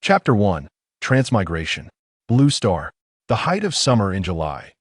Chapter 1. Transmigration. Blue Star. The height of summer in July.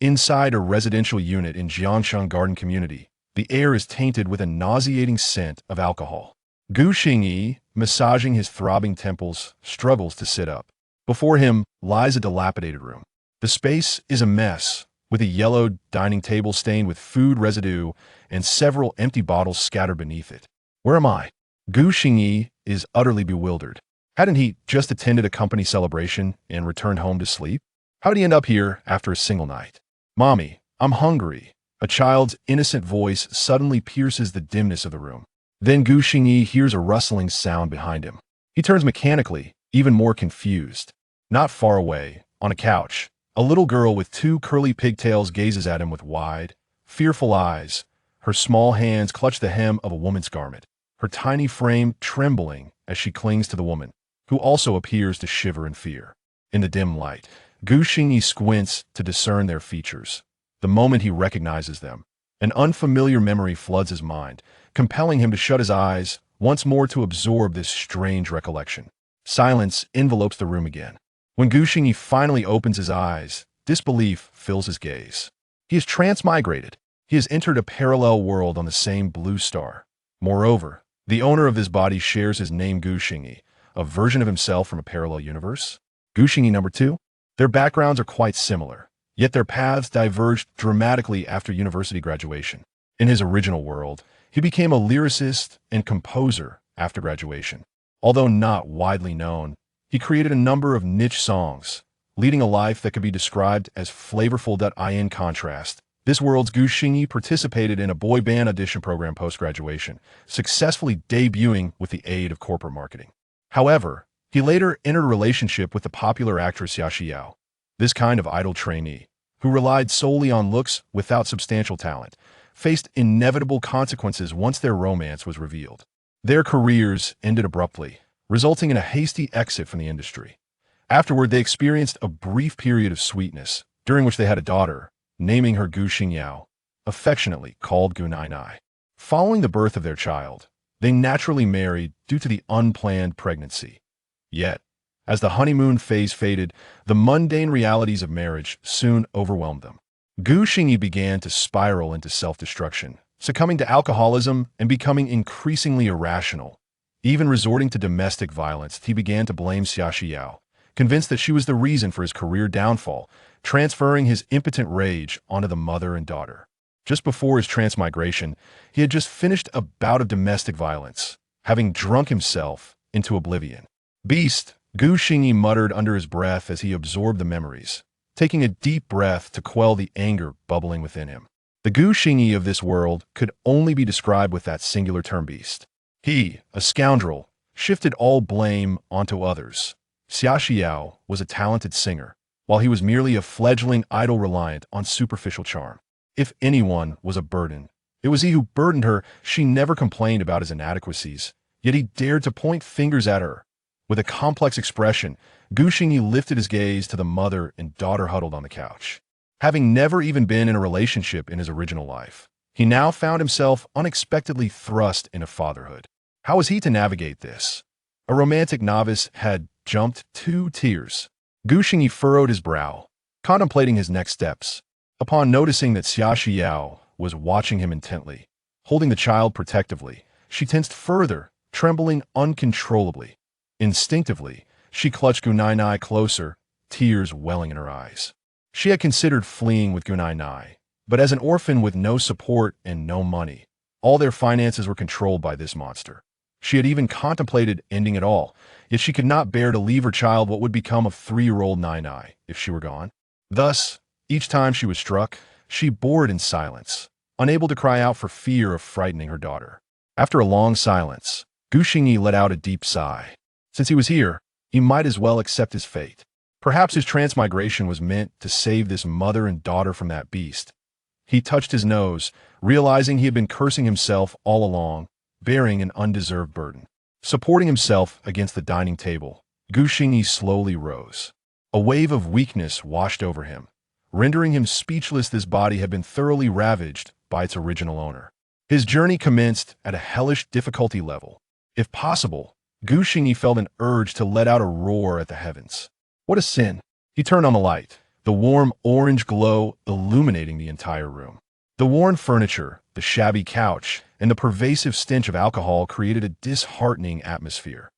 Inside a residential unit in Jiangshan Garden Community, the air is tainted with a nauseating scent of alcohol. Gu Xingyi, massaging his throbbing temples, struggles to sit up. Before him lies a dilapidated room. The space is a mess, with a yellowed dining table stained with food residue and several empty bottles scattered beneath it. Where am I? Gu Xingyi is utterly bewildered. Hadn't he just attended a company celebration and returned home to sleep? How did he end up here after a single night? Mommy, I'm hungry. A child's innocent voice suddenly pierces the dimness of the room. Then Gu Xingyi hears a rustling sound behind him. He turns mechanically, even more confused. Not far away, on a couch, a little girl with two curly pigtails gazes at him with wide, fearful eyes. Her small hands clutch the hem of a woman's garment, her tiny frame trembling as she clings to the woman, who also appears to shiver in fear. In the dim light, Gu Xingyi squints to discern their features. The moment he recognizes them, an unfamiliar memory floods his mind, compelling him to shut his eyes once more to absorb this strange recollection. Silence envelopes the room again. When Gu Xingyi finally opens his eyes, disbelief fills his gaze. He is transmigrated. He has entered a parallel world on the same blue star. Moreover, the owner of this body shares his name, Gu Xingyi, a version of himself from a parallel universe. Gu Xingyi number 2? Their backgrounds are quite similar, yet their paths diverged dramatically after university graduation. In his original world, he became a lyricist and composer after graduation. Although not widely known, he created a number of niche songs, leading a life that could be described as flavorful. In contrast, this world's Gu Xingyi participated in a boy band audition program post-graduation, successfully debuting with the aid of corporate marketing. However, he later entered a relationship with the popular actress Xia. This kind of idol trainee, who relied solely on looks without substantial talent, faced inevitable consequences once their romance was revealed. Their careers ended abruptly, resulting in a hasty exit from the industry. Afterward, they experienced a brief period of sweetness, during which they had a daughter, naming her Gu Xingyao, affectionately called Gu Nai. Following the birth of their child, they naturally married due to the unplanned pregnancy. Yet, as the honeymoon phase faded, the mundane realities of marriage soon overwhelmed them. Gu Xingyi began to spiral into self-destruction, succumbing to alcoholism and becoming increasingly irrational. Even resorting to domestic violence, he began to blame Xia, convinced that she was the reason for his career downfall, transferring his impotent rage onto the mother and daughter. Just before his transmigration, he had just finished a bout of domestic violence, having drunk himself into oblivion. Beast, Gu Xingyi muttered under his breath as he absorbed the memories, taking a deep breath to quell the anger bubbling within him. The Gu Xingyi of this world could only be described with that singular term beast. He, a scoundrel, shifted all blame onto others. Xia was a talented singer, while he was merely a fledgling idol reliant on superficial charm. If anyone was a burden, it was he who burdened her. She never complained about his inadequacies, yet he dared to point fingers at her. With a complex expression, Gu Xingyi lifted his gaze to the mother and daughter huddled on the couch. Having never even been in a relationship in his original life, he now found himself unexpectedly thrust into fatherhood. How was he to navigate this? A romantic novice had jumped 2 tears. Gu Xingyi furrowed his brow, contemplating his next steps. Upon noticing that Xia was watching him intently, holding the child protectively, she tensed further, trembling uncontrollably. Instinctively, she clutched Gu Nai closer, tears welling in her eyes. She had considered fleeing with Gu Nai, but as an orphan with no support and no money, all their finances were controlled by this monster. She had even contemplated ending it all, yet she could not bear to leave her child what would become of 3-year-old Nai if she were gone. Thus, each time she was struck, she bore it in silence, unable to cry out for fear of frightening her daughter. After a long silence, Gu Xingyi let out a deep sigh. Since he was here, he might as well accept his fate. Perhaps his transmigration was meant to save this mother and daughter from that beast. He touched his nose, realizing he had been cursing himself all along, bearing an undeserved burden. Supporting himself against the dining table, Gu Xingyi slowly rose. A wave of weakness washed over him, rendering him speechless. This body had been thoroughly ravaged by its original owner. His journey commenced at a hellish difficulty level. If possible, Gu Xingyi felt an urge to let out a roar at the heavens. What a sin! He turned on the light, the warm orange glow illuminating the entire room. The worn furniture, the shabby couch, and the pervasive stench of alcohol created a disheartening atmosphere.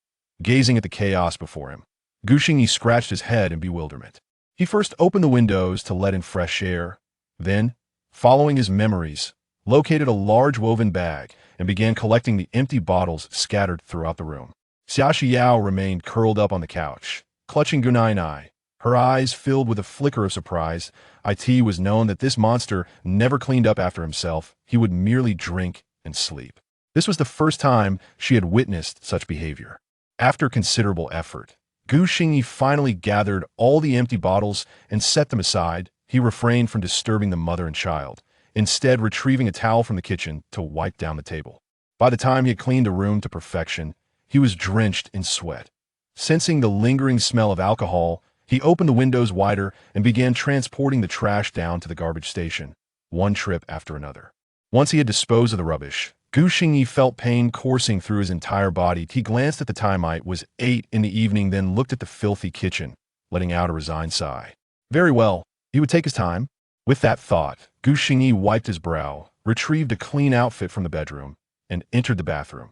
Gazing at the chaos before him, Gu Xingyi scratched his head in bewilderment. He first opened the windows to let in fresh air, then, following his memories, located a large woven bag and began collecting the empty bottles scattered throughout the room. Xia Xiao remained curled up on the couch, clutching Gunai, her eyes filled with a flicker of surprise. It was known that this monster never cleaned up after himself. He would merely drink and sleep. This was the first time she had witnessed such behavior. After considerable effort, Gu Xingyi finally gathered all the empty bottles and set them aside. He refrained from disturbing the mother and child, instead retrieving a towel from the kitchen to wipe down the table. By the time he had cleaned the room to perfection, he was drenched in sweat. Sensing the lingering smell of alcohol, he opened the windows wider and began transporting the trash down to the garbage station, one trip after another. Once he had disposed of the rubbish, Gu Xingyi felt pain coursing through his entire body. He glanced at the time. It was 8 in the evening, then looked at the filthy kitchen, letting out a resigned sigh. Very well, he would take his time. With that thought, Gu Xingyi wiped his brow, retrieved a clean outfit from the bedroom, and entered the bathroom.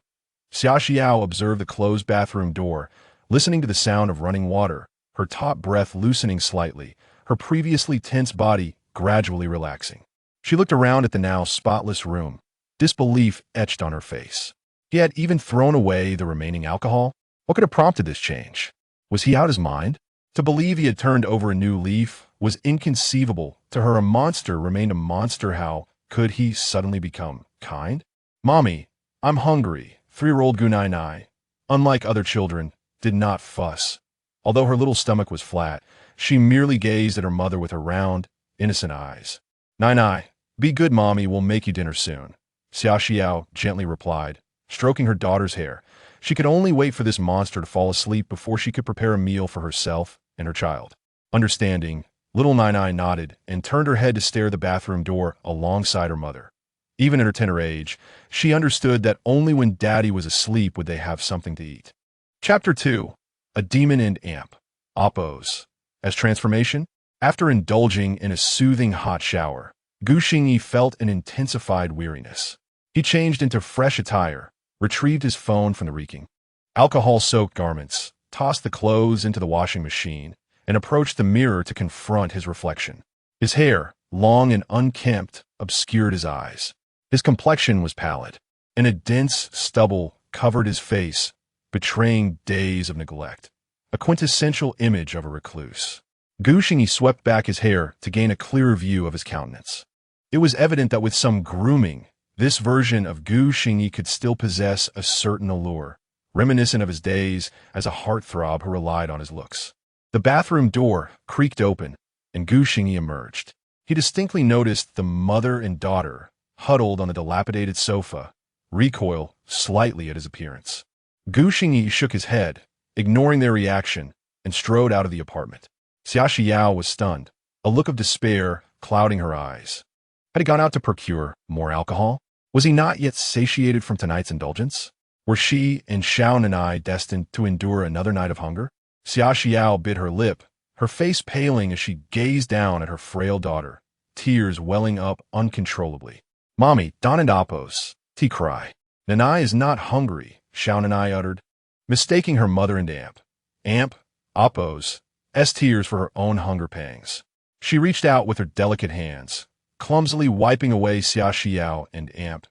Xia Xiao observed the closed bathroom door, listening to the sound of running water, her taut breath loosening slightly, her previously tense body gradually relaxing. She looked around at the now spotless room, disbelief etched on her face. He had even thrown away the remaining alcohol? What could have prompted this change? Was he out his mind? To believe he had turned over a new leaf was inconceivable. To her, a monster remained a monster. How could he suddenly become kind? Mommy, I'm hungry. 3-year-old Gunai, unlike other children, did not fuss. Although her little stomach was flat, she merely gazed at her mother with her round, innocent eyes. Nai, be good, mommy will make you dinner soon, Xia Xiao gently replied, stroking her daughter's hair. She could only wait for this monster to fall asleep before she could prepare a meal for herself and her child. Understanding, little Nai nodded and turned her head to stare at the bathroom door alongside her mother. Even at her tender age, she understood that only when Daddy was asleep would they have something to eat. Chapter 2. A Demon and Amp. Oppos. As transformation, after indulging in a soothing hot shower, Gu Xingyi felt an intensified weariness. He changed into fresh attire, retrieved his phone from the reeking, alcohol-soaked garments, tossed the clothes into the washing machine, and approached the mirror to confront his reflection. His hair, long and unkempt, obscured his eyes. His complexion was pallid, and a dense stubble covered his face, betraying days of neglect. A quintessential image of a recluse. Gu Xingyi swept back his hair to gain a clearer view of his countenance. It was evident that with some grooming, this version of Gu Xingyi could still possess a certain allure, reminiscent of his days as a heartthrob who relied on his looks. The bathroom door creaked open, and Gu Xingyi emerged. He distinctly noticed the mother and daughter, huddled on the dilapidated sofa, recoil slightly at his appearance. Gu Xingyi shook his head, ignoring their reaction, and strode out of the apartment. Xia Xiao was stunned, a look of despair clouding her eyes. Had he gone out to procure more alcohol? Was he not yet satiated from tonight's indulgence? Were she and Xiao Nanai destined to endure another night of hunger? Xia Xiao bit her lip, her face paling as she gazed down at her frail daughter, tears welling up uncontrollably. Mommy, Don and Oppos, he cried. Nanai is not hungry, Xiao Nanai uttered, mistaking her mother and Amp, Oppos, tears for her own hunger pangs. She reached out with her delicate hands, clumsily wiping away Xia Xiao and Amp,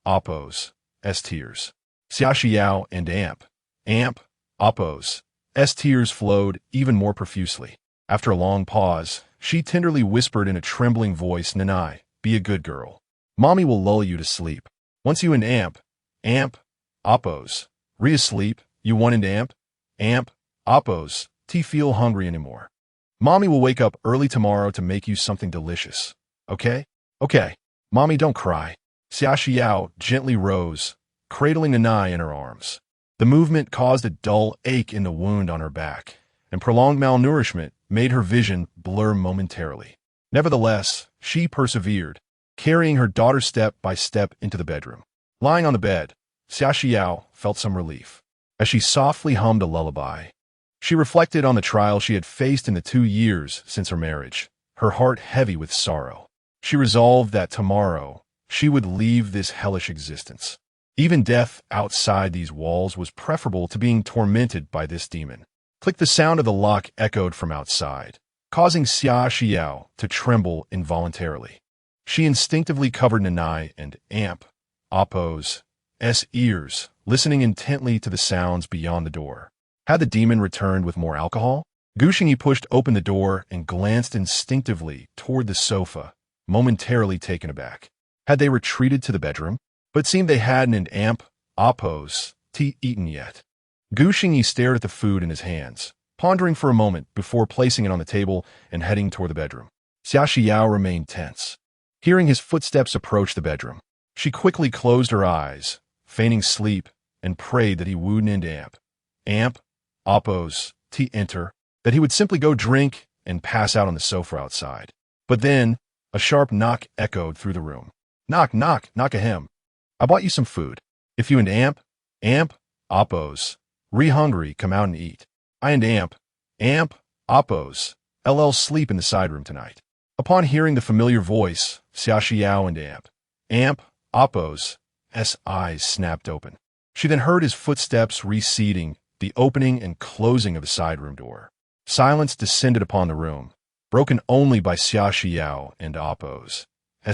Oppos, tears. Xia Xiao and Amp, Oppos, tears flowed even more profusely. After a long pause, she tenderly whispered in a trembling voice, Nanai, be a good girl. Mommy will lull you to sleep. Once you and Amp, Oppos, re-asleep, you one and Amp, Oppos, feel hungry anymore. Mommy will wake up early tomorrow to make you something delicious. Okay? Okay. Mommy, don't cry. Xia Xiao gently rose, cradling Nanai in her arms. The movement caused a dull ache in the wound on her back, and prolonged malnourishment made her vision blur momentarily. Nevertheless, she persevered, carrying her daughter step by step into the bedroom. Lying on the bed, Xia Xiao felt some relief. as she softly hummed a lullaby. She reflected on the trial she had faced in the 2 years since her marriage, her heart heavy with sorrow. She resolved that tomorrow she would leave this hellish existence. Even death outside these walls was preferable to being tormented by this demon. Click. The sound of the lock echoed from outside, causing Xia Xiao to tremble involuntarily. She instinctively covered Nanai and Amp, Appo's ears, listening intently to the sounds beyond the door. Had the demon returned with more alcohol? Gu Xingyi pushed open the door and glanced instinctively toward the sofa, momentarily taken aback. Had they retreated to the bedroom? But it seemed they hadn't, and Amp, Appo's eaten yet. Gu Xingyi stared at the food in his hands, pondering for a moment before placing it on the table and heading toward the bedroom. Xia Xiao remained tense. Hearing his footsteps approach the bedroom, she quickly closed her eyes, feigning sleep, and prayed that he wouldn't Amp, Appo's enter, that he would simply go drink and pass out on the sofa outside. But then, a sharp knock echoed through the room. Knock, knock, knock ahem. I bought you some food. If you and Amp, Appo's hungry, come out and eat. I and Amp, Appo's sleep in the side room tonight. Upon hearing the familiar voice, Xia Xiao and Amp, Appo's eyes snapped open. She then heard his footsteps receding, the opening and closing of the side room door. Silence descended upon the room, broken only by Xia Xiao and Appo's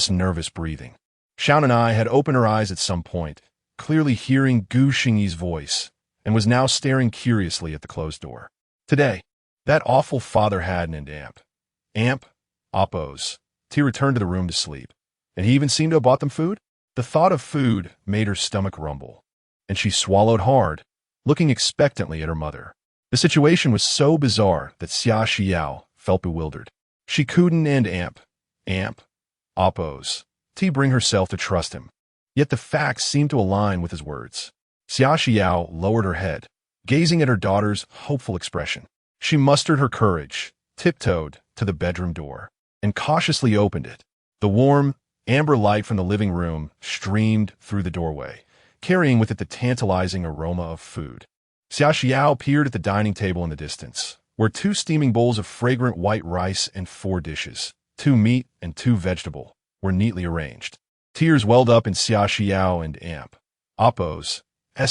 nervous breathing. Xiao Nanai had opened her eyes at some point, clearly hearing Gu Xingyi's voice, and was now staring curiously at the closed door. Today, that awful father had an Amp, Appo's returned to the room to sleep, and he even seemed to have bought them food? The thought of food made her stomach rumble, and she swallowed hard, looking expectantly at her mother. The situation was so bizarre that Xia Xiao felt bewildered. She couldn't and Amp, Appo's bring herself to trust him. Yet the facts seemed to align with his words. Xia Xiao lowered her head, gazing at her daughter's hopeful expression. She mustered her courage, tiptoed to the bedroom door, and cautiously opened it. The warm, amber light from the living room streamed through the doorway, carrying with it the tantalizing aroma of food. Xia Xiao peered at the dining table in the distance, where 2 steaming bowls of fragrant white rice and 4 dishes, 2 meat and 2 vegetable, were neatly arranged. Tears welled up in Xia Xiao and Appo's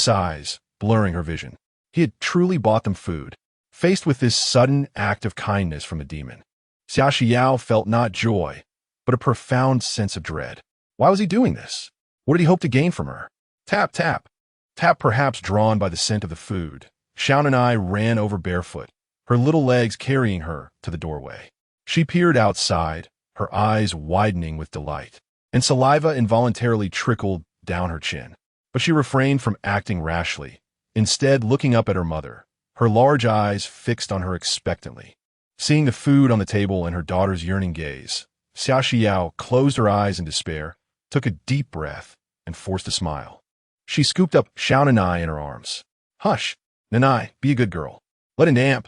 eyes, blurring her vision. He had truly bought them food. Faced with this sudden act of kindness from the demon, Xia Xiao felt not joy, but a profound sense of dread. Why was he doing this? What did he hope to gain from her? Tap, tap. Tap, perhaps drawn by the scent of the food. Xiao Nanai ran over barefoot, her little legs carrying her to the doorway. She peered outside, her eyes widening with delight, and saliva involuntarily trickled down her chin. But she refrained from acting rashly, instead looking up at her mother, her large eyes fixed on her expectantly. Seeing the food on the table and her daughter's yearning gaze, Xia Xiao closed her eyes in despair, took a deep breath, and forced a smile. She scooped up Xiao Nanai in her arms. Hush, Nanai, be a good girl. Let an Amp,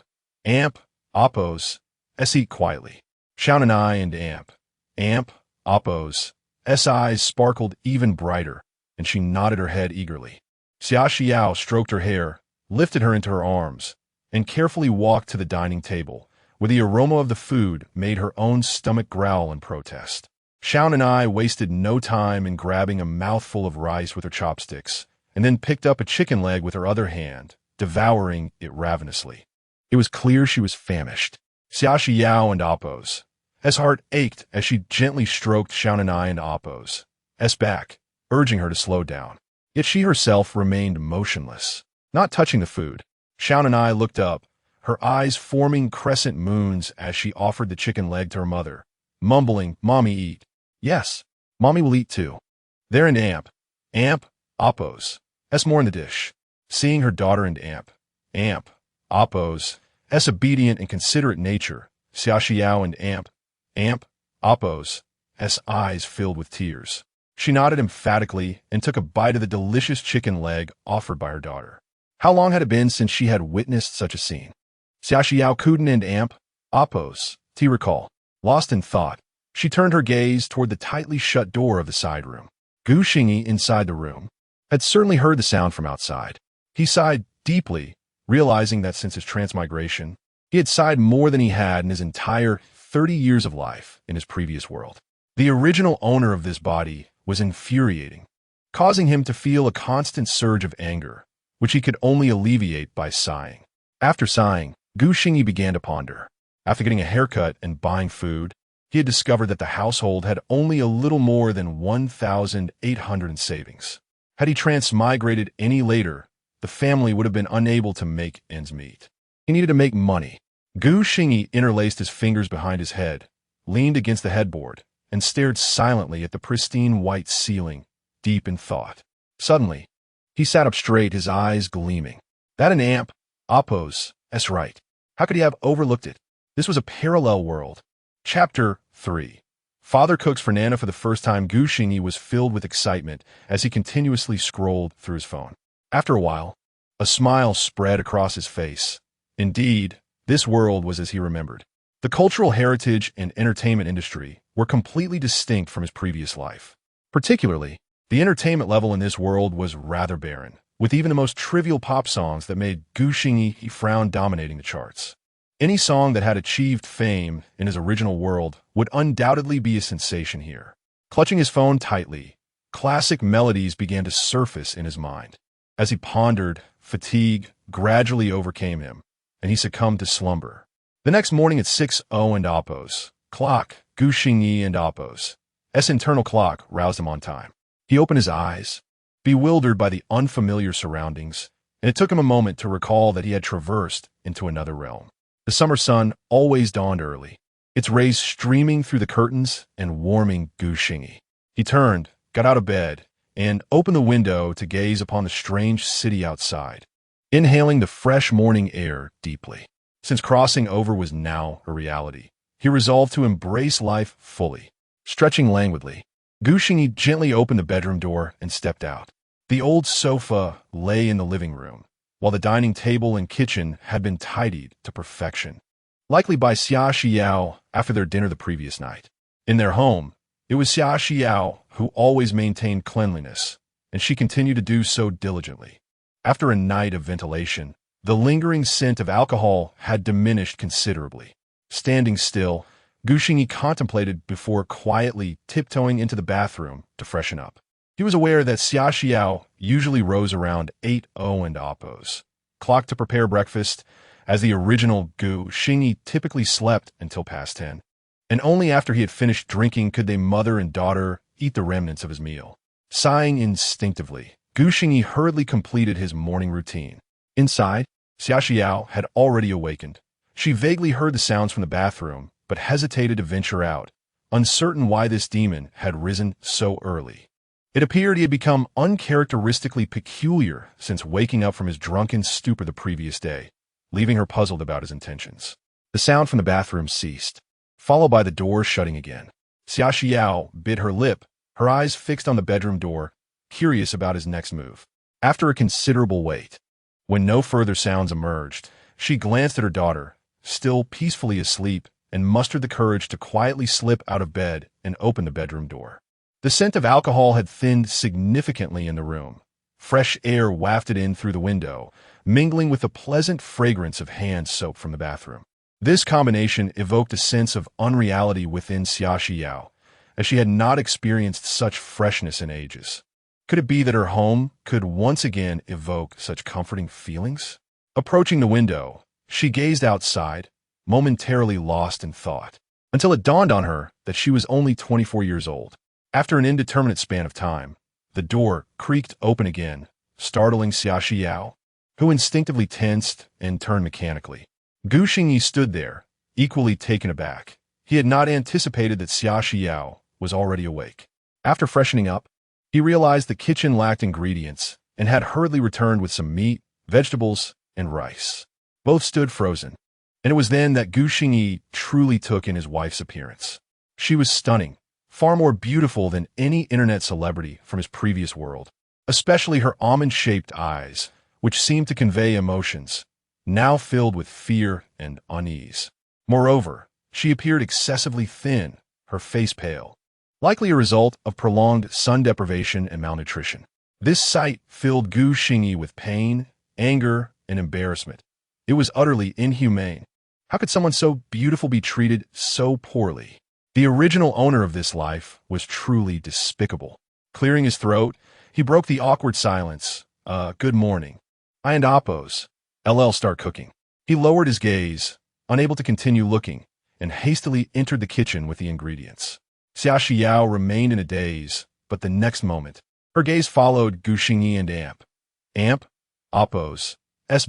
Appo's eat quietly. Xiao Nanai and Amp, Appo's eyes sparkled even brighter, and she nodded her head eagerly. Xia Xiao stroked her hair, lifted her into her arms, and carefully walked to the dining table, where the aroma of the food made her own stomach growl in protest. Xiao Nanai wasted no time in grabbing a mouthful of rice with her chopsticks, and then picked up a chicken leg with her other hand, devouring it ravenously. It was clear she was famished. Xia Xiao and Appo's heart ached as she gently stroked Xiao Nanai and Appo's back, urging her to slow down. Yet she herself remained motionless, not touching the food. Xiao Nanai looked up, her eyes forming crescent moons as she offered the chicken leg to her mother, mumbling, "Mommy, eat." "Yes, Mommy will eat too." There and Amp, Appo's more in the dish. Seeing her daughter and Amp, Appo's obedient and considerate nature, Xia Xiao and Amp, Appo's eyes filled with tears. She nodded emphatically and took a bite of the delicious chicken leg offered by her daughter. How long had it been since she had witnessed such a scene? Xia Xiao couldn't and Appo's recall. Lost in thought, she turned her gaze toward the tightly shut door of the side room. Gu Xingyi, inside the room, had certainly heard the sound from outside. He sighed deeply, realizing that since his transmigration, he had sighed more than he had in his entire 30 years of life in his previous world. The original owner of this body was infuriating, causing him to feel a constant surge of anger, which he could only alleviate by sighing. After sighing, Gu Xingyi began to ponder. After getting a haircut and buying food, he had discovered that the household had only a little more than 1,800 in savings. Had he transmigrated any later, the family would have been unable to make ends meet. He needed to make money. Gu Xingyi interlaced his fingers behind his head, leaned against the headboard, and stared silently at the pristine white ceiling, deep in thought. Suddenly, he sat up straight, his eyes gleaming. That an amp? Oppos, that's right. How could he have overlooked it? This was a parallel world. Chapter 3. Father cooks for Nana for the first time. Gu Xingyi was filled with excitement as he continuously scrolled through his phone. After a while, a smile spread across his face. Indeed, this world was as he remembered. The cultural heritage and entertainment industry were completely distinct from his previous life. Particularly, the entertainment level in this world was rather barren, with even the most trivial pop songs that made Gu Xingyi frown dominating the charts. Any song that had achieved fame in his original world would undoubtedly be a sensation here. Clutching his phone tightly, classic melodies began to surface in his mind. As he pondered, fatigue gradually overcame him, and he succumbed to slumber. The next morning at 6:00 and Oppos, clock, Gu Xingyi and Oppos. S internal clock roused him on time. He opened his eyes, bewildered by the unfamiliar surroundings, and it took him a moment to recall that he had traversed into another realm. The summer sun always dawned early, its rays streaming through the curtains and warming Gu Xingyi. He turned, got out of bed, and opened the window to gaze upon the strange city outside, inhaling the fresh morning air deeply. Since crossing over was now a reality, he resolved to embrace life fully. Stretching languidly, Gu Xingyi gently opened the bedroom door and stepped out. The old sofa lay in the living room, while the dining table and kitchen had been tidied to perfection, likely by Xia Xiao after their dinner the previous night. In their home, it was Xia Xiao who always maintained cleanliness, and she continued to do so diligently. After a night of ventilation, the lingering scent of alcohol had diminished considerably. Standing still, Gu Xingyi contemplated before quietly tiptoeing into the bathroom to freshen up. He was aware that Xia Xiao usually rose around 8:00 and Oppos, clock to prepare breakfast, as the original Gu Xingyi typically slept until past 10. And only after he had finished drinking could they mother and daughter eat the remnants of his meal. Sighing instinctively, Gu Xingyi hurriedly completed his morning routine. Inside, Xia Xiao had already awakened. She vaguely heard the sounds from the bathroom, but hesitated to venture out, uncertain why this demon had risen so early. It appeared he had become uncharacteristically peculiar since waking up from his drunken stupor the previous day, leaving her puzzled about his intentions. The sound from the bathroom ceased, followed by the door shutting again. Xia Xiao bit her lip, her eyes fixed on the bedroom door, curious about his next move. After a considerable wait, when no further sounds emerged, she glanced at her daughter, still peacefully asleep, and mustered the courage to quietly slip out of bed and open the bedroom door. The scent of alcohol had thinned significantly in the room. Fresh air wafted in through the window, mingling with the pleasant fragrance of hand soap from the bathroom. This combination evoked a sense of unreality within Xia Xiao, as she had not experienced such freshness in ages. Could it be that her home could once again evoke such comforting feelings? Approaching the window, she gazed outside, momentarily lost in thought, until it dawned on her that she was only 24 years old. After an indeterminate span of time, the door creaked open again, startling Xia Xiao, who instinctively tensed and turned mechanically. Gu Xingyi stood there, equally taken aback. He had not anticipated that Xia Xiao was already awake. After freshening up, he realized the kitchen lacked ingredients and had hurriedly returned with some meat, vegetables, and rice. Both stood frozen, and it was then that Gu Xingyi truly took in his wife's appearance. She was stunning, far more beautiful than any internet celebrity from his previous world, especially her almond-shaped eyes, which seemed to convey emotions, now filled with fear and unease. Moreover, she appeared excessively thin, her face pale, likely a result of prolonged sun deprivation and malnutrition. This sight filled Gu Xingyi with pain anger, and embarrassment. It was utterly inhumane. How could someone so beautiful be treated so poorly? The original owner of this life was truly despicable. Clearing his throat, he broke the awkward silence. Good morning. I and Appos. LL start cooking. He lowered his gaze, unable to continue looking, and hastily entered the kitchen with the ingredients. Xia Xiao remained in a daze, but the next moment, her gaze followed Gu Xingyi and Amp. Amp, Appos,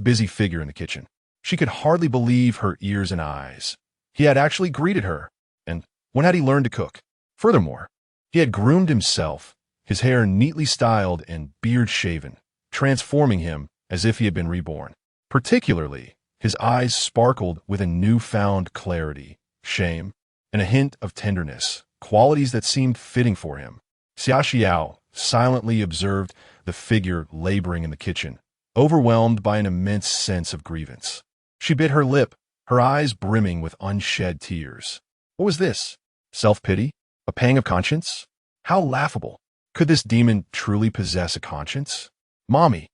busy figure in the kitchen. She could hardly believe her ears and eyes. He had actually greeted her, and when had he learned to cook? Furthermore, he had groomed himself, his hair neatly styled and beard shaven, transforming him as if he had been reborn. Particularly, his eyes sparkled with a newfound clarity, shame, and a hint of tenderness, qualities that seemed fitting for him. Xia Xiao silently observed the figure laboring in the kitchen, overwhelmed by an immense sense of grievance. She bit her lip, her eyes brimming with unshed tears. What was this? Self-pity? A pang of conscience? How laughable! Could this demon truly possess a conscience? Mommy!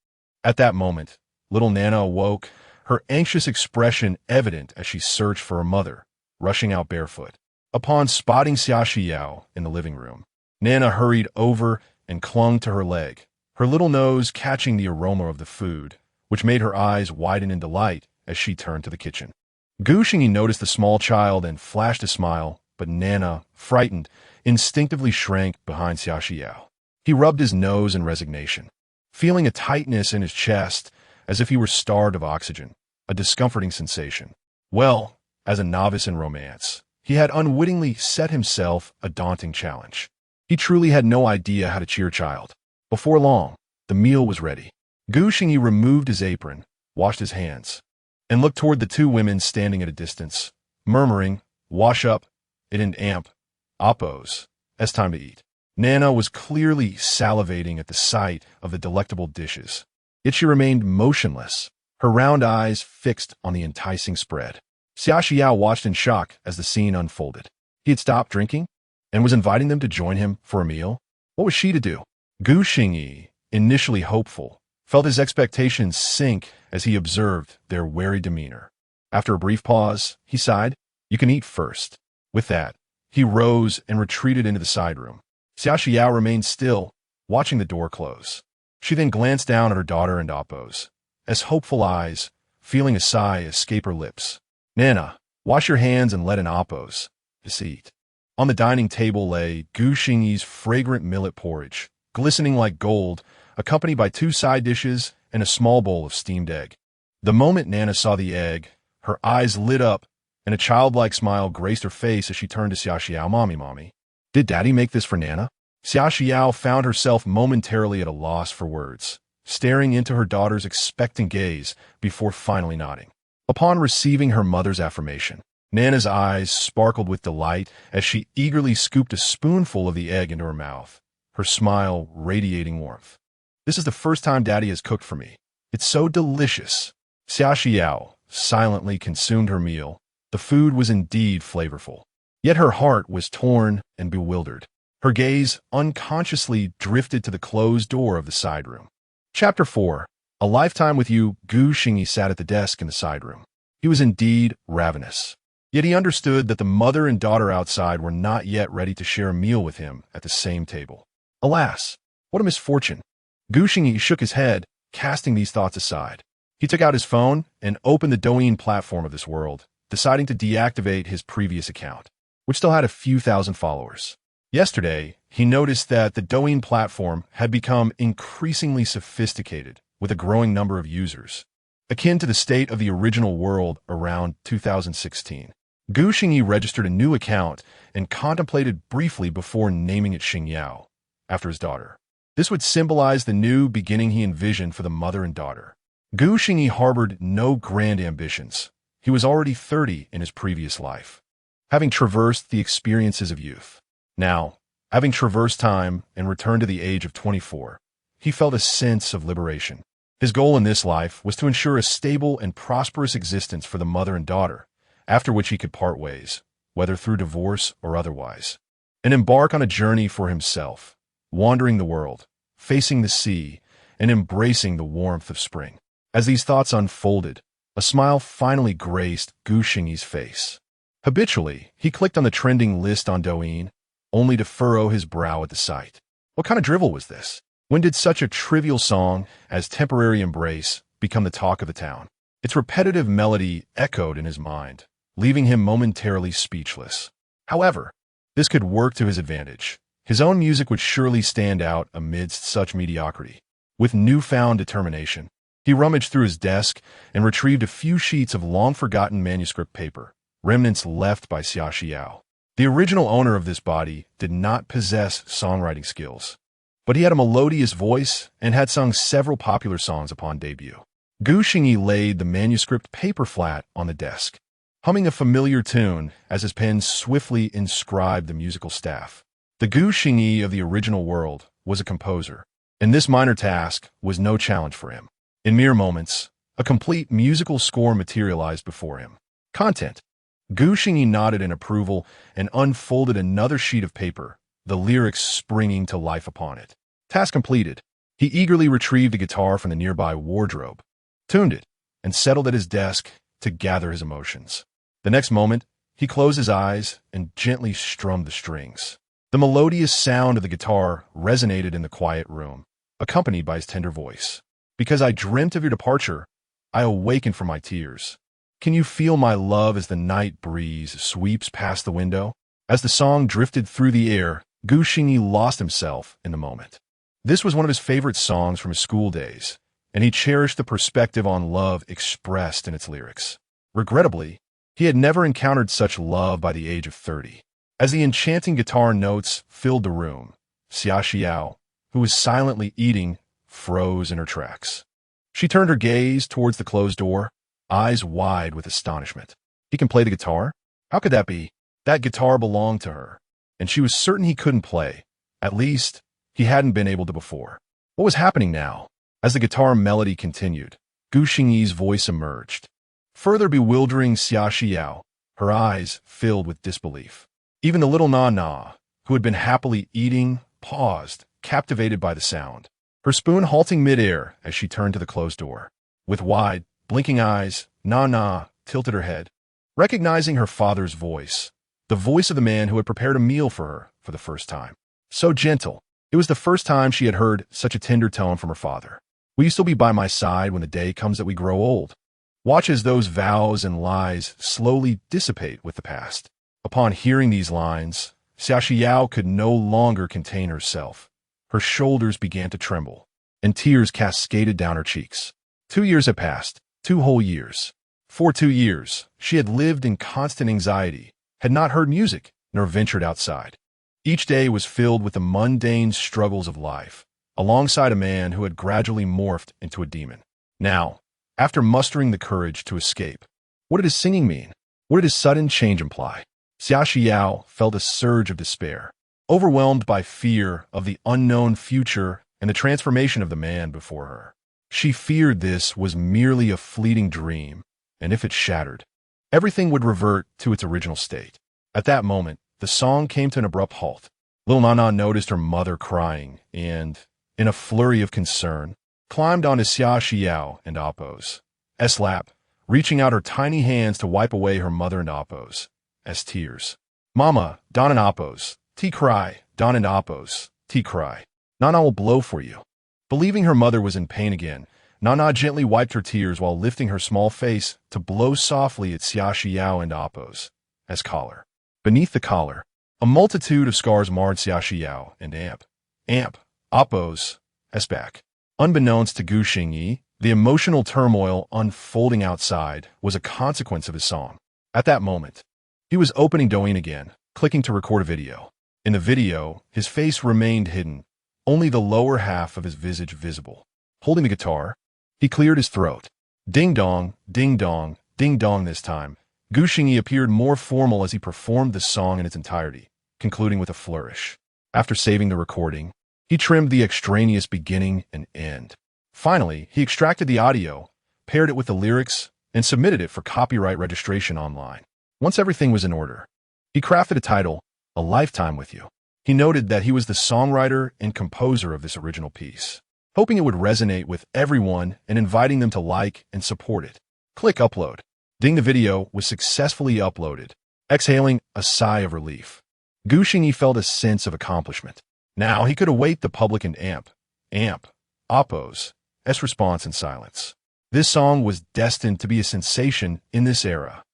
At that moment, little Nana awoke, her anxious expression evident as she searched for her mother, rushing out barefoot. Upon spotting Xia Xiao in the living room, Nana hurried over and clung to her leg, her little nose catching the aroma of the food, which made her eyes widen in delight as she turned to the kitchen. Gu Xingyi noticed the small child and flashed a smile, but Nana, frightened, instinctively shrank behind Xia Xiao. He rubbed his nose in resignation, feeling a tightness in his chest as if he were starved of oxygen, a discomforting sensation. Well, as a novice in romance, he had unwittingly set himself a daunting challenge. He truly had no idea how to cheer a child. Before long, the meal was ready. Gu Xingyi removed his apron, washed his hands, and looked toward the two women standing at a distance, murmuring, "Wash up, it and Amp, Appos, it's time to eat." Nana was clearly salivating at the sight of the delectable dishes, yet she remained motionless, her round eyes fixed on the enticing spread. Xia Xiao watched in shock as the scene unfolded. He had stopped drinking and was inviting them to join him for a meal. What was she to do? Gu Xingyi, initially hopeful, felt his expectations sink as he observed their wary demeanor. After a brief pause, he sighed, "You can eat first." With that, he rose and retreated into the side room. Xia Xiao remained still, watching the door close. She then glanced down at her daughter and Appos, as hopeful eyes, feeling a sigh escape her lips. "Nana, wash your hands and let in Appos. Just eat." On the dining table lay Gu Xingyi's fragrant millet porridge, glistening like gold, accompanied by 2 side dishes and a small bowl of steamed egg. The moment Nana saw the egg, her eyes lit up, and a childlike smile graced her face as she turned to Xia Xiao. Mommy. Did Daddy make this for Nana?" Xia Xiao found herself momentarily at a loss for words, staring into her daughter's expectant gaze before finally nodding. Upon receiving her mother's affirmation, Nana's eyes sparkled with delight as she eagerly scooped a spoonful of the egg into her mouth, her smile radiating warmth. "This is the first time Daddy has cooked for me. It's so delicious." Xia Xiao silently consumed her meal. The food was indeed flavorful, yet her heart was torn and bewildered. Her gaze unconsciously drifted to the closed door of the side room. Chapter 4. A Lifetime with You. Gu Xingyi sat at the desk in the side room. He was indeed ravenous. Yet he understood that the mother and daughter outside were not yet ready to share a meal with him at the same table. Alas, what a misfortune! Gu Xingyi shook his head, casting these thoughts aside. He took out his phone and opened the Douyin platform of this world, deciding to deactivate his previous account, which still had a few thousand followers. Yesterday, he noticed that the Douyin platform had become increasingly sophisticated with a growing number of users, akin to the state of the original world around 2016. Gu Xingyi registered a new account and contemplated briefly before naming it Xingyan, after his daughter. This would symbolize the new beginning he envisioned for the mother and daughter. Gu Xingyi harbored no grand ambitions. He was already 30 in his previous life, having traversed the experiences of youth. Now, having traversed time and returned to the age of 24, he felt a sense of liberation. His goal in this life was to ensure a stable and prosperous existence for the mother and daughter, after which he could part ways, whether through divorce or otherwise, and embark on a journey for himself, wandering the world, facing the sea, and embracing the warmth of spring. As these thoughts unfolded, a smile finally graced Gu Xingyi's face. Habitually, he clicked on the trending list on Douyin, only to furrow his brow at the sight. What kind of drivel was this? When did such a trivial song as Temporary Embrace become the talk of the town? Its repetitive melody echoed in his mind, leaving him momentarily speechless. However, this could work to his advantage. His own music would surely stand out amidst such mediocrity. With newfound determination, he rummaged through his desk and retrieved a few sheets of long-forgotten manuscript paper, remnants left by Xia Xiao. The original owner of this body did not possess songwriting skills, but he had a melodious voice and had sung several popular songs upon debut. Gu Xingyi laid the manuscript paper flat on the desk, humming a familiar tune as his pen swiftly inscribed the musical staff. The Gu Xingyi of the original world was a composer, and this minor task was no challenge for him. In mere moments, a complete musical score materialized before him. Content. Gu Xingyi nodded in approval and unfolded another sheet of paper, the lyrics springing to life upon it. Task completed. He eagerly retrieved a guitar from the nearby wardrobe, tuned it, and settled at his desk to gather his emotions. The next moment, he closed his eyes and gently strummed the strings. The melodious sound of the guitar resonated in the quiet room, accompanied by his tender voice. Because I dreamt of your departure, I awakened from my tears. Can you feel my love as the night breeze sweeps past the window? As the song drifted through the air, Gu Xingyi lost himself in the moment. This was one of his favorite songs from his school days, and he cherished the perspective on love expressed in its lyrics. Regrettably, he had never encountered such love by the age of 30. As the enchanting guitar notes filled the room, Xia Xiao, who was silently eating, froze in her tracks. She turned her gaze towards the closed door, eyes wide with astonishment. He can play the guitar? How could that be? That guitar belonged to her, and she was certain he couldn't play. At least, he hadn't been able to before. What was happening now? As the guitar melody continued, Gu Xingyi's voice emerged, further bewildering Xia Xiao, her eyes filled with disbelief. Even the little Na-Na, who had been happily eating, paused, captivated by the sound, her spoon halting midair as she turned to the closed door. With wide, blinking eyes, Na-Na tilted her head, recognizing her father's voice, the voice of the man who had prepared a meal for her for the first time. So gentle, it was the first time she had heard such a tender tone from her father. Will you still be by my side when the day comes that we grow old? Watch as those vows and lies slowly dissipate with the past. Upon hearing these lines, Xia Xiao could no longer contain herself. Her shoulders began to tremble, and tears cascaded down her cheeks. 2 years had passed, 2 whole years. For 2 years, she had lived in constant anxiety, had not heard music, nor ventured outside. Each day was filled with the mundane struggles of life, alongside a man who had gradually morphed into a demon. Now, after mustering the courage to escape, what did his singing mean? What did his sudden change imply? Xia Xiao felt a surge of despair, overwhelmed by fear of the unknown future and the transformation of the man before her. She feared this was merely a fleeting dream, and if it shattered, everything would revert to its original state. At that moment, the song came to an abrupt halt. Little Nana noticed her mother crying and, in a flurry of concern, climbed onto Xia Xiao and Appo's lap, reaching out her tiny hands to wipe away her mother and Appo's tears. Mama, Don and Appo's, tea cry, Don and Appo's, tea cry. Nana will blow for you. Believing her mother was in pain again, Nana gently wiped her tears while lifting her small face to blow softly at Xia Xiao and Appo's collar. Beneath the collar, a multitude of scars marred Xia Xiao and Appo's back. Unbeknownst to Gu Xingyi, the emotional turmoil unfolding outside was a consequence of his song. At that moment, he was opening Douyin again, clicking to record a video. In the video, his face remained hidden, only the lower half of his visage visible. Holding the guitar, he cleared his throat. Ding dong, ding dong, ding dong this time. Gu Xingyi appeared more formal as he performed the song in its entirety, concluding with a flourish. After saving the recording, he trimmed the extraneous beginning and end. Finally, he extracted the audio, paired it with the lyrics, and submitted it for copyright registration online. Once everything was in order, he crafted a title, A Lifetime with You. He noted that he was the songwriter and composer of this original piece. hoping it would resonate with everyone and inviting them to like and support it. Click upload. Ding, the video was successfully uploaded. Exhaling a sigh of relief, Gu Xingyi felt a sense of accomplishment. Now he could await the public and Oppo's response in silence. This song was destined to be a sensation in this era.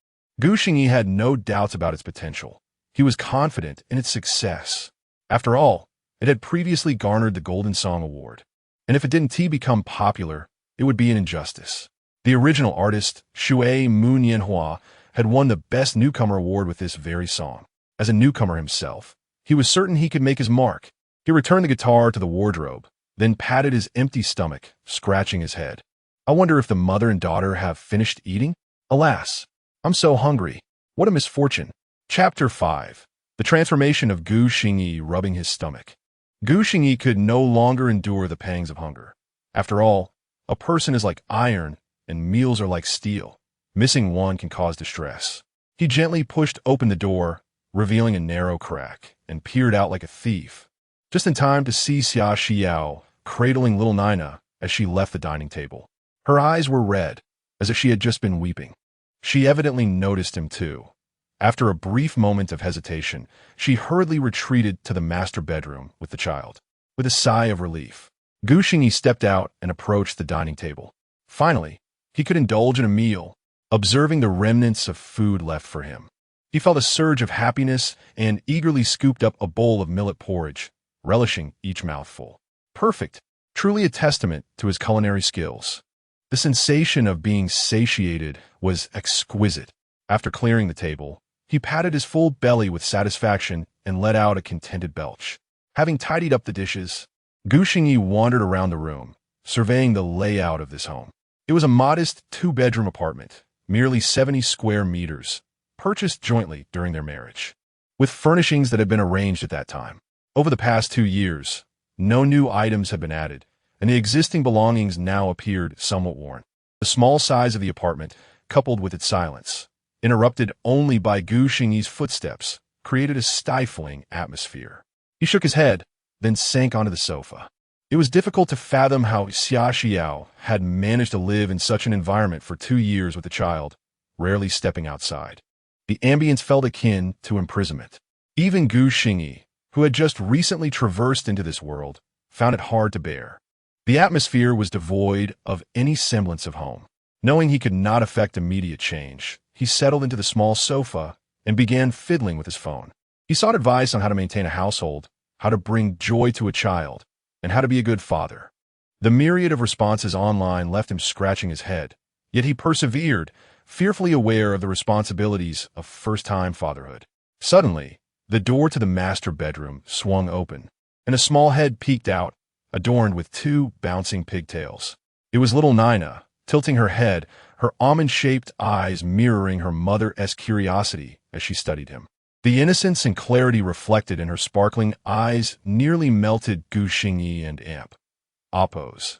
Gu Xingyi had no doubts about its potential. He was confident in its success. After all, it had previously garnered the Golden Song Award. And if it didn't become popular, it would be an injustice. The original artist, Shui Munyanhua, had won the Best Newcomer Award with this very song. As a newcomer himself, he was certain he could make his mark. He returned the guitar to the wardrobe, then patted his empty stomach, scratching his head. I wonder if the mother and daughter have finished eating? Alas, I'm so hungry. What a misfortune. Chapter 5. The transformation of Gu Xingyi rubbing his stomach. Gu Xingyi could no longer endure the pangs of hunger. After all, a person is like iron, and meals are like steel. Missing one can cause distress. He gently pushed open the door, revealing a narrow crack, and peered out like a thief, just in time to see Xia Xiao cradling little Nina as she left the dining table. Her eyes were red, as if she had just been weeping. She evidently noticed him too. After a brief moment of hesitation, she hurriedly retreated to the master bedroom with the child. With a sigh of relief, Gu Xingyi stepped out and approached the dining table. Finally, he could indulge in a meal, observing the remnants of food left for him. He felt a surge of happiness and eagerly scooped up a bowl of millet porridge, relishing each mouthful. Perfect, truly a testament to his culinary skills. The sensation of being satiated was exquisite. After clearing the table, he patted his full belly with satisfaction and let out a contented belch. Having tidied up the dishes, Gu Xingyi wandered around the room, surveying the layout of this home. It was a modest two-bedroom apartment, merely 70 square meters, purchased jointly during their marriage, with furnishings that had been arranged at that time. Over the past 2 years, no new items had been added, and the existing belongings now appeared somewhat worn. The small size of the apartment, coupled with its silence, interrupted only by Gu Xingyi's footsteps, created a stifling atmosphere. He shook his head, then sank onto the sofa. It was difficult to fathom how Xia Xiao had managed to live in such an environment for 2 years with a child, rarely stepping outside. The ambience felt akin to imprisonment. Even Gu Xingyi, who had just recently traversed into this world, found it hard to bear. The atmosphere was devoid of any semblance of home. Knowing he could not effect immediate change, he settled into the small sofa and began fiddling with his phone. He sought advice on how to maintain a household, how to bring joy to a child, and how to be a good father. The myriad of responses online left him scratching his head, yet he persevered, fearfully aware of the responsibilities of first-time fatherhood. Suddenly, the door to the master bedroom swung open, and a small head peeked out, adorned with 2 bouncing pigtails. It was little Nina, tilting her head, her almond-shaped eyes mirroring her mother's curiosity as she studied him. The innocence and clarity reflected in her sparkling eyes nearly melted Gu Xingyi and Oppo's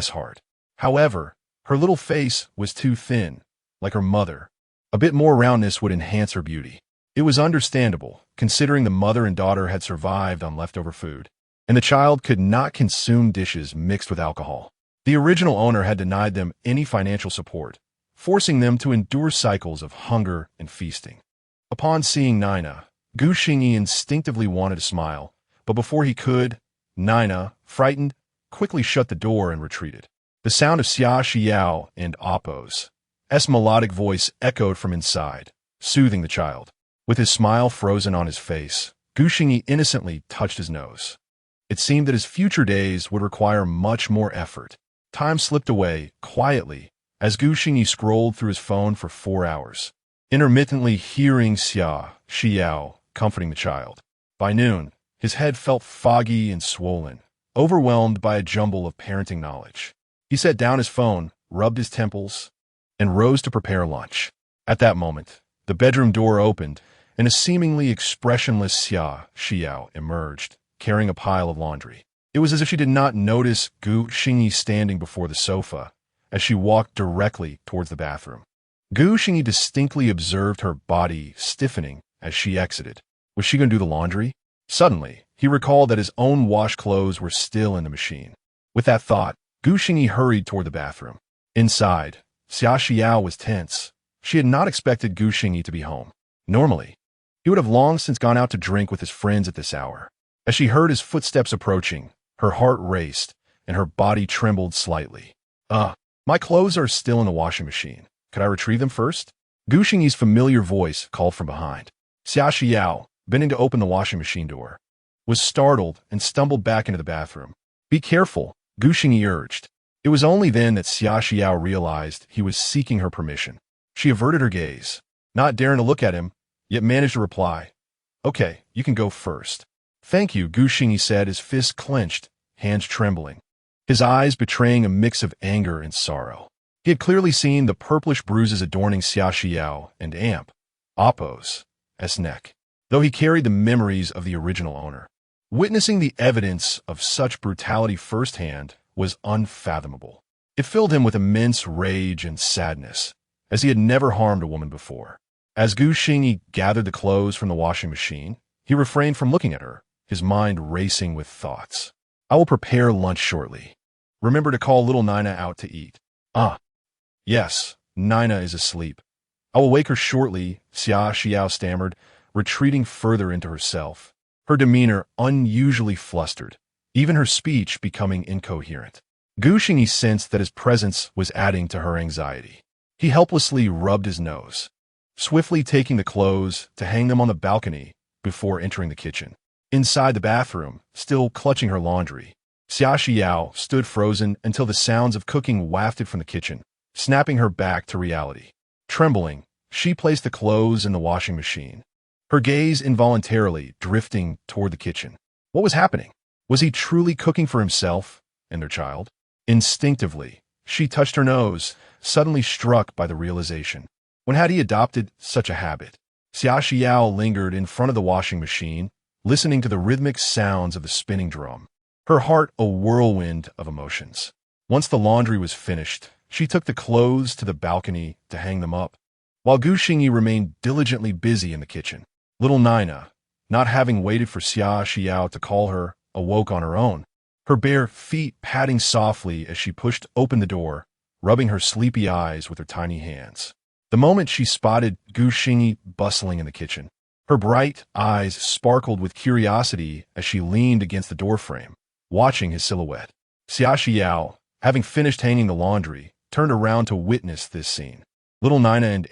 heart. However, her little face was too thin, like her mother. A bit more roundness would enhance her beauty. It was understandable, considering the mother and daughter had survived on leftover food, and the child could not consume dishes mixed with alcohol. The original owner had denied them any financial support, forcing them to endure cycles of hunger and feasting. Upon seeing Nina, Gu Xingyi instinctively wanted to smile, but before he could, Nina, frightened, quickly shut the door and retreated. The sound of Xia Xiao and Oppo's melodic voice echoed from inside, soothing the child. With his smile frozen on his face, Gu Xingyi innocently touched his nose. It seemed that his future days would require much more effort. Time slipped away, quietly, as Gu Xingyi scrolled through his phone for 4 hours, intermittently hearing Xia Xiao comforting the child. By noon, his head felt foggy and swollen, overwhelmed by a jumble of parenting knowledge. He set down his phone, rubbed his temples, and rose to prepare lunch. At that moment, the bedroom door opened, and a seemingly expressionless Xia Xiao emerged, carrying a pile of laundry. It was as if she did not notice Gu Xingyi standing before the sofa as she walked directly towards the bathroom. Gu Xingyi distinctly observed her body stiffening as she exited. Was she going to do the laundry? Suddenly, he recalled that his own wash clothes were still in the machine. With that thought, Gu Xingyi hurried toward the bathroom. Inside, Xia Xiao was tense. She had not expected Gu Xingyi to be home. Normally, he would have long since gone out to drink with his friends at this hour. As she heard his footsteps approaching, her heart raced and her body trembled slightly. My clothes are still in the washing machine. Could I retrieve them first? Gu Xingyi's familiar voice called from behind. Xia Xiao, bending to open the washing machine door, was startled and stumbled back into the bathroom. Be careful, Gu Xingyi urged. It was only then that Xia Xiao realized he was seeking her permission. She averted her gaze, not daring to look at him, yet managed to reply. Okay, you can go first. Thank you, Gu Xingyi said, his fists clenched, hands trembling, his eyes betraying a mix of anger and sorrow. He had clearly seen the purplish bruises adorning Xia Xiao and Appo's neck, though he carried the memories of the original owner. Witnessing the evidence of such brutality firsthand was unfathomable. It filled him with immense rage and sadness, as he had never harmed a woman before. As Gu Xingyi gathered the clothes from the washing machine, he refrained from looking at her, his mind racing with thoughts. I will prepare lunch shortly. Remember to call little Nina out to eat. Yes, Nina is asleep. I will wake her shortly, Xia Xiao stammered, retreating further into herself, her demeanor unusually flustered, even her speech becoming incoherent. Gu Xingyi sensed that his presence was adding to her anxiety. He helplessly rubbed his nose, swiftly taking the clothes to hang them on the balcony before entering the kitchen. Inside the bathroom, still clutching her laundry, Xia Xiao stood frozen until the sounds of cooking wafted from the kitchen, snapping her back to reality. Trembling, she placed the clothes in the washing machine, her gaze involuntarily drifting toward the kitchen. What was happening? Was he truly cooking for himself and their child? Instinctively, she touched her nose, suddenly struck by the realization. When had he adopted such a habit? Xia Xiao lingered in front of the washing machine, listening to the rhythmic sounds of the spinning drum, her heart a whirlwind of emotions. Once the laundry was finished, she took the clothes to the balcony to hang them up, while Gu Xingyi remained diligently busy in the kitchen. Little Nina, not having waited for Xia Xiao to call her, awoke on her own, her bare feet padding softly as she pushed open the door, rubbing her sleepy eyes with her tiny hands. The moment she spotted Gu Xingyi bustling in the kitchen, her bright eyes sparkled with curiosity as she leaned against the doorframe, watching his silhouette. Xia Xiao, having finished hanging the laundry, turned around to witness this scene. Little Nina and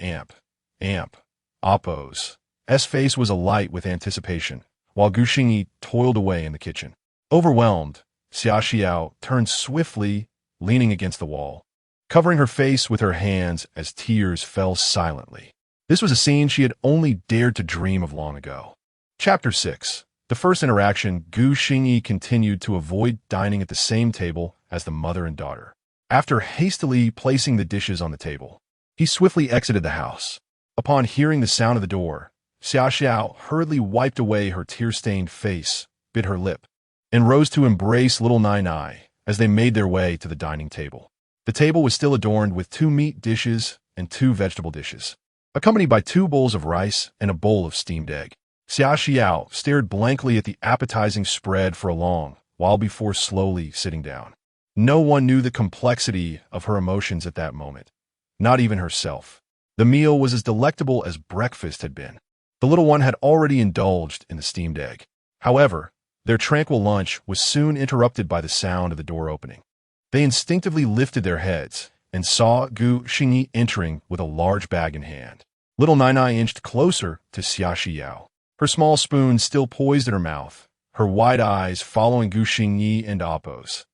Appo's face was alight with anticipation, while Gu Xingyi toiled away in the kitchen. Overwhelmed, Xia Xiao turned swiftly, leaning against the wall, covering her face with her hands as tears fell silently. This was a scene she had only dared to dream of long ago. Chapter 6. The first interaction, Gu Xingyi continued to avoid dining at the same table as the mother and daughter. After hastily placing the dishes on the table, he swiftly exited the house. Upon hearing the sound of the door, Xia Xiao hurriedly wiped away her tear-stained face, bit her lip, and rose to embrace little Nai as they made their way to the dining table. The table was still adorned with 2 meat dishes and 2 vegetable dishes, accompanied by 2 bowls of rice and a bowl of steamed egg. Xia Xiao stared blankly at the appetizing spread for a long while before slowly sitting down. No one knew the complexity of her emotions at that moment, not even herself. The meal was as delectable as breakfast had been. The little one had already indulged in the steamed egg. However, their tranquil lunch was soon interrupted by the sound of the door opening. They instinctively lifted their heads and saw Gu Xingyi entering with a large bag in hand. Little Nai inched closer to Xia Xiao, her small spoon still poised in her mouth, her wide eyes following Gu Xingyi and Appo's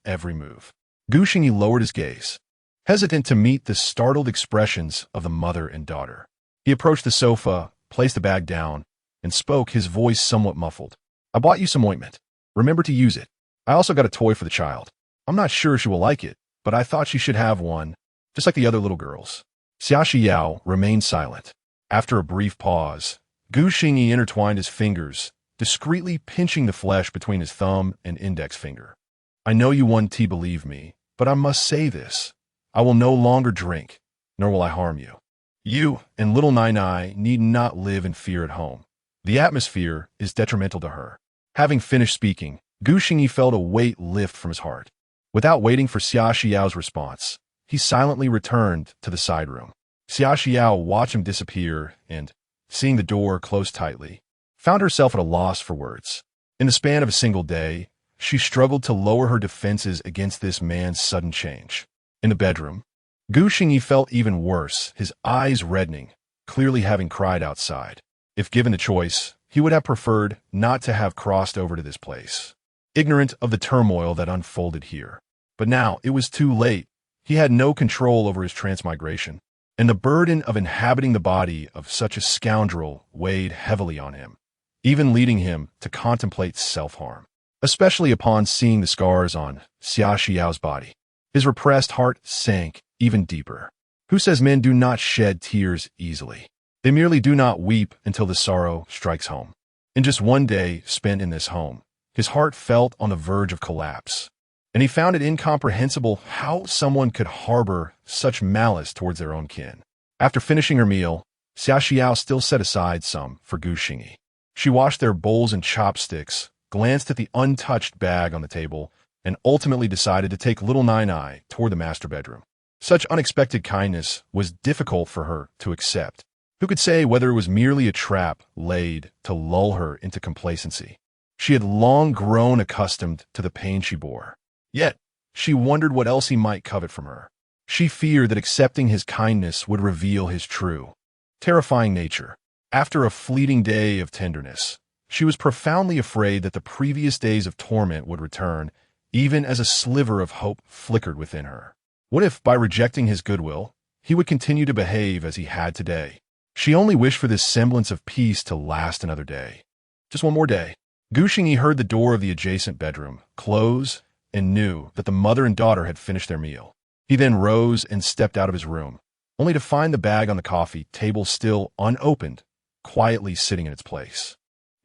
every move. Gu Xingyi lowered his gaze, hesitant to meet the startled expressions of the mother and daughter. He approached the sofa, placed the bag down, and spoke, his voice somewhat muffled. I bought you some ointment. Remember to use it. I also got a toy for the child. I'm not sure she will like it, but I thought she should have one, just like the other little girls. Xia Xiao remained silent. After a brief pause, Gu Xingyi intertwined his fingers, discreetly pinching the flesh between his thumb and index finger. I know you want to believe me, but I must say this. I will no longer drink, nor will I harm you. You and little Nai need not live in fear at home. The atmosphere is detrimental to her. Having finished speaking, Gu Xingyi felt a weight lift from his heart. Without waiting for Xia Xiao's response, he silently returned to the side room. Xia Xiao watched him disappear and, seeing the door close tightly, found herself at a loss for words. In the span of a single day, she struggled to lower her defenses against this man's sudden change. In the bedroom, Gu Xingyi felt even worse, his eyes reddening, clearly having cried outside. If given the choice, he would have preferred not to have crossed over to this place, ignorant of the turmoil that unfolded here. But now it was too late. He had no control over his transmigration, and the burden of inhabiting the body of such a scoundrel weighed heavily on him, even leading him to contemplate self-harm, especially upon seeing the scars on Xia Xiao's body. His repressed heart sank even deeper. Who says men do not shed tears easily? They merely do not weep until the sorrow strikes home. In just one day spent in this home, his heart felt on the verge of collapse, and he found it incomprehensible how someone could harbor such malice towards their own kin. After finishing her meal, Xia Xiao still set aside some for Gu Xingyi. She washed their bowls and chopsticks, glanced at the untouched bag on the table, and ultimately decided to take little Nai toward the master bedroom. Such unexpected kindness was difficult for her to accept. Who could say whether it was merely a trap laid to lull her into complacency? She had long grown accustomed to the pain she bore. Yet, she wondered what else he might covet from her. She feared that accepting his kindness would reveal his true, terrifying nature. After a fleeting day of tenderness, she was profoundly afraid that the previous days of torment would return, even as a sliver of hope flickered within her. What if, by rejecting his goodwill, he would continue to behave as he had today? She only wished for this semblance of peace to last another day. Just one more day. Gu Xingyi heard the door of the adjacent bedroom close and knew that the mother and daughter had finished their meal. He then rose and stepped out of his room, only to find the bag on the coffee table still unopened, quietly sitting in its place.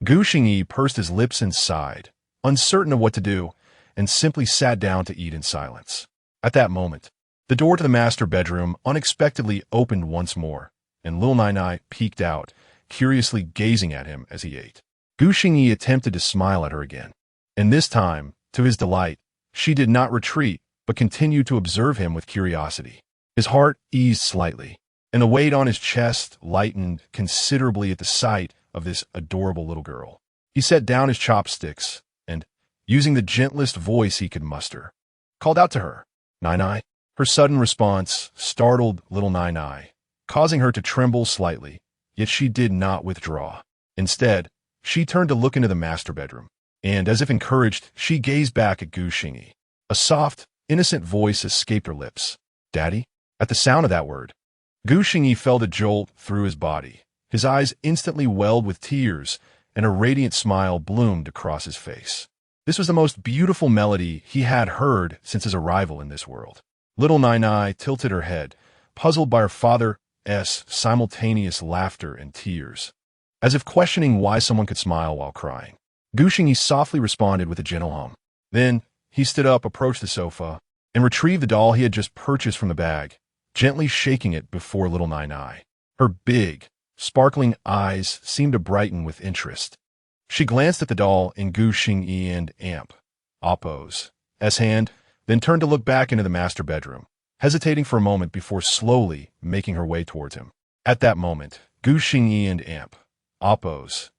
Gu Xingyi pursed his lips and sighed, uncertain of what to do, and simply sat down to eat in silence. At that moment, the door to the master bedroom unexpectedly opened once more, and little Nai peeked out, curiously gazing at him as he ate. Gu Xingyi attempted to smile at her again, and this time, to his delight, she did not retreat, but continued to observe him with curiosity. His heart eased slightly, and the weight on his chest lightened considerably at the sight of this adorable little girl. He set down his chopsticks and, using the gentlest voice he could muster, called out to her, "Nai." Her sudden response startled little Nai, causing her to tremble slightly, yet she did not withdraw. Instead, she turned to look into the master bedroom, and, as if encouraged, she gazed back at Gu Xingyi. A soft, innocent voice escaped her lips. "Daddy?" At the sound of that word, Gu Xingyi felt a jolt through his body. His eyes instantly welled with tears, and a radiant smile bloomed across his face. This was the most beautiful melody he had heard since his arrival in this world. Little Nai tilted her head, puzzled by her father's simultaneous laughter and tears, as if questioning why someone could smile while crying. Gu Xingyi softly responded with a gentle hum. Then, he stood up, approached the sofa, and retrieved the doll he had just purchased from the bag, gently shaking it before little Nai. Her big, sparkling eyes seemed to brighten with interest. She glanced at the doll in Gu Xingyi and Appo's hand, then turned to look back into the master bedroom, hesitating for a moment before slowly making her way towards him. At that moment, Gu Xingyi and Appo's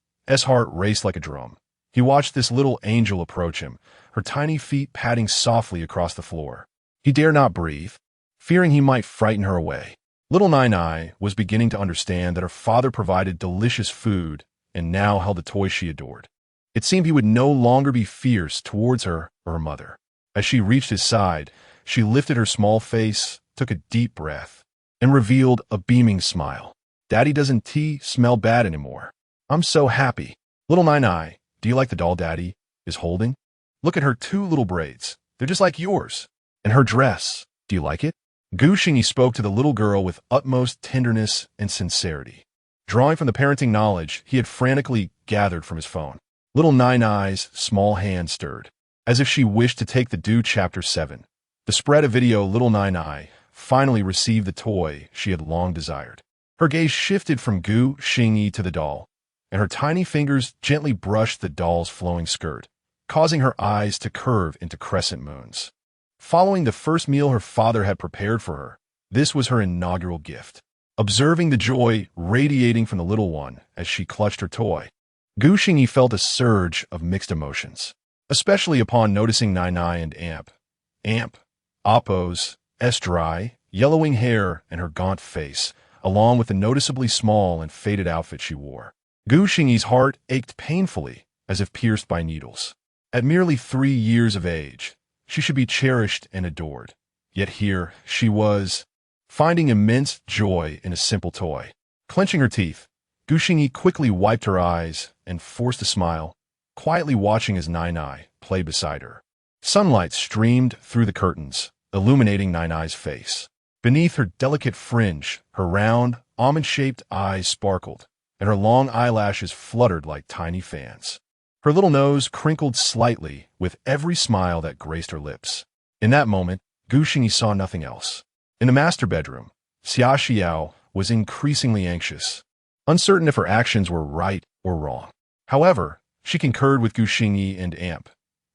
heart raced like a drum. He watched this little angel approach him, her tiny feet padding softly across the floor. He dared not breathe, fearing he might frighten her away. Little Nai was beginning to understand that her father provided delicious food and now held the toy she adored. It seemed he would no longer be fierce towards her or her mother. As she reached his side, she lifted her small face, took a deep breath, and revealed a beaming smile. "Daddy, doesn't tea smell bad anymore? I'm so happy." "Little Nai, do you like the doll Daddy is holding? Look at her 2 little braids. They're just like yours. And her dress, do you like it?" Gu Xingyi spoke to the little girl with utmost tenderness and sincerity, drawing from the parenting knowledge he had frantically gathered from his phone. Little Nai's small hand stirred, as if she wished to take the due Chapter 7. The spread of video little Nai finally received the toy she had long desired. Her gaze shifted from Gu Xingyi to the doll, and her tiny fingers gently brushed the doll's flowing skirt, causing her eyes to curve into crescent moons. Following the first meal her father had prepared for her, this was her inaugural gift. Observing the joy radiating from the little one as she clutched her toy, Gu Xingyi felt a surge of mixed emotions, especially upon noticing Nai Nai and Amp. Amp, Appo's dry, yellowing hair and her gaunt face, along with the noticeably small and faded outfit she wore. Gu Xingyi's heart ached painfully, as if pierced by needles. At merely 3 years of age, she should be cherished and adored. Yet here she was, finding immense joy in a simple toy. Clenching her teeth, Gu Xingyi quickly wiped her eyes and forced a smile, quietly watching as Nai Nai played beside her. Sunlight streamed through the curtains, illuminating Nai Nai's face. Beneath her delicate fringe, her round, almond-shaped eyes sparkled, and her long eyelashes fluttered like tiny fans. Her little nose crinkled slightly with every smile that graced her lips. In that moment, Gu Xingyi saw nothing else. In the master bedroom, Xia Xiao was increasingly anxious, uncertain if her actions were right or wrong. However, she concurred with Gu Xingyi and Amp.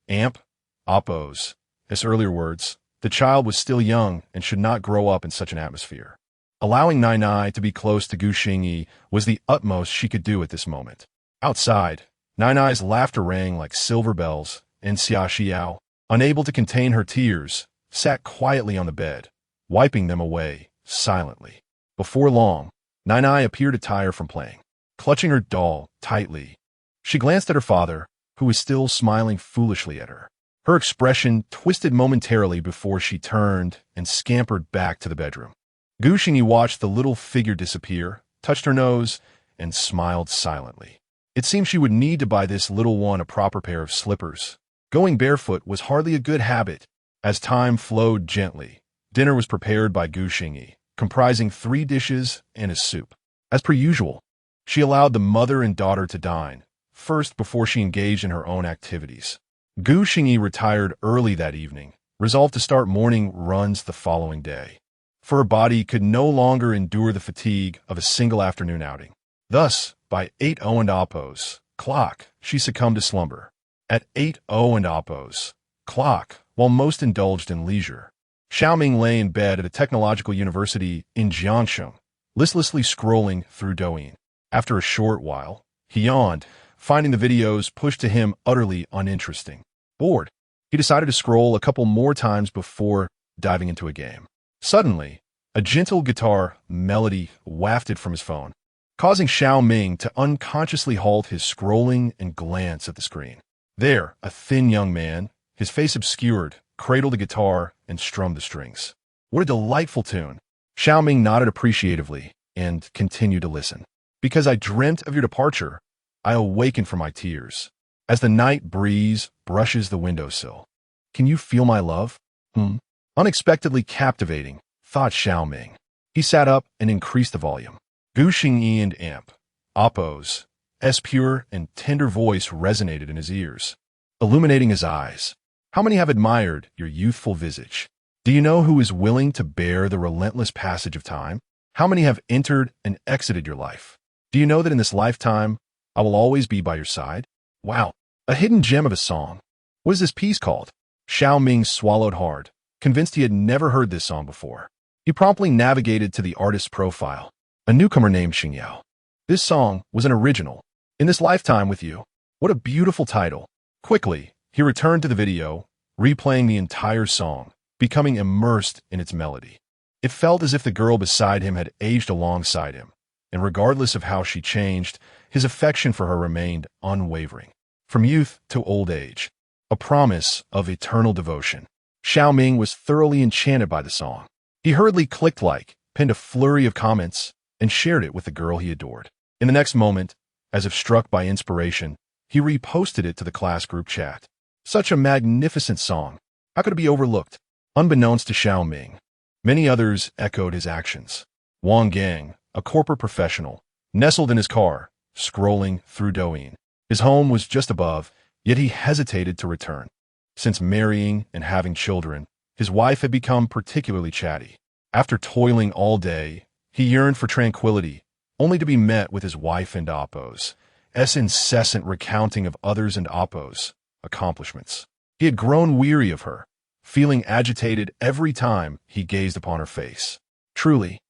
Amp, Appo's earlier words, the child was still young and should not grow up in such an atmosphere. Allowing Nai Nai to be close to Gu Xingyi was the utmost she could do at this moment. Outside, Nai Nai's laughter rang like silver bells, and Xia Xiao, unable to contain her tears, sat quietly on the bed, wiping them away silently. Before long, Nai Nai appeared to tire from playing. Clutching her doll tightly, she glanced at her father, who was still smiling foolishly at her. Her expression twisted momentarily before she turned and scampered back to the bedroom. Gu Xingyi watched the little figure disappear, touched her nose, and smiled silently. It seemed she would need to buy this little one a proper pair of slippers. Going barefoot was hardly a good habit. As time flowed gently, dinner was prepared by Gu Xingyi, comprising 3 dishes and a soup. As per usual, she allowed the mother and daughter to dine, first before she engaged in her own activities. Gu Xingyi retired early that evening, resolved to start morning runs the following day, for her body could no longer endure the fatigue of a single afternoon outing. Thus, by 8:00 and Appo's clock, she succumbed to slumber. At 8:00 and Appo's clock, while most indulged in leisure, Xiaoming lay in bed at a technological university in Jiangsheng, listlessly scrolling through Douyin. After a short while, he yawned, finding the videos pushed to him utterly uninteresting. Bored, he decided to scroll a couple more times before diving into a game. Suddenly, a gentle guitar melody wafted from his phone, causing Xiaoming to unconsciously halt his scrolling and glance at the screen. There, a thin young man, his face obscured, cradled the guitar and strummed the strings. What a delightful tune! Xiaoming nodded appreciatively and continued to listen. Because I dreamt of your departure, I awakened from my tears, as the night breeze brushes the windowsill. Can you feel my love? Unexpectedly captivating, thought Xiaoming. He sat up and increased the volume. Gu Xingyi and Amp, Appo's pure and tender voice resonated in his ears, illuminating his eyes. How many have admired your youthful visage? Do you know who is willing to bear the relentless passage of time? How many have entered and exited your life? Do you know that in this lifetime, I will always be by your side? Wow, a hidden gem of a song. What is this piece called? Xiaoming swallowed hard, convinced he had never heard this song before. He promptly navigated to the artist's profile, a newcomer named Xingyan. This song was an original. In This Lifetime with You. What a beautiful title. Quickly, he returned to the video, replaying the entire song, becoming immersed in its melody. It felt as if the girl beside him had aged alongside him, and regardless of how she changed, his affection for her remained unwavering. From youth to old age, a promise of eternal devotion. Xiaoming was thoroughly enchanted by the song. He hurriedly clicked like, pinned a flurry of comments, and shared it with the girl he adored. In the next moment, as if struck by inspiration, he reposted it to the class group chat. Such a magnificent song. How could it be overlooked? Unbeknownst to Xiaoming, many others echoed his actions. Wang Gang, a corporate professional, nestled in his car, scrolling through Douyin. His home was just above, yet he hesitated to return. Since marrying and having children, his wife had become particularly chatty. After toiling all day, he yearned for tranquility, only to be met with his wife and Appo's incessant recounting of others and Appo's accomplishments. He had grown weary of her, feeling agitated every time he gazed upon her face. Truly,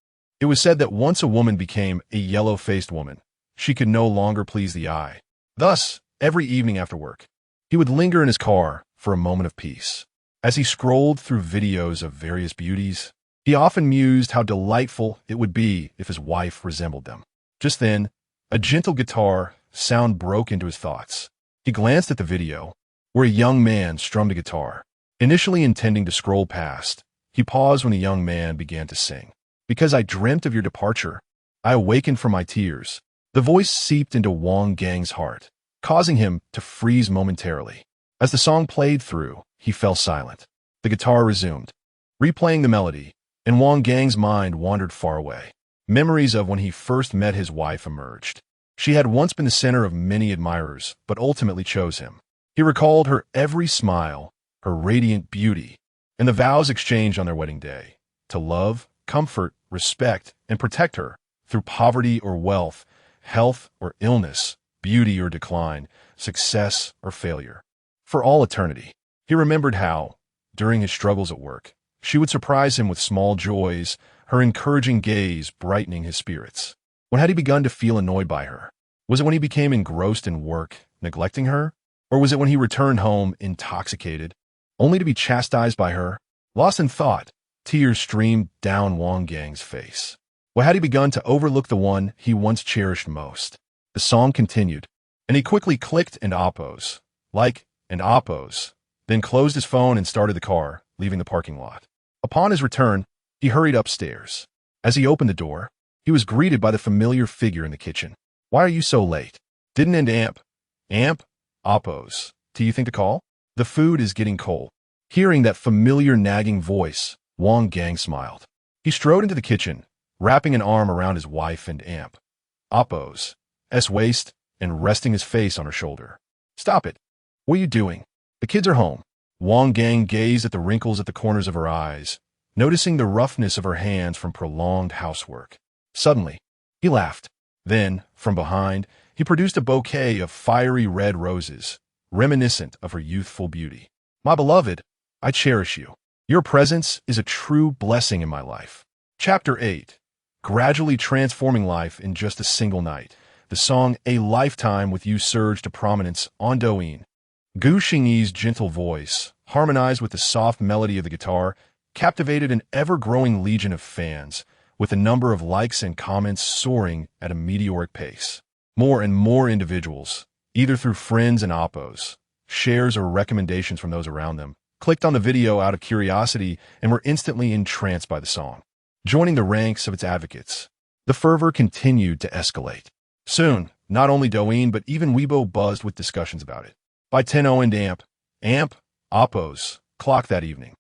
it was said that once a woman became a yellow-faced woman, she could no longer please the eye. Thus, every evening after work, he would linger in his car for a moment of peace. As he scrolled through videos of various beauties, he often mused how delightful it would be if his wife resembled them. Just then, a gentle guitar sound broke into his thoughts. He glanced at the video, where a young man strummed a guitar. Initially intending to scroll past, he paused when the young man began to sing. "Because I dreamt of your departure, I awakened from my tears." The voice seeped into Wang Gang's heart, causing him to freeze momentarily. As the song played through, he fell silent. The guitar resumed, replaying the melody, and Wang Gang's mind wandered far away. Memories of when he first met his wife emerged. She had once been the center of many admirers, but ultimately chose him. He recalled her every smile, her radiant beauty, and the vows exchanged on their wedding day, to love, comfort, respect, and protect her through poverty or wealth, health or illness, beauty or decline, success or failure. For all eternity, he remembered how, during his struggles at work, she would surprise him with small joys, her encouraging gaze brightening his spirits. When had he begun to feel annoyed by her? Was it when he became engrossed in work, neglecting her? Or was it when he returned home intoxicated, only to be chastised by her? Lost in thought, tears streamed down Wang Gang's face. Why had he begun to overlook the one he once cherished most? The song continued, and he quickly clicked and oppose, like and oppose, then closed his phone and started the car, leaving the parking lot. Upon his return, he hurried upstairs. As he opened the door, he was greeted by the familiar figure in the kitchen. "Why are you so late? Didn't end amp, oppose. Do you think to call? The food is getting cold." Hearing that familiar nagging voice, Wang Gang smiled. He strode into the kitchen, wrapping an arm around his wife and Oppo's waist and resting his face on her shoulder. "Stop it. What are you doing? The kids are home." Wang Gang gazed at the wrinkles at the corners of her eyes, noticing the roughness of her hands from prolonged housework. Suddenly, he laughed. Then, from behind, he produced a bouquet of fiery red roses, reminiscent of her youthful beauty. "My beloved, I cherish you. Your presence is a true blessing in my life." Chapter 8. Gradually transforming life in just a single night. The song "A Lifetime with You" surged to prominence on Douyin. Gu Xingyi's gentle voice, harmonized with the soft melody of the guitar, captivated an ever-growing legion of fans, with the number of likes and comments soaring at a meteoric pace. More and more individuals, either through friends and oppos, shares or recommendations from those around them, clicked on the video out of curiosity and were instantly entranced by the song. Joining the ranks of its advocates, the fervor continued to escalate. Soon, not only Douyin but even Weibo buzzed with discussions about it. By 10:00 and amp, oppos, clock that evening,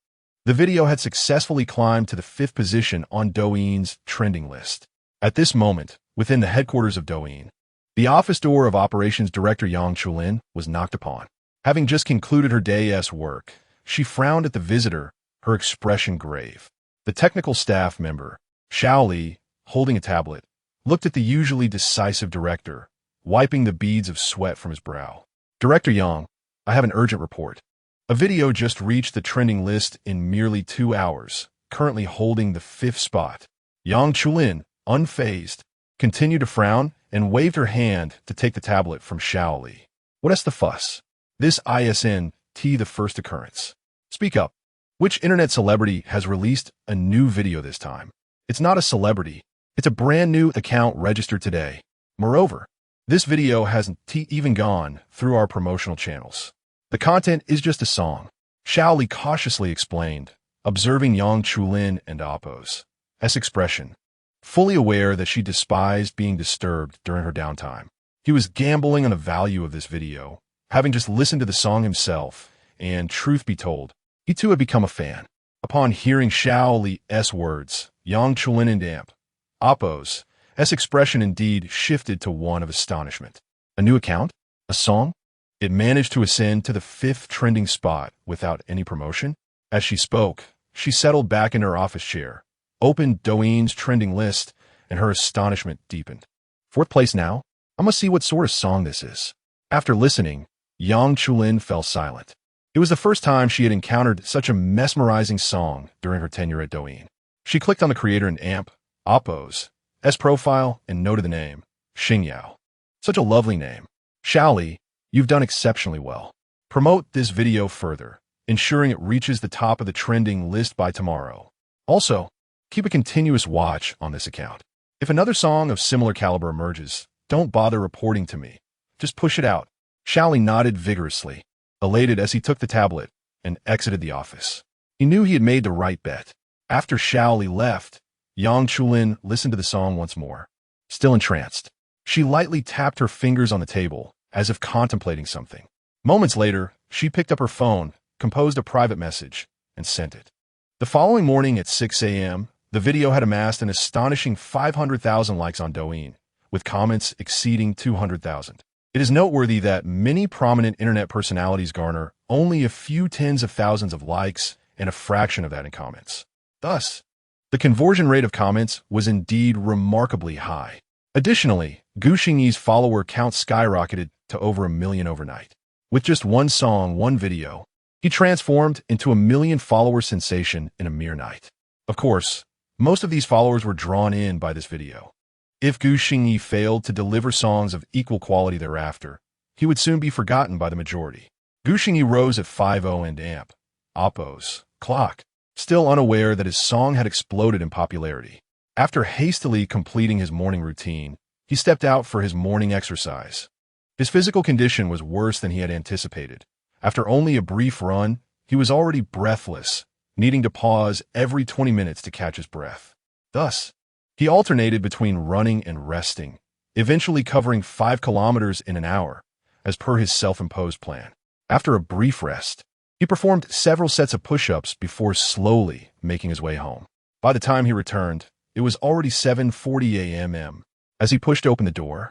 the video had successfully climbed to the 5th position on Douyin's trending list. At this moment, within the headquarters of Douyin, the office door of Operations Director Yang Chulin was knocked upon. Having just concluded her day's work, she frowned at the visitor, her expression grave. The technical staff member, Xiao Li, holding a tablet, looked at the usually decisive director, wiping the beads of sweat from his brow. "Director Yang, I have an urgent report. A video just reached the trending list in merely 2 hours, currently holding the 5th spot." Yang Chulin, unfazed, continued to frown and waved her hand to take the tablet from Xiao Li. "What's the fuss? This isn't the first occurrence. Speak up. Which internet celebrity has released a new video this time? It's not a celebrity. It's a brand new account registered today. Moreover, this video hasn't even gone through our promotional channels. The content is just a song," Xiao Li cautiously explained, observing Yang Chulin and Oppo's expression, fully aware that she despised being disturbed during her downtime. He was gambling on the value of this video, having just listened to the song himself, and truth be told, he too had become a fan. Upon hearing Xiao Li's words, Yang Chulin and Oppo's expression indeed shifted to one of astonishment. A new account? A song? It managed to ascend to the 5th trending spot without any promotion? As she spoke, she settled back in her office chair, opened Douyin's trending list, and her astonishment deepened. 4th place now? I must see what sort of song this is. After listening, Yang Chulin fell silent. It was the first time she had encountered such a mesmerizing song during her tenure at Douyin. She clicked on the creator and AMP, Oppo's, S profile, and noted the name, Xingyan. Such a lovely name. Xiaoli, you've done exceptionally well. Promote this video further, ensuring it reaches the top of the trending list by tomorrow. Also, keep a continuous watch on this account. If another song of similar caliber emerges, don't bother reporting to me. Just push it out. Xiaoli nodded vigorously, elated as he took the tablet and exited the office. He knew he had made the right bet. After Xiaoli left, Yang Chulin listened to the song once more. Still entranced, she lightly tapped her fingers on the table, as if contemplating something. Moments later, she picked up her phone, composed a private message, and sent it. The following morning at 6 a.m., the video had amassed an astonishing 500,000 likes on Douyin, with comments exceeding 200,000. It is noteworthy that many prominent internet personalities garner only a few tens of thousands of likes and a fraction of that in comments. Thus, the conversion rate of comments was indeed remarkably high. Additionally, Gu Xingyi's follower count skyrocketed to over 1 million overnight. With just one song, one video, he transformed into a million-follower sensation in a mere night. Of course, most of these followers were drawn in by this video. If Gu Xingyi failed to deliver songs of equal quality thereafter, he would soon be forgotten by the majority. Gu Xingyi rose at 5:00 and AMP, Oppo's, clock, still unaware that his song had exploded in popularity. After hastily completing his morning routine, he stepped out for his morning exercise. His physical condition was worse than he had anticipated. After only a brief run, he was already breathless, needing to pause every 20 minutes to catch his breath. Thus, he alternated between running and resting, eventually covering 5 kilometers in an hour, as per his self-imposed plan. After a brief rest, he performed several sets of push-ups before slowly making his way home. By the time he returned, it was already 7:40 a.m. As he pushed open the door,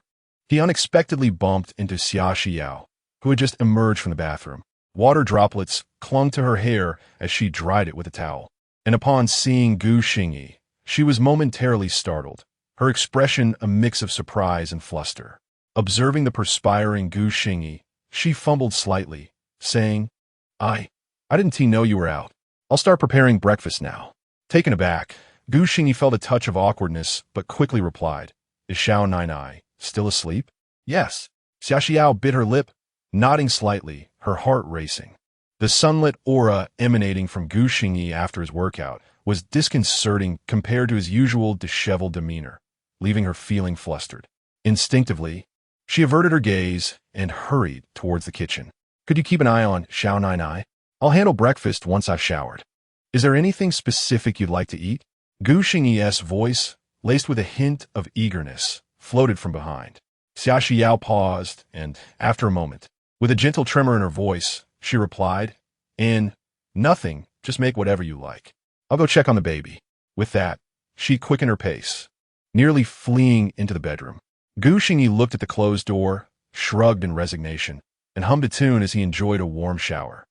he unexpectedly bumped into Xia Xiao, who had just emerged from the bathroom. Water droplets clung to her hair as she dried it with a towel. And upon seeing Gu Xingyi, she was momentarily startled, her expression a mix of surprise and fluster. Observing the perspiring Gu Xingyi, she fumbled slightly, saying, I didn't know you were out. I'll start preparing breakfast now. Taken aback, Gu Xingyi felt a touch of awkwardness, but quickly replied, Is Xiao Nai still asleep? Yes. Xia Xiao bit her lip, nodding slightly, her heart racing. The sunlit aura emanating from Gu Xingyi after his workout was disconcerting compared to his usual disheveled demeanor, leaving her feeling flustered. Instinctively, she averted her gaze and hurried towards the kitchen. Could you keep an eye on Xiao Nai? I'll handle breakfast once I've showered. Is there anything specific you'd like to eat? Gu Xingyi's voice, laced with a hint of eagerness, floated from behind. Xia Xiao paused, and, after a moment, with a gentle tremor in her voice, she replied, Nothing, just make whatever you like. I'll go check on the baby. With that, she quickened her pace, nearly fleeing into the bedroom. Gu Xingyi looked at the closed door, shrugged in resignation, and hummed a tune as he enjoyed a warm shower.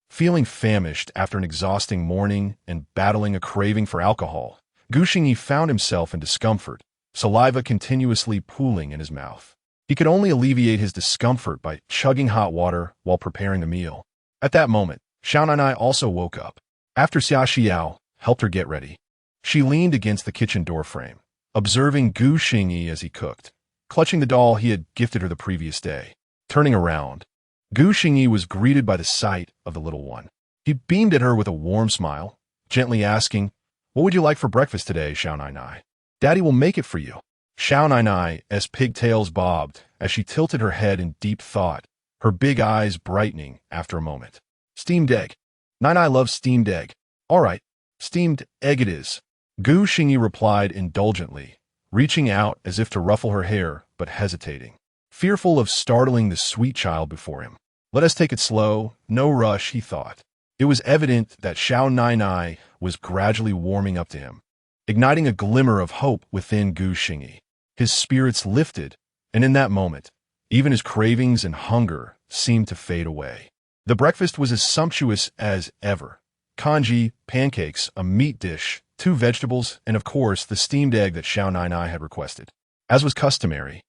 Feeling famished after an exhausting morning and battling a craving for alcohol, Gu Xingyi found himself in discomfort, saliva continuously pooling in his mouth. He could only alleviate his discomfort by chugging hot water while preparing the meal. At that moment, Xiao Nai also woke up. After Xia Xiao helped her get ready, she leaned against the kitchen doorframe, observing Gu Xingyi as he cooked, clutching the doll he had gifted her the previous day. Turning around, Gu Xingyi was greeted by the sight of the little one. He beamed at her with a warm smile, gently asking, What would you like for breakfast today, Xiao Nai? Daddy will make it for you. Xiao Nai's pigtails bobbed as she tilted her head in deep thought, her big eyes brightening after a moment. Steamed egg. Nai loves steamed egg. All right, steamed egg it is. Gu Xingyi replied indulgently, reaching out as if to ruffle her hair, but hesitating, fearful of startling the sweet child before him. Let us take it slow, no rush, he thought. It was evident that Xiao Nai was gradually warming up to him, igniting a glimmer of hope within Gu Xingyi. His spirits lifted, and in that moment, even his cravings and hunger seemed to fade away. The breakfast was as sumptuous as ever. Congee, pancakes, a meat dish, 2 vegetables, and of course the steamed egg that Xiao Nai had requested. As was customary,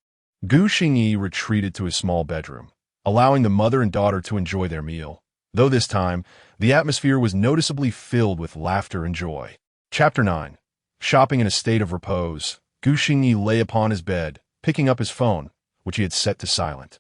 Gu Xingyi retreated to his small bedroom, allowing the mother and daughter to enjoy their meal. Though this time, the atmosphere was noticeably filled with laughter and joy. Chapter 9. Shopping in a state of repose, Gu Xingyi lay upon his bed, picking up his phone, which he had set to silent,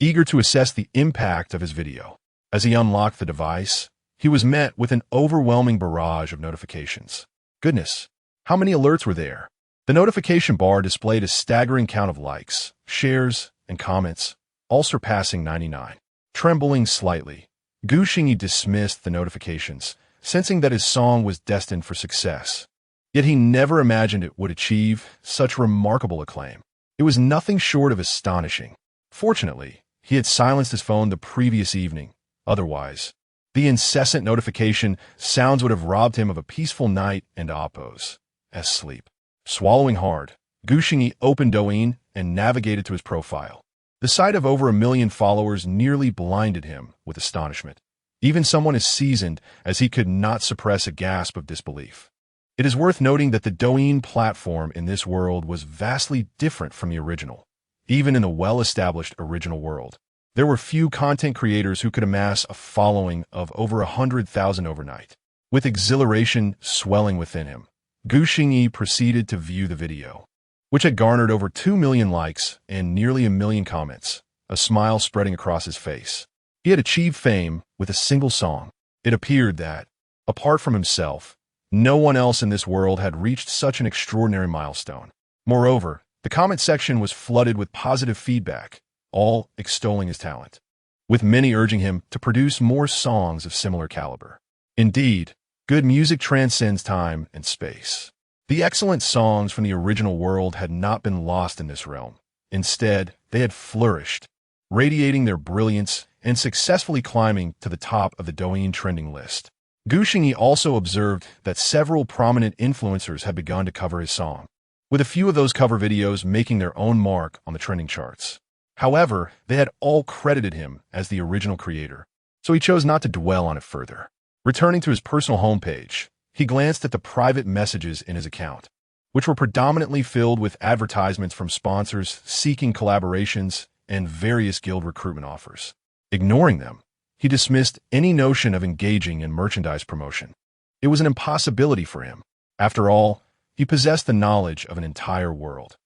eager to assess the impact of his video. As he unlocked the device, he was met with an overwhelming barrage of notifications. Goodness, how many alerts were there? The notification bar displayed a staggering count of likes, shares, and comments, all surpassing 99. Trembling slightly, Gu Xingyi dismissed the notifications, sensing that his song was destined for success. Yet he never imagined it would achieve such remarkable acclaim. It was nothing short of astonishing. Fortunately, he had silenced his phone the previous evening. Otherwise, the incessant notification sounds would have robbed him of a peaceful night and oppose as sleep. Swallowing hard, Gu Xingyi opened Douyin and navigated to his profile. The sight of over 1 million followers nearly blinded him with astonishment. Even someone as seasoned as he could not suppress a gasp of disbelief. It is worth noting that the Douyin platform in this world was vastly different from the original. Even in the well-established original world, there were few content creators who could amass a following of over 100,000 overnight. With exhilaration swelling within him, Gu Xingyi proceeded to view the video, which had garnered over 2 million likes and nearly 1 million comments, a smile spreading across his face. He had achieved fame with a single song. It appeared that, apart from himself, no one else in this world had reached such an extraordinary milestone. Moreover, the comment section was flooded with positive feedback, all extolling his talent, with many urging him to produce more songs of similar caliber. Indeed, good music transcends time and space. The excellent songs from the original world had not been lost in this realm. Instead, they had flourished, radiating their brilliance and successfully climbing to the top of the Douyin trending list. Gu Xingyi also observed that several prominent influencers had begun to cover his song, with a few of those cover videos making their own mark on the trending charts. However, they had all credited him as the original creator, so he chose not to dwell on it further. Returning to his personal homepage, he glanced at the private messages in his account, which were predominantly filled with advertisements from sponsors seeking collaborations and various guild recruitment offers. Ignoring them, he dismissed any notion of engaging in merchandise promotion. It was an impossibility for him. After all, he possessed the knowledge of an entire world.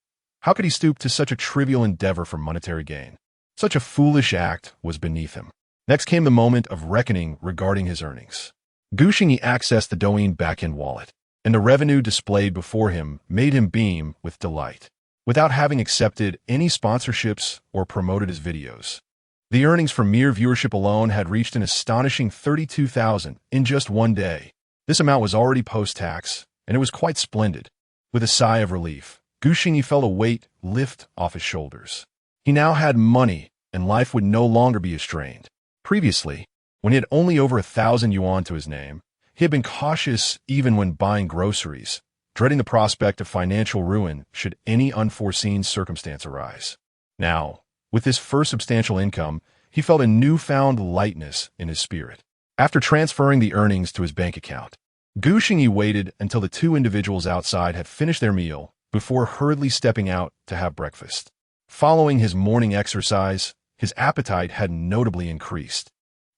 How could he stoop to such a trivial endeavor for monetary gain? Such a foolish act was beneath him. Next came the moment of reckoning regarding his earnings. Gu Xingyi accessed the Douyin back-end wallet, and the revenue displayed before him made him beam with delight. Without having accepted any sponsorships or promoted his videos, the earnings from mere viewership alone had reached an astonishing 32,000 in just one day. This amount was already post-tax, and it was quite splendid. With a sigh of relief, Gu Xingyi felt a weight lift off his shoulders. He now had money, and life would no longer be a strain. Previously, when he had only over 1,000 yuan to his name, he had been cautious even when buying groceries, dreading the prospect of financial ruin should any unforeseen circumstance arise. Now, with this first substantial income, he felt a newfound lightness in his spirit. After transferring the earnings to his bank account, Gu Xingyi waited until the two individuals outside had finished their meal before hurriedly stepping out to have breakfast. Following his morning exercise, his appetite had notably increased.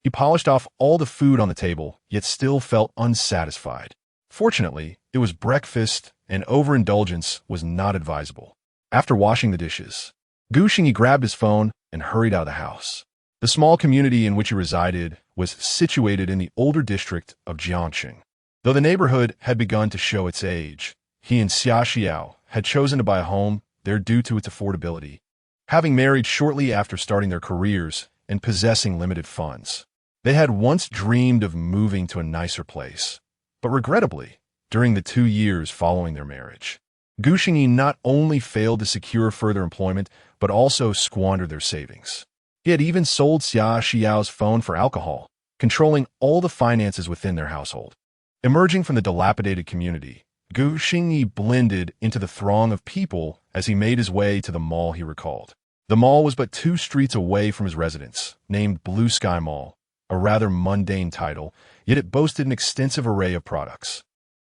He polished off all the food on the table, yet still felt unsatisfied. Fortunately, it was breakfast, and overindulgence was not advisable. After washing the dishes, Gu Xingyi grabbed his phone and hurried out of the house. The small community in which he resided was situated in the older district of Jiangxing. Though the neighborhood had begun to show its age, he and Xia Xiao had chosen to buy a home there due to its affordability, having married shortly after starting their careers and possessing limited funds. They had once dreamed of moving to a nicer place, but regrettably, during the 2 years following their marriage, Gu Xingyi not only failed to secure further employment, but also squandered their savings. He had even sold Xia Xiao's phone for alcohol, controlling all the finances within their household. Emerging from the dilapidated community, Gu Xingyi blended into the throng of people as he made his way to the mall he recalled. The mall was but 2 streets away from his residence, named Blue Sky Mall, a rather mundane title, yet it boasted an extensive array of products.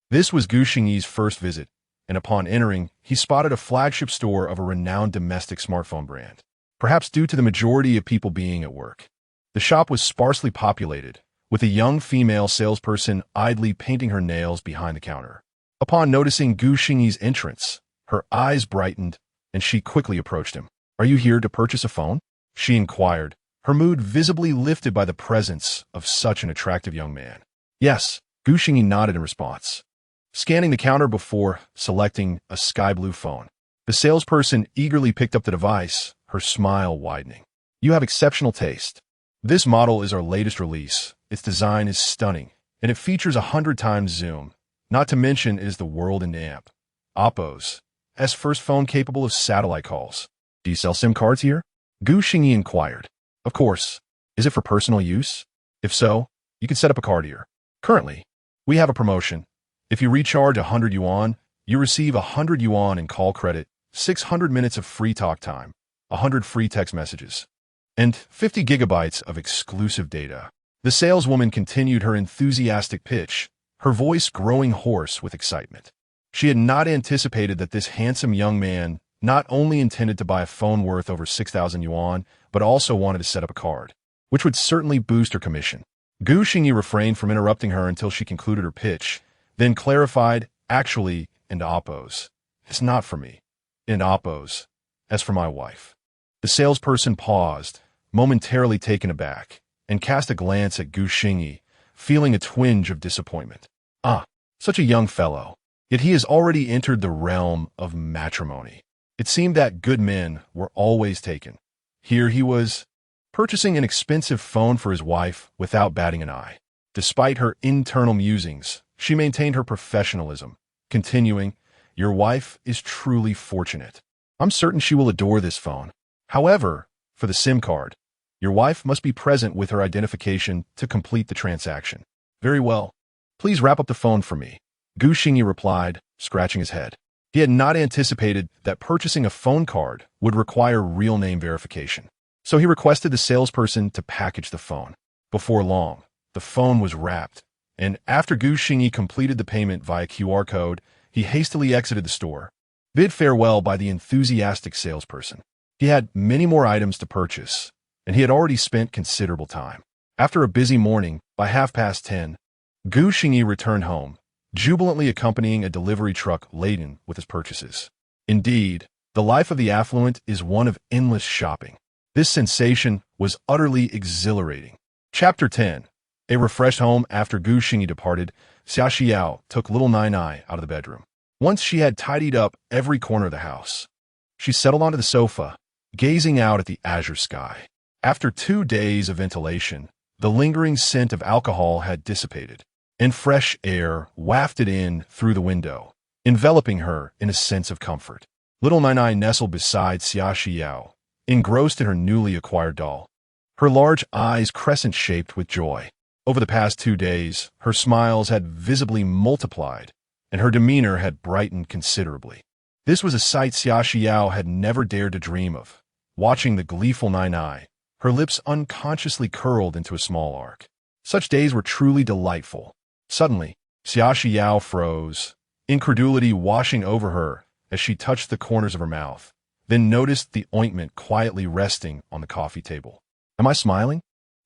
This was Gu Xingyi's first visit, and upon entering, he spotted a flagship store of a renowned domestic smartphone brand. perhaps due to the majority of people being at work. The shop was sparsely populated, with a young female salesperson idly painting her nails behind the counter. Upon noticing Gu Xingyi's entrance, her eyes brightened, and she quickly approached him. "Are you here to purchase a phone?" she inquired, her mood visibly lifted by the presence of such an attractive young man. "Yes," Gu Xingyi nodded in response, scanning the counter before selecting a sky blue phone. The salesperson eagerly picked up the device, her smile widening. "You have exceptional taste. This model is our latest release. Its design is stunning, and it features 100 times zoom. Not to mention it is the world in amp. Oppo's first phone capable of satellite calls. Do you sell SIM cards here?" Gu Xingyi inquired. "Of course. Is it for personal use? If so, you can set up a card here. Currently, we have a promotion. If you recharge 100 yuan, you receive 100 yuan in call credit, 600 minutes of free talk time, 100 free text messages, and 50 gigabytes of exclusive data." The saleswoman continued her enthusiastic pitch, her voice growing hoarse with excitement. She had not anticipated that this handsome young man not only intended to buy a phone worth over 6,000 yuan, but also wanted to set up a card, which would certainly boost her commission. Gu Xingyi refrained from interrupting her until she concluded her pitch, then clarified, "Actually, in Oppo's. It's not for me. In Oppo's. As for my wife." The salesperson paused, momentarily taken aback, and cast a glance at Gu Xingyi, feeling a twinge of disappointment. Such a young fellow. Yet he has already entered the realm of matrimony. It seemed that good men were always taken. Here he was, purchasing an expensive phone for his wife without batting an eye. Despite her internal musings, she maintained her professionalism, continuing, "Your wife is truly fortunate. I'm certain she will adore this phone. However, for the SIM card, your wife must be present with her identification to complete the transaction." "Very well. Please wrap up the phone for me," Gu Xingyi replied, scratching his head. He had not anticipated that purchasing a phone card would require real name verification. So he requested the salesperson to package the phone. Before long, the phone was wrapped, and after Gu Xingyi completed the payment via QR code, he hastily exited the store, bid farewell by the enthusiastic salesperson. He had many more items to purchase, and he had already spent considerable time. After a busy morning, by 10:30, Gu Xingyi returned home, jubilantly accompanying a delivery truck laden with his purchases. Indeed, the life of the affluent is one of endless shopping. This sensation was utterly exhilarating. Chapter 10. A refreshed home. After Gu Xingyi departed, Xia Xiao took little Nai Nai out of the bedroom. Once she had tidied up every corner of the house, she settled onto the sofa, gazing out at the azure sky. After 2 days of ventilation, the lingering scent of alcohol had dissipated, and fresh air wafted in through the window, enveloping her in a sense of comfort. Little Nai Nai nestled beside Xia Xiao, engrossed in her newly acquired doll, her large eyes crescent-shaped with joy. Over the past 2 days, her smiles had visibly multiplied, and her demeanor had brightened considerably. This was a sight Xia Xiao had never dared to dream of, watching the gleeful Nai Nai, her lips unconsciously curled into a small arc. Such days were truly delightful. Suddenly, Xia Xiao froze, incredulity washing over her as she touched the corners of her mouth, then noticed the ointment quietly resting on the coffee table. "Am I smiling?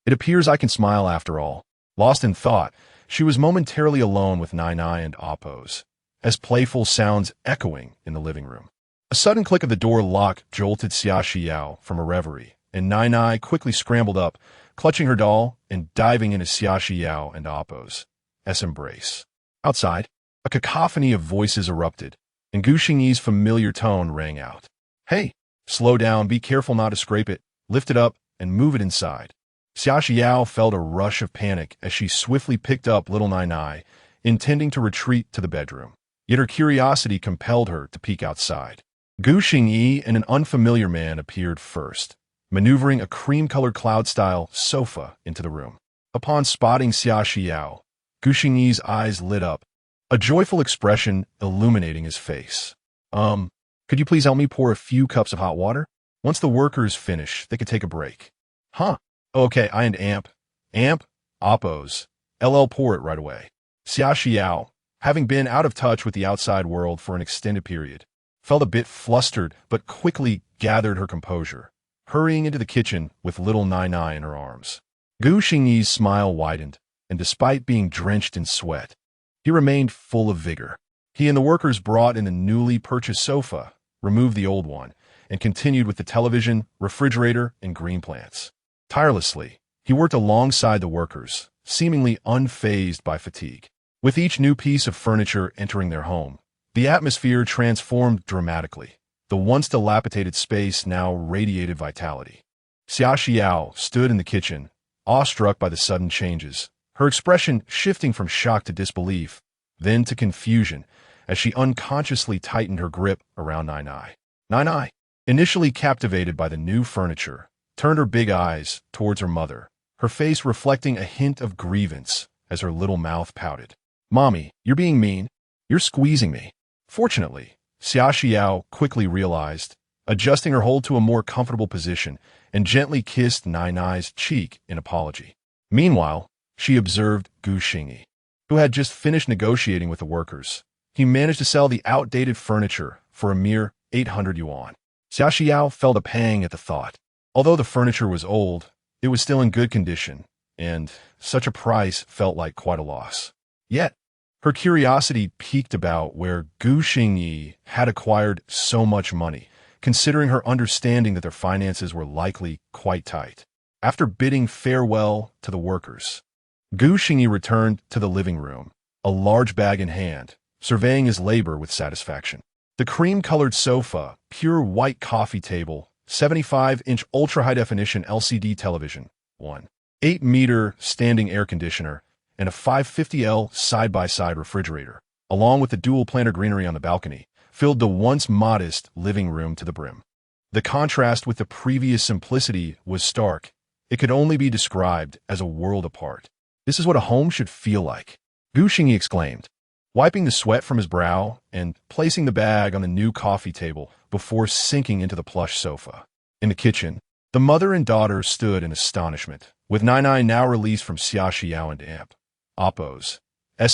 It appears I can smile after all." Lost in thought, she was momentarily alone with Nai Nai and Oppo's, as playful sounds echoing in the living room. A sudden click of the door lock jolted Xia Xiao from a reverie, and Nai Nai quickly scrambled up, clutching her doll and diving into Xia Xiao and Oppo's embrace. Outside, a cacophony of voices erupted, and Gu Xingyi's familiar tone rang out. "Hey, slow down, be careful not to scrape it, lift it up, and move it inside." Xia Xiao felt a rush of panic as she swiftly picked up little Nai Nai, intending to retreat to the bedroom. Yet her curiosity compelled her to peek outside. Gu Xingyi and an unfamiliar man appeared first, maneuvering a cream-colored cloud-style sofa into the room. Upon spotting Xia Xiao, Gu Xingyi's eyes lit up, a joyful expression illuminating his face. Could you please help me pour a few cups of hot water? Once the workers finish, they could take a break." "Huh. Okay, I and Amp, Oppo's. Pour it right away." Xia Xiao, having been out of touch with the outside world for an extended period, felt a bit flustered but quickly gathered her composure, hurrying into the kitchen with little Nai Nai in her arms. Gu Xingyi's smile widened, and despite being drenched in sweat, he remained full of vigor. He and the workers brought in the newly purchased sofa, removed the old one, and continued with the television, refrigerator, and green plants. Tirelessly, he worked alongside the workers, seemingly unfazed by fatigue. With each new piece of furniture entering their home, the atmosphere transformed dramatically. The once dilapidated space now radiated vitality. Xia Xiao stood in the kitchen, awestruck by the sudden changes, her expression shifting from shock to disbelief, then to confusion, as she unconsciously tightened her grip around Nai Nai. Nai Nai, initially captivated by the new furniture, turned her big eyes towards her mother, her face reflecting a hint of grievance as her little mouth pouted. "Mommy, you're being mean. You're squeezing me." Fortunately, Xia Xiao quickly realized, adjusting her hold to a more comfortable position, and gently kissed Nai Nai's cheek in apology. Meanwhile, she observed Gu Xingyi, who had just finished negotiating with the workers. He managed to sell the outdated furniture for a mere 800 yuan. Xia Xiao felt a pang at the thought. Although the furniture was old, it was still in good condition, and such a price felt like quite a loss. Yet, her curiosity piqued about where Gu Xingyi had acquired so much money, considering her understanding that their finances were likely quite tight. After bidding farewell to the workers, Gu Xingyi returned to the living room, a large bag in hand, surveying his labor with satisfaction. The cream-colored sofa, pure white coffee table, 75-inch ultra-high-definition LCD television, 8-meter standing air conditioner, and a 550L side-by-side refrigerator, along with the dual-planter greenery on the balcony, filled the once modest living room to the brim. The contrast with the previous simplicity was stark. It could only be described as a world apart. "This is what a home should feel like," Gu Xingyi exclaimed, wiping the sweat from his brow and placing the bag on the new coffee table before sinking into the plush sofa. In the kitchen, the mother and daughter stood in astonishment, with Nai Nai now released from Xia Xiao and Amp. Appo's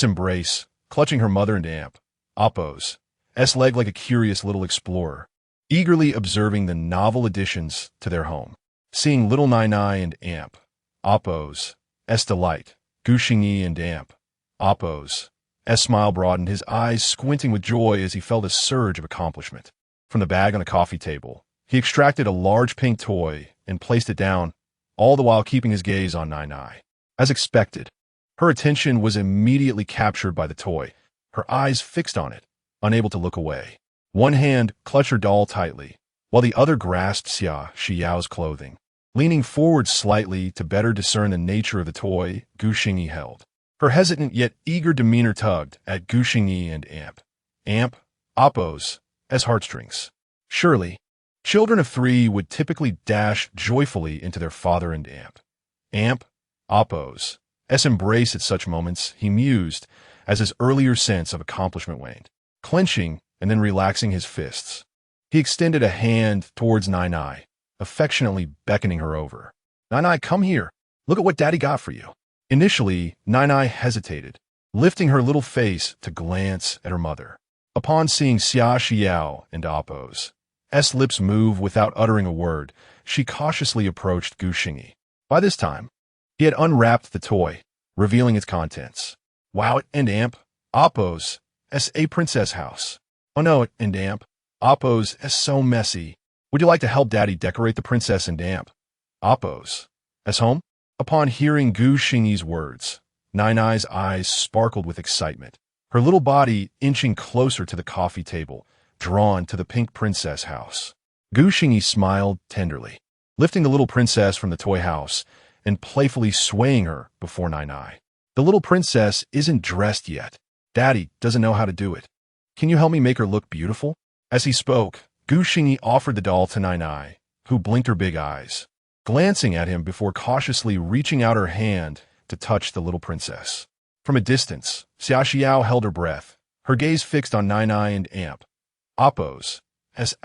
embrace, clutching her mother and Amp. Appo's leg like a curious little explorer, eagerly observing the novel additions to their home. Seeing little Nai Nai and Amp. Appo's delight, Gu Xingyi and Amp. Appo's smile broadened, his eyes squinting with joy as he felt a surge of accomplishment. From the bag on the coffee table, he extracted a large pink toy and placed it down, all the while keeping his gaze on Nai Nai. As expected, her attention was immediately captured by the toy, her eyes fixed on it, unable to look away. One hand clutched her doll tightly, while the other grasped Xia Xiao's clothing. Leaning forward slightly to better discern the nature of the toy Gu Xingyi held, her hesitant yet eager demeanor tugged at Gu Xingyi and Amp, Appo's heartstrings. Surely, children of 3 would typically dash joyfully into their father and Amp, Appo's embrace at such moments, he mused, as his earlier sense of accomplishment waned. Clenching and then relaxing his fists, he extended a hand towards Nai Nai, affectionately beckoning her over. "Nai Nai, come here. Look at what Daddy got for you." Initially, Nai Nai hesitated, lifting her little face to glance at her mother. Upon seeing Xia Xiao and Appo's lips move without uttering a word, she cautiously approached Gu Xingyi. By this time, he had unwrapped the toy, revealing its contents. "Wow, and Amp, Appo's a princess house. Oh no, and Amp, Appo's so messy. Would you like to help Daddy decorate the princess and Amp, Appo's home?" Upon hearing Gu Xingyi's words, Nai Nai's eyes sparkled with excitement, her little body inching closer to the coffee table, drawn to the pink princess house. Gu Xingyi smiled tenderly, lifting the little princess from the toy house and playfully swaying her before Nai Nai. "The little princess isn't dressed yet. Daddy doesn't know how to do it. Can you help me make her look beautiful?" As he spoke, Gu Xingyi offered the doll to Nai Nai, who blinked her big eyes, glancing at him before cautiously reaching out her hand to touch the little princess. From a distance, Xia Xiao held her breath, her gaze fixed on Nai Nai and Amp, Appo's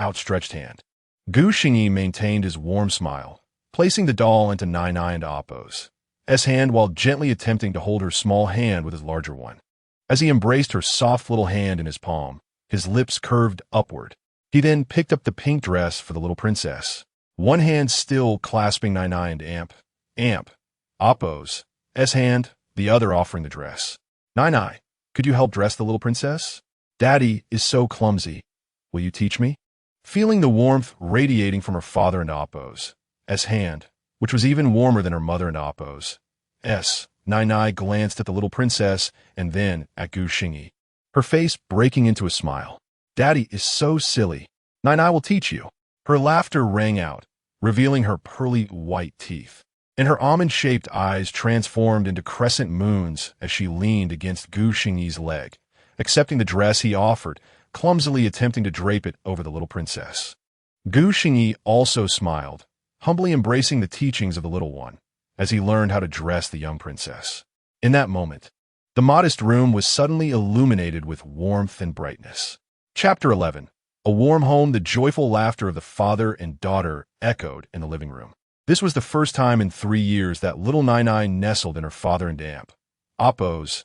outstretched hand. Gu Xingyi maintained his warm smile, placing the doll into Nai Nai and Appo's hand while gently attempting to hold her small hand with his larger one. As he embraced her soft little hand in his palm, his lips curved upward. He then picked up the pink dress for the little princess, one hand still clasping Nai and Amp, Appo's hand, the other offering the dress. Nai, could you help dress the little princess? Daddy is so clumsy. Will you teach me? Feeling the warmth radiating from her father and Appo's hand, which was even warmer than her mother and Appo's Nai glanced at the little princess and then at Gu Xingyi, her face breaking into a smile. Daddy is so silly. Nai will teach you. Her laughter rang out, revealing her pearly white teeth, and her almond-shaped eyes transformed into crescent moons as she leaned against Gu Xingyi's leg, accepting the dress he offered, clumsily attempting to drape it over the little princess. Gu Xingyi also smiled, humbly embracing the teachings of the little one, as he learned how to dress the young princess. In that moment, the modest room was suddenly illuminated with warmth and brightness. Chapter 11. A warm home. The joyful laughter of the father and daughter echoed in the living room. This was the first time in 3 years that little Nai nestled in her father and Appo's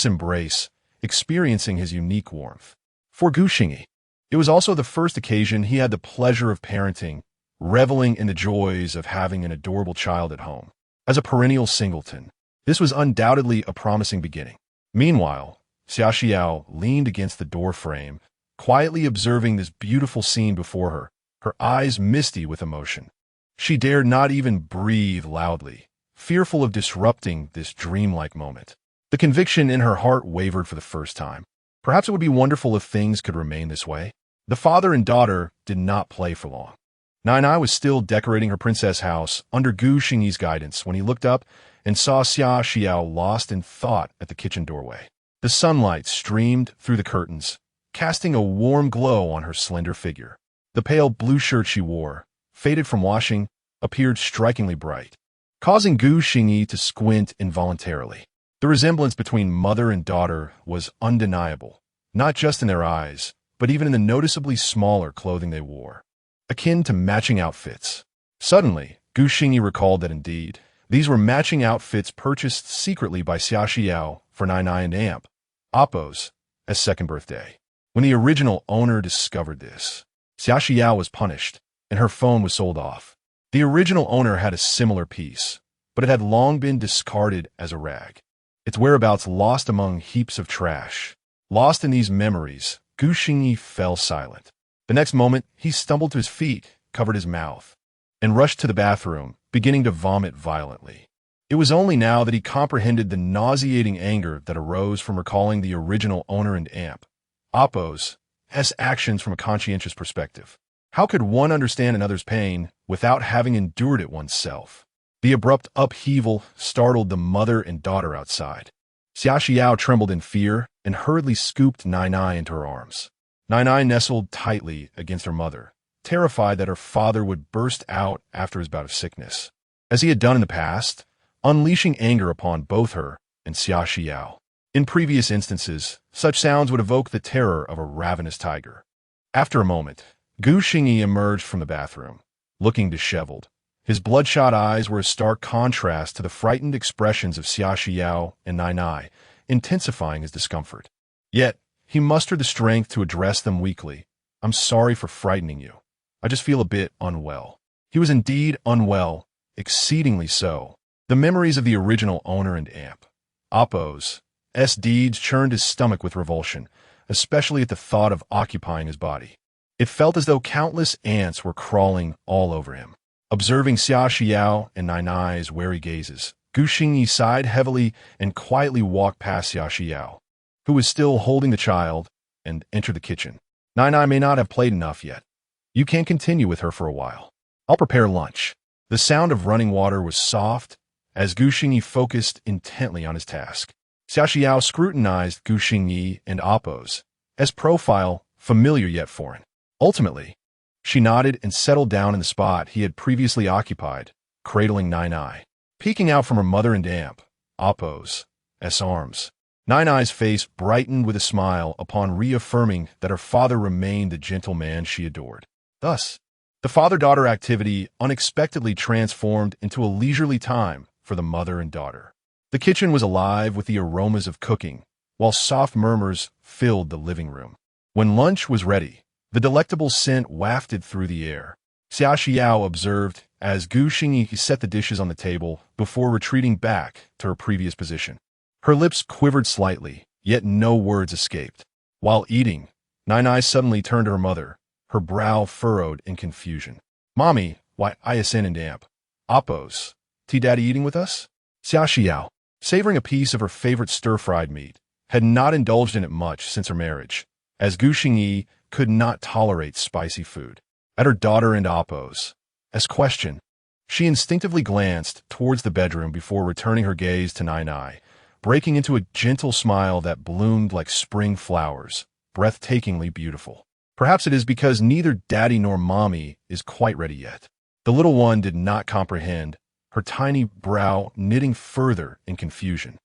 embrace, experiencing his unique warmth. For Gu Xingyi, it was also the first occasion he had the pleasure of parenting, reveling in the joys of having an adorable child at home. As a perennial singleton, this was undoubtedly a promising beginning. Meanwhile, Xiaoxiao leaned against the door frame, quietly observing this beautiful scene before her, her eyes misty with emotion. She dared not even breathe loudly, fearful of disrupting this dreamlike moment. The conviction in her heart wavered for the first time. Perhaps it would be wonderful if things could remain this way. The father and daughter did not play for long. Nai was still decorating her princess house under Gu Xingyi's guidance when he looked up and saw Xiaoxiao lost in thought at the kitchen doorway. The sunlight streamed through the curtains, casting a warm glow on her slender figure. The pale blue shirt she wore, faded from washing, appeared strikingly bright, causing Gu Xingyi to squint involuntarily. The resemblance between mother and daughter was undeniable, not just in their eyes, but even in the noticeably smaller clothing they wore, akin to matching outfits. Suddenly, Gu Xingyi recalled that indeed, these were matching outfits purchased secretly by Xiaoxiao for Nai and Appo's second birthday. When the original owner discovered this, Xiaoxiao was punished, and her phone was sold off. The original owner had a similar piece, but it had long been discarded as a rag, its whereabouts lost among heaps of trash. Lost in these memories, Gu Xingyi fell silent. The next moment, he stumbled to his feet, covered his mouth, and rushed to the bathroom, beginning to vomit violently. It was only now that he comprehended the nauseating anger that arose from recalling the original owner and Appo's actions from a conscientious perspective. How could one understand another's pain without having endured it oneself? The abrupt upheaval startled the mother and daughter outside. Xiaoxiao trembled in fear and hurriedly scooped Nai into her arms. Nai nestled tightly against her mother, terrified that her father would burst out after his bout of sickness, as he had done in the past, unleashing anger upon both her and Xiaoxiao. In previous instances, such sounds would evoke the terror of a ravenous tiger. After a moment, Gu Xingyi emerged from the bathroom, looking disheveled. His bloodshot eyes were a stark contrast to the frightened expressions of Xiaoxiao and Nai, intensifying his discomfort. Yet, he mustered the strength to address them weakly. I'm sorry for frightening you. I just feel a bit unwell. He was indeed unwell, exceedingly so. The memories of the original owner and Appo's deeds churned his stomach with revulsion, especially at the thought of occupying his body. It felt as though countless ants were crawling all over him. Observing Xiaoxiao and Nai's wary gazes, Gu Xingyi sighed heavily and quietly walked past Xiaoxiao, who was still holding the child, and entered the kitchen. Nai may not have played enough yet. You can continue with her for a while. I'll prepare lunch. The sound of running water was soft as Gu Xingyi focused intently on his task. Xiaoxiao scrutinized Gu Xingyi and Appo's profile, familiar yet foreign. Ultimately, she nodded and settled down in the spot he had previously occupied, cradling Nai. Peeking out from her mother and Appo's arms, Nai's face brightened with a smile upon reaffirming that her father remained the gentle man she adored. Thus, the father-daughter activity unexpectedly transformed into a leisurely time for the mother and daughter. The kitchen was alive with the aromas of cooking, while soft murmurs filled the living room. When lunch was ready, the delectable scent wafted through the air. Xia Xiao observed as Gu Xingyi set the dishes on the table before retreating back to her previous position. Her lips quivered slightly, yet no words escaped. While eating, Nai suddenly turned to her mother, her brow furrowed in confusion. "Mommy, why ISN and damp? Oppos. T-Daddy eating with us?" Xia Xiao, savoring a piece of her favorite stir-fried meat, had not indulged in it much since her marriage, as Gu Xingyi could not tolerate spicy food. At her daughter and Oppos, as question, she instinctively glanced towards the bedroom before returning her gaze to Nai, breaking into a gentle smile that bloomed like spring flowers, breathtakingly beautiful. Perhaps it is because neither daddy nor mommy is quite ready yet. The little one did not comprehend, her tiny brow knitting further in confusion,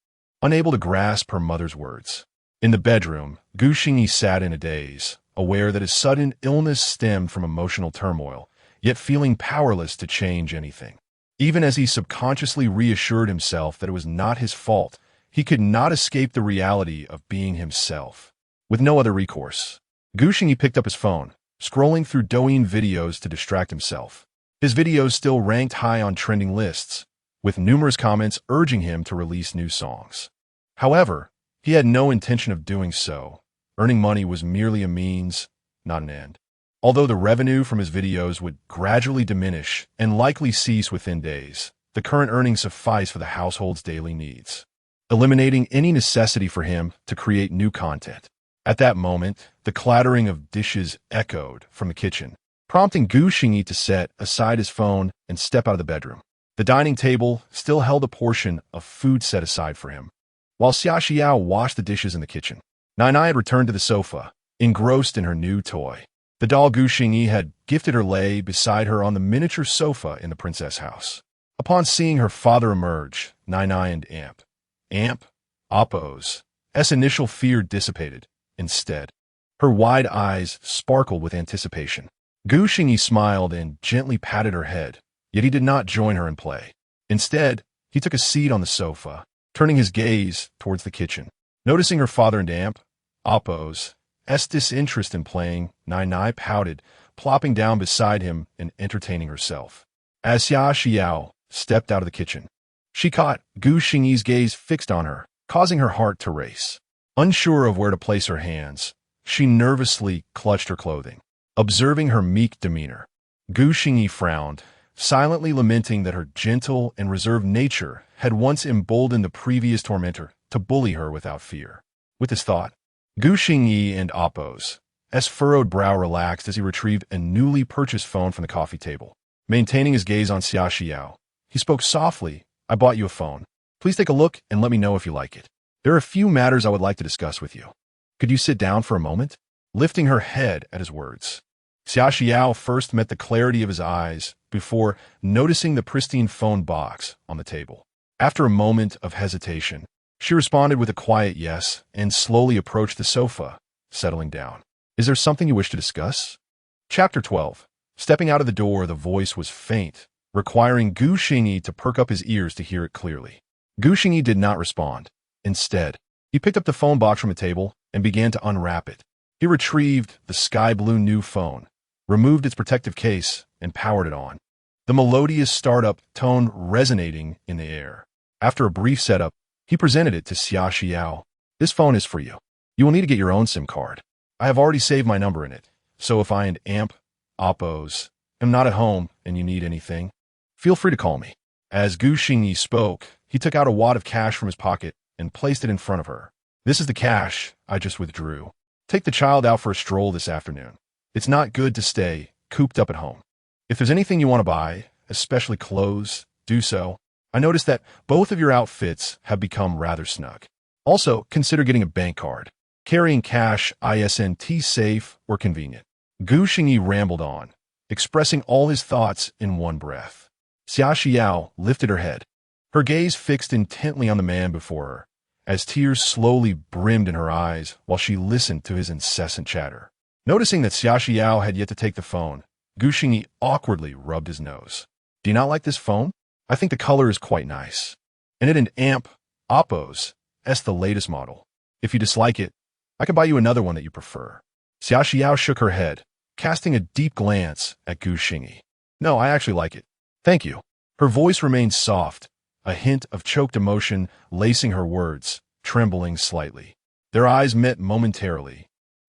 unable to grasp her mother's words. In the bedroom, Gu Xingyi sat in a daze, aware that his sudden illness stemmed from emotional turmoil, yet feeling powerless to change anything. Even as he subconsciously reassured himself that it was not his fault, he could not escape the reality of being himself. With no other recourse, Gu Xingyi picked up his phone, scrolling through Douyin videos to distract himself. His videos still ranked high on trending lists, with numerous comments urging him to release new songs. However, he had no intention of doing so. Earning money was merely a means, not an end. Although the revenue from his videos would gradually diminish and likely cease within days, the current earnings suffice for the household's daily needs, eliminating any necessity for him to create new content. At that moment, the clattering of dishes echoed from the kitchen, prompting Gu Xingyi to set aside his phone and step out of the bedroom. The dining table still held a portion of food set aside for him, while Xia Xiao washed the dishes in the kitchen. Nai had returned to the sofa, engrossed in her new toy. The doll Gu Xingyi had gifted her lay beside her on the miniature sofa in the princess house. Upon seeing her father emerge, Nai and Oppo's initial fear dissipated. Instead, her wide eyes sparkled with anticipation. Gu Xingyi smiled and gently patted her head, yet he did not join her in play. Instead, he took a seat on the sofa, turning his gaze towards the kitchen. Noticing her father and Oppo's disinterest in playing, Nai pouted, plopping down beside him and entertaining herself. As Xia Xiao stepped out of the kitchen, she caught Gu Xingyi's gaze fixed on her, causing her heart to race. Unsure of where to place her hands, she nervously clutched her clothing. Observing her meek demeanor, Gu Xingyi frowned, silently lamenting that her gentle and reserved nature had once emboldened the previous tormentor to bully her without fear. With this thought, Gu Xingyi and Oppo's furrowed brow relaxed as he retrieved a newly purchased phone from the coffee table. Maintaining his gaze on Xia Xiao, he spoke softly, "I bought you a phone. Please take a look and let me know if you like it. There are a few matters I would like to discuss with you. Could you sit down for a moment?" Lifting her head at his words, Xia Xiao first met the clarity of his eyes before noticing the pristine phone box on the table. After a moment of hesitation, she responded with a quiet yes and slowly approached the sofa, settling down. "Is there something you wish to discuss?" Chapter 12. Stepping out of the door, the voice was faint, requiring Gu Xingyi to perk up his ears to hear it clearly. Gu Xingyi did not respond. Instead, he picked up the phone box from the table and began to unwrap it. He retrieved the sky-blue new phone, removed its protective case, and powered it on, the melodious startup tone resonating in the air. After a brief setup, he presented it to Xia Xiao. "This phone is for you. You will need to get your own SIM card. I have already saved my number in it, so if I and Oppo's am not at home and you need anything, feel free to call me." As Gu Xingyi spoke, he took out a wad of cash from his pocket and placed it in front of her. "This is the cash I just withdrew. Take the child out for a stroll this afternoon. It's not good to stay cooped up at home. If there's anything you want to buy, especially clothes, do so. I noticed that both of your outfits have become rather snug. Also, consider getting a bank card. Carrying cash isn't safe or convenient." Gu Xingyi rambled on, expressing all his thoughts in one breath. Xia Xiao lifted her head, her gaze fixed intently on the man before her, as tears slowly brimmed in her eyes while she listened to his incessant chatter. Noticing that Xia Xiao had yet to take the phone, Gu Xingyi awkwardly rubbed his nose. "Do you not like this phone? I think the color is quite nice. And it and Oppo's the latest model. If you dislike it, I can buy you another one that you prefer." Xia Xiao shook her head, casting a deep glance at Gu Xingyi. No, I actually like it. Thank you. Her voice remained soft, a hint of choked emotion lacing her words, trembling slightly. Their eyes met momentarily,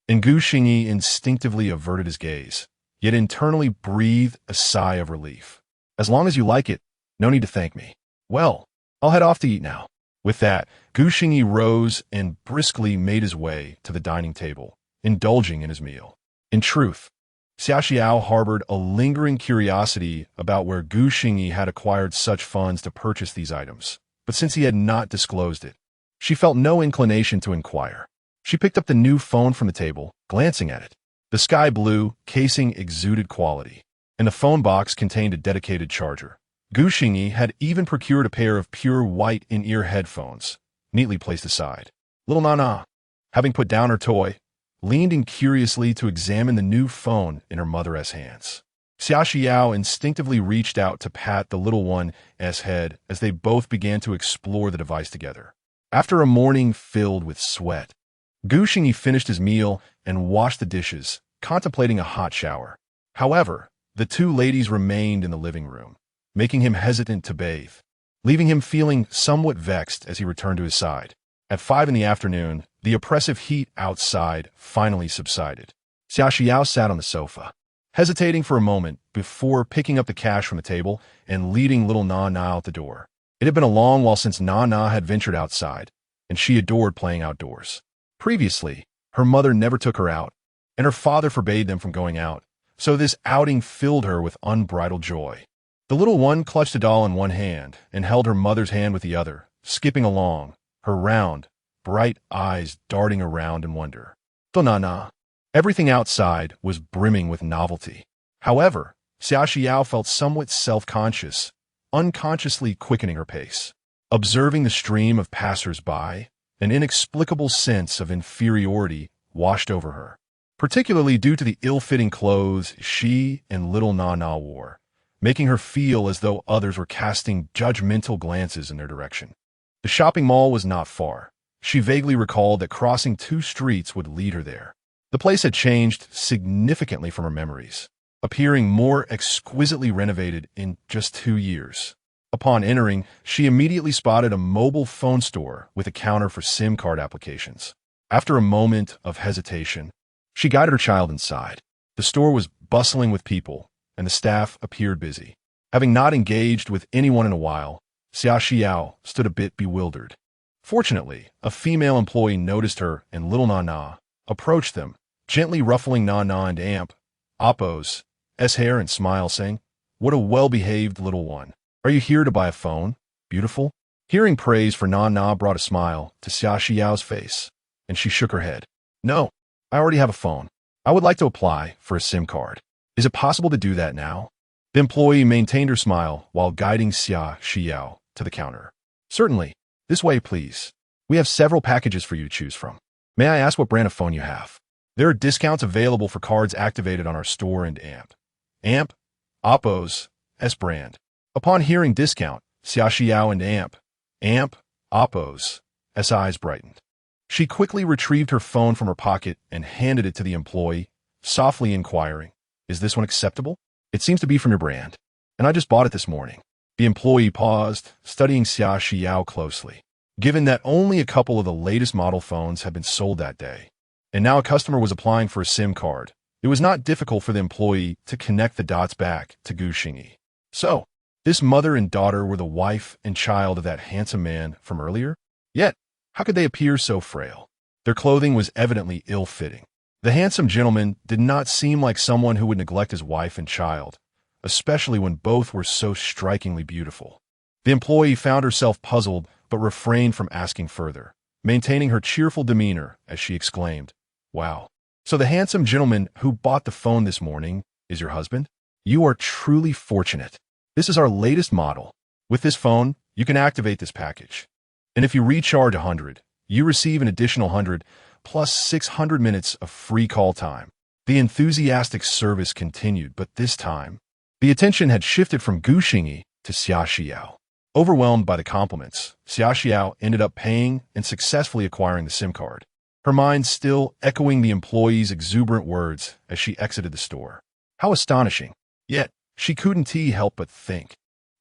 and Gu Xingyi instinctively averted his gaze, yet internally breathed a sigh of relief. As long as you like it, no need to thank me. Well, I'll head off to eat now. With that, Gu Xingyi rose and briskly made his way to the dining table, indulging in his meal. In truth, Xiaoxiao harbored a lingering curiosity about where Gu Xingyi had acquired such funds to purchase these items, but since he had not disclosed it, she felt no inclination to inquire. She picked up the new phone from the table, glancing at it. The sky blue casing exuded quality, and the phone box contained a dedicated charger. Gu Xingyi had even procured a pair of pure white in-ear headphones, neatly placed aside. Little Nana, having put down her toy, leaned in curiously to examine the new phone in her mother's hands. Xiaoxiao instinctively reached out to pat the little one's head as they both began to explore the device together. After a morning filled with sweat, Gu Xingyi finished his meal and washed the dishes, contemplating a hot shower. However, the two ladies remained in the living room, making him hesitant to bathe, leaving him feeling somewhat vexed as he returned to his side. At 5 in the afternoon, the oppressive heat outside finally subsided. Xiaoxiao sat on the sofa, hesitating for a moment before picking up the cash from the table and leading little Na out the door. It had been a long while since Na had ventured outside, and she adored playing outdoors. Previously, her mother never took her out, and her father forbade them from going out, so this outing filled her with unbridled joy. The little one clutched a doll in one hand and held her mother's hand with the other, skipping along, her round, bright eyes darting around in wonder. Nana. Everything outside was brimming with novelty. However, Xiaoxiao felt somewhat self-conscious, unconsciously quickening her pace. Observing the stream of passers-by, an inexplicable sense of inferiority washed over her, particularly due to the ill-fitting clothes she and little Nana wore, making her feel as though others were casting judgmental glances in their direction. The shopping mall was not far. She vaguely recalled that crossing 2 streets would lead her there. The place had changed significantly from her memories, appearing more exquisitely renovated in just 2 years. Upon entering, she immediately spotted a mobile phone store with a counter for SIM card applications. After a moment of hesitation, she guided her child inside. The store was bustling with people, and the staff appeared busy. Having not engaged with anyone in a while, Xiaoxiao stood a bit bewildered. Fortunately, a female employee noticed her, and little Nana approached them, gently ruffling Nana and Appo's hair and smile, saying, "What a well-behaved little one. Are you here to buy a phone? Beautiful?" Hearing praise for Nana brought a smile to Xiaoxiao's face, and she shook her head. "No, I already have a phone. I would like to apply for a SIM card. Is it possible to do that now?" The employee maintained her smile while guiding Xiaoxiao to the counter. "Certainly. This way, please. We have several packages for you to choose from. May I ask what brand of phone you have? There are discounts available for cards activated on our store and Appo's brand." Upon hearing discount, Xiaoxiao and Appo's eyes brightened. She quickly retrieved her phone from her pocket and handed it to the employee, softly inquiring, "Is this one acceptable? It seems to be from your brand, and I just bought it this morning." The employee paused, studying Xiaoxiao closely. Given that only a couple of the latest model phones had been sold that day, and now a customer was applying for a SIM card, it was not difficult for the employee to connect the dots back to Gu Xingyi. So, this mother and daughter were the wife and child of that handsome man from earlier? Yet, how could they appear so frail? Their clothing was evidently ill-fitting. The handsome gentleman did not seem like someone who would neglect his wife and child, especially when both were so strikingly beautiful. The employee found herself puzzled but refrained from asking further, maintaining her cheerful demeanor as she exclaimed, "Wow. So the handsome gentleman who bought the phone this morning is your husband? You are truly fortunate. This is our latest model. With this phone, you can activate this package. And if you recharge 100, you receive an additional 100 plus 600 minutes of free call time." The enthusiastic service continued, but this time, the attention had shifted from Gu Xingyi to Xiaoxiao. Overwhelmed by the compliments, Xiaoxiao ended up paying and successfully acquiring the SIM card, her mind still echoing the employee's exuberant words as she exited the store. How astonishing! Yet, She couldn't help but think.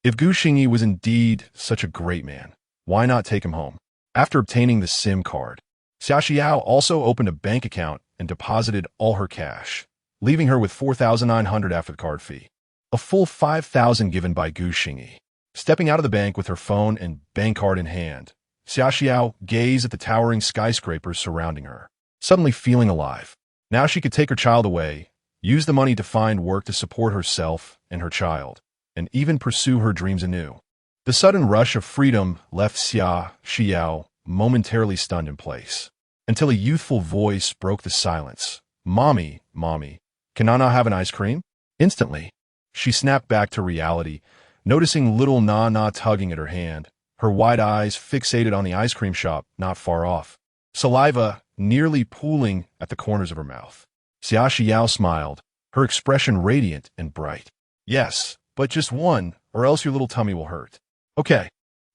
If Gu Xingyi was indeed such a great man, why not take him home? After obtaining the SIM card, Xia Xiao also opened a bank account and deposited all her cash, leaving her with 4,900 after the card fee. A full 5,000 given by Gu Xingyi. Stepping out of the bank with her phone and bank card in hand, Xia Xiao gazed at the towering skyscrapers surrounding her, suddenly feeling alive. Now she could take her child away, use the money to find work to support herself and her child, and even pursue her dreams anew. The sudden rush of freedom left Xia Xiao momentarily stunned in place, until a youthful voice broke the silence. Mommy, can I not have an ice cream? Instantly, she snapped back to reality, noticing little Na tugging at her hand, her wide eyes fixated on the ice cream shop not far off, saliva nearly pooling at the corners of her mouth. Xia Xiao smiled, her expression radiant and bright. Yes, but just one, or else your little tummy will hurt. Okay.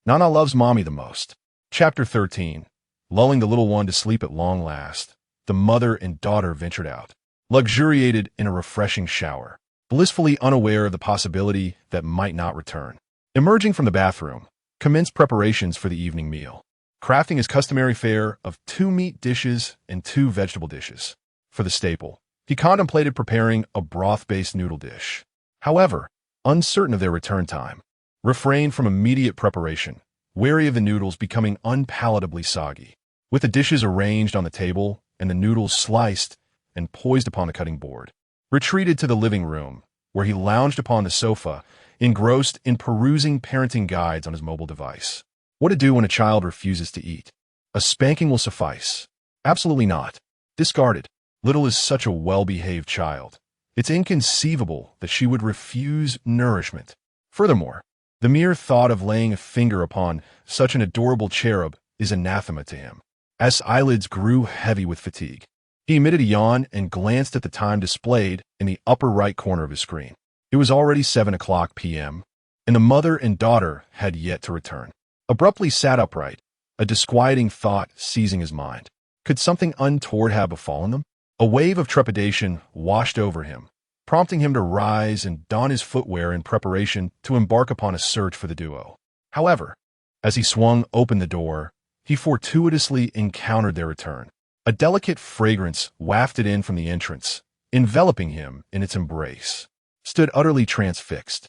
Nana loves mommy the most. Chapter 13. Lulling the little one to sleep at long last, the mother and daughter ventured out, luxuriated in a refreshing shower, blissfully unaware of the possibility that might not return. Emerging from the bathroom, commenced preparations for the evening meal, crafting his customary fare of 2 meat dishes and 2 vegetable dishes. For the staple, he contemplated preparing a broth-based noodle dish. However, uncertain of their return time, refrained from immediate preparation, wary of the noodles becoming unpalatably soggy. With the dishes arranged on the table and the noodles sliced and poised upon the cutting board, retreated to the living room, where he lounged upon the sofa, engrossed in perusing parenting guides on his mobile device. What to do when a child refuses to eat? A spanking will suffice. Absolutely not. Discarded. Little is such a well-behaved child. It's inconceivable that she would refuse nourishment. Furthermore, the mere thought of laying a finger upon such an adorable cherub is anathema to him. As eyelids grew heavy with fatigue, he emitted a yawn and glanced at the time displayed in the upper right corner of his screen. It was already 7:00 p.m., and the mother and daughter had yet to return. Abruptly sat upright, a disquieting thought seizing his mind. Could something untoward have befallen them? A wave of trepidation washed over him, prompting him to rise and don his footwear in preparation to embark upon a search for the duo. However, as he swung open the door, he fortuitously encountered their return. A delicate fragrance wafted in from the entrance, enveloping him in its embrace. Stood utterly transfixed.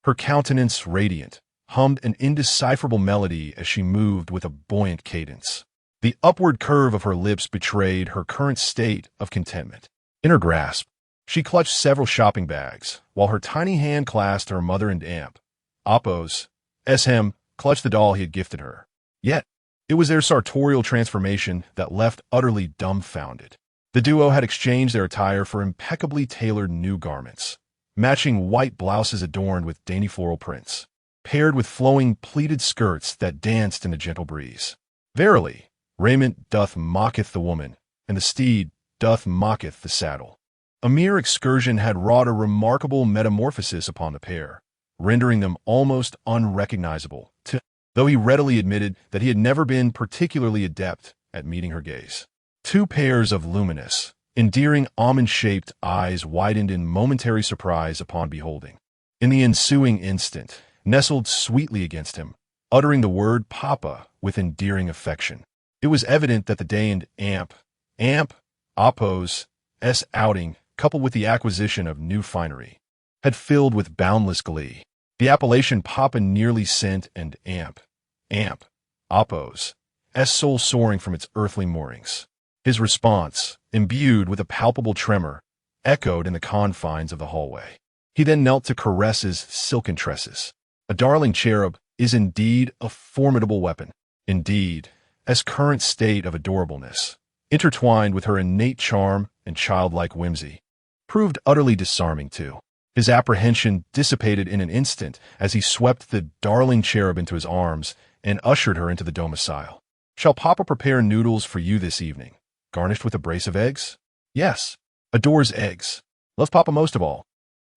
Her countenance radiant, hummed an indecipherable melody as she moved with a buoyant cadence. The upward curve of her lips betrayed her current state of contentment. In her grasp, she clutched several shopping bags, while her tiny hand clasped her mother and aunt. Appo's SM clutched the doll he had gifted her. Yet, it was their sartorial transformation that left utterly dumbfounded. The duo had exchanged their attire for impeccably tailored new garments, matching white blouses adorned with dainty floral prints, paired with flowing pleated skirts that danced in a gentle breeze. Verily, raiment doth mocketh the woman, and the steed doth mocketh the saddle. A mere excursion had wrought a remarkable metamorphosis upon the pair, rendering them almost unrecognizable, though he readily admitted that he had never been particularly adept at meeting her gaze. 2 pairs of luminous, endearing almond-shaped eyes widened in momentary surprise upon beholding. In the ensuing instant, nestled sweetly against him, uttering the word Papa with endearing affection. It was evident that the day and Appo's outing, coupled with the acquisition of new finery, had filled with boundless glee. The appellation Papa nearly sent and Appo's soul soaring from its earthly moorings. His response, imbued with a palpable tremor, echoed in the confines of the hallway. He then knelt to caress his silken tresses. A darling cherub is indeed a formidable weapon. Indeed, current state of adorableness, intertwined with her innate charm and childlike whimsy, proved utterly disarming too. His apprehension dissipated in an instant as he swept the darling cherub into his arms and ushered her into the domicile. Shall Papa prepare noodles for you this evening, garnished with a brace of eggs? Yes, adores eggs. Loves Papa most of all.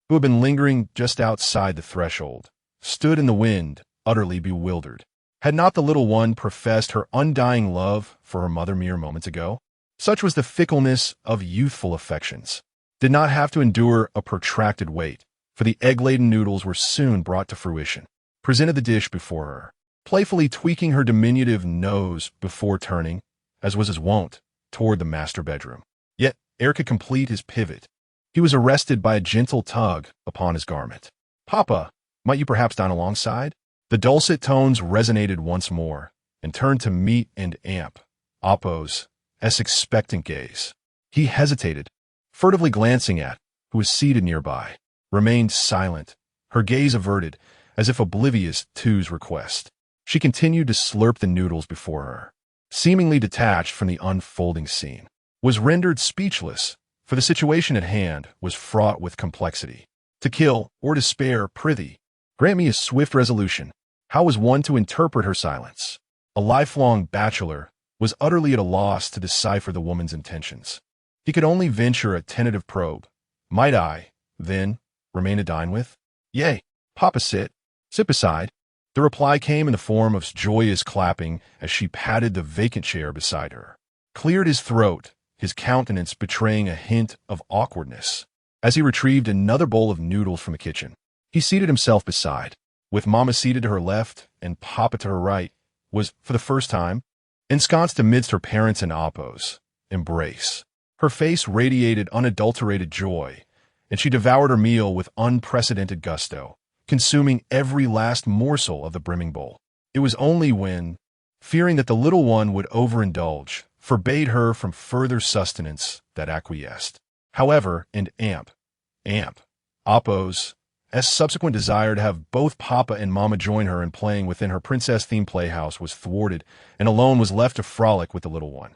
Who had been lingering just outside the threshold, stood in the wind, utterly bewildered. Had not the little one professed her undying love for her mother mere moments ago? Such was the fickleness of youthful affections. Did not have to endure a protracted wait, for the egg-laden noodles were soon brought to fruition. Presented the dish before her, playfully tweaking her diminutive nose before turning, as was his wont, toward the master bedroom. Yet, ere could complete his pivot, he was arrested by a gentle tug upon his garment. "Papa, might you perhaps dine alongside?" The dulcet tones resonated once more, and turned to meet and amp Apo's expectant gaze. He hesitated, furtively glancing at who was seated nearby, remained silent, her gaze averted, as if oblivious to his request. She continued to slurp the noodles before her, seemingly detached from the unfolding scene. Was rendered speechless, for the situation at hand was fraught with complexity. To kill or to spare, prithee, grant me a swift resolution. How was one to interpret her silence? A lifelong bachelor was utterly at a loss to decipher the woman's intentions. He could only venture a tentative probe. Might I, then, remain to dine with? Yea, Papa, sit beside. The reply came in the form of joyous clapping as she patted the vacant chair beside her. Cleared his throat, his countenance betraying a hint of awkwardness. As he retrieved another bowl of noodles from the kitchen, he seated himself beside, with Mama seated to her left and Papa to her right, was, for the first time, ensconced amidst her parents and Apo's embrace. Her face radiated unadulterated joy, and she devoured her meal with unprecedented gusto, consuming every last morsel of the brimming bowl. It was only when, fearing that the little one would overindulge, forbade her from further sustenance, that acquiesced. However, and Apo's subsequent desire to have both Papa and Mama join her in playing within her princess-themed playhouse was thwarted, and alone was left to frolic with the little one.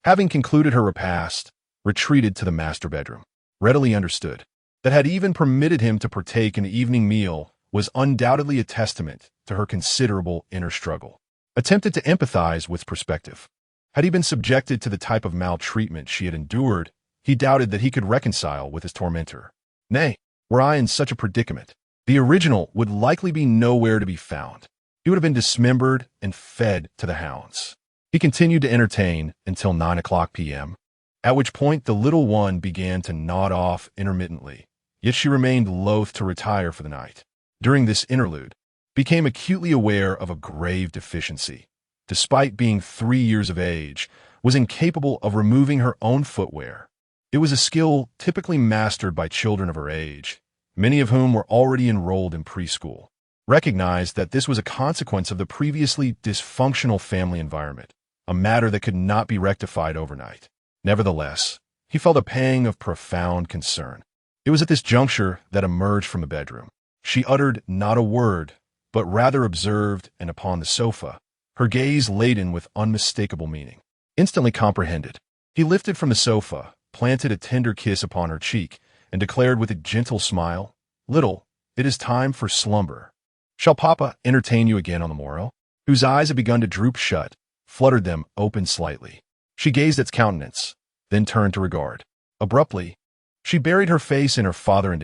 Having concluded her repast, retreated to the master bedroom. Readily understood that had even permitted him to partake in the evening meal was undoubtedly a testament to her considerable inner struggle. Attempted to empathize with perspective. Had he been subjected to the type of maltreatment she had endured, he doubted that he could reconcile with his tormentor. Nay, were I in such a predicament, the original would likely be nowhere to be found. He would have been dismembered and fed to the hounds. He continued to entertain until 9 p.m., at which point the little one began to nod off intermittently, yet she remained loath to retire for the night. During this interlude, became acutely aware of a grave deficiency. Despite being 3 years of age, was incapable of removing her own footwear. It was a skill typically mastered by children of her age, many of whom were already enrolled in preschool. Recognized that this was a consequence of the previously dysfunctional family environment, a matter that could not be rectified overnight. Nevertheless, he felt a pang of profound concern. It was at this juncture that emerged from the bedroom. She uttered not a word, but rather observed, and upon the sofa, her gaze laden with unmistakable meaning. Instantly comprehended, he lifted from the sofa, planted a tender kiss upon her cheek, and declared with a gentle smile, "Little, it is time for slumber. Shall Papa entertain you again on the morrow?" Whose eyes had begun to droop shut, fluttered them open slightly. She gazed at its countenance, then turned to regard. Abruptly, she buried her face in her father and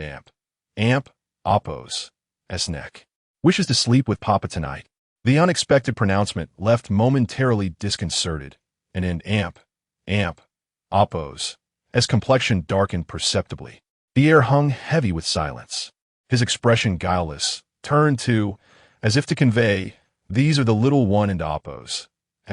Apo's neck. "Wishes to sleep with Papa tonight." The unexpected pronouncement left momentarily disconcerted, and in Apo's complexion darkened perceptibly. The air hung heavy with silence. His expression guileless, turned to, as if to convey, "These are the little one and Apo's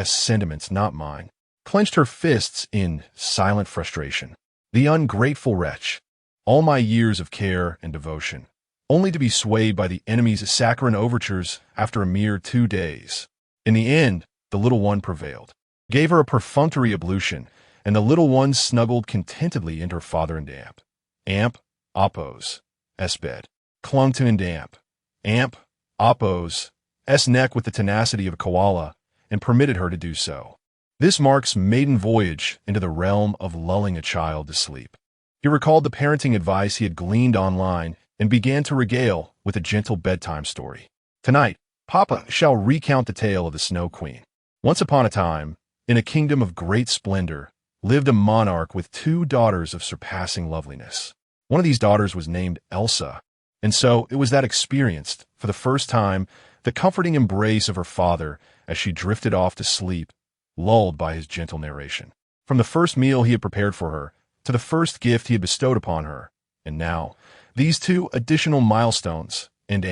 sentiments, not mine." Clenched her fists in silent frustration. The ungrateful wretch. All my years of care and devotion, only to be swayed by the enemy's saccharine overtures after a mere 2 days. In the end, the little one prevailed. Gave her a perfunctory ablution, and the little one snuggled contentedly into her father and Apo's bed. Clung to and Apo's neck with the tenacity of a koala, and permitted her to do so. This marks maiden voyage into the realm of lulling a child to sleep. He recalled the parenting advice he had gleaned online and began to regale with a gentle bedtime story. Tonight, Papa shall recount the tale of the Snow Queen. Once upon a time, in a kingdom of great splendor, lived a monarch with 2 daughters of surpassing loveliness. One of these daughters was named Elsa, and so it was that experienced, for the first time, the comforting embrace of her father as she drifted off to sleep, lulled by his gentle narration. From the first meal he had prepared for her, to the first gift he had bestowed upon her, and now, These two additional milestones, and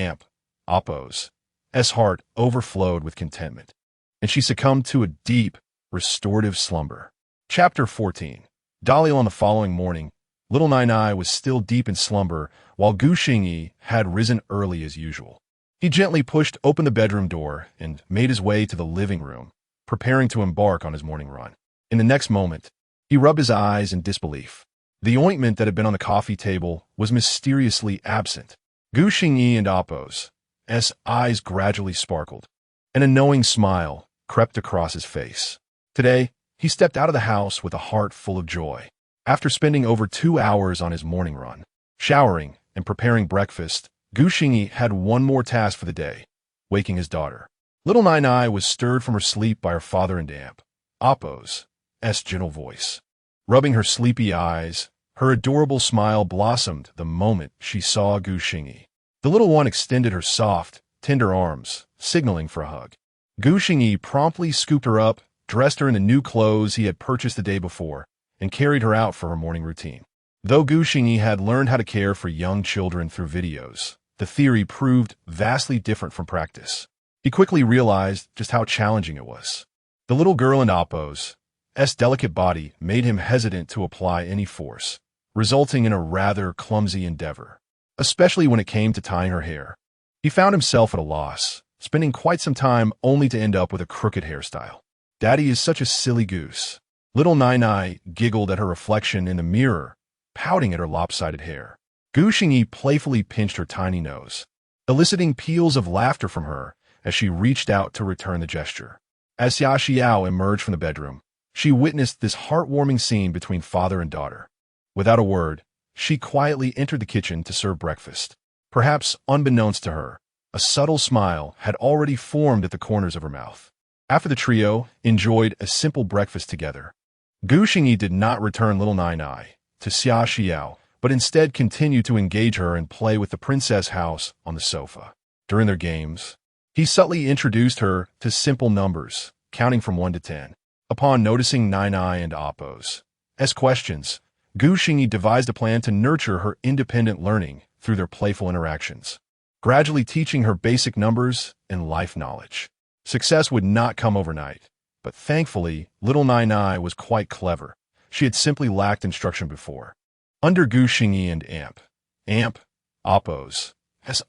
Oppo's heart overflowed with contentment, and she succumbed to a deep, restorative slumber. Chapter 14. Daliel. On the following morning, little Nai was still deep in slumber, while Gu Xingyi had risen early as usual. He gently pushed open the bedroom door and made his way to the living room, preparing to embark on his morning run. In the next moment, he rubbed his eyes in disbelief. The ointment that had been on the coffee table was mysteriously absent. Gu Xingyi and Oppo's eyes gradually sparkled, and a knowing smile crept across his face. Today, he stepped out of the house with a heart full of joy. After spending over 2 hours on his morning run, showering and preparing breakfast, Gu Xingyi had one more task for the day, waking his daughter. Little Nai was stirred from her sleep by her father and Oppo's gentle voice. Rubbing her sleepy eyes, her adorable smile blossomed the moment she saw Gu Xingyi. The little one extended her soft, tender arms, signaling for a hug. Gu Xingyi promptly scooped her up, dressed her in the new clothes he had purchased the day before, and carried her out for her morning routine. Though Gu Xingyi had learned how to care for young children through videos, the theory proved vastly different from practice. He quickly realized just how challenging it was. The little girl in Oppo's delicate body made him hesitant to apply any force, resulting in a rather clumsy endeavor, especially when it came to tying her hair. He found himself at a loss, spending quite some time only to end up with a crooked hairstyle. "Daddy is such a silly goose." Little Nai giggled at her reflection in the mirror, pouting at her lopsided hair. Gu Xingyi playfully pinched her tiny nose, eliciting peals of laughter from her as she reached out to return the gesture. As Xia Xiao emerged from the bedroom, she witnessed this heartwarming scene between father and daughter. Without a word, she quietly entered the kitchen to serve breakfast. Perhaps unbeknownst to her, a subtle smile had already formed at the corners of her mouth. After the trio enjoyed a simple breakfast together, Gu Xingyi did not return little Nai to Xia Xiao, but instead continued to engage her and play with the princess house on the sofa. During their games, he subtly introduced her to simple numbers, counting from 1 to 10. Upon noticing Nai and Oppo's questions, Gu Xingyi devised a plan to nurture her independent learning through their playful interactions, gradually teaching her basic numbers and life knowledge. Success would not come overnight, but thankfully, little Nai was quite clever. She had simply lacked instruction before. Under Gu Xingyi and Oppo's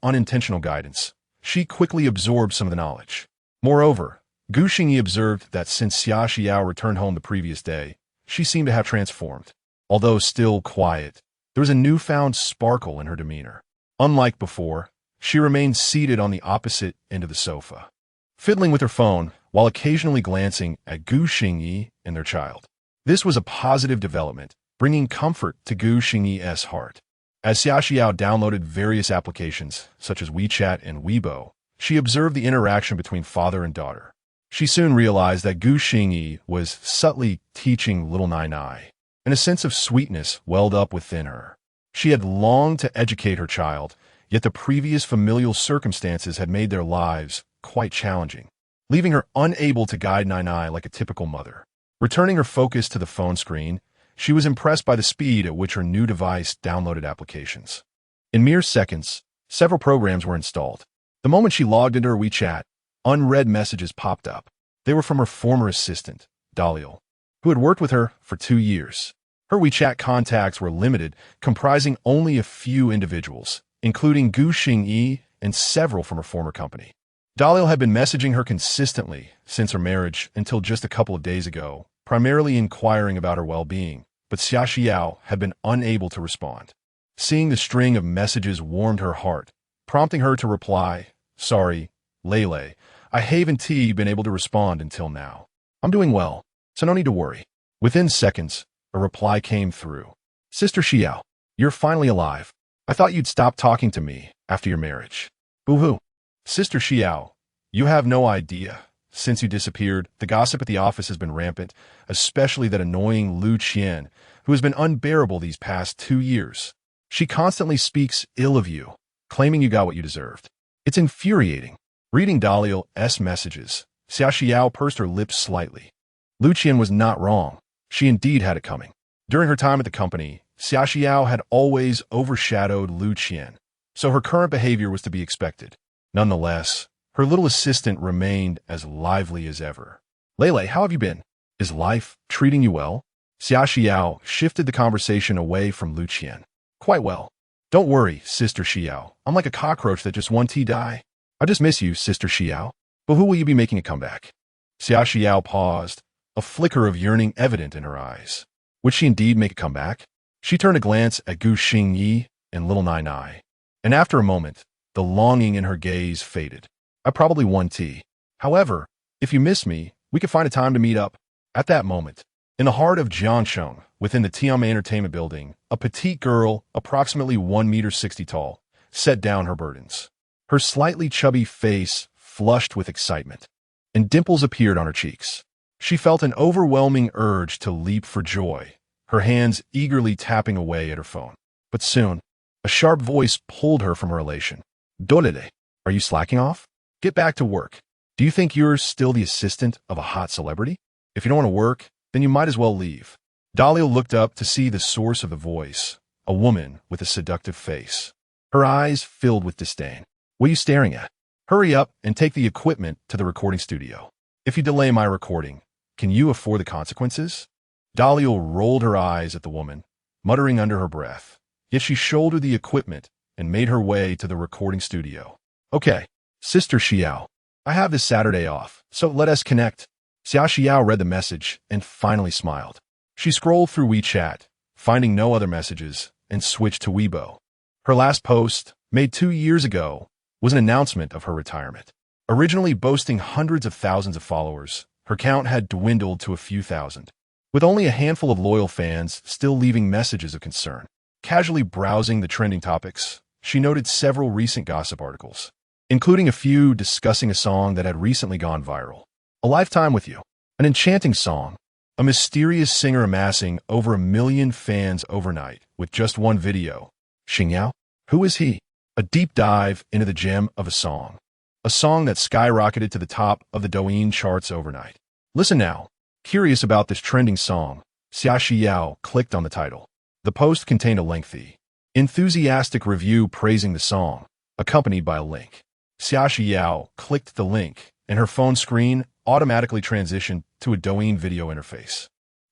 unintentional guidance, she quickly absorbed some of the knowledge. Moreover, Gu Xingyi observed that since Xia Xiao returned home the previous day, she seemed to have transformed. Although still quiet, there was a newfound sparkle in her demeanor. Unlike before, she remained seated on the opposite end of the sofa, fiddling with her phone while occasionally glancing at Gu Xingyi and their child. This was a positive development, bringing comfort to Gu Xingyi's heart. As Xia Xiao downloaded various applications, such as WeChat and Weibo, she observed the interaction between father and daughter. She soon realized that Gu Xingyi was subtly teaching little Nai, and a sense of sweetness welled up within her. She had longed to educate her child, yet the previous familial circumstances had made their lives quite challenging, leaving her unable to guide Nai like a typical mother. Returning her focus to the phone screen, she was impressed by the speed at which her new device downloaded applications. In mere seconds, several programs were installed. The moment she logged into her WeChat, unread messages popped up. They were from her former assistant, Daliel, who had worked with her for 2 years. Her WeChat contacts were limited, comprising only a few individuals, including Gu Xingyi and several from her former company. Daliel had been messaging her consistently since her marriage until just a couple of days ago, primarily inquiring about her well-being, but Xia Xiao had been unable to respond. Seeing the string of messages warmed her heart, prompting her to reply, "Sorry, Lele, I haven't been able to respond until now. I'm doing well, so no need to worry." Within seconds, a reply came through. "Sister Xiao, you're finally alive. I thought you'd stop talking to me after your marriage. Boo-hoo. Sister Xiao, you have no idea. Since you disappeared, the gossip at the office has been rampant, especially that annoying Lu Qian, who has been unbearable these past 2 years. She constantly speaks ill of you, claiming you got what you deserved. It's infuriating." Reading Daliel's messages, Xia Xiao pursed her lips slightly. Lu Qian was not wrong. She indeed had it coming. During her time at the company, Xia Xiao had always overshadowed Lu Qian, so her current behavior was to be expected. Nonetheless, her little assistant remained as lively as ever. Lele, how have you been? Is life treating you well? Xia Xiao shifted the conversation away from Lu Qian. Quite well. Don't worry, Sister Xiao. I'm like a cockroach that just one tea die. I just miss you, Sister Xiao. But who will you be making a comeback? Xia Xiao paused, a flicker of yearning evident in her eyes. Would she indeed make a comeback? She turned a glance at Gu Xingyi and little Nai Nai, and after a moment, the longing in her gaze faded. I probably won tea. However, if you miss me, we could find a time to meet up. At that moment, in the heart of Jiangsheng, within the Tianmei Entertainment Building, a petite girl, approximately 1.60 meters tall, set down her burdens. Her slightly chubby face flushed with excitement, and dimples appeared on her cheeks. She felt an overwhelming urge to leap for joy, her hands eagerly tapping away at her phone. But soon, a sharp voice pulled her from her elation. Dolele, are you slacking off? Get back to work. Do you think you're still the assistant of a hot celebrity? If you don't want to work, then you might as well leave. Dalio looked up to see the source of the voice, a woman with a seductive face. Her eyes filled with disdain. What are you staring at? Hurry up and take the equipment to the recording studio. If you delay my recording, can you afford the consequences? Dalio rolled her eyes at the woman, muttering under her breath. Yet she shouldered the equipment and made her way to the recording studio. Okay, Sister Xiao, I have this Saturday off, so let us connect. Xia Xiao read the message and finally smiled. She scrolled through WeChat, finding no other messages, and switched to Weibo. Her last post, made 2 years ago, was an announcement of her retirement. Originally boasting hundreds of thousands of followers, her count had dwindled to a few thousand, with only a handful of loyal fans still leaving messages of concern. Casually browsing the trending topics, she noted several recent gossip articles, including a few discussing a song that had recently gone viral. A Lifetime with You, an enchanting song, a mysterious singer amassing over 1 million fans overnight with just one video. Xingyan? Who is he? A deep dive into the gem of a song that skyrocketed to the top of the Douyin charts overnight. Listen now. Curious about this trending song, Xia Xiao clicked on the title. The post contained a lengthy, enthusiastic review praising the song, accompanied by a link. Xia Xiao clicked the link, and her phone screen automatically transitioned to a Douyin video interface.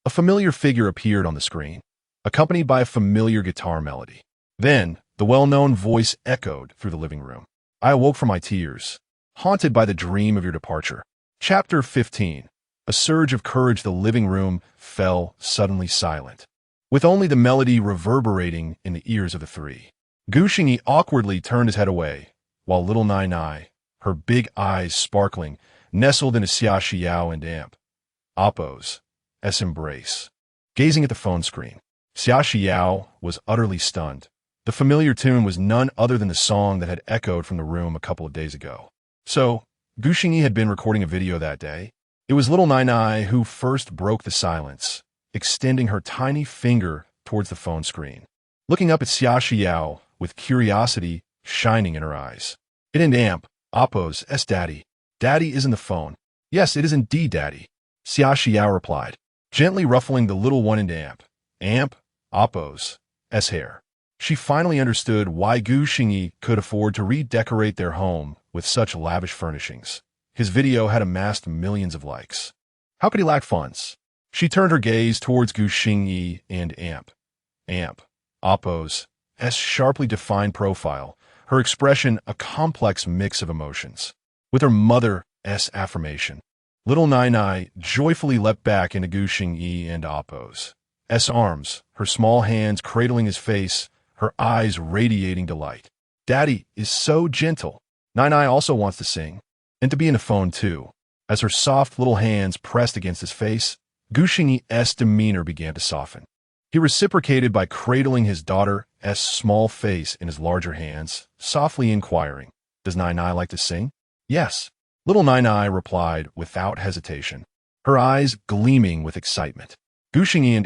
A familiar figure appeared on the screen, accompanied by a familiar guitar melody. Then, the well-known voice echoed through the living room. I awoke from my tears, haunted by the dream of your departure. Chapter 15. A surge of courage. The living room fell suddenly silent, with only the melody reverberating in the ears of the three. Gu Xingyi awkwardly turned his head away, while little Nai Nai, her big eyes sparkling, nestled into Xia Xiao and Appo's embrace. Gazing at the phone screen, Xia Xiao was utterly stunned. The familiar tune was none other than the song that had echoed from the room a couple of days ago. So, Gu Xingyi had been recording a video that day. It was little Nai Nai who first broke the silence, extending her tiny finger towards the phone screen, looking up at Xia Xiao with curiosity shining in her eyes. It and Appo's daddy. Daddy is in the phone. Yes, it is indeed daddy, Xia Xiao replied, gently ruffling the little one in Appo's hair. She finally understood why Gu Xingyi could afford to redecorate their home with such lavish furnishings. His video had amassed millions of likes. How could he lack funds? She turned her gaze towards Gu Xingyi and Appo's sharply defined profile, her expression a complex mix of emotions. With her mother's affirmation, little Nai Nai joyfully leapt back into Gu Xingyi and Appo's arms, her small hands cradling his face, her eyes radiating delight. Daddy is so gentle. Nai Nai also wants to sing, and to be in the phone too. As her soft little hands pressed against his face, Gu Xingyi's demeanor began to soften. He reciprocated by cradling his daughter's small face in his larger hands, softly inquiring, "Does Nai Nai like to sing?" "Yes," little Nai Nai replied without hesitation, her eyes gleaming with excitement. Gu Xingyi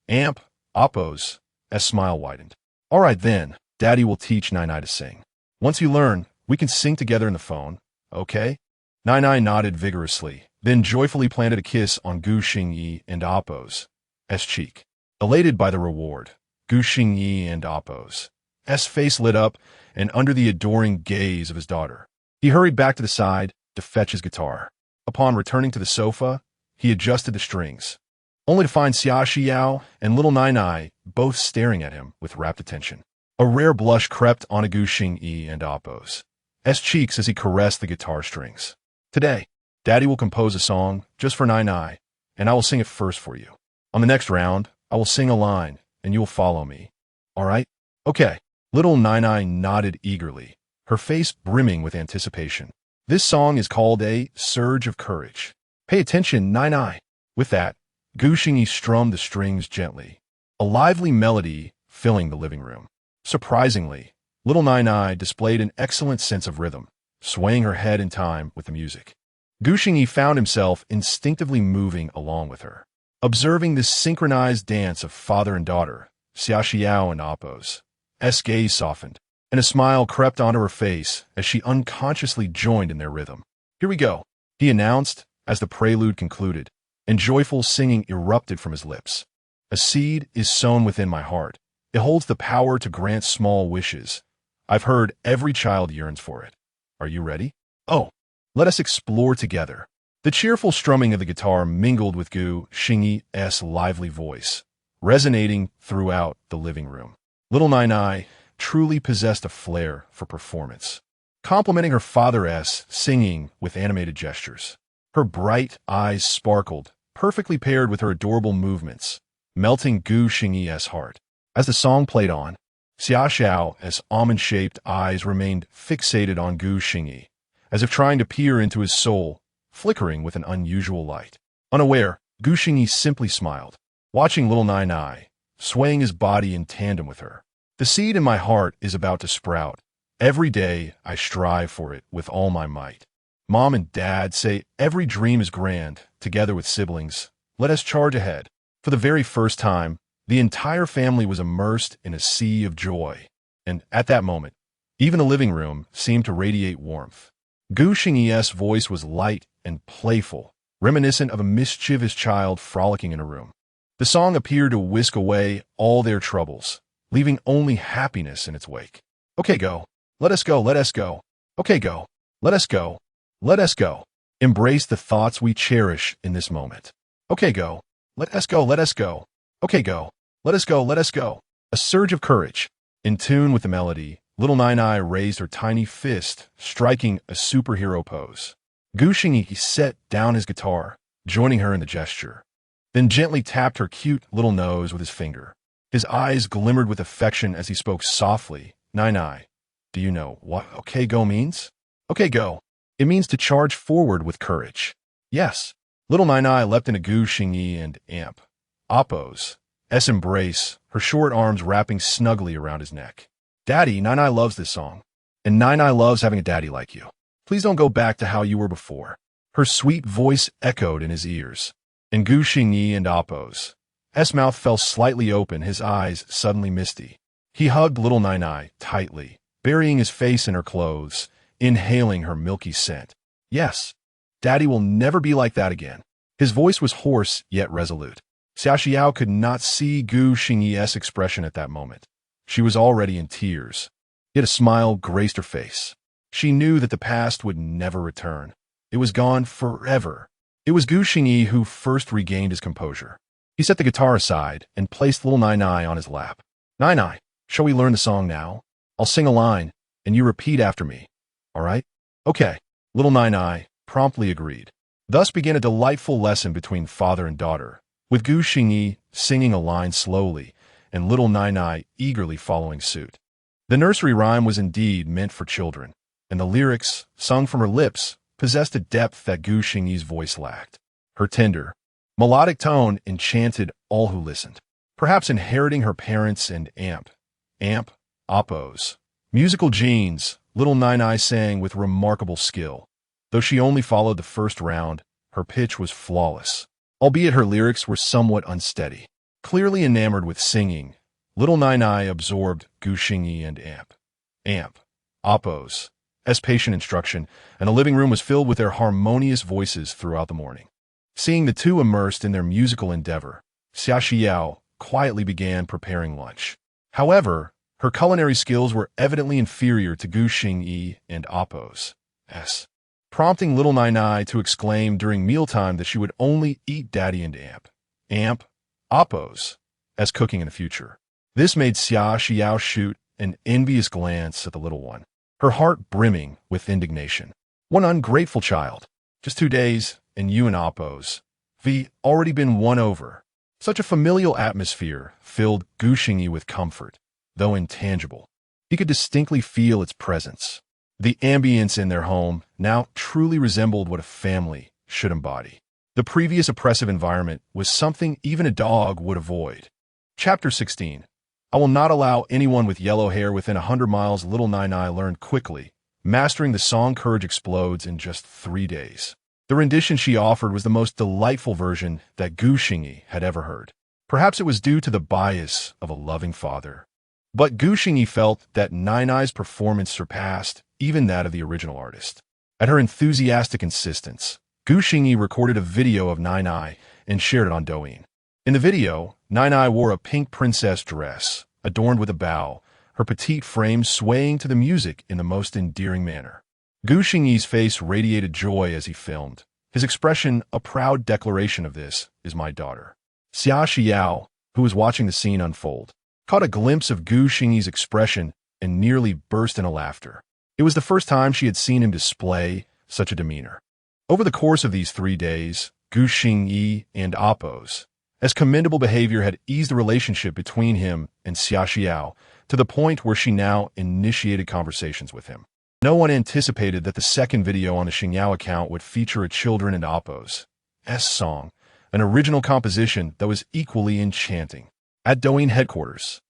and Appo's smile widened. "All right then, Daddy will teach Nai Nai to sing. Once you learn, we can sing together in the phone, okay?" Nai Nai nodded vigorously, then joyfully planted a kiss on Gu Xingyi and Appo's cheek. Elated by the reward, Gu Xingyi and Appo's face lit up, and under the adoring gaze of his daughter, he hurried back to the side to fetch his guitar. Upon returning to the sofa, he adjusted the strings, only to find Xia Xiao and little Nai Nai both staring at him with rapt attention. A rare blush crept onto Gu Xingyi and Appo's cheeks as he caressed the guitar strings. Today, Daddy will compose a song just for Nai Nai, and I will sing it first for you. On the next round, I will sing a line, and you will follow me. All right? Okay. Little Nai Nai nodded eagerly, her face brimming with anticipation. This song is called a Surge of Courage. Pay attention, Nai Nai. With that, Gu Xingyi strummed the strings gently, a lively melody filling the living room. Surprisingly, little Nai Nai displayed an excellent sense of rhythm, swaying her head in time with the music. Gu Xingyi found himself instinctively moving along with her. Observing this synchronized dance of father and daughter, Xia Xiao and Appo's gaze softened, and a smile crept onto her face as she unconsciously joined in their rhythm. Here we go, he announced as the prelude concluded, and joyful singing erupted from his lips. A seed is sown within my heart. It holds the power to grant small wishes. I've heard every child yearns for it. Are you ready? Oh, let us explore together. The cheerful strumming of the guitar mingled with Gu Xingyi's lively voice, resonating throughout the living room. Little Nai Nai truly possessed a flair for performance, complimenting her father's singing with animated gestures. Her bright eyes sparkled, perfectly paired with her adorable movements, melting Gu Xingyi's heart. As the song played on, Xia Xiao's almond-shaped eyes remained fixated on Gu Xingyi, as if trying to peer into his soul, flickering with an unusual light. Unaware, Gu Xingyi simply smiled, watching little Nai Nai, swaying his body in tandem with her. The seed in my heart is about to sprout. Every day I strive for it with all my might. Mom and Dad say every dream is grand. Together with siblings, let us charge ahead. For the very first time, the entire family was immersed in a sea of joy. And at that moment, even the living room seemed to radiate warmth. Gu Xingyi's voice was light and playful, reminiscent of a mischievous child frolicking in a room. The song appeared to whisk away all their troubles, leaving only happiness in its wake. Okay, go. Let us go, let us go. Okay, go. Let us go. Let us go. Embrace the thoughts we cherish in this moment. Okay, go. Let us go, let us go. Okay, go. Let us go, let us go. A surge of courage. In tune with the melody, little Nai Nai raised her tiny fist, striking a superhero pose. Gu Xingyi set down his guitar, joining her in the gesture, then gently tapped her cute little nose with his finger. His eyes glimmered with affection as he spoke softly. Nai Nai, do you know what okay go means? Okay go. It means to charge forward with courage. Yes. Little Nai Nai leapt into Gu Xingyi and Appo's embrace, her short arms wrapping snugly around his neck. Daddy, Nai Nai loves this song. And Nai Nai loves having a daddy like you. Please don't go back to how you were before. Her sweet voice echoed in his ears. And Gu Xingyi and Appo's mouth fell slightly open, his eyes suddenly misty. He hugged little Nai Nai tightly, burying his face in her clothes, inhaling her milky scent. Yes, Daddy will never be like that again. His voice was hoarse yet resolute. Xia Xiao could not see Gu Xingyi's expression at that moment. She was already in tears, yet a smile graced her face. She knew that the past would never return. It was gone forever. It was Gu Xingyi who first regained his composure. He set the guitar aside and placed little Nai Nai on his lap. Nai Nai, shall we learn the song now? I'll sing a line, and you repeat after me. All right? Okay. Little Nai Nai promptly agreed. Thus began a delightful lesson between father and daughter, with Gu Xingyi singing a line slowly and little Nai Nai eagerly following suit. The nursery rhyme was indeed meant for children, and the lyrics, sung from her lips, possessed a depth that Gu Xingyi's voice lacked. Her tender, melodic tone enchanted all who listened. Perhaps inheriting her parents and Appo's musical genes, little Nai Nai sang with remarkable skill. Though she only followed the first round, her pitch was flawless, albeit her lyrics were somewhat unsteady. Clearly enamored with singing, little Nai Nai absorbed Gu Xingyi and Appo's patient instruction, and the living room was filled with their harmonious voices throughout the morning. Seeing the two immersed in their musical endeavor, Xia Xiao quietly began preparing lunch. However, her culinary skills were evidently inferior to Gu Xingyi and Appo's, prompting little Nai to exclaim during mealtime that she would only eat Daddy and Appo's, as cooking in the future. This made Xia Xiao shoot an envious glance at the little one, her heart brimming with indignation. One ungrateful child. Just 2 days, and you and Appo's already been won over. Such a familial atmosphere filled Gu Xingyi with comfort, though intangible. He could distinctly feel its presence. The ambience in their home now truly resembled what a family should embody. The previous oppressive environment was something even a dog would avoid. Chapter 16. I will not allow anyone with yellow hair within 100 miles. Little Nai learned quickly, mastering the song Courage Explodes in just 3 days. The rendition she offered was the most delightful version that Gu Xingyi had ever heard. Perhaps it was due to the bias of a loving father. But Gu Xingyi felt that Nai's performance surpassed even that of the original artist. At her enthusiastic insistence, Gu Xingyi recorded a video of Nai and shared it on Douyin. In the video, Nai wore a pink princess dress, adorned with a bow, her petite frame swaying to the music in the most endearing manner. Gu Xingyi's face radiated joy as he filmed, his expression a proud declaration of "This is my daughter." Xia Xiao, who was watching the scene unfold, caught a glimpse of Gu Xingyi's expression and nearly burst into laughter. It was the first time she had seen him display such a demeanor. Over the course of these 3 days, Gu Xingyi and Appo's commendable behavior had eased the relationship between him and Xia Xiao to the point where she now initiated conversations with him. No one anticipated that the second video on the Xingyan account would feature a Children and Appo's song, an original composition that was equally enchanting. At Douyin headquarters,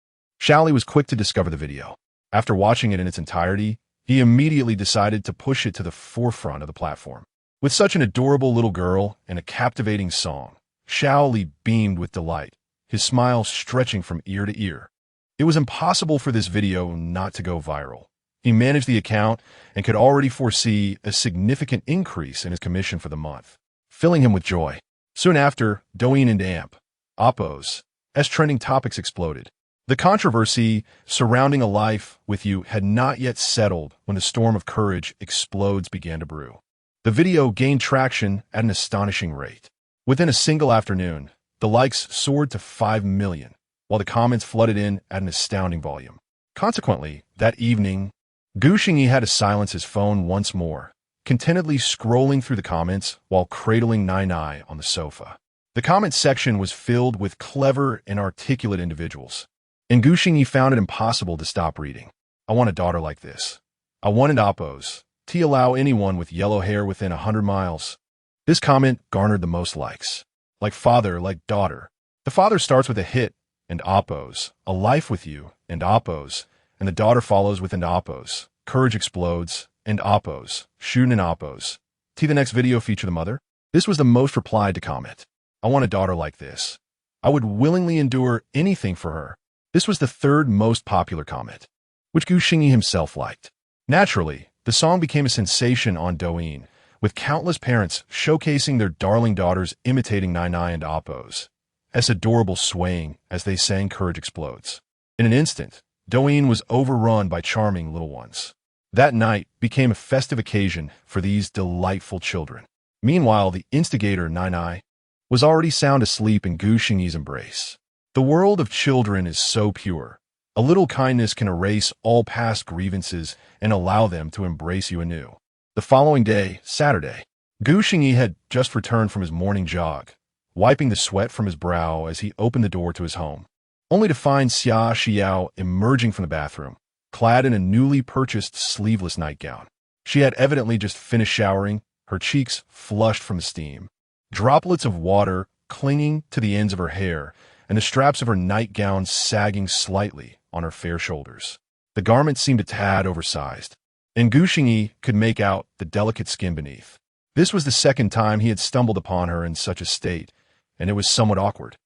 Shaoli was quick to discover the video. After watching it in its entirety, he immediately decided to push it to the forefront of the platform. With such an adorable little girl and a captivating song, Shaoli beamed with delight, his smile stretching from ear to ear. It was impossible for this video not to go viral. He managed the account and could already foresee a significant increase in his commission for the month, filling him with joy. Soon after, Douyin and Appo's trending topics exploded. The controversy surrounding a life with you had not yet settled when the storm of Courage Explodes began to brew. The video gained traction at an astonishing rate. Within a single afternoon, the likes soared to 5 million, while the comments flooded in at an astounding volume. Consequently, that evening, Gu Xingyi had to silence his phone once more, contentedly scrolling through the comments while cradling Nai on the sofa. The comment section was filled with clever and articulate individuals, and Gu Xingyi found it impossible to stop reading. I want a daughter like this. I wanted Appo's to allow anyone with yellow hair within 100 miles. This comment garnered the most likes. Like father, like daughter. The father starts with a hit, and Appo's, a life with you, and Appo's, and the daughter follows with Appo's, Courage Explodes, and Appo's, Shun and Appo's. The next video feature the mother. This was the most replied to comment. I want a daughter like this. I would willingly endure anything for her. This was the third most popular comment, which Gu Xingyi himself liked. Naturally, the song became a sensation on Douyin, with countless parents showcasing their darling daughters imitating Nai and Appo's adorable swaying as they sang Courage Explodes. In an instant, Douyin was overrun by charming little ones. That night became a festive occasion for these delightful children. Meanwhile, the instigator, Nai, was already sound asleep in Gu Xingyi's embrace. The world of children is so pure. A little kindness can erase all past grievances and allow them to embrace you anew. The following day, Saturday, Gu Xingyi had just returned from his morning jog, wiping the sweat from his brow as he opened the door to his home, only to find Xia Xiao emerging from the bathroom, clad in a newly purchased sleeveless nightgown. She had evidently just finished showering, her cheeks flushed from the steam, droplets of water clinging to the ends of her hair, and the straps of her nightgown sagging slightly on her fair shoulders. The garment seemed a tad oversized, and Gu Xingyi could make out the delicate skin beneath. This was the second time he had stumbled upon her in such a state, and it was somewhat awkward.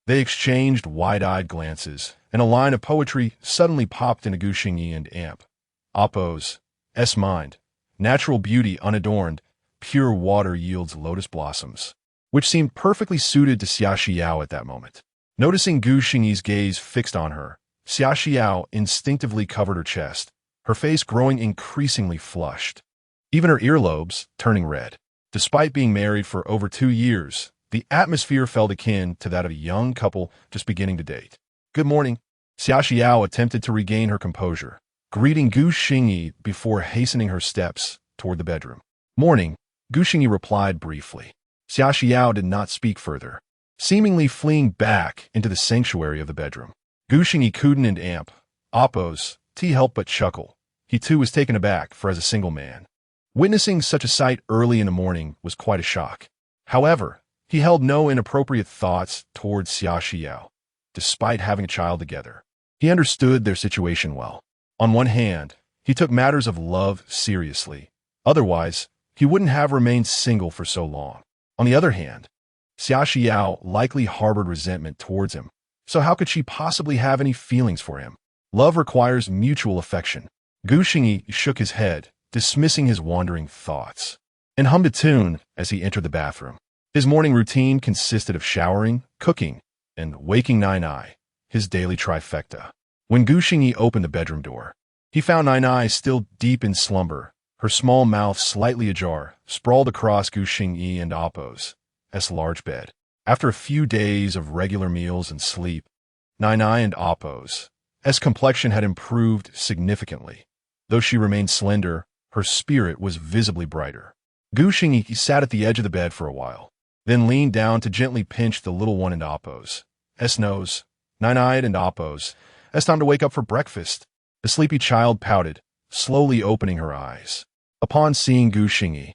They exchanged wide-eyed glances, and a line of poetry suddenly popped into Gu Xingyi and Appo's mind. Natural beauty unadorned, pure water yields lotus blossoms, which seemed perfectly suited to Xia Xiao at that moment. Noticing Gu Xingyi's gaze fixed on her, Xia Xiao instinctively covered her chest, her face growing increasingly flushed, even her earlobes turning red. Despite being married for over 2 years, the atmosphere felt akin to that of a young couple just beginning to date. "Good morning." Xia Xiao attempted to regain her composure, greeting Gu Xingyi before hastening her steps toward the bedroom. "Morning," Gu Xingyi replied briefly. Xia Xiao did not speak further, seemingly fleeing back into the sanctuary of the bedroom. Gu Xingyi couldn't and amp, oppose, help but chuckle. He too was taken aback, for as a single man, witnessing such a sight early in the morning was quite a shock. However, he held no inappropriate thoughts towards Xia Xiao, despite having a child together. He understood their situation well. On one hand, he took matters of love seriously. Otherwise, he wouldn't have remained single for so long. On the other hand, Xia Xiao likely harbored resentment towards him, so how could she possibly have any feelings for him? Love requires mutual affection. Gu Xingyi shook his head, dismissing his wandering thoughts, and hummed a tune as he entered the bathroom. His morning routine consisted of showering, cooking, and waking Nai, his daily trifecta. When Gu Xingyi opened the bedroom door, he found Nai still deep in slumber, her small mouth slightly ajar, sprawled across Gu Xingyi and Appo's large bed. After a few days of regular meals and sleep, Nai and Appo's complexion had improved significantly. Though she remained slender, her spirit was visibly brighter. Gu Xingyi sat at the edge of the bed for a while, then leaned down to gently pinch the little one in Appo's nose. Nai and Appo's time to wake up for breakfast. The sleepy child pouted, slowly opening her eyes. Upon seeing Gu Xingyi,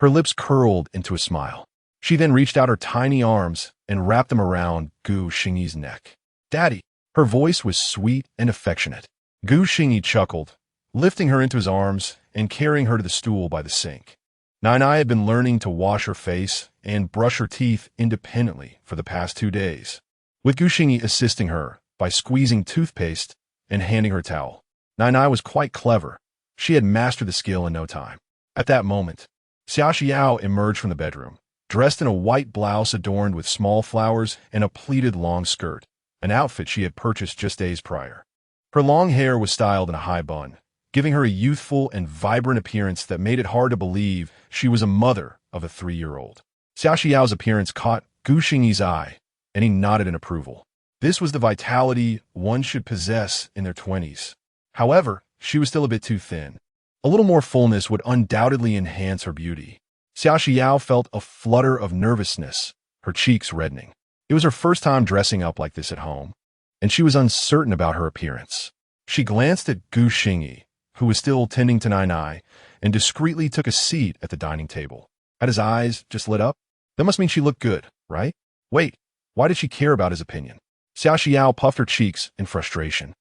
her lips curled into a smile. She then reached out her tiny arms and wrapped them around Gu Xingyi's neck. "Daddy." Her voice was sweet and affectionate. Gu Xingyi chuckled, lifting her into his arms and carrying her to the stool by the sink. Nai had been learning to wash her face and brush her teeth independently for the past 2 days, with Gu Xingyi assisting her by squeezing toothpaste and handing her a towel. Nai was quite clever. She had mastered the skill in no time. At that moment, Xia Xiao emerged from the bedroom, dressed in a white blouse adorned with small flowers and a pleated long skirt, an outfit she had purchased just days prior. Her long hair was styled in a high bun, giving her a youthful and vibrant appearance that made it hard to believe she was a mother of a 3-year-old. Xia Xiao's appearance caught Gu Xingyi's eye, and he nodded in approval. This was the vitality one should possess in their 20s. However, she was still a bit too thin. A little more fullness would undoubtedly enhance her beauty. Xia Xiao felt a flutter of nervousness, her cheeks reddening. It was her first time dressing up like this at home, and she was uncertain about her appearance. She glanced at Gu Xingyi, who was still tending to Nai, and discreetly took a seat at the dining table. Had his eyes just lit up? That must mean she looked good, right? Wait, why did she care about his opinion? Xia Xiao puffed her cheeks in frustration,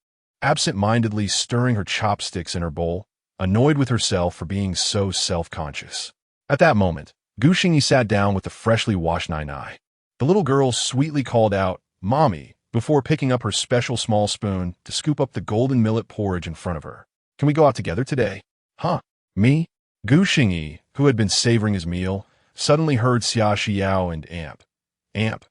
absent-mindedly stirring her chopsticks in her bowl, annoyed with herself for being so self-conscious. At that moment, Gu Xingyi sat down with the freshly washed Nai. The little girl sweetly called out, "Mommy," before picking up her special small spoon to scoop up the golden millet porridge in front of her. "Can we go out together today?" "Huh? Me?" Gu Xingyi, who had been savoring his meal, suddenly heard Xia Xiao and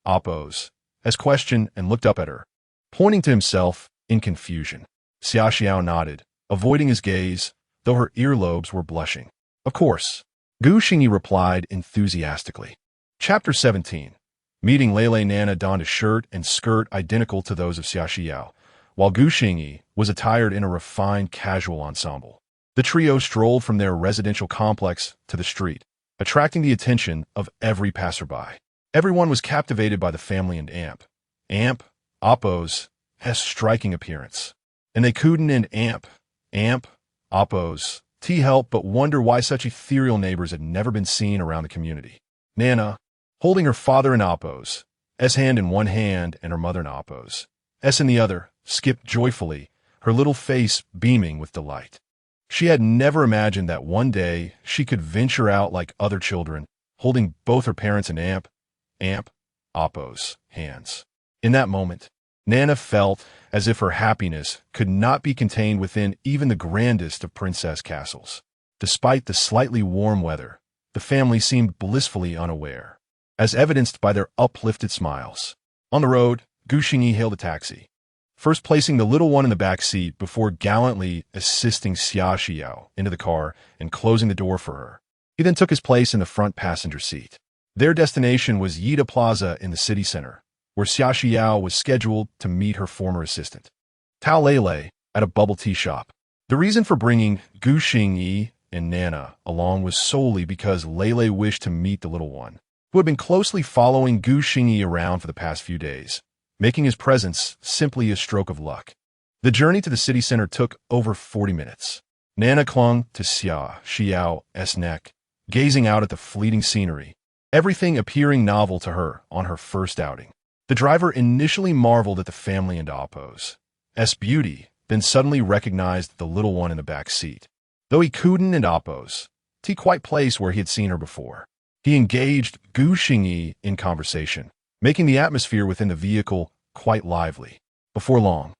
Appo's question and looked up at her, pointing to himself in confusion. Xia Xiao nodded, avoiding his gaze, though her earlobes were blushing. "Of course," Gu Xingyi replied enthusiastically. Chapter 17. Meeting Lele. Nana donned a shirt and skirt identical to those of Xia Xiao, while Gu Xingyi was attired in a refined casual ensemble. The trio strolled from their residential complex to the street, attracting the attention of every passerby. Everyone was captivated by the family and Appo's striking appearance, and they couldn't and Appo's help but wonder why such ethereal neighbors had never been seen around the community. Nana, holding her father in Appo's hand in one hand and her mother in Appo's in the other, skipped joyfully, her little face beaming with delight. She had never imagined that one day she could venture out like other children, holding both her parents in Appo's hands. In that moment, Nana felt as if her happiness could not be contained within even the grandest of princess castles. Despite the slightly warm weather, the family seemed blissfully unaware, as evidenced by their uplifted smiles. On the road, Gu Xingyi hailed a taxi. first placing the little one in the back seat before gallantly assisting Xia Xiao into the car and closing the door for her. He then took his place in the front passenger seat. Their destination was Yida Plaza in the city center, where Xia Xiao was scheduled to meet her former assistant, Tao Lele, at a bubble tea shop. The reason for bringing Gu Xingyi and Nana along was solely because Lele wished to meet the little one, who had been closely following Gu Xingyi around for the past few days, making his presence simply a stroke of luck. The journey to the city center took over 40 minutes. Nana clung to Xia Xiao's neck, gazing out at the fleeting scenery, everything appearing novel to her on her first outing. The driver initially marveled at the family and Appo's beauty, then suddenly recognized the little one in the back seat. Though he couldn't and Appo's quite place where he had seen her before, he engaged Gu Xingyi in conversation, making the atmosphere within the vehicle quite lively. Before long,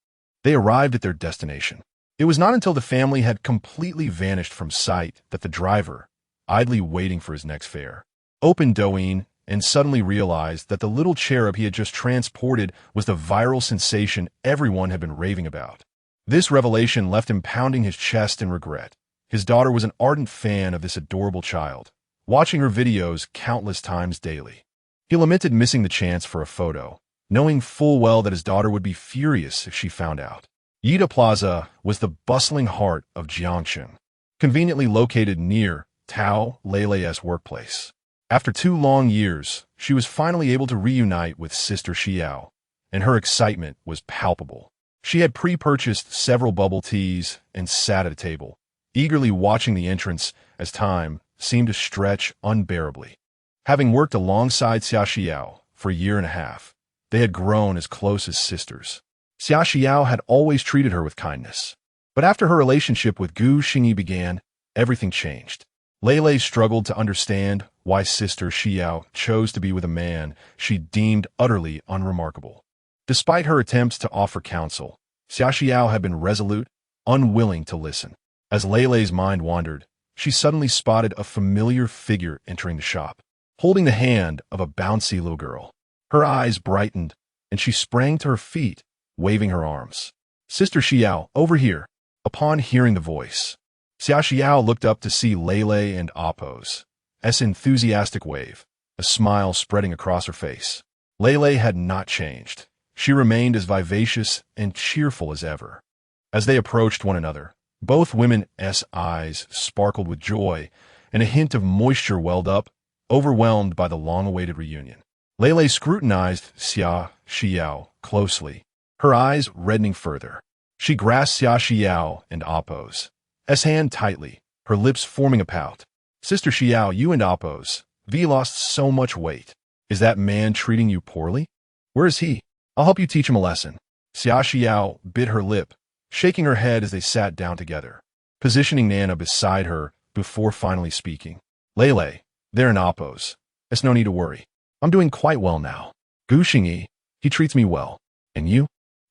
they arrived at their destination. It was not until the family had completely vanished from sight that the driver, idly waiting for his next fare, opened Douyin and suddenly realized that the little cherub he had just transported was the viral sensation everyone had been raving about. This revelation left him pounding his chest in regret. His daughter was an ardent fan of this adorable child, watching her videos countless times daily. He lamented missing the chance for a photo, knowing full well that his daughter would be furious if she found out. Yida Plaza was the bustling heart of Jiangxing, conveniently located near Tao Lele's workplace. After 2 long years, she was finally able to reunite with Sister Xiao, and her excitement was palpable. She had pre-purchased several bubble teas and sat at a table, eagerly watching the entrance as time seemed to stretch unbearably. Having worked alongside Xia Xiao for a year and a half, they had grown as close as sisters. Xia Xiao had always treated her with kindness. But after her relationship with Gu Xingyi began, everything changed. Lele struggled to understand why Sister Xiao chose to be with a man she deemed utterly unremarkable. Despite her attempts to offer counsel, Xia Xiao had been resolute, unwilling to listen. As Lele's mind wandered, she suddenly spotted a familiar figure entering the shop, holding the hand of a bouncy little girl. Her eyes brightened, and she sprang to her feet, waving her arms. "Sister Xiao, over here!" Upon hearing the voice, Xia Xiao looked up to see Lele and Appo's enthusiastic wave, a smile spreading across her face. Lele had not changed. She remained as vivacious and cheerful as ever. As they approached one another, both women's eyes sparkled with joy, and a hint of moisture welled up, overwhelmed by the long-awaited reunion. Lele scrutinized Xia Xiao closely, her eyes reddening further. She grasped Xia Xiao and Appo's hand tightly, her lips forming a pout. "Sister Xiao, you and Appo's lost so much weight. Is that man treating you poorly? Where is he? I'll help you teach him a lesson." Xia Xiao bit her lip, shaking her head as they sat down together, positioning Nana beside her before finally speaking. "Lele, they're in Appo's. There's no need to worry. I'm doing quite well now. Gu Xingyi, he treats me well. And you?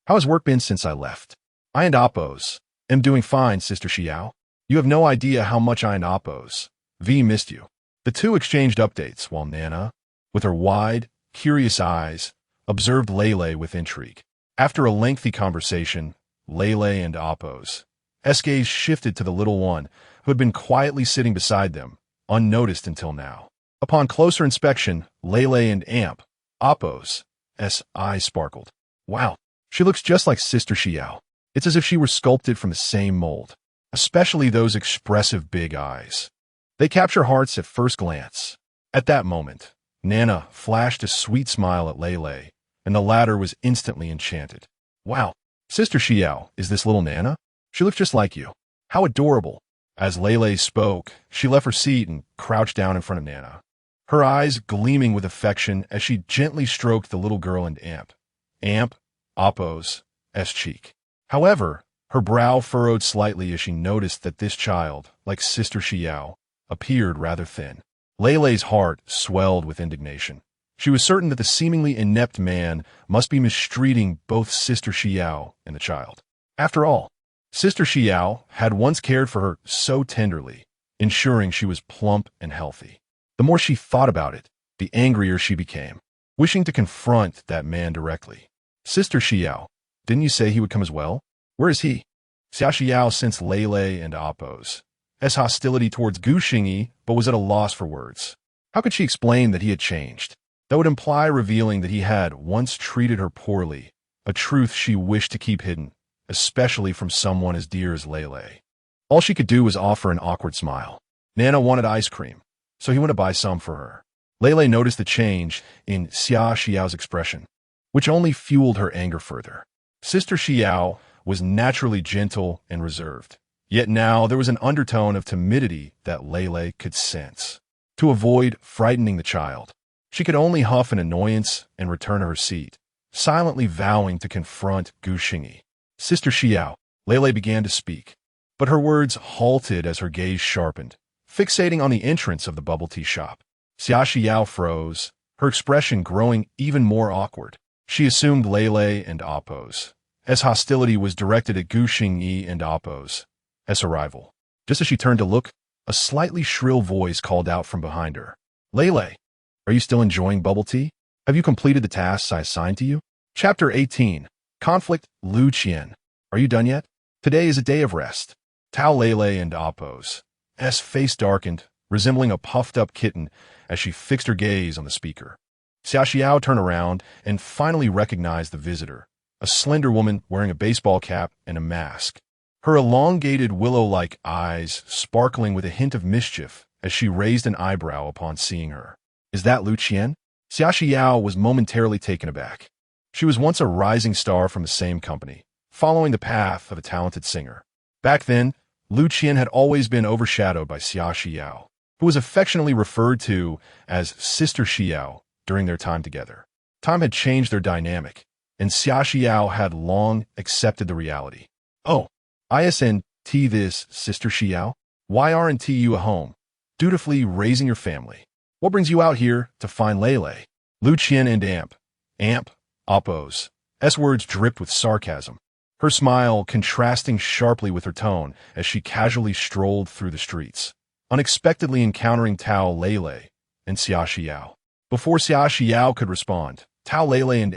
How has work been since I left?" "I and Appo's am doing fine, Sister Xiao. You have no idea how much I and Appo's missed you." The two exchanged updates while Nana, with her wide, curious eyes, observed Lele with intrigue. After a lengthy conversation, Lele and Appo's gaze shifted to the little one who had been quietly sitting beside them, unnoticed until now. Upon closer inspection, Lele and Appo's eyes sparkled. "Wow, she looks just like Sister Xiao. It's as if she were sculpted from the same mold, especially those expressive big eyes. They capture hearts at first glance." At that moment, Nana flashed a sweet smile at Lele, and the latter was instantly enchanted. "Wow, Sister Xiao, is this little Nana? She looks just like you. How adorable." As Lele spoke, she left her seat and crouched down in front of Nana, her eyes gleaming with affection as she gently stroked the little girl and Appo's cheek. However, her brow furrowed slightly as she noticed that this child, like Sister Xiao, appeared rather thin. Lele's heart swelled with indignation. She was certain that the seemingly inept man must be mistreating both Sister Xiao and the child. After all, Sister Xiao had once cared for her so tenderly, ensuring she was plump and healthy. The more she thought about it, the angrier she became, wishing to confront that man directly. "Sister Xiao, Didn't you say he would come as well? Where is he? Xia Xiao sensed Lei and Appo's hostility towards Gu Xingyi, but was at a loss for words. How could she explain that he had changed? That would imply revealing that he had once treated her poorly, a truth she wished to keep hidden, especially from someone as dear as Lei. All she could do was offer an awkward smile. Nana wanted ice cream, so he went to buy some for her. Lei noticed the change in Xia Xiao's expression, which only fueled her anger further. Sister Xiao was naturally gentle and reserved, yet now there was an undertone of timidity that Lei could sense. To avoid frightening the child, she could only huff in annoyance and return to her seat, silently vowing to confront Gu Xingyi. Sister Xiao, Lei began to speak, but her words halted as her gaze sharpened, fixating on the entrance of the bubble tea shop. Xia Xiao froze, her expression growing even more awkward. She assumed Lei and Appo's hostility was directed at Gu Xingyi and Appo's her rival. Just as she turned to look, a slightly shrill voice called out from behind her. Lei, are you still enjoying bubble tea? Have you completed the tasks I assigned to you? Chapter 18. Conflict. Lu Qian. Are you done yet? Today is a day of rest. Tao Lei and Appo's face darkened, resembling a puffed-up kitten as she fixed her gaze on the speaker. Xia Xiao turned around and finally recognized the visitor, a slender woman wearing a baseball cap and a mask, her elongated willow-like eyes sparkling with a hint of mischief as she raised an eyebrow upon seeing her. Is that Lu Qian? Xia Xiao was momentarily taken aback. She was once a rising star from the same company, following the path of a talented singer. Back then, Lu Qian had always been overshadowed by Xia Xiao, who was affectionately referred to as Sister Xiao during their time together. Time had changed their dynamic, and Xia Xiao had long accepted the reality. Oh, isn't this Sister Xiao? Why aren't you at home, dutifully raising your family? What brings you out here to find Lei? Lu Qian and Appo's words dripped with sarcasm, her smile contrasting sharply with her tone as she casually strolled through the streets, unexpectedly encountering Tao Lei and Xia Xiao. Before Xia Xiao could respond, Tao Lei and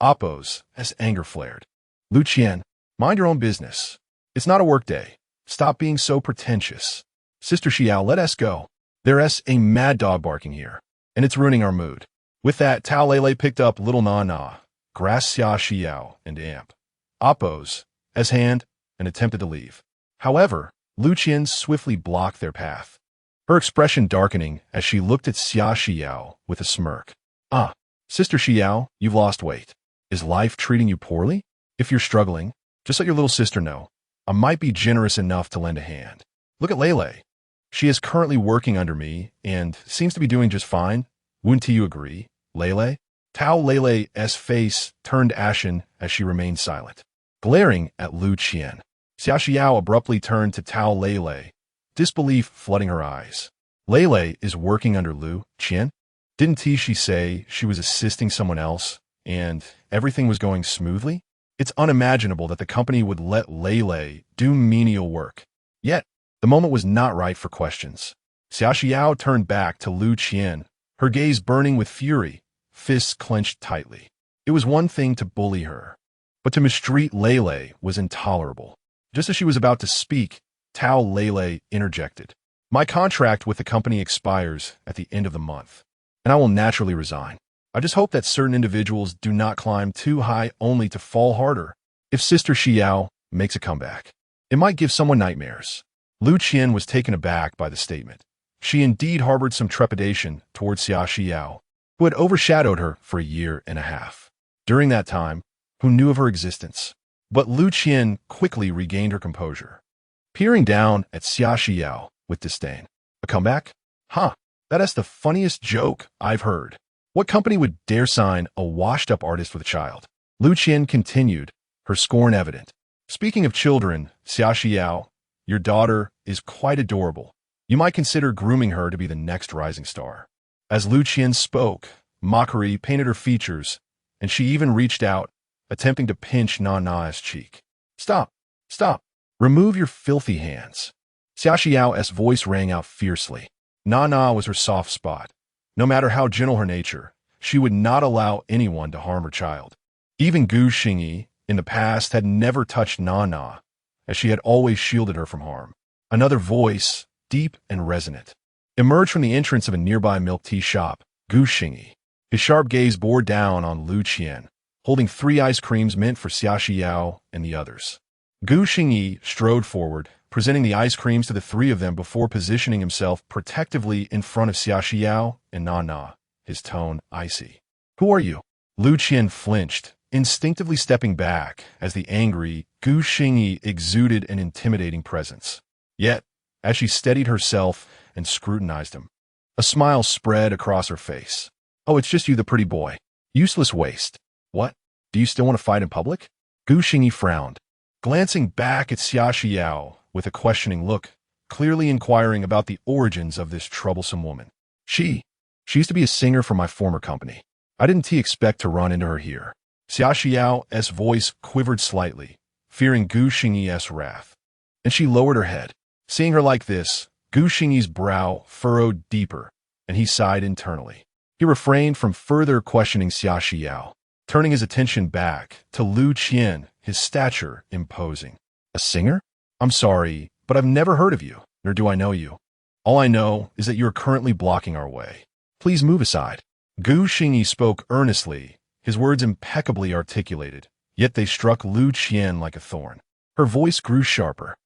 Appo's anger flared. Lu Qian, mind your own business. It's not a work day. Stop being so pretentious. Sister Xiao, let us go. There's a mad dog barking here, and it's ruining our mood. With that, Tao Lei picked up little Nana, grasped Xia Xiao and Appo's hand, and attempted to leave. However, Lu Qian swiftly blocked their path, her expression darkening as she looked at Xia Xiao with a smirk. Sister Xiao, you've lost weight. Is life treating you poorly? If you're struggling, just let your little sister know. I might be generous enough to lend a hand. Look at Lei. She is currently working under me and seems to be doing just fine. Wouldn't you agree, Lei? Tao Lei's face turned ashen as she remained silent, glaring at Lu Qian. Xia Xiao abruptly turned to Tao Lei, disbelief flooding her eyes. Lei is working under Lu Qian? Didn't she say she was assisting someone else and everything was going smoothly? It's unimaginable that the company would let Lei do menial work. Yet, the moment was not right for questions. Xia Xiao turned back to Lu Qian, her gaze burning with fury, fists clenched tightly. It was one thing to bully her, but to mistreat Lei was intolerable. Just as she was about to speak, Tao Lei interjected. My contract with the company expires at the end of the month, and I will naturally resign. I just hope that certain individuals do not climb too high only to fall harder. If Sister Xiao makes a comeback, it might give someone nightmares. Lu Qian was taken aback by the statement. She indeed harbored some trepidation towards Xia Xiao, who had overshadowed her for a year and a half. During that time, who knew of her existence? But Lu Qian quickly regained her composure, peering down at Xia Xiao with disdain. A comeback? That's the funniest joke I've heard. What company would dare sign a washed-up artist with a child? Lu Qian continued, her scorn evident. Speaking of children, Xia Xiao, your daughter is quite adorable. You might consider grooming her to be the next rising star. As Lu Qian spoke, mockery painted her features, and she even reached out, attempting to pinch Nana's cheek. Stop! Remove your filthy hands. Xia Xiao's voice rang out fiercely. Nana was her soft spot. No matter how gentle her nature, she would not allow anyone to harm her child. Even Gu Xingyi in the past, had never touched Nana, as she had always shielded her from harm. Another voice, deep and resonant, emerged from the entrance of a nearby milk tea shop, Gu Xingyi. His sharp gaze bore down on Lu Qian, holding 3 ice creams meant for Xia Xiao and the others. Gu Xingyi strode forward, presenting the ice creams to the 3 of them before positioning himself protectively in front of Xia Xiao and Nana, his tone icy. "Who are you?" Lu Qian flinched, instinctively stepping back as the angry Gu Xingyi exuded an intimidating presence. Yet, as she steadied herself and scrutinized him, a smile spread across her face. "Oh, it's just you, the pretty boy. Useless waste. What? Do you still want to fight in public?" Gu Xingyi frowned, glancing back at Xia Xiao with a questioning look, clearly inquiring about the origins of this troublesome woman. She used to be a singer for my former company. I didn't expect to run into her here." Xia Xiao's voice quivered slightly, fearing Gu Xingyi's wrath, and she lowered her head. Seeing her like this, Gu Xingyi's brow furrowed deeper, and he sighed internally. He refrained from further questioning Xia Xiao, turning his attention back to Lu Qian, his stature imposing. "A singer? I'm sorry, but I've never heard of you, nor do I know you. All I know is that you are currently blocking our way. Please move aside." Gu Xingyi spoke earnestly, his words impeccably articulated, yet they struck Lu Qian like a thorn. Her voice grew sharper.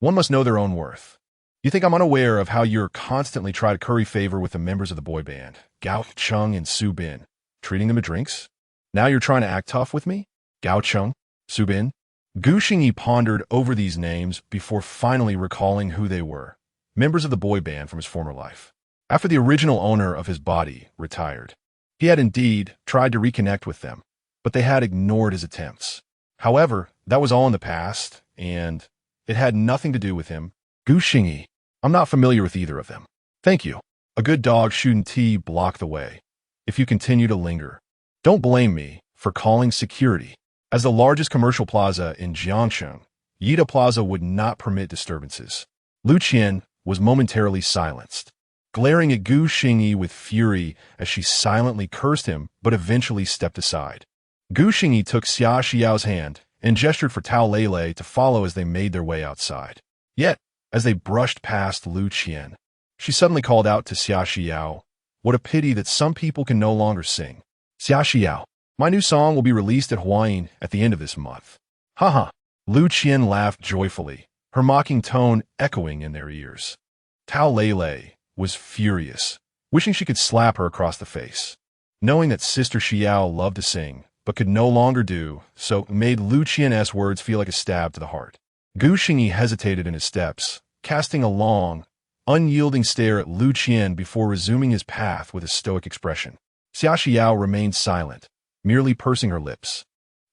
One must know their own worth. You think I'm unaware of how you're constantly trying to curry favor with the members of the boy band, Gao Cheng and Su Bin, treating them to drinks? Now you're trying to act tough with me? Gao Cheng? Su Bin? Gu Xingyi pondered over these names before finally recalling who they were, members of the boy band from his former life. After the original owner of his body retired, he had indeed tried to reconnect with them, but they had ignored his attempts. However, that was all in the past, and it had nothing to do with him. Gu Xingyi, I'm not familiar with either of them. Thank you. A good dog shooting tea blocked the way. If you continue to linger, don't blame me for calling security. As the largest commercial plaza in Jiangcheng, Yida Plaza would not permit disturbances. Lu Qian was momentarily silenced, glaring at Gu Xingyi with fury as she silently cursed him but eventually stepped aside. Gu Xingyi took Xia Xiao's hand and gestured for Tao Lei to follow as they made their way outside. Yet, as they brushed past Lu Qian, she suddenly called out to Xia Xiao, "What a pity that some people can no longer sing. Xia Xiao, my new song will be released at Huayin at the end of this month." Haha. Lu Qian laughed joyfully, her mocking tone echoing in their ears. Tao Lei was furious, wishing she could slap her across the face. Knowing that Sister Xiao loved to sing, but could no longer do so, made Lu Qian's words feel like a stab to the heart. Gu Xingyi hesitated in his steps, casting a long, unyielding stare at Lu Qian before resuming his path with a stoic expression. Xia Xiao remained silent, merely pursing her lips.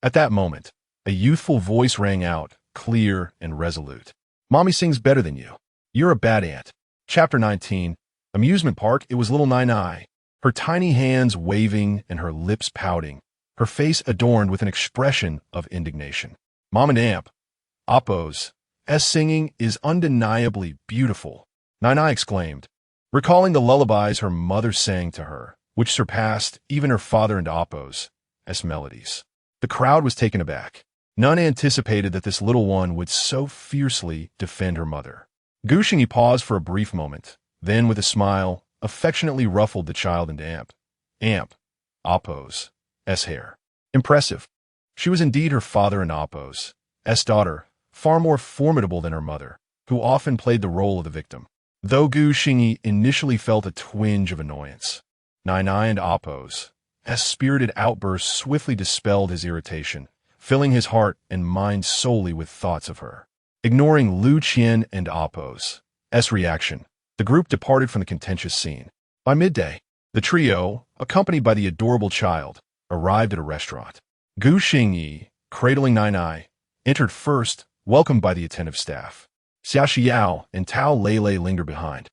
At that moment, a youthful voice rang out, clear and resolute. "Mommy sings better than you. You're a bad aunt." Chapter 19. Amusement Park. It was little Nai, her tiny hands waving and her lips pouting, her face adorned with an expression of indignation. "Mom and Appo's singing is undeniably beautiful," Nai exclaimed, recalling the lullabies her mother sang to her, which surpassed even her father and Appo's melodies. The crowd was taken aback. None anticipated that this little one would so fiercely defend her mother. Gu Xingyi paused for a brief moment, then with a smile, affectionately ruffled the child and Appo's hair. Impressive. She was indeed her father and Appo's daughter, far more formidable than her mother, who often played the role of the victim. Though Gu Xingyi initially felt a twinge of annoyance, Nai and Appo's spirited outburst swiftly dispelled his irritation, filling his heart and mind solely with thoughts of her. Ignoring Lu Qian and Appo's reaction, the group departed from the contentious scene. By midday, the trio, accompanied by the adorable child, arrived at a restaurant. Gu Xingyi, cradling Nai, entered first, welcomed by the attentive staff. Xia Xiao and Tao Lei lingered behind,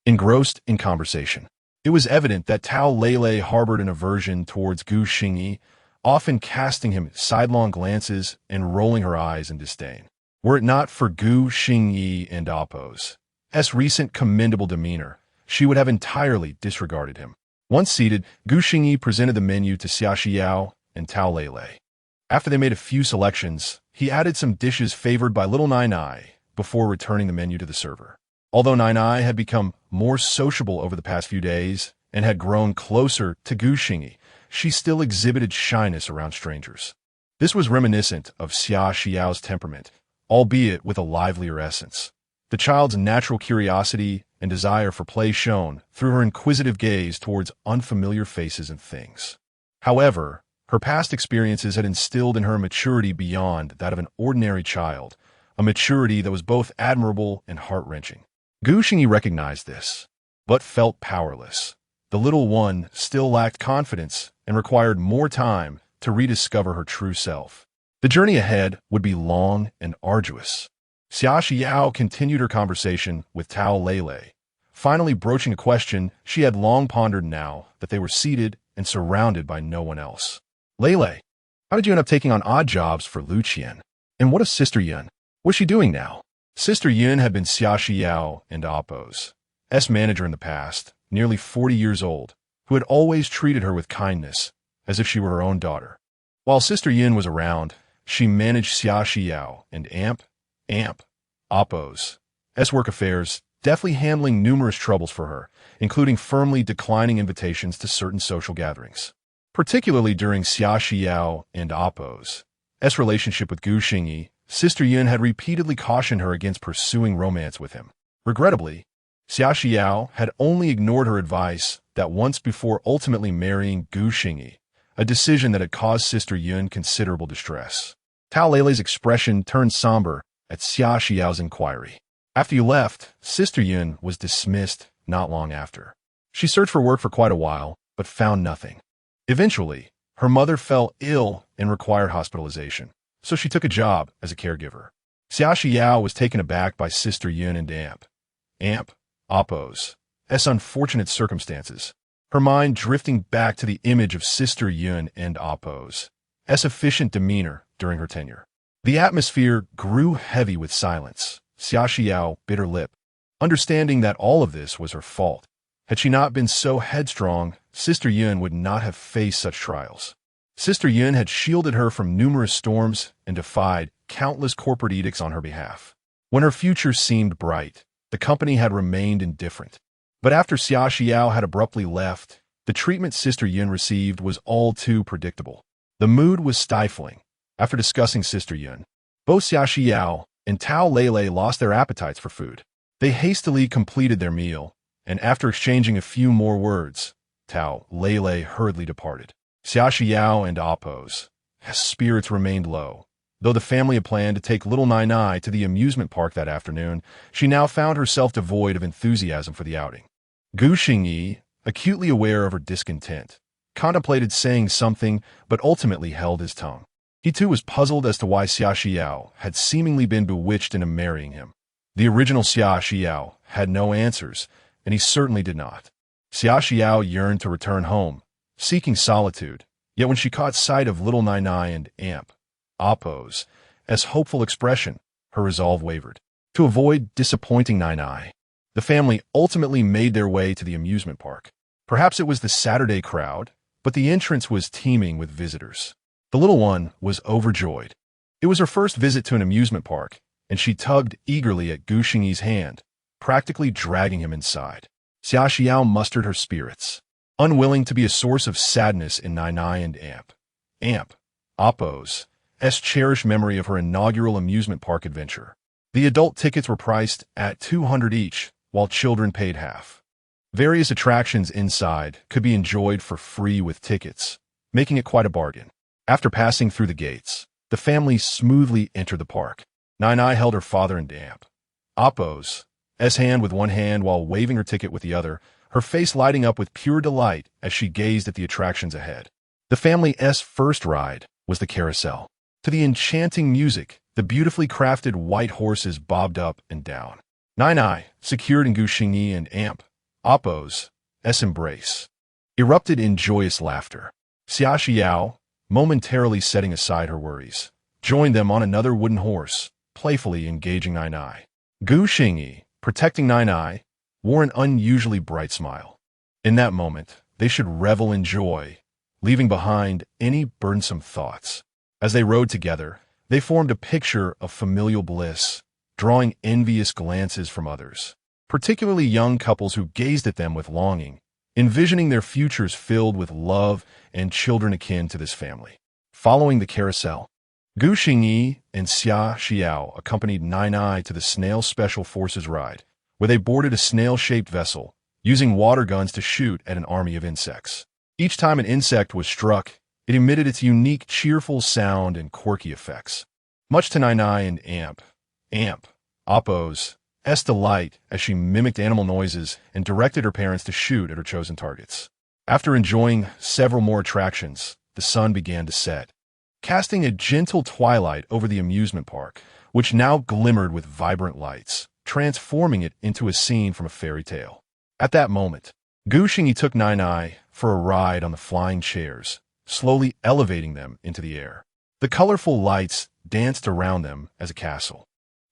engrossed in conversation. It was evident that Tao Lei harbored an aversion towards Gu Xingyi, often casting him sidelong glances and rolling her eyes in disdain. Were it not for Gu Xingyi and Appo's recent commendable demeanor, she would have entirely disregarded him. Once seated, Gu Xingyi presented the menu to Xia Xiao and Tao Lei. After they made a few selections, he added some dishes favored by little Nai Nai before returning the menu to the server. Although Nai Nai had become more sociable over the past few days and had grown closer to Gu Xingyi, she still exhibited shyness around strangers. This was reminiscent of Xia Xiao's temperament, albeit with a livelier essence. The child's natural curiosity and desire for play shone through her inquisitive gaze towards unfamiliar faces and things. However, her past experiences had instilled in her maturity beyond that of an ordinary child, a maturity that was both admirable and heart-wrenching. Gu Xingyi recognized this, but felt powerless. The little one still lacked confidence and required more time to rediscover her true self. The journey ahead would be long and arduous. Xia Xiao continued her conversation with Tao Lele, finally broaching a question she had long pondered now that they were seated and surrounded by no one else. Lele, how did you end up taking on odd jobs for Lu Qian? And what of Sister Yun? What's she doing now? Sister Yun had been Xia Xiao and Appo's manager in the past, nearly 40 years old, who had always treated her with kindness, as if she were her own daughter. While Sister Yun was around, she managed Xia Xiao and Appo's work affairs, deftly handling numerous troubles for her, including firmly declining invitations to certain social gatherings. Particularly during Xia Xiao and Appo's relationship with Gu Xingyi, Sister Yun had repeatedly cautioned her against pursuing romance with him. Regrettably, Xia Xiao had only ignored her advice that once before ultimately marrying Gu Xingyi, a decision that had caused Sister Yun considerable distress. Tao Lele's expression turned somber at Xia Xiao's inquiry. After you left, Sister Yun was dismissed not long after. She searched for work for quite a while, but found nothing. Eventually, her mother fell ill and required hospitalization, so she took a job as a caregiver. Xia Xiao was taken aback by Sister Yun and Appo's unfortunate circumstances, her mind drifting back to the image of Sister Yun and Appo's efficient demeanor during her tenure. The atmosphere grew heavy with silence. Xia Xiao bit her lip, understanding that all of this was her fault. Had she not been so headstrong, Sister Yun would not have faced such trials. Sister Yun had shielded her from numerous storms and defied countless corporate edicts on her behalf. When her future seemed bright, the company had remained indifferent. But after Xia Xiao had abruptly left, the treatment Sister Yun received was all too predictable. The mood was stifling. After discussing Sister Yun, both Xia Xiao and Tao Lele lost their appetites for food. They hastily completed their meal, and after exchanging a few more words, Tao Lele hurriedly departed. Xia Xiao and Appo's spirits remained low. Though the family had planned to take little Nai Nai to the amusement park that afternoon, she now found herself devoid of enthusiasm for the outing. Gu Xingyi, acutely aware of her discontent, contemplated saying something but ultimately held his tongue. He too was puzzled as to why Xia Xiao had seemingly been bewitched into marrying him. The original Xia Xiao had no answers, and he certainly did not. Xia Xiao yearned to return home, seeking solitude, yet when she caught sight of little Nai Nai and Appo's hopeful expression, her resolve wavered. To avoid disappointing Nai Nai, the family ultimately made their way to the amusement park. Perhaps it was the Saturday crowd, but the entrance was teeming with visitors. The little one was overjoyed. It was her first visit to an amusement park, and she tugged eagerly at Gu Xingyi's hand, practically dragging him inside. Xia Xiao mustered her spirits, unwilling to be a source of sadness in Nai Nai and Appo's cherished memory of her inaugural amusement park adventure. The adult tickets were priced at 200 each, while children paid half. Various attractions inside could be enjoyed for free with tickets, making it quite a bargain. After passing through the gates, the family smoothly entered the park. Nai Nai held her father and Appo's hand with one hand while waving her ticket with the other, her face lighting up with pure delight as she gazed at the attractions ahead. The family's first ride was the carousel. To the enchanting music, the beautifully crafted white horses bobbed up and down. Nai Nai, secured in Gu Xingyi and Appo's embrace, erupted in joyous laughter. Xia Xiao, momentarily setting aside her worries, joined them on another wooden horse, playfully engaging Nai Nai. Gu Xingyi, protecting Nai Nai, wore an unusually bright smile. In that moment, they should revel in joy, leaving behind any burdensome thoughts. As they rode together, they formed a picture of familial bliss, drawing envious glances from others, particularly young couples who gazed at them with longing, envisioning their futures filled with love and children akin to this family. Following the carousel, Gu Xingyi and Xia Xiao accompanied Nai to the Snail Special Forces ride, where they boarded a snail-shaped vessel, using water guns to shoot at an army of insects. Each time an insect was struck, it emitted its unique cheerful sound and quirky effects, much to Nai and Amp, Oppo's delight as she mimicked animal noises and directed her parents to shoot at her chosen targets. After enjoying several more attractions, the sun began to set, casting a gentle twilight over the amusement park, which now glimmered with vibrant lights, transforming it into a scene from a fairy tale. At that moment, Gu Xingyi took Nai for a ride on the flying chairs, slowly elevating them into the air. The colorful lights danced around them as a castle,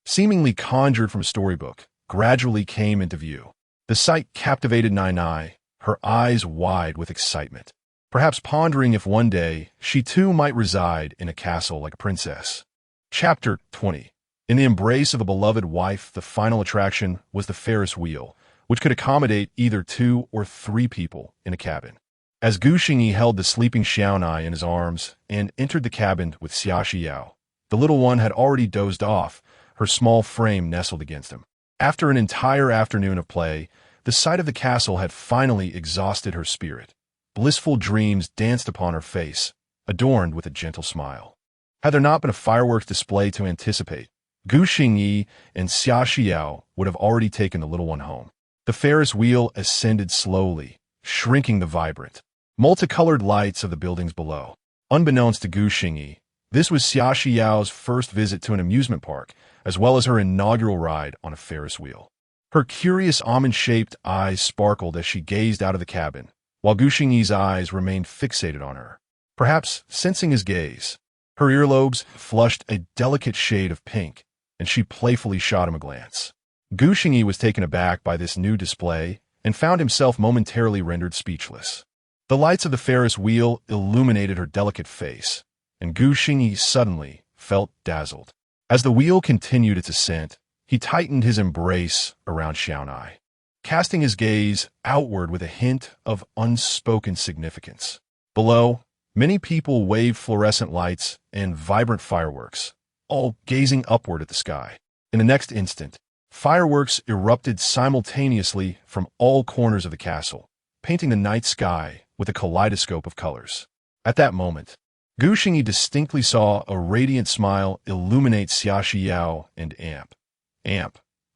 seemingly conjured from a storybook, gradually came into view. The sight captivated Nai, her eyes wide with excitement, perhaps pondering if one day she too might reside in a castle like a princess. Chapter 20. In the embrace of a beloved wife, the final attraction was the Ferris wheel, which could accommodate either 2 or 3 people in a cabin. As Gu Xingyi held the sleeping Xiaonai in his arms and entered the cabin with Xia Xiao, the little one had already dozed off, her small frame nestled against him. After an entire afternoon of play, the sight of the castle had finally exhausted her spirit. Blissful dreams danced upon her face, adorned with a gentle smile. Had there not been a fireworks display to anticipate, Gu Xingyi and Xia Xiao would have already taken the little one home. The Ferris wheel ascended slowly, shrinking the vibrant, multicolored lights of the buildings below. Unbeknownst to Gu Xingyi, this was Xia Xiao's first visit to an amusement park, as well as her inaugural ride on a Ferris wheel. Her curious almond-shaped eyes sparkled as she gazed out of the cabin, while Gu Xingyi's eyes remained fixated on her. Perhaps sensing his gaze, her earlobes flushed a delicate shade of pink, and she playfully shot him a glance. Gu Xingyi was taken aback by this new display and found himself momentarily rendered speechless. The lights of the Ferris wheel illuminated her delicate face, and Gu Xingyi suddenly felt dazzled. As the wheel continued its ascent, he tightened his embrace around Xiaonai, casting his gaze outward with a hint of unspoken significance. Below, many people waved fluorescent lights and vibrant fireworks, all gazing upward at the sky. In the next instant, fireworks erupted simultaneously from all corners of the castle, painting the night sky with a kaleidoscope of colors. At that moment, Gu Xingyi distinctly saw a radiant smile illuminate Xia Xiao and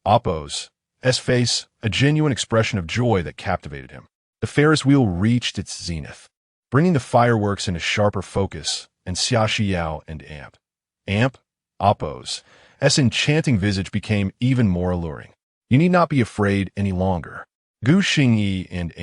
Oppo's face, a genuine expression of joy that captivated him. The Ferris wheel reached its zenith, bringing the fireworks into sharper focus, and Xia Xiao and Oppo's enchanting visage became even more alluring. You need not be afraid any longer. Gu Xingyi and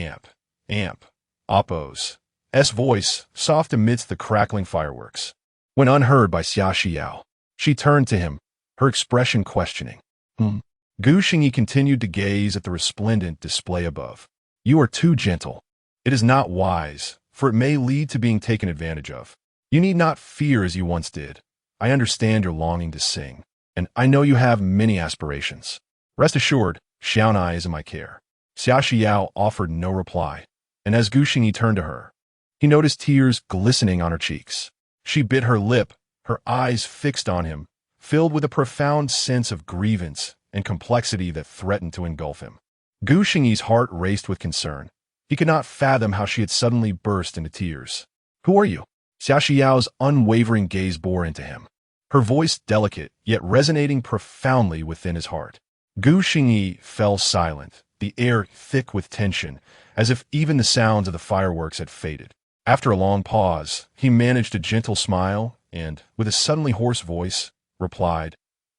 Oppo's voice, soft amidst the crackling fireworks. When unheard by Xia Xiao, she turned to him, her expression questioning. Gu Xingyi continued to gaze at the resplendent display above. You are too gentle. It is not wise, for it may lead to being taken advantage of. You need not fear as you once did. I understand your longing to sing, and I know you have many aspirations. Rest assured, Xiaonai is in my care. Xia Xiao offered no reply, and as Gu Xingyi turned to her, he noticed tears glistening on her cheeks. She bit her lip, her eyes fixed on him, filled with a profound sense of grievance and complexity that threatened to engulf him. Gu Xingyi's heart raced with concern. He could not fathom how she had suddenly burst into tears. Who are you? Xia Xiao's unwavering gaze bore into him, her voice delicate, yet resonating profoundly within his heart. Gu Xingyi fell silent, the air thick with tension, as if even the sounds of the fireworks had faded. After a long pause, he managed a gentle smile and, with a suddenly hoarse voice, replied,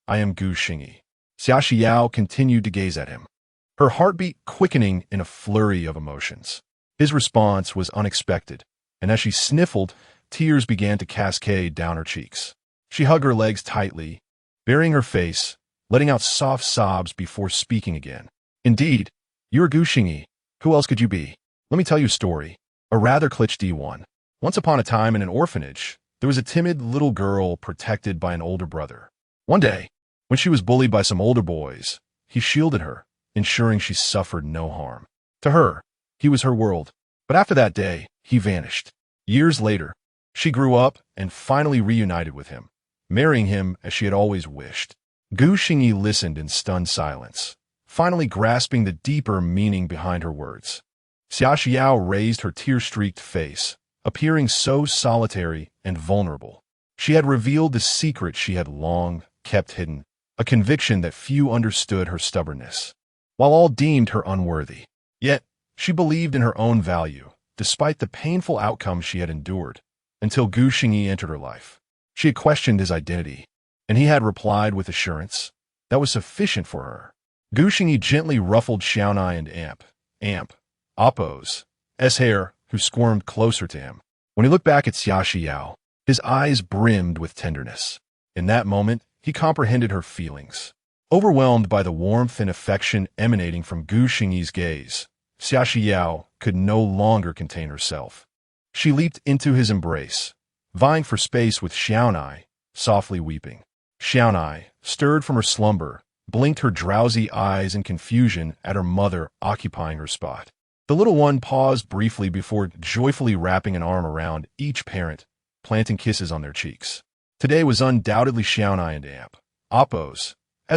I am Gu Xingyi. Xia Xiao continued to gaze at him, her heartbeat quickening in a flurry of emotions. His response was unexpected, and as she sniffled, tears began to cascade down her cheeks. She hugged her legs tightly, burying her face, letting out soft sobs before speaking again. Indeed, you're Gu Xingyi. Who else could you be? Let me tell you a story, a rather cliché one. Once upon a time in an orphanage, there was a timid little girl protected by an older brother. One day, when she was bullied by some older boys, he shielded her, ensuring she suffered no harm. To her, he was her world. But after that day, he vanished. Years later, she grew up and finally reunited with him, marrying him as she had always wished. Gu Xingyi listened in stunned silence, finally grasping the deeper meaning behind her words. Xia Xiao raised her tear-streaked face, appearing so solitary and vulnerable. She had revealed the secret she had long kept hidden, a conviction that few understood her stubbornness, while all deemed her unworthy. Yet, she believed in her own value, despite the painful outcomes she had endured, until Gu Xingyi entered her life. She had questioned his identity, and he had replied with assurance that was sufficient for her. Gu Xingyi gently ruffled Xiaonai and Appo's hair, who squirmed closer to him. When he looked back at Xia Xiao, his eyes brimmed with tenderness. In that moment, he comprehended her feelings. Overwhelmed by the warmth and affection emanating from Gu Xingyi's gaze, Xia Xiao could no longer contain herself. She leaped into his embrace, vying for space with Xiaonai, softly weeping. Xiaonai, stirred from her slumber, blinked her drowsy eyes in confusion at her mother occupying her spot. The little one paused briefly before joyfully wrapping an arm around each parent, planting kisses on their cheeks. Today was undoubtedly Xiaonai and Appo's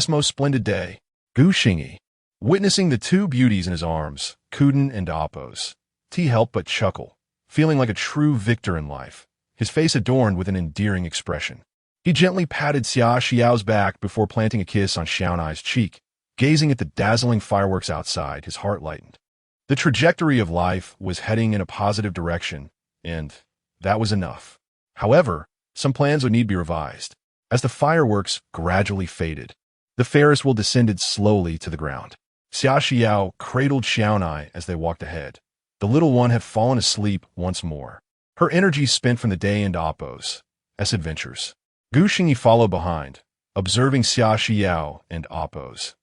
most splendid day. Gu Xingyi, witnessing the two beauties in his arms, couldn't and Appo's, helped but chuckle, feeling like a true victor in life, his face adorned with an endearing expression. He gently patted Xia Xiao's back before planting a kiss on Xiaonai's cheek. Gazing at the dazzling fireworks outside, his heart lightened. The trajectory of life was heading in a positive direction, and that was enough. However, some plans would need to be revised. As the fireworks gradually faded, the Ferris wheel descended slowly to the ground. Xia Xiao cradled Xiaonai as they walked ahead. The little one had fallen asleep once more, her energy spent from the day and Appo's adventures. Gu Xingyi followed behind, observing Xia Xiao and Appo's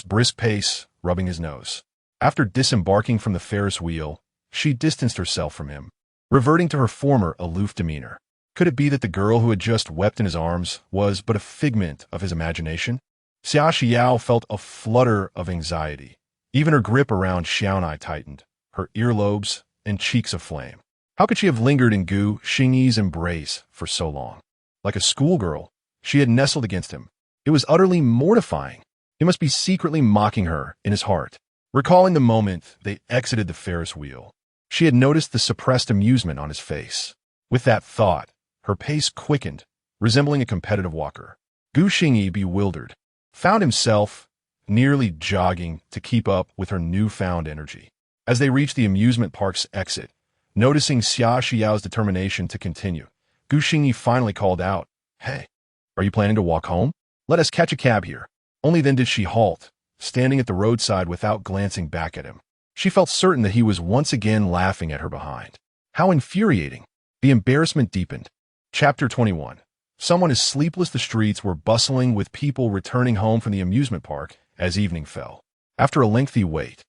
brisk pace, rubbing his nose. After disembarking from the Ferris wheel, she distanced herself from him, reverting to her former aloof demeanor. Could it be that the girl who had just wept in his arms was but a figment of his imagination? Xia Xiao felt a flutter of anxiety. Even her grip around Xiaonai tightened, her earlobes and cheeks aflame. How could she have lingered in Gu Xingyi's embrace for so long? Like a schoolgirl, she had nestled against him. It was utterly mortifying. He must be secretly mocking her in his heart. Recalling the moment they exited the Ferris wheel, she had noticed the suppressed amusement on his face. With that thought, her pace quickened, resembling a competitive walker. Gu Xingyi, bewildered, found himself nearly jogging to keep up with her newfound energy. As they reached the amusement park's exit, noticing Xia Xiao's determination to continue, Gu Xingyi finally called out, "Hey, are you planning to walk home? Let us catch a cab here." Only then did she halt, standing at the roadside without glancing back at him. She felt certain that he was once again laughing at her behind. How infuriating! The embarrassment deepened. Chapter 21. Someone as sleepless the streets were bustling with people returning home from the amusement park as evening fell. After a lengthy wait,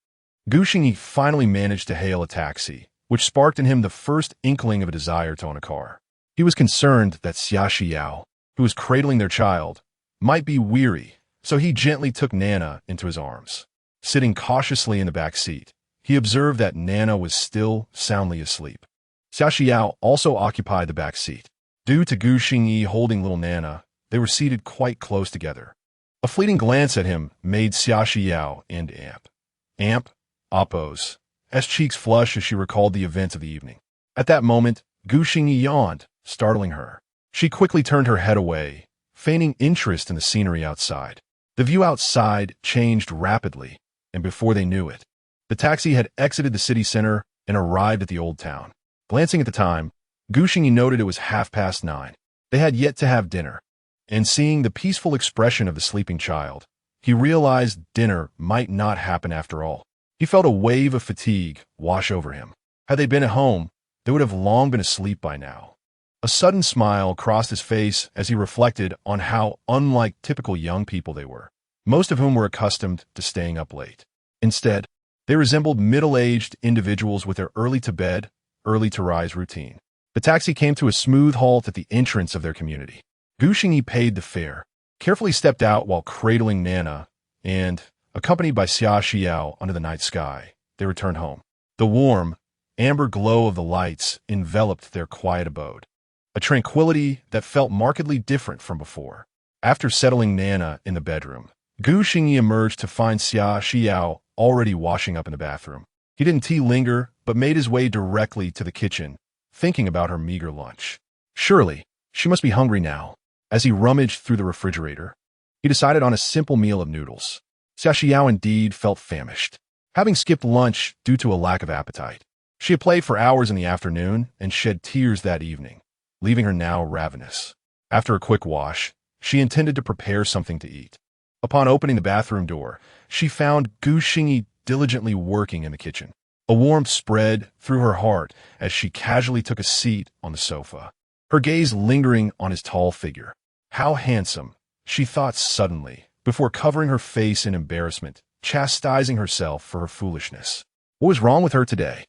Gu Xingyi finally managed to hail a taxi, which sparked in him the first inkling of a desire to own a car. He was concerned that Xia Xiao, who was cradling their child, might be weary, so he gently took Nana into his arms. Sitting cautiously in the back seat, he observed that Nana was still soundly asleep. Xia Xiao also occupied the back seat. Due to Gu Xingyi holding little Nana, they were seated quite close together. A fleeting glance at him made Xia Xiao and Appo's cheeks flush as she recalled the events of the evening. At that moment, Gu Xingyi yawned, startling her. She quickly turned her head away, feigning interest in the scenery outside. The view outside changed rapidly, and before they knew it, the taxi had exited the city center and arrived at the old town. Glancing at the time, Gu Xingyi noted it was 9:30. They had yet to have dinner, and seeing the peaceful expression of the sleeping child, he realized dinner might not happen after all. He felt a wave of fatigue wash over him. Had they been at home, they would have long been asleep by now. A sudden smile crossed his face as he reflected on how unlike typical young people they were, most of whom were accustomed to staying up late. Instead, they resembled middle-aged individuals with their early-to-bed, early-to-rise routine. The taxi came to a smooth halt at the entrance of their community. Gu Xingyi paid the fare, carefully stepped out while cradling Nana, and, accompanied by Xia Xiao under the night sky, they returned home. The warm, amber glow of the lights enveloped their quiet abode, a tranquility that felt markedly different from before. After settling Nana in the bedroom, Gu Xingyi emerged to find Xia Xiao already washing up in the bathroom. He didn't linger, but made his way directly to the kitchen, thinking about her meager lunch. Surely, she must be hungry now. As he rummaged through the refrigerator, he decided on a simple meal of noodles. Xia Xiao indeed felt famished, having skipped lunch due to a lack of appetite. She had played for hours in the afternoon and shed tears that evening, leaving her now ravenous. After a quick wash, she intended to prepare something to eat. Upon opening the bathroom door, she found Gu Xingyi diligently working in the kitchen. A warmth spread through her heart as she casually took a seat on the sofa, her gaze lingering on his tall figure. How handsome, she thought suddenly, before covering her face in embarrassment, chastising herself for her foolishness. What was wrong with her today?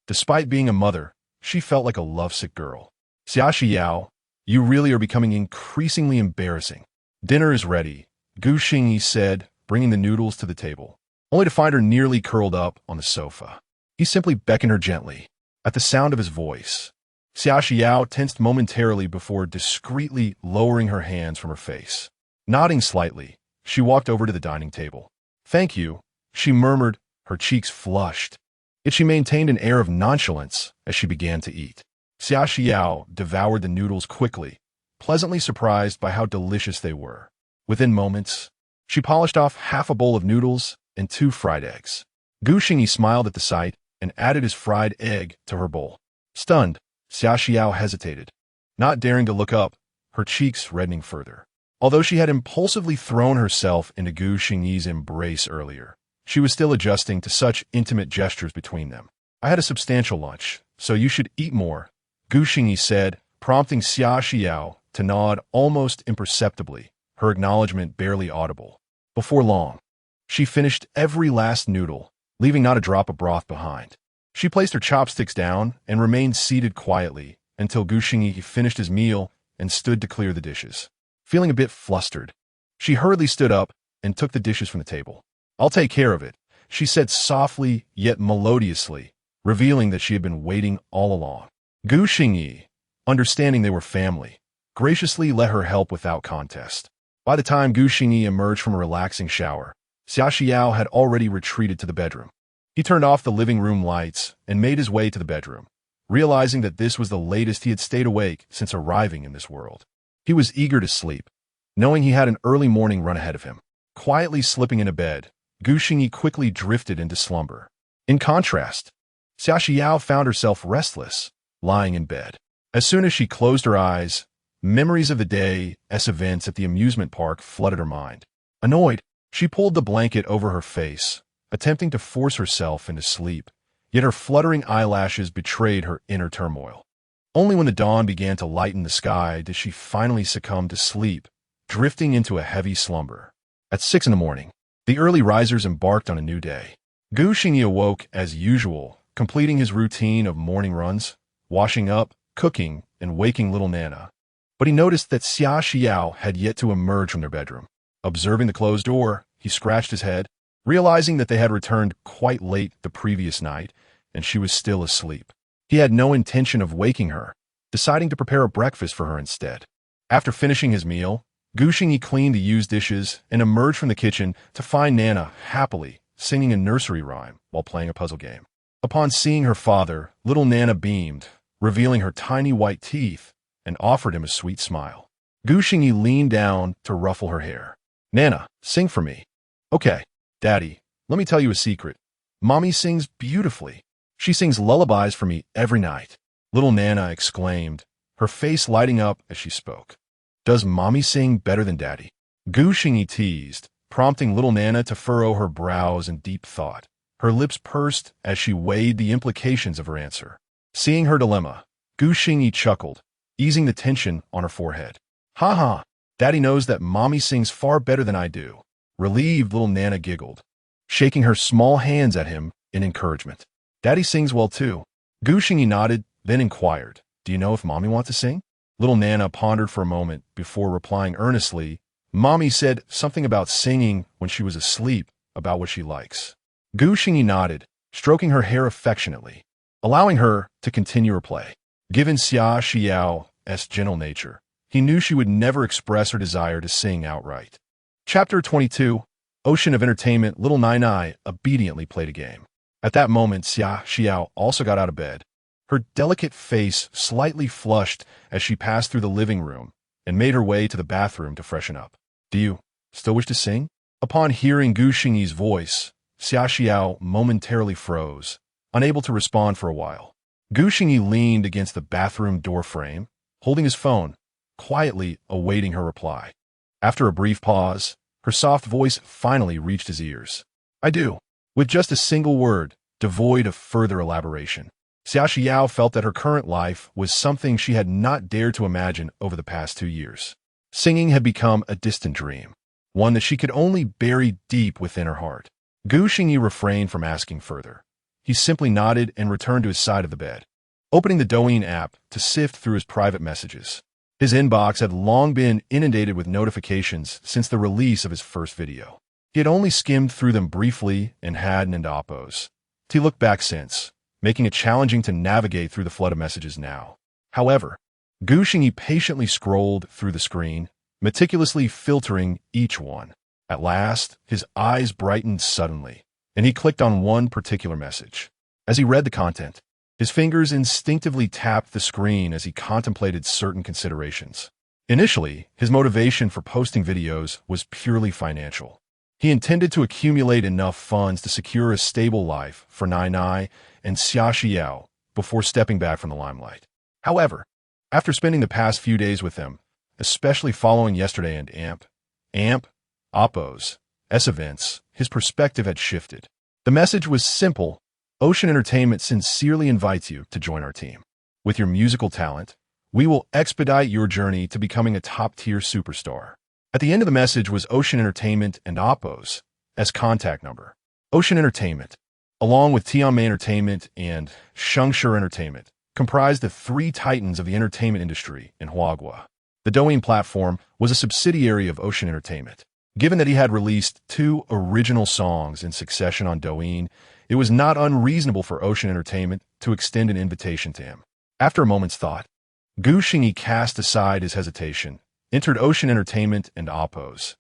Despite being a mother, she felt like a lovesick girl. Xia Xiao, you really are becoming increasingly embarrassing. Dinner is ready, Gu Xingyi said, bringing the noodles to the table, only to find her nearly curled up on the sofa. He simply beckoned her gently. At the sound of his voice, Xia Xiao tensed momentarily before discreetly lowering her hands from her face. Nodding slightly, she walked over to the dining table. Thank you, she murmured, her cheeks flushed. Yet she maintained an air of nonchalance as she began to eat. Xia Xiao devoured the noodles quickly, pleasantly surprised by how delicious they were. Within moments, she polished off half a bowl of noodles and 2 fried eggs. Gu Xingyi smiled at the sight and added his fried egg to her bowl. Stunned, Xia Xiao hesitated, not daring to look up, her cheeks reddening further. Although she had impulsively thrown herself into Gu Xingyi's embrace earlier, she was still adjusting to such intimate gestures between them. I had a substantial lunch, so you should eat more, Gu Xingyi said, prompting Xia Xiao to nod almost imperceptibly, her acknowledgement barely audible. Before long, she finished every last noodle, leaving not a drop of broth behind. She placed her chopsticks down and remained seated quietly until Gu Xingyi finished his meal and stood to clear the dishes. Feeling a bit flustered, she hurriedly stood up and took the dishes from the table. I'll take care of it, she said softly yet melodiously, revealing that she had been waiting all along. Gu Xingyi, understanding they were family, graciously let her help without contest. By the time Gu Xingyi emerged from a relaxing shower, Xia Xiao had already retreated to the bedroom. He turned off the living room lights and made his way to the bedroom, realizing that this was the latest he had stayed awake since arriving in this world. He was eager to sleep, knowing he had an early morning run ahead of him. Quietly slipping into bed, Gu Xingyi quickly drifted into slumber. In contrast, Xia Xiao found herself restless, lying in bed. As soon as she closed her eyes, memories of the day's events at the amusement park flooded her mind. Annoyed, she pulled the blanket over her face, attempting to force herself into sleep, yet her fluttering eyelashes betrayed her inner turmoil. Only when the dawn began to lighten the sky did she finally succumb to sleep, drifting into a heavy slumber. At 6 a.m, the early risers embarked on a new day. Gu Xingyi awoke as usual, completing his routine of morning runs, washing up, cooking, and waking little Nana. But he noticed that Xia Xiao had yet to emerge from their bedroom. Observing the closed door, he scratched his head, realizing that they had returned quite late the previous night, and she was still asleep. He had no intention of waking her, deciding to prepare a breakfast for her instead. After finishing his meal, Gu Xingyi cleaned the used dishes and emerged from the kitchen to find Nana happily singing a nursery rhyme while playing a puzzle game. Upon seeing her father, little Nana beamed, revealing her tiny white teeth, and offered him a sweet smile. Gu Xingyi leaned down to ruffle her hair. Nana, sing for me. Okay, Daddy, let me tell you a secret. Mommy sings beautifully. She sings lullabies for me every night, little Nana exclaimed, her face lighting up as she spoke. Does Mommy sing better than Daddy? Gu Xingyi teased, prompting little Nana to furrow her brows in deep thought. Her lips pursed as she weighed the implications of her answer. Seeing her dilemma, Gu Xingyi chuckled, easing the tension on her forehead. Ha ha, Daddy knows that Mommy sings far better than I do. Relieved, little Nana giggled, shaking her small hands at him in encouragement. Daddy sings well too. Gu Xingyi nodded, then inquired, do you know if Mommy wants to sing? Little Nana pondered for a moment before replying earnestly. Mommy said something about singing when she was asleep, about what she likes. Gu Xingyi nodded, stroking her hair affectionately, allowing her to continue her play. Given Xia Xiao's gentle nature, he knew she would never express her desire to sing outright. Chapter 22, Ocean of Entertainment. Little Nai obediently played a game. At that moment, Xia Xiao also got out of bed, her delicate face slightly flushed as she passed through the living room and made her way to the bathroom to freshen up. Do you still wish to sing? Upon hearing Gu Xingyi's voice, Xia Xiao momentarily froze, unable to respond for a while. Gu Xingyi leaned against the bathroom door frame, holding his phone, quietly awaiting her reply. After a brief pause, her soft voice finally reached his ears. I do, with just a single word, devoid of further elaboration. Xia Xiao felt that her current life was something she had not dared to imagine over the past 2 years. Singing had become a distant dream, one that she could only bury deep within her heart. Gu Xingyi refrained from asking further. He simply nodded and returned to his side of the bed, opening the Douyin app to sift through his private messages. His inbox had long been inundated with notifications since the release of his first video. He had only skimmed through them briefly and hadn't into oppos. He looked back since, making it challenging to navigate through the flood of messages now. However, Gu Xingyi patiently scrolled through the screen, meticulously filtering each one. At last, his eyes brightened suddenly, and he clicked on one particular message. As he read the content, his fingers instinctively tapped the screen as he contemplated certain considerations. Initially, his motivation for posting videos was purely financial. He intended to accumulate enough funds to secure a stable life for Nai and Xia Xiao before stepping back from the limelight. However, after spending the past few days with them, especially following yesterday and Oppo's events, his perspective had shifted. The message was simple. Ocean Entertainment sincerely invites you to join our team. With your musical talent, we will expedite your journey to becoming a top-tier superstar. At the end of the message was Ocean Entertainment and Oppo's contact number. Ocean Entertainment, along with Tianmei Entertainment and Shengshi Entertainment, comprised the 3 titans of the entertainment industry in Huagua. The Douyin platform was a subsidiary of Ocean Entertainment. Given that he had released 2 original songs in succession on Douyin, it was not unreasonable for Ocean Entertainment to extend an invitation to him. After a moment's thought, Gu Xingyi cast aside his hesitation, entered Ocean Entertainment and Oppo's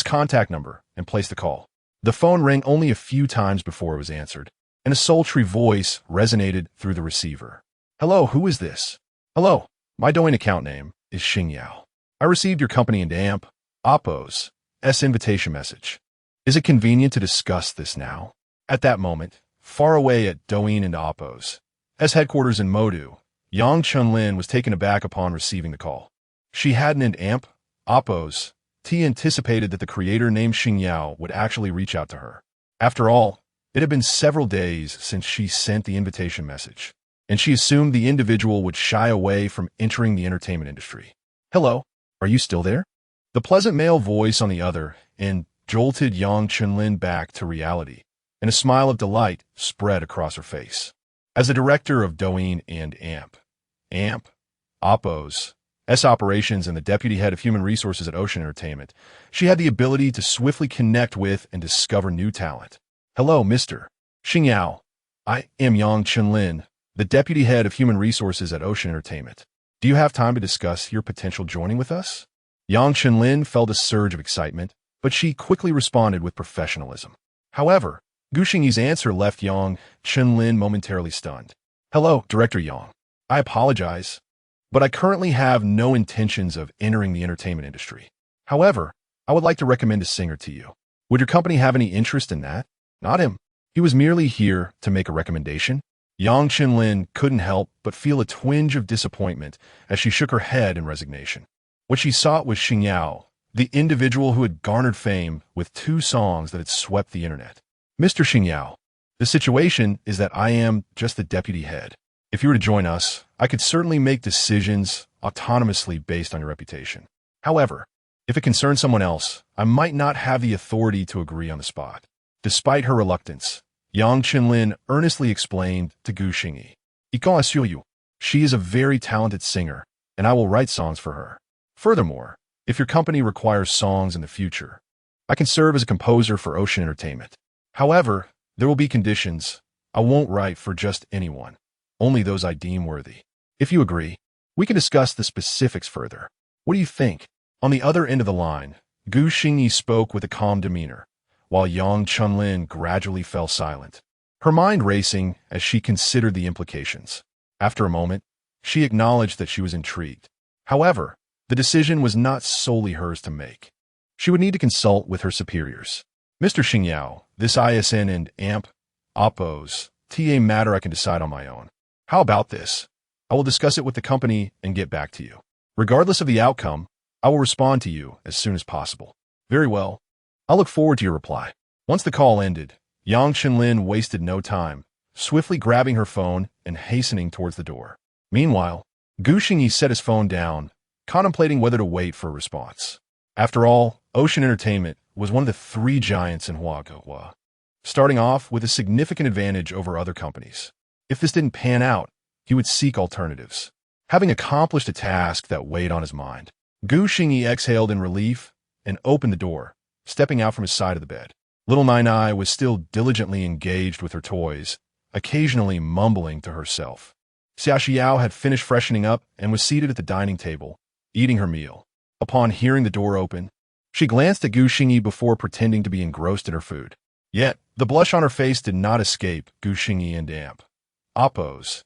contact number, and placed the call. The phone rang only a few times before it was answered, and a sultry voice resonated through the receiver. Hello, who is this? Hello, my Douyin account name is Xingyan. I received your company and Oppo's invitation message. Is it convenient to discuss this now? At that moment, far away at Douyin and Oppo's headquarters in Modu, Yang Chunlin was taken aback upon receiving the call. She hadn't Oppo's anticipated that the creator named Xingyan would actually reach out to her. After all, it had been several days since she sent the invitation message, and she assumed the individual would shy away from entering the entertainment industry. Hello, are you still there? The pleasant male voice on the other end jolted Yang Chunlin back to reality, and a smile of delight spread across her face. As the director of Douyin and Oppo's operations and the deputy head of human resources at Ocean Entertainment, she had the ability to swiftly connect with and discover new talent. Hello, Mr. Xingyan. I am Yang Chunlin, the deputy head of human resources at Ocean Entertainment. Do you have time to discuss your potential joining with us? Yang Chunlin felt a surge of excitement, but she quickly responded with professionalism. However, Gu Xingyi's answer left Yang Chunlin momentarily stunned. Hello, Director Yang. I apologize, but I currently have no intentions of entering the entertainment industry. However, I would like to recommend a singer to you. Would your company have any interest in that? Not him. He was merely here to make a recommendation. Yang Chunlin couldn't help but feel a twinge of disappointment as she shook her head in resignation. What she sought was Xingyan, the individual who had garnered fame with 2 songs that had swept the internet. Mr. Xingyan, the situation is that I am just the deputy head. If you were to join us, I could certainly make decisions autonomously based on your reputation. However, if it concerns someone else, I might not have the authority to agree on the spot. Despite her reluctance, Yang Chunlin earnestly explained to Gu Xingyi, I can assure you, She is a very talented singer, and I will write songs for her. Furthermore, if your company requires songs in the future, I can serve as a composer for Ocean Entertainment. However, there will be conditions. I won't write for just anyone, only those I deem worthy. If you agree, we can discuss the specifics further. What do you think? On the other end of the line, Gu Xingyi spoke with a calm demeanor, while Yang Chunlin gradually fell silent, her mind racing as she considered the implications. After a moment, she acknowledged that she was intrigued. However, the decision was not solely hers to make. She would need to consult with her superiors. Mr. Xingyao, this ISN and AMP, OPPOs, TA matter I can decide on my own. How about this? I will discuss it with the company and get back to you. Regardless of the outcome, I will respond to you as soon as possible. Very well. I'll look forward to your reply. Once the call ended, Yang Chenlin wasted no time, swiftly grabbing her phone and hastening towards the door. Meanwhile, Gu Xingyi set his phone down, contemplating whether to wait for a response. After all, Ocean Entertainment was one of the three giants in Huaghua, starting off with a significant advantage over other companies. If this didn't pan out, he would seek alternatives. Having accomplished a task that weighed on his mind, Gu Xingyi exhaled in relief and opened the door, stepping out from his side of the bed. Little Nai was still diligently engaged with her toys, occasionally mumbling to herself. Xia Xiao had finished freshening up and was seated at the dining table, eating her meal. Upon hearing the door open, she glanced at Gu Xingyi before pretending to be engrossed in her food. Yet, the blush on her face did not escape Gu Xingyi and AMP. Oppo's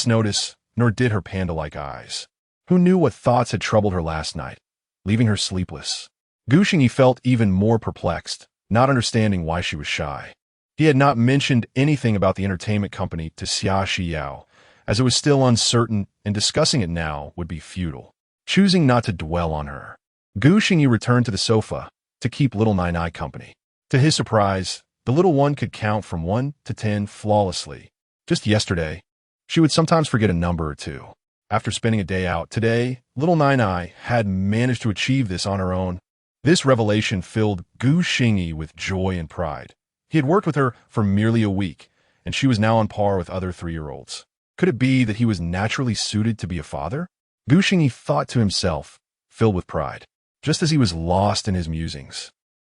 notice, nor did her panda-like eyes. Who knew what thoughts had troubled her last night, leaving her sleepless? Gu Xingyi felt even more perplexed, not understanding why she was shy. He had not mentioned anything about the entertainment company to Xia Xiao, as it was still uncertain, and discussing it now would be futile. Choosing not to dwell on her, Gu Xingyi returned to the sofa to keep little Nai company. To his surprise, the little one could count from 1 to 10 flawlessly. Just yesterday, she would sometimes forget a number or two. After spending a day out today, little Nai had managed to achieve this on her own. This revelation filled Gu Xingyi with joy and pride. He had worked with her for merely a week, and she was now on par with other 3-year-olds. Could it be that he was naturally suited to be a father? Gu Xingyi thought to himself, filled with pride, just as he was lost in his musings.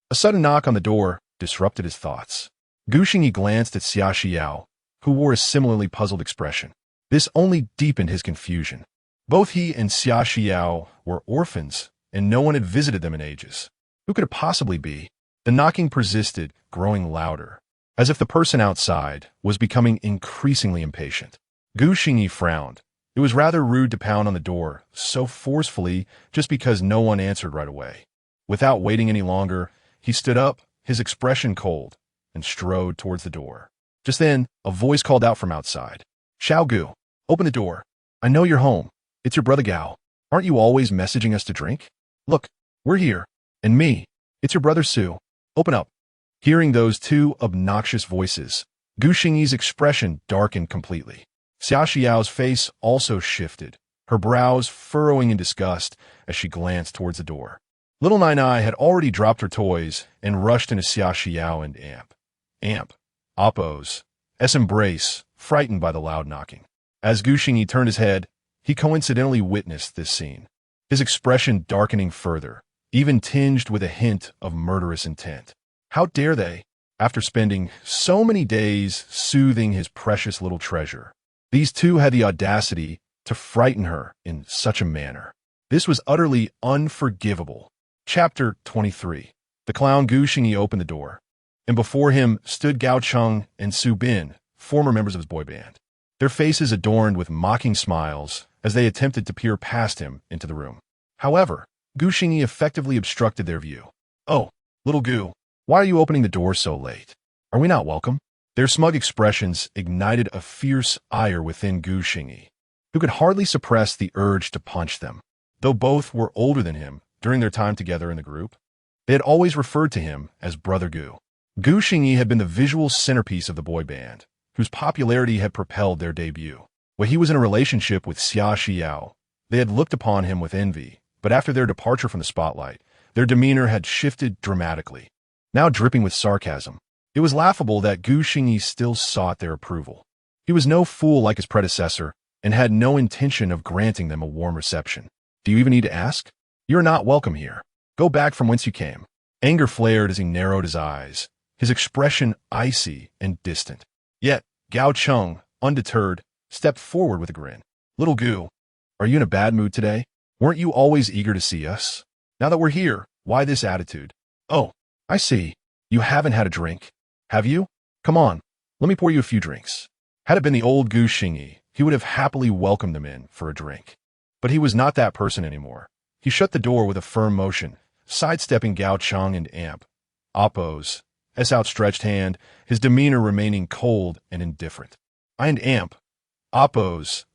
A sudden knock on the door disrupted his thoughts. Gu Xingyi glanced at Xia Xiao, who wore a similarly puzzled expression. This only deepened his confusion. Both he and Xia Xiao were orphans, and no one had visited them in ages. Who could it possibly be? The knocking persisted, growing louder, as if the person outside was becoming increasingly impatient. Gu Xingyi frowned. It was rather rude to pound on the door so forcefully just because no one answered right away. Without waiting any longer, he stood up, his expression cold, and strode towards the door. Just then, a voice called out from outside. "Xiao Gu, open the door. I know you're home. It's your brother Gao. Aren't you always messaging us to drink? Look, we're here. And me. It's your brother Su. Open up." Hearing those two obnoxious voices, Gu Xingyi's expression darkened completely. Xia Xiao's face also shifted, her brows furrowing in disgust as she glanced towards the door. Little Nai had already dropped her toys and rushed into Xia Xiao and AMP, Oppo's embrace, frightened by the loud knocking. As Gu Xingyi turned his head, he coincidentally witnessed this scene, his expression darkening further, even tinged with a hint of murderous intent. How dare they, after spending so many days soothing his precious little treasure, these two had the audacity to frighten her in such a manner. This was utterly unforgivable. Chapter 23. The clown Gu Xingyi opened the door, and before him stood Gao Cheng and Su Bin, former members of his boy band, their faces adorned with mocking smiles as they attempted to peer past him into the room. However, Gu Xingyi effectively obstructed their view. "Oh, little Gu, why are you opening the door so late? Are we not welcome?" Their smug expressions ignited a fierce ire within Gu Xingyi, who could hardly suppress the urge to punch them. Though both were older than him during their time together in the group, they had always referred to him as Brother Gu. Gu Xingyi had been the visual centerpiece of the boy band, whose popularity had propelled their debut. When he was in a relationship with Xia Xiao, they had looked upon him with envy, but after their departure from the spotlight, their demeanor had shifted dramatically, now dripping with sarcasm. It was laughable that Gu Xingyi still sought their approval. He was no fool like his predecessor, and had no intention of granting them a warm reception. Do you even need to ask? You're not welcome here. Go back from whence you came. Anger flared as he narrowed his eyes, his expression icy and distant. Yet, Gao Cheng, undeterred, stepped forward with a grin. Little Gu, are you in a bad mood today? Weren't you always eager to see us? Now that we're here, why this attitude? Oh, I see. You haven't had a drink, have you? Come on, let me pour you a few drinks. Had it been the old Gu Xingyi, he would have happily welcomed them in for a drink. But he was not that person anymore. He shut the door with a firm motion, sidestepping Gao Cheng and Amp. Oppo's outstretched hand, his demeanor remaining cold and indifferent. I and Amp, Oppo's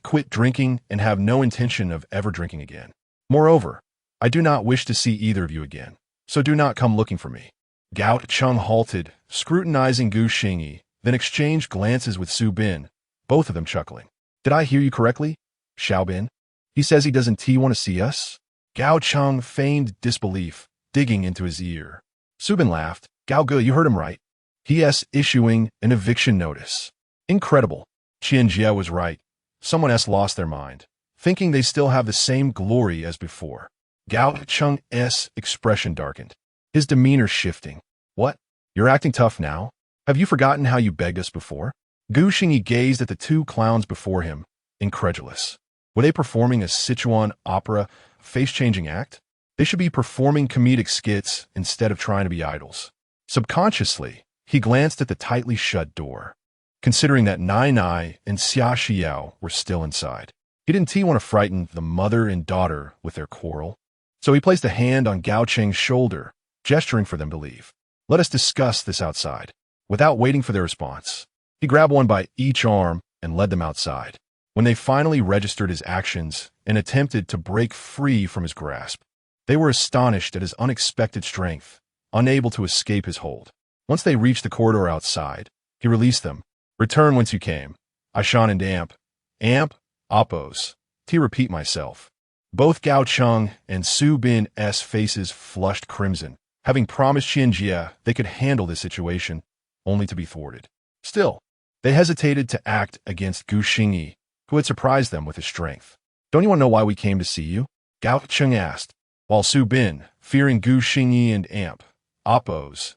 quit drinking and have no intention of ever drinking again. Moreover, I do not wish to see either of you again, so do not come looking for me. Gao Cheng halted, scrutinizing Gu Xingyi, then exchanged glances with Su Bin, both of them chuckling. Did I hear you correctly, Xiao Bin? He says he doesn't want to see us? Gao Cheng feigned disbelief, digging into his ear. Su Bin laughed. Gao Ge, you heard him right. He.S. issuing an eviction notice. Incredible. Qianjie was right. Someone else lost their mind, thinking they still have the same glory as before. Gao Cheng's expression darkened, his demeanor shifting. What? You're acting tough now? Have you forgotten how you begged us before? Gu Xingyi gazed at the two clowns before him, incredulous. Were they performing a Sichuan opera face-changing act? They should be performing comedic skits instead of trying to be idols. Subconsciously, he glanced at the tightly shut door, considering that Nai Nai and Xia Xiao were still inside. He didn't want to frighten the mother and daughter with their quarrel. So he placed a hand on Gao Cheng's shoulder, gesturing for them to leave. Let us discuss this outside. Without waiting for their response, he grabbed one by each arm and led them outside. When they finally registered his actions and attempted to break free from his grasp, they were astonished at his unexpected strength, unable to escape his hold. Once they reached the corridor outside, he released them. Return whence you came. Aishan and Amp. Amp, Oppos. To repeat myself. Both Gao Cheng and Su Bin's faces flushed crimson, having promised Qianjie they could handle this situation, only to be thwarted. Still, they hesitated to act against Gu Xingyi, who had surprised them with his strength. Don't you want to know why we came to see you? Gao Cheng asked, while Su Bin, fearing Gu Xingyi and Amp, Oppos'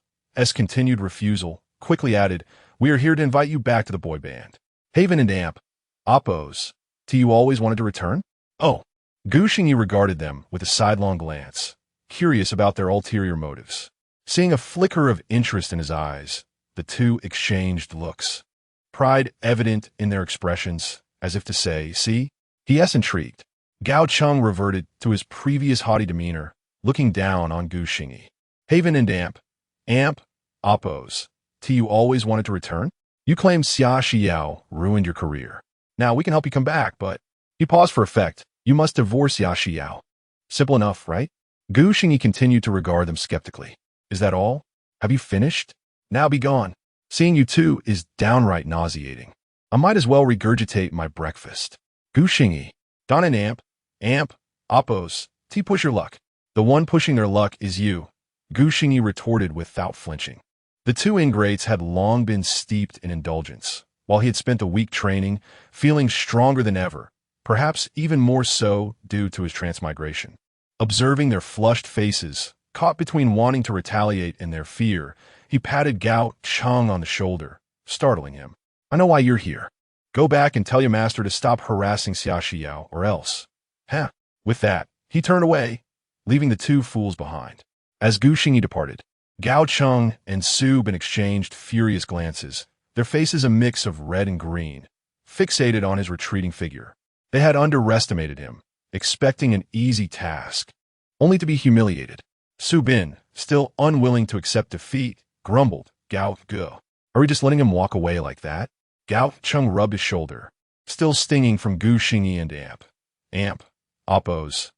continued refusal, quickly added, we are here to invite you back to the boy band. Haven and Amp, Oppos, you always wanted to return? Oh. Gu Xingyi regarded them with a sidelong glance, curious about their ulterior motives. Seeing a flicker of interest in his eyes, the two exchanged looks. Pride evident in their expressions, as if to say, see? He.S. intrigued. Gao Cheng reverted to his previous haughty demeanor, looking down on Gu Xingyi. Haven and Amp, Oppos, you always wanted to return? You claim Xia Xiao ruined your career. Now we can help you come back, but... He paused for effect. You must divorce Xia Xiao. Simple enough, right? Gu Xingyi continued to regard them skeptically. Is that all? Have you finished? Now be gone. Seeing you two is downright nauseating. I might as well regurgitate my breakfast. Gu Xingyi, Don and Amp, Oppos, push your luck. The one pushing their luck is you, Gu Xingyi retorted without flinching. The two ingrates had long been steeped in indulgence, while he had spent a week training, feeling stronger than ever, perhaps even more so due to his transmigration. Observing their flushed faces, caught between wanting to retaliate and their fear, he patted Gao Cheng on the shoulder, startling him. I know why you're here. Go back and tell your master to stop harassing Xia Xiao, or else. Huh. With that, he turned away, leaving the two fools behind. As Gu Xingyi departed, Gao Cheng and Su Bin exchanged furious glances, their faces a mix of red and green, fixated on his retreating figure. They had underestimated him, expecting an easy task, only to be humiliated. Su Bin, still unwilling to accept defeat, grumbled, Gao Ge. Are we just letting him walk away like that? Gao Cheng rubbed his shoulder, still stinging from Gu Xingyi and Amp, Oppos'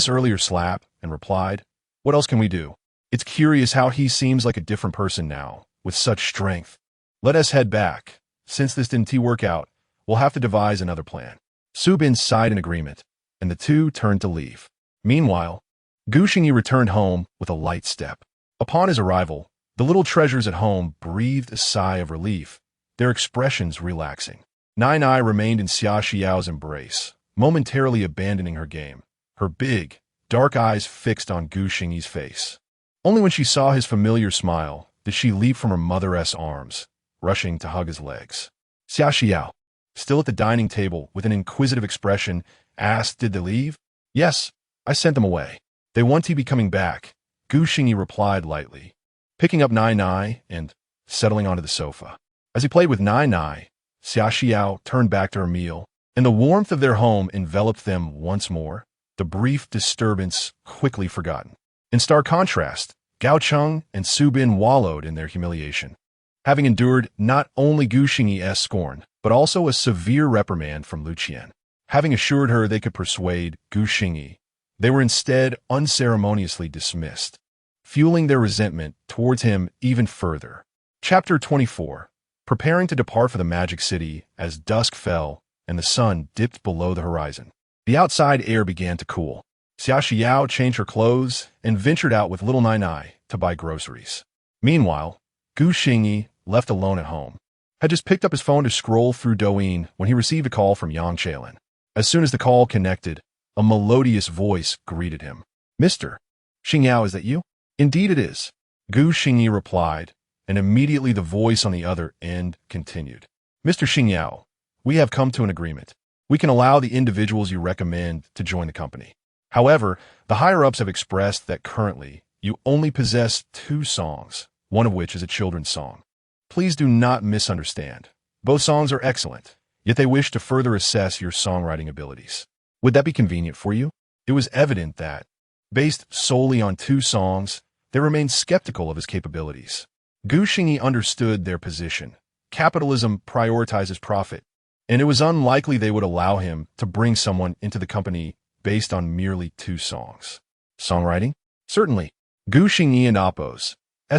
earlier slap, and replied, what else can we do? It's curious how he seems like a different person now, with such strength. Let us head back. Since this didn't work out, we'll have to devise another plan. Su Bin sighed in agreement, and the two turned to leave. Meanwhile, Gu Xingyi returned home with a light step. Upon his arrival, the little treasures at home breathed a sigh of relief, their expressions relaxing. Nai Nai remained in Xia Xiao's embrace, momentarily abandoning her game, her big, dark eyes fixed on Gu Xingyi's face. Only when she saw his familiar smile did she leap from her mother's arms, rushing to hug his legs. Xia Xiao, still at the dining table with an inquisitive expression, asked, "Did they leave?" "Yes, I sent them away. They want to be coming back," Gu Xingyi replied lightly, picking up Nai Nai and settling onto the sofa. As he played with Nai Nai, Xia Xiao turned back to her meal, and the warmth of their home enveloped them once more, the brief disturbance quickly forgotten. In stark contrast, Gao Cheng and Su Bin wallowed in their humiliation, having endured not only Gu Xingyi's scorn, but also a severe reprimand from Lu Qian. Having assured her they could persuade Gu Xingyi, they were instead unceremoniously dismissed, fueling their resentment towards him even further. Chapter 24. Preparing to depart for the Magic City as dusk fell and the sun dipped below the horizon. The outside air began to cool. Xia Xiao changed her clothes and ventured out with little Nai Nai to buy groceries. Meanwhile, Gu Xingyi, left alone at home, had just picked up his phone to scroll through Douyin when he received a call from Yang Chaolin. As soon as the call connected, a melodious voice greeted him. "Mr. Xingyao, is that you?" "Indeed it is," Gu Xingyi replied, and immediately the voice on the other end continued. "Mr. Xingyao, we have come to an agreement. We can allow the individuals you recommend to join the company. However, the higher-ups have expressed that currently you only possess 2 songs, one of which is a children's song. Please do not misunderstand. Both songs are excellent, yet they wish to further assess your songwriting abilities. Would that be convenient for you?" It was evident that, based solely on 2 songs, they remained skeptical of his capabilities. Gu Xingyi understood their position. Capitalism prioritizes profit, and it was unlikely they would allow him to bring someone into the company based on merely 2 songs. "Songwriting? Certainly." Gu Xingyi and Appo's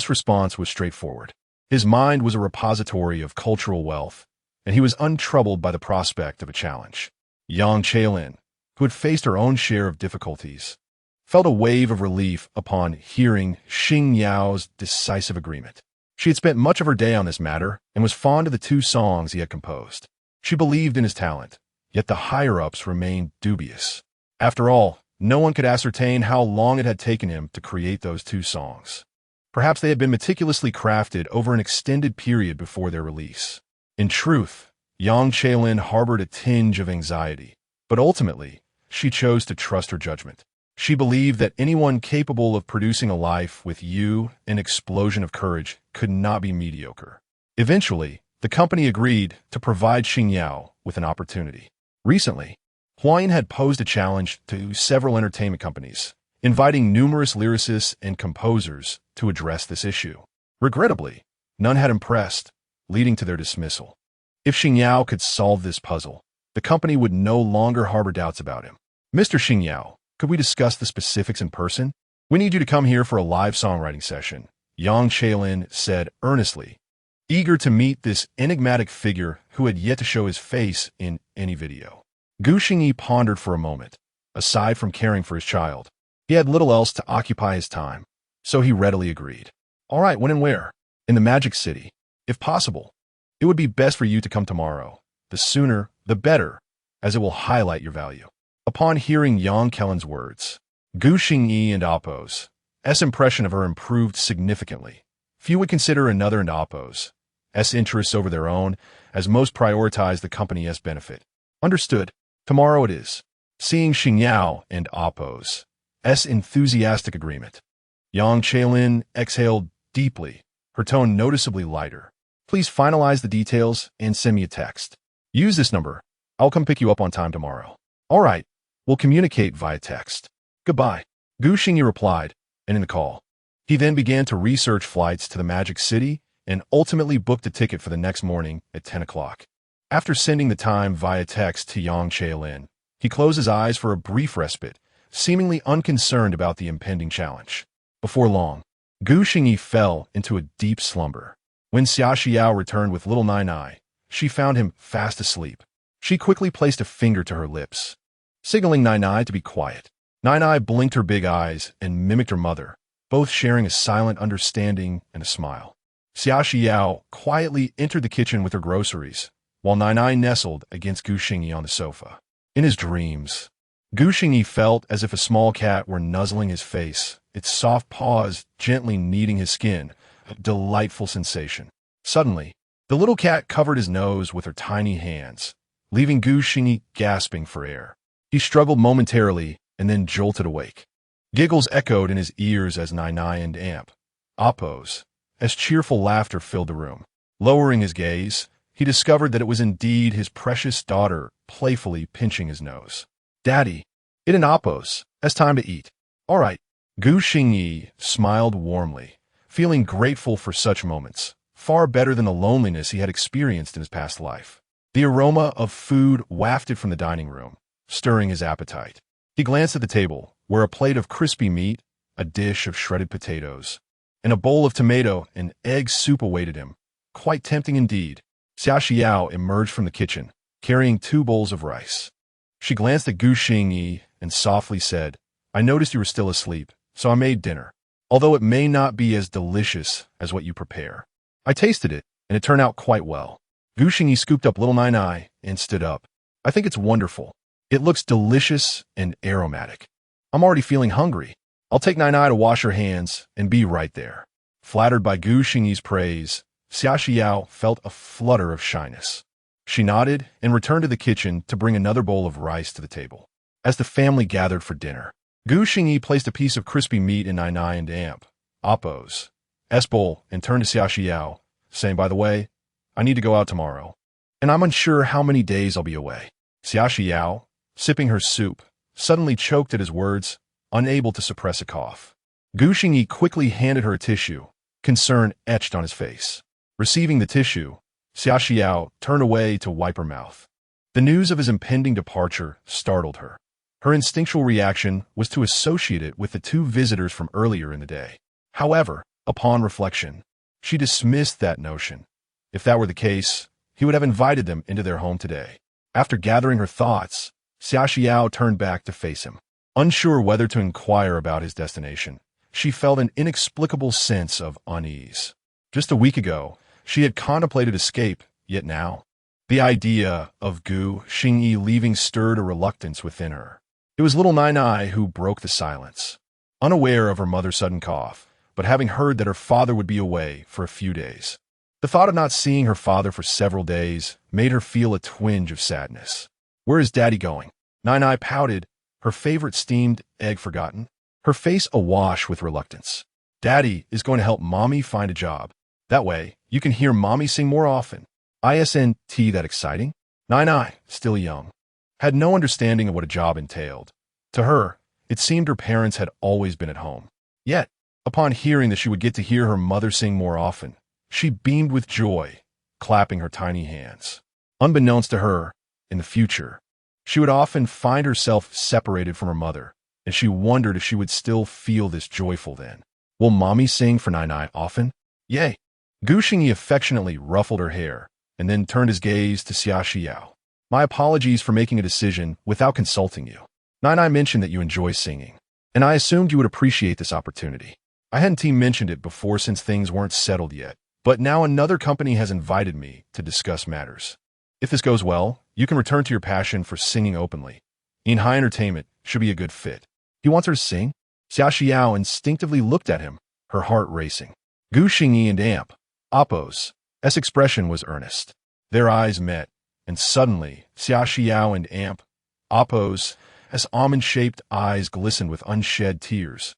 response was straightforward. His mind was a repository of cultural wealth, and he was untroubled by the prospect of a challenge. Yang Chaolin, who had faced her own share of difficulties, felt a wave of relief upon hearing Xingyao's decisive agreement. She had spent much of her day on this matter and was fond of the 2 songs he had composed. She believed in his talent, yet the higher-ups remained dubious. After all, no one could ascertain how long it had taken him to create those 2 songs. Perhaps they had been meticulously crafted over an extended period before their release. In truth, Yang Chaolin harbored a tinge of anxiety, but ultimately, she chose to trust her judgment. She believed that anyone capable of producing a life with an explosion of courage could not be mediocre. Eventually, the company agreed to provide Xingyao with an opportunity. Recently, Huayin had posed a challenge to several entertainment companies, inviting numerous lyricists and composers to address this issue. Regrettably, none had impressed, leading to their dismissal. If Xingyao could solve this puzzle, the company would no longer harbor doubts about him. "Mr. Xingyao, could we discuss the specifics in person? We need you to come here for a live songwriting session," Yang Chaolin said earnestly, eager to meet this enigmatic figure who had yet to show his face in any video. Gu Xingyi pondered for a moment. Aside from caring for his child, he had little else to occupy his time, so he readily agreed. "All right, when and where?" "In the Magic City. If possible, it would be best for you to come tomorrow. The sooner, the better, as it will highlight your value." Upon hearing Yang Chaolin's words, Gu Xingyi and Appo's impression of her improved significantly. Few would consider another and Appo's interests over their own, as most prioritize the company's benefit. "Understood. Tomorrow it is." Seeing Xingyao and Appo's enthusiastic agreement, Yang Chaolin exhaled deeply, her tone noticeably lighter. "Please finalize the details and send me a text. Use this number. I'll come pick you up on time tomorrow." "All right. We'll communicate via text. Goodbye," Gu Xingyi replied, and in the call, he then began to research flights to the Magic City and ultimately booked a ticket for the next morning at 10 o'clock. After sending the time via text to Yang Chaolin, he closed his eyes for a brief respite, seemingly unconcerned about the impending challenge. Before long, Gu Xingyi fell into a deep slumber. When Xia Xiao returned with little Nai Nai, she found him fast asleep. She quickly placed a finger to her lips, signaling Nai Nai to be quiet. Nai Nai blinked her big eyes and mimicked her mother, both sharing a silent understanding and a smile. Xia Xiao quietly entered the kitchen with her groceries, while Nai nestled against Gu Xingyi on the sofa. In his dreams, Gu Xingyi felt as if a small cat were nuzzling his face, its soft paws gently kneading his skin, a delightful sensation. Suddenly, the little cat covered his nose with her tiny hands, leaving Gu Xingyi gasping for air. He struggled momentarily and then jolted awake. Giggles echoed in his ears as Nai and Amp oppose, as cheerful laughter filled the room. Lowering his gaze, he discovered that it was indeed his precious daughter playfully pinching his nose. "Daddy, it an oppose. It's time to eat." "All right." Gu Xingyi smiled warmly, feeling grateful for such moments, far better than the loneliness he had experienced in his past life. The aroma of food wafted from the dining room, stirring his appetite. He glanced at the table, where a plate of crispy meat, a dish of shredded potatoes, and a bowl of tomato and egg soup awaited him. Quite tempting indeed. Xia Xiao emerged from the kitchen, carrying 2 bowls of rice. She glanced at Gu Xingyi and softly said, "I noticed you were still asleep, so I made dinner, although it may not be as delicious as what you prepare. I tasted it, and it turned out quite well." Gu Xingyi scooped up little Nai and stood up. "I think it's wonderful. It looks delicious and aromatic. I'm already feeling hungry. I'll take Nai to wash her hands and be right there." Flattered by Gu Xingyi's praise, Xia Xiao felt a flutter of shyness. She nodded and returned to the kitchen to bring another bowl of rice to the table. As the family gathered for dinner, Gu Xingyi placed a piece of crispy meat in Nai and Amp Oppo's bowl and turned to Xia Xiao, saying, "By the way, I need to go out tomorrow, and I'm unsure how many days I'll be away." Xia Xiao, sipping her soup, suddenly choked at his words, unable to suppress a cough. Gu Xingyi quickly handed her a tissue, concern etched on his face. Receiving the tissue, Xia Xiao turned away to wipe her mouth. The news of his impending departure startled her. Her instinctual reaction was to associate it with the 2 visitors from earlier in the day. However, upon reflection, she dismissed that notion. If that were the case, he would have invited them into their home today. After gathering her thoughts, Xia Xiao turned back to face him. Unsure whether to inquire about his destination, she felt an inexplicable sense of unease. Just a week ago, she had contemplated escape, yet now, the idea of Gu Xingyi leaving stirred a reluctance within her. It was little Nai who broke the silence. Unaware of her mother's sudden cough, but having heard that her father would be away for a few days. The thought of not seeing her father for several days made her feel a twinge of sadness. "Where is Daddy going?" Nai pouted, her favorite steamed egg forgotten, her face awash with reluctance. "Daddy is going to help Mommy find a job. That way, you can hear Mommy sing more often." Isn't that exciting? Nai, still young, had no understanding of what a job entailed. To her, it seemed her parents had always been at home. Yet, upon hearing that she would get to hear her mother sing more often, she beamed with joy, clapping her tiny hands. Unbeknownst to her, in the future, she would often find herself separated from her mother, and she wondered if she would still feel this joyful then. "Will Mommy sing for Nai often?" "Yay." Gu Xingyi affectionately ruffled her hair, and then turned his gaze to Xia Xiao. "My apologies for making a decision without consulting you. Nai mentioned that you enjoy singing, and I assumed you would appreciate this opportunity. I hadn't mentioned it before since things weren't settled yet, but now another company has invited me to discuss matters. If this goes well, you can return to your passion for singing openly. In high entertainment should be a good fit." "He wants her to sing?" Xia Xiao instinctively looked at him, her heart racing. Gu Xingyi and Amp Oppo's expression was earnest. Their eyes met, and suddenly Xia Xiao and Amp Oppo's almond-shaped eyes glistened with unshed tears,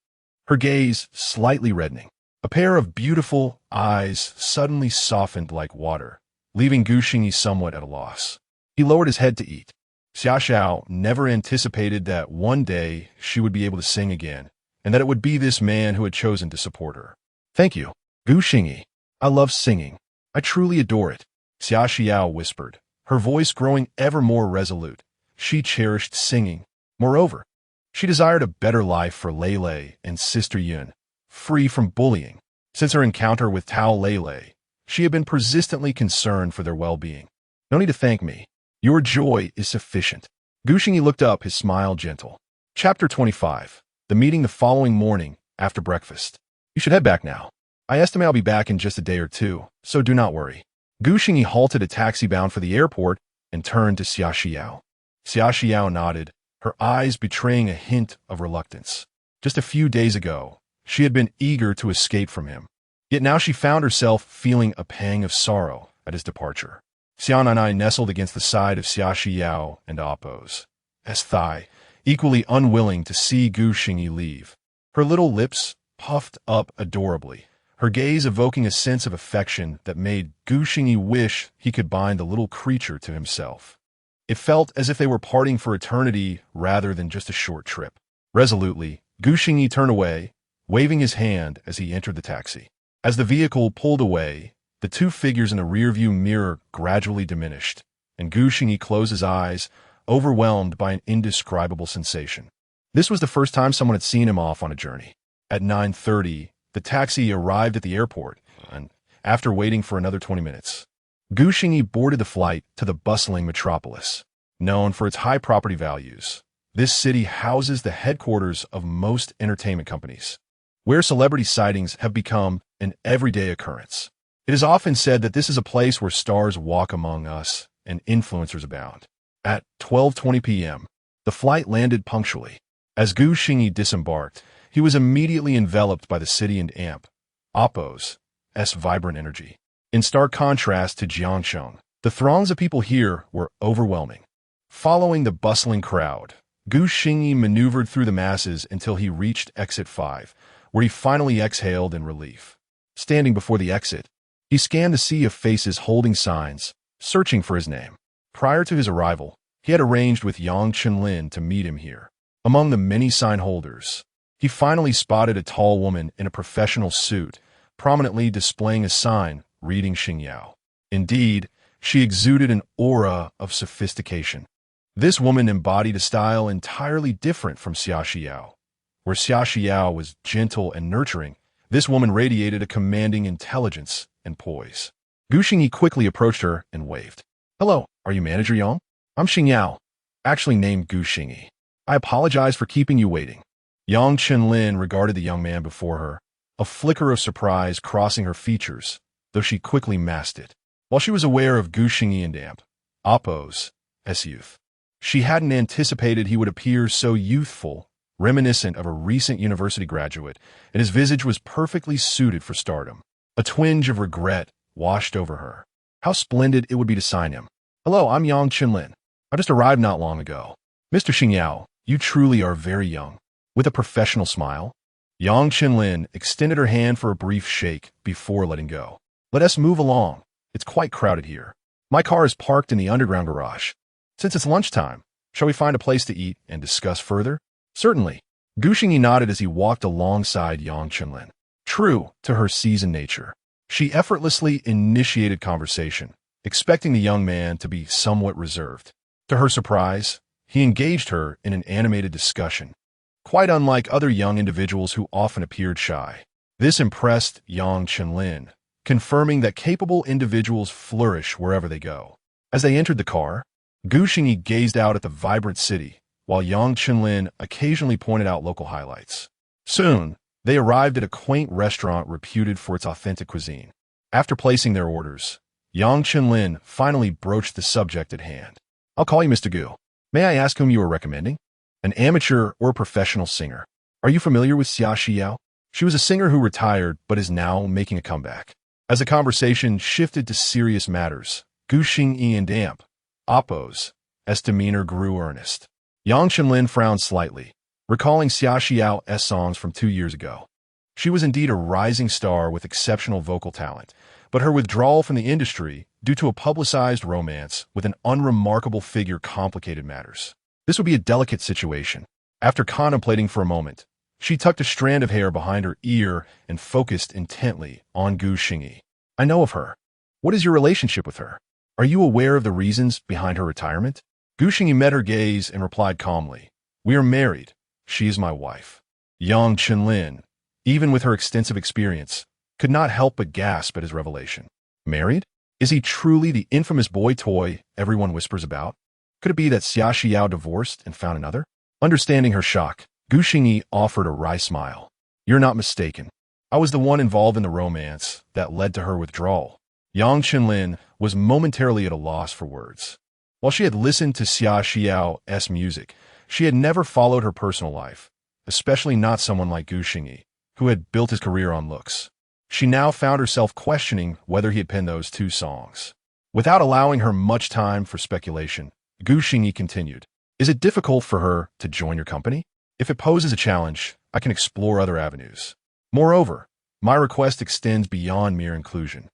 her gaze slightly reddening. A pair of beautiful eyes suddenly softened like water, leaving Gu Xingyi somewhat at a loss. He lowered his head to eat. Xia Xiao never anticipated that one day she would be able to sing again, and that it would be this man who had chosen to support her. "Thank you, Gu Xingyi. I love singing. I truly adore it," Xia Xiao whispered, her voice growing ever more resolute. She cherished singing. Moreover, she desired a better life for Lei and Sister Yun, free from bullying. Since her encounter with Tao Lei, she had been persistently concerned for their well-being. "No need to thank me. Your joy is sufficient." Gu Xingyi looked up, his smile gentle. Chapter 25. The meeting the following morning after breakfast. "You should head back now. I estimate I'll be back in just a day or two, so do not worry." Gu Xingyi halted a taxi bound for the airport and turned to Xia Xiao. Xia Xiao nodded, her eyes betraying a hint of reluctance. Just a few days ago, she had been eager to escape from him. Yet now she found herself feeling a pang of sorrow at his departure. Xiao Nanai nestled against the side of Xia Xiao and opposed S thigh, equally unwilling to see Gu Xingyi leave. Her little lips puffed up adorably, her gaze evoking a sense of affection that made Gu Xingyi wish he could bind the little creature to himself. It felt as if they were parting for eternity rather than just a short trip. Resolutely, Gu Xingyi turned away, waving his hand as he entered the taxi. As the vehicle pulled away, the two figures in the rearview mirror gradually diminished, and Gu Xingyi closed his eyes, overwhelmed by an indescribable sensation. This was the first time someone had seen him off on a journey. At 9:30, the taxi arrived at the airport, and after waiting for another 20 minutes, Gu Xingyi boarded the flight to the bustling metropolis. Known for its high property values, this city houses the headquarters of most entertainment companies, where celebrity sightings have become an everyday occurrence. It is often said that this is a place where stars walk among us and influencers abound. At 12:20 p.m., the flight landed punctually. As Gu Xingyi disembarked, he was immediately enveloped by the city and Oppo's vibrant energy. In stark contrast to Jiangsheng, the throngs of people here were overwhelming. Following the bustling crowd, Gu Xingyi maneuvered through the masses until he reached exit 5, where he finally exhaled in relief. Standing before the exit, he scanned the sea of faces holding signs, searching for his name. Prior to his arrival, he had arranged with Yang Chenlin to meet him here. Among the many sign holders, he finally spotted a tall woman in a professional suit, prominently displaying a sign reading Xingyao. Indeed, she exuded an aura of sophistication. This woman embodied a style entirely different from Xia Xiao. Where Xia Xiao was gentle and nurturing, this woman radiated a commanding intelligence and poise. Gu Xingyi quickly approached her and waved. "Hello, are you Manager Yang? I'm Xingyao, actually named Gu Xingyi. I apologize for keeping you waiting." Yang Chenlin regarded the young man before her, a flicker of surprise crossing her features, though she quickly masked it. While she was aware of Gu Xingyi and Oppo's youth, she hadn't anticipated he would appear so youthful, reminiscent of a recent university graduate, and his visage was perfectly suited for stardom. A twinge of regret washed over her. How splendid it would be to sign him. "Hello, I'm Yang Chenlin. I just arrived not long ago." "Mr. Xingyao, you truly are very young." With a professional smile, Yang Chenlin extended her hand for a brief shake before letting go. "Let us move along. It's quite crowded here. My car is parked in the underground garage. Since it's lunchtime, shall we find a place to eat and discuss further?" "Certainly." Gu Xingyi nodded as he walked alongside Yang Chenlin. True to her seasoned nature, she effortlessly initiated conversation, expecting the young man to be somewhat reserved. To her surprise, he engaged her in an animated discussion, quite unlike other young individuals who often appeared shy. This impressed Yang Chenlin, confirming that capable individuals flourish wherever they go. As they entered the car, Gu Xingyi gazed out at the vibrant city, while Yang Chenlin occasionally pointed out local highlights. Soon, they arrived at a quaint restaurant reputed for its authentic cuisine. After placing their orders, Yang Chenlin finally broached the subject at hand. "I'll call you Mr. Gu. May I ask whom you are recommending? An amateur or a professional singer? Are you familiar with Xia Xiao? She was a singer who retired but is now making a comeback." As the conversation shifted to serious matters, Gu Xingyi and Oppo's demeanor grew earnest. Yang Chenlin frowned slightly, recalling Xia Xiao's songs from 2 years ago. She was indeed a rising star with exceptional vocal talent, but her withdrawal from the industry due to a publicized romance with an unremarkable figure complicated matters. This would be a delicate situation. After contemplating for a moment, she tucked a strand of hair behind her ear and focused intently on Gu Xingyi. "I know of her. What is your relationship with her? Are you aware of the reasons behind her retirement?" Gu Xingyi met her gaze and replied calmly, "We are married. She is my wife." Yang Chenlin, even with her extensive experience, could not help but gasp at his revelation. Married? Is he truly the infamous boy toy everyone whispers about? Could it be that Xia Xiao divorced and found another? Understanding her shock, Gu Xingyi offered a wry smile. "You're not mistaken. I was the one involved in the romance that led to her withdrawal." Yang Chenlin was momentarily at a loss for words. While she had listened to Xia Xiao's music, she had never followed her personal life, especially not someone like Gu Xingyi, who had built his career on looks. She now found herself questioning whether he had penned those two songs. Without allowing her much time for speculation, Gu Xingyi continued, "Is it difficult for her to join your company? If it poses a challenge, I can explore other avenues. Moreover, my request extends beyond mere inclusion.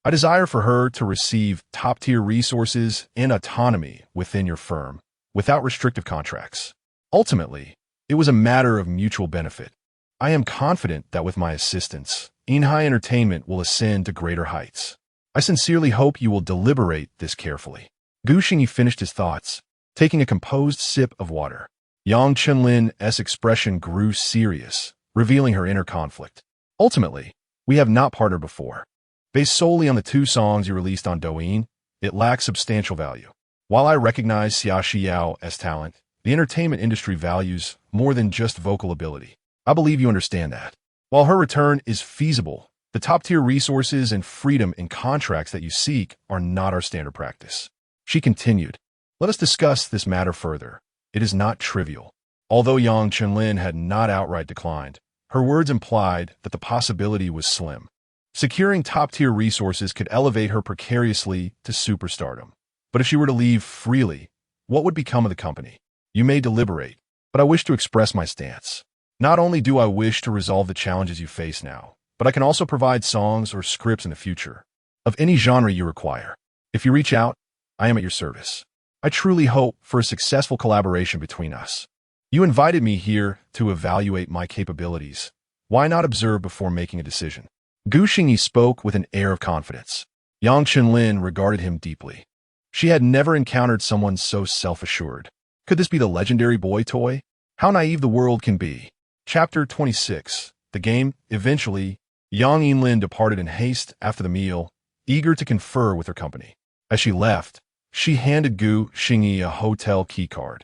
I desire for her to receive top-tier resources and autonomy within your firm, without restrictive contracts. Ultimately, it was a matter of mutual benefit. I am confident that with my assistance, Inhai Entertainment will ascend to greater heights. I sincerely hope you will deliberate this carefully." Gu Xingyi finished his thoughts, taking a composed sip of water. Yang Chenlin's expression grew serious, revealing her inner conflict. "Ultimately, we have not partnered before. Based solely on the two songs you released on Douyin, it lacks substantial value. While I recognize Xia Xiao's talent, the entertainment industry values more than just vocal ability. I believe you understand that. While her return is feasible, the top-tier resources and freedom in contracts that you seek are not our standard practice." She continued, "Let us discuss this matter further. It is not trivial." Although Yang Chenlin had not outright declined, her words implied that the possibility was slim. Securing top-tier resources could elevate her precariously to superstardom. But if she were to leave freely, what would become of the company? You may deliberate, but I wish to express my stance. Not only do I wish to resolve the challenges you face now, but I can also provide songs or scripts in the future, of any genre you require. If you reach out, I am at your service. I truly hope for a successful collaboration between us. You invited me here to evaluate my capabilities. Why not observe before making a decision?" Gu Xingyi spoke with an air of confidence. Yang Chenlin regarded him deeply. She had never encountered someone so self-assured. Could this be the legendary boy toy? How naive the world can be. Chapter 26. The game. Eventually, Yang Yinlin departed in haste after the meal, eager to confer with her company. As she left, she handed Gu Xingyi a hotel keycard.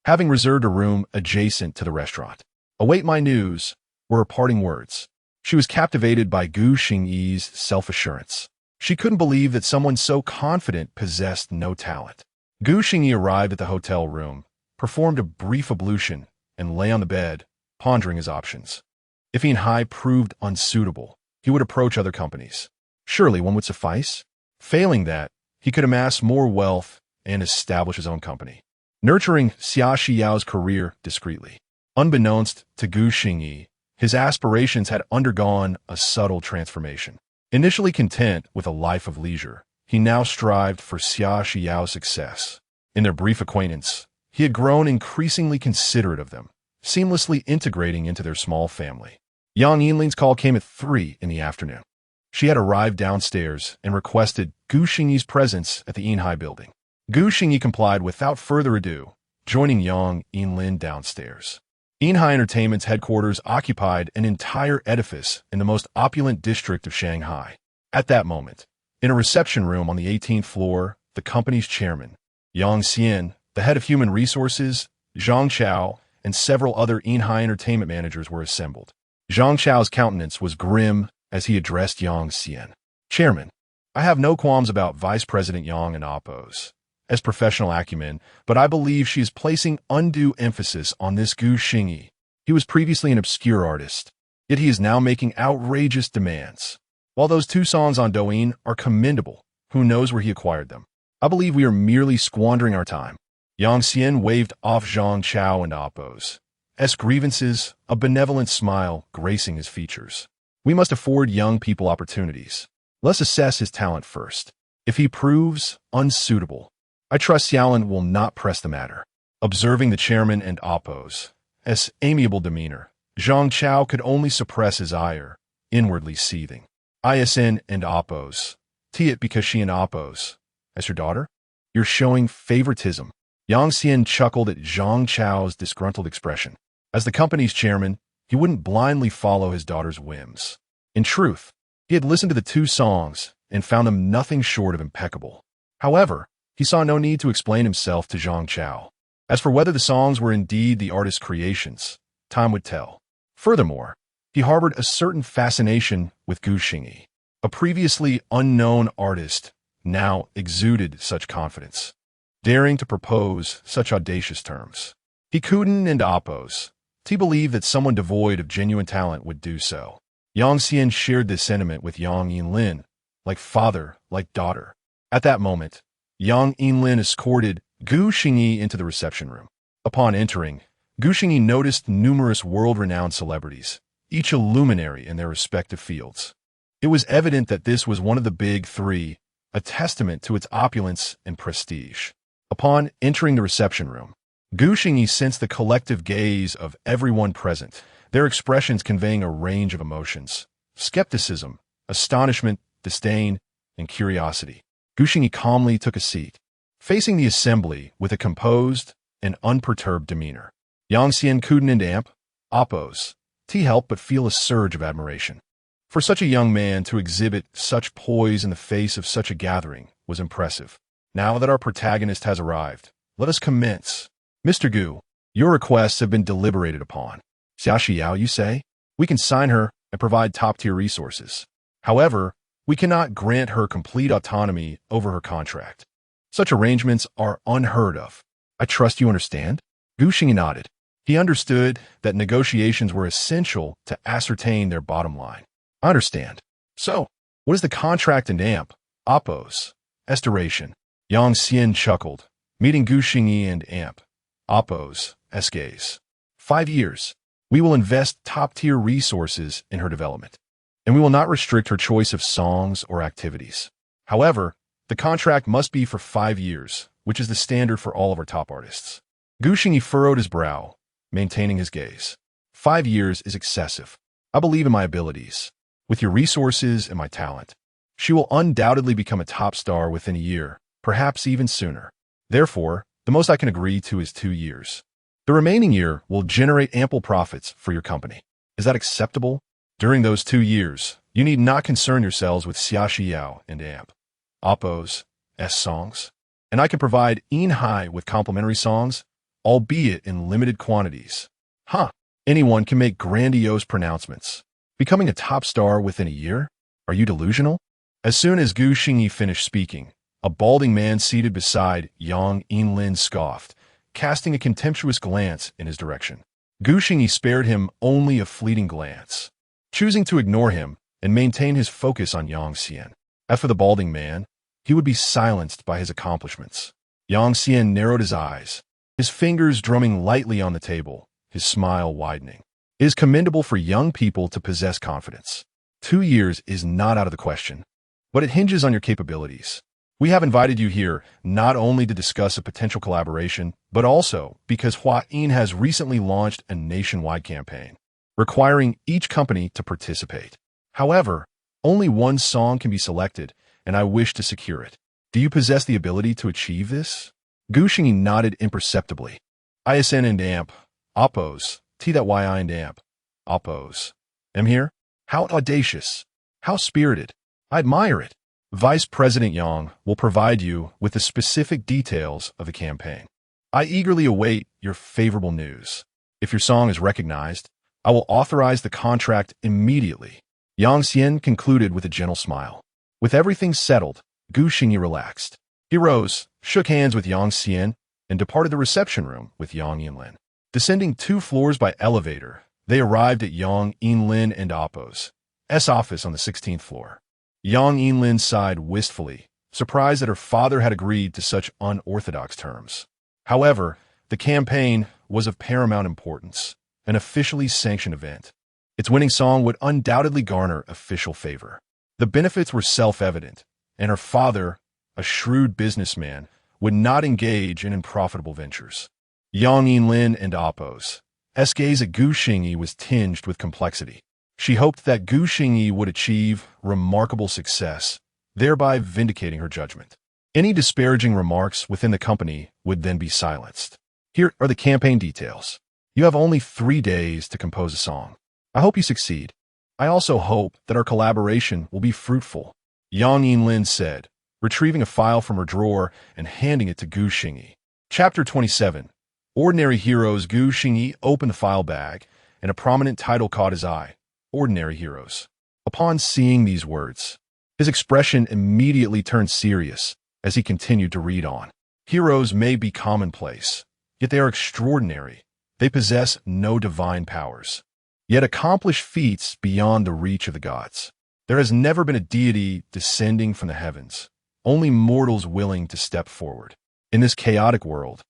Having reserved a room adjacent to the restaurant. "Await my news," were her parting words. She was captivated by Gu Xingyi's self-assurance. She couldn't believe that someone so confident possessed no talent. Gu Xingyi arrived at the hotel room, performed a brief ablution, and lay on the bed, pondering his options. If Inhai proved unsuitable, he would approach other companies. Surely one would suffice. Failing that, he could amass more wealth and establish his own company, nurturing Xia Xiao's career discreetly. Unbeknownst to Gu Xingyi, his aspirations had undergone a subtle transformation. Initially content with a life of leisure, he now strived for Xia Xiao's success. In their brief acquaintance, he had grown increasingly considerate of them, seamlessly integrating into their small family. Yang Yinlin's call came at 3 in the afternoon. She had arrived downstairs and requested Gu Xingyi's presence at the Inhai building. Gu Xingyi complied without further ado, joining Yang Yinlin downstairs. Inhai Entertainment's headquarters occupied an entire edifice in the most opulent district of Shanghai. At that moment, in a reception room on the 18th floor, the company's chairman, Yang Xian, the head of human resources, Zhang Chao, and several other Inhai Entertainment managers were assembled. Zhang Chao's countenance was grim as he addressed Yang Xian. "Chairman, I have no qualms about Vice President Yang and Appo's as professional acumen, but I believe she is placing undue emphasis on this Gu Xingyi. He was previously an obscure artist, yet he is now making outrageous demands. While those two songs on Douyin are commendable, who knows where he acquired them? I believe we are merely squandering our time." Yang Xian waved off Zhang Chao and Appo's grievances, a benevolent smile gracing his features. "We must afford young people opportunities. Let's assess his talent first. If he proves unsuitable, I trust Xiaolin will not press the matter." Observing the chairman and Appo's amiable demeanor, Zhang Chao could only suppress his ire, inwardly seething. "ISN and Appo's. It because she and Appo's. As your daughter? You're showing favoritism." Yang Xian chuckled at Zhang Chao's disgruntled expression. As the company's chairman, he wouldn't blindly follow his daughter's whims. In truth, he had listened to the two songs and found them nothing short of impeccable. However, he saw no need to explain himself to Zhang Chao. As for whether the songs were indeed the artist's creations, time would tell. Furthermore, he harbored a certain fascination with Gu Xingyi, a previously unknown artist now exuded such confidence, daring to propose such audacious terms. He couldn't and oppose. He believed that someone devoid of genuine talent would do so. Yang Xian shared this sentiment with Yang Yinlin, like father, like daughter. At that moment, Yang Yinlin escorted Gu Xingyi into the reception room. Upon entering, Gu Xingyi noticed numerous world-renowned celebrities, each a luminary in their respective fields. It was evident that this was one of the big three, a testament to its opulence and prestige. Upon entering the reception room, Gu Xingyi sensed the collective gaze of everyone present, their expressions conveying a range of emotions: skepticism, astonishment, disdain, and curiosity. Gu Xingyi calmly took a seat, facing the assembly with a composed and unperturbed demeanor. Yang Xian couldn't and amp, oppose. He helped but feel a surge of admiration. For such a young man to exhibit such poise in the face of such a gathering was impressive. Now that our protagonist has arrived, let us commence. Mr. Gu, your requests have been deliberated upon. Xia Xiao, you say? We can sign her and provide top-tier resources. However, we cannot grant her complete autonomy over her contract. Such arrangements are unheard of. I trust you understand? Gu Xingyi nodded. He understood that negotiations were essential to ascertain their bottom line. I understand. So, what is the contract and amp? Oppose. Estimation. Yang Xian chuckled, meeting Gu Xingyi and amp. Oppose. Esgaze. 5 years. We will invest top-tier resources in her development, and we will not restrict her choice of songs or activities. However, the contract must be for 5 years, which is the standard for all of our top artists. Gu Xingyi furrowed his brow, maintaining his gaze. 5 years is excessive. I believe in my abilities. With your resources and my talent, she will undoubtedly become a top star within a year, perhaps even sooner. Therefore, the most I can agree to is 2 years. The remaining year will generate ample profits for your company. Is that acceptable? During those 2 years, you need not concern yourselves with Xia Xiao and amp. Oppose, S songs. And I can provide In Hai with complimentary songs, albeit in limited quantities. Anyone can make grandiose pronouncements. Becoming a top star within a year? Are you delusional? As soon as Gu Xingyi finished speaking, a balding man seated beside Yang Yinlin scoffed, casting a contemptuous glance in his direction. Gu Xingyi spared him only a fleeting glance, choosing to ignore him and maintain his focus on Yang Xian. As for the balding man, he would be silenced by his accomplishments. Yang Xian narrowed his eyes, his fingers drumming lightly on the table, his smile widening. It is commendable for young people to possess confidence. 2 years is not out of the question, but it hinges on your capabilities. We have invited you here not only to discuss a potential collaboration, but also because Hua Yin has recently launched a nationwide campaign, requiring each company to participate. However, only one song can be selected, and I wish to secure it. Do you possess the ability to achieve this? Gu Xingyi nodded imperceptibly. ISN and amp. Oppose. T.Y and amp. Oppose. Am here? How audacious. How spirited. I admire it. Vice President Yang will provide you with the specific details of the campaign. I eagerly await your favorable news. If your song is recognized, I will authorize the contract immediately. Yang Xian concluded with a gentle smile. With everything settled, Gu Xingyi relaxed. He rose, shook hands with Yang Xian, and departed the reception room with Yang Yinlin. Descending 2 floors by elevator, they arrived at Yang Yinlin and Oppo's office on the 16th floor. Yang Yinlin sighed wistfully, surprised that her father had agreed to such unorthodox terms. However, the campaign was of paramount importance, an officially sanctioned event. Its winning song would undoubtedly garner official favor. The benefits were self-evident, and her father, a shrewd businessman, would not engage in unprofitable ventures. Yang Yinlin and Oppo's gaze at Gu Xingyi was tinged with complexity. She hoped that Gu Xingyi would achieve remarkable success, thereby vindicating her judgment. Any disparaging remarks within the company would then be silenced. Here are the campaign details. You have only 3 days to compose a song. I hope you succeed. I also hope that our collaboration will be fruitful, Yang Yinlin said, retrieving a file from her drawer and handing it to Gu Xingyi. Chapter 27. Ordinary Heroes. Gu Xingyi opened the file bag, and a prominent title caught his eye. Ordinary Heroes. Upon seeing these words, His expression immediately turned serious as he continued to read on. Heroes may be commonplace, yet they are extraordinary. They possess no divine powers, yet accomplish feats beyond the reach of the gods. There has never been a deity descending from the heavens, only mortals willing to step forward. In this chaotic world,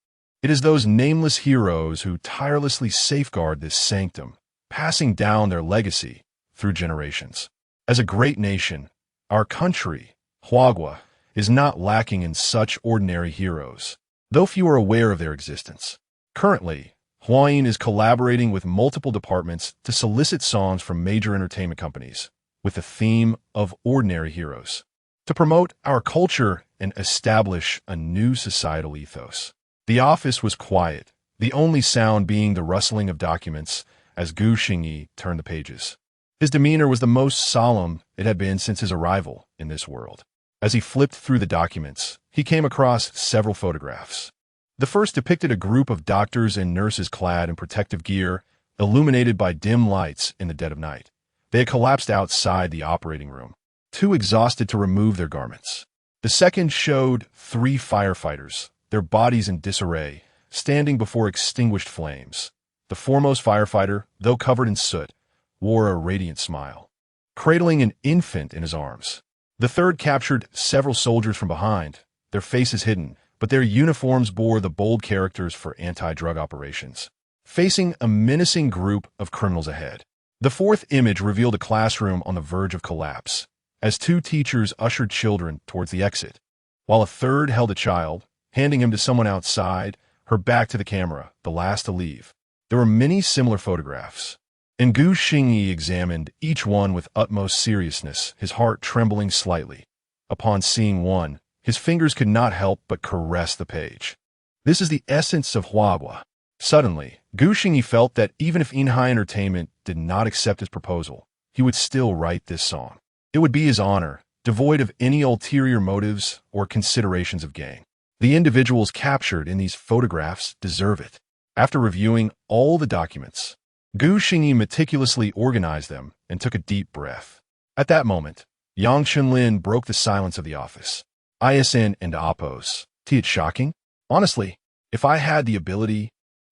it is those nameless heroes who tirelessly safeguard this sanctum, passing down their legacy through generations. As a great nation, our country, Huagua, is not lacking in such ordinary heroes, though few are aware of their existence. Currently, Huayin is collaborating with multiple departments to solicit songs from major entertainment companies with the theme of ordinary heroes, to promote our culture and establish a new societal ethos. The office was quiet, the only sound being the rustling of documents as Gu Xingyi turned the pages. His demeanor was the most solemn it had been since his arrival in this world. As he flipped through the documents, he came across several photographs. The first depicted a group of doctors and nurses clad in protective gear, illuminated by dim lights in the dead of night. They had collapsed outside the operating room, too exhausted to remove their garments. The second showed 3 firefighters, their bodies in disarray, standing before extinguished flames. The foremost firefighter, though covered in soot, wore a radiant smile, cradling an infant in his arms. The third captured several soldiers from behind, their faces hidden, but their uniforms bore the bold characters for anti-drug operations, facing a menacing group of criminals ahead. The fourth image revealed a classroom on the verge of collapse, as 2 teachers ushered children towards the exit, while a third held a child, handing him to someone outside, her back to the camera, the last to leave. There were many similar photographs, and Gu Xingyi examined each one with utmost seriousness, his heart trembling slightly. Upon seeing one, his fingers could not help but caress the page. This is the essence of Huagua. Suddenly, Gu Xingyi felt that even if Inhai Entertainment did not accept his proposal, he would still write this song. It would be his honor, devoid of any ulterior motives or considerations of gain. The individuals captured in these photographs deserve it. After reviewing all the documents, Gu Xingyi meticulously organized them and took a deep breath. At that moment, Yang Chenlin broke the silence of the office. ISN and Oppos. It's shocking? Honestly, if I had the ability,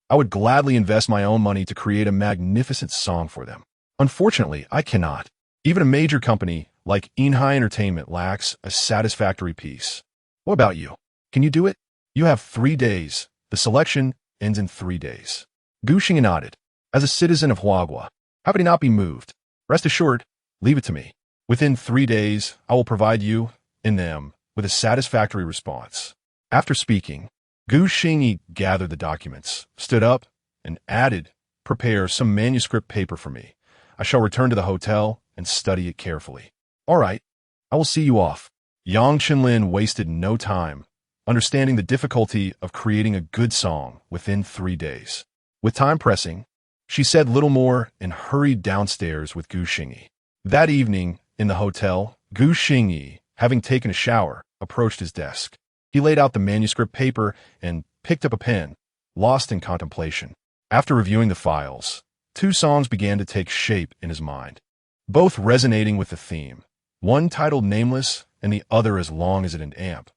I would gladly invest my own money to create a magnificent song for them. Unfortunately, I cannot. Even a major company like Inhai Entertainment lacks a satisfactory piece. What about you? Can you do it? You have 3 days. The selection ends in 3 days. Gu Xingyi nodded. As a citizen of Huagua, how could he not be moved? Rest assured, leave it to me. Within 3 days, I will provide you, and them, with a satisfactory response. After speaking, Gu Xingyi gathered the documents, stood up, and added, "Prepare some manuscript paper for me. I shall return to the hotel and study it carefully." "All right, I will see you off." Yang Chenlin wasted no time, understanding the difficulty of creating a good song within 3 days. With time pressing, she said little more and hurried downstairs with Gu Xingyi. That evening, in the hotel, Gu Xingyi, having taken a shower, approached his desk. He laid out the manuscript paper and picked up a pen, lost in contemplation. After reviewing the files, 2 songs began to take shape in his mind, both resonating with the theme, one titled Nameless and the other As Long as It an Amp,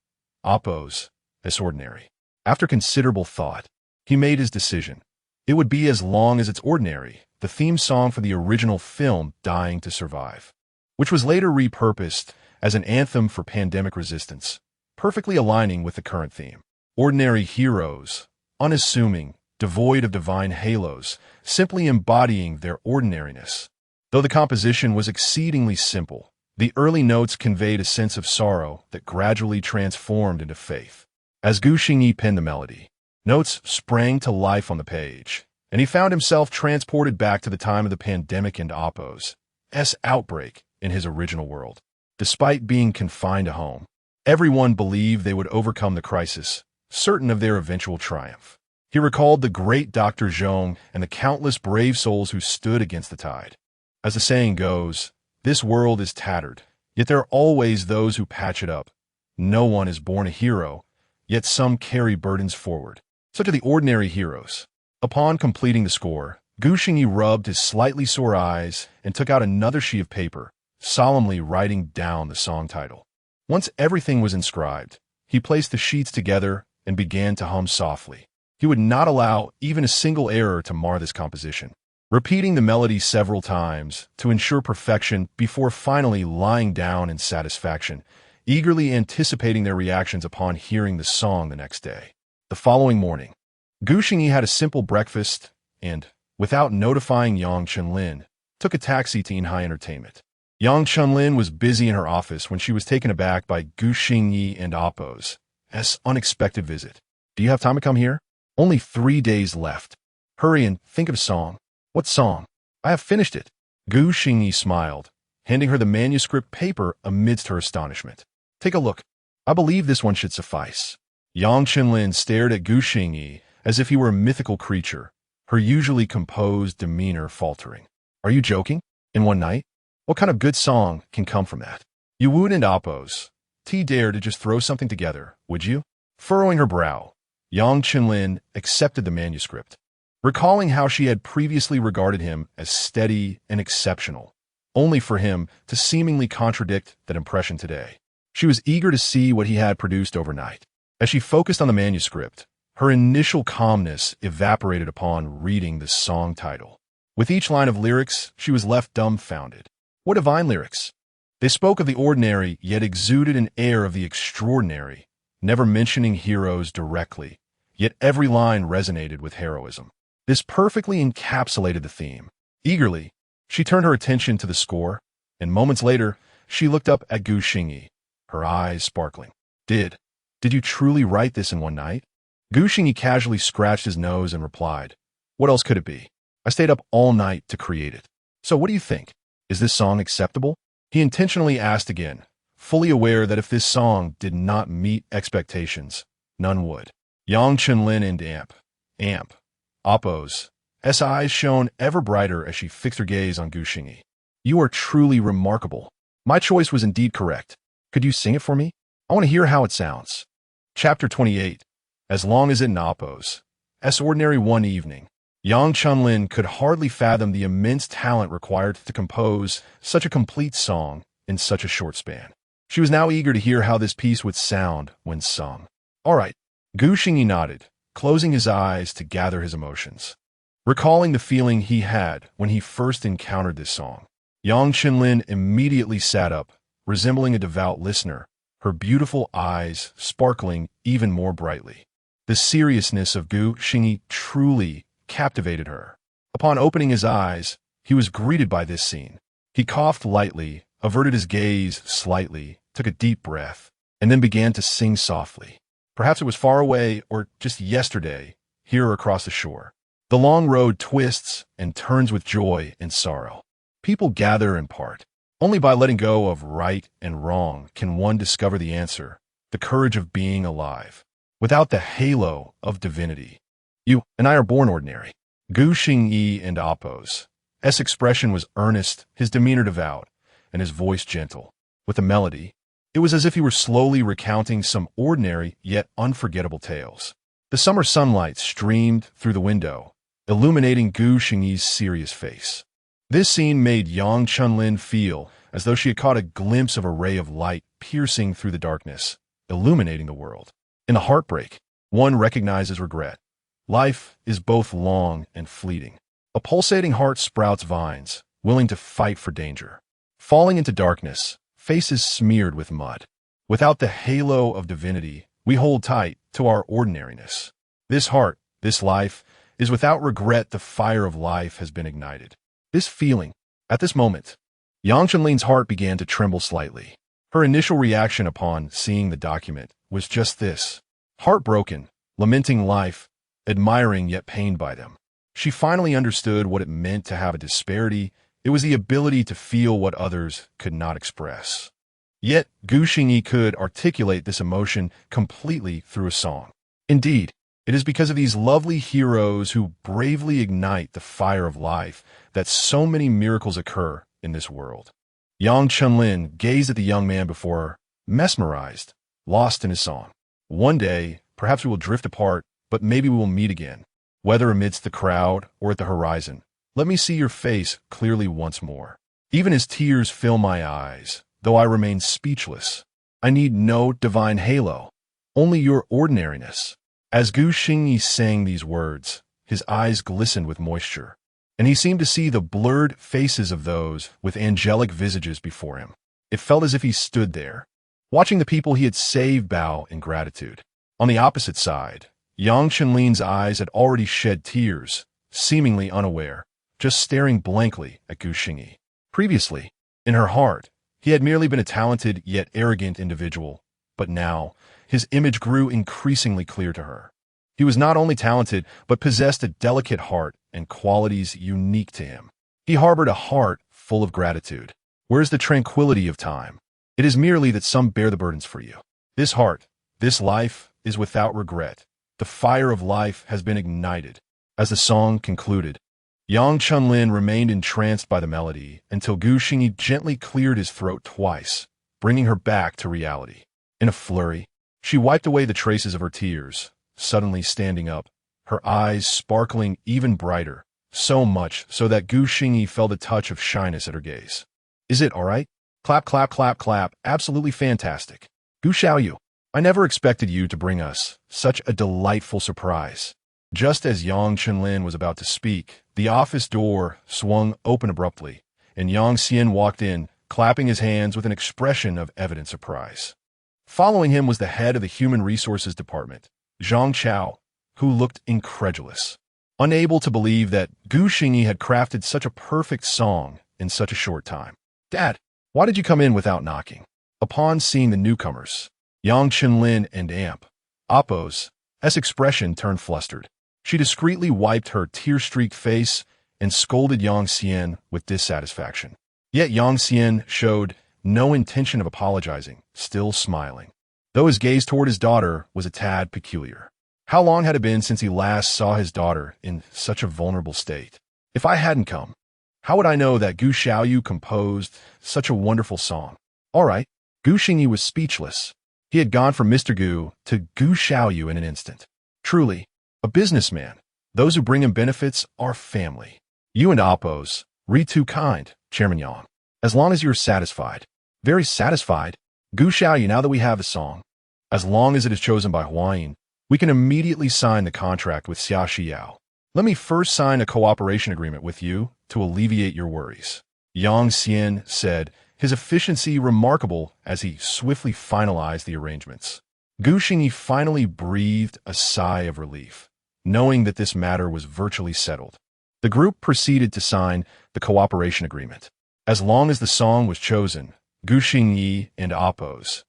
Oppos, as Ordinary. After considerable thought, he made his decision. It would be As Long as It's Ordinary, the theme song for the original film Dying to Survive, which was later repurposed as an anthem for pandemic resistance, perfectly aligning with the current theme. Ordinary heroes, unassuming, devoid of divine halos, simply embodying their ordinariness. Though the composition was exceedingly simple, the early notes conveyed a sense of sorrow that gradually transformed into faith. As Gu Xingyi penned the melody, notes sprang to life on the page, and he found himself transported back to the time of the pandemic and Oppo's outbreak in his original world. Despite being confined to home, everyone believed they would overcome the crisis, certain of their eventual triumph. He recalled the great Dr. Zhong and the countless brave souls who stood against the tide. As the saying goes, this world is tattered, yet there are always those who patch it up. No one is born a hero, yet some carry burdens forward. Such are the ordinary heroes. Upon completing the score, Gu Xingyi rubbed his slightly sore eyes and took out another sheet of paper, solemnly writing down the song title. Once everything was inscribed, he placed the sheets together and began to hum softly. He would not allow even a single error to mar this composition, repeating the melody several times to ensure perfection before finally lying down in satisfaction, eagerly anticipating their reactions upon hearing the song the next day. The following morning, Gu Xingyi had a simple breakfast and, without notifying Yang Chenlin, took a taxi to Inhai Entertainment. Yang Chenlin was busy in her office when she was taken aback by Gu Xingyi and Appo's unexpected visit. "Do you have time to come here? Only 3 days left. Hurry and think of a song." "What song?" "I have finished it." Gu Xingyi smiled, handing her the manuscript paper amidst her astonishment. "Take a look. I believe this one should suffice." Yang Chenlin stared at Gu Xingyi as if he were a mythical creature, her usually composed demeanor faltering. "Are you joking? In one night? What kind of good song can come from that?" "You would and Appo's. Dare to just throw something together, would you?" Furrowing her brow, Yang Chenlin accepted the manuscript, recalling how she had previously regarded him as steady and exceptional, only for him to seemingly contradict that impression today. She was eager to see what he had produced overnight. As she focused on the manuscript, her initial calmness evaporated upon reading the song title. With each line of lyrics, she was left dumbfounded. What divine lyrics! They spoke of the ordinary, yet exuded an air of the extraordinary, never mentioning heroes directly, yet every line resonated with heroism. This perfectly encapsulated the theme. Eagerly, she turned her attention to the score, and moments later, she looked up at Gu Xingyi, her eyes sparkling. Did you truly write this in one night?" Gu Xingyi casually scratched his nose and replied, "What else could it be? I stayed up all night to create it. So what do you think? Is this song acceptable?" He intentionally asked again, fully aware that if this song did not meet expectations, none would. Yang Chenlin and Appo's eyes shone ever brighter as she fixed her gaze on Gu Xingyi. "You are truly remarkable. My choice was indeed correct. Could you sing it for me? I want to hear how it sounds." Chapter 28. As long as in Appo's ordinary one evening, Yang Chenlin could hardly fathom the immense talent required to compose such a complete song in such a short span. She was now eager to hear how this piece would sound when sung. "All right." Gu Xingyi nodded, closing his eyes to gather his emotions. Recalling the feeling he had when he first encountered this song, Yang Chenlin immediately sat up, resembling a devout listener, her beautiful eyes sparkling even more brightly. The seriousness of Gu Xingyi truly captivated her. Upon opening his eyes, he was greeted by this scene. He coughed lightly, averted his gaze slightly, took a deep breath, and then began to sing softly. Perhaps it was far away or just yesterday, here across the shore. The long road twists and turns with joy and sorrow. People gather and part. Only by letting go of right and wrong can one discover the answer, the courage of being alive. Without the halo of divinity, you and I are born ordinary. Gu Xingyi and Appo's expression was earnest, his demeanor devout, and his voice gentle. With the melody, it was as if he were slowly recounting some ordinary yet unforgettable tales. The summer sunlight streamed through the window, illuminating Gu Xingyi's serious face. This scene made Yang Chenlin feel as though she had caught a glimpse of a ray of light piercing through the darkness, illuminating the world. In a heartbreak, one recognizes regret. Life is both long and fleeting. A pulsating heart sprouts vines, willing to fight for danger. Falling into darkness, faces smeared with mud. Without the halo of divinity, we hold tight to our ordinariness. This heart, this life, is without regret the fire of life has been ignited. This feeling, at this moment, Yang Chenlin's heart began to tremble slightly. Her initial reaction upon seeing the document was just this: heartbroken, lamenting life, admiring yet pained by them. She finally understood what it meant to have a disparity. It was the ability to feel what others could not express. Yet, Gu Xingyi could articulate this emotion completely through a song. Indeed, it is because of these lovely heroes who bravely ignite the fire of life that so many miracles occur in this world. Yang Chenlin gazed at the young man before her, mesmerized, lost in his song. One day, perhaps we will drift apart, but maybe we will meet again, whether amidst the crowd or at the horizon. Let me see your face clearly once more. Even as tears fill my eyes, though I remain speechless. I need no divine halo, only your ordinariness. As Gu Xingyi sang these words, his eyes glistened with moisture, and he seemed to see the blurred faces of those with angelic visages before him. It felt as if he stood there, watching the people he had saved bow in gratitude. On the opposite side, Yang Chenlin's eyes had already shed tears, seemingly unaware, just staring blankly at Gu Xingyi. Previously, in her heart, he had merely been a talented yet arrogant individual, but now, his image grew increasingly clear to her. He was not only talented, but possessed a delicate heart and qualities unique to him. He harbored a heart full of gratitude. Where is the tranquility of time? It is merely that some bear the burdens for you. This heart, this life, is without regret. The fire of life has been ignited. As the song concluded, Yang Chenlin remained entranced by the melody until Gu Xingyi gently cleared his throat twice, bringing her back to reality. In a flurry, she wiped away the traces of her tears, suddenly standing up, her eyes sparkling even brighter, so much so that Gu Xingyi felt a touch of shyness at her gaze. Is it all right? Clap, clap, clap, clap. Absolutely fantastic. Gu Xiaoyu, I never expected you to bring us such a delightful surprise. Just as Yang Chenlin was about to speak, the office door swung open abruptly, and Yang Xian walked in, clapping his hands with an expression of evident surprise. Following him was the head of the Human Resources Department, Zhang Chao, who looked incredulous, unable to believe that Gu Xingyi had crafted such a perfect song in such a short time. Dad, why did you come in without knocking? Upon seeing the newcomers, Yang Chenlin and Appo's expression turned flustered. She discreetly wiped her tear-streaked face and scolded Yang Xian with dissatisfaction. Yet Yang Xian showed no intention of apologizing, still smiling, though his gaze toward his daughter was a tad peculiar. How long had it been since he last saw his daughter in such a vulnerable state? If I hadn't come, how would I know that Gu Xiaoyu composed such a wonderful song? All right, Gu Xingyi was speechless. He had gone from Mr. Gu to Gu Xiaoyu in an instant. Truly, a businessman. Those who bring him benefits are family. You and Appo's, read too kind, Chairman Yang. As long as you're satisfied. Very satisfied. Gu Xiaoyu, now that we have the song, as long as it is chosen by Huayin, we can immediately sign the contract with Xia Shiyao. Let me first sign a cooperation agreement with you to alleviate your worries. Yang Xian said, his efficiency remarkable as he swiftly finalized the arrangements. Gu Xingyi finally breathed a sigh of relief, knowing that this matter was virtually settled. The group proceeded to sign the cooperation agreement. As long as the song was chosen, Gu Xingyi and Appo's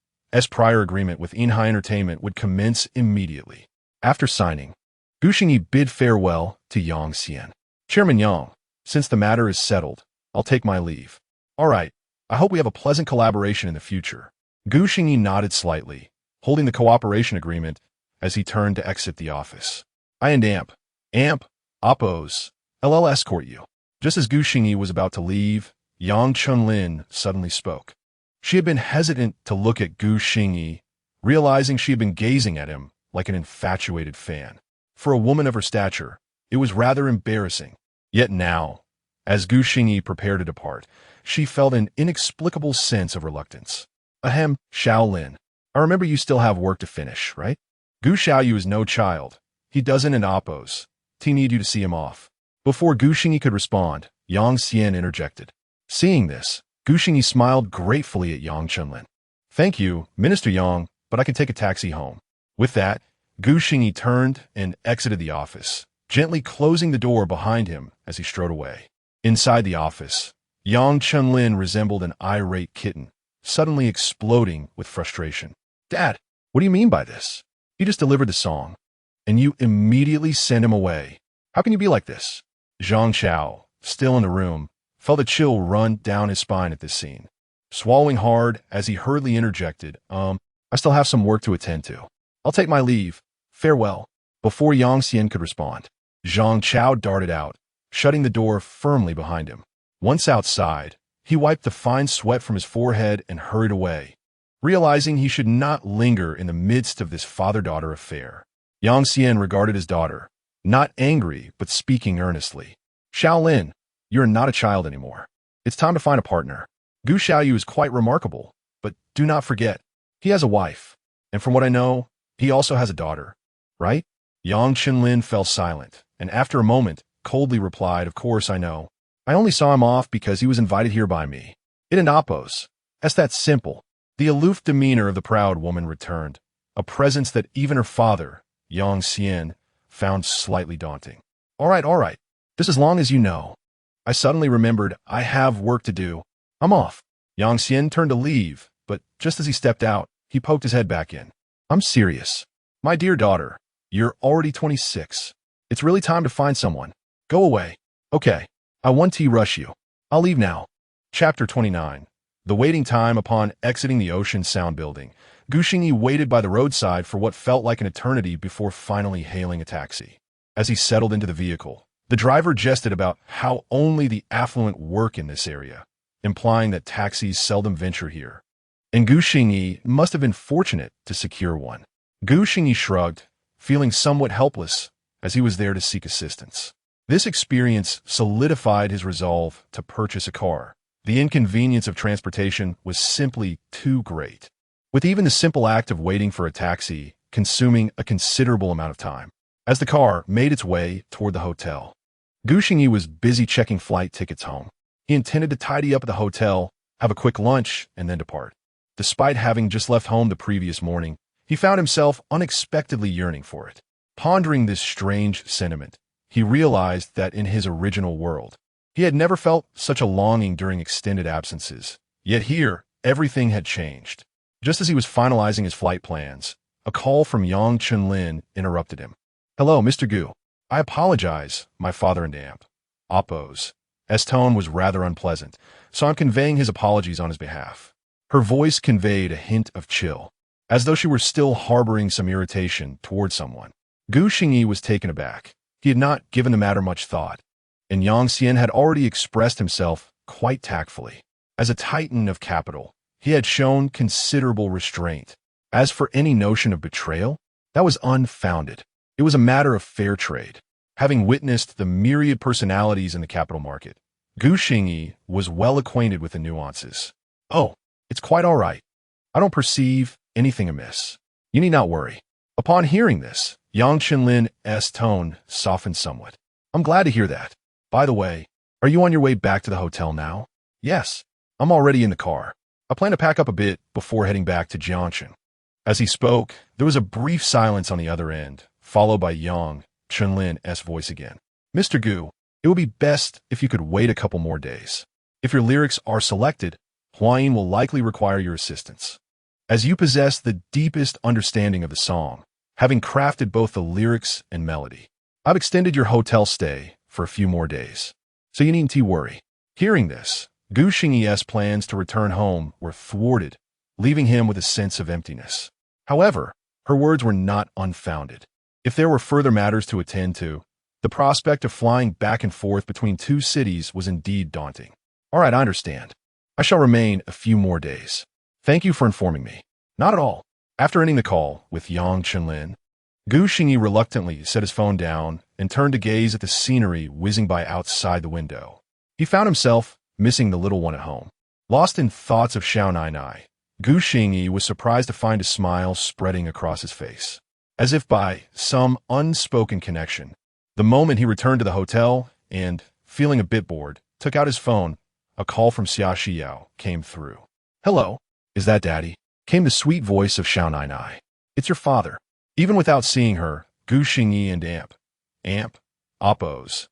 prior agreement with Inhai Entertainment would commence immediately. After signing, Gu Xingyi bid farewell to Yang Xian. Chairman Yang, since the matter is settled, I'll take my leave. All right, I hope we have a pleasant collaboration in the future. Gu Xingyi nodded slightly, holding the cooperation agreement as he turned to exit the office. I and Appo's, I'll escort you. Just as Gu Xingyi was about to leave, Yang Chenlin suddenly spoke. She had been hesitant to look at Gu Xingyi, realizing she had been gazing at him like an infatuated fan. For a woman of her stature, it was rather embarrassing. Yet now, as Gu Xingyi prepared to depart, she felt an inexplicable sense of reluctance. Ahem, Shaolin. I remember you still have work to finish, right? Gu Xiaoyu is no child. He doesn't in Appo's. He need you to see him off. Before Gu Xingyi could respond, Yang Xian interjected. Seeing this, Gu Xingyi smiled gratefully at Yang Chenlin. Thank you, Minister Yang, but I can take a taxi home. With that, Gu Xingyi turned and exited the office, gently closing the door behind him as he strode away. Inside the office, Yang Chenlin resembled an irate kitten, suddenly exploding with frustration. Dad, what do you mean by this? He just delivered the song, and you immediately send him away. How can you be like this? Zhang Chao, still in the room, felt a chill run down his spine at this scene. Swallowing hard as he hurriedly interjected, I still have some work to attend to. I'll take my leave. Farewell. Before Yang Xian could respond, Zhang Chao darted out, shutting the door firmly behind him. Once outside, he wiped the fine sweat from his forehead and hurried away, realizing he should not linger in the midst of this father-daughter affair. Yang Xian regarded his daughter, not angry but speaking earnestly. Shaolin, you're not a child anymore. It's time to find a partner. Gu Xiaoyu is quite remarkable, but do not forget, he has a wife. And from what I know, he also has a daughter, right? Yang Qinlin fell silent, and after a moment, coldly replied, of course I know. I only saw him off because he was invited here by me. It and Appos. That's that simple. The aloof demeanor of the proud woman returned, a presence that even her father, Yang Xian, found slightly daunting. All right. Just as long as you know. I suddenly remembered I have work to do. I'm off. Yang Xian turned to leave, but just as he stepped out, he poked his head back in. I'm serious. My dear daughter, you're already 26. It's really time to find someone. Go away. Okay. I won't rush you. I'll leave now. Chapter 29. The waiting time upon exiting the Ocean Sound building. Gu Xingyi waited by the roadside for what felt like an eternity before finally hailing a taxi. As he settled into the vehicle, the driver jested about how only the affluent work in this area, implying that taxis seldom venture here. And Gu Xingyi must have been fortunate to secure one. Gu Xingyi shrugged, feeling somewhat helpless as he was there to seek assistance. This experience solidified his resolve to purchase a car. The inconvenience of transportation was simply too great, with even the simple act of waiting for a taxi consuming a considerable amount of time. As the car made its way toward the hotel, Gu Xingyi was busy checking flight tickets home. He intended to tidy up at the hotel, have a quick lunch, and then depart. Despite having just left home the previous morning, he found himself unexpectedly yearning for it. Pondering this strange sentiment, he realized that in his original world, he had never felt such a longing during extended absences. Yet here, everything had changed. Just as he was finalizing his flight plans, a call from Yang Qinlin interrupted him. Hello, Mr. Gu. I apologize, my father and aunt. Appos. S tone was rather unpleasant, so I'm conveying his apologies on his behalf. Her voice conveyed a hint of chill, as though she were still harboring some irritation toward someone. Gu Xingyi was taken aback. He had not given the matter much thought, and Yang Xian had already expressed himself quite tactfully. As a titan of capital, he had shown considerable restraint. As for any notion of betrayal, that was unfounded. It was a matter of fair trade. Having witnessed the myriad personalities in the capital market, Gu Xingyi was well acquainted with the nuances. Oh, it's quite all right. I don't perceive anything amiss. You need not worry. Upon hearing this, Yang Qinlin's tone softened somewhat. I'm glad to hear that. By the way, are you on your way back to the hotel now? Yes, I'm already in the car. I plan to pack up a bit before heading back to Jiangshan. As he spoke, there was a brief silence on the other end, followed by Yang Qinlin's voice again. Mr. Gu, it would be best if you could wait a couple more days. If your lyrics are selected, Huayin will likely require your assistance, as you possess the deepest understanding of the song, having crafted both the lyrics and melody. I've extended your hotel stay for a few more days, so you needn't worry. Hearing this, Gu Xingyi's plans to return home were thwarted, leaving him with a sense of emptiness. However, her words were not unfounded. If there were further matters to attend to, the prospect of flying back and forth between two cities was indeed daunting. All right, I understand. I shall remain a few more days. Thank you for informing me. Not at all. After ending the call with Yang Qinlin, Gu Xingyi reluctantly set his phone down and turned to gaze at the scenery whizzing by outside the window. He found himself missing the little one at home. Lost in thoughts of Xiao Nai, Gu Xingyi was surprised to find a smile spreading across his face, as if by some unspoken connection. The moment he returned to the hotel and, feeling a bit bored, took out his phone, a call from Xia Xiao came through. Hello, is that Daddy? Came the sweet voice of Xiao Nai. It's your father. Even without seeing her, Gu Xingyi and Appos'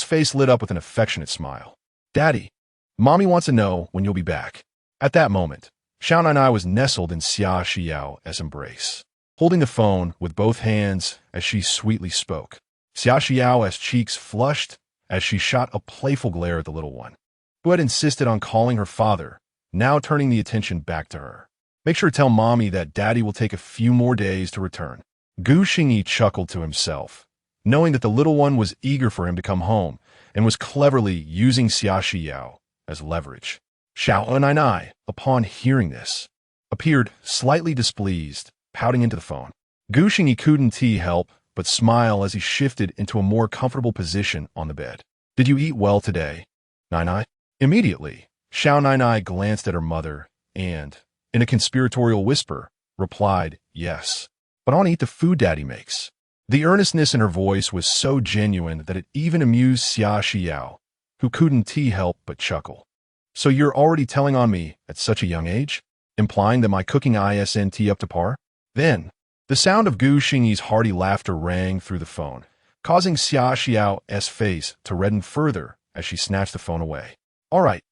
face lit up with an affectionate smile. Daddy, Mommy wants to know when you'll be back. At that moment, Xiao Nai was nestled in Xia Xiao's embrace, holding the phone with both hands as she sweetly spoke. Xia Xiao's cheeks flushed as she shot a playful glare at the little one, who had insisted on calling her father, now turning the attention back to her. Make sure to tell Mommy that Daddy will take a few more days to return. Gu Xingyi chuckled to himself, knowing that the little one was eager for him to come home and was cleverly using Xia Xiao as leverage. Xiao Nai, upon hearing this, appeared slightly displeased, pouting into the phone. Gu Xingyi couldn't help but smile as he shifted into a more comfortable position on the bed. Did you eat well today, Nai? Immediately, Xiao Nainai glanced at her mother and, in a conspiratorial whisper, replied, "Yes, but I want to eat the food Daddy makes." The earnestness in her voice was so genuine that it even amused Xia Xiao, who couldn't help but chuckle. "So you're already telling on me at such a young age, implying that my cooking isn't up to par?" Then, the sound of Gu Xingyi's hearty laughter rang through the phone, causing Xia Xiao's face to redden further as she snatched the phone away. "All right,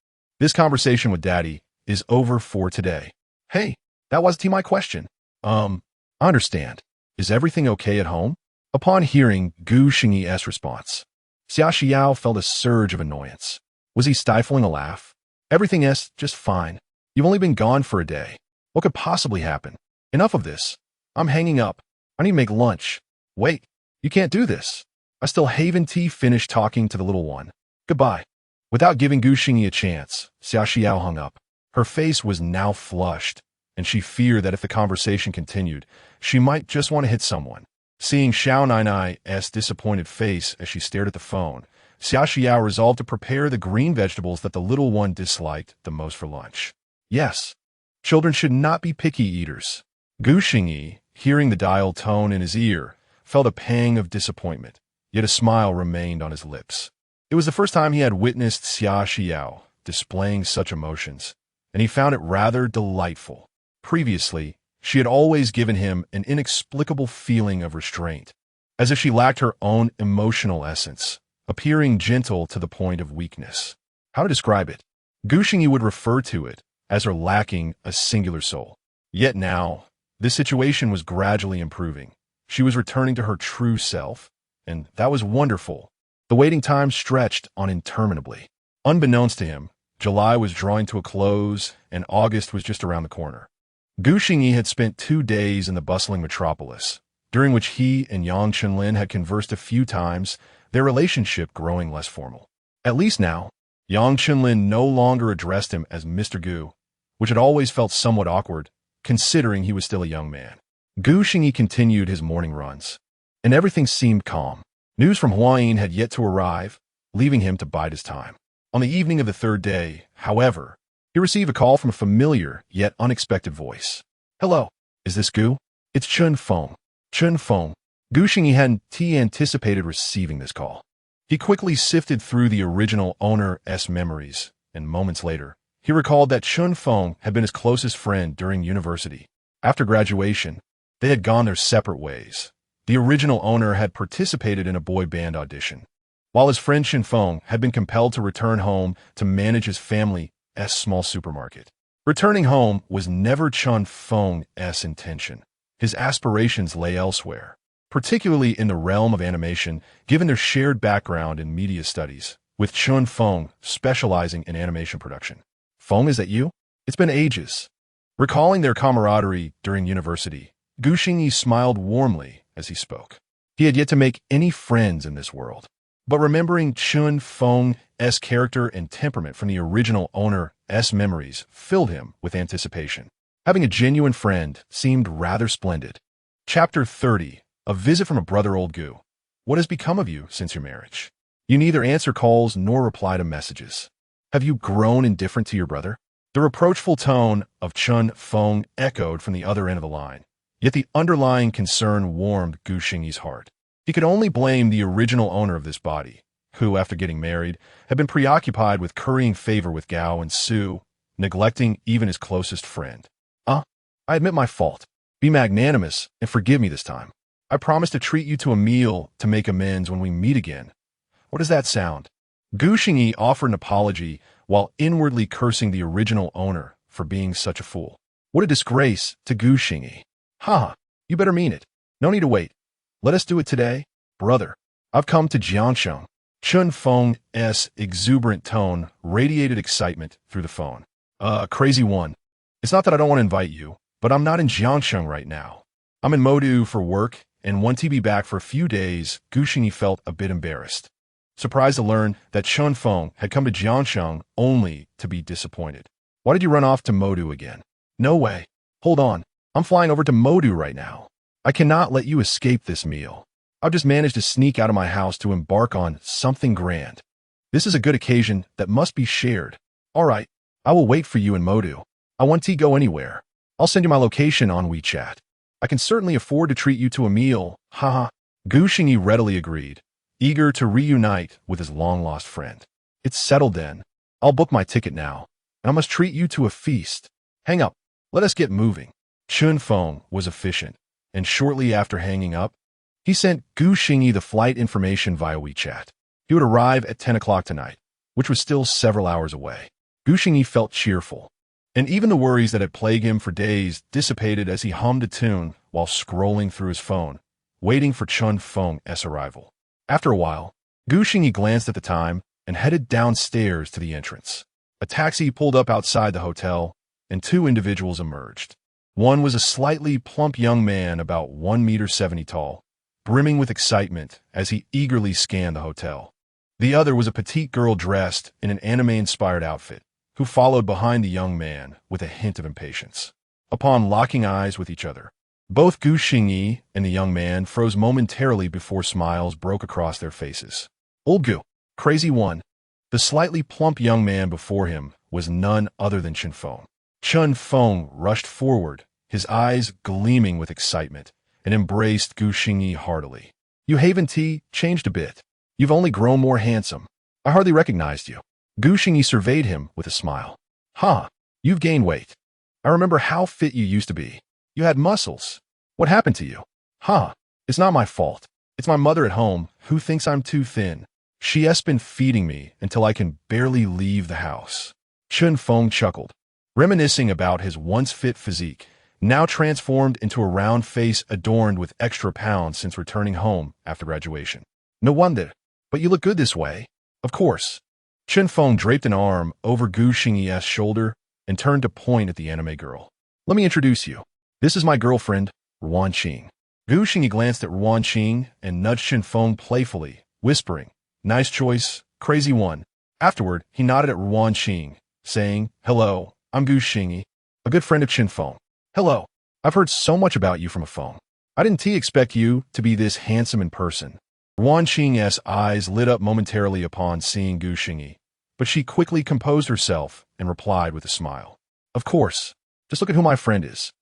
this conversation with Daddy is over for today." "Hey, that wasn't my question." I understand. Is everything okay at home?" Upon hearing Gu Xingyi's response, Xia Xiao felt a surge of annoyance. Was he stifling a laugh? "Everything's just fine. You've only been gone for a day. What could possibly happen? Enough of this. I'm hanging up. I need to make lunch." "Wait, you can't do this. I still haven't finished talking to the little one. Goodbye." Without giving Gu Xingyi a chance, Xia Xiao hung up. Her face was now flushed, and she feared that if the conversation continued, she might just want to hit someone. Seeing Xiao Nainai's disappointed face as she stared at the phone, Xia Xiao resolved to prepare the green vegetables that the little one disliked the most for lunch. Yes, children should not be picky eaters. Gu Xingyi, hearing the dial tone in his ear, felt a pang of disappointment, yet a smile remained on his lips. It was the first time he had witnessed Xia Xiao displaying such emotions, and he found it rather delightful. Previously, she had always given him an inexplicable feeling of restraint, as if she lacked her own emotional essence, appearing gentle to the point of weakness. How to describe it? Gu Xingyi would refer to it as her lacking a singular soul. Yet now, this situation was gradually improving. She was returning to her true self, and that was wonderful. The waiting time stretched on interminably. Unbeknownst to him, July was drawing to a close, and August was just around the corner. Gu Xingyi had spent 2 days in the bustling metropolis, during which he and Yang Chenlin had conversed a few times, their relationship growing less formal. At least now, Yang Chenlin no longer addressed him as Mr. Gu, which had always felt somewhat awkward, considering he was still a young man. Gu Xingyi continued his morning runs, and everything seemed calm. News from Huayin had yet to arrive, leaving him to bide his time. On the evening of the 3rd day, however, he received a call from a familiar yet unexpected voice. "Hello, is this Gu?" "It's Chun Feng." Chun Feng. Gu Xingyi hadn't anticipated receiving this call. He quickly sifted through the original owner's memories, and moments later, he recalled that Chun Feng had been his closest friend during university. After graduation, they had gone their separate ways. The original owner had participated in a boy band audition, while his friend Chun Feng had been compelled to return home to manage his family's small supermarket. Returning home was never Chun Feng's intention. His aspirations lay elsewhere, particularly in the realm of animation, given their shared background in media studies, with Chun Feng specializing in animation production. "Feng, is that you? It's been ages." Recalling their camaraderie during university, Gu Xingyi smiled warmly as he spoke. He had yet to make any friends in this world, but remembering Chun Feng's character and temperament from the original owner's memories filled him with anticipation. Having a genuine friend seemed rather splendid. Chapter 30. A visit from a brother. Old Gu. What has become of you since your marriage? You neither answer calls nor reply to messages. Have you grown indifferent to your brother? The reproachful tone of Chun Feng echoed from the other end of the line, yet the underlying concern warmed Gu Xingyi's heart. He could only blame the original owner of this body, who, after getting married, had been preoccupied with currying favor with Gao and Su, neglecting even his closest friend. I admit my fault. Be magnanimous and forgive me this time. I promise to treat you to a meal to make amends when we meet again. What does that sound?" Gu Xingyi offered an apology while inwardly cursing the original owner for being such a fool. What a disgrace to Gu Xingyi. "Ha, you better mean it. No need to wait. Let us do it today, brother. I've come to Jiangsheng." Chun Feng's exuberant tone radiated excitement through the phone. Crazy one. It's not that I don't want to invite you, but I'm not in Jiangsheng right now. I'm in Modu for work and want to be back for a few days. Gu Xingyi felt a bit embarrassed, surprised to learn that Chun Feng had come to Jiangsheng only to be disappointed. "Why did you run off to Modu again?" "No way. Hold on. I'm flying over to Modu right now. I cannot let you escape this meal. I've just managed to sneak out of my house to embark on something grand." This is a good occasion that must be shared. All right, I will wait for you in Modu. I want to go anywhere. I'll send you my location on WeChat. I can certainly afford to treat you to a meal, haha. Gu Xingyi readily agreed, eager to reunite with his long-lost friend. It's settled then. I'll book my ticket now, and I must treat you to a feast. Hang up. Let us get moving. Chun Feng was efficient, and shortly after hanging up, he sent Gu Xingyi the flight information via WeChat. He would arrive at 10 o'clock tonight, which was still several hours away. Gu Xingyi felt cheerful, and even the worries that had plagued him for days dissipated as he hummed a tune while scrolling through his phone, waiting for Chun Feng's arrival. After a while, Gu Xingyi glanced at the time and headed downstairs to the entrance. A taxi pulled up outside the hotel, and two individuals emerged. One was a slightly plump young man about 1.70 meters tall, brimming with excitement as he eagerly scanned the hotel. The other was a petite girl dressed in an anime-inspired outfit, who followed behind the young man with a hint of impatience. Upon locking eyes with each other, both Gu Xingyi and the young man froze momentarily before smiles broke across their faces. Old Gu, crazy one. The slightly plump young man before him was none other than Chun Feng. Chun Feng rushed forward, his eyes gleaming with excitement, and embraced Gu Xingyi heartily. You haven't changed a bit. You've only grown more handsome. I hardly recognized you. Gu Xingyi surveyed him with a smile. Huh, you've gained weight. I remember how fit you used to be. You had muscles. What happened to you? Huh, it's not my fault. It's my mother at home who thinks I'm too thin. She has been feeding me until I can barely leave the house. Chun Feng chuckled, reminiscing about his once fit physique, now transformed into a round face adorned with extra pounds since returning home after graduation. No wonder, but you look good this way. Of course. Chun Feng draped an arm over Gu Xingyi's shoulder and turned to point at the anime girl. Let me introduce you. This is my girlfriend, Ruan Qing. Gu Xingyi glanced at Ruan Qing and nudged Chun Feng playfully, whispering, Nice choice, crazy one. Afterward, he nodded at Ruan Qing, saying, Hello, I'm Gu Xingyi, a good friend of Chun Feng. Hello, I've heard so much about you from a phone. I didn't expect you to be this handsome in person. Ruan Qing's eyes lit up momentarily upon seeing Gu Xingyi, but she quickly composed herself and replied with a smile. Of course, just look at who my friend is.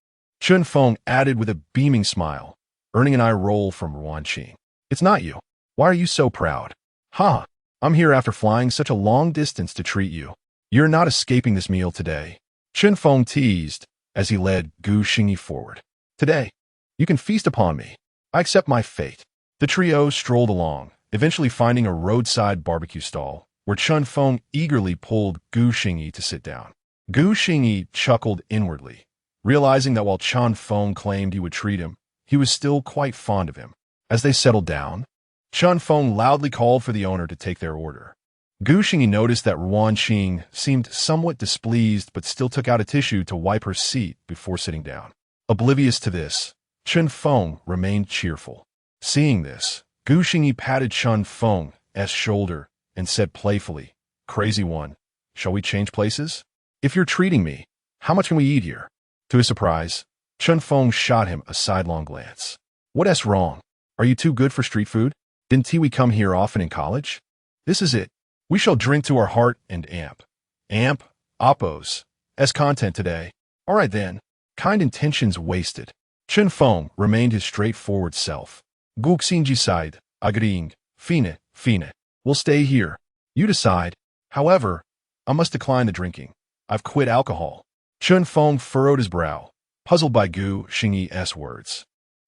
Chun Feng added with a beaming smile, earning an eye roll from Ruan Qing. It's not you. Why are you so proud? Ha! I'm here after flying such a long distance to treat you. You're not escaping this meal today. Chun Feng teased as he led Gu Xingyi forward. Today, you can feast upon me. I accept my fate. The trio strolled along, eventually finding a roadside barbecue stall, where Chun Feng eagerly pulled Gu Xingyi to sit down. Gu Xingyi chuckled inwardly, realizing that while Chun Feng claimed he would treat him, he was still quite fond of him. As they settled down, Chun Feng loudly called for the owner to take their order. Gu Xingyi noticed that Ruan Qing seemed somewhat displeased but still took out a tissue to wipe her seat before sitting down. Oblivious to this, Chun Feng remained cheerful. Seeing this, Gu Xingyi patted Chun Feng's shoulder and said playfully, Crazy one, shall we change places? If you're treating me, how much can we eat here? To his surprise, Chun Feng shot him a sidelong glance. What's wrong? Are you too good for street food? Didn't we come here often in college? This is it. We shall drink to our heart and amp. Amp, Oppos, content today. All right then. Kind intentions wasted. Chun Feng remained his straightforward self. Gu Xingyi sighed, agreeing, Fine. We'll stay here. You decide. However, I must decline the drinking. I've quit alcohol. Chun Feng furrowed his brow, puzzled by Gu Xingyi's words.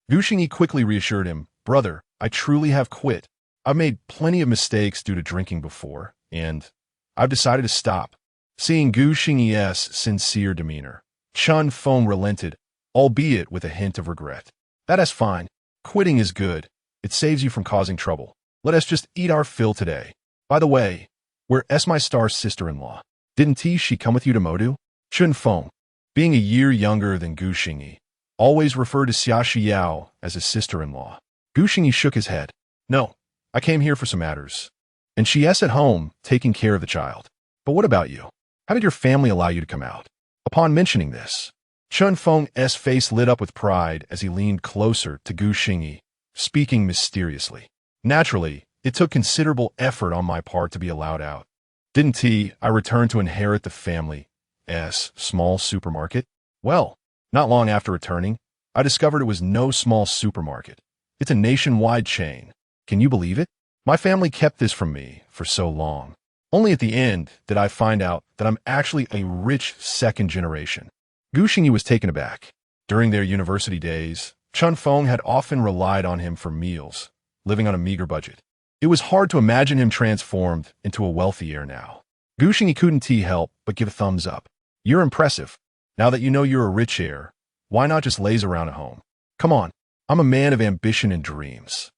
Gu Xingyi quickly reassured him, Brother, I truly have quit. I've made plenty of mistakes due to drinking before, and I've decided to stop. Seeing Gu Xingyi's sincere demeanor, Chun Feng relented, albeit with a hint of regret. That is fine. Quitting is good. It saves you from causing trouble. Let us just eat our fill today. By the way, where's my star sister-in-law? Didn't she come with you to Modu? Chun Feng, being a year younger than Gu Xingyi, always referred to Xia Shiyao as his sister-in-law. Gu Xingyi shook his head. No, I came here for some matters. And she's at home, taking care of the child. But what about you? How did your family allow you to come out? Upon mentioning this, Chun Feng's face lit up with pride as he leaned closer to Gu Xingyi, speaking mysteriously. Naturally, It took considerable effort on my part to be allowed out. Didn't I returned to inherit the family's small supermarket? Well, not long after returning, I discovered it was no small supermarket. It's a nationwide chain. Can you believe it? My family kept this from me for so long. Only at the end did I find out that I'm actually a rich second generation. Gu Xingyi was taken aback. During their university days, Chun Feng had often relied on him for meals, living on a meager budget. It was hard to imagine him transformed into a wealthy heir now. Gu Xingyi couldn't help but give a thumbs up. You're impressive. Now that you know you're a rich heir, why not just laze around at home? Come on, I'm a man of ambition and dreams.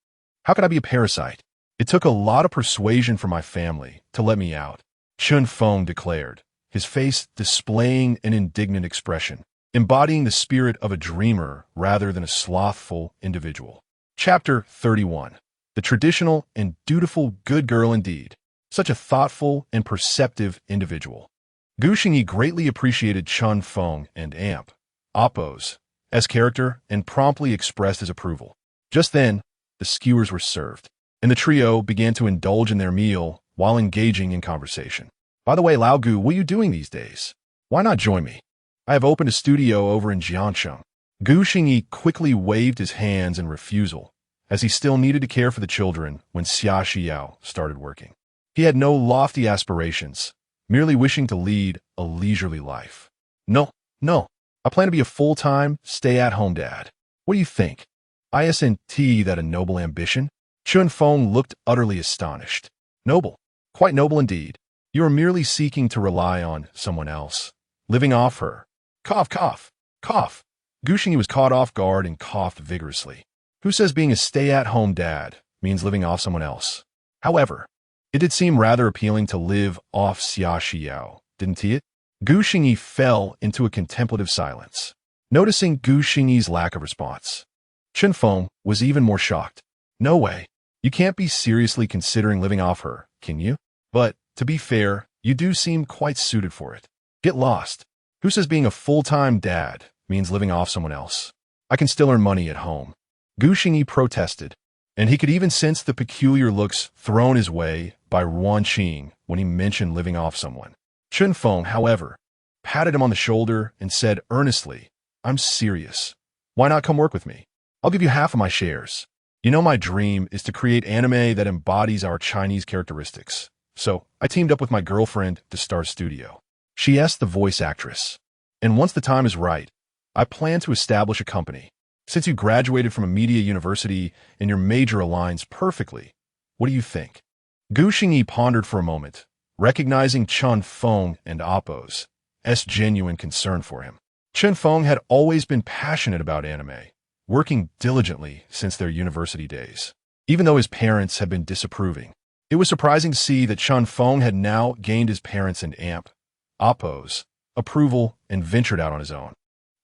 How could I be a parasite? It took a lot of persuasion from my family to let me out, Chun Feng declared, his face displaying an indignant expression, embodying the spirit of a dreamer rather than a slothful individual. Chapter 31. The traditional and dutiful good girl indeed. Such a thoughtful and perceptive individual. Gu Xingyi greatly appreciated Chun Feng and Appo's character and promptly expressed his approval. Just then, the skewers were served, and the trio began to indulge in their meal while engaging in conversation. By the way, Lao Gu, what are you doing these days? Why not join me? I have opened a studio over in Jiangsheng. Gu Xingyi quickly waved his hands in refusal, as he still needed to care for the children when Xia Xiao started working. He had no lofty aspirations, merely wishing to lead a leisurely life. No, I plan to be a full-time, stay-at-home dad. What do you think? Isn't that a noble ambition? Chun Feng looked utterly astonished. Noble, quite noble indeed. You are merely seeking to rely on someone else, living off her. Cough, cough, cough. Gu Xingyi was caught off guard and coughed vigorously. Who says being a stay-at-home dad means living off someone else? However, it did seem rather appealing to live off Xia Xiao, didn't it? Gu Xingyi fell into a contemplative silence. Noticing Gu Xingyi's lack of response, Chun Feng was even more shocked. No way. You can't be seriously considering living off her, can you? But, to be fair, you do seem quite suited for it. Get lost. Who says being a full-time dad means living off someone else? I can still earn money at home. Gu Xingyi protested, and he could even sense the peculiar looks thrown his way by Ruan Qing when he mentioned living off someone. Chun Feng, however, patted him on the shoulder and said earnestly, I'm serious. Why not come work with me? I'll give you half of my shares. You know, my dream is to create anime that embodies our Chinese characteristics. So I teamed up with my girlfriend to start a studio. She asked the voice actress. And once the time is right, I plan to establish a company. Since you graduated from a media university and your major aligns perfectly, what do you think? Gu Xingyi pondered for a moment, recognizing Chun Feng and Appo's genuine concern for him. Chun Feng had always been passionate about anime, working diligently since their university days. Even though his parents had been disapproving, it was surprising to see that Chun Feng had now gained his parents' and Appo's approval and ventured out on his own.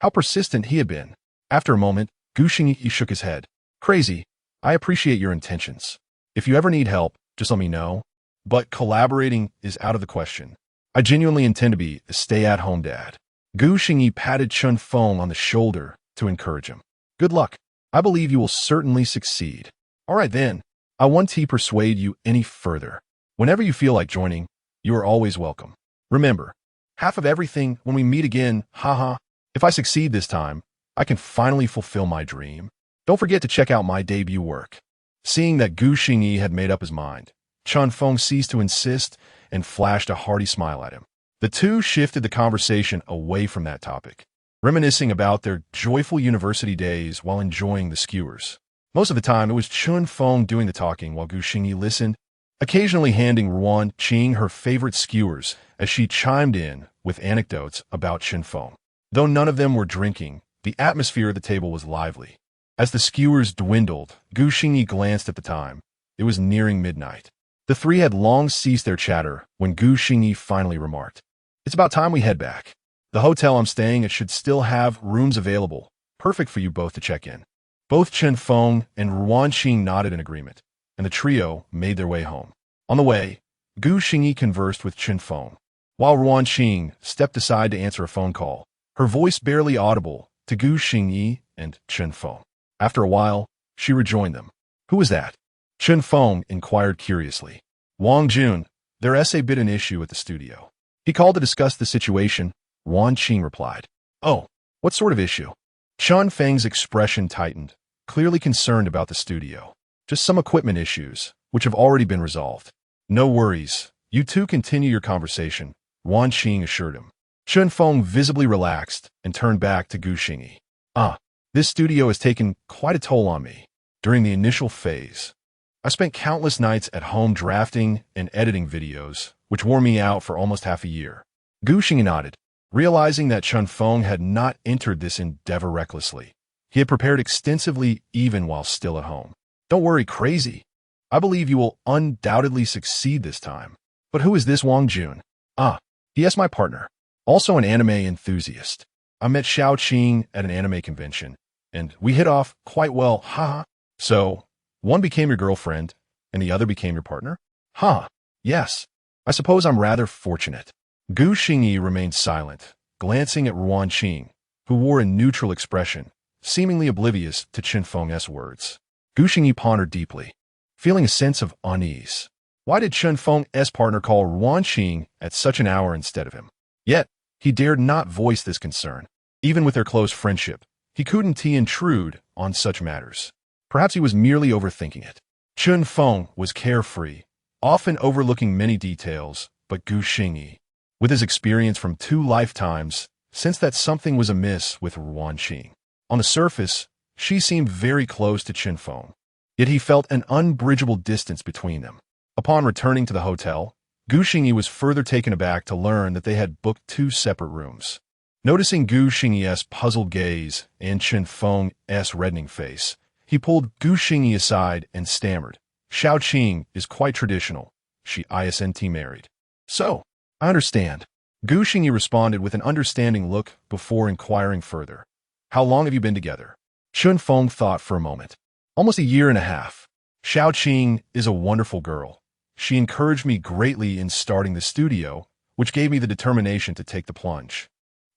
How persistent he had been. After a moment, Gu Xingyi shook his head. Crazy. I appreciate your intentions. If you ever need help, just let me know. But collaborating is out of the question. I genuinely intend to be a stay-at-home dad. Gu Xingyi patted Chun Feng on the shoulder to encourage him. Good luck. I believe you will certainly succeed. All right then. I won't persuade you any further. Whenever you feel like joining, you are always welcome. Remember, half of everything when we meet again, haha. If I succeed this time, I can finally fulfill my dream. Don't forget to check out my debut work. Seeing that Gu Xingyi had made up his mind, Chun Feng ceased to insist and flashed a hearty smile at him. The two shifted the conversation away from that topic, reminiscing about their joyful university days while enjoying the skewers. Most of the time, it was Chun Feng doing the talking while Gu Xingyi listened, occasionally handing Ruan Qing her favorite skewers as she chimed in with anecdotes about Chun Feng. Though none of them were drinking, the atmosphere at the table was lively. As the skewers dwindled, Gu Xingyi glanced at the time. It was nearing midnight. The three had long ceased their chatter when Gu Xingyi finally remarked, It's about time we head back. The hotel I'm staying at should still have rooms available, perfect for you both to check in. Both Chun Feng and Ruan Qing nodded in agreement, and the trio made their way home. On the way, Gu Xingyi conversed with Chun Feng, while Ruan Qing stepped aside to answer a phone call, her voice barely audible to Gu Xingyi and Chun Feng. After a while, she rejoined them. Who was that? Chen Feng inquired curiously. Wang Jun, their essay bit an issue at the studio. He called to discuss the situation. Wan Qing replied. Oh, what sort of issue? Chen Feng's expression tightened, clearly concerned about the studio. Just some equipment issues, which have already been resolved. No worries. You two continue your conversation, Wan Qing assured him. Chen Feng visibly relaxed and turned back to Gu Xingyi. This studio has taken quite a toll on me. During the initial phase, I spent countless nights at home drafting and editing videos, which wore me out for almost half a year. Gu Xingyi nodded, realizing that Chen Feng had not entered this endeavor recklessly. He had prepared extensively even while still at home. Don't worry, crazy. I believe you will undoubtedly succeed this time. But who is this Wang Jun? He is my partner, also an anime enthusiast. I met Xiao Qing at an anime convention, and we hit off quite well, haha. So, one became your girlfriend, and the other became your partner? Yes. I suppose I'm rather fortunate. Gu Xingyi remained silent, glancing at Wan Qing, who wore a neutral expression, seemingly oblivious to Chen Feng's words. Gu Xingyi pondered deeply, feeling a sense of unease. Why did Chen Feng's partner call Wan Qing at such an hour instead of him? Yet, he dared not voice this concern. Even with their close friendship, he couldn't intrude on such matters. Perhaps he was merely overthinking it. Chen Feng was carefree, often overlooking many details, but Gu Xingyi, with his experience from 2 lifetimes, sensed that something was amiss with Wan Qing. On the surface, she seemed very close to Chen Feng, yet he felt an unbridgeable distance between them. Upon returning to the hotel, Gu Xingyi was further taken aback to learn that they had booked 2 separate rooms. Noticing Gu Xingyi's puzzled gaze and Chen Feng's reddening face, he pulled Gu Xingyi aside and stammered. Xiao Qing is quite traditional. She isn't married. So, I understand. Gu Xingyi responded with an understanding look before inquiring further. How long have you been together? Chen Feng thought for a moment. Almost a year and a half. Xiao Qing is a wonderful girl. She encouraged me greatly in starting the studio, which gave me the determination to take the plunge.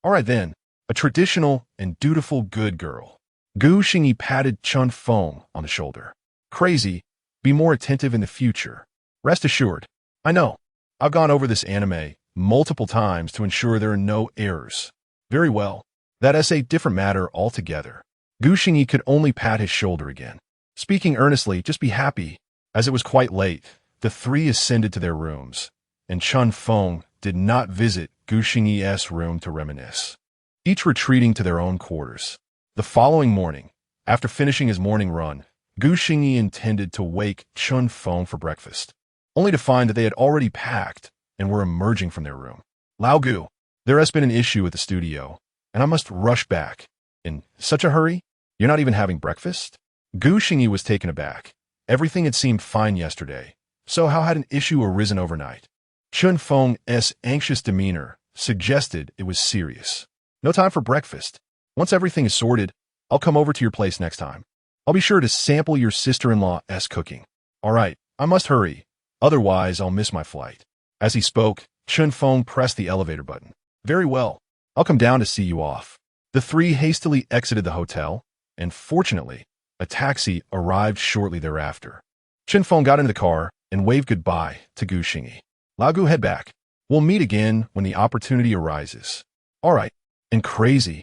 All right then, a traditional and dutiful good girl. Gu Xingyi patted Chen Feng on the shoulder. Crazy, be more attentive in the future. Rest assured, I know. I've gone over this anime multiple times to ensure there are no errors. Very well. That is a different matter altogether. Gu Xingyi could only pat his shoulder again. Speaking earnestly, just be happy. As it was quite late, the 3 ascended to their rooms, and Chen Feng did not visit Gu Xingyi's room to reminisce, each retreating to their own quarters. The following morning, after finishing his morning run, Gu Xingyi intended to wake Chen Feng for breakfast, only to find that they had already packed and were emerging from their room. Lao Gu, there has been an issue at the studio, and I must rush back. In such a hurry? You're not even having breakfast? Gu Xingyi was taken aback. Everything had seemed fine yesterday, so how had an issue arisen overnight? Chen Feng's anxious demeanor suggested it was serious. No time for breakfast. Once everything is sorted, I'll come over to your place next time. I'll be sure to sample your sister-in-law's cooking. All right, I must hurry. Otherwise, I'll miss my flight. As he spoke, Chen Feng pressed the elevator button. Very well. I'll come down to see you off. The 3 hastily exited the hotel, and fortunately, a taxi arrived shortly thereafter. Chen Feng got into the car and waved goodbye to Gu Xingyi. Lao Gu, head back. We'll meet again when the opportunity arises. All right. And crazy.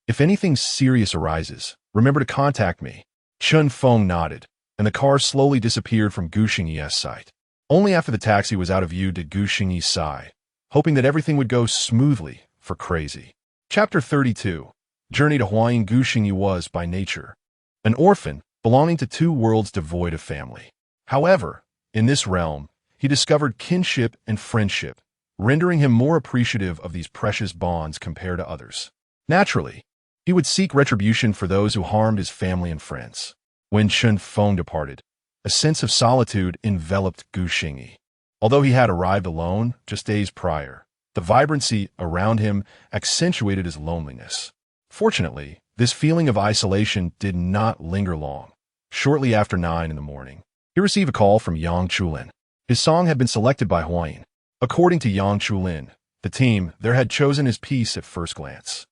If anything serious arises, remember to contact me. Chen Feng nodded, and the car slowly disappeared from Gu Xingyi's sight. Only after the taxi was out of view did Gu Xingyi sigh, hoping that everything would go smoothly for crazy. Chapter 32. Journey to Huayin. Gu Xingyi was, by nature, an orphan belonging to 2 worlds devoid of family. However, in this realm, he discovered kinship and friendship, rendering him more appreciative of these precious bonds compared to others. Naturally, he would seek retribution for those who harmed his family and friends. When Chen Feng departed, a sense of solitude enveloped Gu Xingyi. Although he had arrived alone just days prior, the vibrancy around him accentuated his loneliness. Fortunately, this feeling of isolation did not linger long. Shortly after 9 in the morning, he received a call from Yang Chulin. His song had been selected by Huayin. According to Yang Chulin, the team there had chosen his piece at first glance.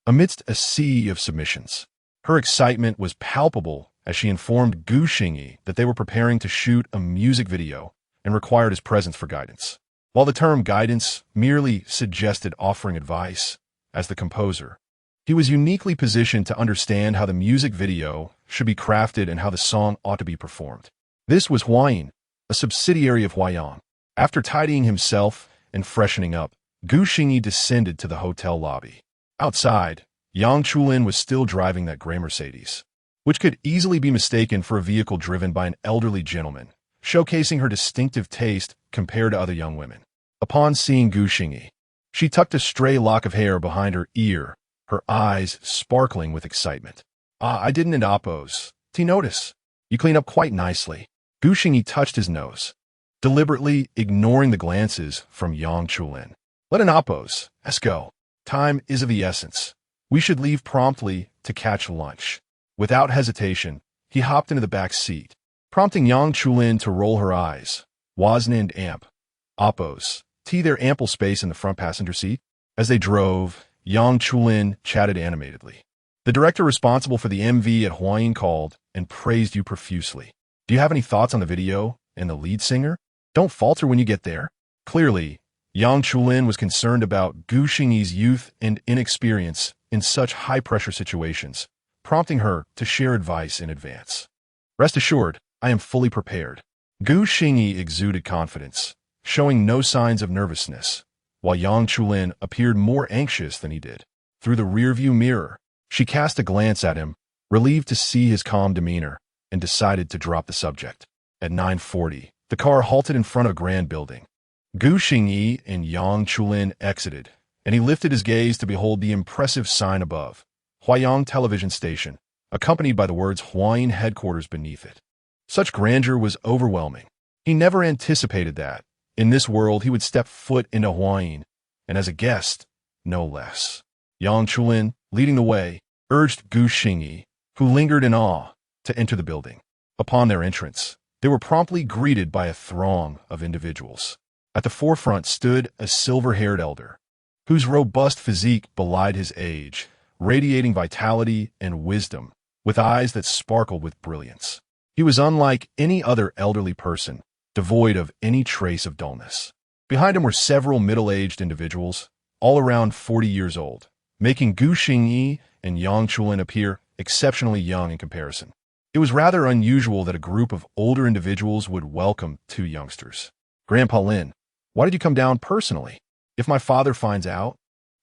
Amidst a sea of submissions, her excitement was palpable as she informed Gu Xingyi that they were preparing to shoot a music video and required his presence for guidance. While the term guidance merely suggested offering advice, as the composer, he was uniquely positioned to understand how the music video should be crafted and how the song ought to be performed. This was Huayin, a subsidiary of Huayang. After tidying himself and freshening up, Gu Xingyi descended to the hotel lobby. Outside, Yang Chulin was still driving that gray Mercedes, which could easily be mistaken for a vehicle driven by an elderly gentleman, showcasing her distinctive taste compared to other young women. Upon seeing Gu Xingyi, she tucked a stray lock of hair behind her ear, her eyes sparkling with excitement. I didn't oppose. T notice. You clean up quite nicely. Gu Xingyi touched his nose, deliberately ignoring the glances from Yang Chulin. Let an oppose. Let's go. Time is of the essence. We should leave promptly to catch lunch. Without hesitation, he hopped into the back seat, prompting Yang Chulin to roll her eyes. Wasn't and amp. Oppose. T their ample space in the front passenger seat. As they drove, Yang Chulin chatted animatedly. The director responsible for the MV at Huayin called and praised you profusely. Do you have any thoughts on the video and the lead singer? Don't falter when you get there. Clearly, Yang Chulin was concerned about Gu Xingyi's youth and inexperience in such high-pressure situations, prompting her to share advice in advance. Rest assured, I am fully prepared. Gu Xingyi exuded confidence, showing no signs of nervousness, while Yang Chulin appeared more anxious than he did. Through the rearview mirror, she cast a glance at him, relieved to see his calm demeanor, and decided to drop the subject. At 9:40, the car halted in front of a grand building. Gu Xingyi and Yang Chulin exited, and he lifted his gaze to behold the impressive sign above, Huayang Television Station, accompanied by the words Huayin Headquarters beneath it. Such grandeur was overwhelming. He never anticipated that, in this world, he would step foot into Huayin, and as a guest, no less. Yang Chulin, leading the way, urged Gu Xingyi, who lingered in awe, to enter the building. Upon their entrance, they were promptly greeted by a throng of individuals. At the forefront stood a silver-haired elder, whose robust physique belied his age, radiating vitality and wisdom, with eyes that sparkled with brilliance. He was unlike any other elderly person, devoid of any trace of dullness. Behind him were several middle-aged individuals, all around 40 years old, making Gu Xingyi and Yang Chulin appear exceptionally young in comparison. It was rather unusual that a group of older individuals would welcome two youngsters. Grandpa Lin, why did you come down personally? If my father finds out,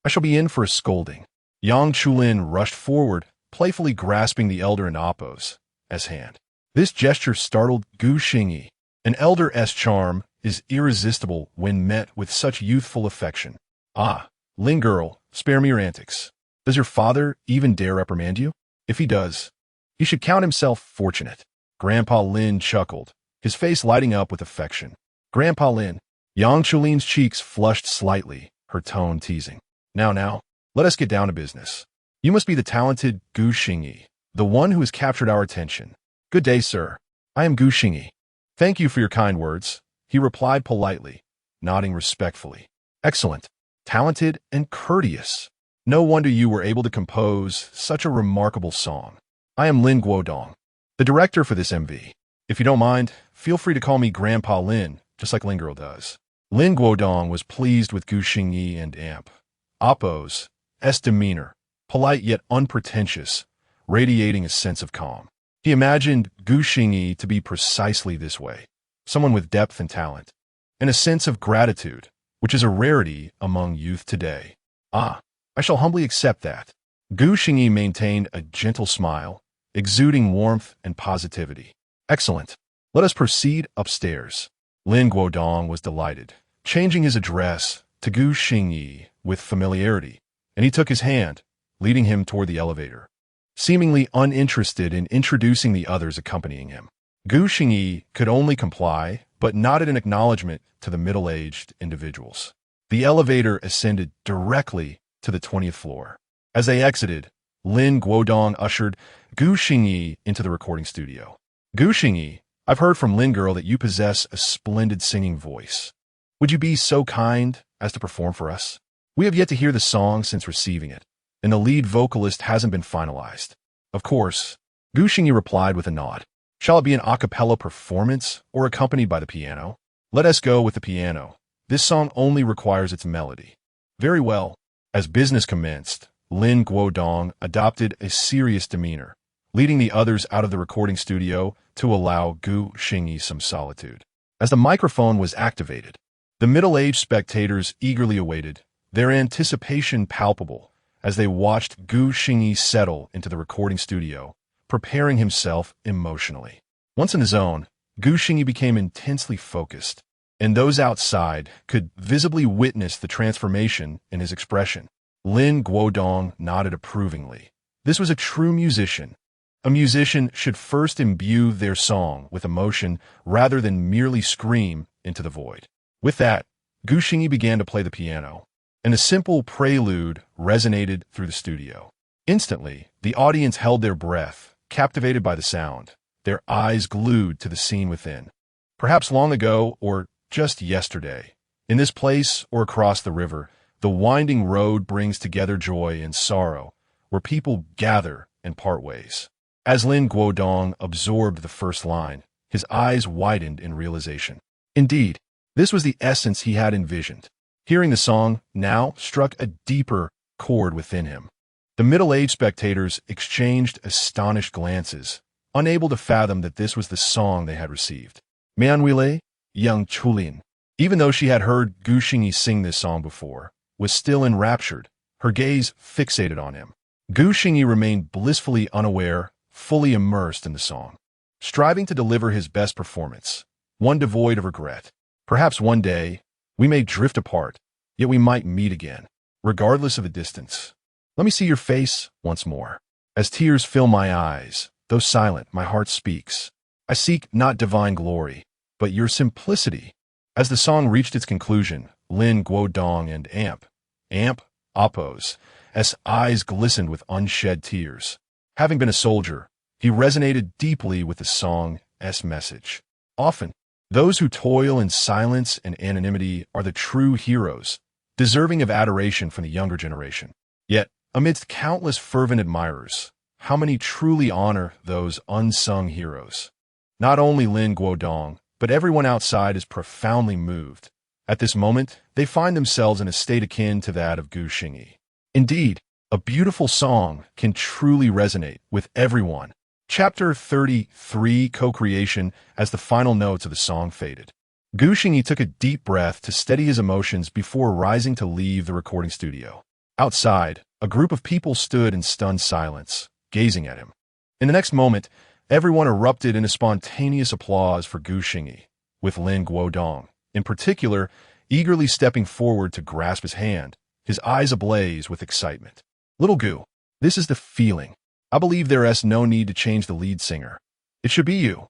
I shall be in for a scolding. Yang Chulin rushed forward, playfully grasping the elder in Appo's hand. This gesture startled Gu Xingyi. An elder's charm is irresistible when met with such youthful affection. Ah, Lin girl, spare me your antics. Does your father even dare reprimand you? If he does, he should count himself fortunate. Grandpa Lin chuckled, his face lighting up with affection. Grandpa Lin. Yang Chulin's cheeks flushed slightly, her tone teasing. Now, let us get down to business. You must be the talented Gu Xingyi, the one who has captured our attention. Good day, sir. I am Gu Xingyi. Thank you for your kind words, he replied politely, nodding respectfully. Excellent, talented, and courteous. No wonder you were able to compose such a remarkable song. I am Lin Guodong, the director for this MV. If you don't mind, feel free to call me Grandpa Lin, just like Lin Girl does. Lin Guodong was pleased with Gu Xingyi and Appo's demeanor, polite yet unpretentious, radiating a sense of calm. He imagined Gu Xingyi to be precisely this way, someone with depth and talent, and a sense of gratitude, which is a rarity among youth today. I shall humbly accept that. Gu Xingyi maintained a gentle smile, exuding warmth and positivity. Excellent. Let us proceed upstairs. Lin Guodong was delighted, changing his address to Gu Xingyi with familiarity, and he took his hand, leading him toward the elevator, seemingly uninterested in introducing the others accompanying him. Gu Xingyi could only comply, but nodded in acknowledgement to the middle-aged individuals. The elevator ascended directly to the 20th floor. As they exited, Lin Guodong ushered Gu Xingyi into the recording studio. Gu Xingyi, I've heard from Lin Girl that you possess a splendid singing voice. Would you be so kind as to perform for us? We have yet to hear the song since receiving it, and the lead vocalist hasn't been finalized. Of course, Gu Xingyi replied with a nod. Shall it be an a cappella performance or accompanied by the piano? Let us go with the piano. This song only requires its melody. Very well. As business commenced, Lin Guodong adopted a serious demeanor, leading the others out of the recording studio to allow Gu Xingyi some solitude. As the microphone was activated, the middle-aged spectators eagerly awaited, their anticipation palpable as they watched Gu Xingyi settle into the recording studio, preparing himself emotionally. Once in the zone, Gu Xingyi became intensely focused, and those outside could visibly witness the transformation in his expression. Lin Guodong nodded approvingly. This was a true musician. A musician should first imbue their song with emotion rather than merely scream into the void. With that, Gu Xingyi began to play the piano, and a simple prelude resonated through the studio. Instantly, the audience held their breath, captivated by the sound, their eyes glued to the scene within. Perhaps long ago, or just yesterday, in this place or across the river, the winding road brings together joy and sorrow, where people gather and part ways. As Lin Guodong absorbed the first line, his eyes widened in realization. Indeed, this was the essence he had envisioned. Hearing the song now struck a deeper chord within him. The middle-aged spectators exchanged astonished glances, unable to fathom that this was the song they had received. Mianwile, young Chulin, even though she had heard Gu Xingyi sing this song before, was still enraptured, her gaze fixated on him. Gu Xingyi remained blissfully unaware, fully immersed in the song, striving to deliver his best performance, one devoid of regret. Perhaps one day, we may drift apart, yet we might meet again, regardless of the distance. Let me see your face once more. As tears fill my eyes, though silent, my heart speaks. I seek not divine glory, but your simplicity. As the song reached its conclusion, Lin Guodong and Amp, Appo's eyes glistened with unshed tears. Having been a soldier, he resonated deeply with the song's message. Often, those who toil in silence and anonymity are the true heroes, deserving of adoration from the younger generation. Yet, amidst countless fervent admirers, how many truly honor those unsung heroes? Not only Lin Guodong, but everyone outside is profoundly moved. At this moment, they find themselves in a state akin to that of Gu Xingyi. Indeed, a beautiful song can truly resonate with everyone. Chapter 33, Co-Creation. As the final notes of the song faded, Gu Xingyi took a deep breath to steady his emotions before rising to leave the recording studio. Outside, a group of people stood in stunned silence, gazing at him. In the next moment, everyone erupted into spontaneous applause for Gu Xingyi, with Lin Guodong, in particular, eagerly stepping forward to grasp his hand, his eyes ablaze with excitement. Little Gu, this is the feeling. I believe there is no need to change the lead singer. It should be you.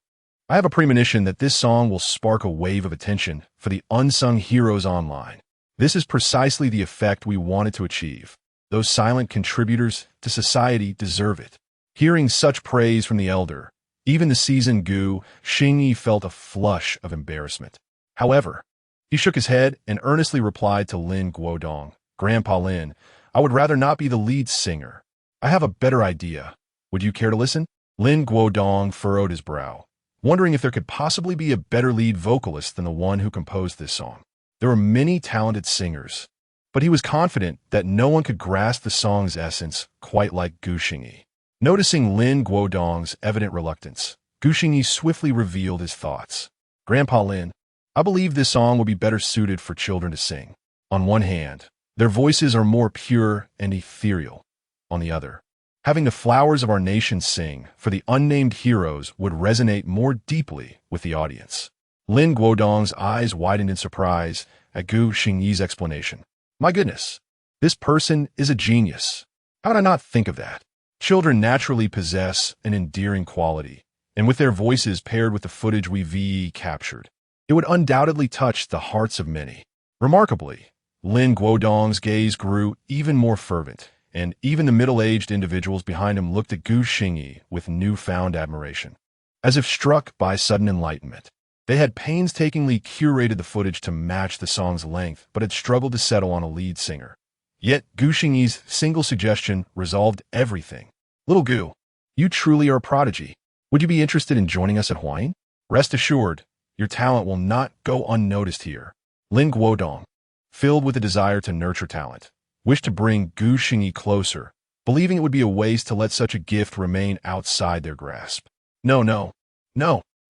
I have a premonition that this song will spark a wave of attention for the unsung heroes online. This is precisely the effect we wanted to achieve. Those silent contributors to society deserve it. Hearing such praise from the elder, even the seasoned Gu Xingyi felt a flush of embarrassment. However, he shook his head and earnestly replied to Lin Guodong, Grandpa Lin, I would rather not be the lead singer. I have a better idea. Would you care to listen? Lin Guodong furrowed his brow, wondering if there could possibly be a better lead vocalist than the one who composed this song. There were many talented singers, but he was confident that no one could grasp the song's essence quite like Gu Xingyi. Noticing Lin Guodong's evident reluctance, Gu Xingyi swiftly revealed his thoughts. Grandpa Lin, I believe this song will be better suited for children to sing. On one hand, their voices are more pure and ethereal. On the other, having the flowers of our nation sing for the unnamed heroes would resonate more deeply with the audience. Lin Guodong's eyes widened in surprise at Gu Xingyi's explanation. My goodness, this person is a genius. How did I not think of that? Children naturally possess an endearing quality, and with their voices paired with the footage we captured, it would undoubtedly touch the hearts of many. Remarkably, Lin Guodong's gaze grew even more fervent, and even the middle-aged individuals behind him looked at Gu Xingyi with newfound admiration. As if struck by sudden enlightenment, they had painstakingly curated the footage to match the song's length, but had struggled to settle on a lead singer. Yet Gu Xingyi's single suggestion resolved everything. Little Gu, You truly are a prodigy. Would you be interested in joining us at Huayin? Rest assured, your talent will not go unnoticed here. Lin Guodong, filled with a desire to nurture talent, wished to bring Gu Xingyi closer, believing it would be a waste to let such a gift remain outside their grasp. No,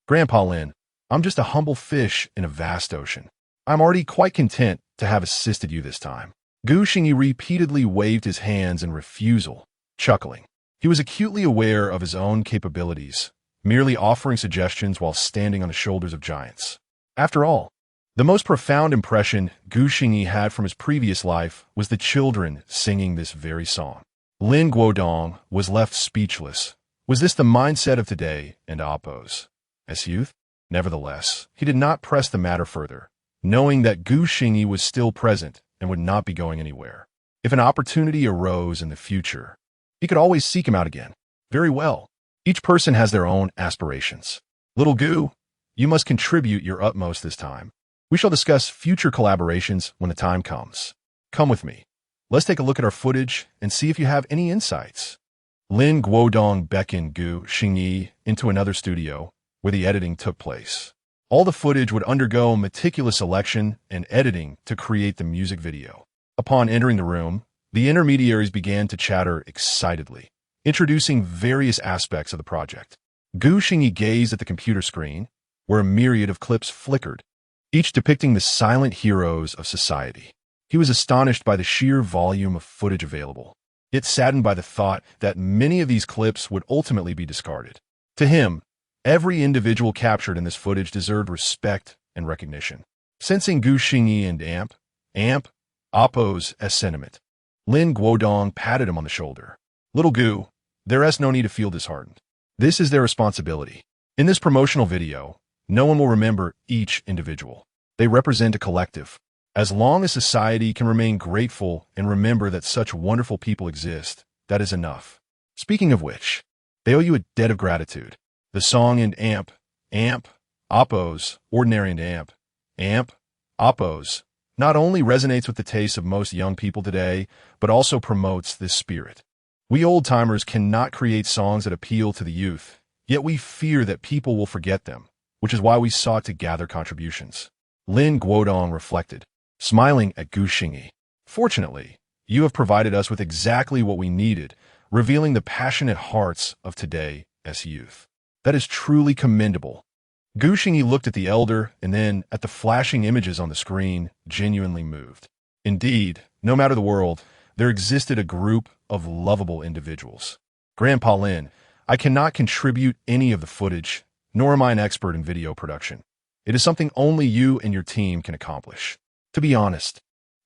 Grandpa Lin, I'm just a humble fish in a vast ocean. I'm already quite content to have assisted you this time. Gu Xingyi repeatedly waved his hands in refusal, chuckling. He was acutely aware of his own capabilities, merely offering suggestions while standing on the shoulders of giants. After all, the most profound impression Gu Xingyi had from his previous life was the children singing this very song. Lin Guodong was left speechless. Was this the mindset of today and Apo's as youth? Nevertheless, he did not press the matter further, knowing that Gu Xingyi was still present and would not be going anywhere. If an opportunity arose in the future, he could always seek him out again. Very well. Each person has their own aspirations. Little Gu, you must contribute your utmost this time. We shall discuss future collaborations when the time comes. Come with me. Let's take a look at our footage and see if you have any insights. Lin Guodong beckoned Gu Xingyi into another studio where the editing took place. All the footage would undergo meticulous selection and editing to create the music video. Upon entering the room, the intermediaries began to chatter excitedly, introducing various aspects of the project. Gu Xingyi gazed at the computer screen, where a myriad of clips flickered, each depicting the silent heroes of society. He was astonished by the sheer volume of footage available, yet saddened by the thought that many of these clips would ultimately be discarded. To him, every individual captured in this footage deserved respect and recognition. Sensing Gu Xingyi and Amp, Apo's sentiment, Lin Guodong patted him on the shoulder. Little Gu, there is no need to feel disheartened. This is their responsibility. In this promotional video, no one will remember each individual. They represent a collective. As long as society can remain grateful and remember that such wonderful people exist, that is enough. Speaking of which, they owe you a debt of gratitude. The song in Amp, Apo's, Ordinary and Amp, Apo's, not only resonates with the tastes of most young people today, but also promotes this spirit. We old-timers cannot create songs that appeal to the youth, yet we fear that people will forget them, which is why we sought to gather contributions. Lin Guodong reflected, smiling at Gu Xingyi. Fortunately, you have provided us with exactly what we needed, revealing the passionate hearts of today as youth. That is truly commendable. Gu Xingyi looked at the elder and then at the flashing images on the screen, genuinely moved. Indeed, no matter the world, there existed a group of lovable individuals. Grandpa Lin, I cannot contribute any of the footage, nor am I an expert in video production. It is something only you and your team can accomplish. To be honest,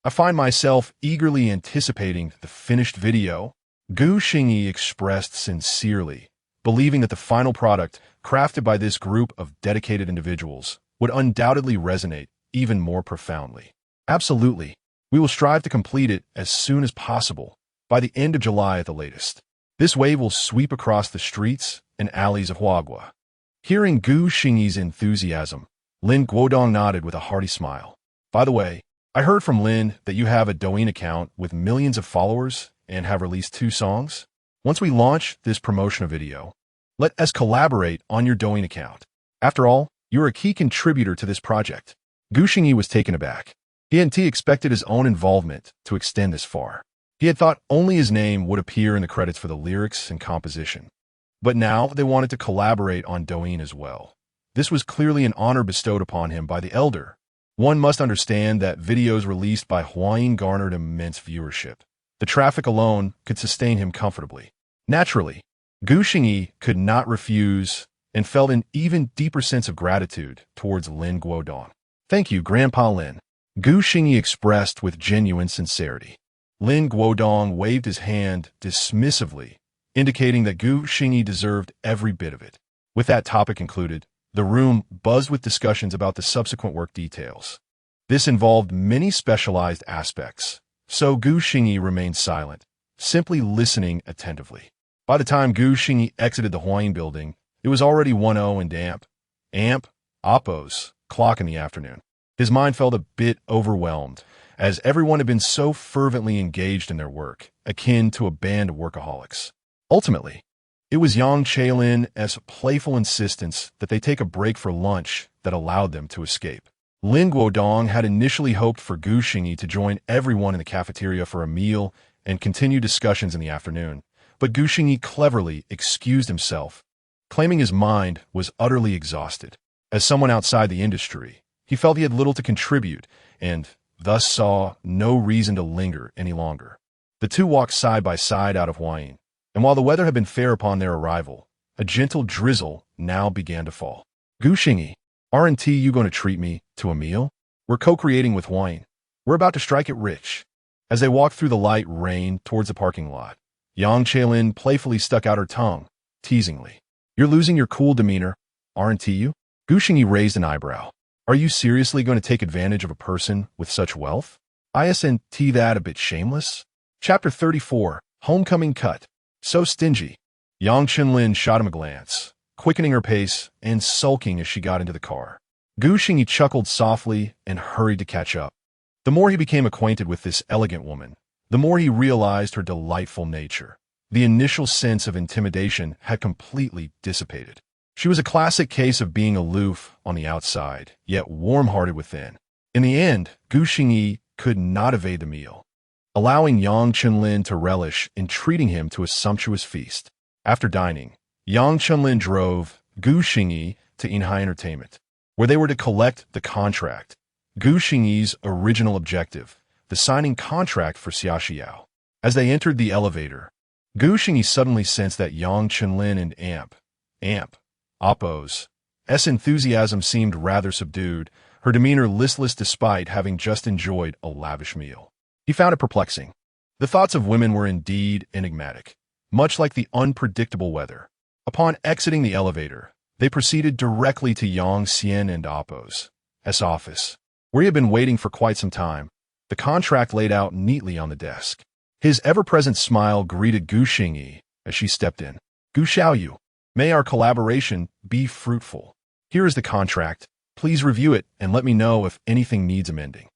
I find myself eagerly anticipating the finished video. Gu Xingyi expressed sincerely, believing that the final product, crafted by this group of dedicated individuals, would undoubtedly resonate even more profoundly. Absolutely. We will strive to complete it as soon as possible, by the end of July at the latest. This wave will sweep across the streets and alleys of Huagua. Hearing Gu Xingyi's enthusiasm, Lin Guodong nodded with a hearty smile. By the way, I heard from Lin that you have a Douyin account with millions of followers and have released 2 songs. Once we launch this promotional video, let us collaborate on your Douyin account. After all, you're a key contributor to this project. Gu Xingyi was taken aback. He hadn't expected his own involvement to extend this far. He had thought only his name would appear in the credits for the lyrics and composition. But now they wanted to collaborate on Douyin as well. This was clearly an honor bestowed upon him by the elder. One must understand that videos released by Huayin garnered immense viewership. The traffic alone could sustain him comfortably. Naturally, Gu Xingyi could not refuse and felt an even deeper sense of gratitude towards Lin Guodong. Thank you, Grandpa Lin. Gu Xingyi expressed with genuine sincerity. Lin Guodong waved his hand dismissively, indicating that Gu Xingyi deserved every bit of it. With that topic concluded, the room buzzed with discussions about the subsequent work details. This involved many specialized aspects, so Gu Xingyi remained silent, simply listening attentively. By the time Gu Xingyi exited the Huayin building, it was already 1:00 and Apo's clock in the afternoon. His mind felt a bit overwhelmed, as everyone had been so fervently engaged in their work, akin to a band of workaholics. Ultimately, It was Yang Chaelin's playful insistence that they take a break for lunch that allowed them to escape. Lin Guodong had initially hoped for Gu Xingyi to join everyone in the cafeteria for a meal and continue discussions in the afternoon, but Gu Xingyi cleverly excused himself, claiming his mind was utterly exhausted. As someone outside the industry, he felt he had little to contribute and thus saw no reason to linger any longer. The two walked side by side out of Huayin, and while the weather had been fair upon their arrival, a gentle drizzle now began to fall. Gu Xingyi, aren't you going to treat me to a meal? We're co-creating with Huayin. We're about to strike it rich. As they walked through the light rain towards the parking lot, Yang Chaelin playfully stuck out her tongue, teasingly. You're losing your cool demeanor, aren't you? Gu Xingyi raised an eyebrow. Are you seriously going to take advantage of a person with such wealth? Isn't that a bit shameless? Chapter 34, Homecoming Cut. So stingy. Yang Chaelin shot him a glance, quickening her pace and sulking as she got into the car. Gu Xingyi chuckled softly and hurried to catch up. The more he became acquainted with this elegant woman, the more he realized her delightful nature. The initial sense of intimidation had completely dissipated. She was a classic case of being aloof on the outside, yet warm-hearted within. In the end, Gu Xingyi could not evade the meal, allowing Yang Chaelin to relish in treating him to a sumptuous feast. After dining, Yang Chaelin drove Gu Xingyi to Xingyan Entertainment, where they were to collect the contract. Gu Xingyi's original objective, the signing contract for Xia Xiao. As they entered the elevator, Gu Xingyi suddenly sensed that Yang Chaelin and Oppo's enthusiasm seemed rather subdued, her demeanor listless despite having just enjoyed a lavish meal. He found it perplexing. The thoughts of women were indeed enigmatic, much like the unpredictable weather. Upon exiting the elevator, they proceeded directly to Yang Xian and Oppo's office, where he had been waiting for quite some time, the contract laid out neatly on the desk. His ever-present smile greeted Gu Xingyi as she stepped in. Gu Xiaoyu, may our collaboration be fruitful. Here is the contract. Please review it and let me know if anything needs amending.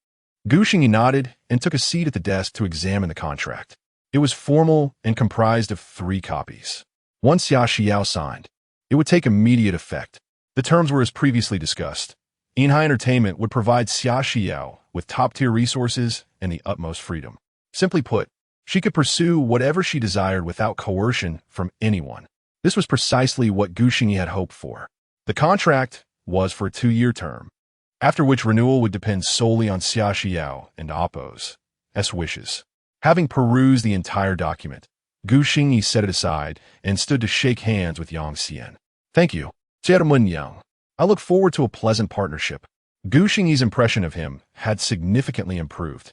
Gu Xingyi nodded and took a seat at the desk to examine the contract. It was formal and comprised of 3 copies. Once Xia Xiao signed, it would take immediate effect. The terms were as previously discussed. Xingyan Entertainment would provide Xia Xiao with top-tier resources and the utmost freedom. Simply put, she could pursue whatever she desired without coercion from anyone. This was precisely what Gu Xingyi had hoped for. The contract was for a 2-year term, after which renewal would depend solely on Xia Xiao and Oppo's wishes. Having perused the entire document, Gu Xingyi set it aside and stood to shake hands with Yang Xian. Thank you, Gentleman Yang. I look forward to a pleasant partnership. Gu Xingyi's impression of him had significantly improved,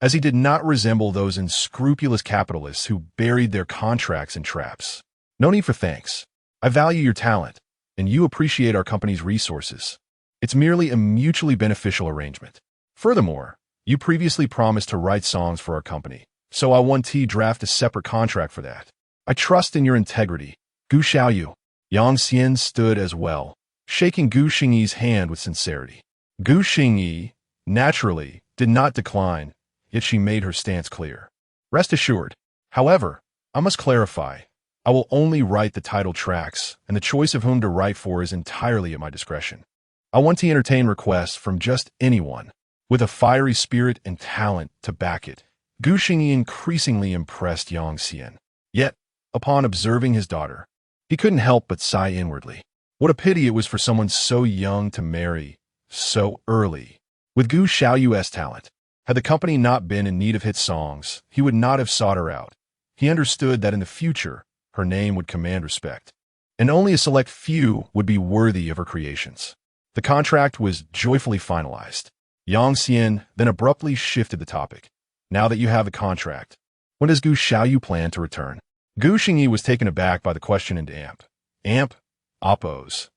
as he did not resemble those unscrupulous capitalists who buried their contracts in traps. No need for thanks. I value your talent, and you appreciate our company's resources. It's merely a mutually beneficial arrangement. Furthermore, you previously promised to write songs for our company, so I want to draft a separate contract for that. I trust in your integrity. Gu Xiaoyu. Yang Xian stood as well, shaking Gu Xingyi's hand with sincerity. Gu Xingyi, naturally, did not decline, yet she made her stance clear. Rest assured. However, I must clarify, I will only write the title tracks, and the choice of whom to write for is entirely at my discretion. I want to entertain requests from just anyone, with a fiery spirit and talent to back it. Gu Xingyi increasingly impressed Yang Xian. Yet, upon observing his daughter, he couldn't help but sigh inwardly. What a pity it was for someone so young to marry so early. With Gu Xiaoyu's talent, had the company not been in need of hit songs, he would not have sought her out. He understood that in the future, her name would command respect, and only a select few would be worthy of her creations. The contract was joyfully finalized. Yang Xian then abruptly shifted the topic. Now that you have the contract, when does Gu Xiaoyu plan to return? Gu Xingyi was taken aback by the question and Oppo's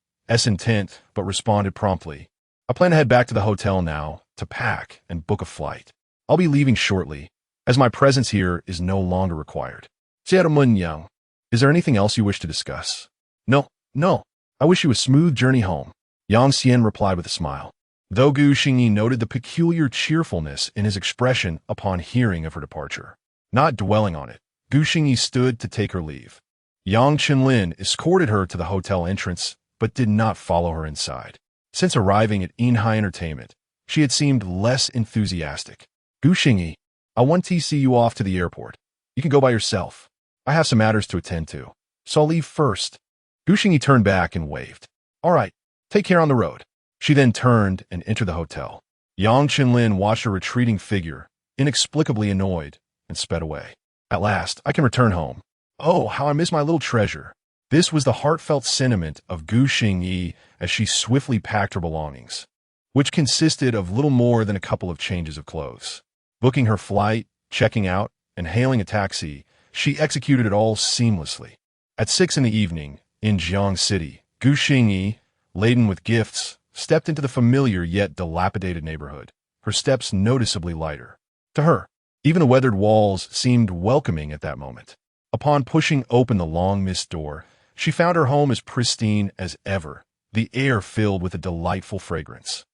intent, but responded promptly. I plan to head back to the hotel now to pack and book a flight. I'll be leaving shortly, as my presence here is no longer required. Gentleman Yang, is there anything else you wish to discuss? No. I wish you a smooth journey home. Yang Xian replied with a smile. Though Gu Xingyi noted the peculiar cheerfulness in his expression upon hearing of her departure. Not dwelling on it, Gu Xingyi stood to take her leave. Yang Qinlin escorted her to the hotel entrance, but did not follow her inside. Since arriving at Inhai Entertainment, she had seemed less enthusiastic. Gu Xingyi, I want to see you off to the airport. You can go by yourself. I have some matters to attend to, so I'll leave first. Gu Xingyi turned back and waved. All right, take care on the road. She then turned and entered the hotel. Yang Qinlin watched her retreating figure, inexplicably annoyed, and sped away. At last, I can return home. Oh, how I miss my little treasure. This was the heartfelt sentiment of Gu Xingyi as she swiftly packed her belongings, which consisted of little more than a couple of changes of clothes. Booking her flight, checking out, and hailing a taxi, she executed it all seamlessly. At 6 in the evening, in Jiang City, Gu Xingyi, laden with gifts, stepped into the familiar yet dilapidated neighborhood, her steps noticeably lighter. To her, even the weathered walls seemed welcoming at that moment. Upon pushing open the long-missed door, she found her home as pristine as ever, the air filled with a delightful fragrance.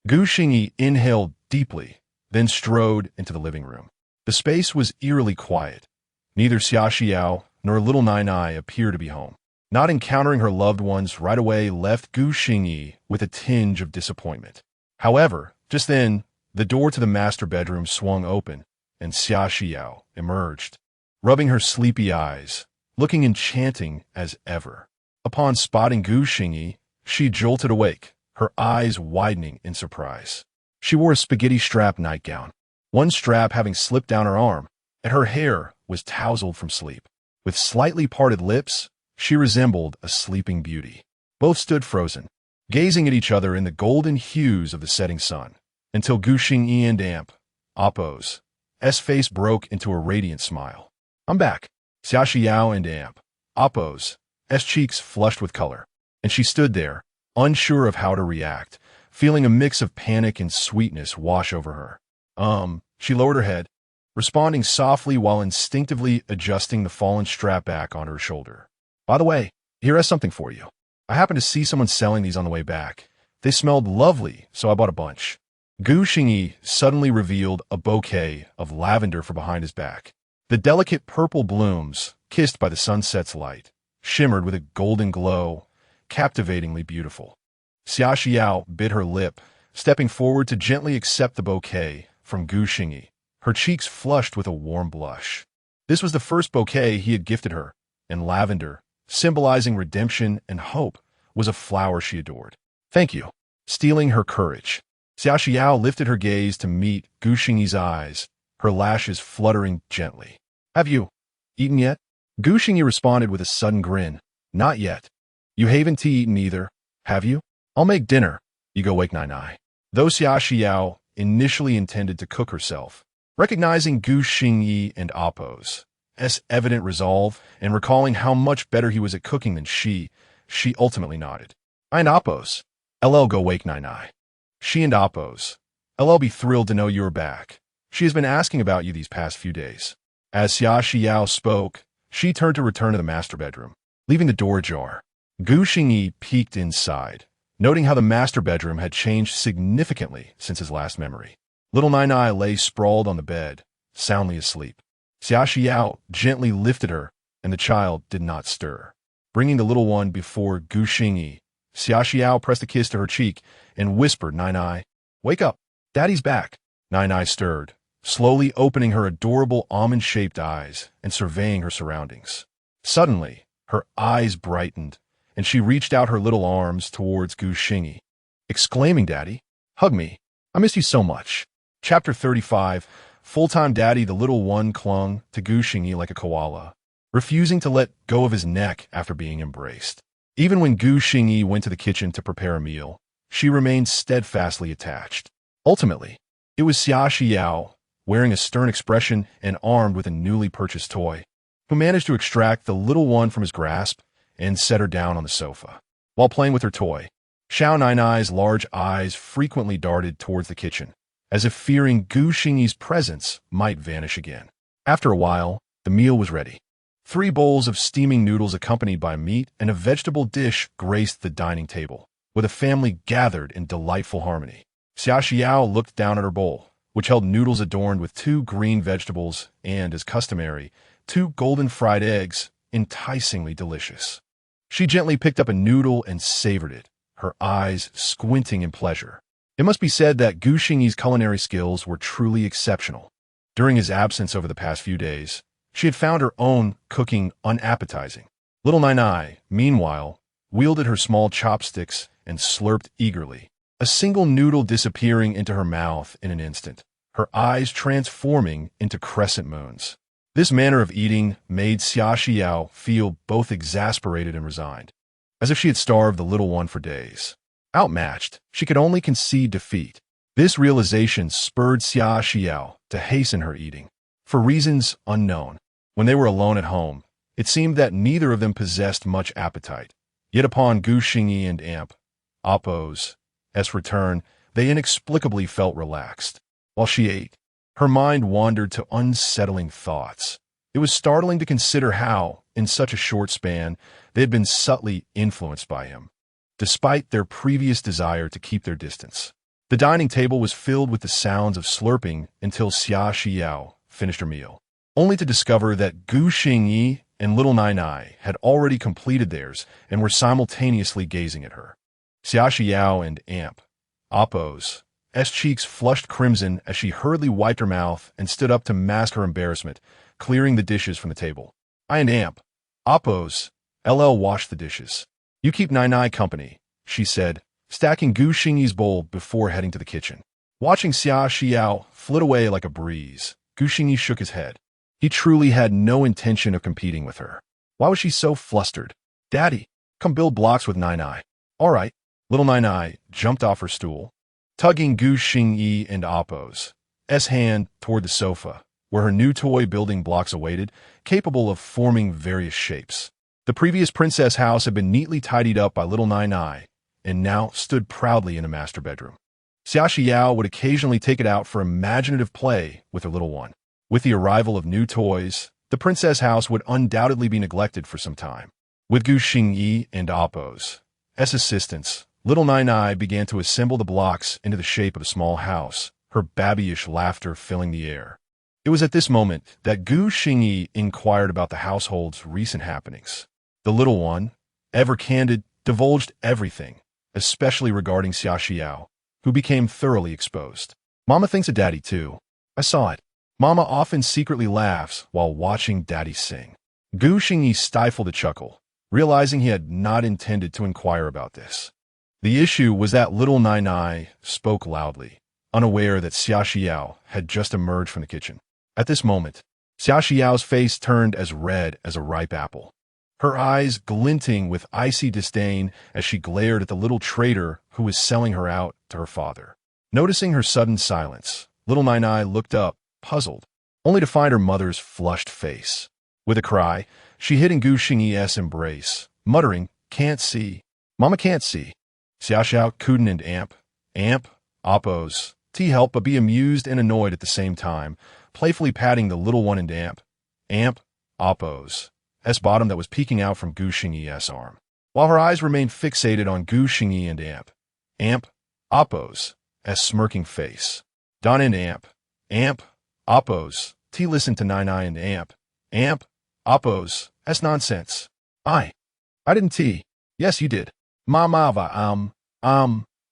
Gu Xingyi inhaled deeply, then strode into the living room. The space was eerily quiet. Neither Xia Xiao nor little Nai Nai appeared to be home. Not encountering her loved ones right away left Gu Xingyi with a tinge of disappointment. However, just then, the door to the master bedroom swung open, and Xia Xiao emerged, rubbing her sleepy eyes, looking enchanting as ever. Upon spotting Gu Xingyi, she jolted awake, her eyes widening in surprise. She wore a spaghetti-strap nightgown, one strap having slipped down her arm, and her hair was tousled from sleep. With slightly parted lips, she resembled a sleeping beauty. Both stood frozen, gazing at each other in the golden hues of the setting sun, until Gu Xingyi and Appo's face broke into a radiant smile. I'm back. Xia Xiao and Appo's cheeks flushed with color, and she stood there, unsure of how to react, feeling a mix of panic and sweetness wash over her. She lowered her head, responding softly while instinctively adjusting the fallen strap back on her shoulder. By the way, here is something for you. I happened to see someone selling these on the way back. They smelled lovely, so I bought a bunch. Gu Xingyi suddenly revealed a bouquet of lavender from behind his back. The delicate purple blooms, kissed by the sunset's light, shimmered with a golden glow, captivatingly beautiful. Xia Xiao bit her lip, stepping forward to gently accept the bouquet from Gu Xingyi, her cheeks flushed with a warm blush. This was the first bouquet he had gifted her, and lavender, symbolizing redemption and hope, was a flower she adored. Thank you. Stealing her courage, Xia Xiao lifted her gaze to meet Gu Xingyi's eyes, her lashes fluttering gently. Have you eaten yet? Gu Xingyi responded with a sudden grin. Not yet. You haven't eaten either, have you? I'll make dinner. You go wake Nai Nai. Though Xia Xiao initially intended to cook herself, recognizing Gu Xingyi and Appo's evident resolve and recalling how much better he was at cooking than she ultimately nodded. I and Appo's. LL go wake Nai Nai. She and Appo's. LL be thrilled to know you are back. She has been asking about you these past few days. As Xia Xiao spoke, she turned to return to the master bedroom, leaving the door ajar. Gu Xingyi peeked inside, noting how the master bedroom had changed significantly since his last memory. Little Nai Nai lay sprawled on the bed, soundly asleep. Xia Xiao gently lifted her, and the child did not stir. Bringing the little one before Gu Xingyi, Xia Xiao pressed a kiss to her cheek and whispered, Nai Nai, wake up, Daddy's back. Nai Nai stirred, slowly opening her adorable almond-shaped eyes and surveying her surroundings. Suddenly, her eyes brightened, and she reached out her little arms towards Gu Xingyi, exclaiming, Daddy, hug me. I miss you so much. Chapter 35, Full-time Daddy. The little one clung to Gu Xingyi like a koala, refusing to let go of his neck after being embraced. Even when Gu Xingyi went to the kitchen to prepare a meal, she remained steadfastly attached. Ultimately, it was Xia Xiao, wearing a stern expression and armed with a newly purchased toy, who managed to extract the little one from his grasp and set her down on the sofa. While playing with her toy, Xiao Nai Nai's large eyes frequently darted towards the kitchen, as if fearing Gu Xingyi's presence might vanish again. After a while, the meal was ready. 3 bowls of steaming noodles accompanied by meat and a vegetable dish graced the dining table, with a family gathered in delightful harmony. Xia Xiao looked down at her bowl, which held noodles adorned with 2 green vegetables and, as customary, 2 golden fried eggs, enticingly delicious. She gently picked up a noodle and savored it, her eyes squinting in pleasure. It must be said that Gu Xingyi's culinary skills were truly exceptional. During his absence over the past few days, she had found her own cooking unappetizing. Little Nai, meanwhile, wielded her small chopsticks and slurped eagerly, a single noodle disappearing into her mouth in an instant, her eyes transforming into crescent moons. This manner of eating made Xia Xiao feel both exasperated and resigned, as if she had starved the little one for days. Outmatched, she could only concede defeat. This realization spurred Xia Xiao to hasten her eating. For reasons unknown, when they were alone at home, it seemed that neither of them possessed much appetite. Yet upon Gu Xingyi and Appo's return, they inexplicably felt relaxed. While she ate, her mind wandered to unsettling thoughts. It was startling to consider how, in such a short span, they had been subtly influenced by him, despite their previous desire to keep their distance. The dining table was filled with the sounds of slurping until Xia Xiao finished her meal, only to discover that Gu Xingyi and little Nai had already completed theirs and were simultaneously gazing at her. Xia Xiao and Appo's cheeks flushed crimson as she hurriedly wiped her mouth and stood up to mask her embarrassment, clearing the dishes from the table. I and Appo's washed the dishes. You keep Nai company, she said, stacking Gu Xingyi's bowl before heading to the kitchen. Watching Xia Xiao flit away like a breeze, Gu Xingyi shook his head. He truly had no intention of competing with her. Why was she so flustered? Daddy, come build blocks with Nai. All right. Little Nai jumped off her stool, tugging Gu Xingyi and Appo's hand toward the sofa, where her new toy building blocks awaited, capable of forming various shapes. The previous princess house had been neatly tidied up by little Nai, and now stood proudly in a master bedroom. Xia Xiao would occasionally take it out for imaginative play with her little one. With the arrival of new toys, the princess house would undoubtedly be neglected for some time. With Gu Xingyi and Appo's assistance, little Nai began to assemble the blocks into the shape of a small house, her babyish laughter filling the air. It was at this moment that Gu Xingyi inquired about the household's recent happenings. The little one, ever candid, divulged everything, especially regarding Xia Xiao, who became thoroughly exposed. Mama thinks of Daddy too. I saw it. Mama often secretly laughs while watching Daddy sing. Gu Xingyi stifled a chuckle, realizing he had not intended to inquire about this. The issue was that little Nai spoke loudly, unaware that Xia Xiao had just emerged from the kitchen. At this moment, Xia Xiao's face turned as red as a ripe apple, her eyes glinting with icy disdain as she glared at the little traitor who was selling her out to her father. Noticing her sudden silence, little Nai looked up, puzzled, only to find her mother's flushed face. With a cry, she hid in Gu Xingyi's embrace, muttering, "Can't see. Mama can't see." Xia Xiao couldn't and Appo's helped but be amused and annoyed at the same time, playfully patting the little one in Appo's bottom that was peeking out from Gu Xingyi's arm, while her eyes remained fixated on Gu Xingyi and Appo's smirking face. Don and Appo's listened to Nai and Appo's nonsense. I didn't tea. Yes, you did. Mama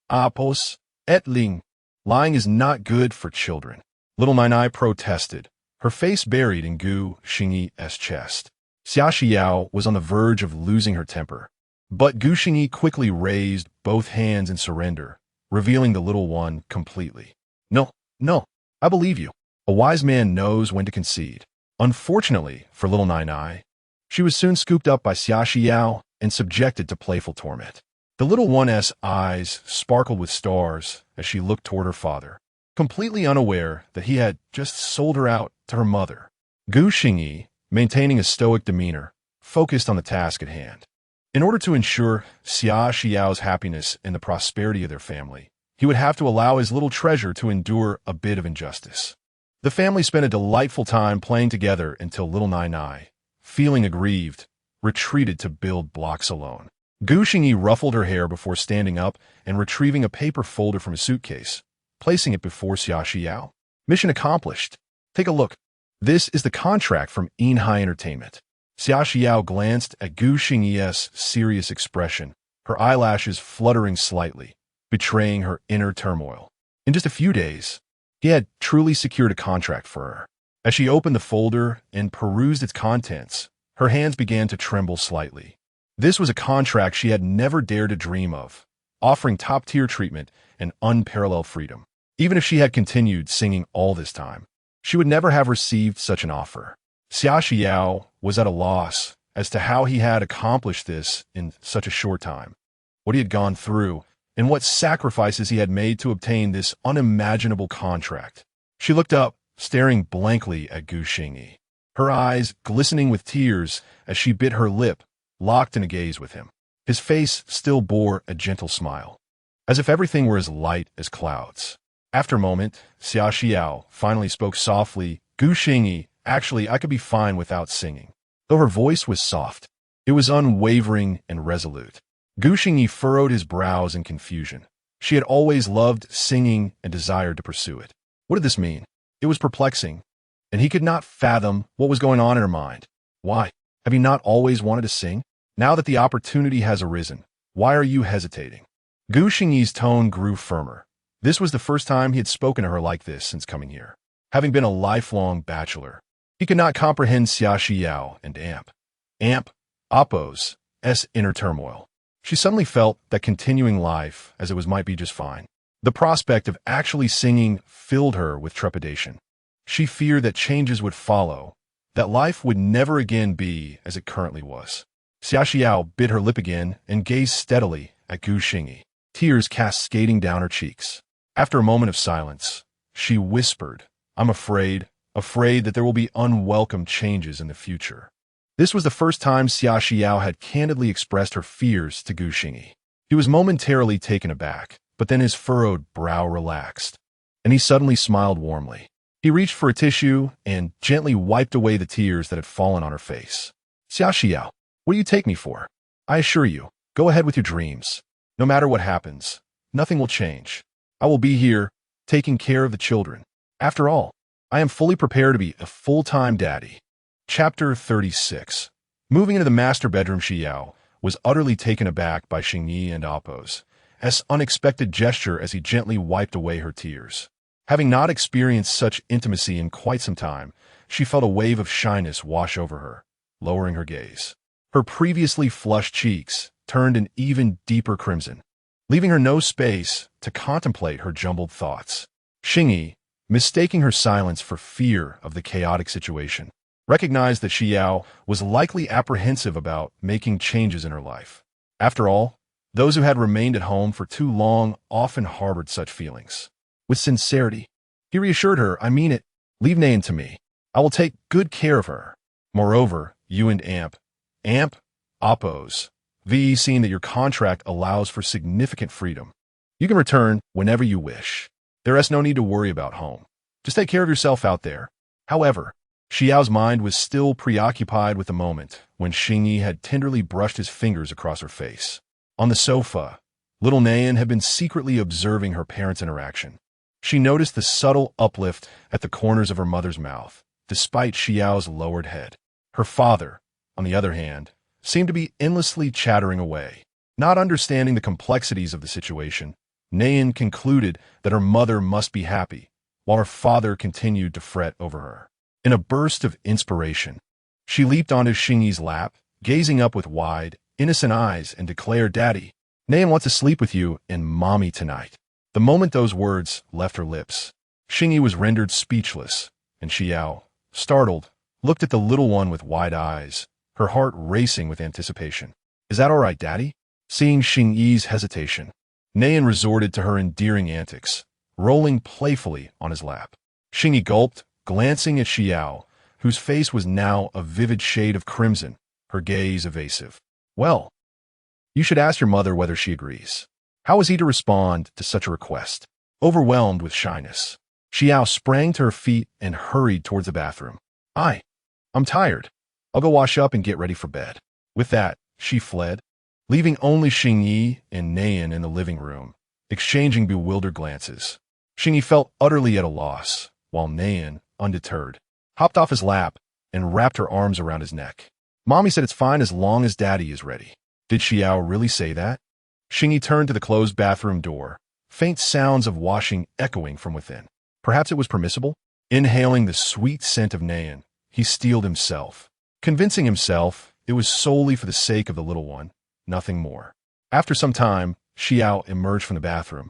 Appo's ling. Lying is not good for children. Little Nai protested, her face buried in Gu Xingyi's chest. Xia Xiao was on the verge of losing her temper, but Gu Xingyi quickly raised both hands in surrender, revealing the little one completely. No, I believe you. A wise man knows when to concede. Unfortunately for little Nai, she was soon scooped up by Xia Xiao and subjected to playful torment. The little one's eyes sparkled with stars as she looked toward her father, completely unaware that he had just sold her out to her mother. Gu Xingyi, maintaining a stoic demeanor, focused on the task at hand. In order to ensure Xia Xiao's happiness and the prosperity of their family, he would have to allow his little treasure to endure a bit of injustice. The family spent a delightful time playing together until little Nai, feeling aggrieved, retreated to build blocks alone. Gu Xingyi ruffled her hair before standing up and retrieving a paper folder from a suitcase, placing it before Xia Xiao. Mission accomplished. Take a look. This is the contract from Inhai Entertainment. Xia Xiao glanced at Gu Xingyi's serious expression, her eyelashes fluttering slightly, betraying her inner turmoil. In just a few days, he had truly secured a contract for her. As she opened the folder and perused its contents, her hands began to tremble slightly. This was a contract she had never dared to dream of, offering top-tier treatment and unparalleled freedom. Even if she had continued singing all this time, she would never have received such an offer. Xia Xiao was at a loss as to how he had accomplished this in such a short time, what he had gone through, and what sacrifices he had made to obtain this unimaginable contract. She looked up, staring blankly at Gu Xingyi, her eyes glistening with tears as she bit her lip, locked in a gaze with him. His face still bore a gentle smile, as if everything were as light as clouds. After a moment, Xia Xiao finally spoke softly. Gu Xingyi, actually, I could be fine without singing. Though her voice was soft, it was unwavering and resolute. Gu Xingyi furrowed his brows in confusion. She had always loved singing and desired to pursue it. What did this mean? It was perplexing, and he could not fathom what was going on in her mind. Why? Have you not always wanted to sing? Now that the opportunity has arisen, why are you hesitating? Gu Xingyi's tone grew firmer. This was the first time he had spoken to her like this since coming here. Having been a lifelong bachelor, he could not comprehend Xia Xiao and Appo's inner turmoil. She suddenly felt that continuing life as it was might be just fine. The prospect of actually singing filled her with trepidation. She feared that changes would follow, that life would never again be as it currently was. Xia Xiao bit her lip again and gazed steadily at Gu Xingyi, tears cascading down her cheeks. After a moment of silence, she whispered, I'm afraid that there will be unwelcome changes in the future. This was the first time Xia Xiao had candidly expressed her fears to Gu Xingyi. He was momentarily taken aback, but then his furrowed brow relaxed, and he suddenly smiled warmly. He reached for a tissue and gently wiped away the tears that had fallen on her face. Xia Xiao, what do you take me for? I assure you, go ahead with your dreams. No matter what happens, nothing will change. I will be here, taking care of the children. After all, I am fully prepared to be a full-time daddy. Chapter 36. Moving into the master bedroom, Xiao was utterly taken aback by Xingyi and Appo's unexpected gesture as he gently wiped away her tears. Having not experienced such intimacy in quite some time, she felt a wave of shyness wash over her, lowering her gaze. Her previously flushed cheeks turned an even deeper crimson, leaving her no space to contemplate her jumbled thoughts. Xingyi, mistaking her silence for fear of the chaotic situation, recognized that Xiao was likely apprehensive about making changes in her life. After all, those who had remained at home for too long often harbored such feelings. With sincerity, he reassured her, I mean it, leave Nayan to me. I will take good care of her. Moreover, you and Appo's, seeing that your contract allows for significant freedom. You can return whenever you wish. There is no need to worry about home. Just take care of yourself out there. However, Xiao's mind was still preoccupied with the moment when Xingyi had tenderly brushed his fingers across her face. On the sofa, little Nayan had been secretly observing her parents' interaction. She noticed the subtle uplift at the corners of her mother's mouth, despite Xiao's lowered head. Her father, on the other hand, seemed to be endlessly chattering away. Not understanding the complexities of the situation, Nayan concluded that her mother must be happy, while her father continued to fret over her. In a burst of inspiration, she leaped onto Xingyi's lap, gazing up with wide, innocent eyes, and declared, Daddy, Nayan wants to sleep with you and Mommy tonight. The moment those words left her lips, Xingyi was rendered speechless, and Xiao, startled, looked at the little one with wide eyes, her heart racing with anticipation. Is that all right, Daddy? Seeing Xingyi's hesitation, Nayan resorted to her endearing antics, rolling playfully on his lap. Xingyi gulped, glancing at Xiao, whose face was now a vivid shade of crimson, her gaze evasive. Well, you should ask your mother whether she agrees. How was he to respond to such a request? Overwhelmed with shyness, Xiao sprang to her feet and hurried towards the bathroom. I'm tired. I'll go wash up and get ready for bed. With that, she fled, leaving only Xingyi and Nayan in the living room, exchanging bewildered glances. Xingyi felt utterly at a loss, while Nayan, undeterred, hopped off his lap and wrapped her arms around his neck. Mommy said it's fine as long as Daddy is ready. Did Xiao really say that? Xingyi turned to the closed bathroom door, faint sounds of washing echoing from within. Perhaps it was permissible? Inhaling the sweet scent of Nayan, he steeled himself, convincing himself it was solely for the sake of the little one, nothing more. After some time, Xiao emerged from the bathroom,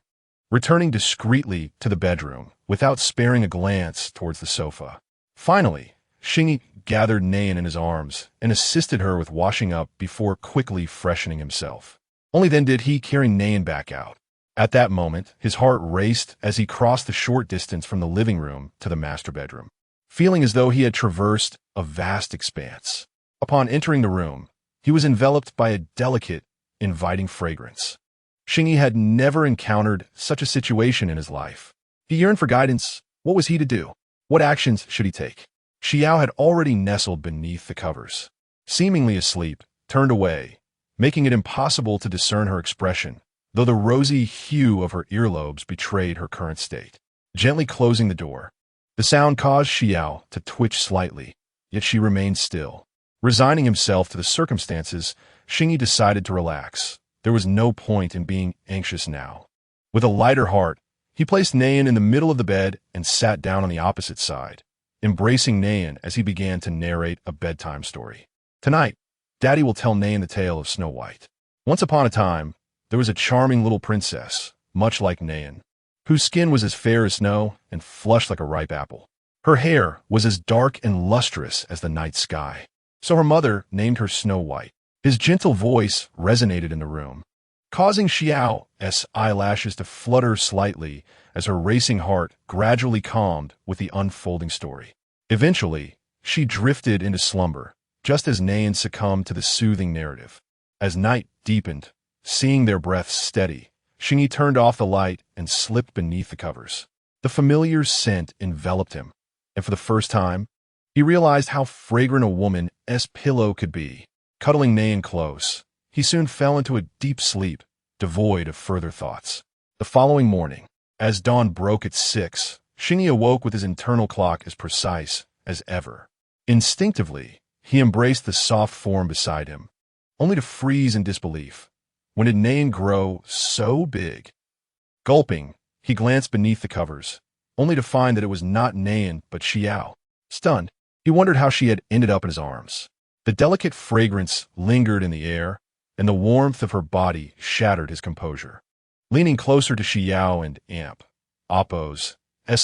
returning discreetly to the bedroom without sparing a glance towards the sofa. Finally, Xingyi gathered Nayan in his arms and assisted her with washing up before quickly freshening himself. Only then did he carry Nayan back out. At that moment, his heart raced as he crossed the short distance from the living room to the master bedroom, feeling as though he had traversed a vast expanse. Upon entering the room, he was enveloped by a delicate, inviting fragrance. Xingyi had never encountered such a situation in his life. He yearned for guidance. What was he to do? What actions should he take? Xiao had already nestled beneath the covers, seemingly asleep, turned away, making it impossible to discern her expression, though the rosy hue of her earlobes betrayed her current state. Gently closing the door, the sound caused Xiao to twitch slightly, yet she remained still. Resigning himself to the circumstances, Xingyi decided to relax. There was no point in being anxious now. With a lighter heart, he placed Nayan in the middle of the bed and sat down on the opposite side, embracing Nayan as he began to narrate a bedtime story. Tonight, Daddy will tell Nayan the tale of Snow White. Once upon a time, there was a charming little princess, much like Nayan, whose skin was as fair as snow and flushed like a ripe apple. Her hair was as dark and lustrous as the night sky, so her mother named her Snow White. His gentle voice resonated in the room, causing Xiao's eyelashes to flutter slightly as her racing heart gradually calmed with the unfolding story. Eventually, she drifted into slumber, just as Nayan succumbed to the soothing narrative. As night deepened, seeing their breaths steady, Xingyi turned off the light and slipped beneath the covers. The familiar scent enveloped him, and for the first time, he realized how fragrant a woman's pillow could be. Cuddling Nayan close, he soon fell into a deep sleep, devoid of further thoughts. The following morning, as dawn broke at 6, Xingyi awoke with his internal clock as precise as ever. Instinctively, he embraced the soft form beside him, only to freeze in disbelief. When did Nayan grow so big? Gulping, he glanced beneath the covers, only to find that it was not Nayan but Xiao. Stunned, he wondered how she had ended up in his arms. The delicate fragrance lingered in the air, and the warmth of her body shattered his composure. Leaning closer to Xiao and Appo's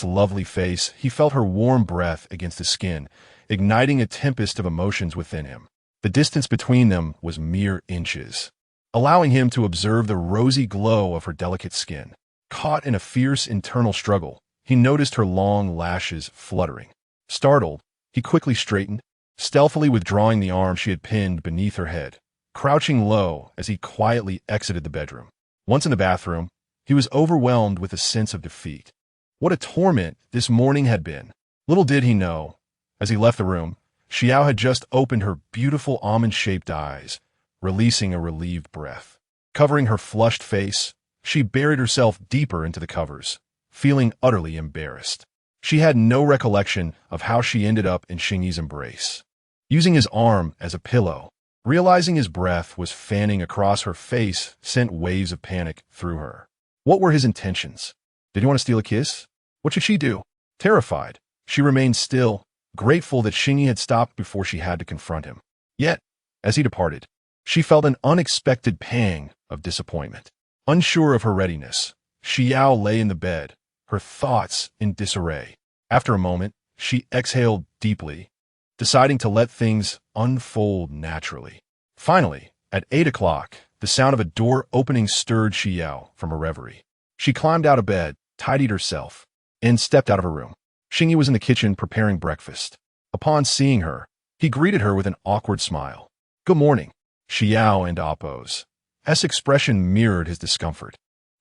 lovely face, he felt her warm breath against his skin, igniting a tempest of emotions within him. The distance between them was mere inches, allowing him to observe the rosy glow of her delicate skin. Caught in a fierce internal struggle, he noticed her long lashes fluttering. Startled, he quickly straightened, stealthily withdrawing the arm she had pinned beneath her head, crouching low as he quietly exited the bedroom. Once in the bathroom, he was overwhelmed with a sense of defeat. What a torment this morning had been. Little did he know, as he left the room, Xiao had just opened her beautiful almond-shaped eyes, releasing a relieved breath. Covering her flushed face, she buried herself deeper into the covers, feeling utterly embarrassed. She had no recollection of how she ended up in Xingyi's embrace. Using his arm as a pillow, realizing his breath was fanning across her face sent waves of panic through her. What were his intentions? Did he want to steal a kiss? What should she do? Terrified, she remained still, grateful that Xingyi had stopped before she had to confront him. Yet, as he departed, she felt an unexpected pang of disappointment. Unsure of her readiness, Xiao lay in the bed, her thoughts in disarray. After a moment, she exhaled deeply, deciding to let things unfold naturally. Finally, at 8 o'clock, the sound of a door opening stirred Xiao from her reverie. She climbed out of bed, tidied herself, and stepped out of her room. Xingyi was in the kitchen preparing breakfast. Upon seeing her, he greeted her with an awkward smile. "Good morning." Xiao and Appo's expression mirrored his discomfort.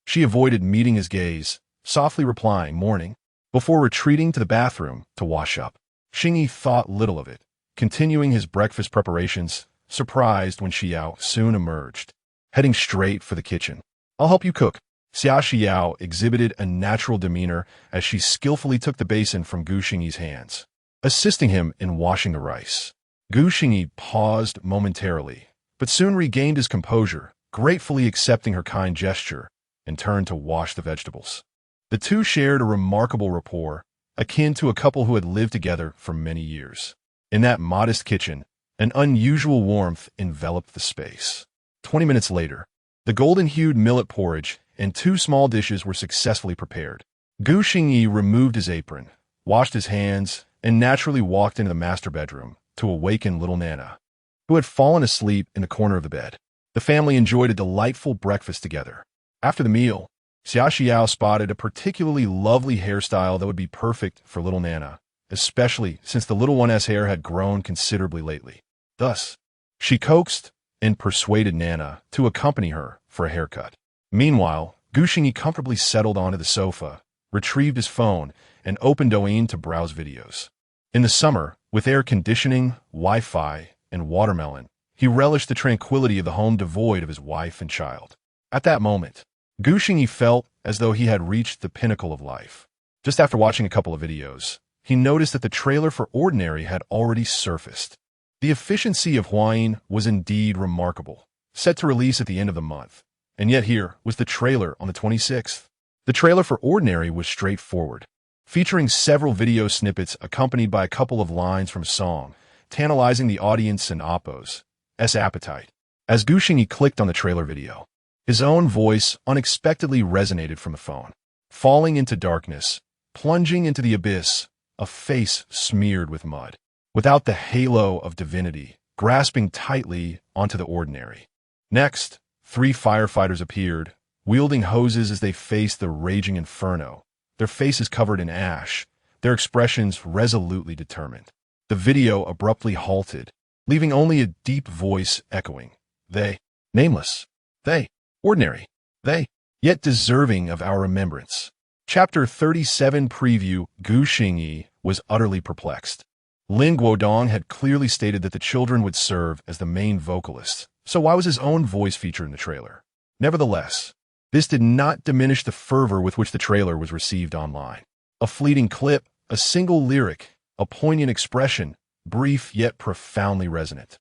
She avoided meeting his gaze, softly replying, "Morning," before retreating to the bathroom to wash up. Xingyi thought little of it, continuing his breakfast preparations, surprised when Xiao soon emerged, heading straight for the kitchen. "I'll help you cook." Xiao exhibited a natural demeanor as she skillfully took the basin from Xingyi's hands, assisting him in washing the rice. Gu Xingyi paused momentarily, but soon regained his composure, gratefully accepting her kind gesture, and turned to wash the vegetables. The two shared a remarkable rapport, akin to a couple who had lived together for many years. In that modest kitchen, an unusual warmth enveloped the space. 20 minutes later, the golden-hued millet porridge and two small dishes were successfully prepared. Gu Xingyi removed his apron, washed his hands, and naturally walked into the master bedroom to awaken little Nana, who had fallen asleep in the corner of the bed. The family enjoyed a delightful breakfast together. After the meal, Xia Xiao spotted a particularly lovely hairstyle that would be perfect for little Nana, especially since the little one's hair had grown considerably lately. Thus, she coaxed and persuaded Nana to accompany her for a haircut. Meanwhile, Gu Xingyi comfortably settled onto the sofa, retrieved his phone, and opened Douyin to browse videos. In the summer, with air conditioning, Wi-Fi, and watermelon, he relished the tranquility of the home devoid of his wife and child. At that moment, Gu Xingyi felt as though he had reached the pinnacle of life. Just after watching a couple of videos, he noticed that the trailer for Ordinary had already surfaced. The efficiency of Huayin was indeed remarkable, set to release at the end of the month. And yet here was the trailer on the 26th. The trailer for Ordinary was straightforward, featuring several video snippets accompanied by a couple of lines from a song, tantalizing the audience and Oppo's appetite. As Gu Xingyi clicked on the trailer video, his own voice unexpectedly resonated from the phone. Falling into darkness, plunging into the abyss, a face smeared with mud, without the halo of divinity, grasping tightly onto the ordinary. Next, 3 firefighters appeared, wielding hoses as they faced the raging inferno, their faces covered in ash, their expressions resolutely determined. The video abruptly halted, leaving only a deep voice echoing. They, nameless. They, ordinary. They, yet deserving of our remembrance. Chapter 37 Preview. Gu Xingyi was utterly perplexed. Lin Guodong had clearly stated that the children would serve as the main vocalists, so why was his own voice featured in the trailer? Nevertheless, this did not diminish the fervor with which the trailer was received online. A fleeting clip, a single lyric, a poignant expression, brief yet profoundly resonant.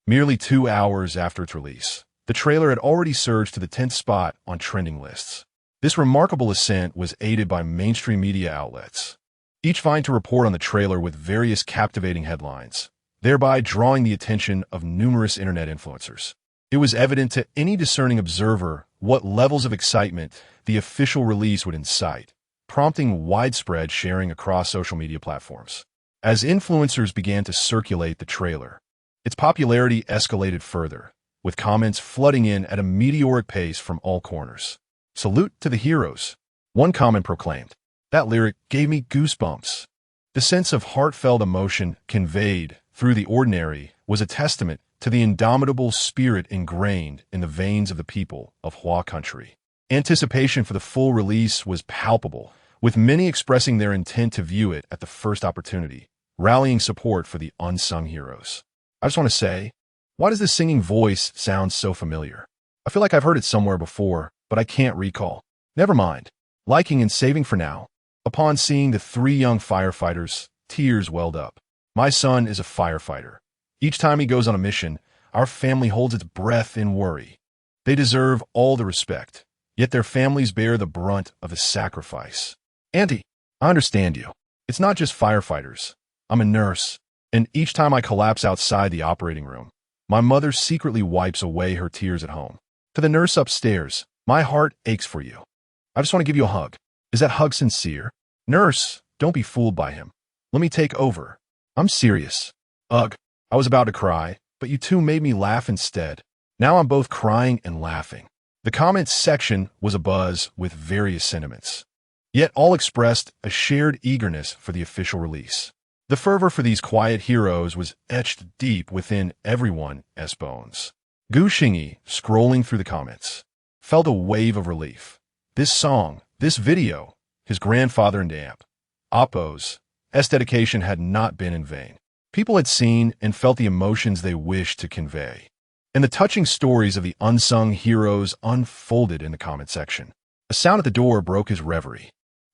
Merely 2 hours after its release, the trailer had already surged to the 10th spot on trending lists. This remarkable ascent was aided by mainstream media outlets, each vying to report on the trailer with various captivating headlines, thereby drawing the attention of numerous internet influencers. It was evident to any discerning observer what levels of excitement the official release would incite, prompting widespread sharing across social media platforms. As influencers began to circulate the trailer, its popularity escalated further, with comments flooding in at a meteoric pace from all corners. "Salute to the heroes," one comment proclaimed. "That lyric gave me goosebumps." The sense of heartfelt emotion conveyed through the ordinary was a testament to the indomitable spirit ingrained in the veins of the people of Hua country. Anticipation for the full release was palpable, with many expressing their intent to view it at the first opportunity, rallying support for the unsung heroes. I just want to say, why does this singing voice sound so familiar? I feel like I've heard it somewhere before, but I can't recall. Never mind. Liking and saving for now. Upon seeing the 3 young firefighters, tears welled up. My son is a firefighter. Each time he goes on a mission, our family holds its breath in worry. They deserve all the respect, yet their families bear the brunt of the sacrifice. Auntie, I understand you. It's not just firefighters. I'm a nurse, and each time I collapse outside the operating room, my mother secretly wipes away her tears at home. To the nurse upstairs, my heart aches for you. I just want to give you a hug. Is that hug sincere? Nurse, don't be fooled by him. Let me take over. I'm serious. Ugh, I was about to cry, but you two made me laugh instead. Now I'm both crying and laughing. The comments section was abuzz with various sentiments, yet all expressed a shared eagerness for the official release. The fervor for these quiet heroes was etched deep within everyone's bones. Gu Xingyi, scrolling through the comments, felt a wave of relief. This song, this video, his grandfather and aunt, Oppo's dedication had not been in vain. People had seen and felt the emotions they wished to convey, and the touching stories of the unsung heroes unfolded in the comment section. A sound at the door broke his reverie.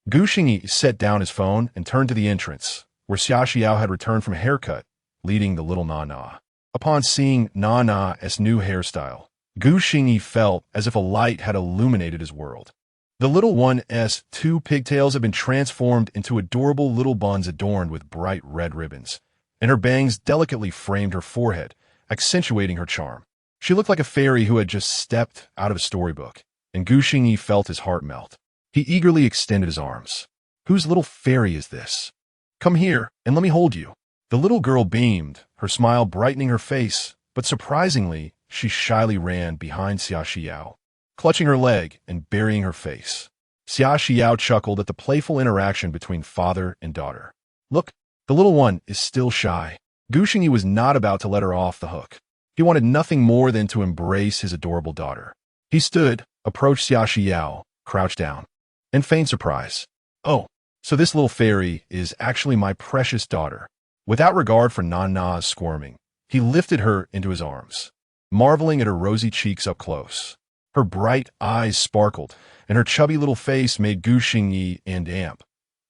Gu Xingyi set down his phone and turned to the entrance, where Xia Xiao had returned from a haircut, leading the little Na-Na. Upon seeing Na-Na's new hairstyle, Gu Xingyi felt as if a light had illuminated his world. The little one's two pigtails had been transformed into adorable little buns adorned with bright red ribbons, and her bangs delicately framed her forehead, accentuating her charm. She looked like a fairy who had just stepped out of a storybook, and Gu Xingyi felt his heart melt. He eagerly extended his arms. "Whose little fairy is this? Come here, and let me hold you." The little girl beamed, her smile brightening her face, but surprisingly, she shyly ran behind Xia Xiao, clutching her leg and burying her face. Xia Xiao chuckled at the playful interaction between father and daughter. "Look, the little one is still shy." Gu Xingyi was not about to let her off the hook. He wanted nothing more than to embrace his adorable daughter. He stood, approached Xia Xiao, crouched down, and feigned surprise. "Oh, so this little fairy is actually my precious daughter." Without regard for Na-Na's squirming, he lifted her into his arms, marveling at her rosy cheeks up close. Her bright eyes sparkled, and her chubby little face made Gu Xingyi and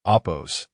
Appo's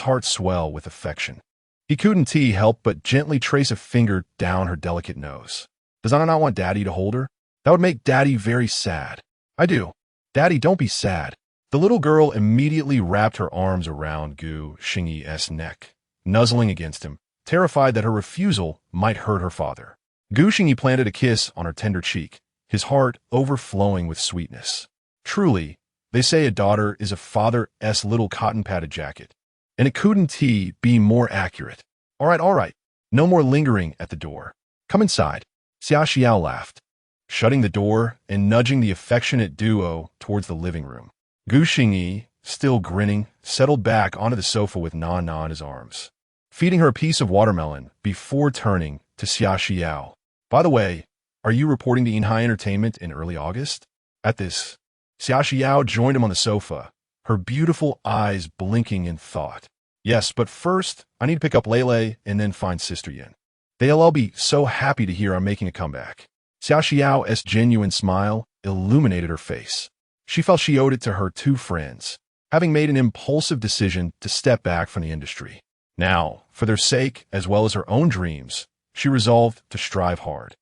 heart swell with affection. He couldn't help but gently trace a finger down her delicate nose. "Does Anna not want Daddy to hold her? That would make Daddy very sad." "I do. Daddy, don't be sad." The little girl immediately wrapped her arms around Gu Xingyi's neck, nuzzling against him, terrified that her refusal might hurt her father. Gu Xingyi planted a kiss on her tender cheek, his heart overflowing with sweetness. Truly, they say a daughter is a father's little cotton-padded jacket, and it couldn't be more accurate. All right, no more lingering at the door. Come inside." Xia Xiao laughed, shutting the door and nudging the affectionate duo towards the living room. Gu Xingyi, still grinning, settled back onto the sofa with Na-Na in his arms, feeding her a piece of watermelon before turning to Xia Xiao. "By the way, are you reporting to Inhai Entertainment in early August?" At this, Xia Xiao joined him on the sofa, her beautiful eyes blinking in thought. "Yes, but first, I need to pick up Lele and then find Sister Yin. They'll all be so happy to hear I'm making a comeback." Xia Xiao's genuine smile illuminated her face. She felt she owed it to her two friends, having made an impulsive decision to step back from the industry. Now, for their sake, as well as her own dreams, she resolved to strive hard.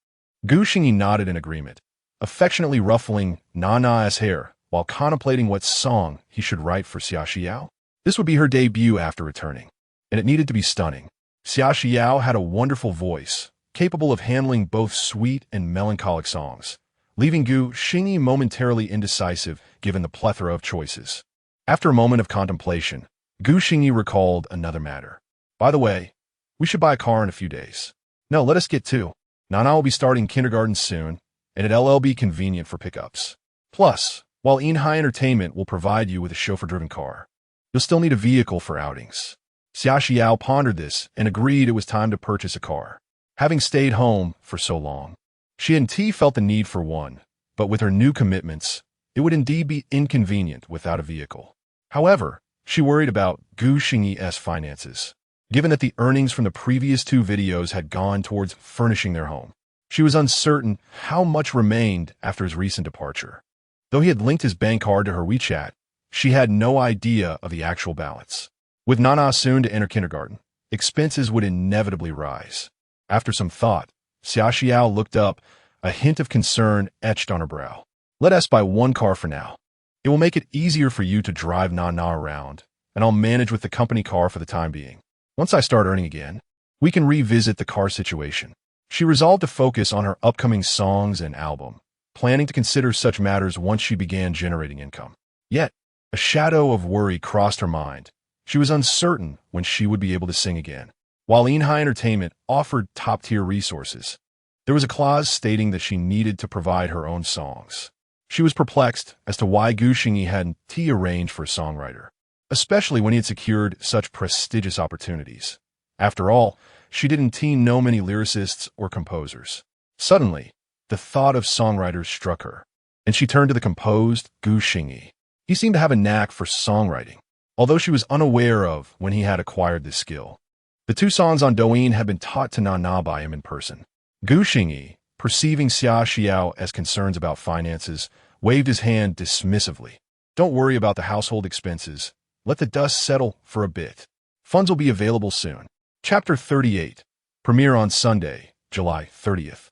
Gu Xingyi nodded in agreement, affectionately ruffling Na-Na's hair while contemplating what song he should write for Xia Xiao. This would be her debut after returning, and it needed to be stunning. Xia Xiao had a wonderful voice, capable of handling both sweet and melancholic songs, leaving Gu Xingyi momentarily indecisive given the plethora of choices. After a moment of contemplation, Gu Xingyi recalled another matter. "By the way, we should buy a car in a few days. No, let us get two. Nana will be starting kindergarten soon, and it'll be convenient for pickups. Plus, while Inhai Entertainment will provide you with a chauffeur-driven car, you'll still need a vehicle for outings." Xia Xiao pondered this and agreed it was time to purchase a car. Having stayed home for so long, she and felt the need for one, but with her new commitments, it would indeed be inconvenient without a vehicle. However, she worried about Gu Xingyi's finances, given that the earnings from the previous two videos had gone towards furnishing their home. She was uncertain how much remained after his recent departure. Though he had linked his bank card to her WeChat, she had no idea of the actual balance. With Nana soon to enter kindergarten, expenses would inevitably rise. After some thought, Xia Xiao looked up, a hint of concern etched on her brow. "Let us buy one car for now. It will make it easier for you to drive Nana around, and I'll manage with the company car for the time being. Once I start earning again, we can revisit the car situation." She resolved to focus on her upcoming songs and album, planning to consider such matters once she began generating income. Yet, a shadow of worry crossed her mind. She was uncertain when she would be able to sing again. While Inhai Entertainment offered top-tier resources, there was a clause stating that she needed to provide her own songs. She was perplexed as to why Gu Xingyi hadn't arranged for a songwriter, especially when he had secured such prestigious opportunities. After all, she didn't know many lyricists or composers. Suddenly, the thought of songwriters struck her, and she turned to the composed Gu Xingyi. He seemed to have a knack for songwriting, although she was unaware of when he had acquired this skill. The two songs on Douyin had been taught to Nana by him in person. Gu Xingyi, perceiving Xia Xiao's concerns about finances, waved his hand dismissively. "Don't worry about the household expenses. Let the dust settle for a bit. Funds will be available soon." Chapter 38. Premiere on Sunday, July 30th.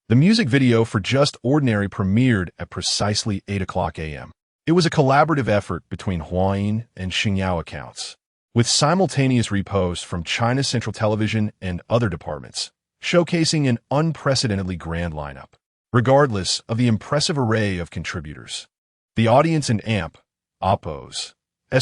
The music video for Just Ordinary premiered at precisely 8 a.m. It was a collaborative effort between Huayin and Xingyan accounts, with simultaneous reposts from China's Central Television and other departments, showcasing an unprecedentedly grand lineup. Regardless of the impressive array of contributors, the audience and Oppo's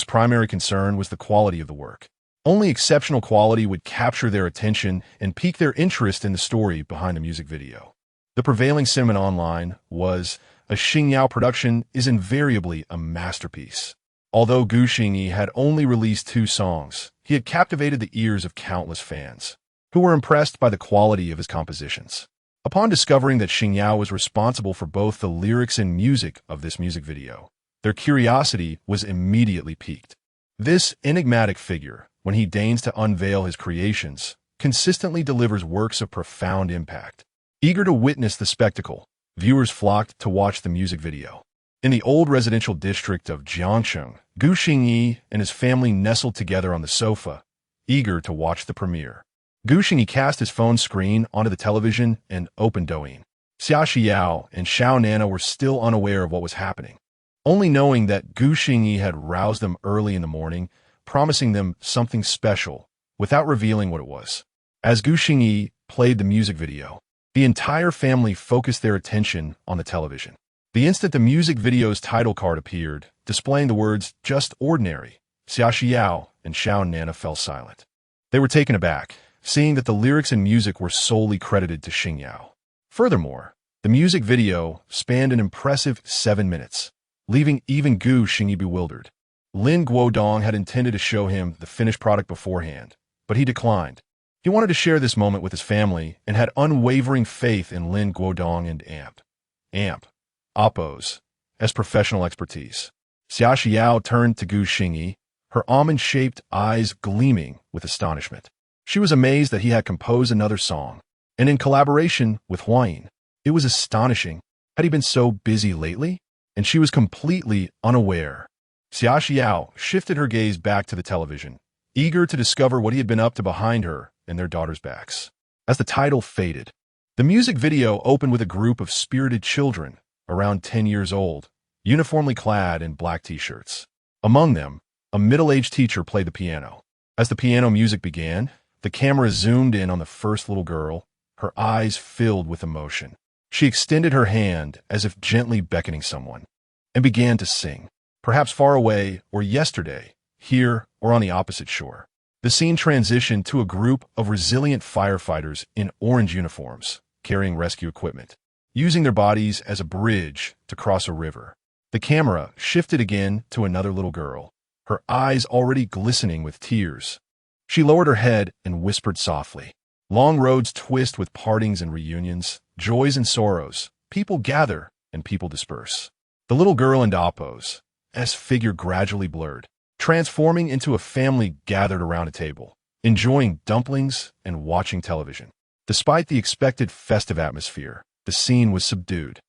primary concern was the quality of the work. Only exceptional quality would capture their attention and pique their interest in the story behind the music video. The prevailing sentiment online was, a Xingyan production is invariably a masterpiece. Although Gu Xingyi had only released 2 songs, he had captivated the ears of countless fans, who were impressed by the quality of his compositions. Upon discovering that Xingyan was responsible for both the lyrics and music of this music video, their curiosity was immediately piqued. This enigmatic figure, when he deigns to unveil his creations, consistently delivers works of profound impact. Eager to witness the spectacle, viewers flocked to watch the music video. In the old residential district of Jiangcheng, Gu Xingyi and his family nestled together on the sofa, eager to watch the premiere. Gu Xingyi cast his phone screen onto the television and opened Douyin. Xia Xiao and Xiao Nana were still unaware of what was happening, only knowing that Gu Xingyi had roused them early in the morning, promising them something special, without revealing what it was. As Gu Xingyi played the music video, the entire family focused their attention on the television. The instant the music video's title card appeared, displaying the words, Just Ordinary, Xia Xiao and Xiao Nana fell silent. They were taken aback, seeing that the lyrics and music were solely credited to Xingyan. Furthermore, the music video spanned an impressive 7 minutes, leaving even Gu Xingyi bewildered. Lin Guodong had intended to show him the finished product beforehand, but he declined. He wanted to share this moment with his family and had unwavering faith in Lin Guodong and Oppo's professional expertise. Xia Xiao turned to Gu Xingyi, her almond-shaped eyes gleaming with astonishment. She was amazed that he had composed another song, and in collaboration with Huayin. It was astonishing. Had he been so busy lately? And she was completely unaware. Xia Xiao shifted her gaze back to the television, eager to discover what he had been up to behind her and their daughters' backs. As the title faded, the music video opened with a group of spirited children, around 10 years old, uniformly clad in black t-shirts. Among them, a middle-aged teacher played the piano. As the piano music began, the camera zoomed in on the first little girl, her eyes filled with emotion. She extended her hand as if gently beckoning someone, and began to sing, perhaps far away or yesterday, here or on the opposite shore. The scene transitioned to a group of resilient firefighters in orange uniforms, carrying rescue equipment, using their bodies as a bridge to cross a river. The camera shifted again to another little girl, her eyes already glistening with tears. She lowered her head and whispered softly. Long roads twist with partings and reunions, joys and sorrows. People gather and people disperse. The little girl and Oppo's figure gradually blurred, transforming into a family gathered around a table, enjoying dumplings and watching television. Despite the expected festive atmosphere, the scene was subdued.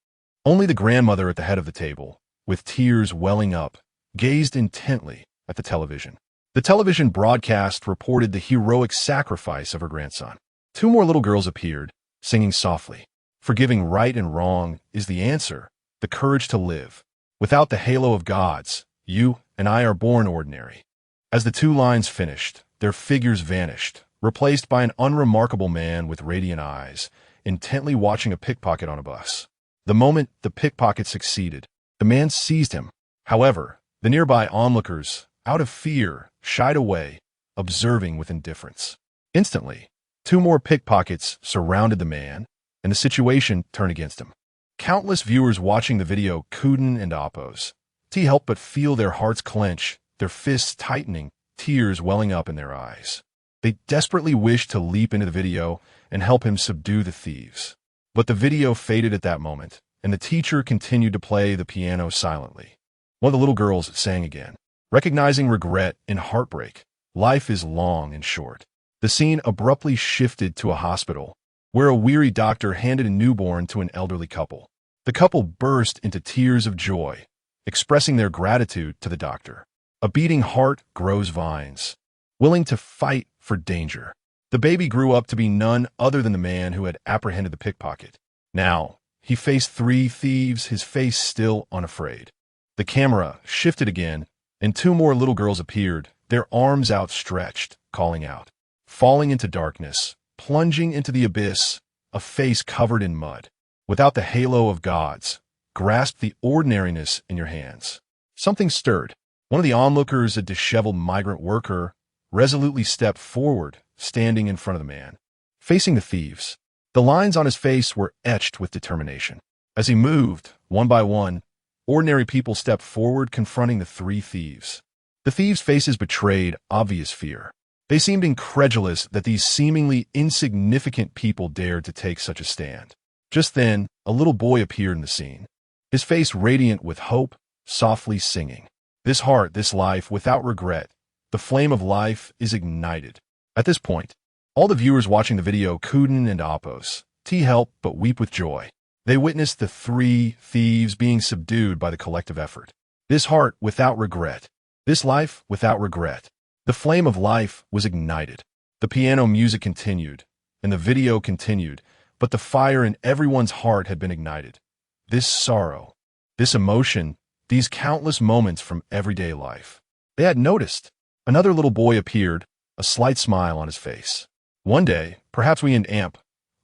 Only the grandmother at the head of the table, with tears welling up, gazed intently at the television. The television broadcast reported the heroic sacrifice of her grandson. 2 more little girls appeared, singing softly. Forgiving right and wrong is the answer, the courage to live. Without the halo of gods, you and I are born ordinary. As the 2 lines finished, their figures vanished, replaced by an unremarkable man with radiant eyes, intently watching a pickpocket on a bus. The moment the pickpocket succeeded, the man seized him. However, the nearby onlookers, out of fear, shied away, observing with indifference. Instantly, 2 more pickpockets surrounded the man, and the situation turned against him. Countless viewers watching the video couldn't and Oppo's help but feel their hearts clench, their fists tightening, tears welling up in their eyes. They desperately wished to leap into the video and help him subdue the thieves. But the video faded at that moment, and the teacher continued to play the piano silently. One of the little girls sang again, recognizing regret and heartbreak. Life is long and short. The scene abruptly shifted to a hospital, where a weary doctor handed a newborn to an elderly couple. The couple burst into tears of joy, expressing their gratitude to the doctor. A beating heart grows vines, willing to fight for danger. The baby grew up to be none other than the man who had apprehended the pickpocket. Now, he faced 3 thieves, his face still unafraid. The camera shifted again, and 2 more little girls appeared, their arms outstretched, calling out. Falling into darkness, plunging into the abyss, a face covered in mud. Without the halo of gods, grasp the ordinariness in your hands. Something stirred. One of the onlookers, a disheveled migrant worker, resolutely stepped forward, standing in front of the man, facing the thieves. The lines on his face were etched with determination. As he moved, one by one, ordinary people stepped forward, confronting the 3 thieves. The thieves' faces betrayed obvious fear. They seemed incredulous that these seemingly insignificant people dared to take such a stand. Just then, a little boy appeared in the scene, his face radiant with hope, softly singing, "This heart, this life, without regret, the flame of life is ignited." At this point, all the viewers watching the video couldn't and Oppos help but weep with joy. They witnessed the 3 thieves being subdued by the collective effort. This heart without regret, this life without regret. The flame of life was ignited. The piano music continued, and the video continued, but the fire in everyone's heart had been ignited. This sorrow, this emotion, these countless moments from everyday life. They had noticed. Another little boy appeared, a slight smile on his face. One day, perhaps we and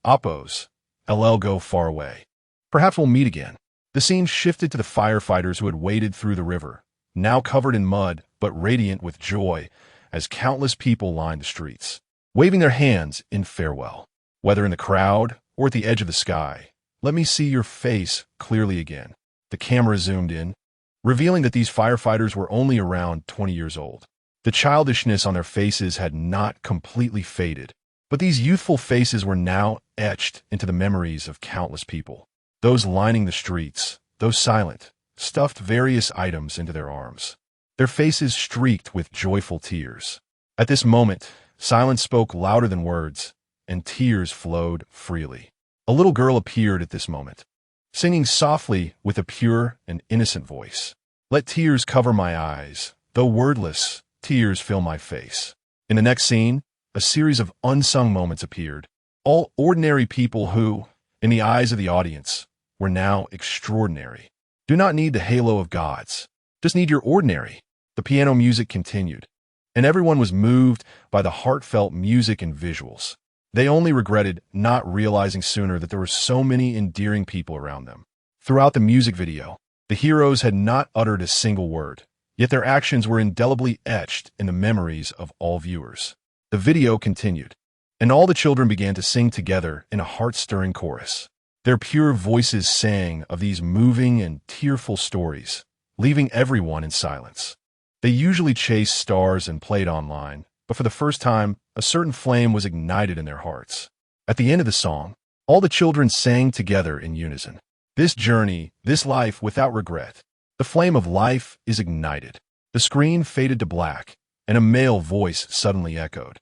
Oppos, LL go far away. Perhaps we'll meet again. The scene shifted to the firefighters who had waded through the river, now covered in mud, but radiant with joy, as countless people lined the streets, waving their hands in farewell. Whether in the crowd or at the edge of the sky, let me see your face clearly again. The camera zoomed in, revealing that these firefighters were only around 20 years old. The childishness on their faces had not completely faded, but these youthful faces were now etched into the memories of countless people. Those lining the streets, those silent, stuffed various items into their arms, their faces streaked with joyful tears. At this moment, silence spoke louder than words, and tears flowed freely. A little girl appeared at this moment, singing softly with a pure and innocent voice. Let tears cover my eyes, though wordless, tears fill my face. In the next scene, a series of unsung moments appeared, all ordinary people who, in the eyes of the audience, were now extraordinary. Do not need the halo of gods, just need your ordinary. The piano music continued, and everyone was moved by the heartfelt music and visuals. They only regretted not realizing sooner that there were so many endearing people around them. Throughout the music video, the heroes had not uttered a single word, yet their actions were indelibly etched in the memories of all viewers. The video continued, and all the children began to sing together in a heart-stirring chorus. Their pure voices sang of these moving and tearful stories, leaving everyone in silence. They usually chased stars and played online, but for the first time, a certain flame was ignited in their hearts. At the end of the song, all the children sang together in unison. This journey, this life without regret. The flame of life is ignited. The screen faded to black, and a male voice suddenly echoed.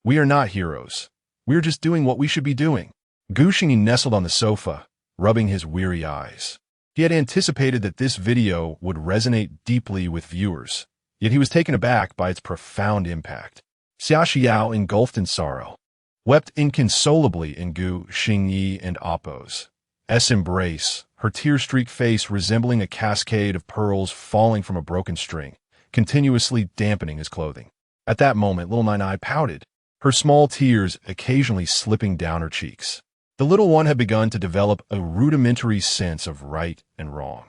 We are not heroes. We are just doing what we should be doing. Xingyan nestled on the sofa, rubbing his weary eyes. He had anticipated that this video would resonate deeply with viewers, yet he was taken aback by its profound impact. Xiaoxiao, engulfed in sorrow, wept inconsolably in Xingyan and Oppos' embrace, her tear-streaked face resembling a cascade of pearls falling from a broken string, continuously dampening his clothing. At that moment, little Nai pouted, her small tears occasionally slipping down her cheeks. The little one had begun to develop a rudimentary sense of right and wrong.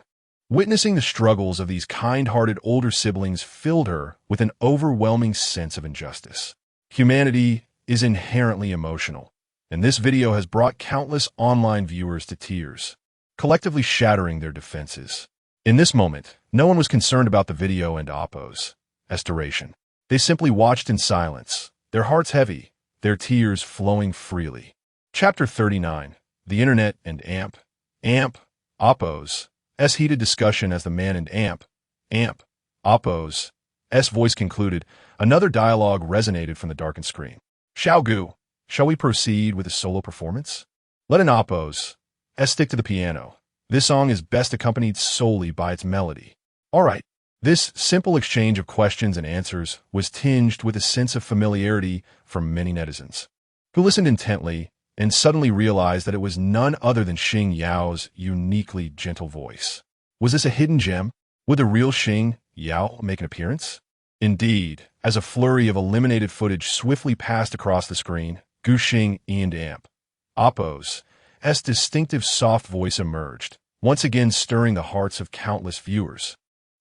Witnessing the struggles of these kind-hearted older siblings filled her with an overwhelming sense of injustice. Humanity is inherently emotional, and this video has brought countless online viewers to tears, collectively shattering their defenses. In this moment, no one was concerned about the video and Oppos' duration. They simply watched in silence, their hearts heavy, their tears flowing freely. Chapter 39. The Internet and Oppos' heated discussion. As the man and Oppos' voice concluded, another dialogue resonated from the darkened screen. Xiaogu, shall we proceed with a solo performance? Let an Oppos' stick to the piano. This song is best accompanied solely by its melody. All right. This simple exchange of questions and answers was tinged with a sense of familiarity from many netizens. who listened intently and suddenly realized that it was none other than Xingyan's uniquely gentle voice. Was this a hidden gem? Would the real Xingyan make an appearance? Indeed, as a flurry of eliminated footage swiftly passed across the screen, Gu Xing and Amp Oppo's distinctive soft voice emerged, once again stirring the hearts of countless viewers.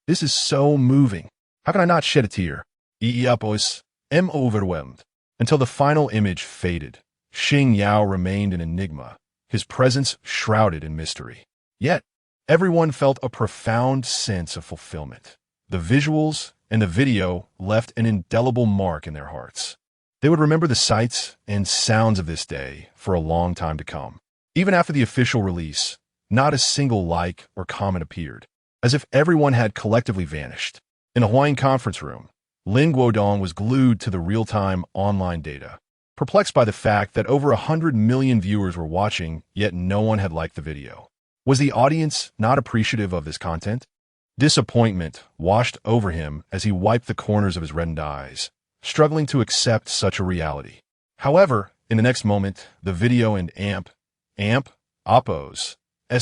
This is so moving. How can I not shed a tear? Oppo's am overwhelmed. Until the final image faded, Xingyan remained an enigma, his presence shrouded in mystery. Yet, everyone felt a profound sense of fulfillment. The visuals and the video left an indelible mark in their hearts. They would remember the sights and sounds of this day for a long time to come. Even after the official release, not a single like or comment appeared, as if everyone had collectively vanished. In a Hawaiian conference room, Lin Guodong was glued to the real-time online data, perplexed by the fact that over 100 million viewers were watching, yet no one had liked the video. Was the audience not appreciative of this content? Disappointment washed over him as he wiped the corners of his reddened eyes, struggling to accept such a reality. However, in the next moment, the video and Amp Oppo's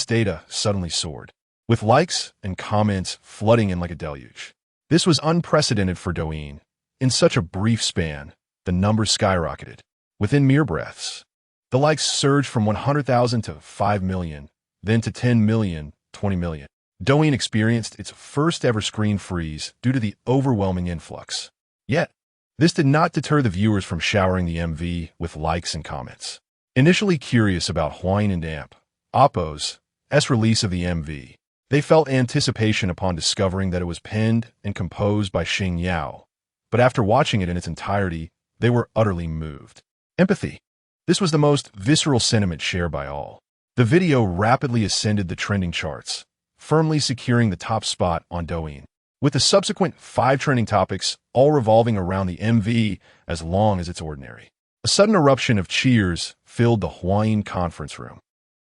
data suddenly soared, with likes and comments flooding in like a deluge. This was unprecedented for Douyin. In such a brief span, the numbers skyrocketed. Within mere breaths, the likes surged from 100,000 to 5 million, then to 10 million, 20 million. Douyin experienced its first-ever screen freeze due to the overwhelming influx. Yet, this did not deter the viewers from showering the MV with likes and comments. Initially curious about Hawaiian and Amp Oppo's release of the MV, they felt anticipation upon discovering that it was penned and composed by Xingyan. But after watching it in its entirety, they were utterly moved. Empathy. This was the most visceral sentiment shared by all. The video rapidly ascended the trending charts, firmly securing the top spot on Douyin, with the subsequent 5 trending topics all revolving around the MV as long as it's ordinary. A sudden eruption of cheers filled the Hawaiian conference room.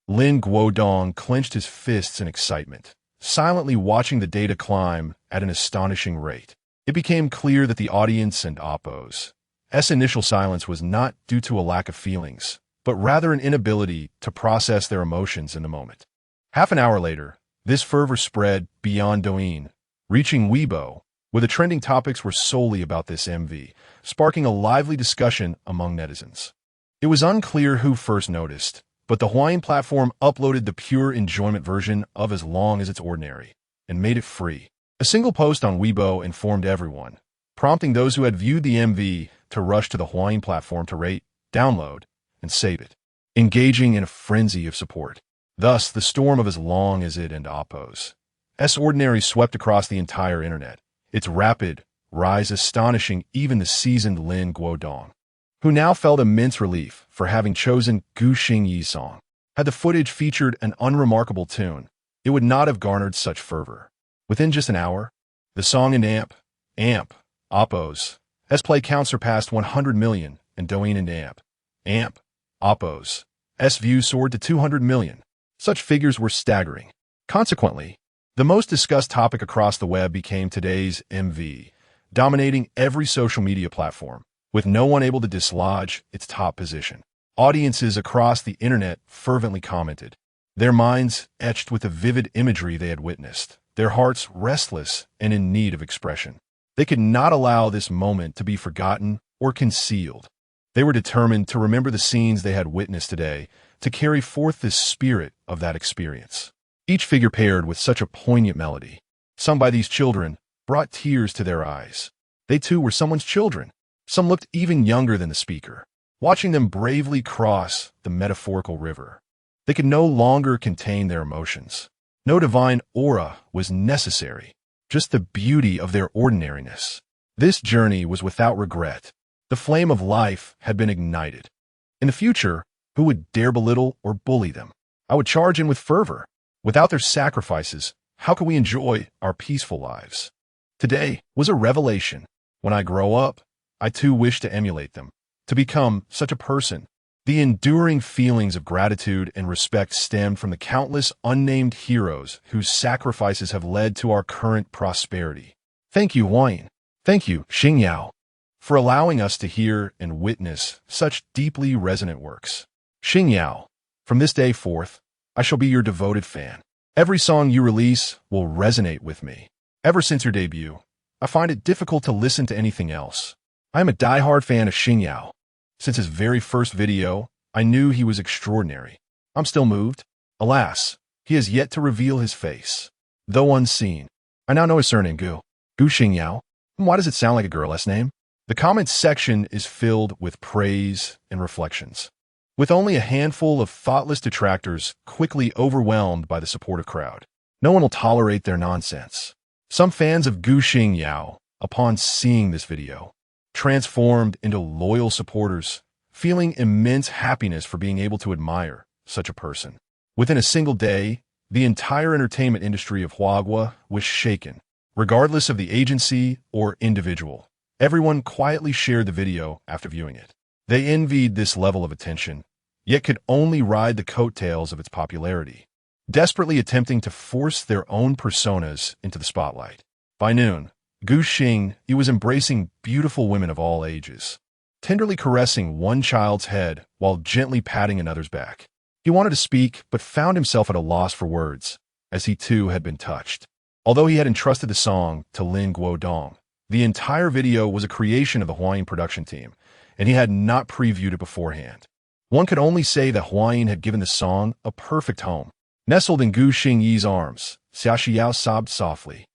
Lin Guodong clenched his fists in excitement, silently watching the data climb at an astonishing rate. It became clear that the audience and Oppo's initial silence was not due to a lack of feelings, but rather an inability to process their emotions in the moment. Half an hour later, this fervor spread beyond Douyin, reaching Weibo, where the trending topics were solely about this MV, sparking a lively discussion among netizens. It was unclear who first noticed, but the Hawaiian platform uploaded the pure enjoyment version of As Long as It's Ordinary and made it free. A single post on Weibo informed everyone, prompting those who had viewed the MV to rush to the Hawaiian platform to rate, download, and save it, engaging in a frenzy of support. Thus, the storm of As Long as It and Oppo's Ordinary swept across the entire internet, its rapid rise astonishing even the seasoned Lin Guodong, who now felt immense relief for having chosen Gu Xingyi's song. Had the footage featured an unremarkable tune, it would not have garnered such fervor. Within just an hour, the song and Amp Oppo's play count surpassed 100 million, and Douyin and Amp Oppo's views soared to 200 million. Such figures were staggering. Consequently, the most discussed topic across the web became today's MV, dominating every social media platform, with no one able to dislodge its top position. Audiences across the internet fervently commented, their minds etched with the vivid imagery they had witnessed, their hearts restless and in need of expression. They could not allow this moment to be forgotten or concealed. They were determined to remember the scenes they had witnessed today, to carry forth the spirit of that experience. Each figure paired with such a poignant melody, sung by these children, brought tears to their eyes. They too were someone's children. Some looked even younger than the speaker. Watching them bravely cross the metaphorical river, they could no longer contain their emotions. No divine aura was necessary, just the beauty of their ordinariness. This journey was without regret. The flame of life had been ignited. In the future, who would dare belittle or bully them? I would charge in with fervor. Without their sacrifices, how could we enjoy our peaceful lives? Today was a revelation. When I grow up, I too wish to emulate them, to become such a person. The enduring feelings of gratitude and respect stemmed from the countless unnamed heroes whose sacrifices have led to our current prosperity. Thank you, Hawaiian. Thank you, Xingyan, for allowing us to hear and witness such deeply resonant works. Xingyan, from this day forth, I shall be your devoted fan. Every song you release will resonate with me. Ever since your debut, I find it difficult to listen to anything else. I am a die-hard fan of Xingyan. Since his very first video, I knew he was extraordinary. I'm still moved. Alas, he has yet to reveal his face. Though unseen, I now know his surname, Gu Xingyan. Why does it sound like a girl's name? The comments section is filled with praise and reflections, with only a handful of thoughtless detractors quickly overwhelmed by the supportive crowd. No one will tolerate their nonsense. Some fans of Gu Xingyan, upon seeing this video, transformed into loyal supporters, feeling immense happiness for being able to admire such a person. Within a single day, the entire entertainment industry of Huagua was shaken. Regardless of the agency or individual, everyone quietly shared the video after viewing it. They envied this level of attention, yet could only ride the coattails of its popularity, desperately attempting to force their own personas into the spotlight. By noon, Gu Xing was embracing beautiful women of all ages, tenderly caressing one child's head while gently patting another's back. He wanted to speak, but found himself at a loss for words, as he too had been touched. Although he had entrusted the song to Lin Guodong, the entire video was a creation of the Huayin production team, and he had not previewed it beforehand. One could only say that Huayin had given the song a perfect home. Nestled in Gu Xingyi's arms, Xia Xiao sobbed softly,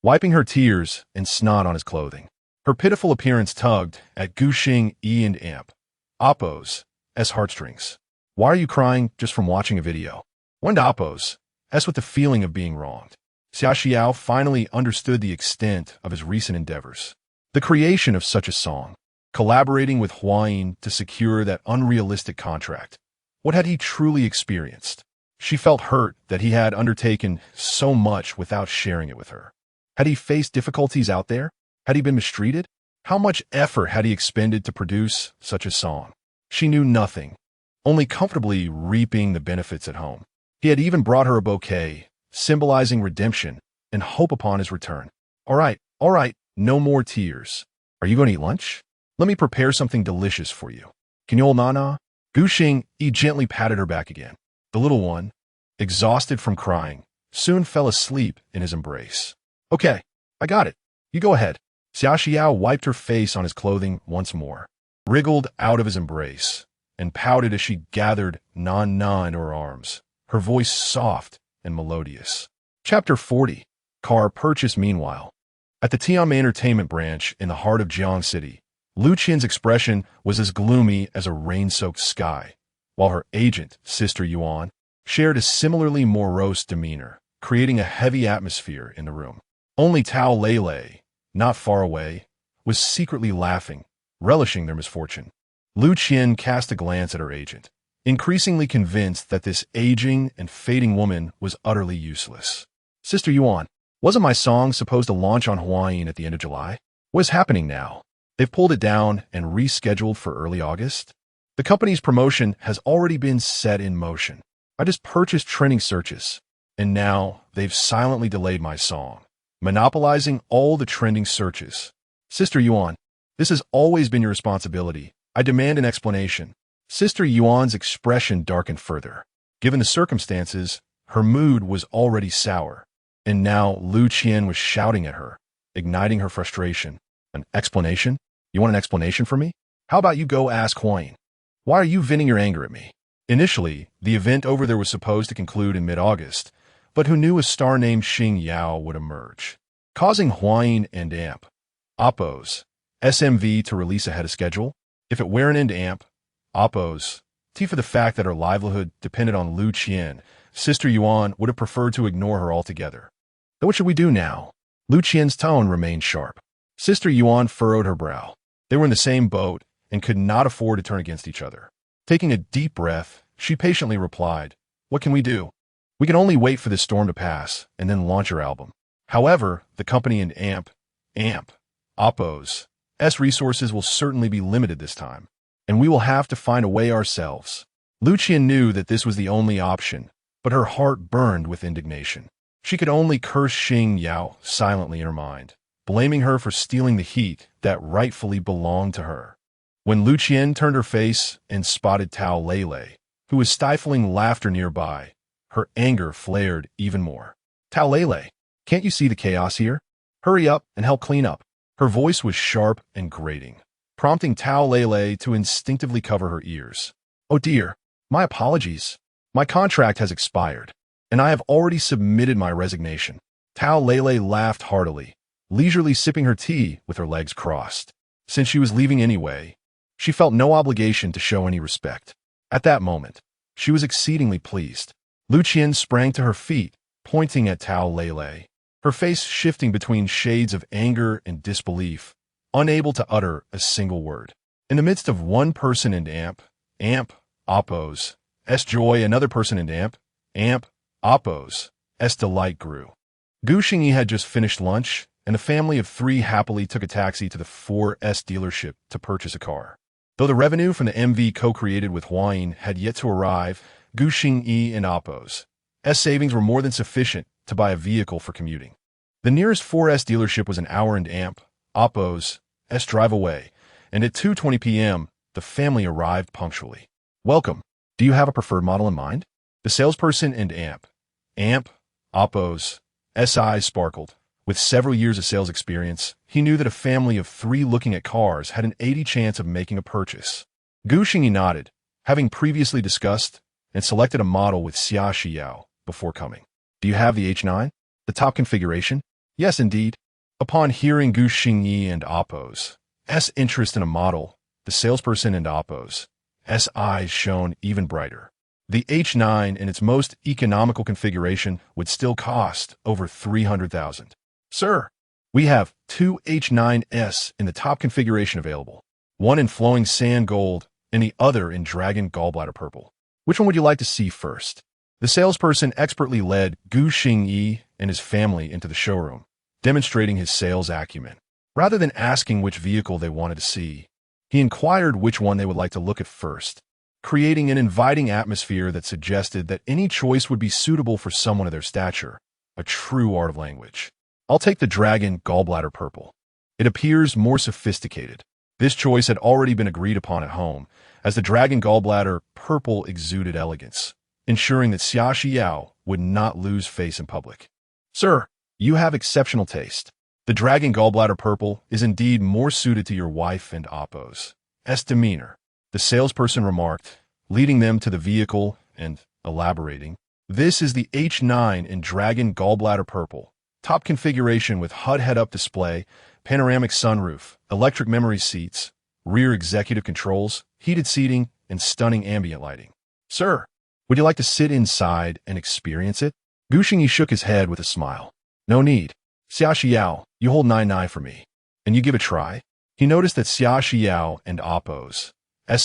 wiping her tears and snot on his clothing. Her pitiful appearance tugged at Gu Xingyi and Appo's heartstrings. Why are you crying just from watching a video? Went Appo's with the feeling of being wronged. Xia Xiao finally understood the extent of his recent endeavors. The creation of such a song, collaborating with Huayin to secure that unrealistic contract. What had he truly experienced? She felt hurt that he had undertaken so much without sharing it with her. Had he faced difficulties out there? Had he been mistreated? How much effort had he expended to produce such a song? She knew nothing, only comfortably reaping the benefits at home. He had even brought her a bouquet, symbolizing redemption and hope upon his return. All right, no more tears. Are you going to eat lunch? Let me prepare something delicious for you. Can you nana? Gu Xingyi gently patted her back again. The little one, exhausted from crying, soon fell asleep in his embrace. Okay, I got it. You go ahead. Xia Xiao wiped her face on his clothing once more, wriggled out of his embrace, and pouted as she gathered Nan into her arms, her voice soft and melodious. Chapter 40. Car purchase. Meanwhile, at the Tianmei Entertainment branch in the heart of Jiang City, Lu Qian's expression was as gloomy as a rain-soaked sky, while her agent, Sister Yuan, shared a similarly morose demeanor, creating a heavy atmosphere in the room. Only Tao Lei, not far away, was secretly laughing, relishing their misfortune. Lu Qian cast a glance at her agent, increasingly convinced that this aging and fading woman was utterly useless. Sister Yuan, wasn't my song supposed to launch on Huayin at the end of July? What is happening now? They've pulled it down and rescheduled for early August? The company's promotion has already been set in motion. I just purchased trending searches, and now they've silently delayed my song, monopolizing all the trending searches. Sister Yuan, this has always been your responsibility. I demand an explanation. Sister Yuan's expression darkened further. Given the circumstances, her mood was already sour, and now Lu Qian was shouting at her, igniting her frustration. An explanation? You want an explanation from me? How about you go ask Huayin? Why are you venting your anger at me? Initially, the event over there was supposed to conclude in mid-August, but who knew a star named Xingyan would emerge, causing Huayin and Appo's SMV to release ahead of schedule? If it weren't into Appo's, for the fact that her livelihood depended on Lu Qian, Sister Yuan would have preferred to ignore her altogether. Then what should we do now? Lu Qian's tone remained sharp. Sister Yuan furrowed her brow. They were in the same boat and could not afford to turn against each other. Taking a deep breath, she patiently replied, "What can we do? We can only wait for this storm to pass and then launch our album. However, the company and Appo's resources will certainly be limited this time, and we will have to find a way ourselves." Lu Qian knew that this was the only option, but her heart burned with indignation. She could only curse Xingyan silently in her mind, blaming her for stealing the heat that rightfully belonged to her. When Luqian turned her face and spotted Tao Lele, who was stifling laughter nearby, her anger flared even more. Tao Lele, can't you see the chaos here? Hurry up and help clean up. Her voice was sharp and grating, prompting Tao Lele to instinctively cover her ears. Oh dear, my apologies. My contract has expired, and I have already submitted my resignation. Tao Lele laughed heartily, leisurely sipping her tea with her legs crossed. Since she was leaving anyway, she felt no obligation to show any respect. At that moment, she was exceedingly pleased. Luqian sprang to her feet, pointing at Tao Lele, her face shifting between shades of anger and disbelief, unable to utter a single word. In the midst of one person and Oppo's joy, another person and Oppo's delight grew. Gu Xingyi had just finished lunch, and a family of 3 happily took a taxi to the 4S dealership to purchase a car. Though the revenue from the MV co-created with Huayin had yet to arrive, Gu Xingyi and Oppo's savings were more than sufficient to buy a vehicle for commuting. The nearest 4S dealership was an hour and Oppo's drive away, and at 2:20 p.m., the family arrived punctually. Welcome. Do you have a preferred model in mind? The salesperson and Oppo's eyes sparkled. With several years of sales experience, he knew that a family of 3 looking at cars had an 80% chance of making a purchase. Gu Xingyi nodded, having previously discussed and selected a model with Xia Xiao before coming. Do you have the H9? The top configuration? Yes, indeed. Upon hearing Gu Xingyi and Oppo's interest in a model, the salesperson and Oppo's eyes shone even brighter. The H9 in its most economical configuration would still cost over 300,000. Sir, we have 2 H9s in the top configuration available, one in flowing sand gold and the other in dragon gallbladder purple. Which one would you like to see first? The salesperson expertly led Gu Xingyi and his family into the showroom, demonstrating his sales acumen. Rather than asking which vehicle they wanted to see, he inquired which one they would like to look at first, creating an inviting atmosphere that suggested that any choice would be suitable for someone of their stature, a true art of language. I'll take the dragon gallbladder purple. It appears more sophisticated. This choice had already been agreed upon at home, as the dragon gallbladder purple exuded elegance, ensuring that Xia Xiao would not lose face in public. Sir, you have exceptional taste. The dragon gallbladder purple is indeed more suited to your wife and Oppo's demeanor, the salesperson remarked, leading them to the vehicle and elaborating. This is the H9 in dragon gallbladder purple, top configuration with HUD head-up display, panoramic sunroof, electric memory seats, rear executive controls, heated seating, and stunning ambient lighting. Sir, would you like to sit inside and experience it? Gu Xingyi shook his head with a smile. No need. Xia Xiao, you hold 9-9 for me, and you give a try? He noticed that Xia Xiao and Oppo's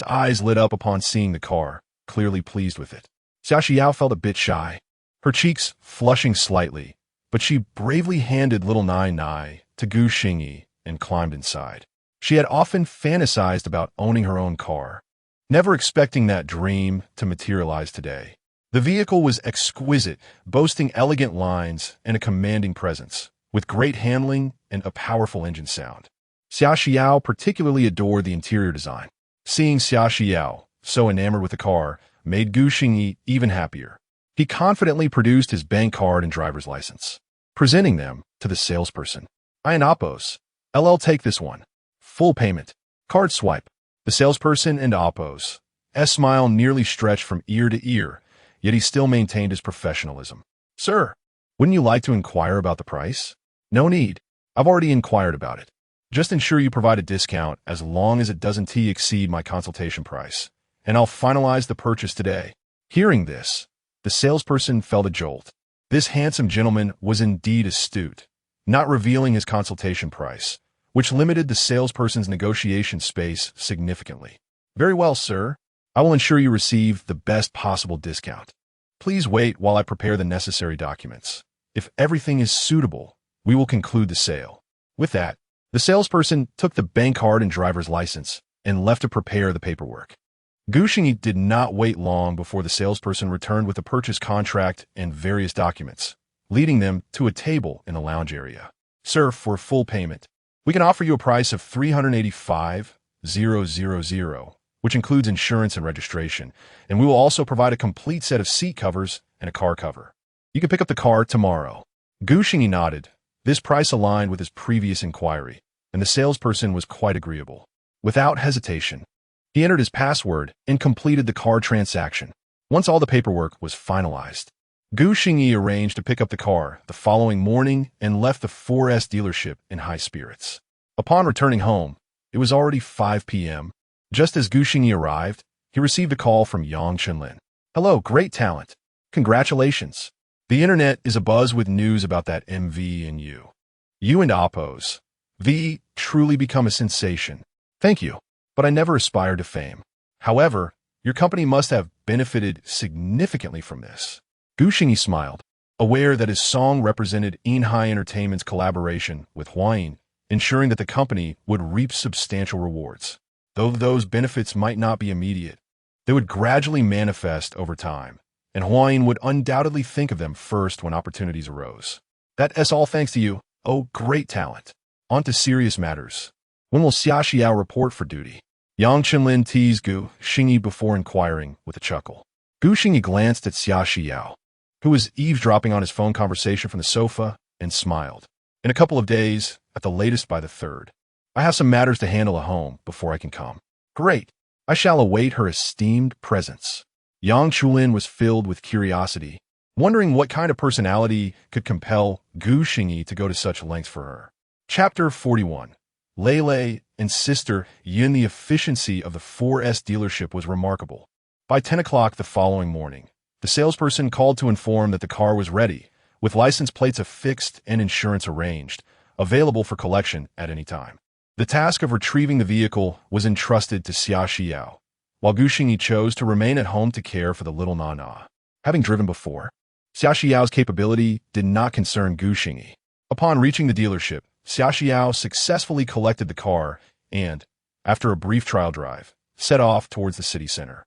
eyes lit up upon seeing the car, clearly pleased with it. Xia Xiao felt a bit shy, her cheeks flushing slightly, but she bravely handed little 9-9 to Gu Xingyi and climbed inside. She had often fantasized about owning her own car, never expecting that dream to materialize today. The vehicle was exquisite, boasting elegant lines and a commanding presence, with great handling and a powerful engine sound. Xia Xiao particularly adored the interior design. Seeing Xia Xiao, so enamored with the car, made Gu Xingyi even happier. He confidently produced his bank card and driver's license, presenting them to the salesperson. I and Oppo's. LL take this one. Full payment. Card swipe. The salesperson and Oppo's smile nearly stretched from ear to ear, yet he still maintained his professionalism. Sir, wouldn't you like to inquire about the price? No need. I've already inquired about it. Just ensure you provide a discount as long as it doesn't exceed my consultation price, and I'll finalize the purchase today. Hearing this, the salesperson felt a jolt. This handsome gentleman was indeed astute, not revealing his consultation price, which limited the salesperson's negotiation space significantly. Very well, sir. I will ensure you receive the best possible discount. Please wait while I prepare the necessary documents. If everything is suitable, we will conclude the sale. With that, the salesperson took the bank card and driver's license and left to prepare the paperwork. Gu Xingyi did not wait long before the salesperson returned with the purchase contract and various documents, leading them to a table in the lounge area. Sir, for full payment, we can offer you a price of 385,000, which includes insurance and registration, and we will also provide a complete set of seat covers and a car cover. You can pick up the car tomorrow. Gu Xingyi nodded. This price aligned with his previous inquiry, and the salesperson was quite agreeable. Without hesitation, he entered his password and completed the car transaction. Once all the paperwork was finalized, Gu Xingyi arranged to pick up the car the following morning and left the 4S dealership in high spirits. Upon returning home, it was already 5 p.m. Just as Gu Xingyi arrived, he received a call from Yang Chenlin. Hello, great talent. Congratulations. The internet is abuzz with news about that MV and you. You and Oppos. V truly become a sensation. Thank you, but I never aspired to fame. However, your company must have benefited significantly from this. Gu Xingyi smiled, aware that his song represented Inhai Entertainment's collaboration with Huayin, ensuring that the company would reap substantial rewards. Though those benefits might not be immediate, they would gradually manifest over time, and Huayin would undoubtedly think of them first when opportunities arose. That's all thanks to you, oh great talent. On to serious matters. When will Xia Xiao report for duty? Yang Chenlin teased Gu Xingyi before inquiring with a chuckle. Gu Xingyi glanced at Xia Xiao, who was eavesdropping on his phone conversation from the sofa, and smiled. In a couple of days, at the latest by the 3rd. I have some matters to handle at home before I can come. Great. I shall await her esteemed presence. Yang Chulin was filled with curiosity, wondering what kind of personality could compel Gu Xingyi to go to such lengths for her. Chapter 41. Lei and Sister Yin. The efficiency of the 4S dealership was remarkable. By 10 o'clock the following morning, the salesperson called to inform that the car was ready, with license plates affixed and insurance arranged, available for collection at any time. The task of retrieving the vehicle was entrusted to Xia Xiao, while Gu Xingyi chose to remain at home to care for the little Nana. Having driven before, Xia Xiao's capability did not concern Gu Xingyi. Upon reaching the dealership, Xia Xiao successfully collected the car and, after a brief trial drive, set off towards the city center.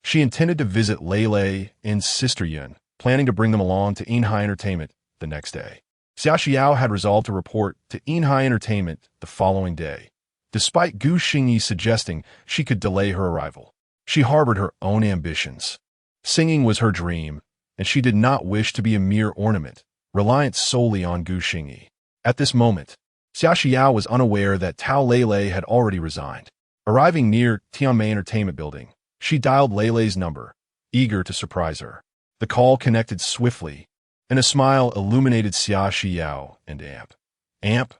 She intended to visit Lei and Sister Yin, planning to bring them along to Inhai Entertainment the next day. Xia Xiao had resolved to report to Inhai Entertainment the following day, despite Gu Xingyi suggesting she could delay her arrival. She harbored her own ambitions. Singing was her dream, and she did not wish to be a mere ornament, reliant solely on Gu Xingyi. At this moment, Xia Xiao was unaware that Tao Lei had already resigned. Arriving near Tianmei Entertainment Building, she dialed Lei's number, eager to surprise her. The call connected swiftly, and a smile illuminated Xia Xiao and Amp,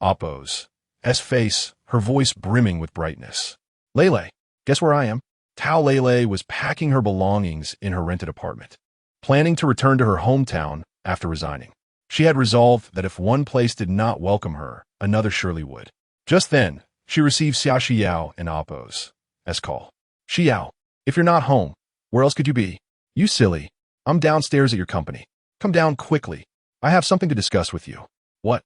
Oppo's face, her voice brimming with brightness. Lei, guess where I am? Tao Lei was packing her belongings in her rented apartment, planning to return to her hometown after resigning. She had resolved that if one place did not welcome her, another surely would. Just then, she received Xia Xiao and Oppo's call. Xiao, if you're not home, where else could you be? You silly. I'm downstairs at your company. Come down quickly. I have something to discuss with you. What?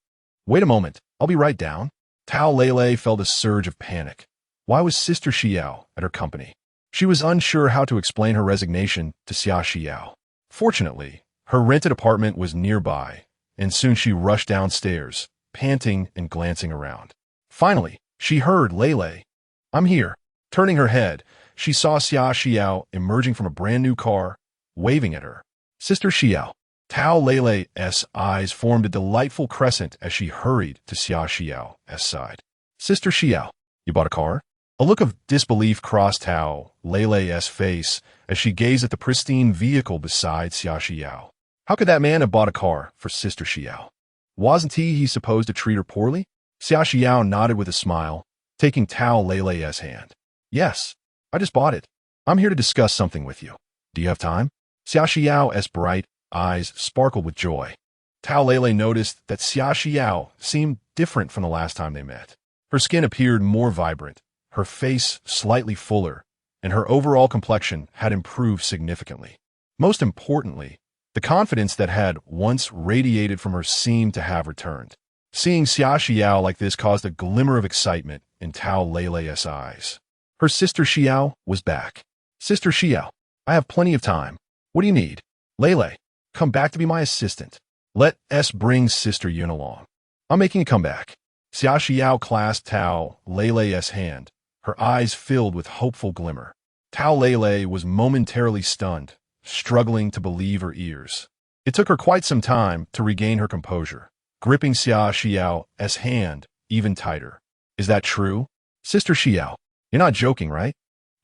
Wait a moment. I'll be right down. Tao Lei felt a surge of panic. Why was Sister Xiao at her company? She was unsure how to explain her resignation to Xia Xiao. Fortunately, her rented apartment was nearby, and soon she rushed downstairs, panting and glancing around. Finally, she heard Lei. I'm here. Turning her head, she saw Xia Xiao emerging from a brand new car, waving at her. Sister Xiao. Tao Lei's eyes formed a delightful crescent as she hurried to Xia Xiao's side. Sister Xiao, you bought a car? A look of disbelief crossed Tao Lei's face as she gazed at the pristine vehicle beside Xia Xiao. How could that man have bought a car for Sister Xiao? Wasn't he supposed to treat her poorly? Xia Xiao nodded with a smile, taking Tao Lei's hand. Yes, I just bought it. I'm here to discuss something with you. Do you have time? Xia Xiao's bright eyes sparkled with joy. Tao Lei noticed that Xia Xiao seemed different from the last time they met. Her skin appeared more vibrant, her face slightly fuller, and her overall complexion had improved significantly. Most importantly, the confidence that had once radiated from her seemed to have returned. Seeing Xia Xiao like this caused a glimmer of excitement in Tao Lei's eyes. Her Sister Xiao was back. Sister Xiao, I have plenty of time. What do you need? Lei, come back to be my assistant. Let's bring Sister Yun along. I'm making a comeback. Xia Xiao clasped Tao Lei's hand, her eyes filled with hopeful glimmer. Tao Lei was momentarily stunned, struggling to believe her ears. It took her quite some time to regain her composure, gripping Xia Xiao's hand even tighter. Is that true? Sister Xiao, you're not joking, right?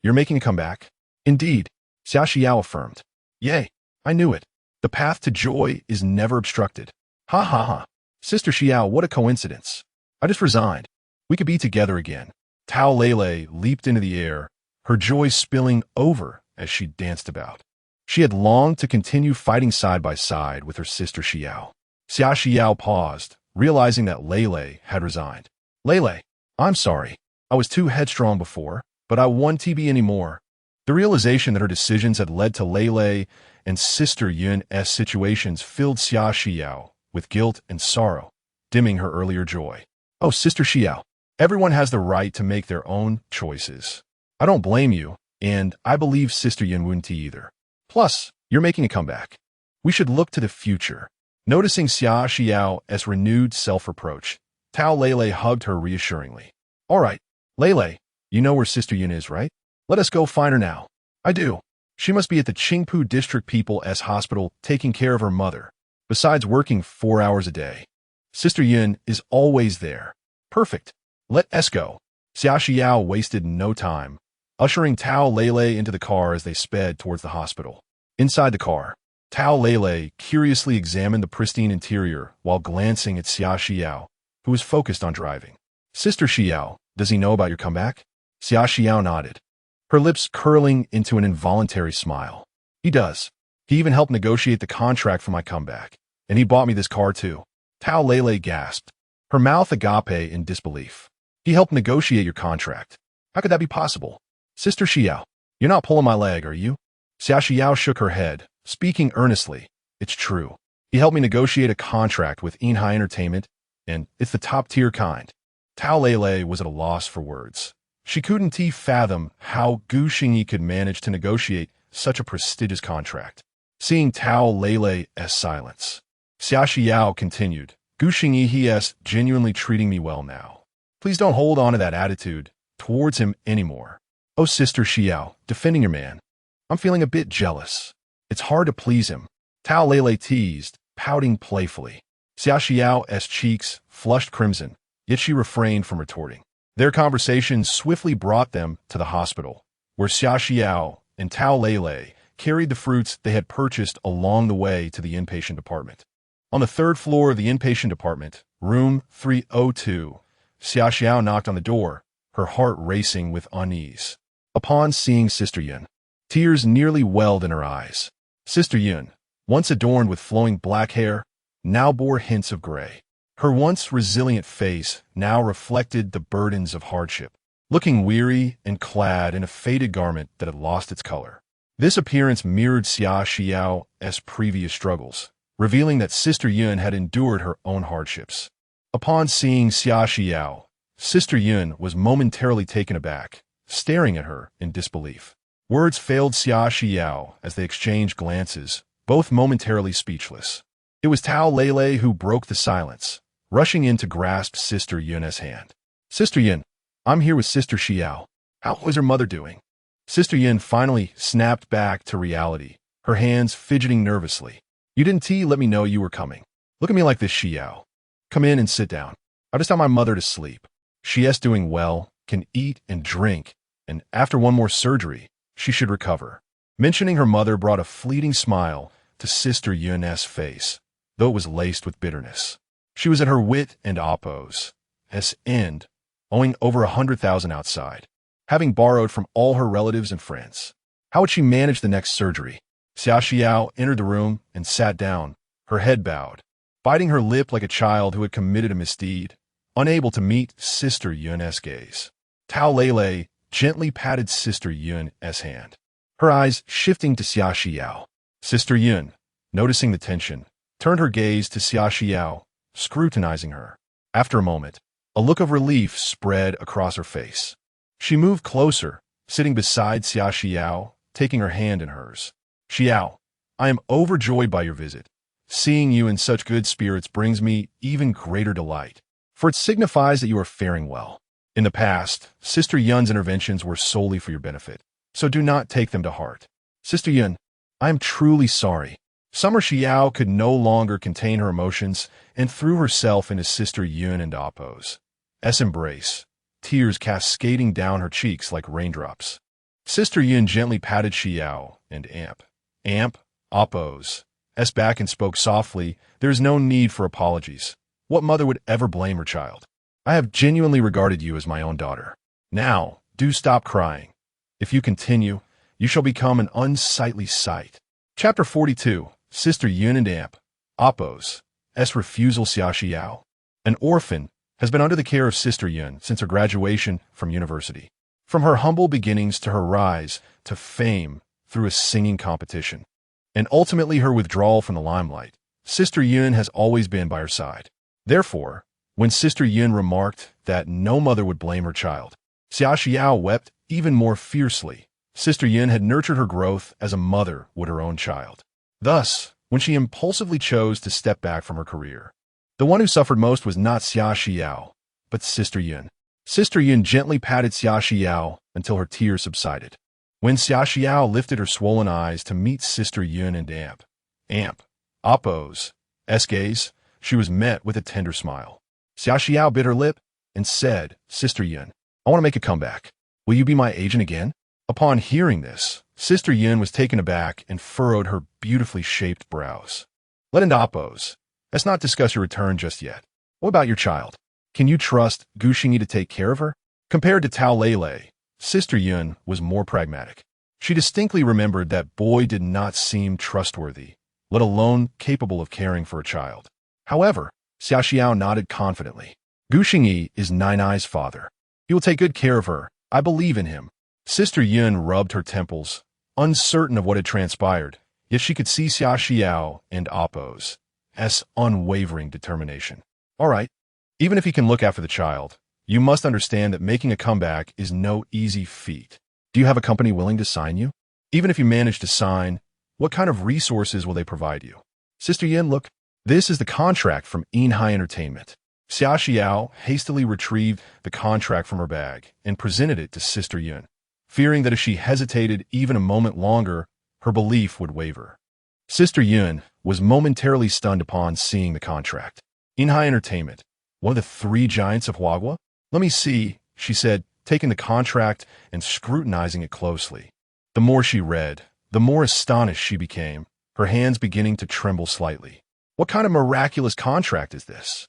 You're making a comeback? Indeed, Xia Xiao affirmed. Yay, I knew it. The path to joy is never obstructed. Ha ha ha. Sister Xiao, what a coincidence. I just resigned. We could be together again. Tao Lei leaped into the air, her joy spilling over as she danced about. She had longed to continue fighting side by side with her sister Xiao. Xia Xiao paused, realizing that Lei had resigned. Lei, I'm sorry. I was too headstrong before, but I won't be anymore. The realization that her decisions had led to Lei and Sister Yun's situations filled Xia Xiao with guilt and sorrow, dimming her earlier joy. Oh, Sister Xiao, everyone has the right to make their own choices. I don't blame you, and I believe Sister Yun wouldn't either. Plus, you're making a comeback. We should look to the future. Noticing Xia Xiao's renewed self-reproach, Tao Lei hugged her reassuringly. All right, Lei, you know where Sister Yun is, right? Let us go find her now. I do. She must be at the Qingpu District People's Hospital taking care of her mother, besides working 4 hours a day. Sister Yun is always there. Perfect. Let us go. Xia Xiao wasted no time, ushering Tao Lei into the car as they sped towards the hospital. Inside the car, Tao Lei curiously examined the pristine interior while glancing at Xia Xiao, who was focused on driving. Sister Xiao, does he know about your comeback? Xia Xiao nodded, her lips curling into an involuntary smile. He does. He even helped negotiate the contract for my comeback, and he bought me this car too. Tao Lei gasped, her mouth agape in disbelief. He helped negotiate your contract. How could that be possible? Sister Xiao, you're not pulling my leg, are you? Xia Xiao shook her head, speaking earnestly. It's true. He helped me negotiate a contract with Inhai Entertainment, and it's the top-tier kind. Tao Lei was at a loss for words. She couldn't fathom how Gu Xingyi could manage to negotiate such a prestigious contract. Seeing Tao Lei's silence, Xia Xiao continued, Gu Xingyi, he is genuinely treating me well now. Please don't hold on to that attitude towards him anymore. Oh, Sister Xiao, defending your man. I'm feeling a bit jealous. It's hard to please him. Tao Lei teased, pouting playfully. Xia Xiao's cheeks flushed crimson, yet she refrained from retorting. Their conversation swiftly brought them to the hospital, where Xia Xiao and Tao Lei carried the fruits they had purchased along the way to the inpatient department. On the third floor of the inpatient department, room 302, Xia Xiao knocked on the door, her heart racing with unease. Upon seeing Sister Yun, tears nearly welled in her eyes. Sister Yun, once adorned with flowing black hair, now bore hints of gray. Her once resilient face now reflected the burdens of hardship, looking weary and clad in a faded garment that had lost its color. This appearance mirrored Xia Xiao's previous struggles, revealing that Sister Yun had endured her own hardships. Upon seeing Xia Xiao, Sister Yun was momentarily taken aback, staring at her in disbelief. Words failed Xia Xiao as they exchanged glances, both momentarily speechless. It was Tao Lei who broke the silence, rushing in to grasp Sister Yun's hand. Sister Yun, I'm here with Sister Xiao. How is her mother doing? Sister Yun finally snapped back to reality, her hands fidgeting nervously. You didn't let me know you were coming. Look at me like this, Xiao. Come in and sit down. I just got my mother to sleep. She's doing well, can eat and drink, and after one more surgery, she should recover. Mentioning her mother brought a fleeting smile to Sister Yun's face, though it was laced with bitterness. She was at her wit and oppose end, owing over 100,000 outside, having borrowed from all her relatives and friends. How would she manage the next surgery? Xia Xiao entered the room and sat down, her head bowed, biting her lip like a child who had committed a misdeed, unable to meet Sister Yun's gaze. Tao Lei gently patted Sister Yun's hand, her eyes shifting to Xia Xiao. Sister Yun, noticing the tension, turned her gaze to Xia Xiao, scrutinizing her. After a moment, a look of relief spread across her face. She moved closer, sitting beside Xia Xiao, taking her hand in hers. Xiao, I am overjoyed by your visit. Seeing you in such good spirits brings me even greater delight, for it signifies that you are faring well. In the past, Sister Yun's interventions were solely for your benefit, so do not take them to heart. Sister Yun, I am truly sorry. Summer Xiao could no longer contain her emotions and threw herself into Sister Yun and Appo's embrace, tears cascading down her cheeks like raindrops. Sister Yun gently patted Xiao and Appo's back and spoke softly, "There is no need for apologies. What mother would ever blame her child? I have genuinely regarded you as my own daughter. Now, do stop crying. If you continue, you shall become an unsightly sight." Chapter 42. Sister Yun and Appo's refusal. Xia Xiao, an orphan, has been under the care of Sister Yun since her graduation from university. From her humble beginnings to her rise to fame through a singing competition, and ultimately her withdrawal from the limelight, Sister Yun has always been by her side. Therefore, when Sister Yun remarked that no mother would blame her child, Xia Xiao wept even more fiercely. Sister Yun had nurtured her growth as a mother would her own child. Thus, when she impulsively chose to step back from her career, the one who suffered most was not Xia Xiao, but Sister Yun. Sister Yun gently patted Xia Xiao until her tears subsided. When Xia Xiao lifted her swollen eyes to meet Sister Yun and Appo's gaze, she was met with a tender smile. Xia Xiao bit her lip and said, "Sister Yun, I want to make a comeback. Will you be my agent again?" Upon hearing this, Sister Yun was taken aback and furrowed her beautifully shaped brows. "Let in Appo's. Let's not discuss your return just yet. What about your child? Can you trust Gu Xingyi to take care of her?" Compared to Tao Lele, Sister Yun was more pragmatic. She distinctly remembered that boy did not seem trustworthy, let alone capable of caring for a child. However, Xia Xiao nodded confidently. "Gu Xingyi is Nai's father. He will take good care of her. I believe in him." Sister Yun rubbed her temples, uncertain of what had transpired, yet she could see Xia Xiao and Appo's unwavering determination. "All right, even if he can look after the child, you must understand that making a comeback is no easy feat. Do you have a company willing to sign you? Even if you manage to sign, what kind of resources will they provide you?" "Sister Yun, look, this is the contract from Xingyan Entertainment." Xia Xiao hastily retrieved the contract from her bag and presented it to Sister Yun, fearing that if she hesitated even a moment longer, her belief would waver. Sister Yun was momentarily stunned upon seeing the contract. Xingyan Entertainment, one of the three giants of Huagua? "Let me see," she said, taking the contract and scrutinizing it closely. The more she read, the more astonished she became, her hands beginning to tremble slightly. What kind of miraculous contract is this?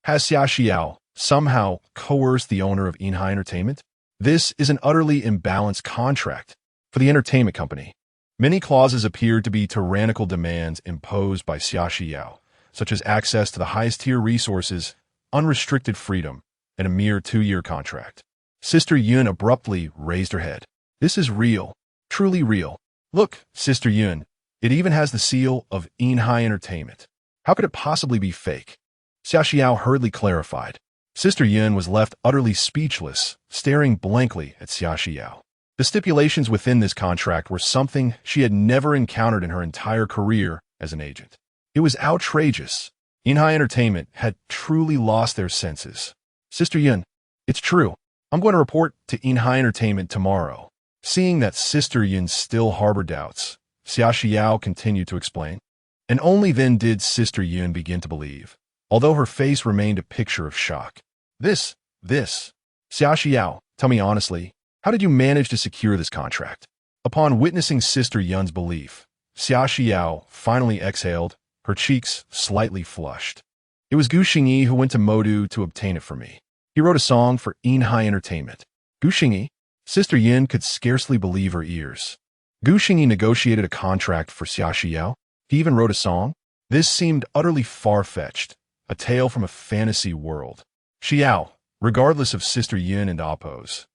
Has Xia Xiao somehow coerced the owner of Xingyan Entertainment? This is an utterly imbalanced contract for the entertainment company. Many clauses appeared to be tyrannical demands imposed by Xia Xiao, such as access to the highest tier resources, unrestricted freedom, and a mere 2-year contract. Sister Yun abruptly raised her head. "This is real, truly real. Look, Sister Yun, it even has the seal of Xingyan Entertainment. How could it possibly be fake?" Xia Xiao hurriedly clarified. Sister Yun was left utterly speechless, staring blankly at Xia Xiao. The stipulations within this contract were something she had never encountered in her entire career as an agent. It was outrageous. Xingyan Entertainment had truly lost their senses. "Sister Yun, it's true. I'm going to report to Xingyan Entertainment tomorrow." Seeing that Sister Yun still harbored doubts, Xia Xiao continued to explain. And only then did Sister Yun begin to believe, although her face remained a picture of shock. This. Xia Xiao, tell me honestly, how did you manage to secure this contract?" Upon witnessing Sister Yun's belief, Xia Xiao finally exhaled, her cheeks slightly flushed. "It was Gu Xingyi who went to Modu to obtain it for me. He wrote a song for Xingyan Entertainment." "Gu Xingyi?" Sister Yun could scarcely believe her ears. Gu Xingyi negotiated a contract for Xia Xiao? He even wrote a song? This seemed utterly far-fetched, a tale from a fantasy world. Xiao, regardless of Sister Yun and Appo's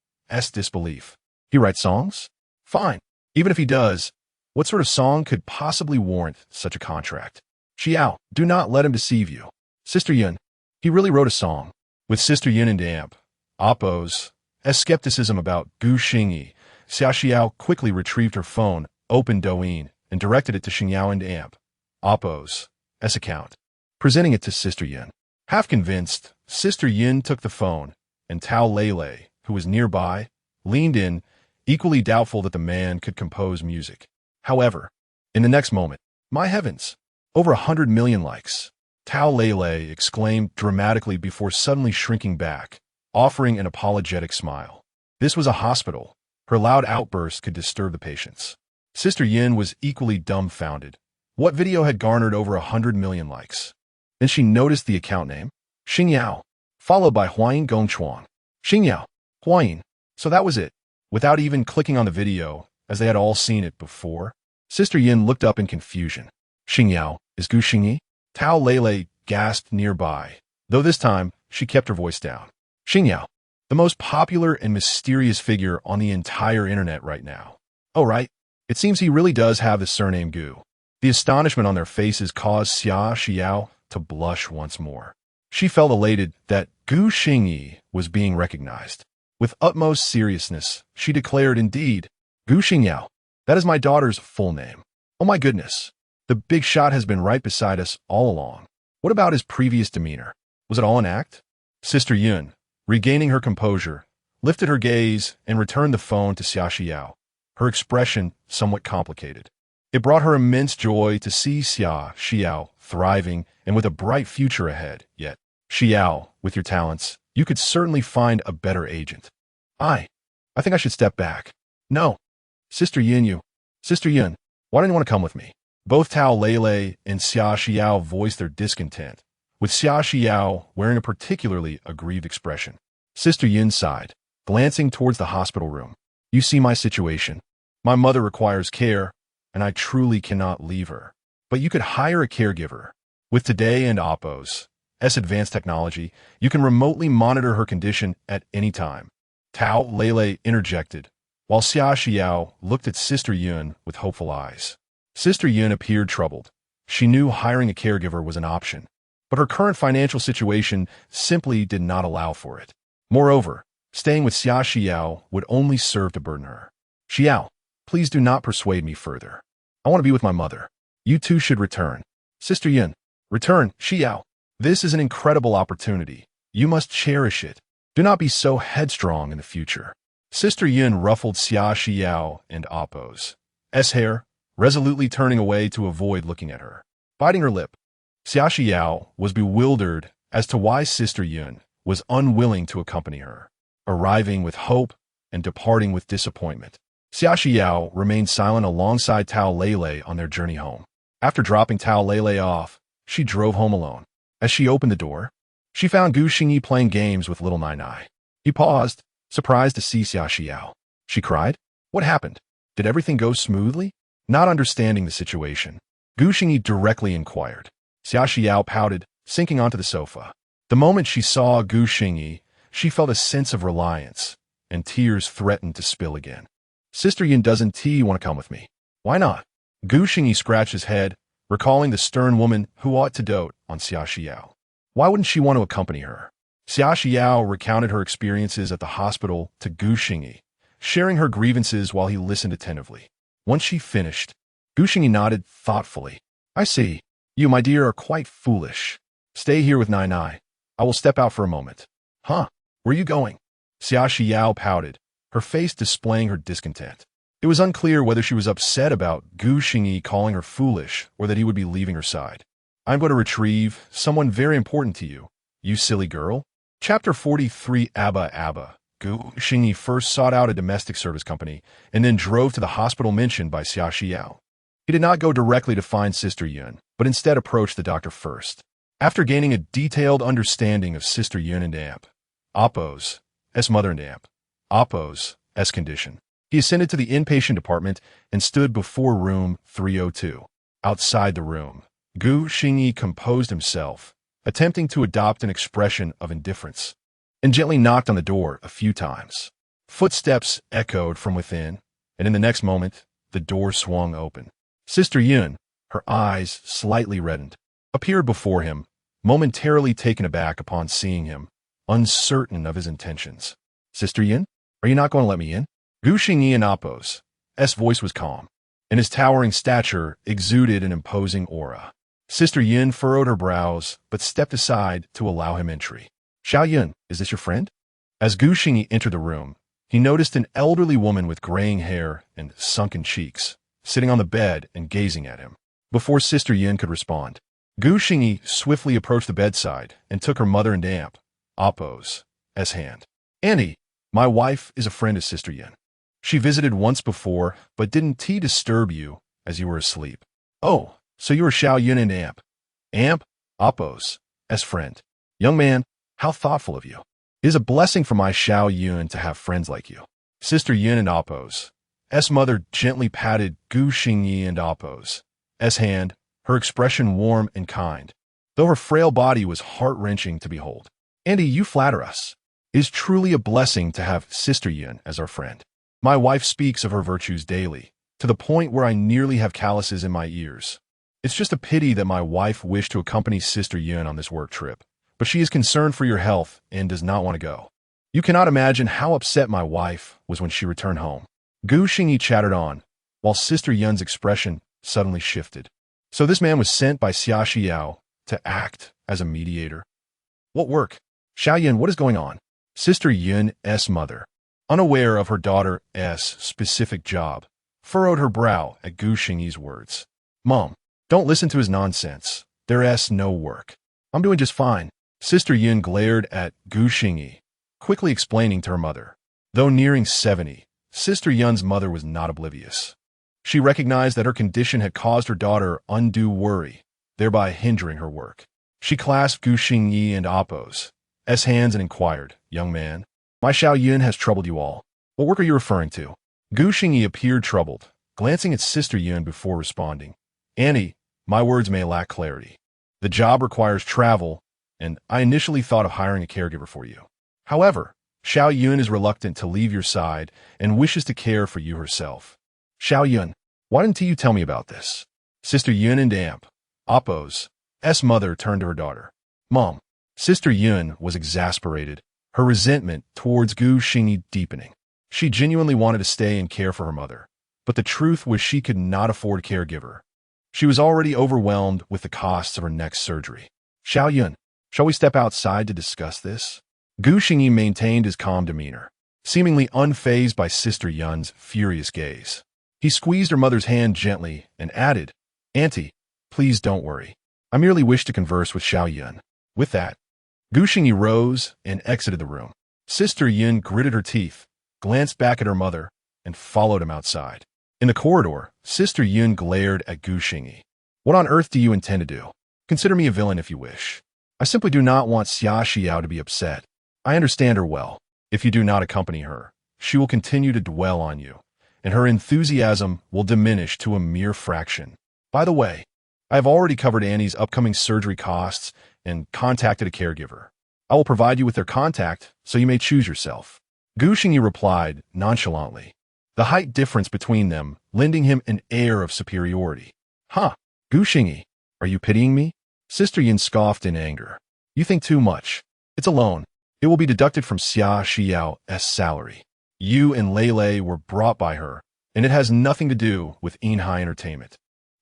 disbelief. "He writes songs? Fine. Even if he does, what sort of song could possibly warrant such a contract?" "Xiao, do not let him deceive you." "Sister Yun, he really wrote a song." With Sister Yun and Appo's skepticism about Gu Xingyi, Xia Xiao quickly retrieved her phone, opened Douyin, and directed it to Xingyan and Appo's account, presenting it to Sister Yin. Half convinced, Sister Yin took the phone, and Tao Lele, who was nearby, leaned in, equally doubtful that the man could compose music. However, in the next moment, my heavens, over 100 million likes. Tao Lele exclaimed dramatically before suddenly shrinking back, offering an apologetic smile. This was a hospital. Her loud outburst could disturb the patients. Sister Yin was equally dumbfounded. What video had garnered over 100 million likes? Then she noticed the account name, Xingyan, followed by Huayin Gongchuan. Xingyan, Huayin. So that was it. Without even clicking on the video, as they had all seen it before, Sister Yin looked up in confusion. Xingyan, is Gu Xingyi? Tao Lele gasped nearby, though this time she kept her voice down. Xingyan, the most popular and mysterious figure on the entire internet right now. Oh right, it seems he really does have the surname Gu. The astonishment on their faces caused Xia Xiao to blush once more. She felt elated that Gu Xingyi was being recognized. With utmost seriousness, she declared, indeed, Gu Xingyao, that is my daughter's full name. Oh my goodness, the big shot has been right beside us all along. What about his previous demeanor? Was it all an act? Sister Yun, regaining her composure, lifted her gaze and returned the phone to Xia Xiao, her expression somewhat complicated. It brought her immense joy to see Xia Xiao thriving and with a bright future ahead, yet, Xiao, with your talents, you could certainly find a better agent. I think I should step back. No. Sister Yin, why don't you want to come with me? Both Tao Lele and Xia Xiao voiced their discontent, with Xia Xiao wearing a particularly aggrieved expression. Sister Yin sighed, glancing towards the hospital room. You see my situation. My mother requires care, and I truly cannot leave her. But you could hire a caregiver. With Today and Oppo's advanced technology, you can remotely monitor her condition at any time. Tao Lele interjected, while Xia Xiao looked at Sister Yun with hopeful eyes. Sister Yun appeared troubled. She knew hiring a caregiver was an option, but her current financial situation simply did not allow for it. Moreover, staying with Xia Xiao would only serve to burden her. Xiao, please do not persuade me further. I want to be with my mother. You two should return. Sister Yun, return, Xiao. This is an incredible opportunity. You must cherish it. Do not be so headstrong in the future. Sister Yun ruffled Xia Xiao and Oppo's hair, resolutely turning away to avoid looking at her. Biting her lip, Xia Xiao was bewildered as to why Sister Yun was unwilling to accompany her, arriving with hope and departing with disappointment. Xia Xiao remained silent alongside Tao Lele on their journey home. After dropping Tao Lele off, she drove home alone. As she opened the door, she found Gu Xingyi playing games with little Nai Nai. He paused, surprised to see Xia Xiao. She cried, "What happened? Did everything go smoothly?" Not understanding the situation, Gu Xingyi directly inquired. Xia Xiao pouted, sinking onto the sofa. The moment she saw Gu Xingyi, she felt a sense of reliance, and tears threatened to spill again. Sister Yin, doesn't T want to come with me? Why not? Gu Xingyi scratched his head, recalling the stern woman who ought to dote on Xia Xiao. Why wouldn't she want to accompany her? Xia Xiao recounted her experiences at the hospital to Gu Xingyi, sharing her grievances while he listened attentively. Once she finished, Gu Xingyi nodded thoughtfully. I see. You, my dear, are quite foolish. Stay here with Nai Nai. I will step out for a moment. Huh? Where are you going? Xia Xiao pouted, her face displaying her discontent. It was unclear whether she was upset about Gu Xingyi calling her foolish or that he would be leaving her side. I'm going to retrieve someone very important to you, you silly girl. Chapter 43. Abba. Gu Xingyi first sought out a domestic service company and then drove to the hospital mentioned by Xia Xiao. He did not go directly to find Sister Yun, but instead approached the doctor first. After gaining a detailed understanding of Sister Yun and Oppo's mother and Oppo's condition, he ascended to the inpatient department and stood before room 302. Outside the room, Gu Xingyi composed himself, attempting to adopt an expression of indifference, and gently knocked on the door a few times. Footsteps echoed from within, and in the next moment, the door swung open. Sister Yun, her eyes slightly reddened, appeared before him, momentarily taken aback upon seeing him, uncertain of his intentions. Sister Yun, are you not going to let me in? Gu Xingyi and Oppo's voice was calm, and his towering stature exuded an imposing aura. Sister Yin furrowed her brows, but stepped aside to allow him entry. Xiao Yun, is this your friend? As Gu Xingyi entered the room, he noticed an elderly woman with graying hair and sunken cheeks, sitting on the bed and gazing at him. Before Sister Yin could respond, Gu Xingyi swiftly approached the bedside and took her mother and aunt, Appo's hand. Auntie, my wife is a friend of Sister Yin. She visited once before, but didn't disturb you as you were asleep. Oh, so you are Xiao Yun and Amp, Appo's friend. Young man, how thoughtful of you. It is a blessing for my Xiao Yun to have friends like you. Sister Yin and Appo's mother gently patted Gu Xingyi and Appo's hand, her expression warm and kind, though her frail body was heart-wrenching to behold. Auntie, you flatter us. It is truly a blessing to have Sister Yin as our friend. My wife speaks of her virtues daily, to the point where I nearly have calluses in my ears. It's just a pity that my wife wished to accompany Sister Yin on this work trip, but she is concerned for your health and does not want to go. You cannot imagine how upset my wife was when she returned home. Gu Xingyi chattered on, while Sister Yun's expression suddenly shifted. So this man was sent by Xia Xiao to act as a mediator. What work? Xiao Yun, what is going on? Sister Yun's mother, unaware of her daughter's specific job, furrowed her brow at Gu Xingyi's words. Mom, don't listen to his nonsense. There's no work. I'm doing just fine. Sister Yin glared at Gu Xingyi, quickly explaining to her mother. Though nearing 70, Sister Yun's mother was not oblivious. She recognized that her condition had caused her daughter undue worry, thereby hindering her work. She clasped Gu Xingyi and Appo's hands and inquired, Young man, my Xiao Yun has troubled you all. What work are you referring to? Gu Xingyi appeared troubled, glancing at Sister Yun before responding. Auntie, my words may lack clarity. The job requires travel, and I initially thought of hiring a caregiver for you. However, Xiao Yun is reluctant to leave your side and wishes to care for you herself. Xiao Yun, why didn't you tell me about this? Sister Yun and Appo's mother turned to her daughter. Mom, Sister Yun was exasperated, her resentment towards Gu Xingyi deepening. She genuinely wanted to stay and care for her mother, but the truth was she could not afford a caregiver. She was already overwhelmed with the costs of her next surgery. Xiao Yun, shall we step outside to discuss this? Gu Xingyi maintained his calm demeanor, seemingly unfazed by Sister Yun's furious gaze. He squeezed her mother's hand gently and added, Auntie, please don't worry. I merely wish to converse with Xiao Yun. With that, Gu Xingyi rose and exited the room. Sister Yin gritted her teeth, glanced back at her mother, and followed him outside. In the corridor, Sister Yin glared at Gu Xingyi. What on earth do you intend to do? Consider me a villain if you wish. I simply do not want Xia Xiao to be upset. I understand her well. If you do not accompany her, she will continue to dwell on you, and her enthusiasm will diminish to a mere fraction. By the way, I have already covered Annie's upcoming surgery costs and contacted a caregiver. I will provide you with their contact, so you may choose yourself. Gu Xingyi replied nonchalantly, the height difference between them lending him an air of superiority. Huh, Gu Xingyi, are you pitying me? Sister Yin scoffed in anger. You think too much. It's a loan. It will be deducted from Xia Xiao's salary. You and Lei were brought by her, and it has nothing to do with Yinhai Entertainment.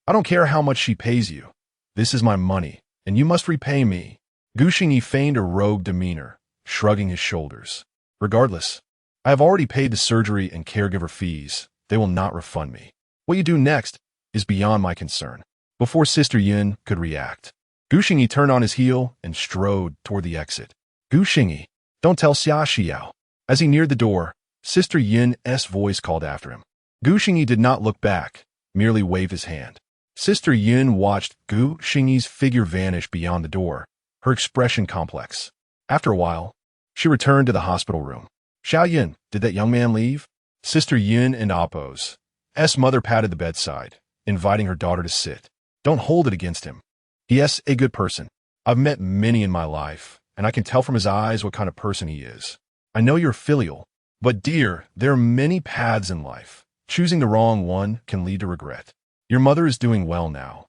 I don't care how much she pays you. This is my money, and you must repay me. Gu Xingyi feigned a rogue demeanor, shrugging his shoulders. Regardless, I have already paid the surgery and caregiver fees. They will not refund me. What you do next is beyond my concern. Before Sister Yin could react, Gu Xingyi turned on his heel and strode toward the exit. Gu Xingyi, don't tell Xia Xiao. As he neared the door, Sister Yin's voice called after him. Gu Xingyi did not look back, merely waved his hand. Sister Yin watched Gu Xingyi's figure vanish beyond the door, her expression complex. After a while, she returned to the hospital room. Xiao Yun, did that young man leave? Sister Yin and Appo's mother patted the bedside, inviting her daughter to sit. Don't hold it against him. He is a good person. I've met many in my life, and I can tell from his eyes what kind of person he is. I know you're filial, but dear, there are many paths in life. Choosing the wrong one can lead to regret. Your mother is doing well now.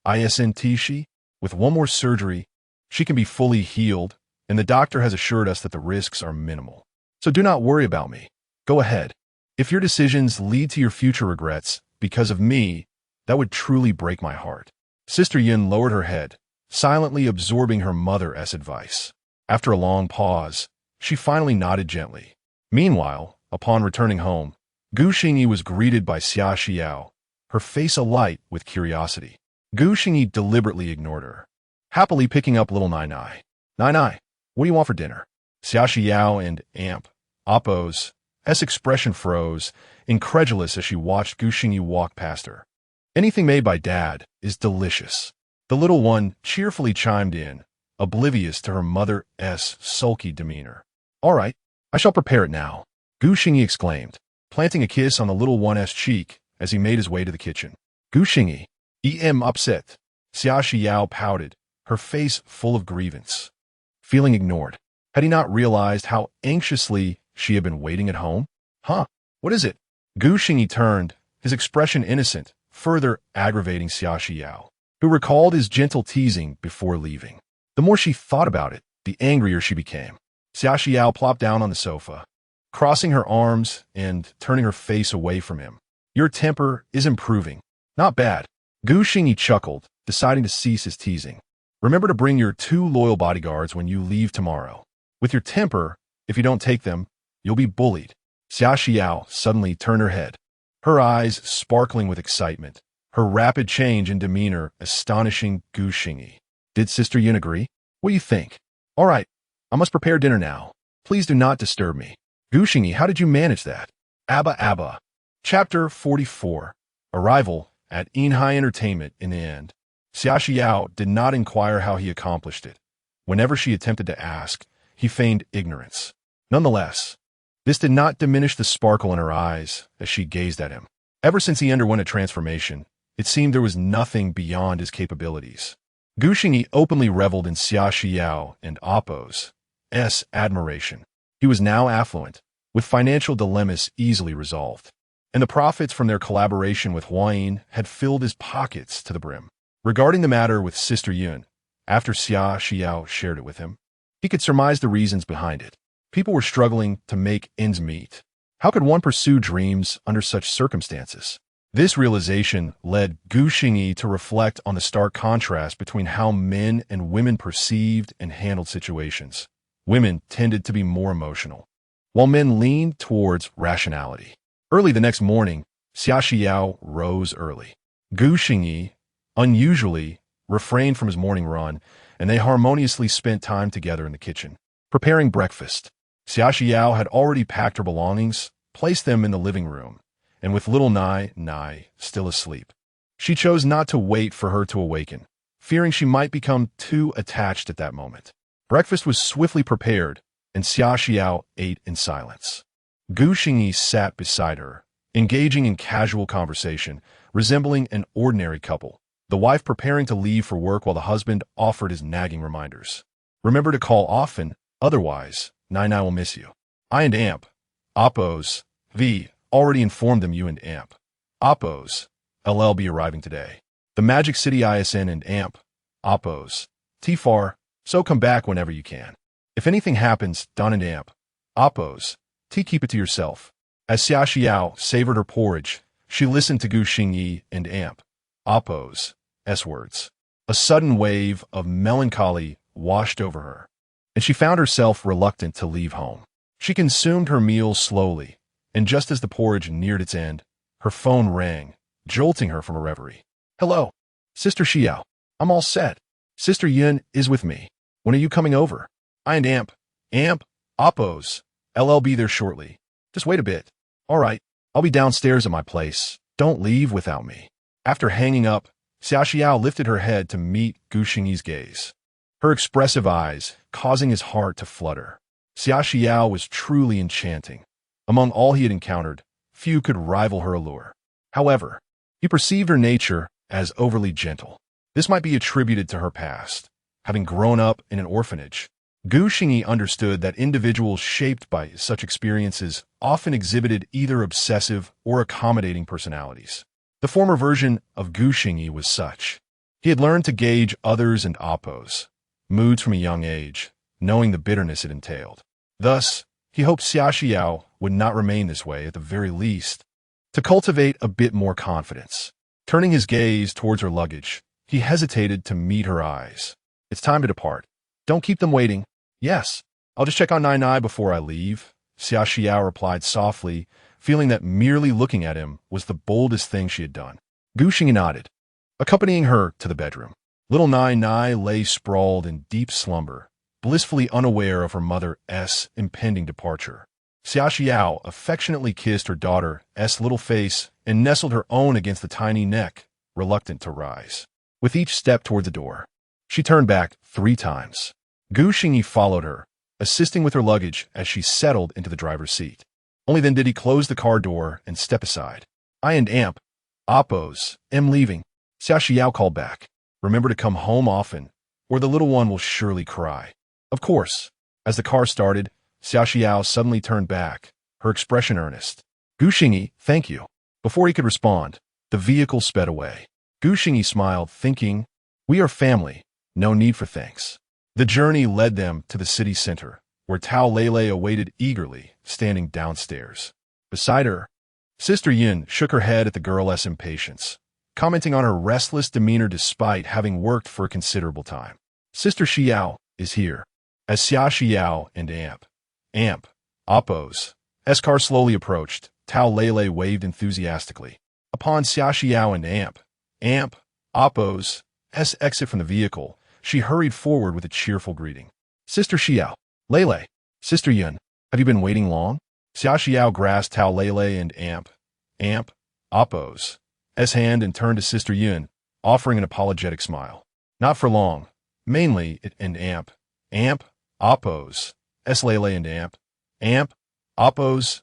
Isn't she? With one more surgery, she can be fully healed, and the doctor has assured us that the risks are minimal. So do not worry about me. Go ahead. If your decisions lead to your future regrets because of me, that would truly break my heart. Sister Yin lowered her head, silently absorbing her mother's advice. After a long pause, she finally nodded gently. Meanwhile, upon returning home, Gu Xingyi was greeted by Xia Xiao, her face alight with curiosity. Gu Xingyi deliberately ignored her, happily picking up little Nai Nai. Nai Nai, what do you want for dinner? Xia Xiao and Amp, Oppo's expression froze, incredulous as she watched Gu Xingyi walk past her. Anything made by Dad is delicious. The little one cheerfully chimed in, oblivious to her mother's sulky demeanor. All right, I shall prepare it now, Gu Xingyi exclaimed, planting a kiss on the little one's cheek as he made his way to the kitchen. Gu Xingyi, upset. Xia Xiao pouted, her face full of grievance. Feeling ignored. Had he not realized how anxiously she had been waiting at home? Huh, what is it? Gu Xingyi turned, his expression innocent, further aggravating Xia Xiao, who recalled his gentle teasing before leaving. The more she thought about it, the angrier she became. Xia Xiao plopped down on the sofa, crossing her arms and turning her face away from him. Your temper is improving. Not bad. Gu Xingyi chuckled, deciding to cease his teasing. Remember to bring your 2 loyal bodyguards when you leave tomorrow. With your temper, if you don't take them, you'll be bullied. Xia Xiao suddenly turned her head, her eyes sparkling with excitement, her rapid change in demeanor astonishing Gu Xingyi. Did Sister Yin agree? What do you think? All right, I must prepare dinner now. Please do not disturb me. Gu Xingyi, how did you manage that? Abba. Chapter 44. Arrival at Inhai Entertainment in the end. Xia Xiao did not inquire how he accomplished it. Whenever she attempted to ask, he feigned ignorance. Nonetheless, this did not diminish the sparkle in her eyes as she gazed at him. Ever since he underwent a transformation, it seemed there was nothing beyond his capabilities. Gu Xingyi openly reveled in Xia Xiao and Oppo's admiration. He was now affluent, with financial dilemmas easily resolved, and the profits from their collaboration with Huayin had filled his pockets to the brim. Regarding the matter with Sister Yun, after Xia Xiao shared it with him, he could surmise the reasons behind it. People were struggling to make ends meet. How could one pursue dreams under such circumstances? This realization led Gu Xingyi to reflect on the stark contrast between how men and women perceived and handled situations. Women tended to be more emotional, while men leaned towards rationality. Early the next morning, Xia Xiao rose early. Gu Xingyi, unusually, refrained from his morning run, and they harmoniously spent time together in the kitchen, preparing breakfast. Xia Xiao had already packed her belongings, placed them in the living room, and with little Nai still asleep, she chose not to wait for her to awaken, fearing she might become too attached at that moment. Breakfast was swiftly prepared, and Xia Xiao ate in silence. Gu Xingyi sat beside her, engaging in casual conversation, resembling an ordinary couple, the wife preparing to leave for work while the husband offered his nagging reminders. Remember to call often, otherwise, Nai will miss you. I and Amp, Oppo's, already informed them you and Amp, Oppo's, be arriving today. The Magic City ISN and Amp, Oppo's, Tfar, so come back whenever you can. If anything happens, Don and Amp, Oppo's, keep it to yourself. As Xia Xiao savored her porridge, she listened to Gu Xingyi and Amp, Oppo's, words. A sudden wave of melancholy washed over her, and she found herself reluctant to leave home. She consumed her meal slowly, and just as the porridge neared its end, her phone rang, jolting her from a reverie. Hello, Sister Xiao. I'm all set. Sister Yun is with me. When are you coming over? I and Amp, Oppo's, be there shortly. Just wait a bit. All right, I'll be downstairs at my place. Don't leave without me. After hanging up, Xia Xiao lifted her head to meet Gu Xingyi's gaze, her expressive eyes causing his heart to flutter. Xia Xiao was truly enchanting. Among all he had encountered, few could rival her allure. However, he perceived her nature as overly gentle. This might be attributed to her past. Having grown up in an orphanage, Gu Xingyi understood that individuals shaped by such experiences often exhibited either obsessive or accommodating personalities. The former version of Gu Xingyi was such. He had learned to gauge others and Oppo's moods from a young age, knowing the bitterness it entailed. Thus, he hoped Xia Xiao would not remain this way at the very least. To cultivate a bit more confidence, turning his gaze towards her luggage, He hesitated to meet her eyes. It's time to depart. Don't keep them waiting. Yes, I'll just check on Nai Nai before I leave, Xia Xiao replied softly, feeling that merely looking at him was the boldest thing she had done. Gu Xingyan nodded, accompanying her to the bedroom. Little Nai Nai lay sprawled in deep slumber, blissfully unaware of her mother's impending departure. Xia Xiao affectionately kissed her daughter's little face and nestled her own against the tiny neck, reluctant to rise. With each step toward the door, she turned back 3 times. Gu Xingyi followed her, assisting with her luggage as she settled into the driver's seat. Only then did he close the car door and step aside. I and Amp, Oppos, am leaving. Xia Xiao called back. Remember to come home often, or the little one will surely cry. Of course. As the car started, Xia Xiao suddenly turned back, her expression earnest. Gu Xingyi, thank you. Before he could respond, the vehicle sped away. Gu Xingyi smiled, thinking, we are family, no need for thanks. The journey led them to the city center, where Tao Lele awaited eagerly, standing downstairs. Beside her, Sister Yin shook her head at the girl's impatience, commenting on her restless demeanor despite having worked for a considerable time. Sister Xiao is here. As Xia Xiao and Amp, Oppos, car slowly approached, Tao Lele waved enthusiastically. Upon Xia Xiao and Amp, Oppos' exit from the vehicle, she hurried forward with a cheerful greeting. Sister Xiao, Lele, Sister Yun, have you been waiting long? Xia Xiao grasped Tao Lele and Amp, Oppos' hand and turned to Sister Yun, offering an apologetic smile. Not for long, mainly it and Amp, Oppos' Lele and Amp, Oppos'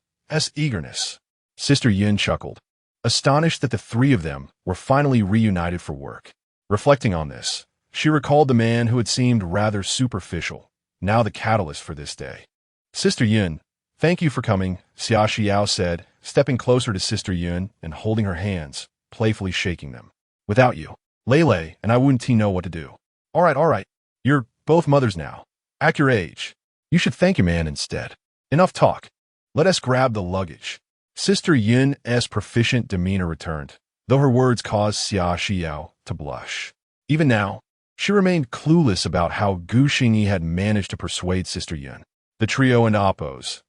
eagerness. Sister Yun chuckled, astonished that the 3 of them were finally reunited for work. Reflecting on this, she recalled the man who had seemed rather superficial, now the catalyst for this day. Sister Yun, thank you for coming, Xia Xiao said, stepping closer to Sister Yun and holding her hands, playfully shaking them. Without you, Lele and I wouldn't know what to do. All right. You're both mothers now. At your age, you should thank your man instead. Enough talk. Let us grab the luggage. Sister Yun's proficient demeanor returned, though her words caused Xia Xiao to blush. Even now, she remained clueless about how Gu Xingyi had managed to persuade Sister Yun. The trio and Oppos'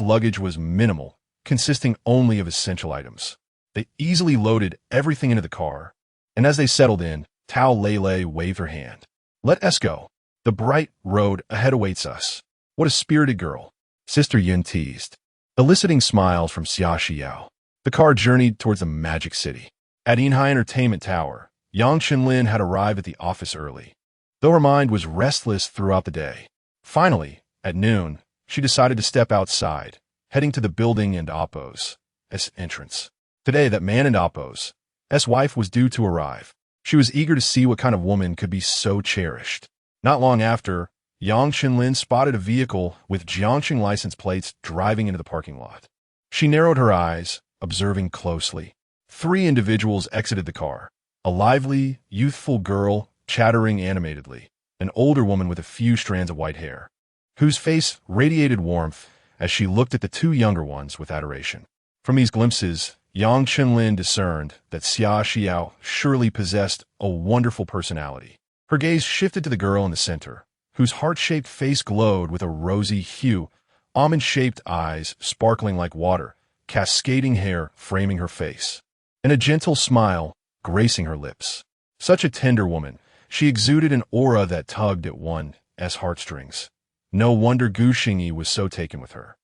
luggage was minimal, consisting only of essential items. They easily loaded everything into the car, and as they settled in, Tao Lele waved her hand. Let us go. The bright road ahead awaits us. What a spirited girl, Sister Yun teased, eliciting smiles from Xia Xiao. The car journeyed towards the magic city. At Yinhai Entertainment Tower, Yang Chenlin had arrived at the office early, though her mind was restless throughout the day. Finally, at noon, she decided to step outside, heading to the building and Oppos' entrance. Today, that man and Oppos' wife was due to arrive. She was eager to see what kind of woman could be so cherished. Not long after, Yang Chenlin spotted a vehicle with Jiangxing license plates driving into the parking lot. She narrowed her eyes, observing closely. 3 individuals exited the car. A lively, youthful girl chattering animatedly, an older woman with a few strands of white hair, whose face radiated warmth as she looked at the 2 younger ones with adoration. From these glimpses, Yang Chenlin discerned that Xia Xiao surely possessed a wonderful personality. Her gaze shifted to the girl in the center, whose heart-shaped face glowed with a rosy hue, almond-shaped eyes sparkling like water, cascading hair framing her face, and a gentle smile gracing her lips. Such a tender woman, she exuded an aura that tugged at one's heartstrings. No wonder Gu Xingyi was so taken with her.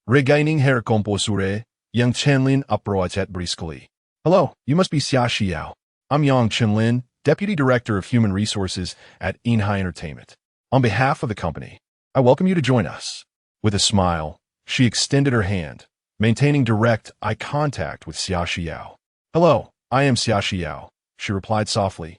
Regaining her composure, Yang Chenlin approached briskly. Hello, you must be Xia Xiao. I'm Yang Chenlin, Deputy Director of Human Resources at Yinhai Entertainment. On behalf of the company, I welcome you to join us. With a smile, she extended her hand, maintaining direct eye contact with Xia Xiao. Hello, I am Xia Xiao, she replied softly,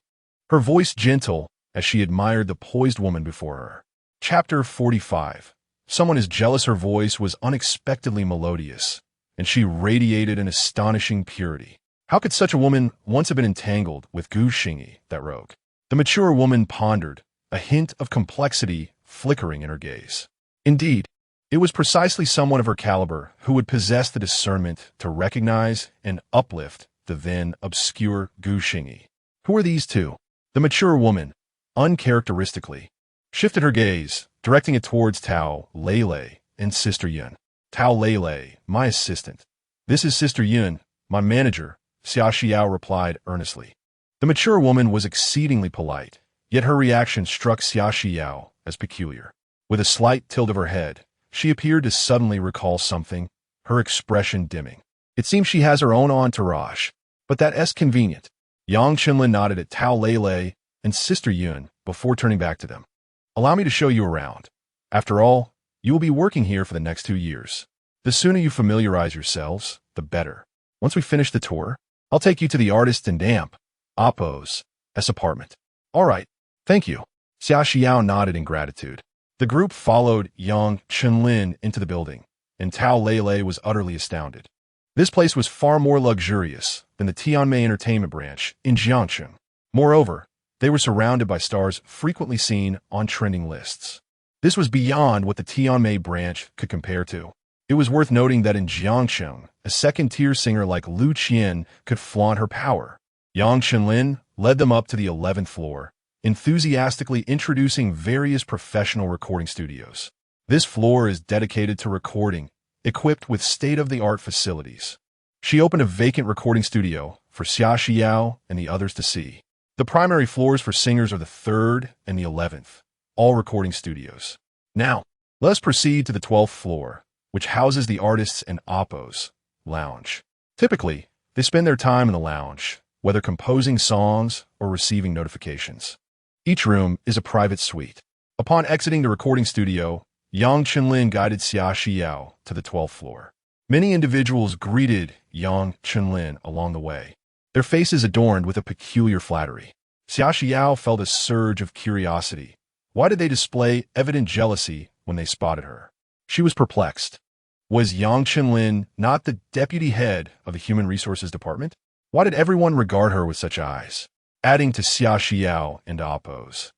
her voice gentle as she admired the poised woman before her. Chapter 45. Someone as jealous her voice was unexpectedly melodious, and she radiated an astonishing purity. How could such a woman once have been entangled with Gu Xingyi, that rogue? The mature woman pondered, a hint of complexity flickering in her gaze. Indeed, it was precisely someone of her caliber who would possess the discernment to recognize and uplift the then obscure Gu Xingyi. Who are these 2? The mature woman, uncharacteristically, shifted her gaze, directing it towards Tao Lele and Sister Yun. Tao Lele, my assistant. This is Sister Yun, my manager, Xia Xiao replied earnestly. The mature woman was exceedingly polite, yet her reaction struck Xia Xiao as peculiar. With a slight tilt of her head, she appeared to suddenly recall something, her expression dimming. It seems she has her own entourage, but that's convenient. Yang Chenlin nodded at Tao Lele and Sister Yun before turning back to them. Allow me to show you around. After all, you will be working here for the next 2 years. The sooner you familiarize yourselves, the better. Once we finish the tour, I'll take you to the artist and damp, Appo's, apartment. All right, thank you. Xia Xiao nodded in gratitude. The group followed Yang Chenlin into the building, and Tao Lele was utterly astounded. This place was far more luxurious than the Tianmei entertainment branch in Jiangcheng. Moreover, they were surrounded by stars frequently seen on trending lists. This was beyond what the Tianmei branch could compare to. It was worth noting that in Jiangcheng, a second-tier singer like Lu Qian could flaunt her power. Yang Chenlin led them up to the 11th floor, enthusiastically introducing various professional recording studios. This floor is dedicated to recording, equipped with state-of-the-art facilities. She opened a vacant recording studio for Xia Xiao and the others to see. The primary floors for singers are the 3rd and the 11th, all recording studios. Now, let us proceed to the 12th floor, which houses the artists and Appo's lounge. Typically, they spend their time in the lounge, whether composing songs or receiving notifications. Each room is a private suite. Upon exiting the recording studio, Yang Chenlin guided Xia Xiao to the 12th floor. Many individuals greeted Yang Chenlin along the way, their faces adorned with a peculiar flattery. Xia Xiao felt a surge of curiosity. Why did they display evident jealousy when they spotted her? She was perplexed. Was Yang Chenlin not the deputy head of the Human Resources Department? Why did everyone regard her with such eyes? Adding to Xia Xiao and Appo's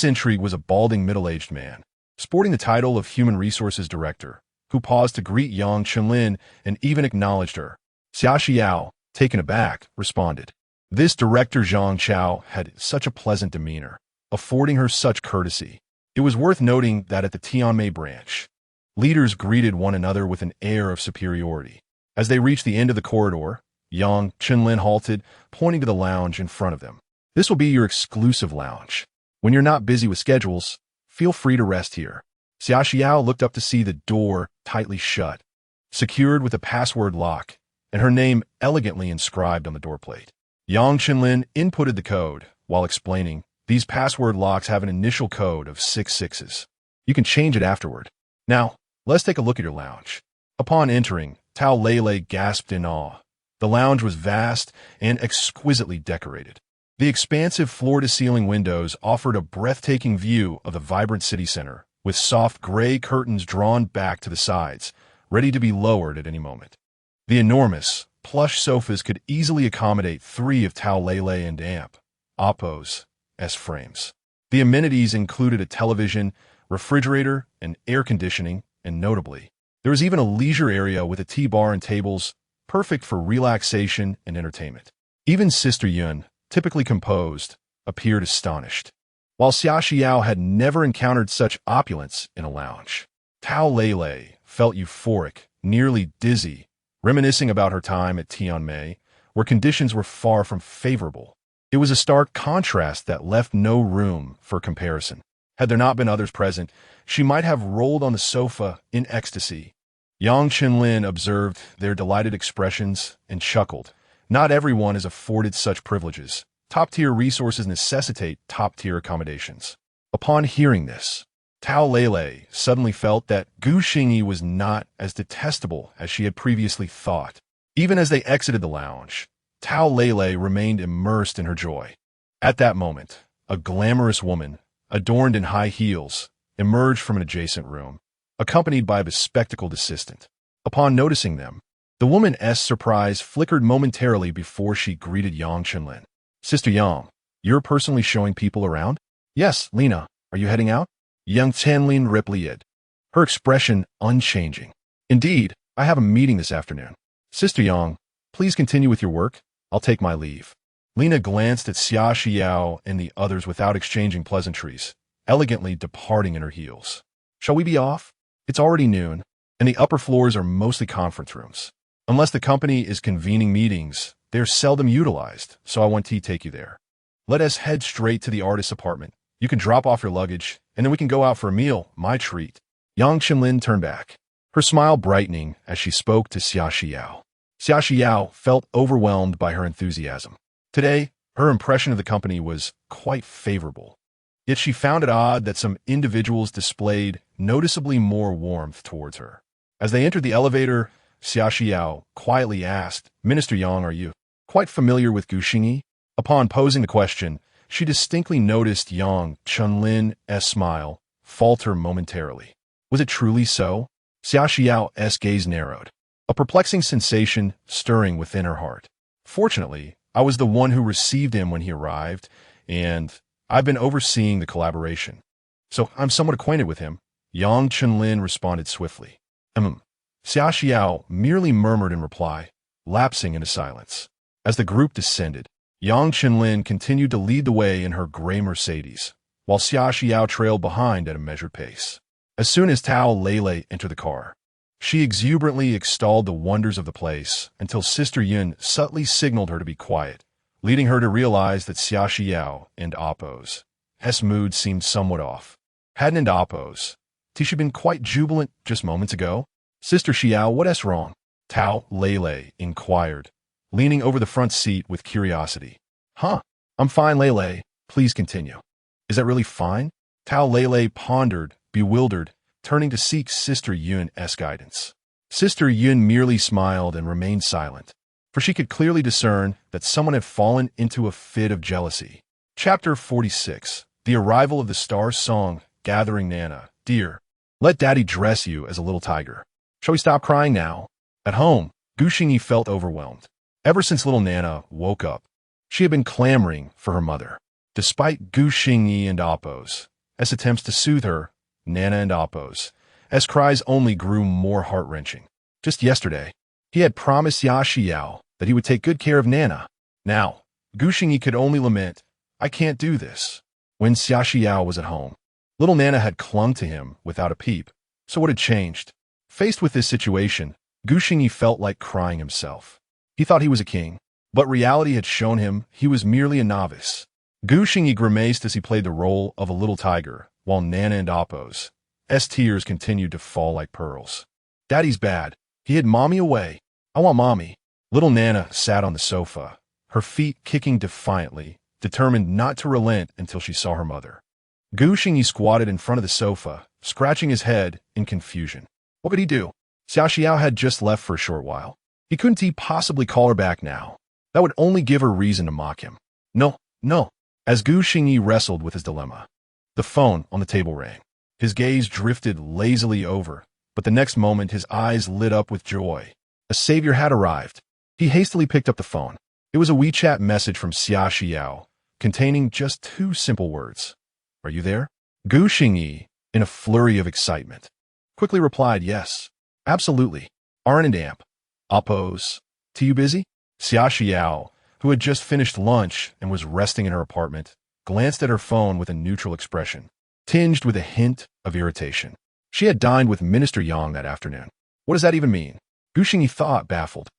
intrigue was a balding middle-aged man, sporting the title of Human Resources Director, who paused to greet Yang Chenlin and even acknowledged her. Xia Xiao, taken aback, responded. This Director Zhang Chao had such a pleasant demeanor, affording her such courtesy. It was worth noting that at the Tianmei branch, leaders greeted one another with an air of superiority. As they reached the end of the corridor, Yang Chenlin halted, pointing to the lounge in front of them. This will be your exclusive lounge. When you're not busy with schedules, feel free to rest here. Xia Xiao looked up to see the door tightly shut, secured with a password lock, and her name elegantly inscribed on the doorplate. Yang Chenlin inputted the code while explaining, these password locks have an initial code of 6 sixes. You can change it afterward. Now, let's take a look at your lounge. Upon entering, Tao Lele gasped in awe. The lounge was vast and exquisitely decorated. The expansive floor-to-ceiling windows offered a breathtaking view of the vibrant city center, with soft gray curtains drawn back to the sides, ready to be lowered at any moment. The enormous, plush sofas could easily accommodate 3 of Tao Lele and Appo's frames. The amenities included a television, refrigerator, and air conditioning, and notably, there was even a leisure area with a tea bar and tables, perfect for relaxation and entertainment. Even Sister Yun, typically composed, appeared astonished. While Xia Xiao had never encountered such opulence in a lounge, Tao Lele felt euphoric, nearly dizzy, reminiscing about her time at Tianmei, where conditions were far from favorable. It was a stark contrast that left no room for comparison. Had there not been others present, she might have rolled on the sofa in ecstasy. Yang Chenlin observed their delighted expressions and chuckled. Not everyone is afforded such privileges. Top-tier resources necessitate top-tier accommodations. Upon hearing this, Tao Lele suddenly felt that Gu Xingyi was not as detestable as she had previously thought. Even as they exited the lounge, Tao Lele remained immersed in her joy. At that moment, a glamorous woman, adorned in high heels, emerged from an adjacent room, accompanied by a bespectacled assistant. Upon noticing them, the woman's surprise flickered momentarily before she greeted Yang Chenlin. Sister Yang, you're personally showing people around? Yes, Lena, are you heading out? Yang Chenlin replied, her expression unchanging. Indeed, I have a meeting this afternoon. Sister Yang, please continue with your work. I'll take my leave. Lena glanced at Xia Xiao and the others without exchanging pleasantries, elegantly departing in her heels. Shall we be off? It's already noon, and the upper floors are mostly conference rooms. Unless the company is convening meetings, they're seldom utilized, so I want to take you there. Let us head straight to the artist's apartment. You can drop off your luggage, and then we can go out for a meal, my treat. Yang Qinlin turned back, her smile brightening as she spoke to Xia Xiao. Xia Xiao felt overwhelmed by her enthusiasm. Today, her impression of the company was quite favorable. Yet she found it odd that some individuals displayed noticeably more warmth towards her. As they entered the elevator, Xia Xiao quietly asked, Minister Yang, are you quite familiar with Gu Xingyi? Upon posing the question, she distinctly noticed Yang Qinlin's smile falter momentarily. Was it truly so? Xia Xiao's gaze narrowed, a perplexing sensation stirring within her heart. Fortunately, I was the one who received him when he arrived, and I've been overseeing the collaboration. So I'm somewhat acquainted with him. Yang Qinlin responded swiftly. Xia Xiao merely murmured in reply, lapsing into silence. As the group descended, Yang Qinlin continued to lead the way in her gray Mercedes, while Xia Xiao trailed behind at a measured pace. As soon as Tao Lele entered the car, she exuberantly extolled the wonders of the place until Sister Yun subtly signaled her to be quiet, leading her to realize that Xia Xiao and Appo's mood seemed somewhat off. Hadn't Appo's she been quite jubilant just moments ago? Sister Xiao, what's wrong? Tao Lele inquired, leaning over the front seat with curiosity. Huh, I'm fine, Lele. Please continue. Is that really fine? Tao Lele pondered, bewildered, turning to seek Sister Yun's guidance. Sister Yun merely smiled and remained silent, for she could clearly discern that someone had fallen into a fit of jealousy. Chapter 46. The Arrival of the Star Song, Gathering Nana. Dear, let Daddy dress you as a little tiger. Shall we stop crying now? At home, Gu Xingyi felt overwhelmed. Ever since little Nana woke up, she had been clamoring for her mother. Despite Gu Xingyi and Appo's attempts to soothe her, Nana and Appo's cries only grew more heart-wrenching. Just yesterday, he had promised Xia Xiao that he would take good care of Nana. Now, Gu Xingyi could only lament, I can't do this. When Xia Xiao was at home, little Nana had clung to him without a peep. So what had changed? Faced with this situation, Gu Xingyi felt like crying himself. He thought he was a king, but reality had shown him he was merely a novice. Gu Xingyi grimaced as he played the role of a little tiger, while Nana and Appo's tears continued to fall like pearls. Daddy's bad. He hid Mommy away. I want Mommy. Little Nana sat on the sofa, her feet kicking defiantly, determined not to relent until she saw her mother. Gu Xingyi squatted in front of the sofa, scratching his head in confusion. What could he do? Xia Xiao had just left for a short while. Couldn't he possibly call her back now? That would only give her reason to mock him. No. As Gu Xingyi wrestled with his dilemma, the phone on the table rang. His gaze drifted lazily over, but the next moment his eyes lit up with joy. A savior had arrived. He hastily picked up the phone. It was a WeChat message from Xia Xiao, containing just 2 simple words. Are you there? Gu Xingyi, in a flurry of excitement, quickly replied, yes, absolutely. Arn and Amp. Appo's. You busy? Xia Xiao, who had just finished lunch and was resting in her apartment, glanced at her phone with a neutral expression, tinged with a hint of irritation. She had dined with Minister Yang that afternoon. What does that even mean? Gu Xingyi thought, baffled.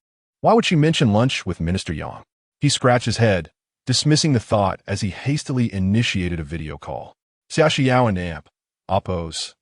Why would she mention lunch with Minister Yang? He scratched his head, dismissing the thought as he hastily initiated a video call. Xia Xiao and Amp. Appo's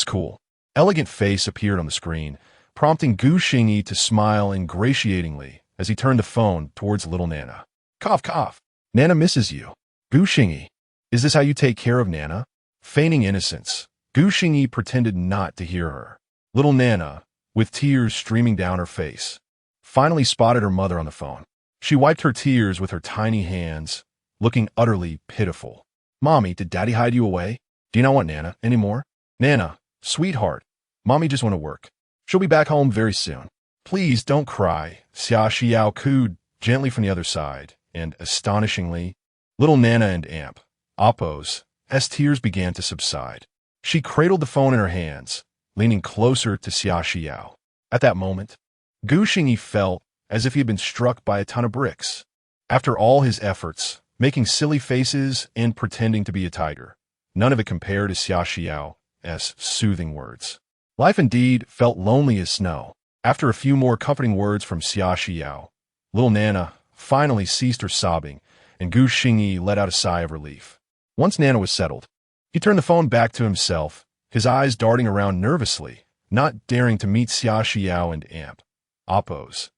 cool, elegant face appeared on the screen, prompting Gu Xingyi to smile ingratiatingly as he turned the phone towards little Nana. Cough, cough. Nana misses you. Gu Xingyi. Is this how you take care of Nana? Feigning innocence, Gu Xingyi pretended not to hear her. Little Nana, with tears streaming down her face, finally spotted her mother on the phone. She wiped her tears with her tiny hands, looking utterly pitiful. Mommy, did Daddy hide you away? Do you not want Nana anymore? Nana, sweetheart, Mommy just went to work. She'll be back home very soon. Please don't cry. Xia Xiao cooed gently from the other side, and astonishingly, little Nana and Amp, Appo's tears began to subside. She cradled the phone in her hands, leaning closer to Xia Xiao. At that moment, Gu Xingyi felt as if he had been struck by a ton of bricks. After all his efforts, making silly faces and pretending to be a tiger, none of it compared to Xia Xiao's soothing words. Life indeed felt lonely as snow. After a few more comforting words from Xia Xiao, little Nana finally ceased her sobbing, and Gu Xingyi let out a sigh of relief. Once Nana was settled, he turned the phone back to himself, his eyes darting around nervously, not daring to meet Xia Xiao and Oppo's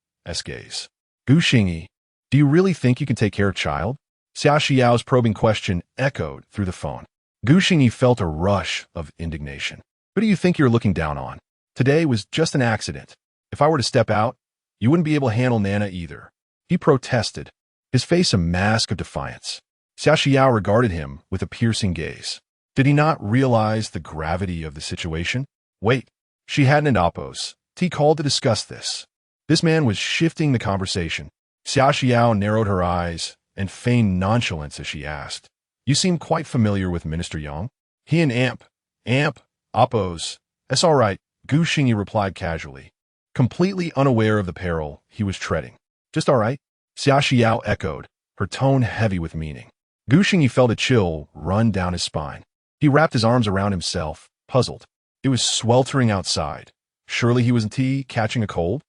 gaze. Gu Xingyi, do you really think you can take care of child? Xia Xiao's probing question echoed through the phone. Gu Xingyi felt a rush of indignation. Who do you think you're looking down on? Today was just an accident. If I were to step out, you wouldn't be able to handle Nana either. He protested, his face a mask of defiance. Xia Xiao regarded him with a piercing gaze. Did he not realize the gravity of the situation? Wait, she hadn't Oppo's. He called to discuss this. This man was shifting the conversation. Xia Xiao narrowed her eyes and feigned nonchalance as she asked, You seem quite familiar with Minister Yang? He and Oppo's. That's all right, Gu Xingyi replied casually, completely unaware of the peril he was treading. Just all right? Xia Xiao echoed, her tone heavy with meaning. Gu Xingyi felt a chill run down his spine. He wrapped his arms around himself, puzzled. It was sweltering outside. Surely he was catching a cold?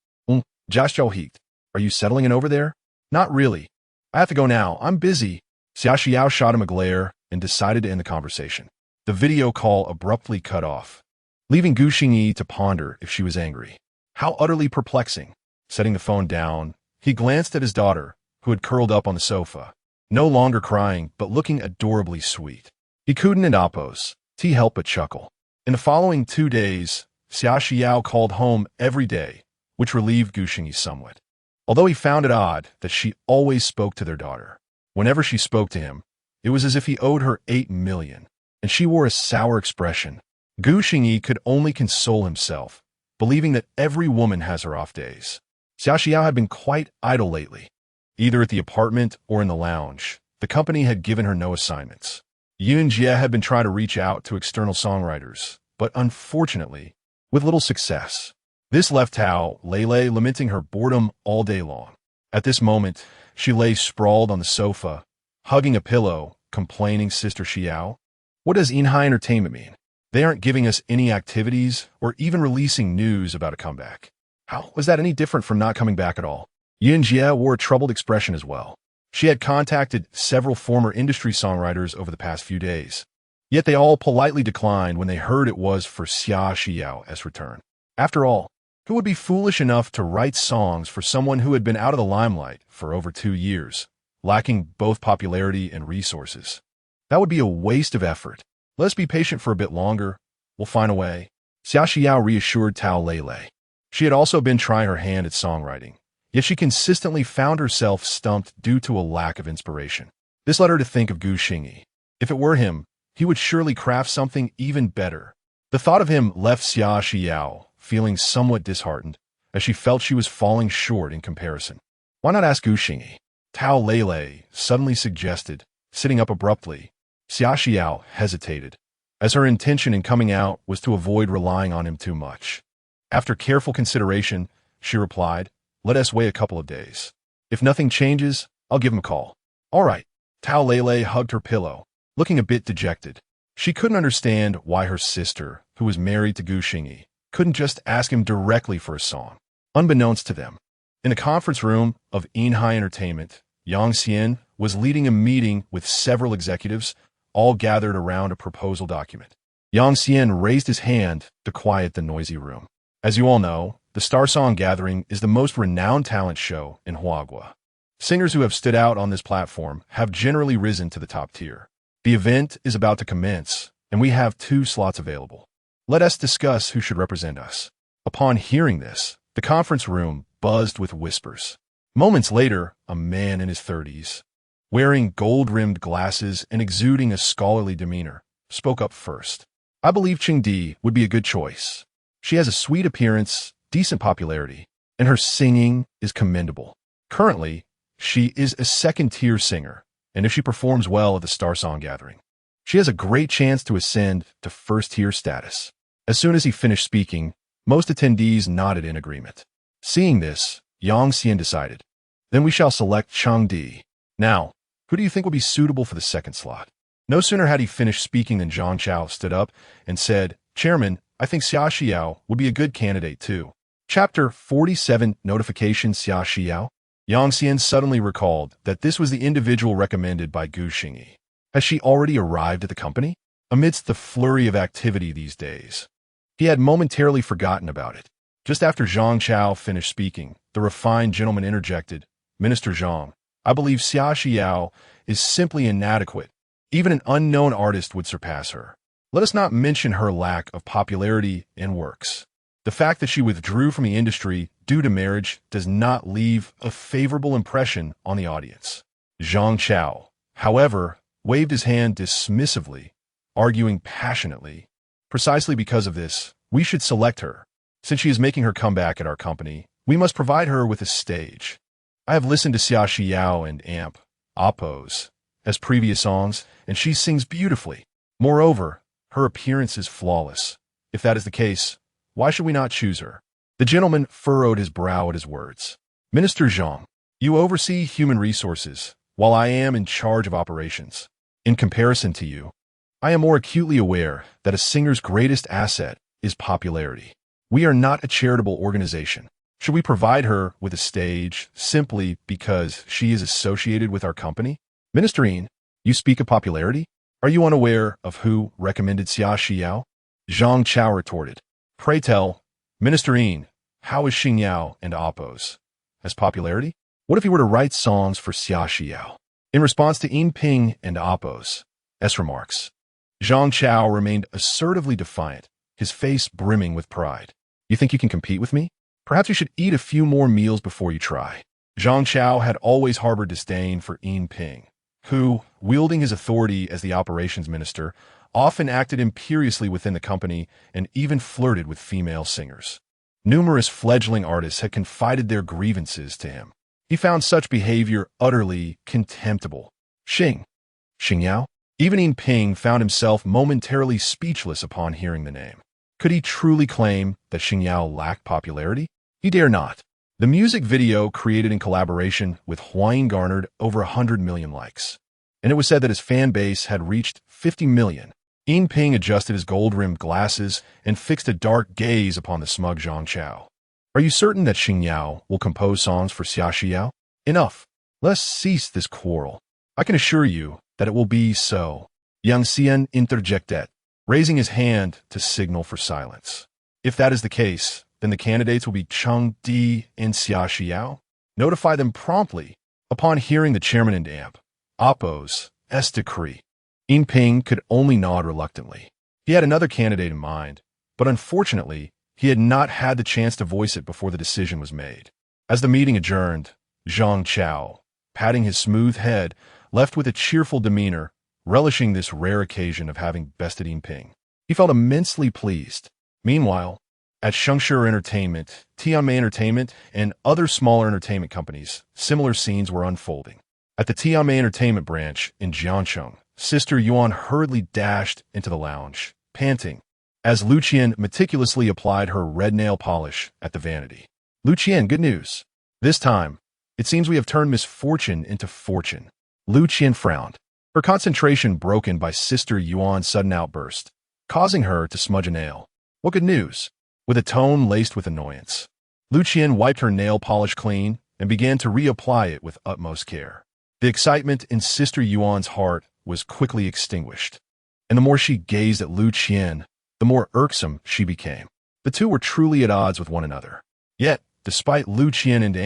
Heat. Are you settling in over there? Not really. I have to go now. I'm busy. Xia Xiao shot him a glare and decided to end the conversation. The video call abruptly cut off, leaving Gu Xingyi to ponder if she was angry. How utterly perplexing. Setting the phone down, he glanced at his daughter, who had curled up on the sofa, no longer crying but looking adorably sweet. He couldn't Oppo's. He helped but chuckle. In the following 2 days, Xia Xiao called home every day, which relieved Gu Xingyi somewhat. Although he found it odd that she always spoke to their daughter. Whenever she spoke to him, it was as if he owed her 8 million, and she wore a sour expression. Gu Xingyi could only console himself, believing that every woman has her off days. Xia Xiao had been quite idle lately. Either at the apartment or in the lounge, the company had given her no assignments. Xingyan had been trying to reach out to external songwriters, but unfortunately, with little success. This left Tao Lei lamenting her boredom all day long. At this moment, she lay sprawled on the sofa, hugging a pillow, complaining, Sister Xiao, what does Inhai Entertainment mean? They aren't giving us any activities or even releasing news about a comeback. How was that any different from not coming back at all? Xingyan wore a troubled expression as well. She had contacted several former industry songwriters over the past few days, yet they all politely declined when they heard it was for Xia Xiao's return. After all, who would be foolish enough to write songs for someone who had been out of the limelight for over 2 years, lacking both popularity and resources? That would be a waste of effort. Let's be patient for a bit longer. We'll find a way. Xia Xiao reassured Tao Lei. She had also been trying her hand at songwriting, yet she consistently found herself stumped due to a lack of inspiration. This led her to think of Gu Xingyi. If it were him, he would surely craft something even better. The thought of him left Xia Xiao feeling somewhat disheartened, as she felt she was falling short in comparison. Why not ask Gu Xingyi? Tao Lei suddenly suggested, sitting up abruptly. Xia Xiao hesitated, as her intention in coming out was to avoid relying on him too much. After careful consideration, she replied, Let us wait a couple of days. If nothing changes, I'll give him a call. All right. Tao Lei hugged her pillow, looking a bit dejected. She couldn't understand why her sister, who was married to Gu Xingyi, couldn't just ask him directly for a song. Unbeknownst to them, in the conference room of Inhai Entertainment, Yang Xian was leading a meeting with several executives, all gathered around a proposal document. Yang Xian raised his hand to quiet the noisy room. As you all know, the Star Song Gathering is the most renowned talent show in Huagua. Singers who have stood out on this platform have generally risen to the top tier. The event is about to commence, and we have 2 slots available. Let us discuss who should represent us. Upon hearing this, the conference room buzzed with whispers. Moments later, a man in his 30s, wearing gold-rimmed glasses and exuding a scholarly demeanor, spoke up first. I believe Chengdi would be a good choice. She has a sweet appearance, decent popularity, and her singing is commendable. Currently, she is a second-tier singer, and if she performs well at the Star Song Gathering, she has a great chance to ascend to first-tier status. As soon as he finished speaking, most attendees nodded in agreement. Seeing this, Yang Xian decided, Then we shall select Chengdi. Now, who do you think would be suitable for the second slot? No sooner had he finished speaking than Zhang Chao stood up and said, Chairman, I think Xia Xiao would be a good candidate too. Chapter 47 Notification Xia Xiao. Yang Xian suddenly recalled that this was the individual recommended by Gu Xingyi. Has she already arrived at the company? Amidst the flurry of activity these days, he had momentarily forgotten about it. Just after Zhang Chao finished speaking, the refined gentleman interjected, Minister Zhang, I believe Xia Xiao is simply inadequate. Even an unknown artist would surpass her. Let us not mention her lack of popularity in works. The fact that she withdrew from the industry due to marriage does not leave a favorable impression on the audience. Zhang Chao, however, waved his hand dismissively, arguing passionately. Precisely because of this, we should select her. Since she is making her comeback at our company, we must provide her with a stage. I have listened to Xia Xiao and Amp, Oppos, as previous songs, and she sings beautifully. Moreover, her appearance is flawless. If that is the case, why should we not choose her? The gentleman furrowed his brow at his words. Minister Zhang, you oversee human resources, while I am in charge of operations. In comparison to you, I am more acutely aware that a singer's greatest asset is popularity. We are not a charitable organization. Should we provide her with a stage simply because she is associated with our company? Minister Yin, you speak of popularity? Are you unaware of who recommended Xia Xiao? Zhang Chao retorted. Pray tell, Minister Yin, how is Xingyao and Oppos? As popularity? What if he were to write songs for Xia Xiao? In response to Yin Ping and Oppos' remarks, Zhang Chao remained assertively defiant, his face brimming with pride. You think you can compete with me? Perhaps you should eat a few more meals before you try. Zhang Chao had always harbored disdain for Yin Ping, who, wielding his authority as the operations minister, often acted imperiously within the company and even flirted with female singers. Numerous fledgling artists had confided their grievances to him. He found such behavior utterly contemptible. Xingyao? Even Yin Ping found himself momentarily speechless upon hearing the name. Could he truly claim that Xingyao lacked popularity? He dare not. The music video created in collaboration with Huayin garnered over 100 million likes, and it was said that his fan base had reached 50 million. Yin Ping adjusted his gold-rimmed glasses and fixed a dark gaze upon the smug Zhang Chao. Are you certain that Xingyao will compose songs for Xia Xiao? Enough. Let us cease this quarrel. I can assure you that it will be so. Yang Xian interjected, raising his hand to signal for silence. If that is the case, then the candidates will be Cheng Di and Xia Xiao. Notify them promptly. Upon hearing the chairman and Amp, Oppos' decree, Yin Ping could only nod reluctantly. He had another candidate in mind, but unfortunately, he had not had the chance to voice it before the decision was made. As the meeting adjourned, Zhang Chao, patting his smooth head, left with a cheerful demeanor, relishing this rare occasion of having bested Yin Ping. He felt immensely pleased. Meanwhile, at Shengshi Entertainment, Tianmei Entertainment, and other smaller entertainment companies, similar scenes were unfolding. At the Tianmei Entertainment branch in Jiangcheng, Sister Yuan hurriedly dashed into the lounge, panting, as Luqian meticulously applied her red nail polish at the vanity. Luqian, good news. This time, it seems we have turned misfortune into fortune. Luqian frowned, her concentration broken by Sister Yuan's sudden outburst, causing her to smudge a nail. What good news? With a tone laced with annoyance, Luqian wiped her nail polish clean and began to reapply it with utmost care. The excitement in Sister Yuan's heart was quickly extinguished, and the more she gazed at Luqian, the more irksome she became. The two were truly at odds with one another. Yet, despite Luqian and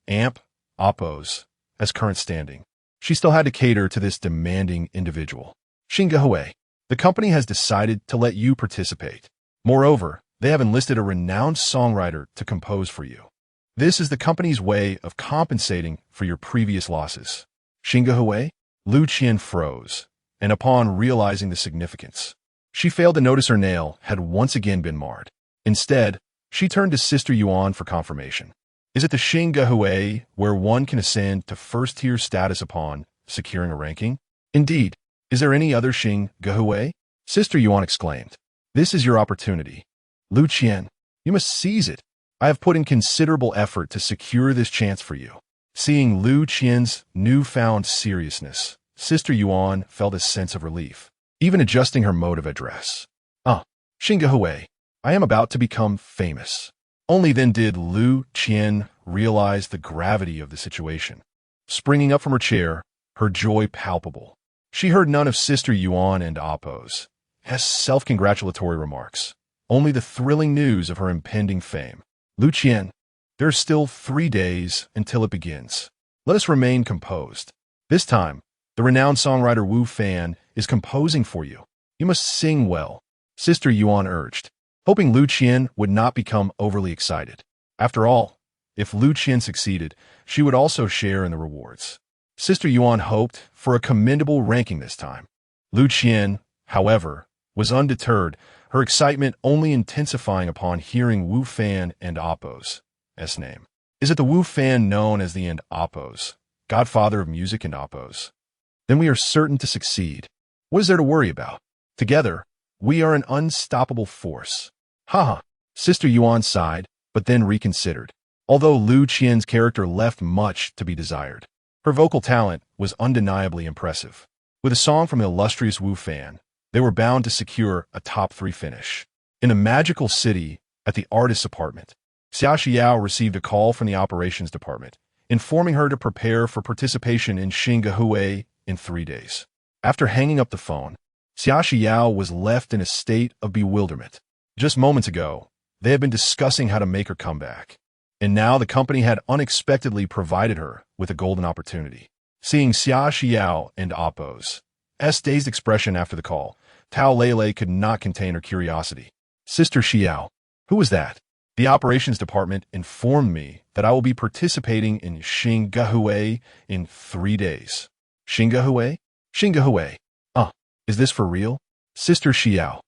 Amp, Oppos, as current standing, she still had to cater to this demanding individual. Xingyan, the company has decided to let you participate. Moreover, they have enlisted a renowned songwriter to compose for you. This is the company's way of compensating for your previous losses. Xingyan? Luqian froze, and upon realizing the significance, she failed to notice her nail had once again been marred. Instead, she turned to Sister Yuan for confirmation. Is it the Xingyan where one can ascend to first-tier status upon securing a ranking? Indeed. Is there any other Xingyan? Sister Yuan exclaimed. This is your opportunity. Luqian, you must seize it. I have put in considerable effort to secure this chance for you. Seeing Lu Qian's newfound seriousness, Sister Yuan felt a sense of relief, even adjusting her mode of address. Xingyan, I am about to become famous. Only then did Lu Qian realize the gravity of the situation. Springing up from her chair, her joy palpable, she heard none of Sister Yuan and Appo's self-congratulatory remarks, only the thrilling news of her impending fame. Lu Qian, there are still 3 days until it begins. Let us remain composed. This time, the renowned songwriter Wu Fan is composing for you. You must sing well, Sister Yuan urged, hoping Lu Qian would not become overly excited. After all, if Lu Qian succeeded, she would also share in the rewards. Sister Yuan hoped for a commendable ranking this time. Lu Qian, however, was undeterred, her excitement only intensifying upon hearing Wu Fan and Appo's name. Is it the Wu Fan known as the Appo's, godfather of music and Appo's? Then we are certain to succeed. What is there to worry about? Together, we are an unstoppable force. Haha, Sister Yuan sighed, but then reconsidered. Although Lu Qian's character left much to be desired, her vocal talent was undeniably impressive. With a song from the illustrious Wu Fan, they were bound to secure a top 3 finish. In a magical city, at the artist's apartment, Xia Xiao received a call from the operations department, informing her to prepare for participation in Xingyan in 3 days. After hanging up the phone, Xia Xiao was left in a state of bewilderment. Just moments ago, they had been discussing how to make her come back, and now the company had unexpectedly provided her with a golden opportunity. Seeing Xia Xiao and Appo's dazed expression after the call, Tao Lele could not contain her curiosity. Sister Xiao, who was that? The operations department informed me that I will be participating in Xingyan in 3 days. Xingyan? Xingyan. Is this for real? Sister Xiao,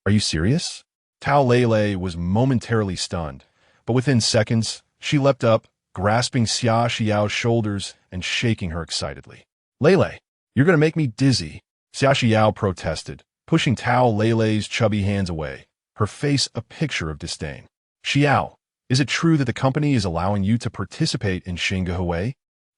are you serious? Tao Lele was momentarily stunned, but within seconds, she leapt up, grasping Xia Xiao's shoulders and shaking her excitedly. Lele, you're going to make me dizzy, Xia Xiao protested, pushing Tao Lele's chubby hands away, her face a picture of disdain. Xiao, is it true that the company is allowing you to participate in Xingyan?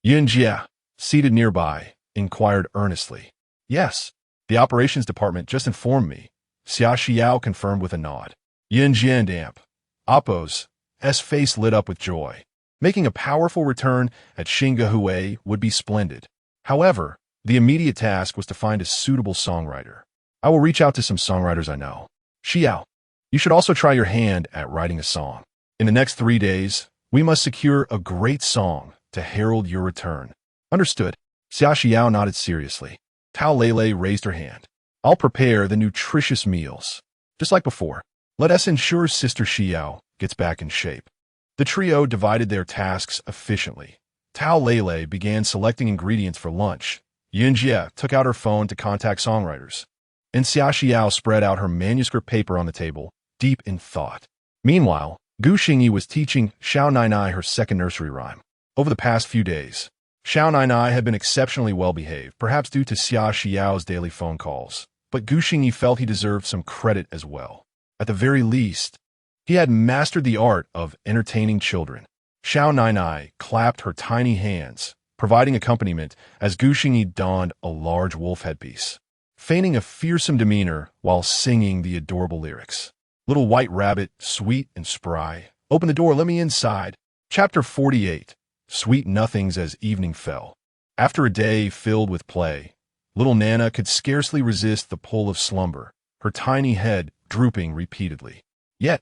Yinjia, seated nearby, inquired earnestly. Yes, the operations department just informed me, Xia Xiao confirmed with a nod. Yinjian damp. Appo's face lit up with joy. Making a powerful return at Xingyan would be splendid. However, the immediate task was to find a suitable songwriter. I will reach out to some songwriters I know. Xiao, you should also try your hand at writing a song. In the next 3 days, we must secure a great song to herald your return. Understood. Xia Xiao nodded seriously. Tao Lele raised her hand. I'll prepare the nutritious meals. Just like before, let us ensure Sister Xiao gets back in shape. The trio divided their tasks efficiently. Tao Lele began selecting ingredients for lunch. Yinjia took out her phone to contact songwriters. And Xia Xiao spread out her manuscript paper on the table, deep in thought. Meanwhile, Gu Xingyi was teaching Xiao Nainai her second nursery rhyme. Over the past few days, Xiao Nainai had been exceptionally well-behaved, perhaps due to Xia Xiao's daily phone calls. But Gu Xingyi felt he deserved some credit as well. At the very least, he had mastered the art of entertaining children. Xiao Nainai clapped her tiny hands, providing accompaniment as Gu Xingyi donned a large wolf headpiece, feigning a fearsome demeanor while singing the adorable lyrics. Little white rabbit, sweet and spry, open the door, let me inside. Chapter 48. Sweet nothings as evening fell. After a day filled with play, little Nana could scarcely resist the pull of slumber, her tiny head drooping repeatedly. Yet,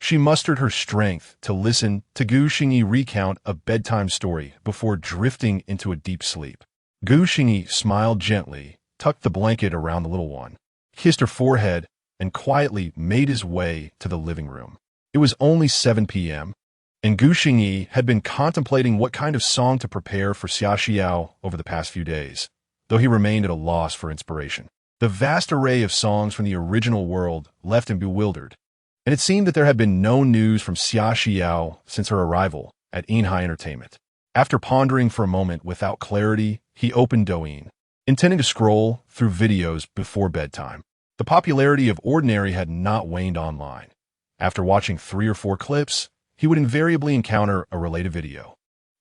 she mustered her strength to listen to Gu Xingyi recount a bedtime story before drifting into a deep sleep. Gu Xingyi smiled gently, tucked the blanket around the little one, kissed her forehead, and quietly made his way to the living room. It was only 7 p.m., and Gu Xingyi had been contemplating what kind of song to prepare for Xia Xiao over the past few days, though he remained at a loss for inspiration. The vast array of songs from the original world left him bewildered, and it seemed that there had been no news from Xia Xiao since her arrival at Inhai Entertainment. After pondering for a moment without clarity, he opened Douyin, intending to scroll through videos before bedtime. The popularity of Ordinary had not waned online. After watching 3 or 4 clips, he would invariably encounter a related video.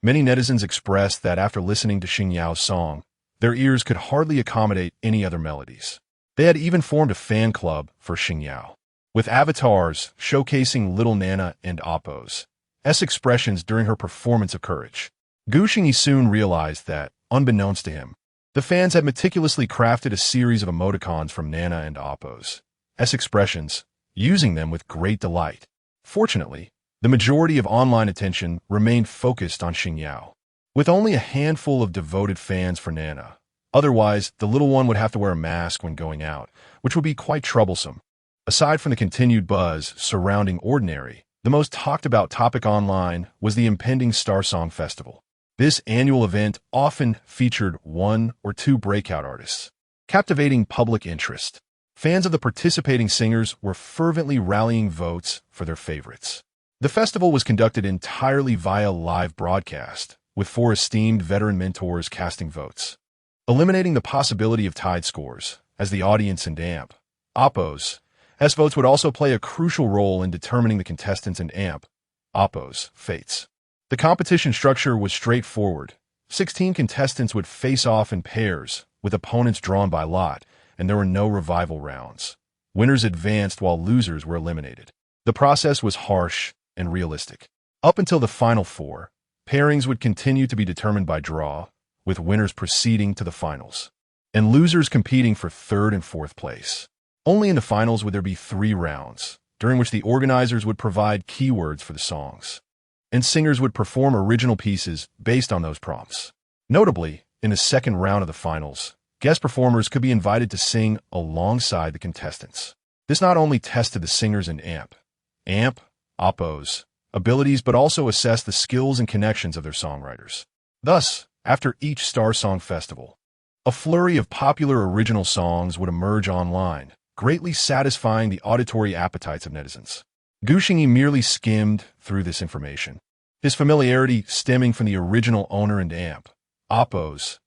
Many netizens expressed that after listening to Xingyan's song, their ears could hardly accommodate any other melodies. They had even formed a fan club for Xingyan, with avatars showcasing little Nana and Appo's expressions during her performance of courage. Gu Xingyi soon realized that, unbeknownst to him, the fans had meticulously crafted a series of emoticons from Nana and Appo's expressions, using them with great delight. Fortunately, the majority of online attention remained focused on Xingyan, with only a handful of devoted fans for Nana. Otherwise, the little one would have to wear a mask when going out, which would be quite troublesome. Aside from the continued buzz surrounding Ordinary, the most talked-about topic online was the impending Star Song Festival. This annual event often featured one or two breakout artists, captivating public interest. Fans of the participating singers were fervently rallying votes for their favorites. The festival was conducted entirely via live broadcast, with 4 esteemed veteran mentors casting votes, eliminating the possibility of tied scores, as the audience and Appo's votes would also play a crucial role in determining the contestants and Appo's fates. The competition structure was straightforward. 16 contestants would face off in pairs, with opponents drawn by lot, and there were no revival rounds. Winners advanced while losers were eliminated. The process was harsh and realistic. Up until the final 4, pairings would continue to be determined by draw, with winners proceeding to the finals, and losers competing for 3rd and 4th place. Only in the finals would there be 3 rounds, during which the organizers would provide keywords for the songs, and singers would perform original pieces based on those prompts. Notably, in the 2nd round of the finals, guest performers could be invited to sing alongside the contestants. This not only tested the singers and Appo's abilities, but also assessed the skills and connections of their songwriters. Thus, after each Star Song Festival, a flurry of popular original songs would emerge online, greatly satisfying the auditory appetites of netizens. Gu Xingyi merely skimmed through this information, his familiarity stemming from the original owner and Appo's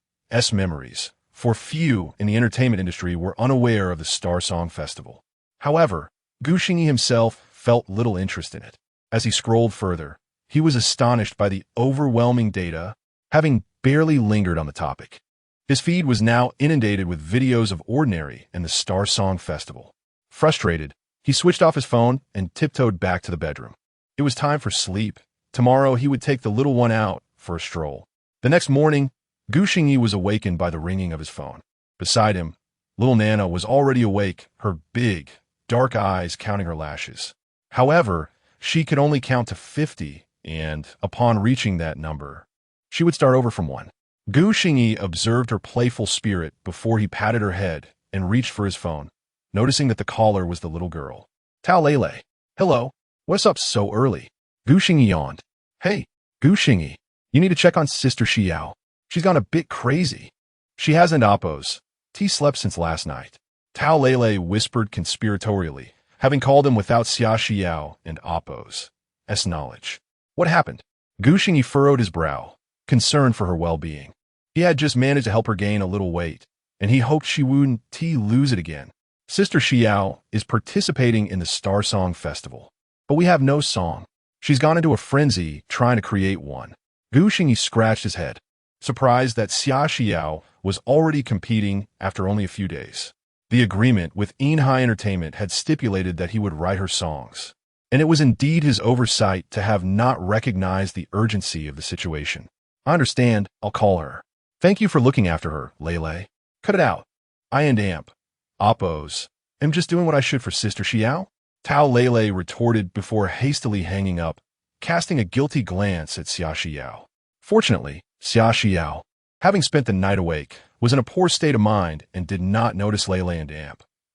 memories, for few in the entertainment industry were unaware of the Star Song Festival. However, Gu Xingyi himself felt little interest in it. As he scrolled further, he was astonished by the overwhelming data, having barely lingered on the topic. His feed was now inundated with videos of Ordinary and the Star Song Festival. Frustrated, he switched off his phone and tiptoed back to the bedroom. It was time for sleep. Tomorrow he would take the little one out for a stroll. The next morning, Gu Xingyi was awakened by the ringing of his phone. Beside him, little Nana was already awake, her big, dark eyes counting her lashes. However, she could only count to 50, and, upon reaching that number, she would start over from 1. Gu Xingyi observed her playful spirit before he patted her head and reached for his phone, noticing that the caller was the little girl. Tao Lele. Hello. What's up so early? Gu Xingyi yawned. Hey, Gu Xingyi, you need to check on Sister Xiao. She's gone a bit crazy. She hasn't Appo's. Slept since last night. Tao Lele whispered conspiratorially, having called him without Xia Xiao and Appo's knowledge. What happened? Gu Xingyi furrowed his brow, concerned for her well-being. He had just managed to help her gain a little weight, and he hoped she wouldn't lose it again. Sister Xiao is participating in the Star Song Festival, but we have no song. She's gone into a frenzy trying to create one. Gu Xingyi scratched his head, surprised that Xia Xiao was already competing after only a few days. The agreement with Inhai Entertainment had stipulated that he would write her songs, and it was indeed his oversight to have not recognized the urgency of the situation. I understand, I'll call her. Thank you for looking after her, Lele. Cut it out. I and Appo's am just doing what I should for Sister Xiao. Tao Lele retorted before hastily hanging up, casting a guilty glance at Xia Xiao. Fortunately, Xia Xiao, having spent the night awake, was in a poor state of mind and did not notice Lele and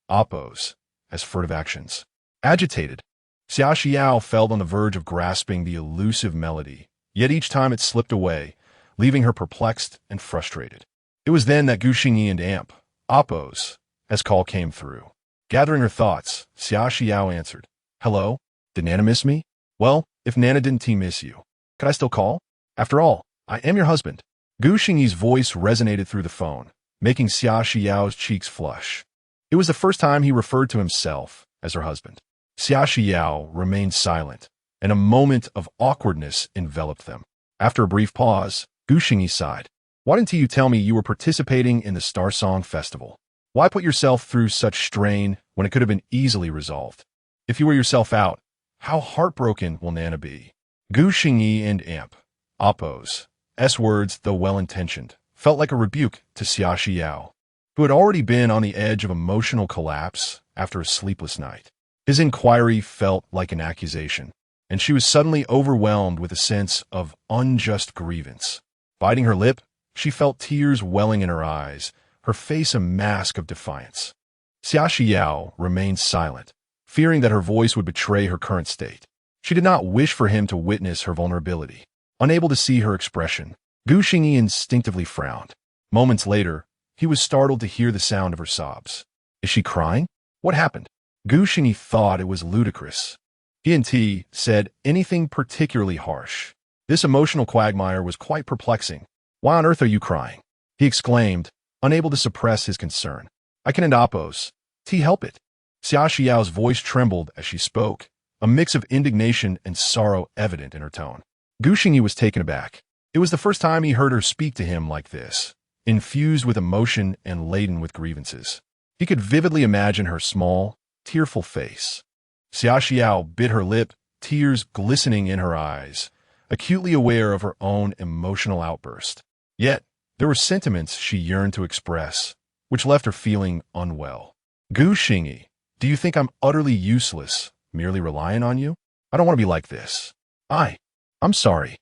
Appo's furtive actions. Agitated, Xia Xiao felt on the verge of grasping the elusive melody, yet each time it slipped away, leaving her perplexed and frustrated. It was then that Gu Xingyi and Appo's call came through. Gathering her thoughts, Xia Xiao answered, Hello? Did Nana miss me? Well, if Nana didn't miss you, could I still call? After all, I am your husband. Gu Xingyi's voice resonated through the phone, making Xia Xiao's cheeks flush. It was the first time he referred to himself as her husband. Xia Xiao remained silent, and a moment of awkwardness enveloped them. After a brief pause, Gu Xingyi sighed. Why didn't you tell me you were participating in the Star Song Festival? Why put yourself through such strain when it could have been easily resolved? If you wear yourself out, how heartbroken will Nana be? Gu Xingyi and Amp, Oppo's, words, though well-intentioned, felt like a rebuke to Xia Xiao, who had already been on the edge of emotional collapse after a sleepless night. His inquiry felt like an accusation, and she was suddenly overwhelmed with a sense of unjust grievance. Biting her lip, she felt tears welling in her eyes, her face a mask of defiance. Xia Xiao remained silent, fearing that her voice would betray her current state. She did not wish for him to witness her vulnerability. Unable to see her expression, Gu Xingyi instinctively frowned. Moments later, he was startled to hear the sound of her sobs. Is she crying? What happened? Gu Xingyi thought it was ludicrous. He and T said anything particularly harsh. This emotional quagmire was quite perplexing. Why on earth are you crying? He exclaimed, unable to suppress his concern. I can end Oppos. T, help it. Xia Xiao's voice trembled as she spoke, a mix of indignation and sorrow evident in her tone. Gu Xingyi was taken aback. It was the first time he heard her speak to him like this, infused with emotion and laden with grievances. He could vividly imagine her small, tearful face. Xia Xiao bit her lip, tears glistening in her eyes, acutely aware of her own emotional outburst. Yet, there were sentiments she yearned to express, which left her feeling unwell. Gu Xingyi, do you think I'm utterly useless, merely relying on you? I don't want to be like this. I'm sorry.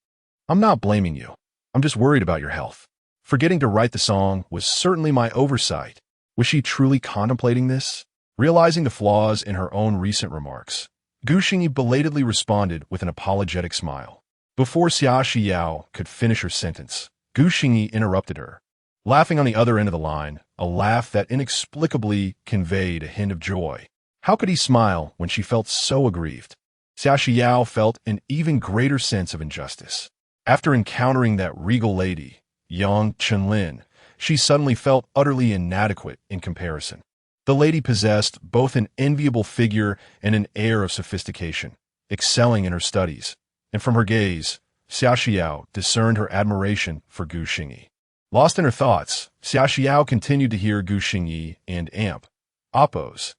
I'm not blaming you. I'm just worried about your health. Forgetting to write the song was certainly my oversight. Was she truly contemplating this? Realizing the flaws in her own recent remarks, Gu Xingyi belatedly responded with an apologetic smile. Before Xia Xiao could finish her sentence, Gu Xingyi interrupted her, laughing on the other end of the line, a laugh that inexplicably conveyed a hint of joy. How could he smile when she felt so aggrieved? Xia Xiao felt an even greater sense of injustice. After encountering that regal lady, Yang Chenlin, she suddenly felt utterly inadequate in comparison. The lady possessed both an enviable figure and an air of sophistication, excelling in her studies, and from her gaze, Xia Xiao discerned her admiration for Gu Xingyi. Lost in her thoughts, Xia Xiao continued to hear Gu Xingyi and Amp, Oppo's,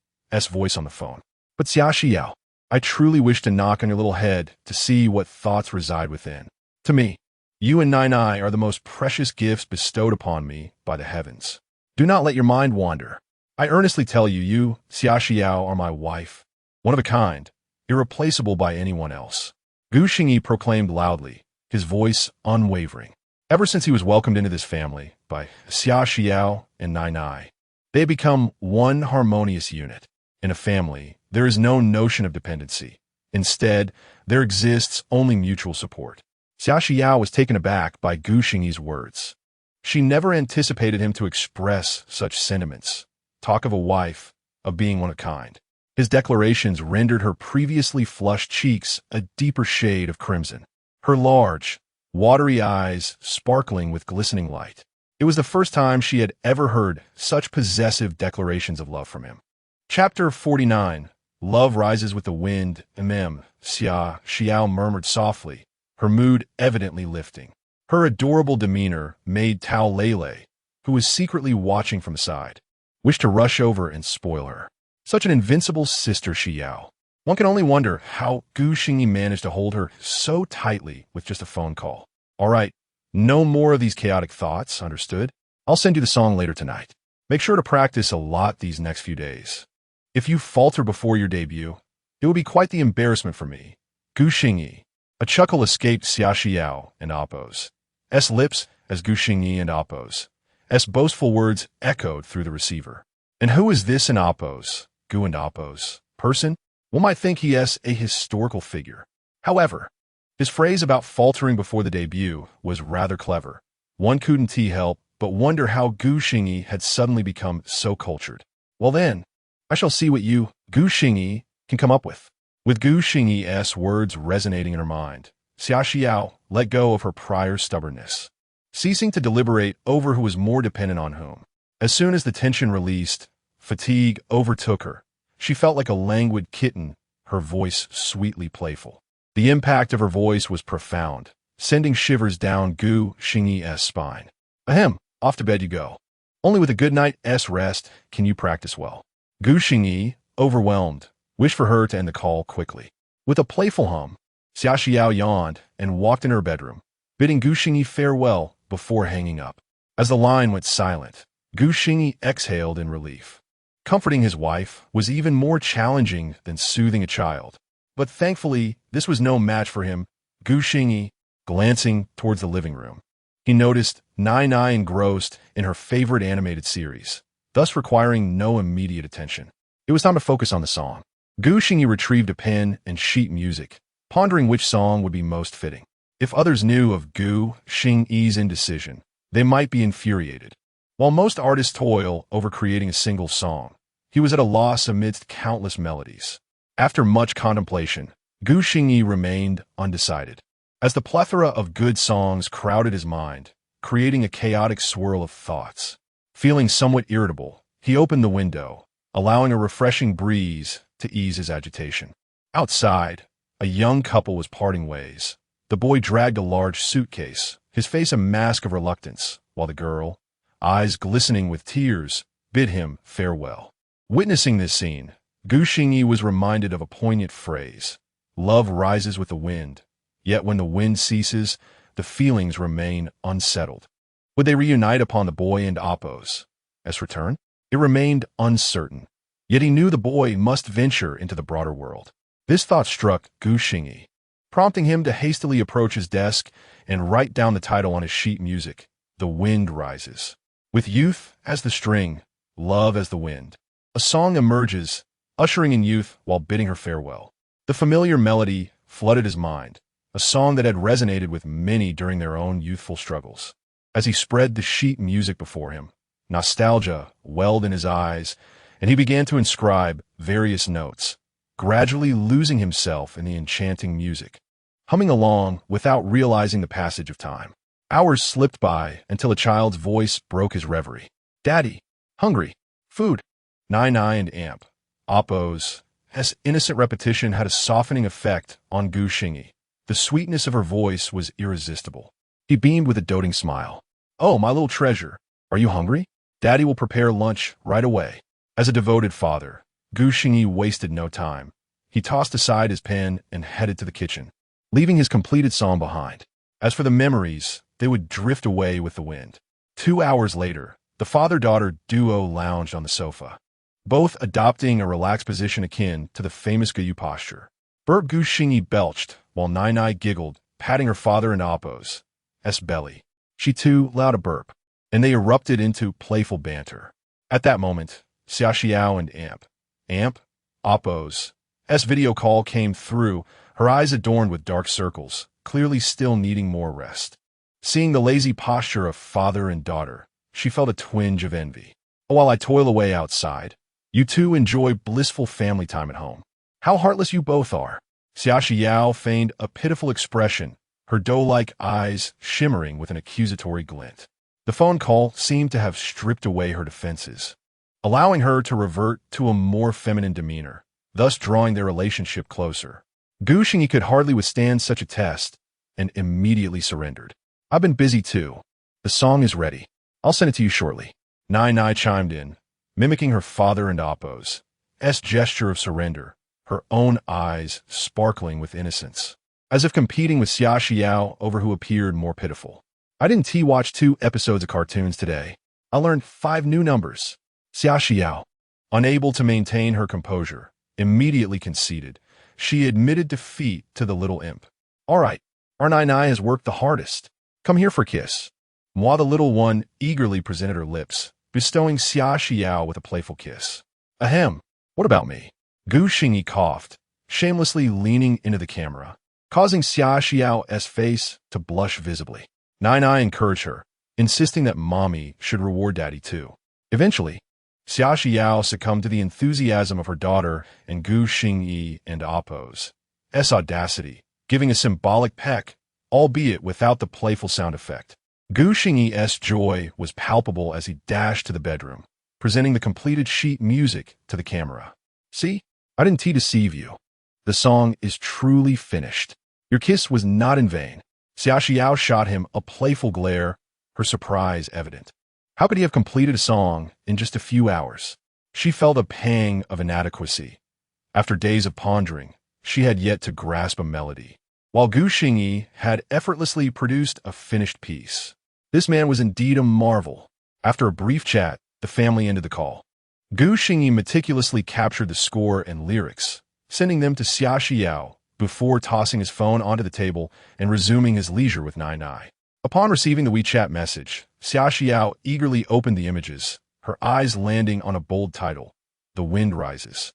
voice on the phone. But Xia Xiao, I truly wish to knock on your little head to see what thoughts reside within. To me, you and Nine Eye are the most precious gifts bestowed upon me by the heavens. Do not let your mind wander. I earnestly tell you, you, Xia Xiao, are my wife, one of a kind, irreplaceable by anyone else. Gu Xingyi proclaimed loudly, his voice unwavering. Ever since he was welcomed into this family by Xia Xiao and Nai Nai, they had become one harmonious unit. In a family, there is no notion of dependency. Instead, there exists only mutual support. Xia Xiao was taken aback by Gu Xingyi's words. She never anticipated him to express such sentiments, talk of a wife, of being one of a kind. His declarations rendered her previously flushed cheeks a deeper shade of crimson, her large, watery eyes sparkling with glistening light. It was the first time she had ever heard such possessive declarations of love from him. Chapter 49. Love Rises with the Wind, Xia Xiao murmured softly, her mood evidently lifting. Her adorable demeanor made Tao Lele, who was secretly watching from the side, wish to rush over and spoil her. Such an invincible sister Xiao. One can only wonder how Gu Xingyi managed to hold her so tightly with just a phone call. All right, no more of these chaotic thoughts, understood? I'll send you the song later tonight. Make sure to practice a lot these next few days. If you falter before your debut, it will be quite the embarrassment for me. Gu Xingyi. A chuckle escaped Xia Xiao and Oppo's lips as Gu Xingyi and Oppo's boastful words echoed through the receiver. And who is this in Oppo's, Gu and Oppo's, person? One might think he is a historical figure. However, his phrase about faltering before the debut was rather clever. One couldn't help but wonder how Gu Xingyi had suddenly become so cultured. Well then, I shall see what you, Gu Xingyi, can come up with. With Gu Xingyi's words resonating in her mind, Xia Xiao let go of her prior stubbornness, ceasing to deliberate over who was more dependent on whom. As soon as the tension released, fatigue overtook her. She felt like a languid kitten, her voice sweetly playful. The impact of her voice was profound, sending shivers down Gu Xingyi's spine. Ahem, off to bed you go. Only with a good night's rest can you practice well. Gu Xingyi, overwhelmed, wished for her to end the call quickly. With a playful hum, Xia Xiao yawned and walked in her bedroom, bidding Gu Xingyi farewell before hanging up. As the line went silent, Gu Xingyi exhaled in relief. Comforting his wife was even more challenging than soothing a child. But thankfully, this was no match for him. Gu Xingyi, glancing towards the living room, he noticed Nai engrossed in her favorite animated series, thus requiring no immediate attention. It was time to focus on the song. Gu Xingyi retrieved a pen and sheet music, pondering which song would be most fitting. If others knew of Gu Xingyi's indecision, they might be infuriated. While most artists toil over creating a single song, he was at a loss amidst countless melodies. After much contemplation, Gu Xingyi remained undecided. As the plethora of good songs crowded his mind, creating a chaotic swirl of thoughts. Feeling somewhat irritable, he opened the window, allowing a refreshing breeze to ease his agitation. Outside, a young couple was parting ways. The boy dragged a large suitcase, his face a mask of reluctance, while the girl, eyes glistening with tears, bid him farewell. Witnessing this scene, Gu Xingyi was reminded of a poignant phrase: love rises with the wind, yet when the wind ceases, the feelings remain unsettled. Would they reunite upon the boy and Appo's return? It remained uncertain, yet he knew the boy must venture into the broader world. This thought struck Gu Xingyi, prompting him to hastily approach his desk and write down the title on his sheet music, The Wind Rises. With youth as the string, love as the wind, a song emerges, ushering in youth while bidding her farewell. The familiar melody flooded his mind, a song that had resonated with many during their own youthful struggles. As he spread the sheet music before him, nostalgia welled in his eyes, and he began to inscribe various notes, gradually losing himself in the enchanting music, humming along without realizing the passage of time. Hours slipped by until a child's voice broke his reverie. Daddy, hungry, food. Nai and Appo's innocent repetition had a softening effect on Gu Xingyi. The sweetness of her voice was irresistible. He beamed with a doting smile. Oh, my little treasure, are you hungry? Daddy will prepare lunch right away. As a devoted father, Gu Xingyi wasted no time. He tossed aside his pen and headed to the kitchen, leaving his completed song behind. As for the memories, they would drift away with the wind. 2 hours later, the father-daughter duo lounged on the sofa, both adopting a relaxed position akin to the famous Guyu posture. Gu Xingyi belched, while Nai giggled, patting her father and Appo's belly. She too let out a burp, and they erupted into playful banter. At that moment, Xia Xiao and Appo's video call came through, her eyes adorned with dark circles, clearly still needing more rest. Seeing the lazy posture of father and daughter, she felt a twinge of envy. While I toil away outside, you two enjoy blissful family time at home. How heartless you both are. Xia Xiao feigned a pitiful expression, her doe-like eyes shimmering with an accusatory glint. The phone call seemed to have stripped away her defenses, allowing her to revert to a more feminine demeanor, thus drawing their relationship closer. Gu Xingyi could hardly withstand such a test and immediately surrendered. I've been busy too. The song is ready. I'll send it to you shortly. Nai chimed in, mimicking her father and Appo's gesture of surrender, her own eyes sparkling with innocence, as if competing with Xia Xiao over who appeared more pitiful. I didn't watch 2 episodes of cartoons today. I learned 5 new numbers. Xia Xiao, unable to maintain her composure, immediately conceded. She admitted defeat to the little imp. All right, our Nai has worked the hardest. Come here for a kiss. While the little one eagerly presented her lips, bestowing Xia Xiao with a playful kiss. Ahem, what about me? Gu Xingyi coughed, shamelessly leaning into the camera, causing Xia Xiao's face to blush visibly. Nai encouraged her, insisting that mommy should reward daddy too. Eventually, Xia Xiao succumbed to the enthusiasm of her daughter and Gu Xingyi and Appo's audacity, giving a symbolic peck, albeit without the playful sound effect. Gu Xingyi's joy was palpable as he dashed to the bedroom, presenting the completed sheet music to the camera. See, I didn't deceive you. The song is truly finished. Your kiss was not in vain. Xia Xiao shot him a playful glare, her surprise evident. How could he have completed a song in just a few hours? She felt a pang of inadequacy. After days of pondering, she had yet to grasp a melody, while Gu Xingyi had effortlessly produced a finished piece. This man was indeed a marvel. After a brief chat, the family ended the call. Gu Xingyi meticulously captured the score and lyrics, sending them to Xia Xiao before tossing his phone onto the table and resuming his leisure with Nai Nai. Upon receiving the WeChat message, Xia Xiao eagerly opened the images, her eyes landing on a bold title, The Wind Rises.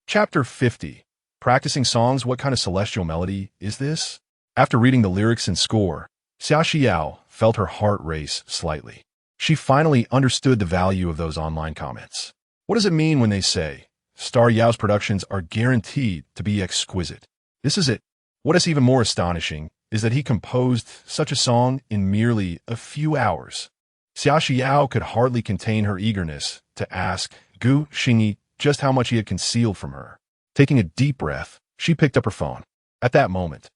Chapter 50. Practicing songs. What kind of celestial melody is this? After reading the lyrics and score, Xia Xiao felt her heart race slightly. She finally understood the value of those online comments. What does it mean when they say, Star Yao's productions are guaranteed to be exquisite? This is it. What is even more astonishing is that he composed such a song in merely a few hours. Xia Xiao could hardly contain her eagerness to ask Gu Xingyi just how much he had concealed from her. Taking a deep breath, she picked up her phone. At that moment,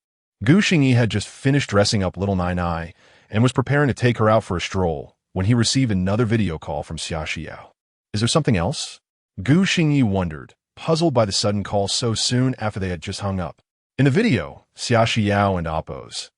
Gu Xingyi had just finished dressing up little Nai Nai and was preparing to take her out for a stroll when he received another video call from Xia Xiao. Is there something else? Gu Xingyi wondered, puzzled by the sudden call so soon after they had just hung up. In the video, Xia Xiao and Appo's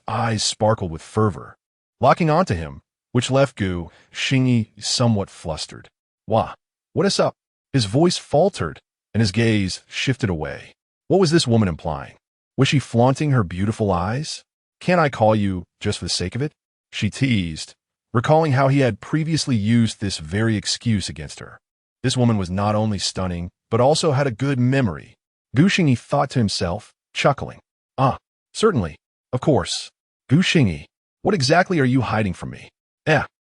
eyes sparkled with fervor, locking onto him, which left Gu Xingyi somewhat flustered. Wah, what is up? His voice faltered, and his gaze shifted away. What was this woman implying? Was she flaunting her beautiful eyes? Can't I call you just for the sake of it? She teased, recalling how he had previously used this very excuse against her. This woman was not only stunning, but also had a good memory. Gu Xingyi thought to himself, chuckling. Certainly. Of course. Gu Xingyi, what exactly are you hiding from me?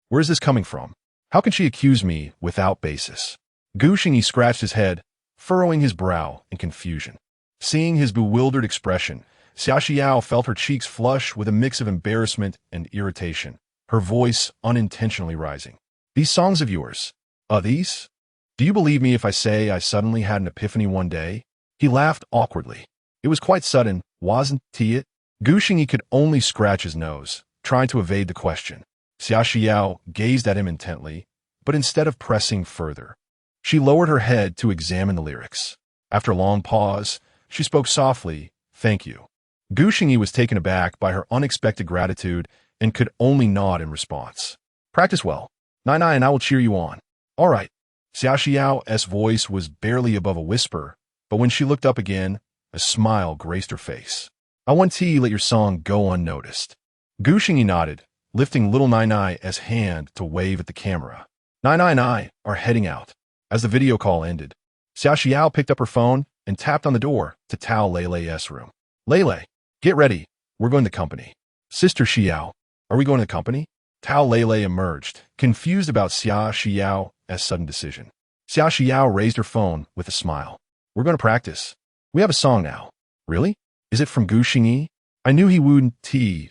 Where's this coming from? How can she accuse me without basis? Gu Xingyi scratched his head, furrowing his brow in confusion. Seeing his bewildered expression, Xia Xiao felt her cheeks flush with a mix of embarrassment and irritation, her voice unintentionally rising. These songs of yours, these? Do you believe me if I say I suddenly had an epiphany one day? He laughed awkwardly. It was quite sudden, wasn't it? Gu Xingyi could only scratch his nose, trying to evade the question. Xia Xiao gazed at him intently, but instead of pressing further, she lowered her head to examine the lyrics. After a long pause, she spoke softly, "Thank you." Gu Xingyi was taken aback by her unexpected gratitude and could only nod in response. Practice well. Nai Nai and I will cheer you on. All right. Xia Xiao's voice was barely above a whisper, but when she looked up again, a smile graced her face. I want to let your song go unnoticed. Gu Xingyi nodded, lifting little Nai Nai's hand to wave at the camera. Nai Nai and I are heading out. As the video call ended, Xia Xiao picked up her phone and tapped on the door to Tao Leilei's room. Leilei, get ready. We're going to company. Sister Xiao, are we going to the company? Tao Leilei emerged, confused about Xia Xiao's sudden decision. Xia Xiao raised her phone with a smile. We're going to practice. We have a song now. Really? Is it from Gu Xingyi? I knew he wouldn't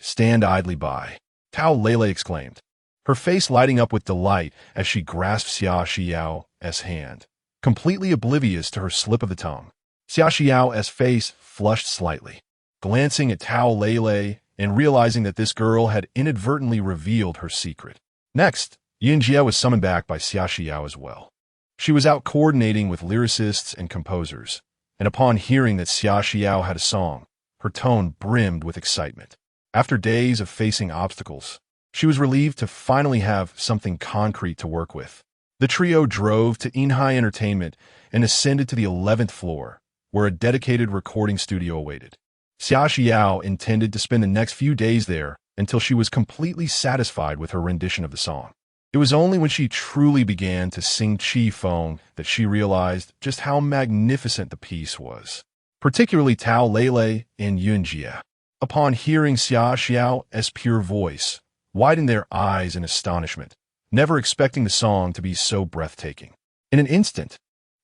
stand idly by. Tao Leilei exclaimed, her face lighting up with delight as she grasped Xia Xiao's hand, completely oblivious to her slip of the tongue. Xia Xiao's face flushed slightly, glancing at Tao Leilei and realizing that this girl had inadvertently revealed her secret. Next, Xingyan was summoned back by Xia Xiao as well. She was out coordinating with lyricists and composers, and upon hearing that Xia Xiao had a song, her tone brimmed with excitement. After days of facing obstacles, she was relieved to finally have something concrete to work with. The trio drove to Inhai Entertainment and ascended to the 11th floor, where a dedicated recording studio awaited. Xia Xiao intended to spend the next few days there until she was completely satisfied with her rendition of the song. It was only when she truly began to sing Qi Feng that she realized just how magnificent the piece was, particularly Tao Leilei and Xingyan. Upon hearing Xia Xiao's pure voice, widened their eyes in astonishment, never expecting the song to be so breathtaking. In an instant,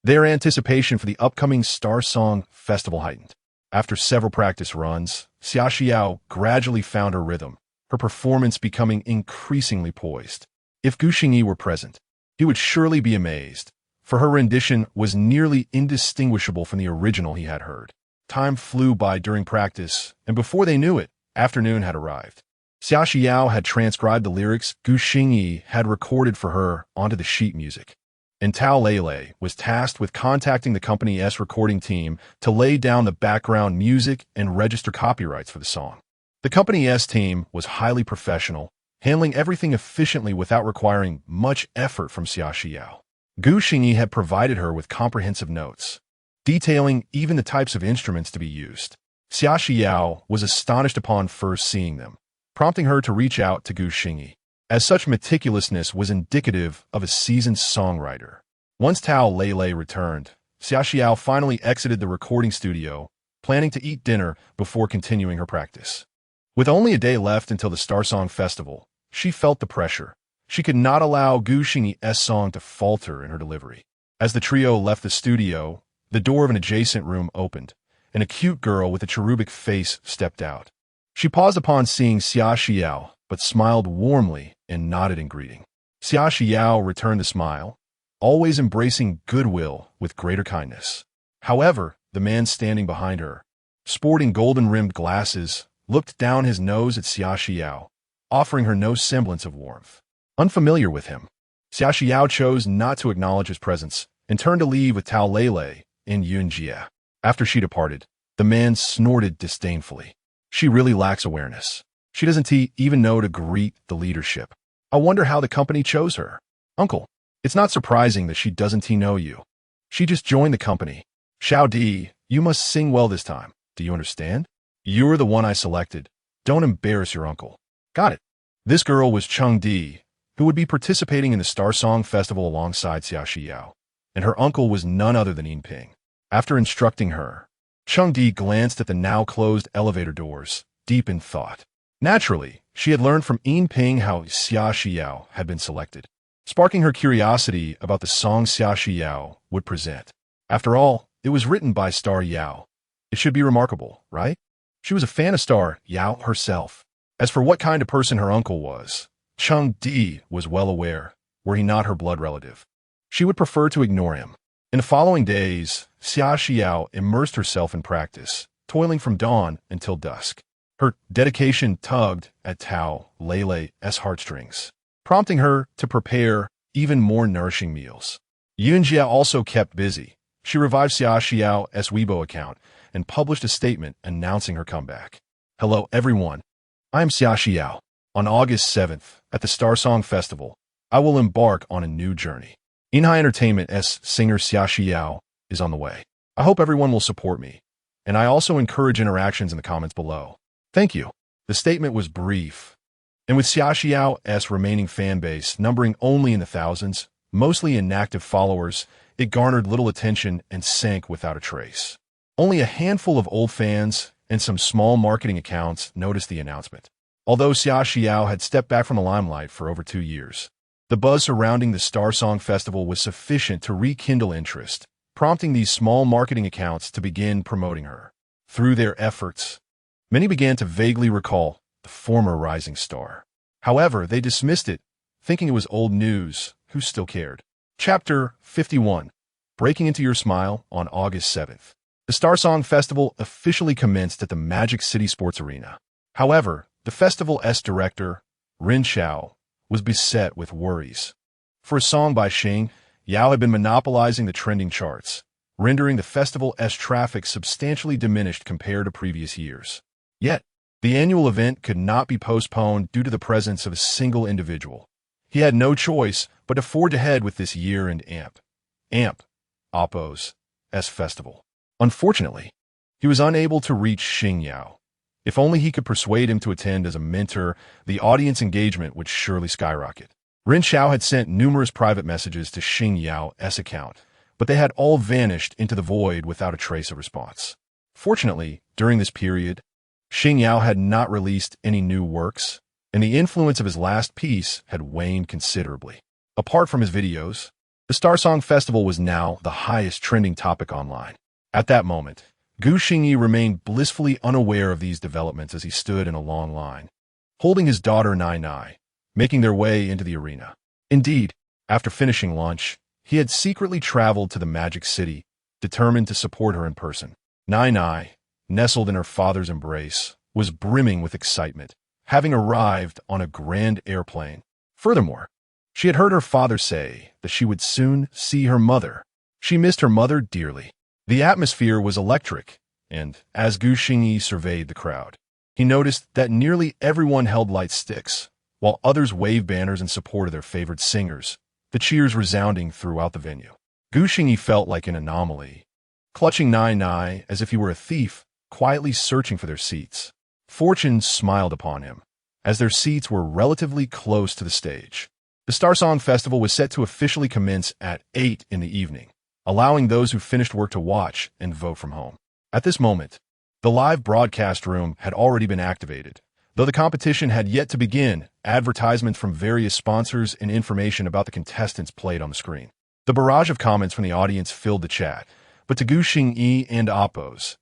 their anticipation for the upcoming Star Song Festival heightened. After several practice runs, Xia Xiao gradually found her rhythm, her performance becoming increasingly poised. If Gu Xingyi were present, he would surely be amazed, for her rendition was nearly indistinguishable from the original he had heard. Time flew by during practice, and before they knew it, Afternoon had arrived. Xia Xiao had transcribed the lyrics Gu Xingyi had recorded for her onto the sheet music, and Tao Lele was tasked with contacting the company's recording team to lay down the background music and register copyrights for the song. The company's team was highly professional, handling everything efficiently without requiring much effort from Xia Xiao. Gu Xingyi had provided her with comprehensive notes, detailing even the types of instruments to be used. Xia Xiao was astonished upon first seeing them, prompting her to reach out to Gu Xingyi, as such meticulousness was indicative of a seasoned songwriter. Once Tao Lele returned, Xia Xiao finally exited the recording studio, planning to eat dinner before continuing her practice. With only a day left until the Star Song Festival, she felt the pressure. She could not allow Gu Xingyi's song to falter in her delivery. As the trio left the studio, the door of an adjacent room opened, and a cute girl with a cherubic face stepped out. She paused upon seeing Xia Xiao, but smiled warmly and nodded in greeting. Xia Xiao returned the smile, always embracing goodwill with greater kindness. However, the man standing behind her, sporting golden-rimmed glasses, looked down his nose at Xia Xiao, offering her no semblance of warmth. Unfamiliar with him, Xia Xiao chose not to acknowledge his presence and turned to leave with Tao Lele and Yunjie. After she departed, the man snorted disdainfully. She really lacks awareness. She doesn't even know to greet the leadership. I wonder how the company chose her. Uncle, it's not surprising that she doesn't know you. She just joined the company. Xiao Di, you must sing well this time. Do you understand? You're the one I selected. Don't embarrass your uncle. Got it. This girl was Cheng Di, who would be participating in the Star Song Festival alongside Xia Xiao, and her uncle was none other than Yin Ping. After instructing her, Cheng Di glanced at the now-closed elevator doors, deep in thought. Naturally, she had learned from Yin Ping how Xia Xiao had been selected, sparking her curiosity about the song Xia Xiao would present. After all, it was written by Star Yao. It should be remarkable, right? She was a fan of Star Yao herself. As for what kind of person her uncle was, Cheng Di was well aware, were he not her blood relative. She would prefer to ignore him. In the following days, Xia Xiao immersed herself in practice, toiling from dawn until dusk. Her dedication tugged at Tao Lele's heartstrings, prompting her to prepare even more nourishing meals. Yunjie also kept busy. She revived Xia Xiao's Weibo account and published a statement announcing her comeback. Hello everyone, I am Xia Xiao. On August 7th, at the Star Song Festival, I will embark on a new journey. Inhai Entertainment's singer Xia Xiao is on the way. I hope everyone will support me, and I also encourage interactions in the comments below. Thank you. The statement was brief, and with Xia Xiao's remaining fan base numbering only in the thousands, mostly inactive followers, it garnered little attention and sank without a trace. Only a handful of old fans and some small marketing accounts noticed the announcement. Although Xia Xiao had stepped back from the limelight for over 2 years, the buzz surrounding the Star Song Festival was sufficient to rekindle interest, prompting these small marketing accounts to begin promoting her. Through their efforts, many began to vaguely recall the former rising star. However, they dismissed it, thinking it was old news. Who still cared? Chapter 51. Breaking into Your Smile on August 7th. The Star Song Festival officially commenced at the Magic City Sports Arena. However, the festival's director, Rin Xiao, was beset with worries. For a song by Xing, Yao had been monopolizing the trending charts, rendering the festival's traffic substantially diminished compared to previous years. Yet, the annual event could not be postponed due to the presence of a single individual. He had no choice but to forge ahead with this year-end Oppo's festival. Unfortunately, he was unable to reach Xingyan. If only he could persuade him to attend as a mentor, the audience engagement would surely skyrocket. Rin Xiao had sent numerous private messages to Xingyan's account, but they had all vanished into the void without a trace of response. Fortunately, during this period, Xingyan had not released any new works, and the influence of his last piece had waned considerably. Apart from his videos, the Star Song Festival was now the highest trending topic online. At that moment, Gu Xingyi remained blissfully unaware of these developments as he stood in a long line, holding his daughter Nai Nai, making their way into the arena. Indeed, after finishing lunch, he had secretly traveled to the Magic City, determined to support her in person. Nai Nai, nestled in her father's embrace, was brimming with excitement, having arrived on a grand airplane. Furthermore, she had heard her father say that she would soon see her mother. She missed her mother dearly. The atmosphere was electric, and as Gu Xingyi surveyed the crowd, he noticed that nearly everyone held light sticks, while others waved banners in support of their favorite singers, the cheers resounding throughout the venue. Gu Xingyi felt like an anomaly, clutching Nai as if he were a thief, quietly searching for their seats. Fortune smiled upon him, as their seats were relatively close to the stage. The Star Song Festival was set to officially commence at 8 in the evening, allowing those who finished work to watch and vote from home. At this moment, the live broadcast room had already been activated. Though the competition had yet to begin, advertisements from various sponsors and information about the contestants played on the screen. The barrage of comments from the audience filled the chat, but to Gu Xingyi and Appo's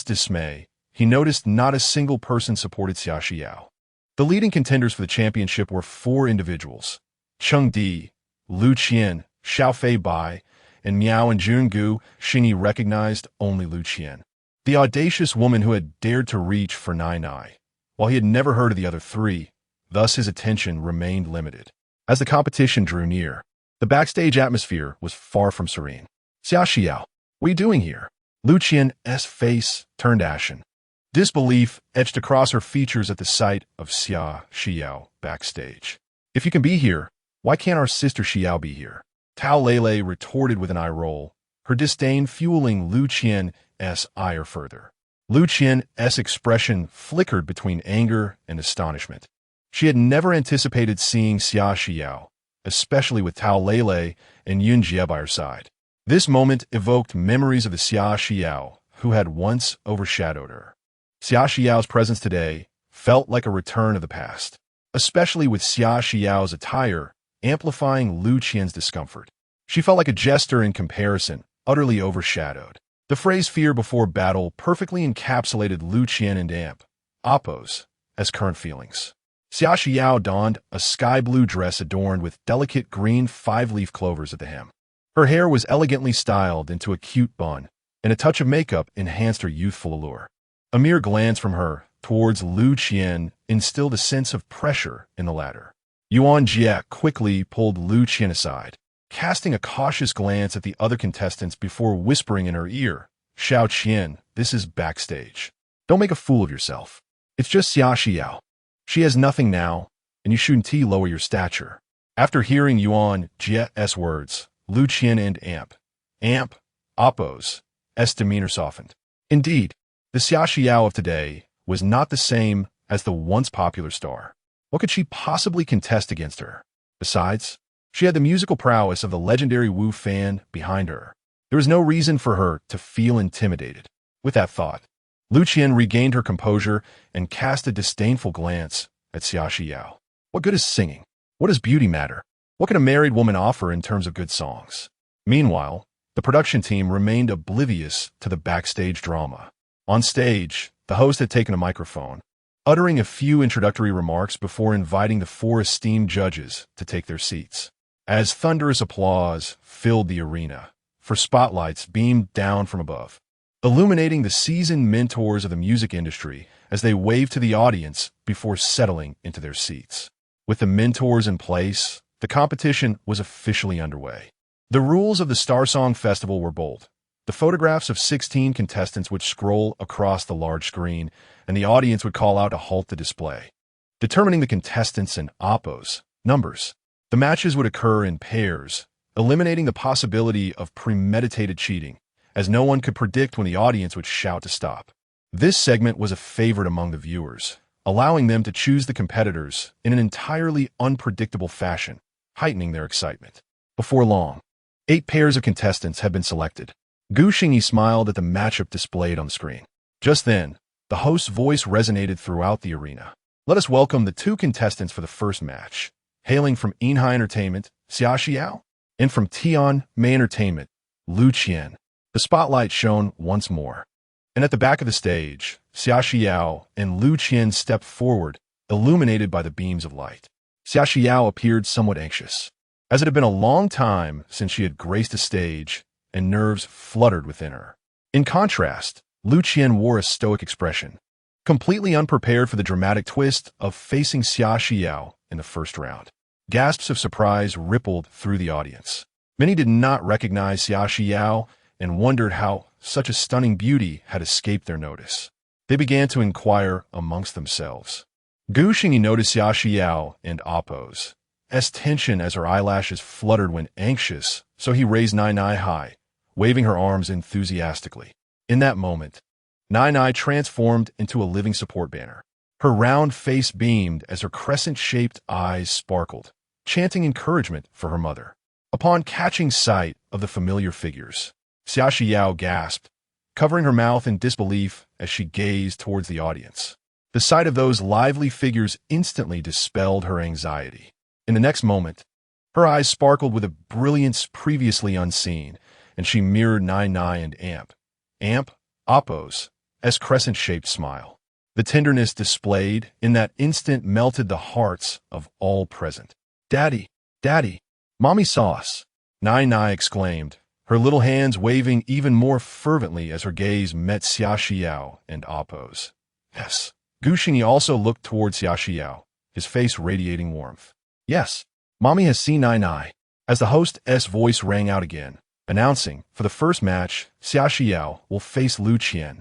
dismay, he noticed not a single person supported Xia Xiao. The leading contenders for the championship were 4 individuals: Cheng Di, Lu Qian, Xiao Fei Bai, and Miao and Jun. Gu Xingyi recognized only Lu Qian, the audacious woman who had dared to reach for Nai, while he had never heard of the other 3. Thus his attention remained limited. As the competition drew near, the backstage atmosphere was far from serene. Xia Xiao, what are you doing here? Lu Qian's face turned ashen. Disbelief etched across her features at the sight of Xia Xiao backstage. If you can be here, why can't our sister Xiao be here? Tao Lele retorted with an eye roll, her disdain fueling Lu Qian's ire further. Lu Qian's expression flickered between anger and astonishment. She had never anticipated seeing Xia Xiao, especially with Tao Lele and Yun Jie by her side. This moment evoked memories of the Xia Xiao who had once overshadowed her. Xia Xiao's presence today felt like a return of the past, especially with Xia Xiao's attire amplifying Lu Qian's discomfort. She felt like a jester in comparison, utterly overshadowed. The phrase fear before battle perfectly encapsulated Lu Qian and Appo's current feelings. Xia Xiao donned a sky-blue dress adorned with delicate green 5-leaf clovers at the hem. Her hair was elegantly styled into a cute bun, and a touch of makeup enhanced her youthful allure. A mere glance from her towards Lu Qian instilled a sense of pressure in the latter. Yuan Jie quickly pulled Lu Qian aside, casting a cautious glance at the other contestants before whispering in her ear, "Xiao Qian, this is backstage. Don't make a fool of yourself. It's just Xia Xiao. She has nothing now, and you shouldn't lower your stature." After hearing Yuan Jie's words, Lu Qian and Appo's demeanor softened. Indeed, the Xia Xiao of today was not the same as the once popular star. What could she possibly contest against her? Besides, she had the musical prowess of the legendary Wu Fan behind her. There was no reason for her to feel intimidated. With that thought, Lu Qian regained her composure and cast a disdainful glance at Xia Xiao. What good is singing? What does beauty matter? What can a married woman offer in terms of good songs? Meanwhile, the production team remained oblivious to the backstage drama. On stage, the host had taken a microphone, uttering a few introductory remarks before inviting the 4 esteemed judges to take their seats. As thunderous applause filled the arena, for spotlights beamed down from above, illuminating the seasoned mentors of the music industry as they waved to the audience before settling into their seats. With the mentors in place, the competition was officially underway. The rules of the Star Song Festival were bold. The photographs of 16 contestants would scroll across the large screen, and the audience would call out to halt the display, determining the contestants and Appo's numbers. The matches would occur in pairs, eliminating the possibility of premeditated cheating, as no one could predict when the audience would shout to stop. This segment was a favorite among the viewers, allowing them to choose the competitors in an entirely unpredictable fashion, heightening their excitement. Before long, 8 pairs of contestants had been selected. Gu Xingyi smiled at the matchup displayed on the screen. Just then, the host's voice resonated throughout the arena. Let us welcome the 2 contestants for the first match. Hailing from Inhai Entertainment, Xia Xiao, and from Tian Mei Entertainment, Lu Qian. The spotlight shone once more, and at the back of the stage, Xia Xiao and Lu Qian stepped forward, illuminated by the beams of light. Xia Xiao appeared somewhat anxious, as it had been a long time since she had graced a stage, and nerves fluttered within her. In contrast, Lu Qian wore a stoic expression, completely unprepared for the dramatic twist of facing Xia Xiao in the first round. Gasps of surprise rippled through the audience. Many did not recognize Xia Xiao and wondered how such a stunning beauty had escaped their notice. They began to inquire amongst themselves. Gu Xingyi noticed Xia Xiao and Appo's tension as her eyelashes fluttered when anxious, so he raised Nai Nai high, waving her arms enthusiastically. In that moment, Nai Nai transformed into a living support banner. Her round face beamed as her crescent-shaped eyes sparkled, chanting encouragement for her mother. Upon catching sight of the familiar figures, Xia Xiao gasped, covering her mouth in disbelief as she gazed towards the audience. The sight of those lively figures instantly dispelled her anxiety. In the next moment, her eyes sparkled with a brilliance previously unseen, and she mirrored Nai Nai and Appo's crescent-shaped smile. The tenderness displayed in that instant melted the hearts of all present. "Daddy, Daddy, Mommy saw us," Nai Nai exclaimed, her little hands waving even more fervently as her gaze met Xia Xiao and Appo's. "Yes." Gu Xingyi also looked towards Xia Xiao, his face radiating warmth. "Yes, Mommy has seen Nai Nai." As the host's voice rang out again, announcing, for the first match, Xia Xiao will face Lu Qian.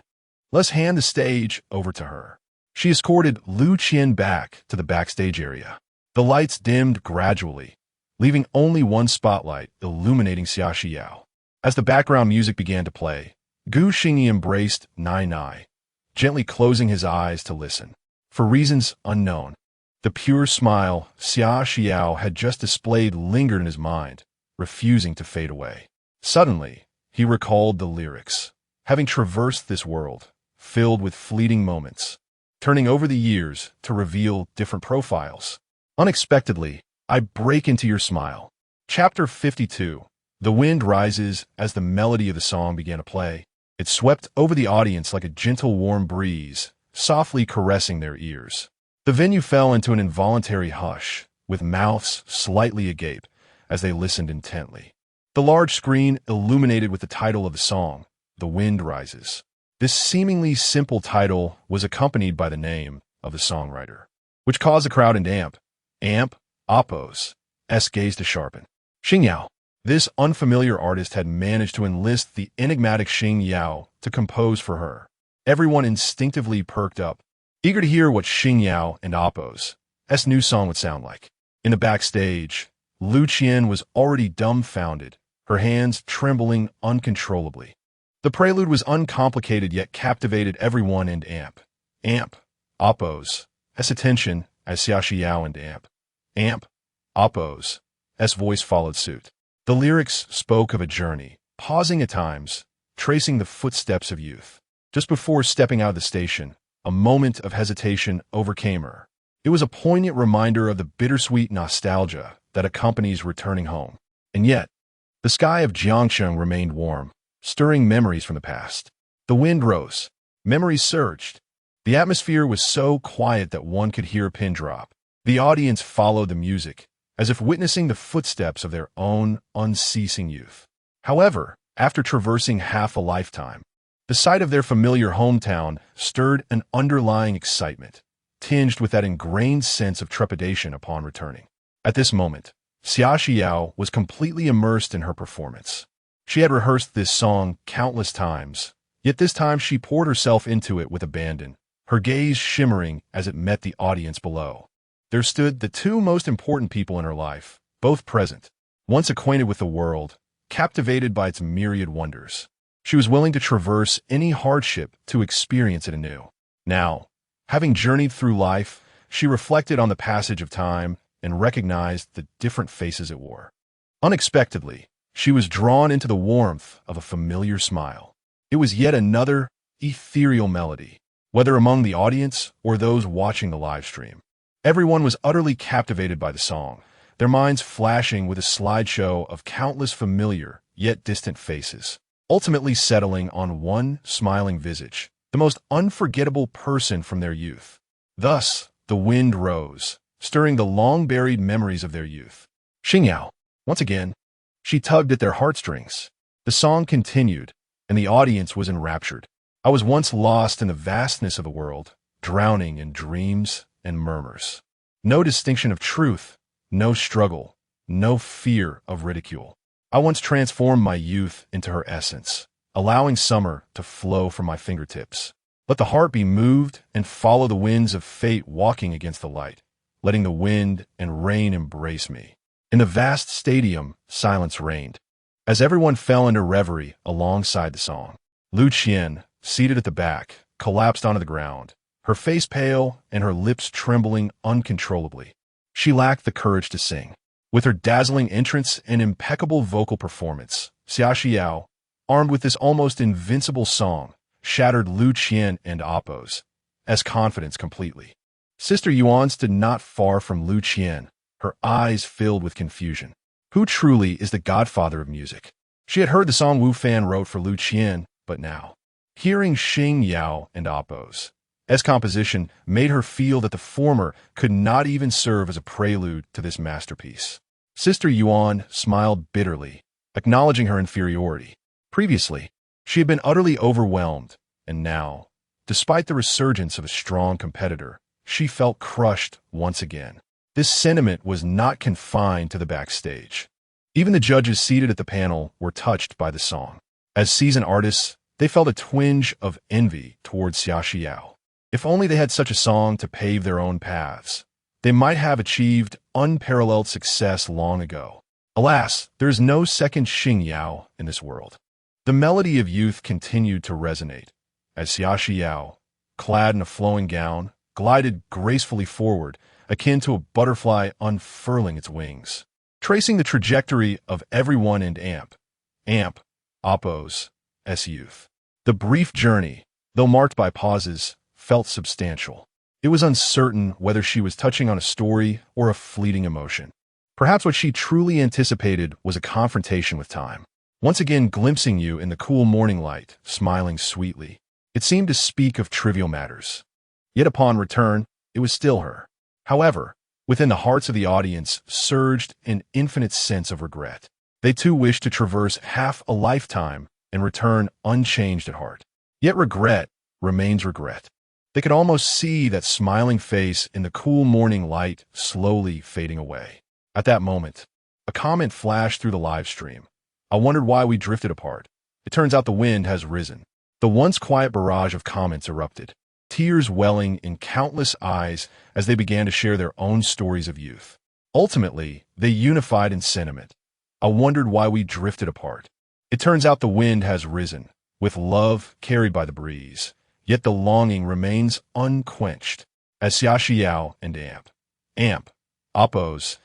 Let's hand the stage over to her. She escorted Lu Qian back to the backstage area. The lights dimmed gradually, leaving only one spotlight illuminating Xia Xiao. As the background music began to play, Gu Xingyi embraced Nai Nai, gently closing his eyes to listen. For reasons unknown, the pure smile Xia Xiao had just displayed lingered in his mind, refusing to fade away. Suddenly, he recalled the lyrics, having traversed this world, filled with fleeting moments, turning over the years to reveal different profiles. Unexpectedly, I break into your smile. Chapter 52. The wind rises as the melody of the song began to play. It swept over the audience like a gentle warm breeze, softly caressing their ears. The venue fell into an involuntary hush, with mouths slightly agape as they listened intently. The large screen illuminated with the title of the song, The Wind Rises. This seemingly simple title was accompanied by the name of the songwriter, which caused the crowd in Appo's gaze to sharpen. Xingyao. This unfamiliar artist had managed to enlist the enigmatic Xingyao to compose for her. Everyone instinctively perked up, eager to hear what Xingyao and Appo's new song would sound like. In the backstage, Lu Qian was already dumbfounded, her hands trembling uncontrollably. The prelude was uncomplicated yet captivated everyone and Appo's attention as Xia Xiao and Appo's voice followed suit. The lyrics spoke of a journey, pausing at times, tracing the footsteps of youth. Just before stepping out of the station, a moment of hesitation overcame her. It was a poignant reminder of the bittersweet nostalgia that accompanies returning home. And yet, the sky of Jiangsheng remained warm, stirring memories from the past. The wind rose. Memories surged. The atmosphere was so quiet that one could hear a pin drop. The audience followed the music, as if witnessing the footsteps of their own unceasing youth. However, after traversing half a lifetime, the sight of their familiar hometown stirred an underlying excitement, tinged with that ingrained sense of trepidation upon returning. At this moment, Xia Xiao was completely immersed in her performance. She had rehearsed this song countless times, yet this time she poured herself into it with abandon, her gaze shimmering as it met the audience below. There stood the two most important people in her life, both present, once acquainted with the world, captivated by its myriad wonders. She was willing to traverse any hardship to experience it anew. Now, having journeyed through life, she reflected on the passage of time and recognized the different faces it wore. Unexpectedly, she was drawn into the warmth of a familiar smile. It was yet another ethereal melody, whether among the audience or those watching the live stream. Everyone was utterly captivated by the song, their minds flashing with a slideshow of countless familiar yet distant faces, ultimately settling on one smiling visage, the most unforgettable person from their youth. Thus, the wind rose, stirring the long-buried memories of their youth. Xingyao. Once again, she tugged at their heartstrings. The song continued, and the audience was enraptured. I was once lost in the vastness of the world, drowning in dreams and murmurs. No distinction of truth, no struggle, no fear of ridicule. I once transformed my youth into her essence, allowing summer to flow from my fingertips. Let the heart be moved and follow the winds of fate walking against the light, letting the wind and rain embrace me. In the vast stadium, silence reigned, as everyone fell into reverie alongside the song. Lu Qian, seated at the back, collapsed onto the ground, her face pale and her lips trembling uncontrollably. She lacked the courage to sing. With her dazzling entrance and impeccable vocal performance, Xia Xiao, armed with this almost invincible song, shattered Lu Qian and Appo's confidence completely. Sister Yuan stood not far from Lu Qian, her eyes filled with confusion. Who truly is the godfather of music? She had heard the song Wu Fan wrote for Lu Qian, but now, hearing Xingyan and Appo's composition made her feel that the former could not even serve as a prelude to this masterpiece. Sister Yuan smiled bitterly, acknowledging her inferiority. Previously, she had been utterly overwhelmed, and now, despite the resurgence of a strong competitor, she felt crushed once again. This sentiment was not confined to the backstage. Even the judges seated at the panel were touched by the song. As seasoned artists, they felt a twinge of envy towards Xia Xiao. If only they had such a song to pave their own paths, they might have achieved unparalleled success long ago. Alas, there is no second Xingyan in this world. The melody of youth continued to resonate, as Xia Xiao, clad in a flowing gown, glided gracefully forward, akin to a butterfly unfurling its wings. Tracing the trajectory of everyone in Appo's youth. The brief journey, though marked by pauses, felt substantial. It was uncertain whether she was touching on a story or a fleeting emotion. Perhaps what she truly anticipated was a confrontation with time. Once again glimpsing you in the cool morning light, smiling sweetly. It seemed to speak of trivial matters. Yet upon return, it was still her. However, within the hearts of the audience surged an infinite sense of regret. They too wished to traverse half a lifetime and return unchanged at heart. Yet regret remains regret. They could almost see that smiling face in the cool morning light slowly fading away. At that moment, a comment flashed through the live stream. I wondered why we drifted apart. It turns out the wind has risen. The once quiet barrage of comments erupted, tears welling in countless eyes as they began to share their own stories of youth. Ultimately, they unified in sentiment. I wondered why we drifted apart. It turns out the wind has risen, with love carried by the breeze. Yet the longing remains unquenched. As Xia Xiao and Appo's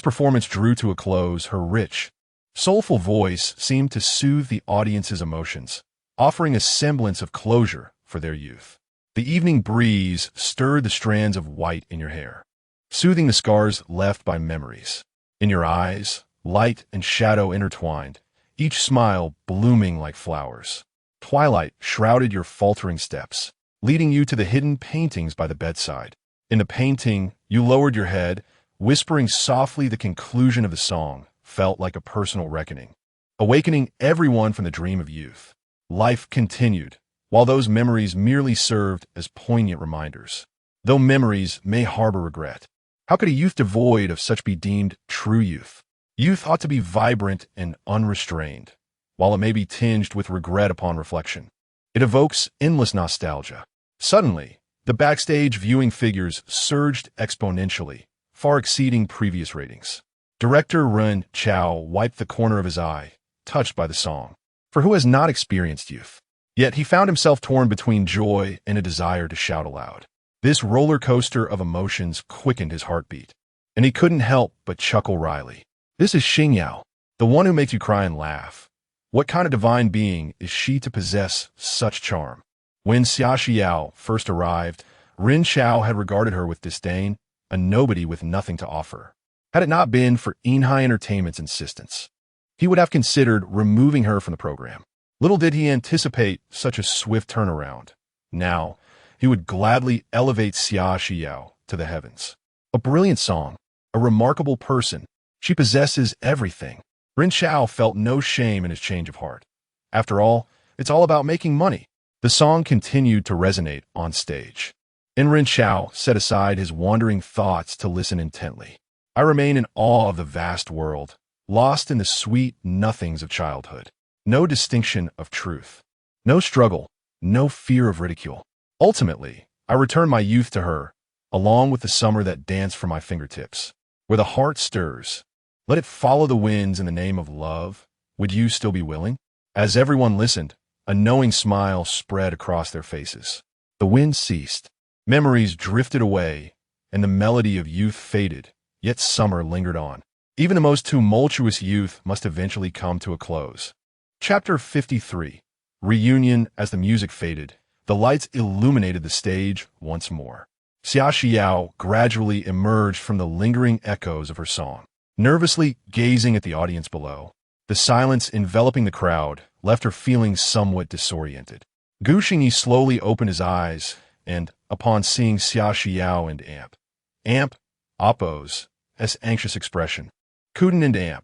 performance drew to a close, her rich, soulful voice seemed to soothe the audience's emotions, offering a semblance of closure for their youth. The evening breeze stirred the strands of white in your hair, soothing the scars left by memories. In your eyes, light and shadow intertwined, each smile blooming like flowers. Twilight shrouded your faltering steps, leading you to the hidden paintings by the bedside. In the painting, you lowered your head, whispering softly. The conclusion of the song felt like a personal reckoning, awakening everyone from the dream of youth. Life continued, while those memories merely served as poignant reminders. Though memories may harbor regret, how could a youth devoid of such be deemed true youth? Youth ought to be vibrant and unrestrained, while it may be tinged with regret upon reflection. It evokes endless nostalgia. Suddenly, the backstage viewing figures surged exponentially, far exceeding previous ratings. Director Ren Chao wiped the corner of his eye, touched by the song. For who has not experienced youth? Yet he found himself torn between joy and a desire to shout aloud. This roller coaster of emotions quickened his heartbeat, and he couldn't help but chuckle wryly. This is Xingyan, the one who makes you cry and laugh. What kind of divine being is she to possess such charm? When Xia Xiao first arrived, Ren Chao had regarded her with disdain, a nobody with nothing to offer. Had it not been for Inhai Entertainment's insistence, he would have considered removing her from the program. Little did he anticipate such a swift turnaround. Now, he would gladly elevate Xia Xiao to the heavens. A brilliant song, a remarkable person. She possesses everything. Ren Chao felt no shame in his change of heart. After all, it's all about making money. The song continued to resonate on stage. And Ren Xiao set aside his wandering thoughts to listen intently. I remain in awe of the vast world, lost in the sweet nothings of childhood. No distinction of truth. No struggle. No fear of ridicule. Ultimately, I return my youth to her, along with the summer that danced from my fingertips. Where the heart stirs, let it follow the winds in the name of love. Would you still be willing? As everyone listened, a knowing smile spread across their faces. The wind ceased. Memories drifted away, and the melody of youth faded, yet summer lingered on. Even the most tumultuous youth must eventually come to a close. Chapter 53. Reunion. As the music faded, the lights illuminated the stage once more. Xia Xiao gradually emerged from the lingering echoes of her song, nervously gazing at the audience below. The silence enveloping the crowd left her feeling somewhat disoriented. Gu Xingyi slowly opened his eyes, and, upon seeing Xia Xiao and Amp, Oppo's anxious expression, couldn't and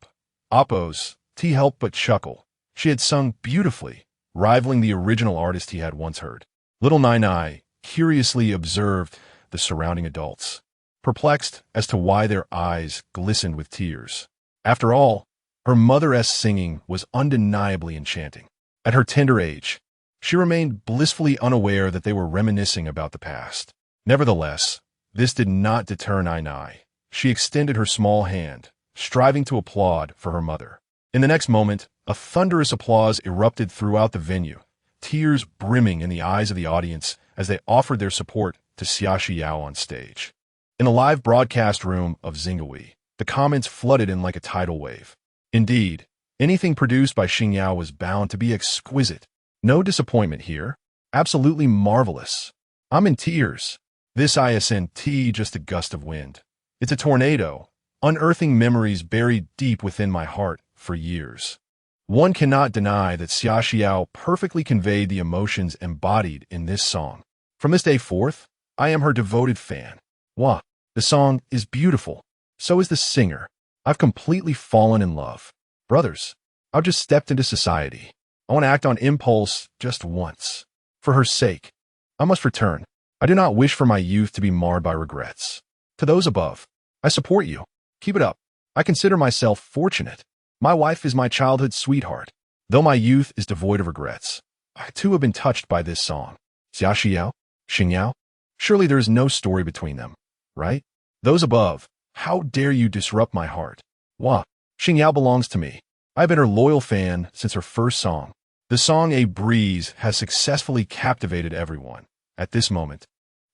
Oppo's helped but chuckle. She had sung beautifully, rivaling the original artist he had once heard. Little Nai curiously observed the surrounding adults, perplexed as to why their eyes glistened with tears. After all, her mother's singing was undeniably enchanting. At her tender age, she remained blissfully unaware that they were reminiscing about the past. Nevertheless, this did not deter Nai. She extended her small hand, striving to applaud for her mother. In the next moment, a thunderous applause erupted throughout the venue, tears brimming in the eyes of the audience as they offered their support to Xia Xiao on stage. In the live broadcast room of Xingyan, the comments flooded in like a tidal wave. Indeed, anything produced by Xingyan was bound to be exquisite. No disappointment here. Absolutely marvelous. I'm in tears. This isn't just a gust of wind. It's a tornado, unearthing memories buried deep within my heart for years. One cannot deny that Xia Xiao perfectly conveyed the emotions embodied in this song. From this day forth, I am her devoted fan. Wah, the song is beautiful. So is the singer. I've completely fallen in love. Brothers, I've just stepped into society. I want to act on impulse just once. For her sake, I must return. I do not wish for my youth to be marred by regrets. To those above, I support you. Keep it up. I consider myself fortunate. My wife is my childhood sweetheart. Though my youth is devoid of regrets, I too have been touched by this song. Xia Xiao, Xingyan, surely there is no story between them, right? Those above, how dare you disrupt my heart? Wah, Xingyan belongs to me. I've been her loyal fan since her first song. The song A Breeze has successfully captivated everyone. At this moment,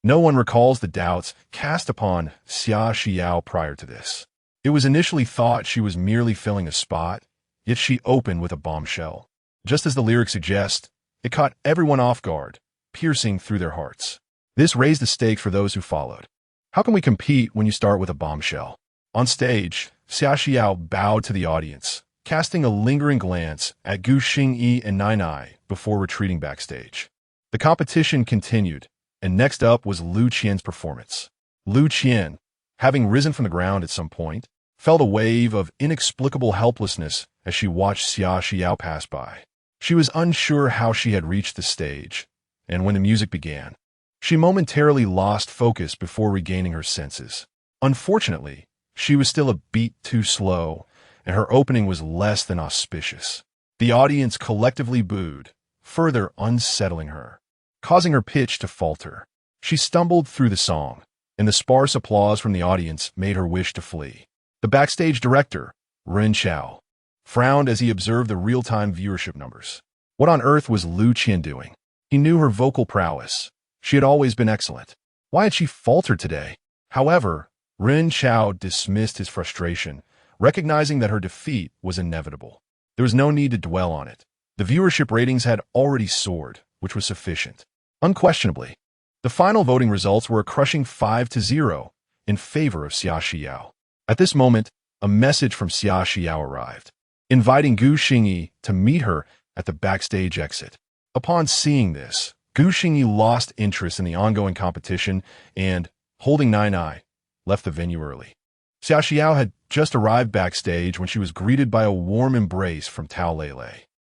no one recalls the doubts cast upon Xia Xiao prior to this. It was initially thought she was merely filling a spot, yet she opened with a bombshell. Just as the lyrics suggest, it caught everyone off guard, piercing through their hearts. This raised the stakes for those who followed. How can we compete when you start with a bombshell? On stage, Xia Xiao bowed to the audience, casting a lingering glance at Gu Xingyi and Nai before retreating backstage. The competition continued, and next up was Lu Qian's performance. Lu Qian, having risen from the ground at some point, felt a wave of inexplicable helplessness as she watched Xia Xiao pass by. She was unsure how she had reached the stage, and when the music began, she momentarily lost focus before regaining her senses. Unfortunately, she was still a beat too slow, and her opening was less than auspicious. The audience collectively booed, further unsettling her, causing her pitch to falter. She stumbled through the song, and the sparse applause from the audience made her wish to flee. The backstage director, Ren Xiao, frowned as he observed the real-time viewership numbers. What on earth was Lu Qian doing? He knew her vocal prowess. She had always been excellent. Why had she faltered today? However, Ren Xiao dismissed his frustration, recognizing that her defeat was inevitable. There was no need to dwell on it. The viewership ratings had already soared, which was sufficient. Unquestionably, the final voting results were a crushing 5-0 in favor of Xia Xiao. At this moment, a message from Xia Xiao arrived, inviting Gu Xingyi to meet her at the backstage exit. Upon seeing this, Gu Xingyi lost interest in the ongoing competition and, holding Nai, left the venue early. Xia Xiao had just arrived backstage when she was greeted by a warm embrace from Tao Lele.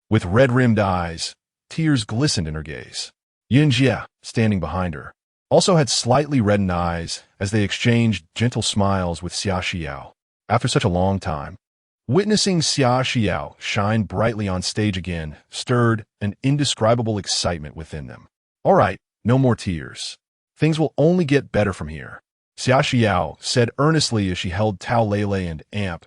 With red-rimmed eyes, tears glistened in her gaze. Yin Jie, standing behind her, also had slightly reddened eyes as they exchanged gentle smiles with Xia Xiao. After such a long time, witnessing Xia Xiao shine brightly on stage again stirred an indescribable excitement within them. All right, no more tears. Things will only get better from here, Xia Xiao said earnestly as she held Tao Lele and Amp,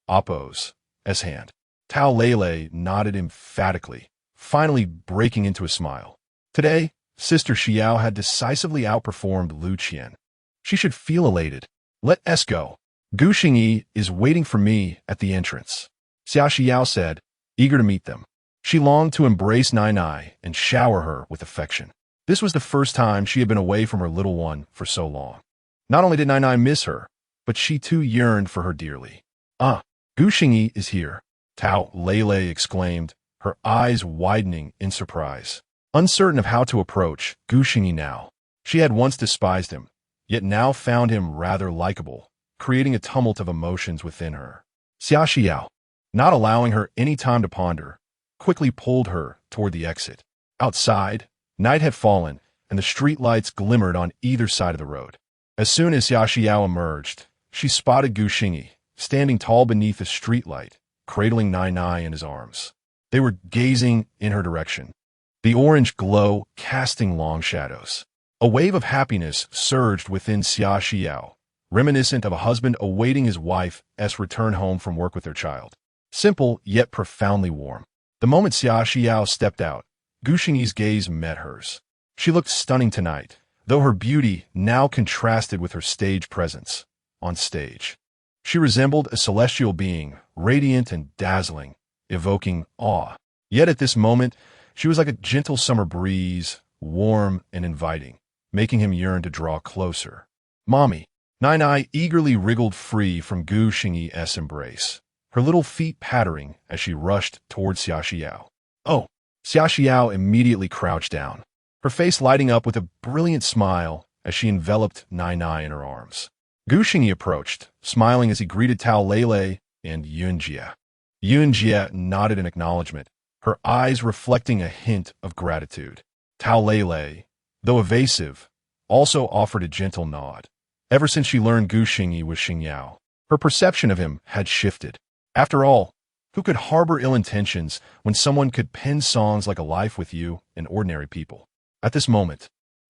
Oppo's hand. Tao Lele nodded emphatically, finally breaking into a smile. Today, Sister Xiao had decisively outperformed Lu Qian. She should feel elated. Let us go. Gu Xingyi is waiting for me at the entrance, Xia Xiao said, eager to meet them. She longed to embrace Nai Nai and shower her with affection. This was the first time she had been away from her little one for so long. Not only did Nai Nai miss her, but she too yearned for her dearly. Ah, Gu Xingyi is here, Tao Lele exclaimed, her eyes widening in surprise. Uncertain of how to approach Gu Xingyi now, she had once despised him, yet now found him rather likable, creating a tumult of emotions within her. Xia Xiao, not allowing her any time to ponder, quickly pulled her toward the exit. Outside, night had fallen, and the street lights glimmered on either side of the road. As soon as Xia Xiao emerged, she spotted Gu Xingyi, standing tall beneath a streetlight, cradling Nai Nai in his arms. They were gazing in her direction, the orange glow casting long shadows. A wave of happiness surged within Xia Xiao, reminiscent of a husband awaiting his wife's return home from work with their child. Simple, yet profoundly warm. The moment Xia Xiao stepped out, Gu Xingyi's gaze met hers. She looked stunning tonight, though her beauty now contrasted with her stage presence. On stage, she resembled a celestial being, radiant and dazzling, evoking awe. Yet at this moment, she was like a gentle summer breeze, warm and inviting, making him yearn to draw closer. Mommy, Nai Nai eagerly wriggled free from Gu Xingyi's embrace, her little feet pattering as she rushed towards Xia Xiao. Oh! Xia Xiao immediately crouched down, her face lighting up with a brilliant smile as she enveloped Nai Nai in her arms. Gu Xingyi approached, smiling as he greeted Tao Lele and Yunjie. Yunjie nodded in acknowledgement, her eyes reflecting a hint of gratitude. Tao Lele, though evasive, also offered a gentle nod. Ever since she learned Gu Xingyi was Xingyao, her perception of him had shifted. After all, who could harbor ill intentions when someone could pen songs like A Life with You and Ordinary People? At this moment,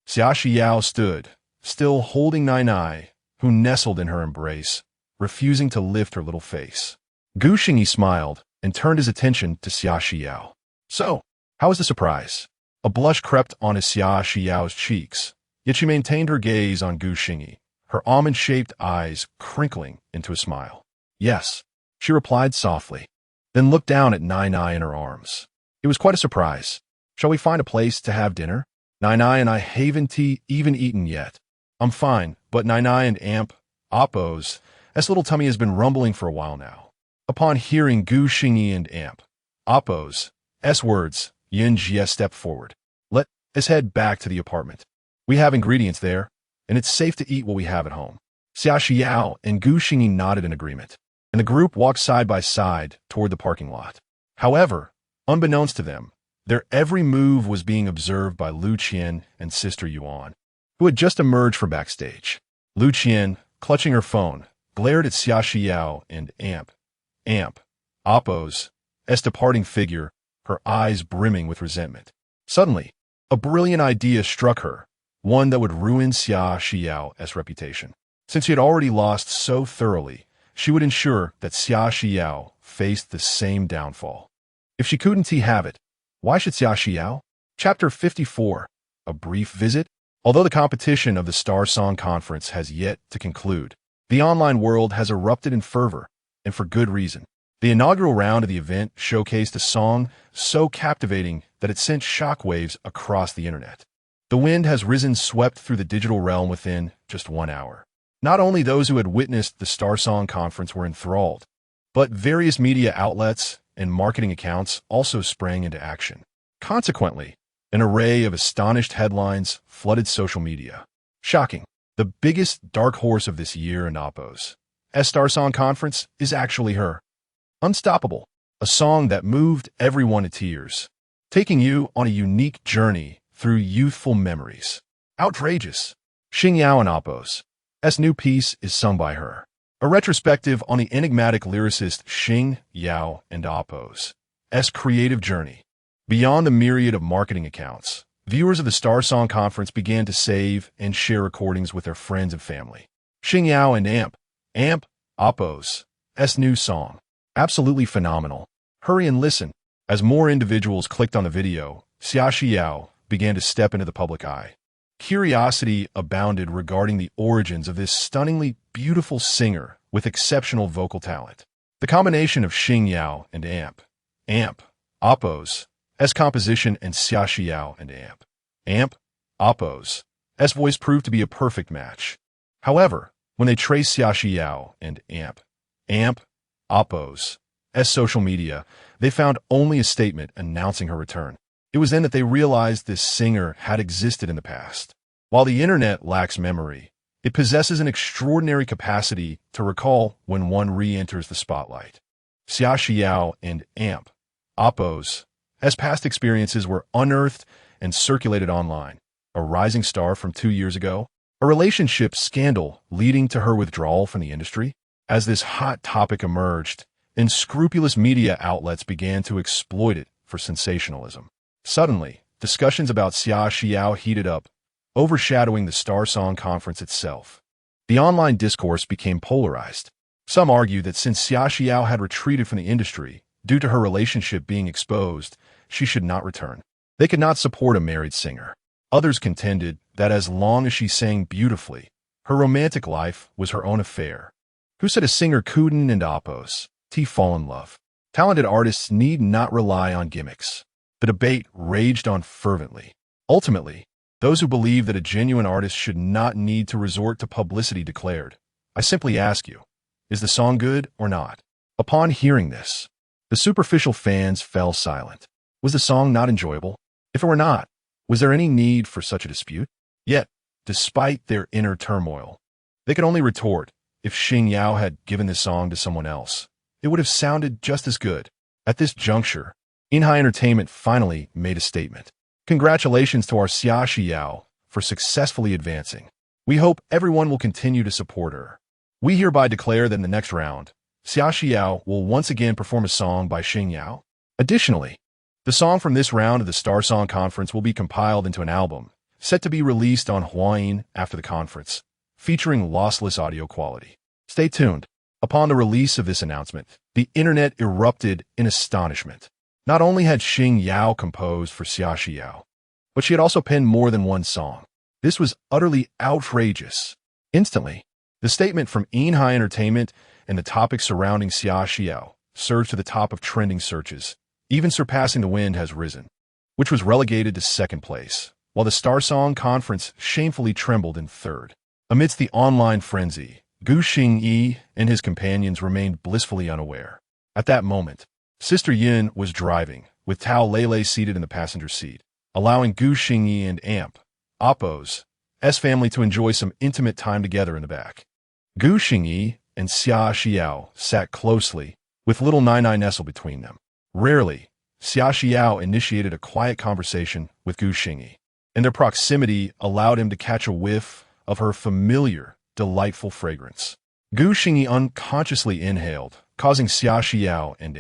Xia Xiao stood, still holding Nai Nai, who nestled in her embrace, refusing to lift her little face. Gu Xingyi smiled and turned his attention to Xia Xiao. So, how was the surprise? A blush crept on his Xia Xiao's cheeks, yet she maintained her gaze on Gu Xingyi, her almond-shaped eyes crinkling into a smile. Yes, she replied softly, then looked down at Nai Nai in her arms. It was quite a surprise. Shall we find a place to have dinner? Nai Nai and I haven't even eaten yet. I'm fine, but Nai Nai and Oppo's little tummy has been rumbling for a while now. Upon hearing Gu Xingyi and Oppo's words, Yunjie stepped forward. Let us head back to the apartment. We have ingredients there, and it's safe to eat what we have at home. Xia Xiao and Gu Xingyi nodded in agreement, and the group walked side by side toward the parking lot. However, unbeknownst to them, their every move was being observed by Lu Qian and Sister Yuan, who had just emerged from backstage. Lu Qian, clutching her phone, glared at Xia Xiao and Oppo's departing figure, her eyes brimming with resentment. Suddenly, a brilliant idea struck her, one that would ruin Xia Xiao's reputation. Since she had already lost so thoroughly, she would ensure that Xia Xiao faced the same downfall. If she couldn't have it, why should Xia Xiao? Chapter 54. A Brief Visit. Although the competition of the Star Song Conference has yet to conclude, the online world has erupted in fervor, and for good reason. The inaugural round of the event showcased a song so captivating that it sent shockwaves across the internet. The wind has risen swept through the digital realm within just 1 hour. Not only those who had witnessed the Star Song Conference were enthralled, but various media outlets and marketing accounts also sprang into action. Consequently, an array of astonished headlines flooded social media. Shocking. The biggest dark horse of this year in Oppo's Star Song Conference is actually her. Unstoppable, a song that moved everyone to tears, taking you on a unique journey through youthful memories. Outrageous. Xingyao and Appo's new piece is sung by her. A retrospective on the enigmatic lyricist Xingyao and Appo's creative journey. Beyond the myriad of marketing accounts, viewers of the Star Song Conference began to save and share recordings with their friends and family. Xingyao and Appo's new song. Absolutely phenomenal. Hurry and listen. As more individuals clicked on the video, Xiaoxiao began to step into the public eye. Curiosity abounded regarding the origins of this stunningly beautiful singer with exceptional vocal talent. The combination of Xingyao and Appo's composition and Xiaoxiao and Appo's voice proved to be a perfect match. However, when they traced Xiaoxiao and Appo's social media, they found only a statement announcing her return. It was then that they realized this singer had existed in the past. While the internet lacks memory, it possesses an extraordinary capacity to recall when one re-enters the spotlight. Xiaoxiao and Appo's past experiences were unearthed and circulated online. A rising star from 2 years ago, a relationship scandal leading to her withdrawal from the industry. As this hot topic emerged, unscrupulous media outlets began to exploit it for sensationalism. Suddenly, discussions about Xiaoxiao heated up, overshadowing the Star Song Conference itself. The online discourse became polarized. Some argued that since Xiaoxiao had retreated from the industry due to her relationship being exposed, she should not return. They could not support a married singer. Others contended that as long as she sang beautifully, her romantic life was her own affair. Who said a singer couldn't and Appo's fall in love? Talented artists need not rely on gimmicks. The debate raged on fervently. Ultimately, those who believe that a genuine artist should not need to resort to publicity declared, "I simply ask you, is the song good or not?" Upon hearing this, the superficial fans fell silent. Was the song not enjoyable? If it were not, was there any need for such a dispute? Yet, despite their inner turmoil, they could only retort, if Xingyao had given this song to someone else, it would have sounded just as good. At this juncture, Inhai Entertainment finally made a statement. Congratulations to our Xiaoxiao for successfully advancing. We hope everyone will continue to support her. We hereby declare that in the next round, Xiaoxiao will once again perform a song by Xingyao. Additionally, the song from this round of the Star Song Conference will be compiled into an album, set to be released on Huayin after the conference, featuring lossless audio quality. Stay tuned. Upon the release of this announcement, the internet erupted in astonishment. Not only had Xingyao composed for Xiaoxiao, but she had also penned more than one song. This was utterly outrageous. Instantly, the statement from Inhai Entertainment and the topic surrounding Xiaoxiao surged to the top of trending searches, even surpassing The Wind Has Risen, which was relegated to second place, while the Star Song Conference shamefully trembled in third. Amidst the online frenzy, Gu Xingyi and his companions remained blissfully unaware. At that moment, Sister Yin was driving, with Tao Lele seated in the passenger seat, allowing Gu Xingyi and Appo's family to enjoy some intimate time together in the back. Gu Xingyi and Xiaoxiao sat closely, with little Nai nestled between them. Rarely, Xiaoxiao initiated a quiet conversation with Gu Xingyi, and their proximity allowed him to catch a whiff of her familiar, delightful fragrance. Gu Xingyi unconsciously inhaled, causing Xiaoxiao and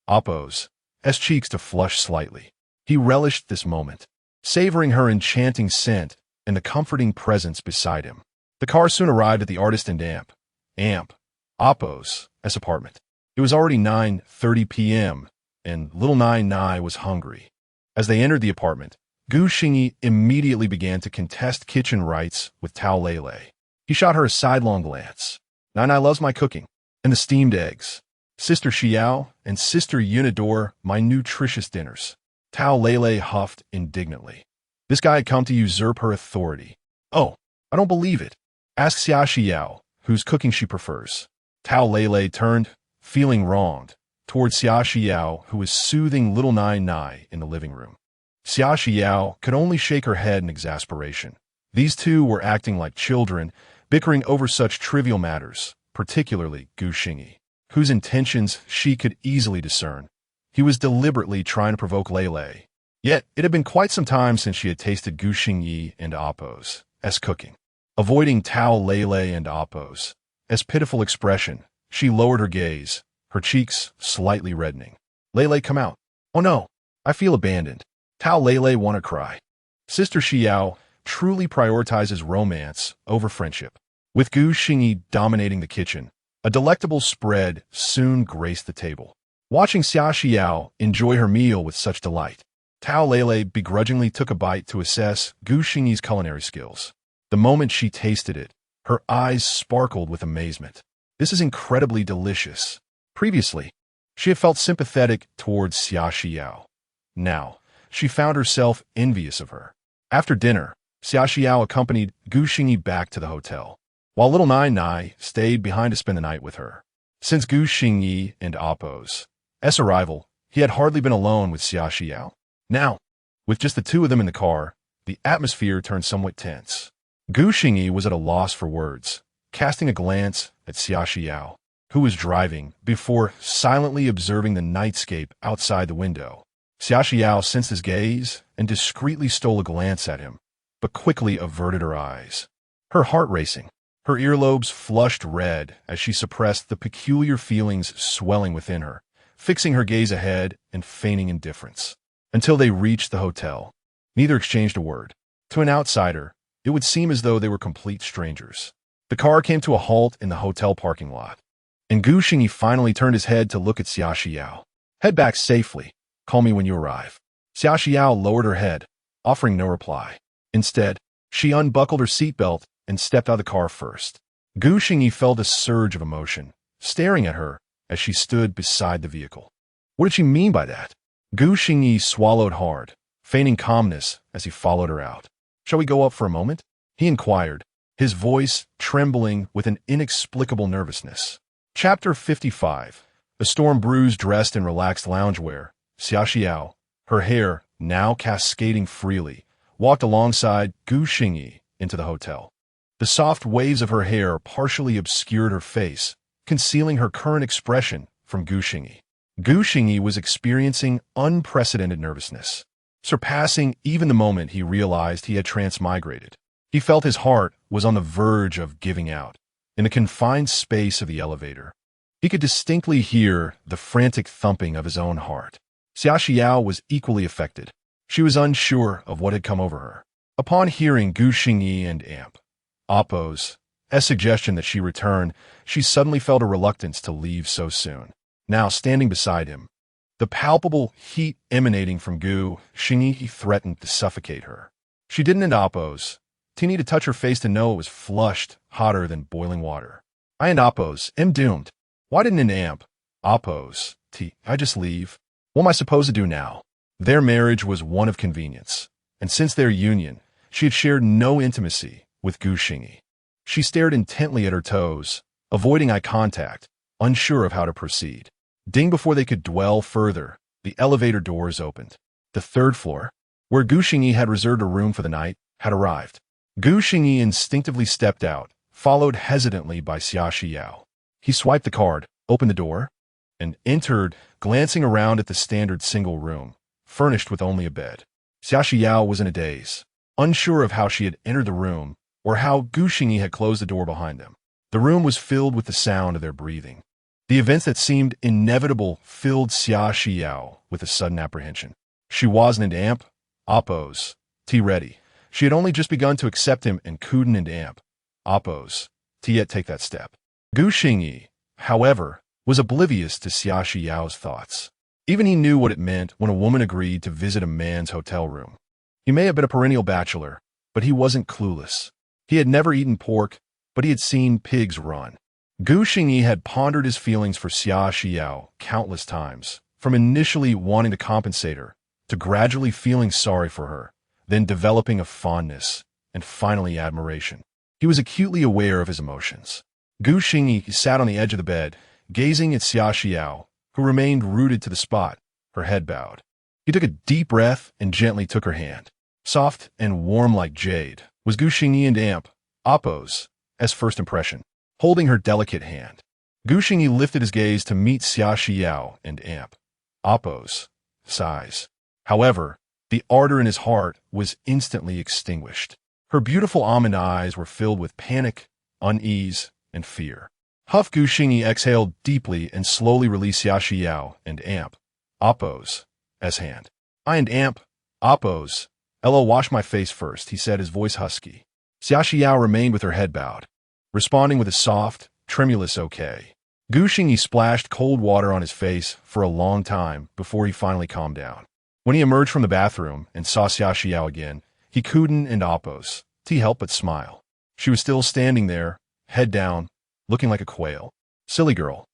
Appo's cheeks to flush slightly. He relished this moment, savoring her enchanting scent and the comforting presence beside him. The car soon arrived at the artist and Appo's apartment. It was already 9:30 p.m., and little Nai was hungry. As they entered the apartment, Gu Xingyi immediately began to contest kitchen rights with Tao Lele. He shot her a sidelong glance. Nai loves my cooking, and the steamed eggs. Sister Xiao and Sister Yun adore my nutritious dinners. Tao Lele huffed indignantly. This guy had come to usurp her authority. Oh, I don't believe it. Ask Xiaoxiao, whose cooking she prefers. Tao Lele turned, feeling wronged, towards Xiaoxiao, who was soothing little Nai in the living room. Xiaoxiao could only shake her head in exasperation. These two were acting like children, bickering over such trivial matters, particularly Gu Xingyi, whose intentions she could easily discern. He was deliberately trying to provoke Lele. Yet, it had been quite some time since she had tasted Gu Xingyi and Appo's cooking. Avoiding Tao Lele and Appo's pitiful expression, she lowered her gaze, her cheeks slightly reddening. Lele, come out. Oh no, I feel abandoned. Tao Lele want to cry. Sister Xiao truly prioritizes romance over friendship. With Gu Xingyi dominating the kitchen, a delectable spread soon graced the table. Watching Xia Xiao enjoy her meal with such delight, Tao Lele begrudgingly took a bite to assess Gu Xingyi's culinary skills. The moment she tasted it, her eyes sparkled with amazement. This is incredibly delicious. Previously, she had felt sympathetic towards Xia Xiao. Now, she found herself envious of her. After dinner, Xia Xiao accompanied Gu Xingyi back to the hotel, while little Nai Nai stayed behind to spend the night with her. Since Gu Xingyi and Appo's arrival, he had hardly been alone with Xia Xiao. Now, with just the two of them in the car, the atmosphere turned somewhat tense. Gu Xingyi was at a loss for words, casting a glance at Xia Xiao, who was driving, before silently observing the nightscape outside the window. Xia Xiao sensed his gaze and discreetly stole a glance at him, but quickly averted her eyes. Her heart racing, her earlobes flushed red as she suppressed the peculiar feelings swelling within her, fixing her gaze ahead and feigning indifference. Until they reached the hotel, neither exchanged a word. To an outsider, it would seem as though they were complete strangers. The car came to a halt in the hotel parking lot, and Gu Xingyi finally turned his head to look at Xia Xiao. Head back safely. Call me when you arrive. Xia Xiao lowered her head, offering no reply. Instead, she unbuckled her seatbelt and stepped out of the car first. Gu Xingyi felt a surge of emotion, staring at her as she stood beside the vehicle. What did she mean by that? Gu Xingyi swallowed hard, feigning calmness as he followed her out. Shall we go up for a moment? He inquired, his voice trembling with an inexplicable nervousness. Chapter 55. The storm bruised dressed in relaxed loungewear, Xia Xiao, her hair now cascading freely, walked alongside Gu Xingyi into the hotel. The soft waves of her hair partially obscured her face, concealing her current expression from Gu Xingyi. Gu Xingyi was experiencing unprecedented nervousness, surpassing even the moment he realized he had transmigrated. He felt his heart was on the verge of giving out. In the confined space of the elevator, he could distinctly hear the frantic thumping of his own heart. Xia Xiao was equally affected. She was unsure of what had come over her. Upon hearing Gu Xingyi and Appo's suggestion that she return, she suddenly felt a reluctance to leave so soon. Now standing beside him, the palpable heat emanating from Gu Xingyi threatened to suffocate her. She didn't need Appo's. She needed to touch her face to know it was flushed, hotter than boiling water. I and Appo's am doomed. Why didn't an Appo's I just leave? What am I supposed to do now? Their marriage was one of convenience, and since their union, she had shared no intimacy with Gu Xingyi. She stared intently at her toes, avoiding eye contact, unsure of how to proceed. Ding before they could dwell further, the elevator doors opened. The third floor, where Gu Xingyi had reserved a room for the night, had arrived. Gu Xingyi instinctively stepped out, followed hesitantly by Xia Xiao. He swiped the card, opened the door, and entered, glancing around at the standard single room, furnished with only a bed. Xia Xiao was in a daze, unsure of how she had entered the room or how Gu Xingyi had closed the door behind them. The room was filled with the sound of their breathing. The events that seemed inevitable filled Xia Xiao with a sudden apprehension. She wasn't an Appo's ready. She had only just begun to accept him and couldn't and Appo's yet take that step. Gu Xingyi, however, was oblivious to Xia Xiao's thoughts. Even he knew what it meant when a woman agreed to visit a man's hotel room. He may have been a perennial bachelor, but he wasn't clueless. He had never eaten pork, but he had seen pigs run. Gu Xingyi had pondered his feelings for Xia Xiao countless times, from initially wanting to compensate her, to gradually feeling sorry for her, then developing a fondness, and finally admiration. He was acutely aware of his emotions. Gu Xingyi sat on the edge of the bed, gazing at Xia Xiao, who remained rooted to the spot, her head bowed. He took a deep breath and gently took her hand. Soft and warm like jade was Gu Xingyi and Appo's first impression, holding her delicate hand. Gu Xingyi lifted his gaze to meet Xia Xiao and Appo's eyes. However, The ardor in his heart was instantly extinguished. Her beautiful almond eyes were filled with panic, unease, and fear. Huff Gu Xingyi exhaled deeply and slowly released Xia Xiao and Amp, Oppo's, hand. I and Amp, Oppo's, wash my face first, he said, his voice husky. Xia Xiao remained with her head bowed, responding with a soft, tremulous okay. Gu Xingyi splashed cold water on his face for a long time before he finally calmed down. When he emerged from the bathroom and saw Xia Xiao again, he couldn't and Oppo's, help but smile. She was still standing there, head down, looking like a quail. Silly girl.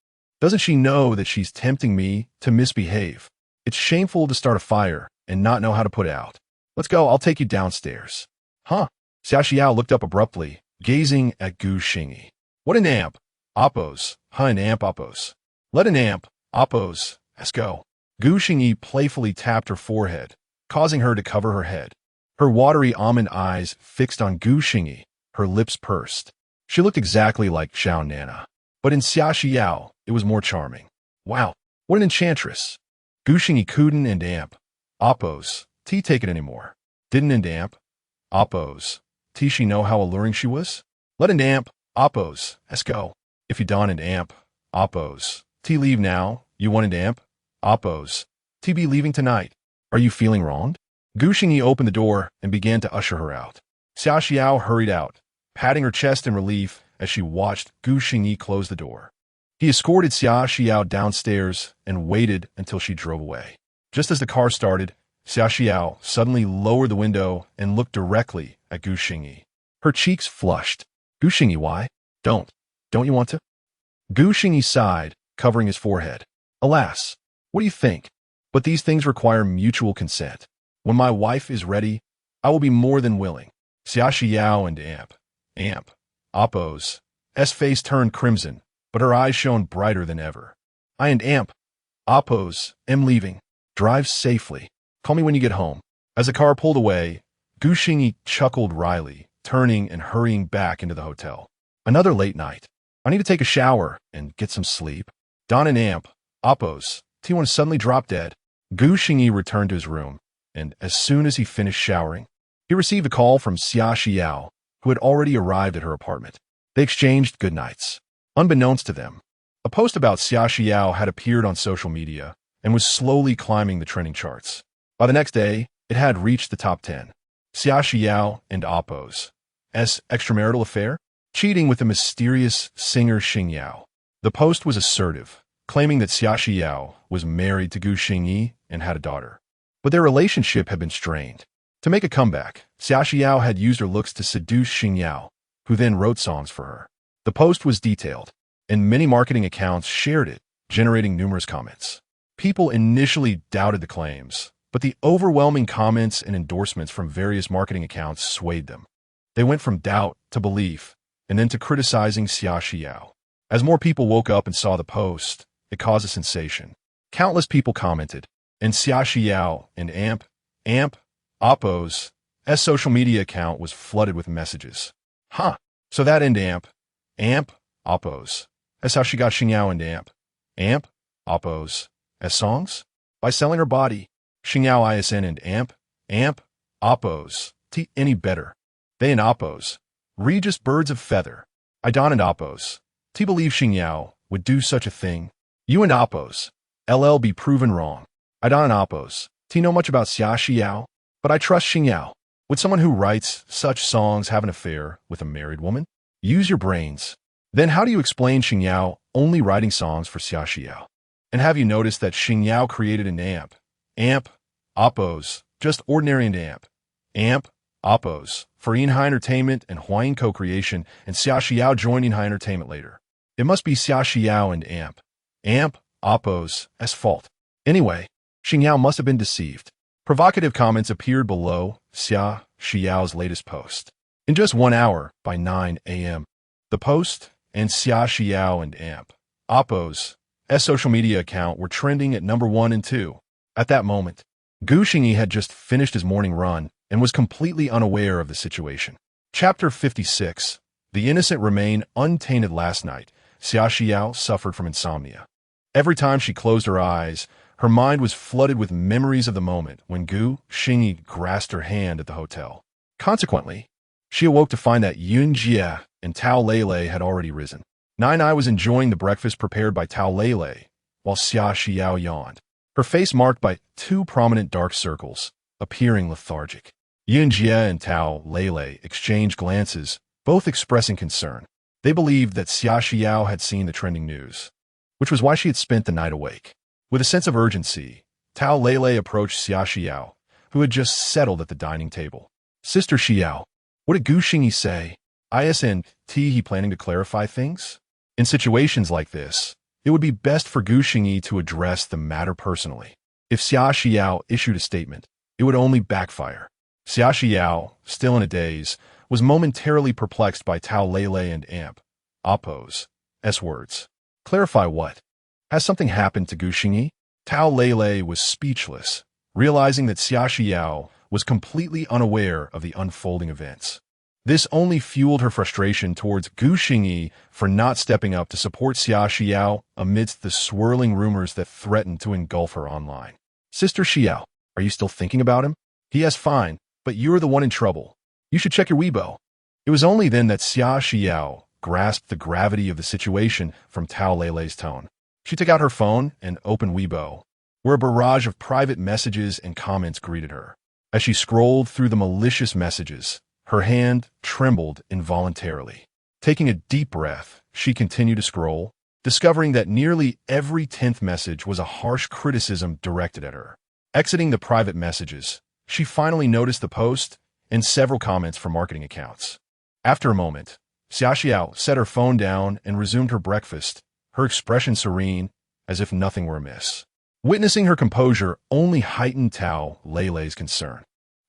Doesn't she know that she's tempting me to misbehave? It's shameful to start a fire and not know how to put it out. Let's go, I'll take you downstairs. Huh? Xia Xiao looked up abruptly, gazing at Gu Xingyi. What an amp, Oppo's, an amp, Oppo's. Let an amp, Oppo's, let's go. Gu Xingyi playfully tapped her forehead, causing her to cover her head. Her watery almond eyes fixed on Gu Xingyi, her lips pursed. She looked exactly like Xiao Nana. But in Xia Xiao, it was more charming. Wow, what an enchantress. Gu Xingyi couldn't and amp, Oppo's, take it anymore. Didn't and amp, Oppo's, she know how alluring she was? Let an amp, Oppo's, let's go. If you don and amp, Oppo's, leave now, you want and amp, Oppo's, be leaving tonight. Are you feeling wronged? Gu Xingyi opened the door and began to usher her out. Xia Xiao hurried out, patting her chest in relief as she watched Gu Xingyi close the door. He escorted Xia Xiao downstairs and waited until she drove away. Just as the car started, Xia Xiao suddenly lowered the window and looked directly at Gu Xingyi. Her cheeks flushed. Gu Xingyi, why? Don't you want to? Gu Xingyi sighed, covering his forehead. Alas, what do you think? But these things require mutual consent. When my wife is ready, I will be more than willing. Xia Xiao and amp, Oppo's, face turned crimson, but her eyes shone brighter than ever. I and amp, Oppo's, am leaving. Drive safely. Call me when you get home. As the car pulled away, Gu Xingyi chuckled wryly, turning and hurrying back into the hotel. Another late night. I need to take a shower and get some sleep. Don and amp, Oppo's, T1 suddenly dropped dead. Gu Xingyi returned to his room, and as soon as he finished showering, he received a call from Xia Xiao, who had already arrived at her apartment. They exchanged goodnights. Unbeknownst to them, a post about Xia Xiao had appeared on social media and was slowly climbing the trending charts. By the next day, it had reached the top 10. Xia Xiao and Oppo's extramarital affair, cheating with the mysterious singer Xingyan. The post was assertive, claiming that Xia Xiao was married to Gu Xingyi and had a daughter. But their relationship had been strained. To make a comeback, Xia Xiao had used her looks to seduce Xingyan, who then wrote songs for her. The post was detailed, and many marketing accounts shared it, generating numerous comments. People initially doubted the claims, but the overwhelming comments and endorsements from various marketing accounts swayed them. They went from doubt to belief, and then to criticizing Xia Xiao. As more people woke up and saw the post, it caused a sensation. Countless people commented, and Xia Xiao and amp, Oppo's social media account was flooded with messages. Huh, so that and amp, Oppo's. That's how she got Xingyan and amp, Oppo's songs? By selling her body. Xingyan ISN and amp, Oppo's. Any better. They and Oppo's. Regis birds of feather. I don and Oppo's. Believe Xingyan would do such a thing. You and Oppo's. Be proven wrong. I don and Oppo's. Know much about Xia Xiao, but I trust Xingyan. Would someone who writes such songs have an affair with a married woman? Use your brains. Then how do you explain Xingyan only writing songs for Xia Xiao? And have you noticed that Xingyan created an amp, Oppo's, just ordinary and amp, Oppo's, for Inhai Entertainment and Huayin co-creation, and Xia Xiao joined Inhai Entertainment later. It must be Xia Xiao and amp, Oppo's fault. Anyway, Xingyan must have been deceived. Provocative comments appeared below Xia Xiao's latest post. In just 1 hour, by 9 a.m., the post and Xia Xiao and amp, Oppo's social media account were trending at number 1 and 2. At that moment, Gu Xingyi had just finished his morning run and was completely unaware of the situation. Chapter 56. The innocent remain untainted. Last night, Xia Xiao suffered from insomnia. Every time she closed her eyes, Her mind was flooded with memories of the moment when Gu Xingyi grasped her hand at the hotel. Consequently, she awoke to find that Xingyan and Tao Lele had already risen. Nai was enjoying the breakfast prepared by Tao Lele, while Xia Xiao yawned, her face marked by two prominent dark circles, appearing lethargic. Xingyan and Tao Lele exchanged glances, both expressing concern. They believed that Xia Xiao had seen the trending news, which was why she had spent the night awake. With a sense of urgency, Tao Lele approached Xia Xiao, who had just settled at the dining table. Sister Xiao, what did Gu Xingyi say? Isn't he planning to clarify things? In situations like this, it would be best for Gu Xingyi to address the matter personally. If Xia Xiao issued a statement, it would only backfire. Xia Xiao, still in a daze, was momentarily perplexed by Tao Lele and Appo's words. Clarify what? Has something happened to Gu Xingyi? Tao Lele was speechless, realizing that Xia Xiao was completely unaware of the unfolding events. This only fueled her frustration towards Gu Xingyi for not stepping up to support Xia Xiao amidst the swirling rumors that threatened to engulf her online. Sister Xiao, are you still thinking about him? Yes, fine, but you're the one in trouble. You should check your Weibo. It was only then that Xia Xiao grasped the gravity of the situation from Tao Lele's tone. She took out her phone and opened Weibo, where a barrage of private messages and comments greeted her. As she scrolled through the malicious messages, her hand trembled involuntarily. Taking a deep breath, she continued to scroll, discovering that nearly every 10th message was a harsh criticism directed at her. Exiting the private messages, she finally noticed the post and several comments from marketing accounts. After a moment, Xia Xiao set her phone down and resumed her breakfast, her expression serene, as if nothing were amiss. Witnessing her composure only heightened Tao Lele's concern.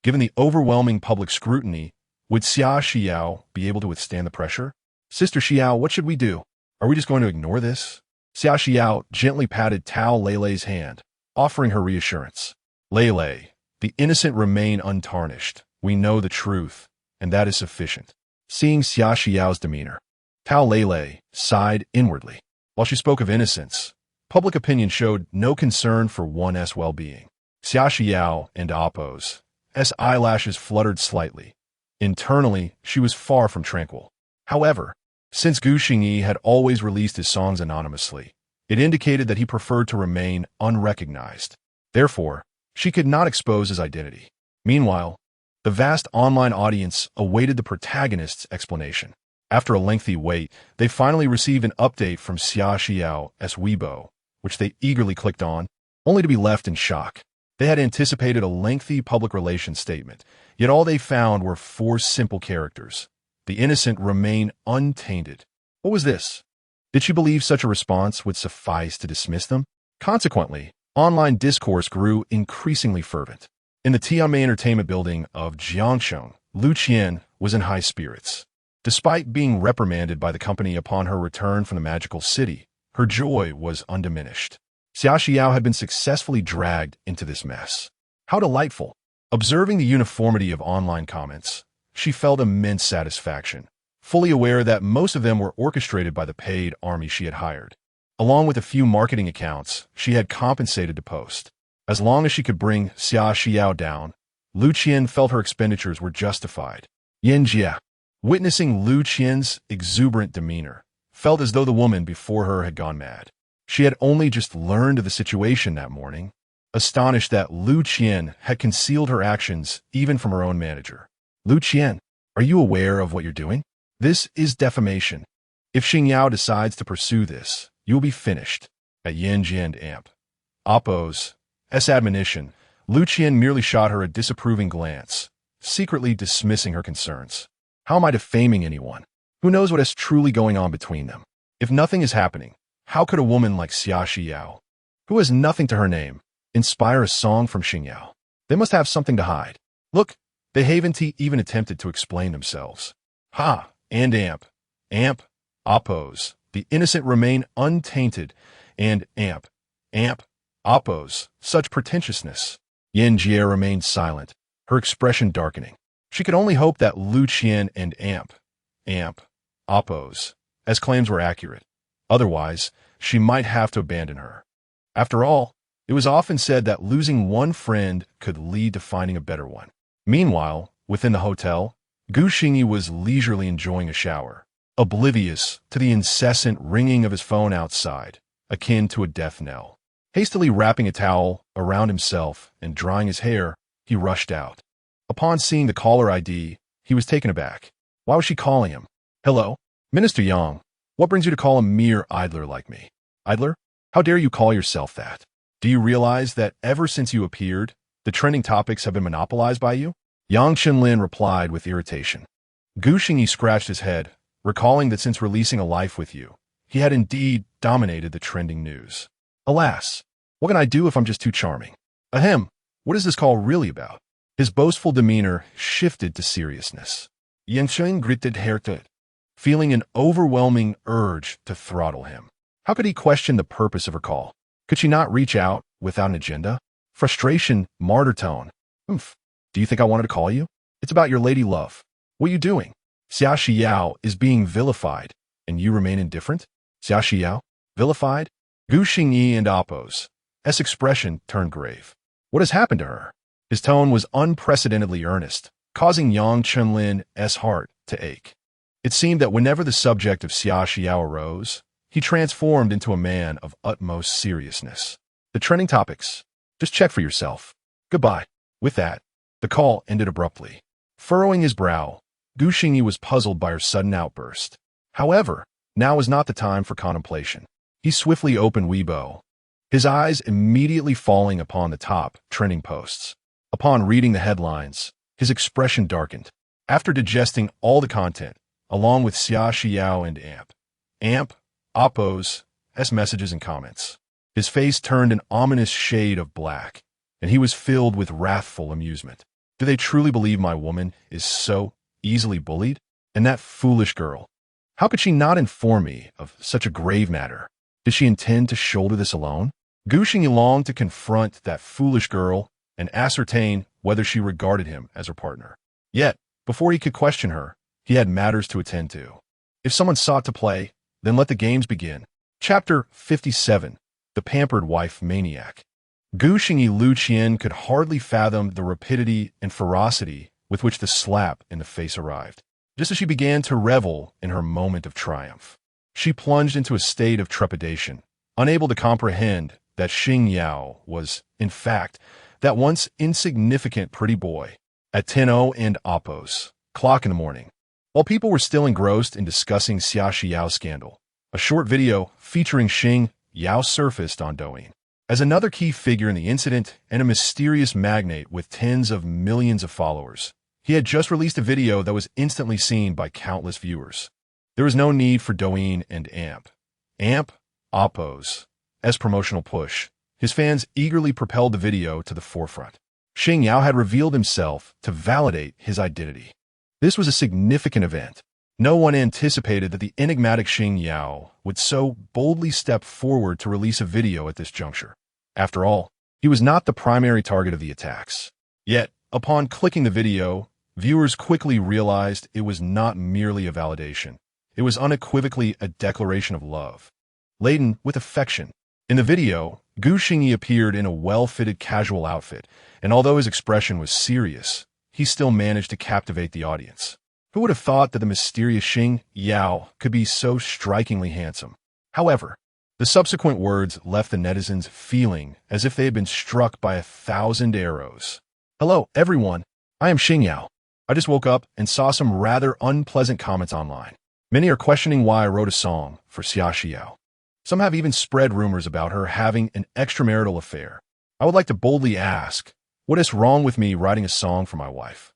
Given the overwhelming public scrutiny, would Xia Xiao be able to withstand the pressure? Sister Xiao, what should we do? Are we just going to ignore this? Xia Xiao gently patted Tao Lele's hand, offering her reassurance. Lele, the innocent remain untarnished. We know the truth, and that is sufficient. Seeing Xia Xiao's demeanor, Tao Lele sighed inwardly. While she spoke of innocence, public opinion showed no concern for one's well-being. Xia Xiao and Appo's eyelashes fluttered slightly. Internally, she was far from tranquil. However, since Gu Xingyi had always released his songs anonymously, it indicated that he preferred to remain unrecognized. Therefore, she could not expose his identity. Meanwhile, the vast online audience awaited the protagonist's explanation. After a lengthy wait, they finally received an update from Xia Xiao's Weibo, which they eagerly clicked on, only to be left in shock. They had anticipated a lengthy public relations statement, yet all they found were 4 simple characters. The innocent remain untainted. What was this? Did she believe such a response would suffice to dismiss them? Consequently, online discourse grew increasingly fervent. In the Tianmei Entertainment Building of Jiangsheng, Lu Qian was in high spirits. Despite being reprimanded by the company upon her return from the magical city, her joy was undiminished. Xia Xiao had been successfully dragged into this mess. How delightful! Observing the uniformity of online comments, she felt immense satisfaction, fully aware that most of them were orchestrated by the paid army she had hired. Along with a few marketing accounts she had compensated to post. As long as she could bring Xia Xiao down, Lu Qian felt her expenditures were justified. Yan Jia, witnessing Lu Qian's exuberant demeanor, felt as though the woman before her had gone mad. She had only just learned of the situation that morning, astonished that Lu Qian had concealed her actions even from her own manager. Lu Qian, are you aware of what you're doing? This is defamation. If Xingyao decides to pursue this, you will be finished. At Xingyan and Appo's admonition, Lu Qian merely shot her a disapproving glance, secretly dismissing her concerns. How am I defaming anyone? Who knows what is truly going on between them? If nothing is happening, how could a woman like Xia Xiao, who has nothing to her name, inspire a song from Xingyao? They must have something to hide. Look, they haven't even attempted to explain themselves. Ha! And Appo's, the innocent remain untainted, and Appo's, such pretentiousness. Yan Jie remained silent, her expression darkening. She could only hope that Lu Qian and Appo's claims were accurate. Otherwise, she might have to abandon her. After all, It was often said that losing one friend could lead to finding a better one. Meanwhile, within the hotel, Gu Xingyi was leisurely enjoying a shower, oblivious to the incessant ringing of his phone outside, akin to a death knell. Hastily wrapping a towel around himself and drying his hair, he rushed out. Upon seeing the caller ID, he was taken aback. Why was she calling him? Hello? Minister Yang, what brings you to call a mere idler like me? Idler? How dare you call yourself that? Do you realize that ever since you appeared, the trending topics have been monopolized by you? Yang Qianlin replied with irritation. Gu Xingyi scratched his head, recalling that since releasing a life with you, he had indeed dominated the trending news. Alas, what can I do if I'm just too charming? Ahem, what is this call really about? His boastful demeanor shifted to seriousness. Xingyan gritted Härte, feeling an overwhelming urge to throttle him. How could he question the purpose of her call? Could she not reach out without an agenda? Frustration, martyr tone. Oomph. Do you think I wanted to call you? It's about your lady love. What are you doing? Xia Xiao is being vilified, and you remain indifferent? Xia Xiao? Vilified? Gu Xingyi and Appo's expression turned grave. What has happened to her? His tone was unprecedentedly earnest, causing Yang Qianlin's heart to ache. It seemed that whenever the subject of Xia Xiao arose, he transformed into a man of utmost seriousness. The trending topics. Just check for yourself. Goodbye. With that, the call ended abruptly. Furrowing his brow, Gu Xingyi was puzzled by her sudden outburst. However, now was not the time for contemplation. He swiftly opened Weibo, his eyes immediately falling upon the top trending posts. Upon reading the headlines, his expression darkened. After digesting all the content, along with Xia Xiao and Amp, Appo's messages and comments, his face turned an ominous shade of black, and he was filled with wrathful amusement. Do they truly believe my woman is so easily bullied? And that foolish girl, how could she not inform me of such a grave matter? Did she intend to shoulder this alone? Gu Xingyi longed to confront that foolish girl and ascertain whether she regarded him as her partner. Yet, before he could question her, he had matters to attend to. If someone sought to play, then let the games begin. Chapter 57. The Pampered Wife Maniac. Gu Xingyi Lu Qian could hardly fathom the rapidity and ferocity with which the slap in the face arrived. Just as she began to revel in her moment of triumph, she plunged into a state of trepidation, unable to comprehend that Xingyan was, in fact, that once insignificant pretty boy at 10:00 and Appo's clock in the morning. While people were still engrossed in discussing Xia Xiao's scandal, a short video featuring Xingyan surfaced on Douyin. As another key figure in the incident and a mysterious magnate with tens of millions of followers, he had just released a video that was instantly seen by countless viewers. There was no need for Douyin and Appo's promotional push. His fans eagerly propelled the video to the forefront. Xingyan had revealed himself to validate his identity. This was a significant event. No one anticipated that the enigmatic Xingyan would so boldly step forward to release a video at this juncture. After all, he was not the primary target of the attacks. Yet, upon clicking the video, viewers quickly realized it was not merely a validation. It was unequivocally a declaration of love, laden with affection. In the video, Gu Xingyi appeared in a well-fitted casual outfit, and although his expression was serious, he still managed to captivate the audience. Who would have thought that the mysterious Xingyan could be so strikingly handsome? However, the subsequent words left the netizens feeling as if they had been struck by 1,000 arrows. Hello, everyone. I am Xingyan. I just woke up and saw some rather unpleasant comments online. Many are questioning why I wrote a song for Xia Xiao. Some have even spread rumors about her having an extramarital affair. I would like to boldly ask, what is wrong with me writing a song for my wife?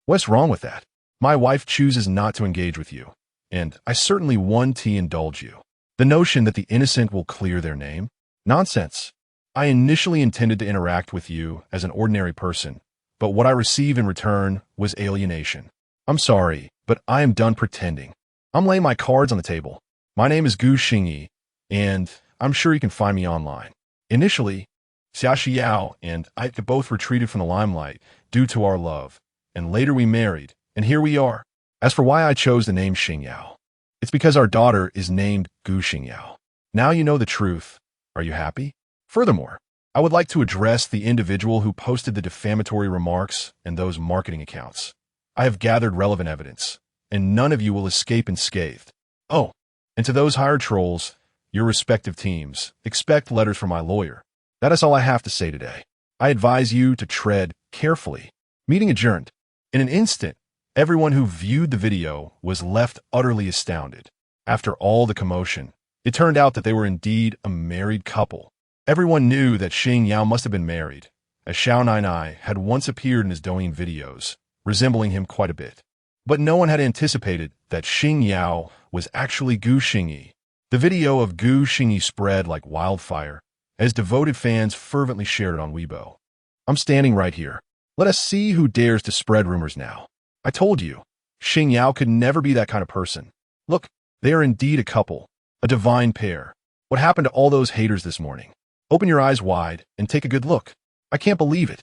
What's wrong with that? My wife chooses not to engage with you, and I certainly want to indulge you. The notion that the innocent will clear their name? Nonsense. I initially intended to interact with you as an ordinary person, but what I received in return was alienation. I'm sorry, but I am done pretending. I'm laying my cards on the table. My name is Gu Xingyi, and I'm sure you can find me online. Initially, Xia Xiao and I both retreated from the limelight due to our love, and later we married, and here we are. As for why I chose the name Xingyan, it's because our daughter is named Gu Xingyan. Now you know the truth. Are you happy? Furthermore, I would like to address the individual who posted the defamatory remarks and those marketing accounts. I have gathered relevant evidence, and none of you will escape unscathed. Oh, and to those hired trolls, your respective teams, expect letters from my lawyer. That is all I have to say today. I advise you to tread carefully. Meeting adjourned. In an instant, everyone who viewed the video was left utterly astounded. After all the commotion, it turned out that they were indeed a married couple. Everyone knew that Xingyan must have been married, as Xiao Nainai had once appeared in his Douyin videos, resembling him quite a bit. But no one had anticipated that Xingyan was actually Gu Xingyi. The video of Gu Xingyi spread like wildfire, as devoted fans fervently shared it on Weibo. I'm standing right here. Let us see who dares to spread rumors now. I told you, Xingyan could never be that kind of person. Look, they are indeed a couple, a divine pair. What happened to all those haters this morning? Open your eyes wide and take a good look. I can't believe it.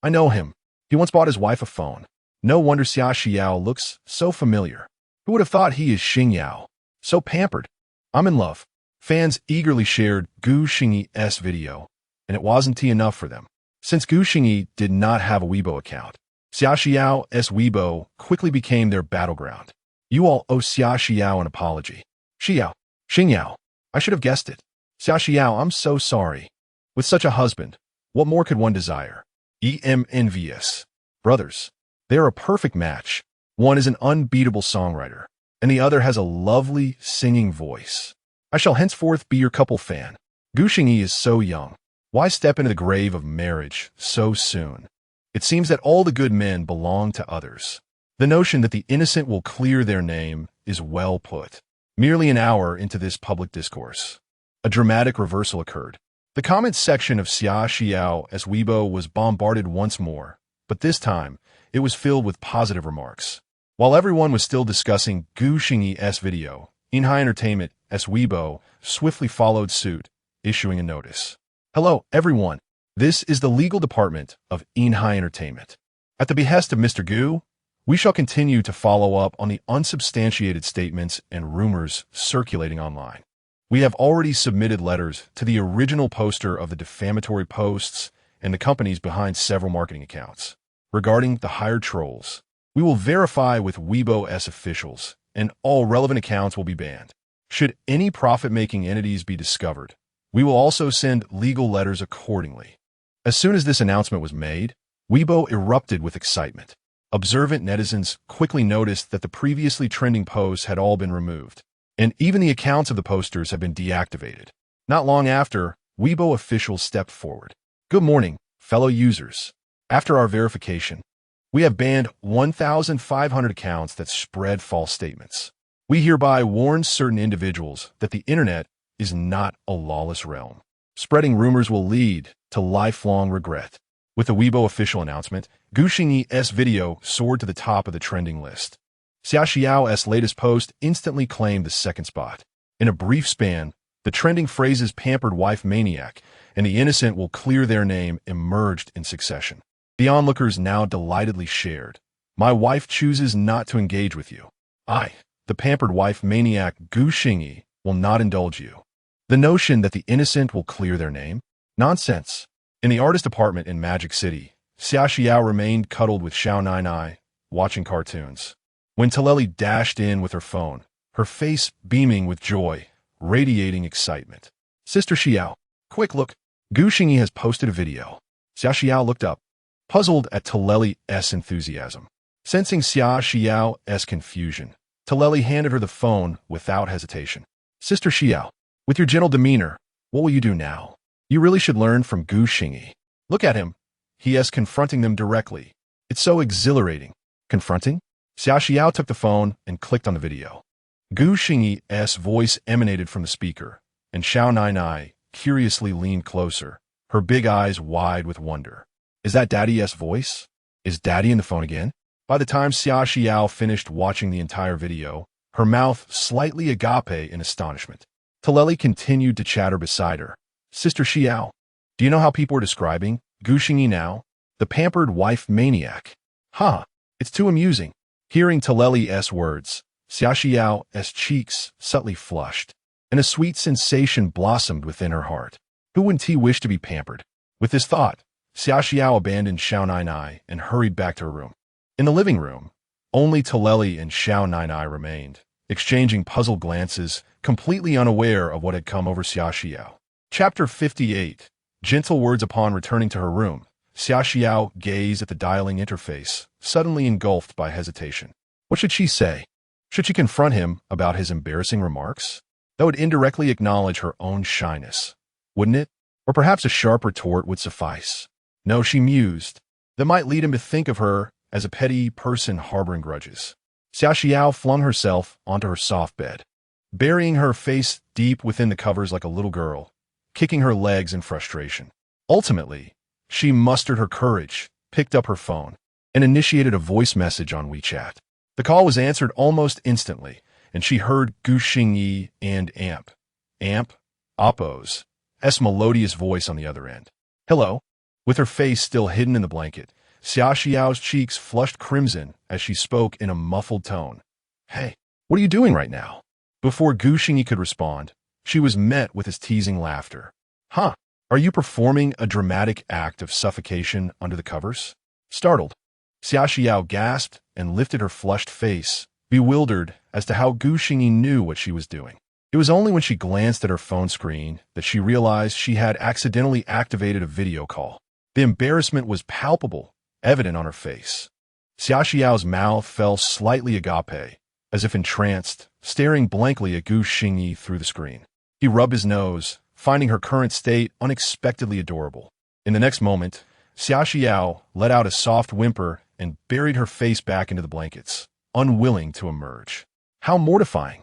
I know him. He once bought his wife a phone. No wonder Xia Xiao looks so familiar. Who would have thought he is Xingyan? So pampered. I'm in love. Fans eagerly shared Gu Xingyi's video, and it wasn't enough for them. Since Gu Xingyi did not have a Weibo account, Xia Xiao's Weibo quickly became their battleground. You all owe Xia Xiao an apology. Xingyan. I should have guessed it. Xia Xiao, I'm so sorry. With such a husband, what more could one desire? Envious. Brothers. They are a perfect match. One is an unbeatable songwriter, and the other has a lovely singing voice. I shall henceforth be your couple fan. Gu Xingyi is so young. Why step into the grave of marriage so soon? It seems that all the good men belong to others. The notion that the innocent will clear their name is well put. Merely an hour into this public discourse, a dramatic reversal occurred. The comments section of Xia Xiao's Weibo was bombarded once more, but this time, it was filled with positive remarks. While everyone was still discussing Gu Xingyi's video, Inhai Entertainment's Weibo swiftly followed suit, issuing a notice. Hello, everyone. This is the legal department of Inhai Entertainment. At the behest of Mr. Gu, we shall continue to follow up on the unsubstantiated statements and rumors circulating online. We have already submitted letters to the original poster of the defamatory posts and the companies behind several marketing accounts. Regarding the hired trolls, we will verify with Weibo's officials, and all relevant accounts will be banned. Should any profit-making entities be discovered, we will also send legal letters accordingly. As soon as this announcement was made, Weibo erupted with excitement. Observant netizens quickly noticed that the previously trending posts had all been removed, and even the accounts of the posters have been deactivated. Not long after, Weibo officials stepped forward. Good morning, fellow users. After our verification, we have banned 1,500 accounts that spread false statements. We hereby warn certain individuals that the internet is not a lawless realm. Spreading rumors will lead to lifelong regret. With the Weibo official announcement, Gu Xingyi's video soared to the top of the trending list. Xia Xiao's latest post instantly claimed the second spot. In a brief span, the trending phrases "pampered wife maniac" and "the innocent will clear their name" emerged in succession. The onlookers now delightedly shared, "My wife chooses not to engage with you. I, the pampered wife maniac Gu Xingyi, will not indulge you." The notion that the innocent will clear their name? Nonsense. In the artist apartment in Magic City, Xia Xiao remained cuddled with Xiao Nainai, watching cartoons. When Taleli dashed in with her phone, her face beaming with joy, radiating excitement. "Sister Xiao, quick look, Gu Xingyi has posted a video." Xia Xiao looked up, puzzled at Taleli's enthusiasm. Sensing Xia Xiao's confusion, Taleli handed her the phone without hesitation. "Sister Xiao, with your gentle demeanor, what will you do now? You really should learn from Gu Xingyi. Look at him. He is confronting them directly. It's so exhilarating." Confronting? Xia Xiao took the phone and clicked on the video. Gu Xingyi's voice emanated from the speaker, and Xiao Nainai curiously leaned closer, her big eyes wide with wonder. Is that Daddy's voice? Is Daddy in the phone again? By the time Xia Xiao finished watching the entire video, her mouth slightly agape in astonishment. Taleli continued to chatter beside her. "Sister Xiao, do you know how people are describing Gu Xingyi now? The pampered wife maniac." "Huh, it's too amusing." Hearing Taleli's words, Xia Xiao's cheeks subtly flushed, and a sweet sensation blossomed within her heart. Who wouldn't he wish to be pampered? With this thought, Xia Xiao abandoned Xiao Nainai and hurried back to her room. In the living room, only Taleli and Xiao Nainai remained, exchanging puzzled glances, completely unaware of what had come over Xia Xiao. Chapter 58. Gentle words. Upon returning to her room, Xia Xiao gazed at the dialing interface, suddenly engulfed by hesitation. What should she say? Should she confront him about his embarrassing remarks? That would indirectly acknowledge her own shyness, wouldn't it? Or perhaps a sharp retort would suffice. No, she mused. That might lead him to think of her as a petty person harboring grudges. Xia Xiao flung herself onto her soft bed, burying her face deep within the covers like a little girl, kicking her legs in frustration. Ultimately, she mustered her courage, picked up her phone, and initiated a voice message on WeChat. The call was answered almost instantly, and she heard Gu Xingyi and Oppo's melodious voice on the other end. Hello? With her face still hidden in the blanket, Xia Xiao's cheeks flushed crimson as she spoke in a muffled tone. Hey, what are you doing right now? Before Gu Xingyi could respond, she was met with his teasing laughter. Huh, are you performing a dramatic act of suffocation under the covers? Startled, Xia Xiao gasped and lifted her flushed face, bewildered as to how Gu Xingyi knew what she was doing. It was only when she glanced at her phone screen that she realized she had accidentally activated a video call. The embarrassment was palpable, evident on her face. Xia Xiao's mouth fell slightly agape, as if entranced, staring blankly at Gu Xingyi through the screen. He rubbed his nose, finding her current state unexpectedly adorable. In the next moment, Xia Xiao let out a soft whimper and buried her face back into the blankets, unwilling to emerge. How mortifying!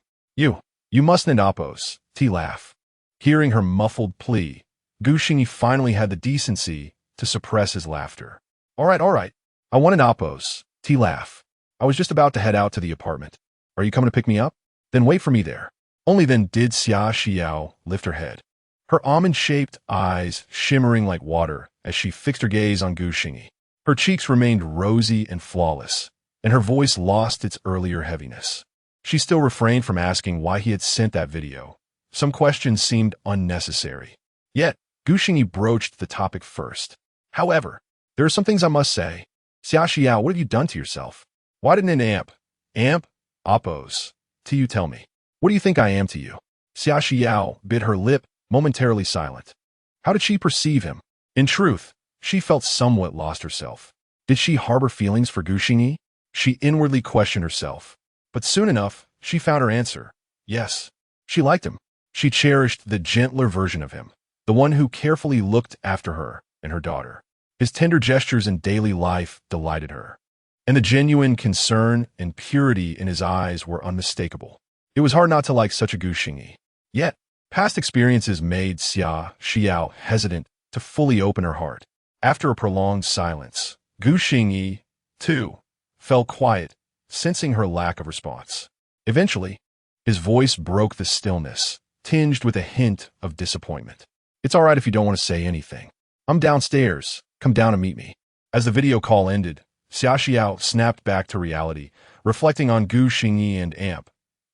You mustn't Oppos, laugh. Hearing her muffled plea, Gu Xingyi finally had the decency to suppress his laughter. All right. I want an Oppos, laugh. I was just about to head out to the apartment. Are you coming to pick me up? Then wait for me there. Only then did Xia Xiao lift her head, her almond-shaped eyes shimmering like water as she fixed her gaze on Gu Xingyi. Her cheeks remained rosy and flawless, and her voice lost its earlier heaviness. She still refrained from asking why he had sent that video. Some questions seemed unnecessary. Yet, Gu Xingyi broached the topic first. However, there are some things I must say. Xia Xiao, what have you done to yourself? Why didn't an Oppos, you tell me? What do you think I am to you? Xia Xiao bit her lip, momentarily silent. How did she perceive him? In truth, she felt somewhat lost herself. Did she harbor feelings for Gu Xingyi? She inwardly questioned herself. But soon enough, she found her answer. Yes, she liked him. She cherished the gentler version of him, the one who carefully looked after her and her daughter. His tender gestures in daily life delighted her, and the genuine concern and purity in his eyes were unmistakable. It was hard not to like such a Gu Xingyi. Yet, past experiences made Xia Xiao hesitant to fully open her heart. After a prolonged silence, Gu Xingyi, too, fell quiet, sensing her lack of response. Eventually, his voice broke the stillness, tinged with a hint of disappointment. It's all right if you don't want to say anything. I'm downstairs. Come down and meet me. As the video call ended, Xia Xiao snapped back to reality, reflecting on Gu Xingyi and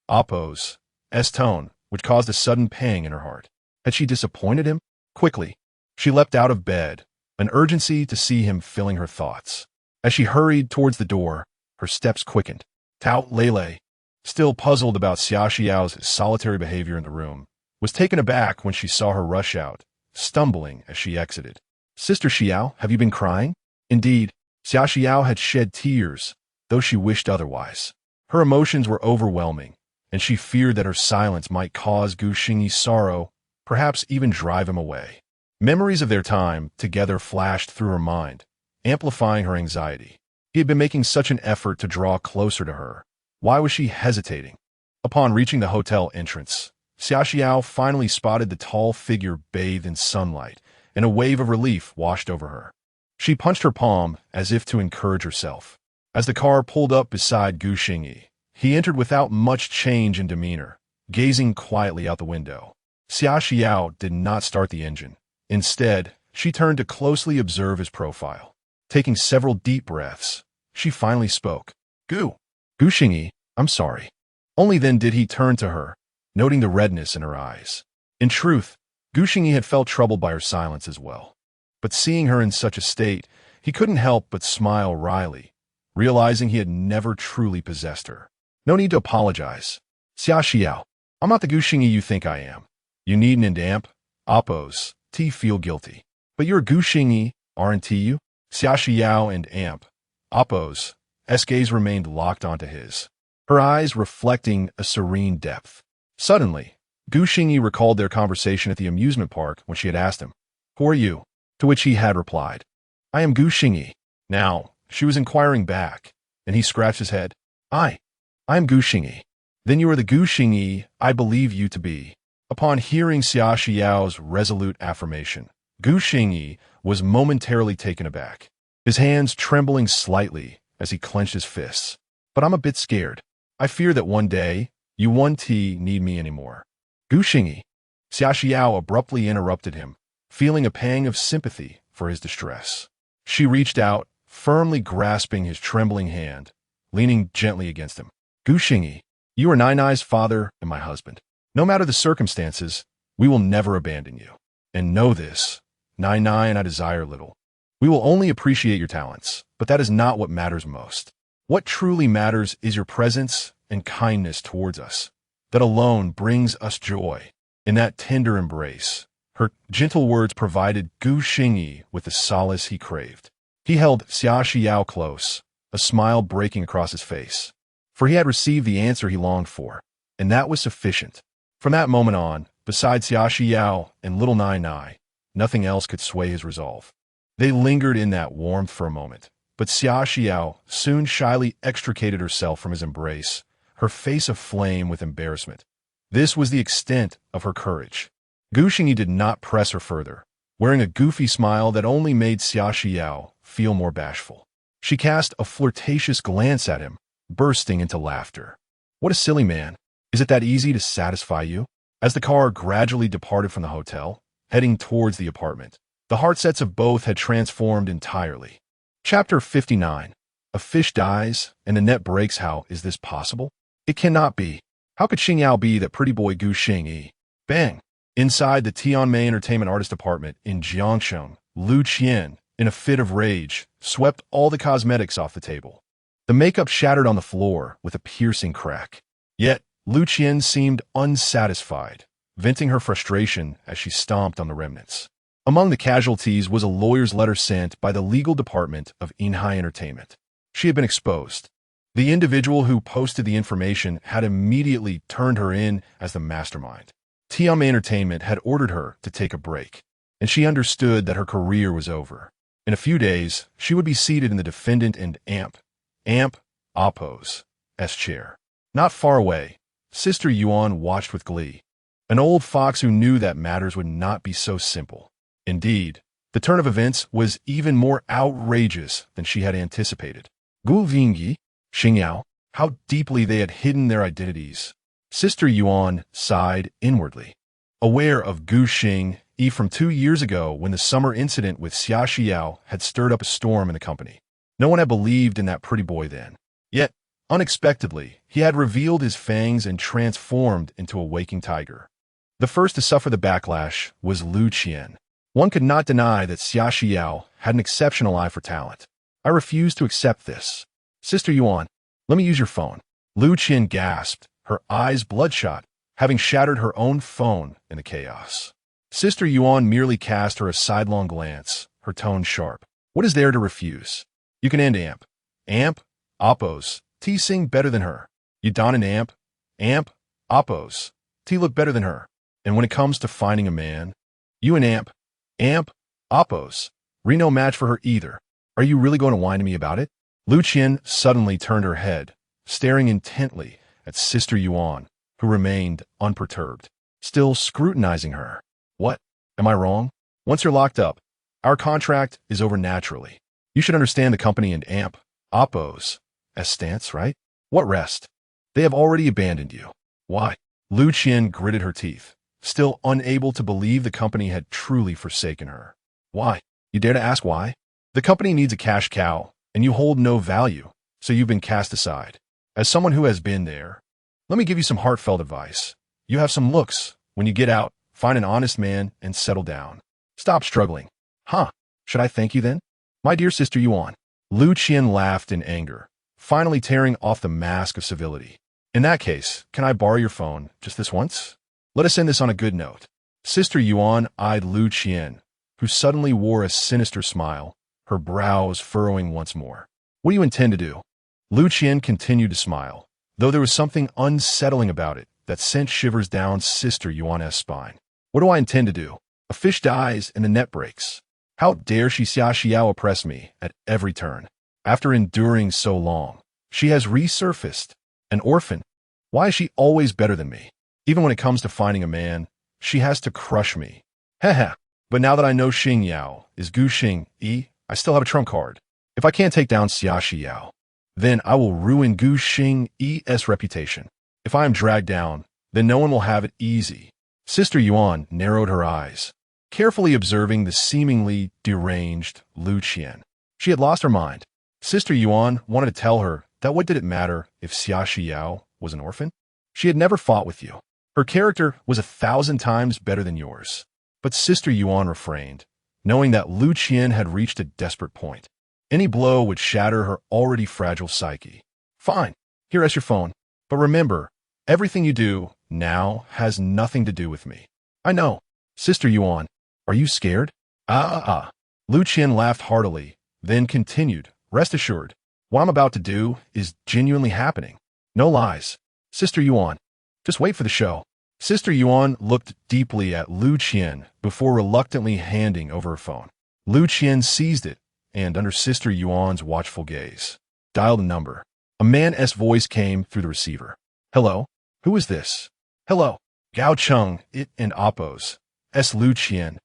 Oppo's tone, which caused a sudden pang in her heart. Had she disappointed him? Quickly, she leapt out of bed, an urgency to see him filling her thoughts. As she hurried towards the door, her steps quickened. Tao Lele, still puzzled about Xia Xiao's solitary behavior in the room, was taken aback when she saw her rush out, stumbling as she exited. Sister Xiao, have you been crying? Indeed, Xia Xiao had shed tears, though she wished otherwise. Her emotions were overwhelming, and she feared that her silence might cause Gu Xingyi sorrow, perhaps even drive him away. Memories of their time together flashed through her mind, amplifying her anxiety. He had been making such an effort to draw closer to her. Why was she hesitating? Upon reaching the hotel entrance, Xia Xiao finally spotted the tall figure bathed in sunlight, and a wave of relief washed over her. She punched her palm as if to encourage herself. As the car pulled up beside Gu Xingyi, he entered without much change in demeanor, gazing quietly out the window. Xia Xiao did not start the engine. Instead, she turned to closely observe his profile. Taking several deep breaths, she finally spoke. Gu Xingyi, I'm sorry. Only then did he turn to her, noting the redness in her eyes. In truth, Gu Xingyi had felt troubled by her silence as well. But seeing her in such a state, he couldn't help but smile wryly, realizing he had never truly possessed her. No need to apologize. Xia Xiao, I'm not the Guxingyi you think I am. You needn't amp, oppose, feel guilty. But you're a Guxingyi, aren't you? Xia Xiao and amp, oppose, gaze remained locked onto his, her eyes reflecting a serene depth. Suddenly, Guxingyi recalled their conversation at the amusement park when she had asked him, "Who are you?" To which he had replied, "I am Guxingyi." Now, she was inquiring back, and he scratched his head. I am Guxingyi." "Then you are the Guxingyi I believe you to be." Upon hearing Xia Xiao's resolute affirmation, Guxingyi was momentarily taken aback, his hands trembling slightly as he clenched his fists. "But I'm a bit scared. I fear that one day, you won't need me anymore." "Guxingyi," Xia Xiao abruptly interrupted him, feeling a pang of sympathy for his distress. She reached out, firmly grasping his trembling hand, leaning gently against him. "Guxingyi, you are Nai's father and my husband. No matter the circumstances, we will never abandon you. And know this, Nai and I desire little. We will only appreciate your talents, but that is not what matters most. What truly matters is your presence and kindness towards us. That alone brings us joy." In that tender embrace, her gentle words provided Guxingyi with the solace he craved. He held Xia Xiao close, a smile breaking across his face. For he had received the answer he longed for, and that was sufficient. From that moment on, besides Xia Xiao and little Nai, nothing else could sway his resolve. They lingered in that warmth for a moment, but Xia Xiao soon shyly extricated herself from his embrace, her face aflame with embarrassment. This was the extent of her courage. Guxingyi did not press her further, wearing a goofy smile that only made Xia Xiao feel more bashful. She cast a flirtatious glance at him, bursting into laughter. "What a silly man. Is it that easy to satisfy you?" As the car gradually departed from the hotel, heading towards the apartment, the heartsets of both had transformed entirely. Chapter 59. A fish dies and the net breaks. How is this possible? It cannot be. How could Xingyao be that pretty boy Guxingyi? Bang! Inside the Tianmei Entertainment Artist Department in Jiangsheng, Lu Qian, in a fit of rage, swept all the cosmetics off the table. The makeup shattered on the floor with a piercing crack. Yet, Lu Qian seemed unsatisfied, venting her frustration as she stomped on the remnants. Among the casualties was a lawyer's letter sent by the legal department of Inhai Entertainment. She had been exposed. The individual who posted the information had immediately turned her in as the mastermind. Tianmei Entertainment had ordered her to take a break, and she understood that her career was over. In a few days, she would be seated in the defendant and amp, oppose, chair. Not far away, Sister Yuan watched with glee, an old fox who knew that matters would not be so simple. Indeed, the turn of events was even more outrageous than she had anticipated. Gu Vingyi, Xingyao, how deeply they had hidden their identities. Sister Yuan sighed inwardly, aware of Guxingyi from 2 years ago when the summer incident with Xia Xiao had stirred up a storm in the company. No one had believed in that pretty boy then. Yet, unexpectedly, he had revealed his fangs and transformed into a waking tiger. The first to suffer the backlash was Lu Qian. One could not deny that Xia Xiao had an exceptional eye for talent. "I refuse to accept this. Sister Yuan, let me use your phone." Lu Qian gasped, her eyes bloodshot, having shattered her own phone in the chaos. Sister Yuan merely cast her a sidelong glance, her tone sharp. "What is there to refuse? You can end amp, oppose, sing better than her. You don an amp, oppose, look better than her. And when it comes to finding a man, you and amp, oppose, no match for her either. Are you really going to whine to me about it?" Lu Qian suddenly turned her head, staring intently at Sister Yuan, who remained unperturbed, still scrutinizing her. "What? Am I wrong? Once you're locked up, our contract is over naturally. You should understand the company and oppose, stance, right? What rest? They have already abandoned you. Why?" Lu Qian gritted her teeth, still unable to believe the company had truly forsaken her. "Why? You dare to ask why? The company needs a cash cow, and you hold no value, so you've been cast aside. As someone who has been there, let me give you some heartfelt advice. You have some looks. When you get out, find an honest man and settle down. Stop struggling." "Huh? Should I thank you then? My dear sister Yuan. Lu Qian laughed in anger, finally tearing off the mask of civility. In that case, can I borrow your phone just this once? Let us end this on a good note. Sister Yuan eyed Lu Qian, who suddenly wore a sinister smile, her brows furrowing once more. What do you intend to do? Lu Qian continued to smile, though there was something unsettling about it that sent shivers down Sister Yuan's spine. What do I intend to do? A fish dies and the net breaks. How dare she Xia Xiao oppress me at every turn? After enduring so long, she has resurfaced. An orphan. Why is she always better than me? Even when it comes to finding a man, she has to crush me. Heh. But now that I know Xingyao is Gu Xing Yi, I still have a trump card. If I can't take down Xia Xiao, then I will ruin Gu Xing Yi's reputation. If I am dragged down, then no one will have it easy. Sister Yuan narrowed her eyes, carefully observing the seemingly deranged Lu Qian. She had lost her mind. Sister Yuan wanted to tell her that what did it matter if Xia Xiao was an orphan? She had never fought with you. Her character was 1,000 times better than yours. But Sister Yuan refrained, knowing that Lu Qian had reached a desperate point. Any blow would shatter her already fragile psyche. Fine, here is your phone. But remember, everything you do now has nothing to do with me. I know. Sister Yuan, are you scared? Lu Qian laughed heartily, then continued, rest assured, what I'm about to do is genuinely happening. No lies. Sister Yuan, just wait for the show. Sister Yuan looked deeply at Lu Qian before reluctantly handing over her phone. Lu Qian seized it, and under Sister Yuan's watchful gaze, dialed a number. A man's voice came through the receiver. Hello? Who is this? Hello. Gao Cheng, it and Oppos. S. Lu Qian.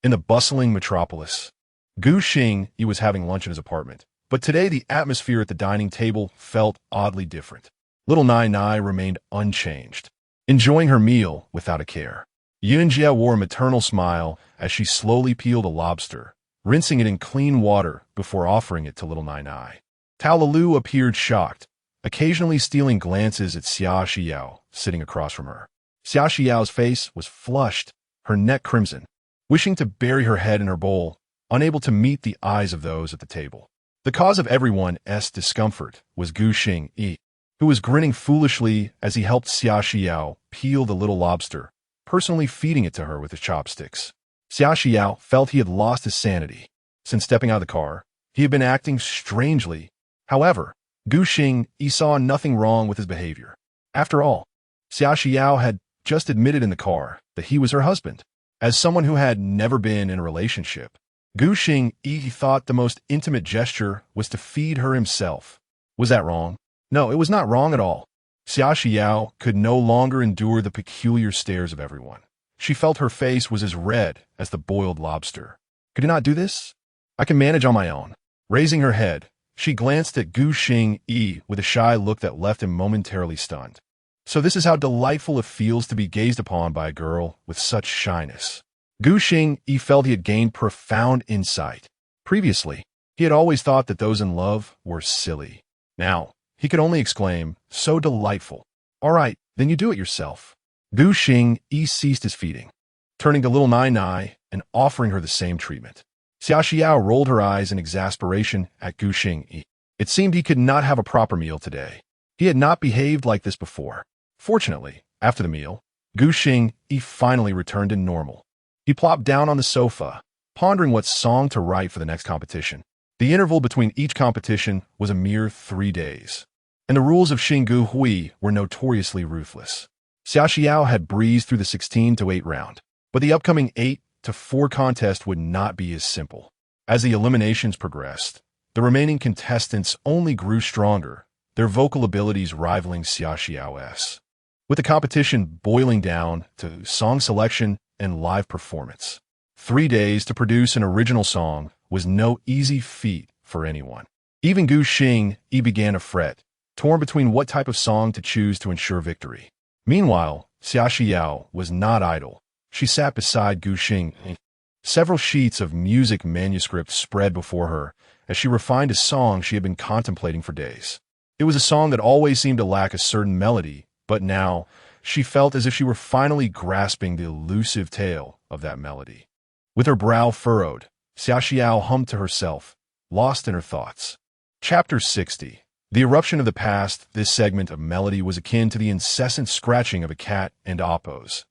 In the bustling metropolis. Gu Xing, he was having lunch in his apartment, but today the atmosphere at the dining table felt oddly different. Little Nai Nai remained unchanged, enjoying her meal without a care. Yunjia wore a maternal smile as she slowly peeled a lobster, rinsing it in clean water before offering it to little Nai Nai. Tao Lu appeared shocked, occasionally stealing glances at Xia Xiao sitting across from her. Xia Xiao's face was flushed, her neck crimson, wishing to bury her head in her bowl, unable to meet the eyes of those at the table. The cause of everyone's discomfort was Gu Xing Yi, who was grinning foolishly as he helped Xia Xiao peel the little lobster, personally feeding it to her with his chopsticks. Xia Xiao felt he had lost his sanity. Since stepping out of the car, he had been acting strangely. However, Gu Xing Yi saw nothing wrong with his behavior. After all, Xia Xiao had just admitted in the car that he was her husband. As someone who had never been in a relationship, Gu Xing Yi thought the most intimate gesture was to feed her himself. Was that wrong? No, it was not wrong at all. Xia Xiao could no longer endure the peculiar stares of everyone. She felt her face was as red as the boiled lobster. Could he not do this? I can manage on my own. Raising her head, she glanced at Gu Xing Yi with a shy look that left him momentarily stunned. So this is how delightful it feels to be gazed upon by a girl with such shyness. Gu Xing Yi felt he had gained profound insight. Previously, he had always thought that those in love were silly. Now, he could only exclaim, so delightful. All right, then you do it yourself. Gu Xing Yi ceased his feeding, turning to little Nai Nai and offering her the same treatment. Xia Xiao rolled her eyes in exasperation at Gu Xing Yi. It seemed he could not have a proper meal today. He had not behaved like this before. Fortunately, after the meal, Gu Xing Yi finally returned to normal. He plopped down on the sofa, pondering what song to write for the next competition. The interval between each competition was a mere 3 days, and the rules of Xinggu Hui were notoriously ruthless. Xia Xiao had breezed through the 16-8 round, but the upcoming 8-4 contest would not be as simple. As the eliminations progressed, the remaining contestants only grew stronger, their vocal abilities rivaling Xia Xiao's. With the competition boiling down to song selection and live performance. 3 days to produce an original song was no easy feat for anyone. Even Gu Xing Yi began to fret, torn between what type of song to choose to ensure victory. Meanwhile, Xia Xiao was not idle. She sat beside Gu Xing Yi. Several sheets of music manuscript spread before her as she refined a song she had been contemplating for days. It was a song that always seemed to lack a certain melody, but now she felt as if she were finally grasping the elusive tale of that melody. With her brow furrowed, Xiao hummed to herself, lost in her thoughts. Chapter 60. The eruption of the past. This segment of melody was akin to the incessant scratching of a cat and Appo's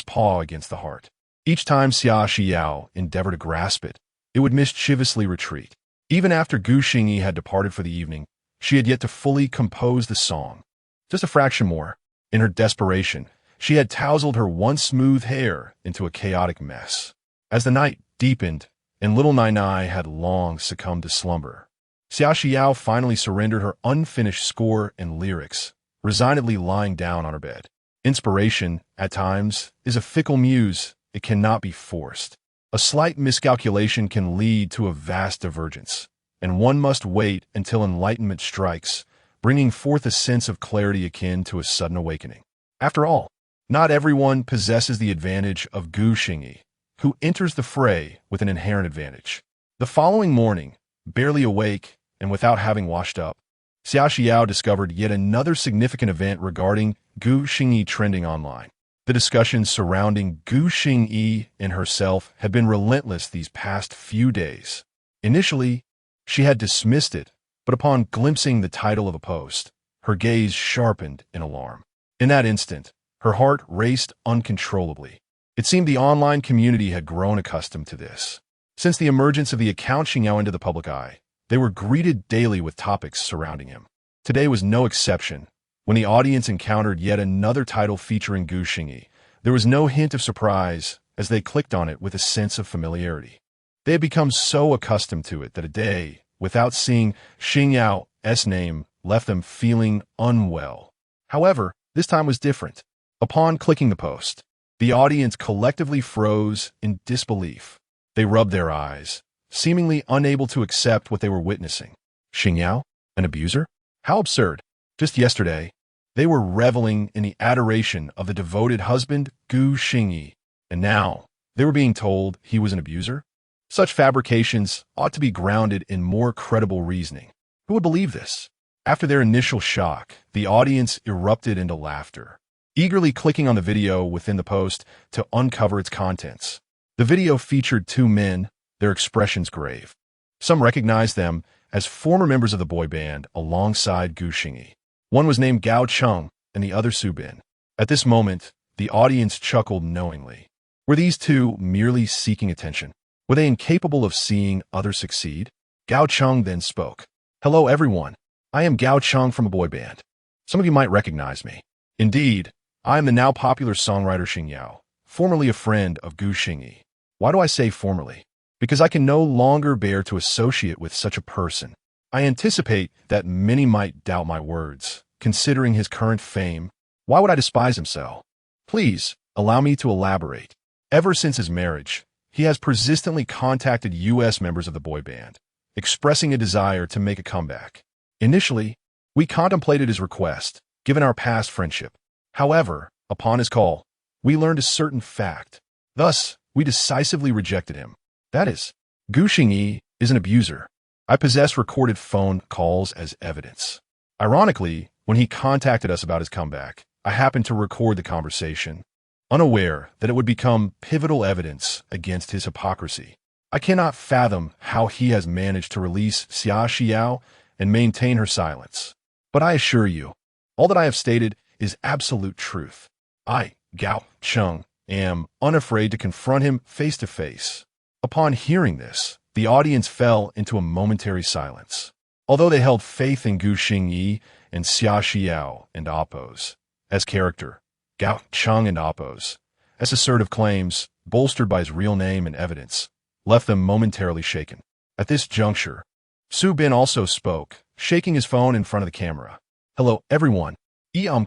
paw against the heart. Each time Xiao endeavored to grasp it, it would mischievously retreat. Even after Gu Xingyi had departed for the evening, she had yet to fully compose the song. Just a fraction more. In her desperation, she had tousled her once smooth hair into a chaotic mess. As the night deepened, and little Nai had long succumbed to slumber, Xiao finally surrendered her unfinished score and lyrics, resignedly lying down on her bed. Inspiration, at times, is a fickle muse. It cannot be forced. A slight miscalculation can lead to a vast divergence, and one must wait until enlightenment strikes, bringing forth a sense of clarity akin to a sudden awakening. After all, not everyone possesses the advantage of Gu Xingyi, who enters the fray with an inherent advantage. The following morning, barely awake and without having washed up, Xiao discovered yet another significant event regarding Gu Xingyi trending online. The discussions surrounding Gu Xingyi and herself had been relentless these past few days. Initially, she had dismissed it, but upon glimpsing the title of a post, her gaze sharpened in alarm. In that instant, her heart raced uncontrollably. It seemed the online community had grown accustomed to this. Since the emergence of the account Xingyan into the public eye, they were greeted daily with topics surrounding him. Today was no exception. When the audience encountered yet another title featuring Gu Xingyi, there was no hint of surprise as they clicked on it with a sense of familiarity. They had become so accustomed to it that a day without seeing Xingyan's name left them feeling unwell. However, this time was different. Upon clicking the post, the audience collectively froze in disbelief. They rubbed their eyes, seemingly unable to accept what they were witnessing. Xingyan, an abuser? How absurd. Just yesterday, they were reveling in the adoration of the devoted husband, Gu Xingyi, and now they were being told he was an abuser? Such fabrications ought to be grounded in more credible reasoning. Who would believe this? After their initial shock, the audience erupted into laughter, eagerly clicking on the video within the post to uncover its contents. The video featured two men, their expressions grave. Some recognized them as former members of the boy band alongside Gu Xingyi. One was named Gao Cheng and the other Su Bin. At this moment, the audience chuckled knowingly. Were these two merely seeking attention? Were they incapable of seeing others succeed? Gao Cheng then spoke. Hello everyone. I am Gao Cheng from a boy band. Some of you might recognize me. Indeed, I am the now popular songwriter Xingyan, formerly a friend of Gu Xingyi. Why do I say formerly? Because I can no longer bear to associate with such a person. I anticipate that many might doubt my words, considering his current fame. Why would I despise him so? Please, allow me to elaborate. Ever since his marriage, he has persistently contacted U.S. members of the boy band, expressing a desire to make a comeback. Initially, we contemplated his request, given our past friendship. However, upon his call, we learned a certain fact. Thus, we decisively rejected him. That is, Gu Xingyi is an abuser. I possess recorded phone calls as evidence. Ironically, when he contacted us about his comeback, I happened to record the conversation, unaware that it would become pivotal evidence against his hypocrisy. I cannot fathom how he has managed to release Xiao and maintain her silence. But I assure you, all that I have stated is absolute truth. I, Gao Cheng, am unafraid to confront him face to face. Upon hearing this, the audience fell into a momentary silence. Although they held faith in Gu Xingyi and Xiao and Appo's as character, Gao Cheng and Appo's as assertive claims, bolstered by his real name and evidence, left them momentarily shaken. At this juncture, Su Bin also spoke, shaking his phone in front of the camera. Hello, everyone.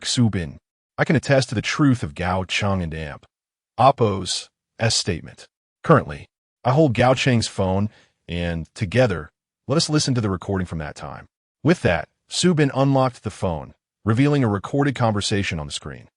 Su Bin. I can attest to the truth of Gao Cheng and Appo's statement. Currently, I hold Gao Cheng's phone, and together, let us listen to the recording from that time. With that, Su Bin unlocked the phone, revealing a recorded conversation on the screen.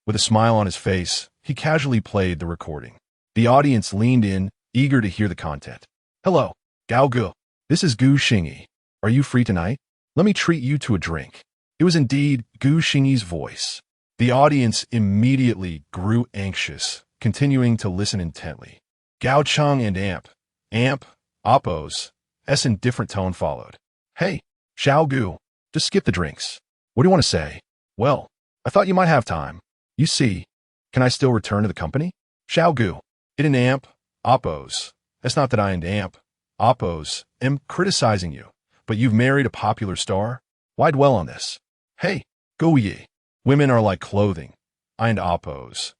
With a smile on his face, he casually played the recording. The audience leaned in, eager to hear the content. Hello, Gao Gu. This is Gu Xingyi. Are you free tonight? Let me treat you to a drink. It was indeed Gu Xingyi's voice. The audience immediately grew anxious, continuing to listen intently. Gao Cheng and Amp, Oppo's indifferent tone followed. Hey, Xiao Gu, just skip the drinks. What do you want to say? Well, I thought you might have time. You see, can I still return to the company? Xiao Gu, it an amp, Oppo's. It's not that I and amp, Oppo's, am criticizing you, but you've married a popular star? Why dwell on this? Hey, Go Ye. Women are like clothing. I and Oppo's.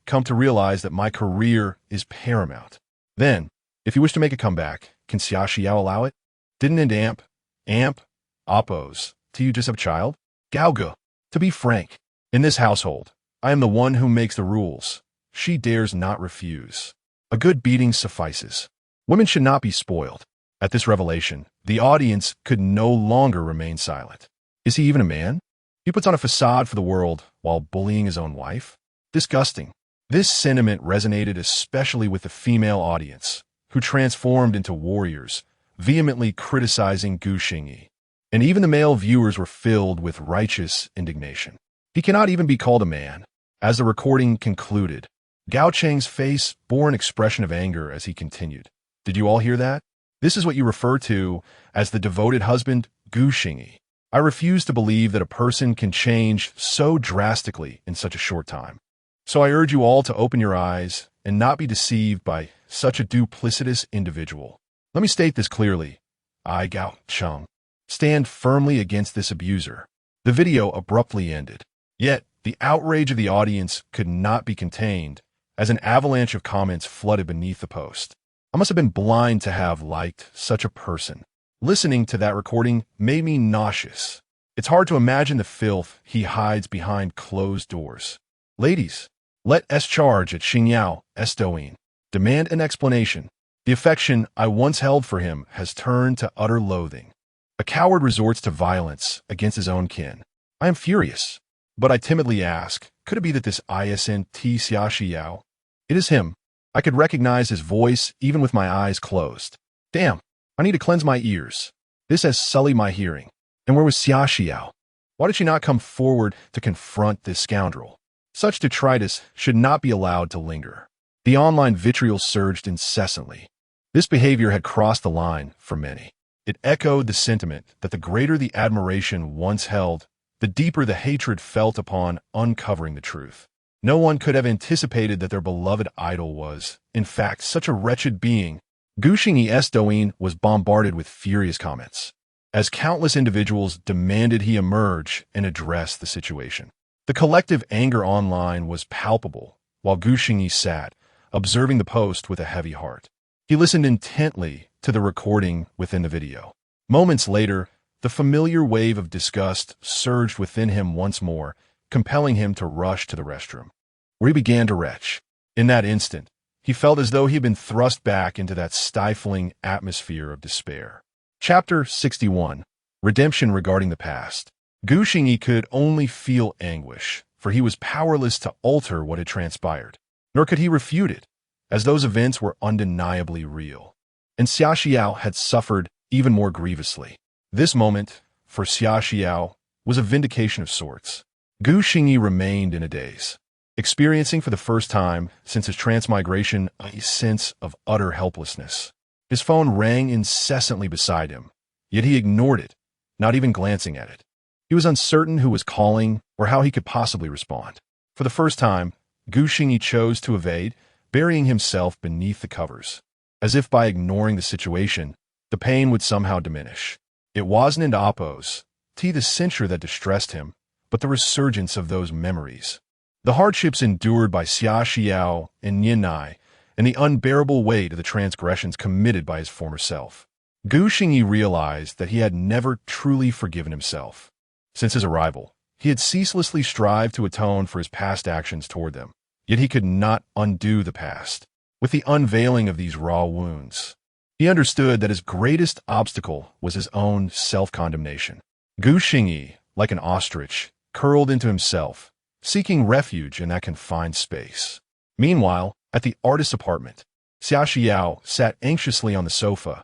Come to realize that my career is paramount. Then, if you wish to make a comeback, can Xia Xiao allow it? Didn't it amp, Oppo's, till you just have a child? Gaoge. To be frank, in this household, I am the one who makes the rules. She dares not refuse. A good beating suffices. Women should not be spoiled. At this revelation, the audience could no longer remain silent. Is he even a man? He puts on a facade for the world while bullying his own wife? Disgusting. This sentiment resonated especially with the female audience, who transformed into warriors, vehemently criticizing Gu Xingyi. And even the male viewers were filled with righteous indignation. He cannot even be called a man. As the recording concluded, Gao Cheng's face bore an expression of anger as he continued. Did you all hear that? This is what you refer to as the devoted husband, Gu Xingyi. I refuse to believe that a person can change so drastically in such a short time. So I urge you all to open your eyes and not be deceived by such a duplicitous individual. Let me state this clearly. I, Gao Cheng, stand firmly against this abuser. The video abruptly ended. Yet, the outrage of the audience could not be contained as an avalanche of comments flooded beneath the post. I must have been blind to have liked such a person. Listening to that recording made me nauseous. It's hard to imagine the filth he hides behind closed doors. Ladies, let S charge at Xingyan, Doin. Demand an explanation. The affection I once held for him has turned to utter loathing. A coward resorts to violence against his own kin. I am furious, but I timidly ask, could it be that this ISNT Xia Xiao? It is him. I could recognize his voice even with my eyes closed. Damn, I need to cleanse my ears. This has sullied my hearing. And where was Xia Xiao? Why did she not come forward to confront this scoundrel? Such detritus should not be allowed to linger. The online vitriol surged incessantly. This behavior had crossed the line for many. It echoed the sentiment that the greater the admiration once held, the deeper the hatred felt upon uncovering the truth. No one could have anticipated that their beloved idol was, in fact, such a wretched being. Gu Xingyi Doin was bombarded with furious comments, as countless individuals demanded he emerge and address the situation. The collective anger online was palpable, while Gu Xingyi sat, observing the post with a heavy heart. He listened intently to the recording within the video. Moments later, the familiar wave of disgust surged within him once more, compelling him to rush to the restroom, where he began to retch. In that instant, he felt as though he had been thrust back into that stifling atmosphere of despair. Chapter 61. Redemption regarding the past. Gu Xingyi could only feel anguish, for he was powerless to alter what had transpired, nor could he refute it, as those events were undeniably real. And Xia Xiao had suffered even more grievously. This moment, for Xia Xiao, was a vindication of sorts. Gu Xingyi remained in a daze, experiencing for the first time since his transmigration a sense of utter helplessness. His phone rang incessantly beside him, yet he ignored it, not even glancing at it. He was uncertain who was calling or how he could possibly respond. For the first time, Gu Xingyi chose to evade, burying himself beneath the covers, as if by ignoring the situation, the pain would somehow diminish. It wasn't in Oppo's, the censure that distressed him, but the resurgence of those memories. The hardships endured by Xia Xiao and Xingyan, and the unbearable weight of the transgressions committed by his former self. Gu Xingyi realized that he had never truly forgiven himself. Since his arrival, he had ceaselessly strived to atone for his past actions toward them, yet he could not undo the past. With the unveiling of these raw wounds, he understood that his greatest obstacle was his own self-condemnation. Gu Xingyi, like an ostrich, curled into himself, seeking refuge in that confined space. Meanwhile, at the artist's apartment, Xia Xiao sat anxiously on the sofa,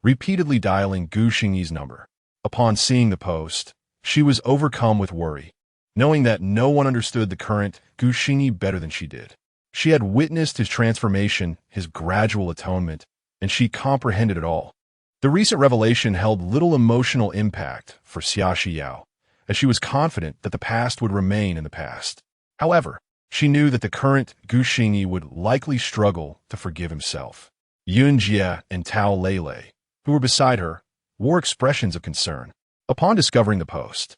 repeatedly dialing Gu Xingyi's number. Upon seeing the post, she was overcome with worry, knowing that no one understood the current Gu Xingyi better than she did. She had witnessed his transformation, his gradual atonement, and she comprehended it all. The recent revelation held little emotional impact for Xia Xiao, as she was confident that the past would remain in the past. However, she knew that the current Gu Xingyi would likely struggle to forgive himself. Yun Jie and Tao Lele, who were beside her, wore expressions of concern. Upon discovering the post,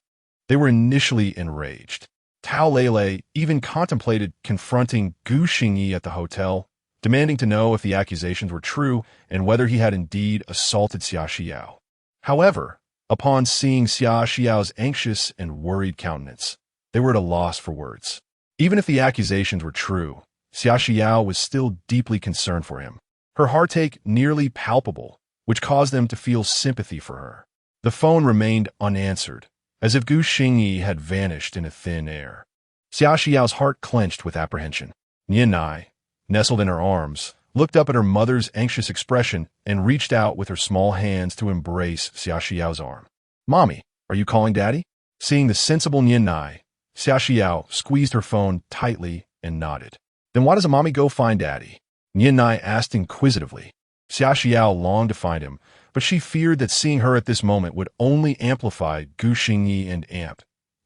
they were initially enraged. Tao Lele even contemplated confronting Gu Xingyi at the hotel, demanding to know if the accusations were true and whether he had indeed assaulted Xia Xiao. However, upon seeing Xia Xiao's anxious and worried countenance, they were at a loss for words. Even if the accusations were true, Xia Xiao was still deeply concerned for him, her heartache nearly palpable, which caused them to feel sympathy for her. The phone remained unanswered, as if Gu Xingyi had vanished into thin air. Xia Xiao's heart clenched with apprehension. Nianai, nestled in her arms, looked up at her mother's anxious expression and reached out with her small hands to embrace Xia Xiao's arm. "Mommy, are you calling Daddy?" Seeing the sensible Nianai, Xia Xiao squeezed her phone tightly and nodded. "Then why doesn't Mommy go find Daddy?" Nianai asked inquisitively. Xia Xiao longed to find him, but she feared that seeing her at this moment would only amplify Gu Xingyi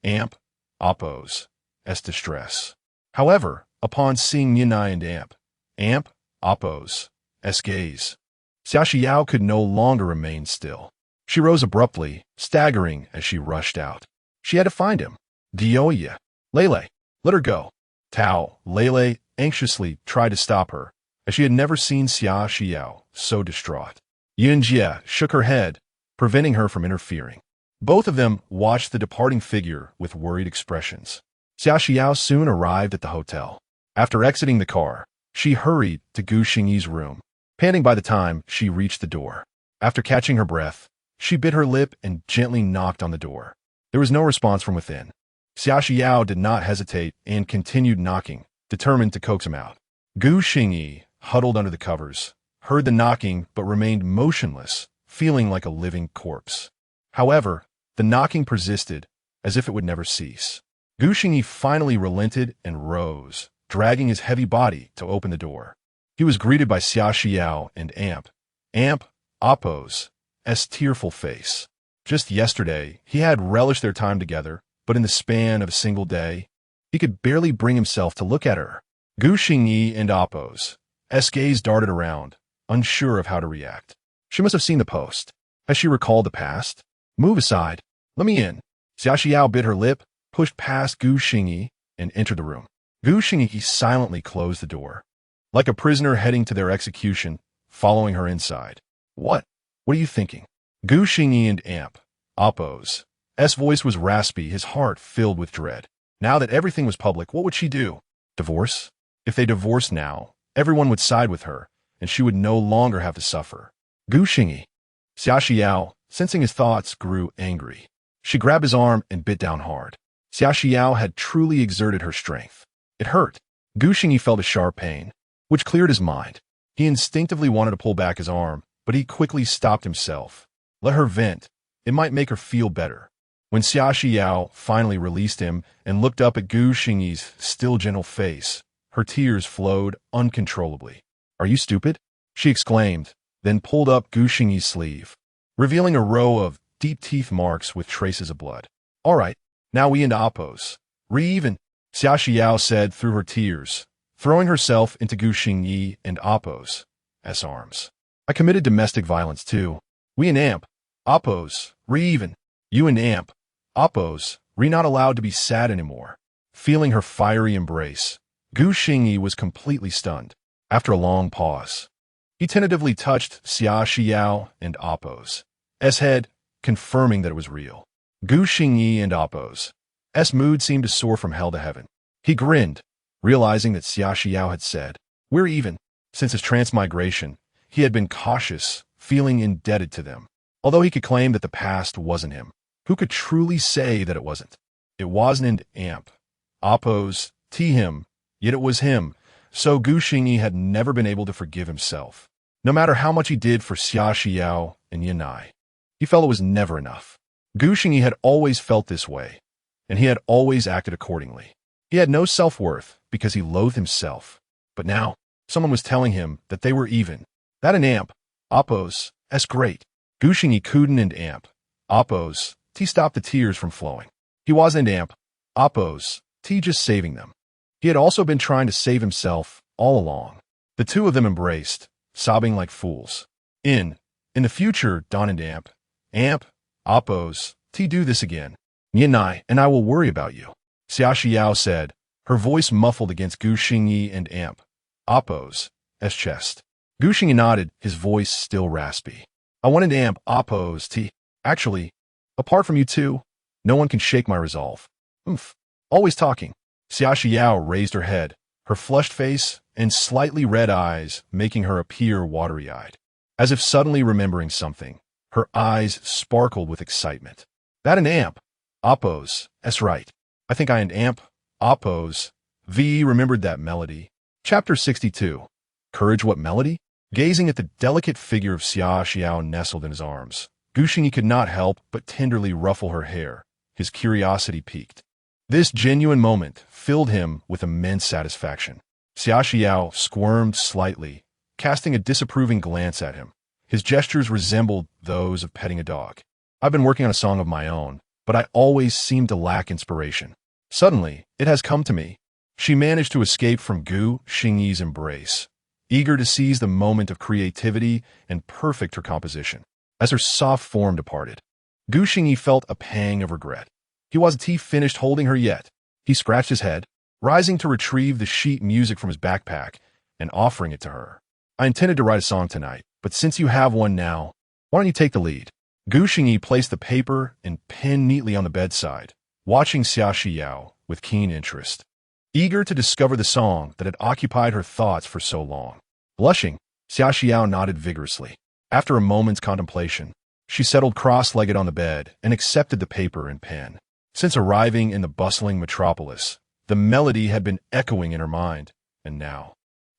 and Appo's distress. However, upon seeing Nianai and Appo's gaze, Xia Xiao could no longer remain still. She rose abruptly, staggering as she rushed out. She had to find him. "Dioya, Lele, let her go." Tao Lele anxiously tried to stop her, as she had never seen Xia Xiao so distraught. Yun Jie shook her head, preventing her from interfering. Both of them watched the departing figure with worried expressions. Xia Xiao soon arrived at the hotel. After exiting the car, she hurried to Gu Xingyi's room, panting by the time she reached the door. After catching her breath, she bit her lip and gently knocked on the door. There was no response from within. Xia Xiao did not hesitate and continued knocking, determined to coax him out. Gu Xingyi, huddled under the covers, heard the knocking but remained motionless, feeling like a living corpse. However, the knocking persisted, as if it would never cease. Gu Xingyi finally relented and rose, dragging his heavy body to open the door. He was greeted by Xia Xiao and Appo's tearful face. Just yesterday, he had relished their time together, but in the span of a single day, he could barely bring himself to look at her. Gu Xingyi and Appo's gaze darted around, unsure of how to react. She must have seen the post. Has she recalled the past? "Move aside. Let me in." Xia Xiao bit her lip, pushed past Gu Xingyi, and entered the room. Gu Xingyi silently closed the door, like a prisoner heading to their execution, following her inside. What are you thinking?" Gu Xingyi and Appo's voice was raspy, his heart filled with dread. Now that everything was public, what would she do? Divorce? If they divorced now, everyone would side with her, and she would no longer have to suffer. Gu Xingyi. Xia Xiao, sensing his thoughts, grew angry. She grabbed his arm and bit down hard. Xia Xiao had truly exerted her strength. It hurt. Gu Xingyi felt a sharp pain, which cleared his mind. He instinctively wanted to pull back his arm, but he quickly stopped himself. Let her vent. It might make her feel better. When Xia Xiao finally released him and looked up at Gu Xingyi's still gentle face, her tears flowed uncontrollably. "Are you stupid?" she exclaimed, then pulled up Gu Xingyi's sleeve, revealing a row of deep teeth marks with traces of blood. "All right, now we into Appo's. Re-even," Xia Xiao said through her tears, throwing herself into Gu Xingyi and Appo's arms. "I committed domestic violence too. We and Appo's, re-even. You and Appo's, not allowed to be sad anymore." Feeling her fiery embrace, Gu Xingyi was completely stunned. After a long pause, he tentatively touched Xia Xiao and Appo's head, confirming that it was real. Gu Xingyi and Appo's mood seemed to soar from hell to heaven. He grinned, realizing that Xia Xiao had said, "We're even." Since his transmigration, he had been cautious, feeling indebted to them. Although he could claim that the past wasn't him, who could truly say that it wasn't? It wasn't Appo's him, yet it was him. So Gu Xingyi had never been able to forgive himself. No matter how much he did for Xia Xiao and Yanai, he felt it was never enough. Gu Xingyi had always felt this way, and he had always acted accordingly. He had no self-worth because he loathed himself. But now, someone was telling him that they were even. That an Oppos, S great. Gushing Kuden and amp. Oppos, T stopped the tears from flowing. He wasn't amp. Oppos, T just saving them. He had also been trying to save himself all along. The two of them embraced, sobbing like fools. In the future, Don and amp. Amp, Oppos, T do this again. Yanai and I will worry about you. Xia Xiao said, her voice muffled against Gu Xingyi and amp. Oppos, S chest. Gu Xingyi nodded, his voice still raspy. I wanted amp, Oppos, T. Actually, apart from you two, no one can shake my resolve. Always talking. Xia Xiao raised her head, her flushed face and slightly red eyes making her appear watery-eyed. As if suddenly remembering something, her eyes sparkled with excitement. That an amp. Oppos, that's right. I think I an amp. Oppos. V remembered that melody. Chapter 62. Courage what melody? Gazing at the delicate figure of Xia Xiao nestled in his arms, Gu Xingyi could not help but tenderly ruffle her hair. His curiosity piqued. This genuine moment filled him with immense satisfaction. Xia Xiao squirmed slightly, casting a disapproving glance at him. His gestures resembled those of petting a dog. I've been working on a song of my own, but I always seem to lack inspiration. Suddenly, it has come to me. She managed to escape from Gu Xingyi's embrace, eager to seize the moment of creativity and perfect her composition. As her soft form departed, Gu Xingyi felt a pang of regret. He wasn't finished holding her yet. He scratched his head, rising to retrieve the sheet music from his backpack and offering it to her. I intended to write a song tonight, but since you have one now, why don't you take the lead? Gu Xingyi placed the paper and pen neatly on the bedside, watching Xia Xiao with keen interest, eager to discover the song that had occupied her thoughts for so long. Blushing, Xia Xiao nodded vigorously. After a moment's contemplation, she settled cross-legged on the bed and accepted the paper and pen. Since arriving in the bustling metropolis, the melody had been echoing in her mind, and now,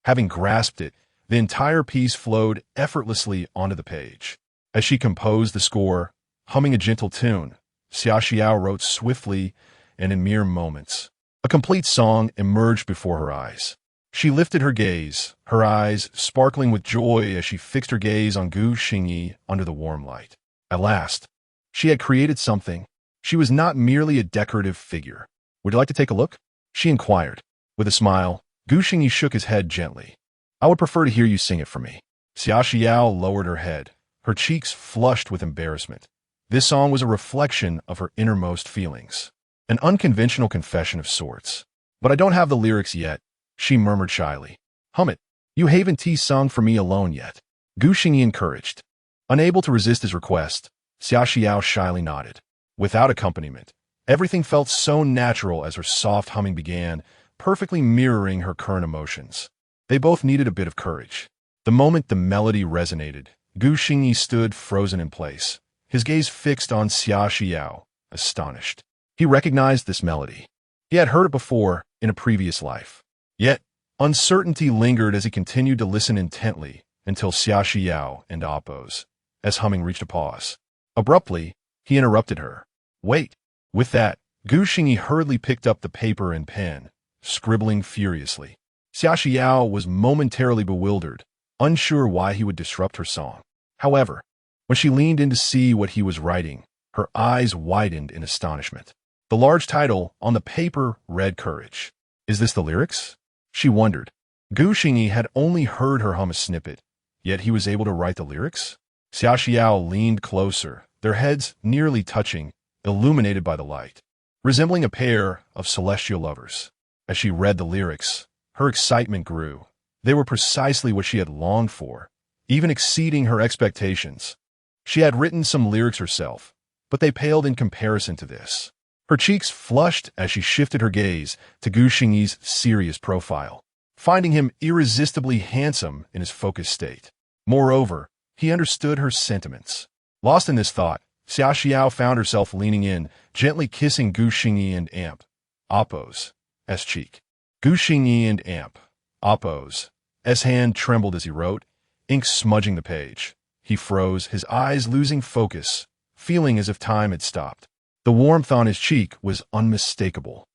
having grasped it, the entire piece flowed effortlessly onto the page. As she composed the score, humming a gentle tune, Xia Xiao wrote swiftly and in mere moments. A complete song emerged before her eyes. She lifted her gaze, her eyes sparkling with joy as she fixed her gaze on Gu Xingyi under the warm light. At last, she had created something. She was not merely a decorative figure. Would you like to take a look? She inquired. With a smile, Gu Xingyi shook his head gently. I would prefer to hear you sing it for me. Xia Xiao lowered her head, her cheeks flushed with embarrassment. This song was a reflection of her innermost feelings, an unconventional confession of sorts. But I don't have the lyrics yet, she murmured shyly. Hum it. You haven't sung for me alone yet. Gu Xingyi encouraged. Unable to resist his request, Xia Xiao shyly nodded. Without accompaniment, everything felt so natural as her soft humming began, perfectly mirroring her current emotions. They both needed a bit of courage. The moment the melody resonated, Gu Xingyi stood frozen in place, his gaze fixed on Xia Xiao, astonished. He recognized this melody. He had heard it before, in a previous life. Yet, uncertainty lingered as he continued to listen intently until Xia Xiao and Oppos, as humming reached a pause. Abruptly, he interrupted her. Wait. With that, Gu Xingyi hurriedly picked up the paper and pen, scribbling furiously. Xia Xiao was momentarily bewildered, unsure why he would disrupt her song. However, when she leaned in to see what he was writing, her eyes widened in astonishment. The large title on the paper read Courage. Is this the lyrics? She wondered. Gu Xingyi had only heard her hum a snippet, yet he was able to write the lyrics? Xia Xiao leaned closer, their heads nearly touching, illuminated by the light, resembling a pair of celestial lovers. As she read the lyrics, her excitement grew. They were precisely what she had longed for, even exceeding her expectations. She had written some lyrics herself, but they paled in comparison to this. Her cheeks flushed as she shifted her gaze to Gu Xingyi's serious profile, finding him irresistibly handsome in his focused state. Moreover, he understood her sentiments. Lost in this thought, Xia Xiao found herself leaning in, gently kissing Gu Xingyi and amp. Oppos, S cheek. Gu Xingyi and amp. Oppos. S hand trembled as he wrote, ink smudging the page. He froze, his eyes losing focus, feeling as if time had stopped. The warmth on his cheek was unmistakable,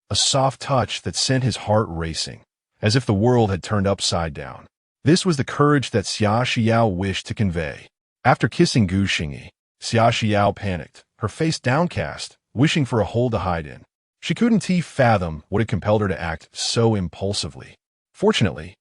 a soft touch that sent his heart racing, as if the world had turned upside down. This was the courage that Xia Xiao wished to convey. After kissing Gu Xingyi, Xia Xiao panicked, her face downcast, wishing for a hole to hide in. She couldn't fathom what had compelled her to act so impulsively. Fortunately,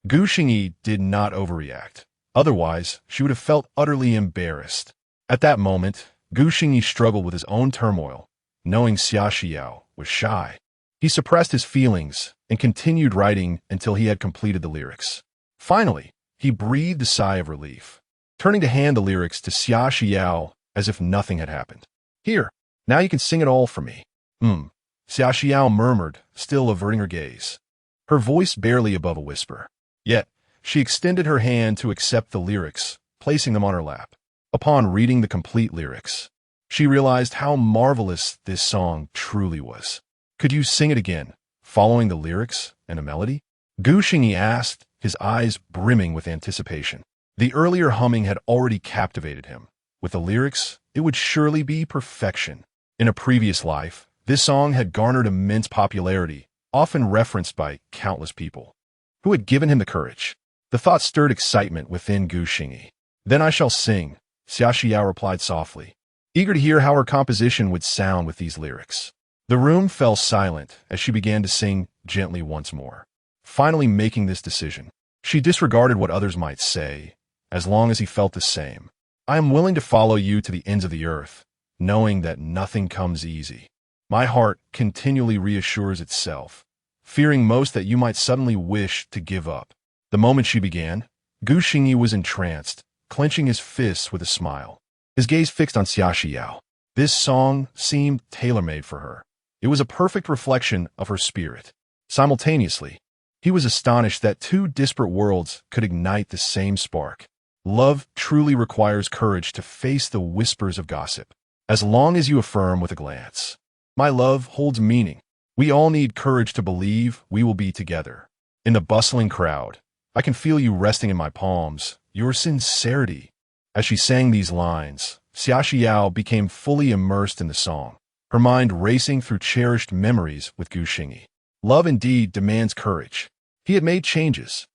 Gu Xingyi did not overreact. Otherwise, she would have felt utterly embarrassed. At that moment, Gu Xingyi struggled with his own turmoil, knowing Xia Xiao was shy. He suppressed his feelings and continued writing until he had completed the lyrics. Finally, he breathed a sigh of relief, turning to hand the lyrics to Xia Xiao as if nothing had happened. "Here, now you can sing it all for me." Xia Xiao murmured, still averting her gaze, her voice barely above a whisper. Yet, she extended her hand to accept the lyrics, placing them on her lap. Upon reading the complete lyrics, she realized how marvelous this song truly was. "Could you sing it again, following the lyrics and a melody?" Gu Xingyi asked, his eyes brimming with anticipation. The earlier humming had already captivated him. With the lyrics, it would surely be perfection. In a previous life, this song had garnered immense popularity, often referenced by countless people. Who had given him the courage? The thought stirred excitement within Gu Xingyi. "Then I shall sing," Xia Xiao replied softly, eager to hear how her composition would sound with these lyrics. The room fell silent as she began to sing gently once more. Finally making this decision, she disregarded what others might say, as long as he felt the same. "I am willing to follow you to the ends of the earth, knowing that nothing comes easy. My heart continually reassures itself, fearing most that you might suddenly wish to give up." The moment she began, Gu Xingyi was entranced, clenching his fists with a smile, his gaze fixed on Xia Xiao. This song seemed tailor-made for her. It was a perfect reflection of her spirit. Simultaneously, he was astonished that two disparate worlds could ignite the same spark. Love truly requires courage to face the whispers of gossip. As long as you affirm with a glance, "My love holds meaning," we all need courage to believe we will be together. In the bustling crowd, I can feel you resting in my palms, your sincerity. As she sang these lines, Xia Xiao became fully immersed in the song, her mind racing through cherished memories with Gu Xingyi. Love indeed demands courage. He had made changes.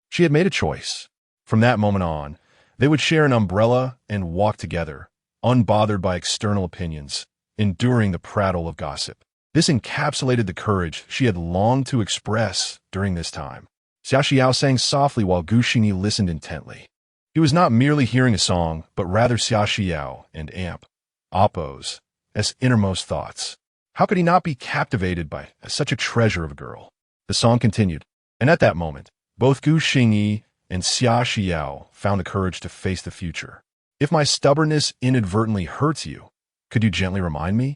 She had made a choice. From that moment on, they would share an umbrella and walk together, unbothered by external opinions, enduring the prattle of gossip. This encapsulated the courage she had longed to express during this time. Xia Xiao sang softly while Gu Xingyi listened intently. He was not merely hearing a song, but rather Xia Xiao and Appo's innermost thoughts. How could he not be captivated by such a treasure of a girl? The song continued, and at that moment, both Gu Xingyi and Xia Xiao found the courage to face the future. "If my stubbornness inadvertently hurts you, could you gently remind me?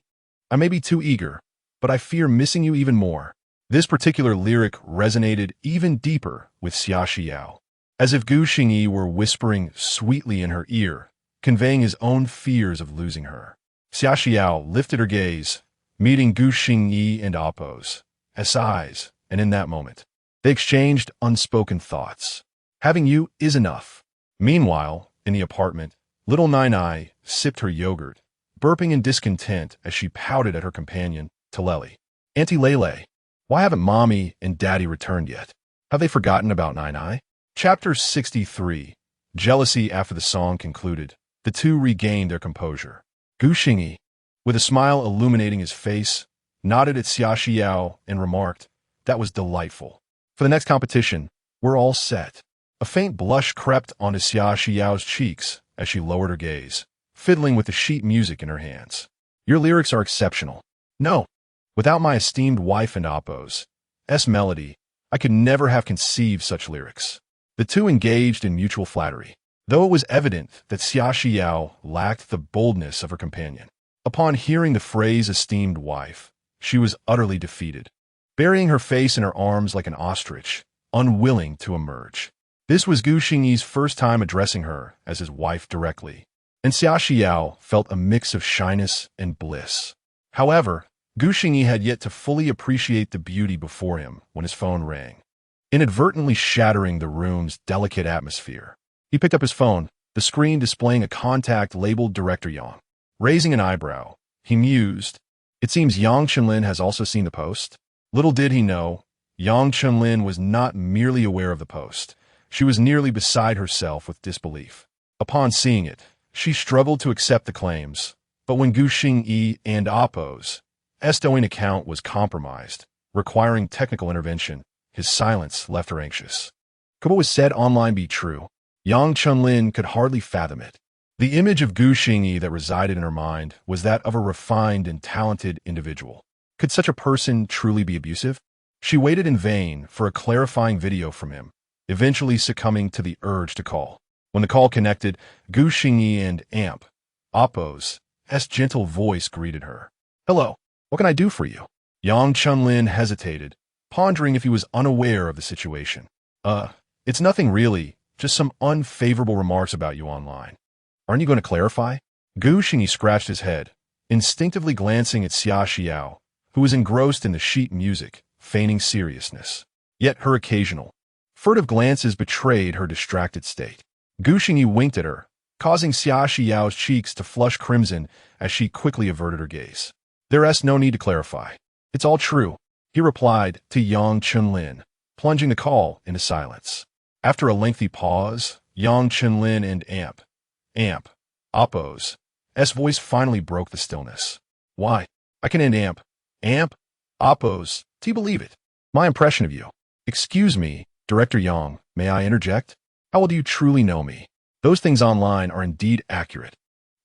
I may be too eager, but I fear missing you even more." This particular lyric resonated even deeper with Xia Xiao, as if Gu Xingyi were whispering sweetly in her ear, conveying his own fears of losing her. Xia Xiao lifted her gaze, meeting Gu Xingyi and Appo's eyes, and in that moment, they exchanged unspoken thoughts. "Having you is enough." Meanwhile, in the apartment, little Nai sipped her yogurt, burping in discontent as she pouted at her companion, Taleli. "Auntie Lele, why haven't Mommy and Daddy returned yet? Have they forgotten about Nai?" Chapter 63. Jealousy. After the song concluded, the two regained their composure. Gu Xingyi, with a smile illuminating his face, nodded at Xia Xiao and remarked, "That was delightful. For the next competition, we're all set." A faint blush crept onto Xia Xiao's cheeks as she lowered her gaze, fiddling with the sheet music in her hands. "Your lyrics are exceptional. No, without my esteemed wife and Appo's melody, I could never have conceived such lyrics." The two engaged in mutual flattery, though it was evident that Xia Xiao lacked the boldness of her companion. Upon hearing the phrase esteemed wife, she was utterly defeated, burying her face in her arms like an ostrich, unwilling to emerge. This was Gu Xingyi's first time addressing her as his wife directly, and Xia Xiao felt a mix of shyness and bliss. However, Gu Xingyi had yet to fully appreciate the beauty before him when his phone rang, inadvertently shattering the room's delicate atmosphere. He picked up his phone, the screen displaying a contact labeled Director Yang. Raising an eyebrow, he mused, "It seems Yang Chenlin has also seen the post." Little did he know, Yang Chenlin was not merely aware of the post, She was nearly beside herself with disbelief. Upon seeing it, she struggled to accept the claims, but when Gu Xingyi and Appo's Estoing account was compromised, requiring technical intervention, his silence left her anxious. Could what was said online be true? Yang Chunlin could hardly fathom it. The image of Gu Xingyi that resided in her mind was that of a refined and talented individual. Could such a person truly be abusive? She waited in vain for a clarifying video from him, eventually succumbing to the urge to call. When the call connected, Gu Xingyi and Appo's gentle voice greeted her. "Hello, what can I do for you?" Yang Chunlin hesitated, pondering if he was unaware of the situation. It's nothing really, just some unfavorable remarks about you online. Aren't you going to clarify?" Gu Xingyi scratched his head, instinctively glancing at Xia Xiao, who was engrossed in the sheet music, feigning seriousness. Yet her occasional, furtive glances betrayed her distracted state. Gu Xingyi winked at her, causing Xia Xiao's cheeks to flush crimson as she quickly averted her gaze. "There's no need to clarify. It's all true," he replied to Yang Chunlin, plunging the call into silence. After a lengthy pause, Yang Chunlin and Appo's voice finally broke the stillness. "Why? I can end Appo's. Do you believe it? My impression of you." "Excuse me, Director Yang, may I interject? How well do you truly know me? Those things online are indeed accurate,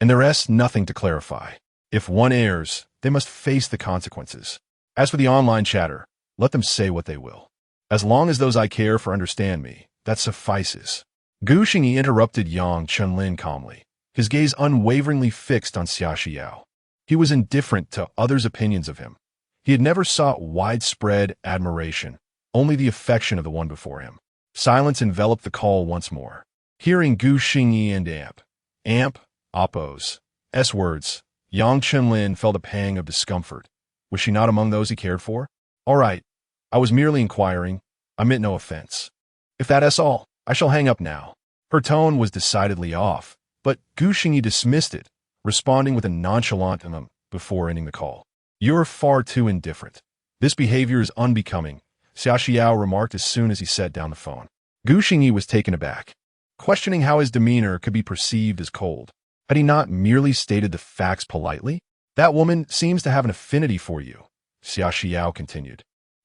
and there's nothing to clarify. If one errs, they must face the consequences. As for the online chatter, let them say what they will. As long as those I care for understand me, that suffices." Gu Xingyi interrupted Yang Chunlin calmly, his gaze unwaveringly fixed on Xia Xiao. He was indifferent to others' opinions of him. He had never sought widespread admiration, only the affection of the one before him. Silence enveloped the call once more. Hearing Gu Xingyi and Appo's words, Yang Chunlin felt a pang of discomfort. Was she not among those he cared for? "All right, I was merely inquiring. I meant no offense. If that's all, I shall hang up now." Her tone was decidedly off, but Gu Xingyi dismissed it, responding with a nonchalant before ending the call. "You're far too indifferent. This behavior is unbecoming," Xia Xiao remarked as soon as he set down the phone. Gu Xingyi was taken aback, questioning how his demeanor could be perceived as cold. Had he not merely stated the facts politely? "That woman seems to have an affinity for you," Xia Xiao continued,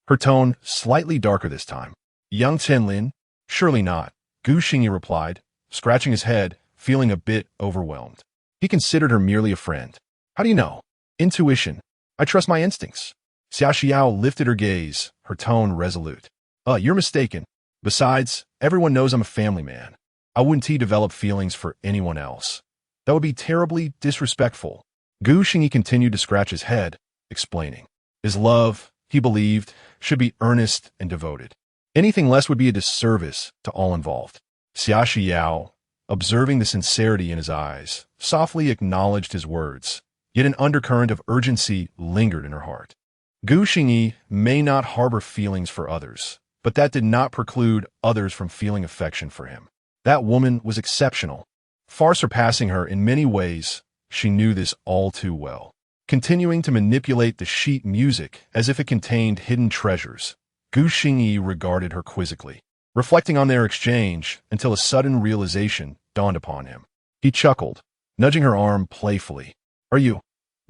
her tone slightly darker this time. "Yang Chunlin? Surely not," Gu Xingyi replied, scratching his head, feeling a bit overwhelmed. He considered her merely a friend. "How do you know?" "Intuition. I trust my instincts." Xia Xiao lifted her gaze, her tone resolute. You're mistaken. Besides, everyone knows I'm a family man. I wouldn't develop feelings for anyone else. That would be terribly disrespectful." Gu Xingyi continued to scratch his head, explaining. His love, he believed, should be earnest and devoted. Anything less would be a disservice to all involved. Xia Xiao, observing the sincerity in his eyes, softly acknowledged his words, yet an undercurrent of urgency lingered in her heart. Gu Xingyi may not harbor feelings for others, but that did not preclude others from feeling affection for him. That woman was exceptional, far surpassing her in many ways. She knew this all too well. Continuing to manipulate the sheet music as if it contained hidden treasures, Gu Xingyi regarded her quizzically, reflecting on their exchange until a sudden realization dawned upon him. He chuckled, nudging her arm playfully. "Are you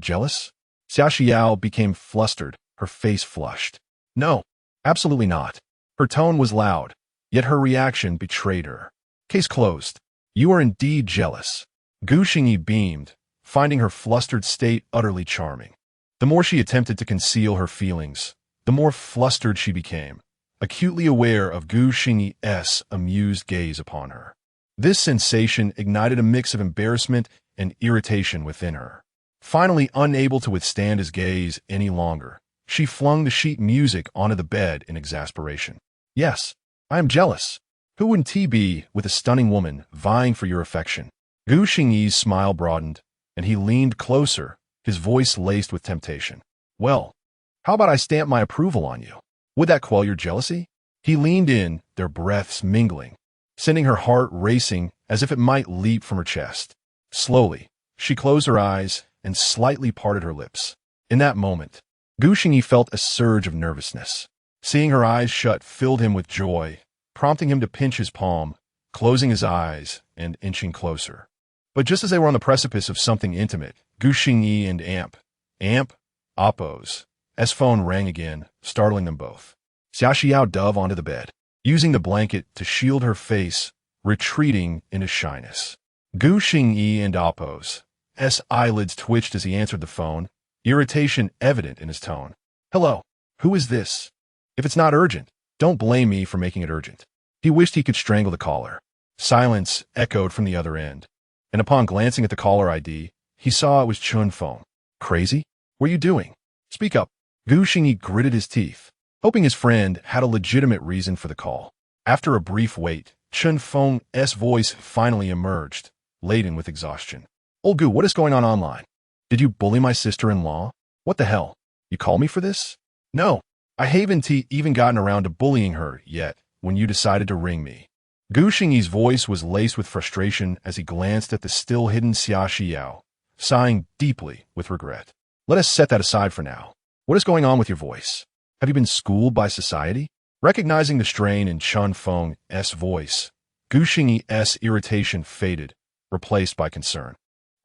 jealous?" Xia Xiao became flustered, her face flushed. "No, absolutely not." Her tone was loud, yet her reaction betrayed her. "Case closed. You are indeed jealous." Gu Xingyi beamed, finding her flustered state utterly charming. The more she attempted to conceal her feelings, the more flustered she became, acutely aware of Gu Xingyi's amused gaze upon her. This sensation ignited a mix of embarrassment and irritation within her. Finally, unable to withstand his gaze any longer, she flung the sheet music onto the bed in exasperation. "Yes, I am jealous. Who wouldn't he be with a stunning woman vying for your affection?" Gu Xingyi's smile broadened, and he leaned closer, his voice laced with temptation. "Well, how about I stamp my approval on you? Would that quell your jealousy?" He leaned in, their breaths mingling, sending her heart racing as if it might leap from her chest. Slowly, she closed her eyes and slightly parted her lips. In that moment, Gu Xingyi felt a surge of nervousness. Seeing her eyes shut filled him with joy, prompting him to pinch his palm, closing his eyes, and inching closer. But just as they were on the precipice of something intimate, Gu Xingyi and Oppo's phone rang again, startling them both. Xia Xiao dove onto the bed, using the blanket to shield her face, retreating into shyness. Gu Xingyi and Oppo's eyelids twitched as he answered the phone, irritation evident in his tone. "Hello, who is this? If it's not urgent, don't blame me for making it urgent." He wished he could strangle the caller. Silence echoed from the other end, and upon glancing at the caller ID, he saw it was Chun Feng. "Crazy? What are you doing? Speak up." Gu Xingyi gritted his teeth, hoping his friend had a legitimate reason for the call. After a brief wait, Chun Feng's voice finally emerged, laden with exhaustion. "Old Gu, what is going on online? Did you bully my sister-in-law? What the hell? You call me for this?" "No, I haven't even gotten around to bullying her yet when you decided to ring me." Gu Xingyi's voice was laced with frustration as he glanced at the still-hidden Xia Xiao, sighing deeply with regret. "Let us set that aside for now. What is going on with your voice? Have you been schooled by society?" Recognizing the strain in Chun Feng's voice, Gu Xingyi's irritation faded, replaced by concern.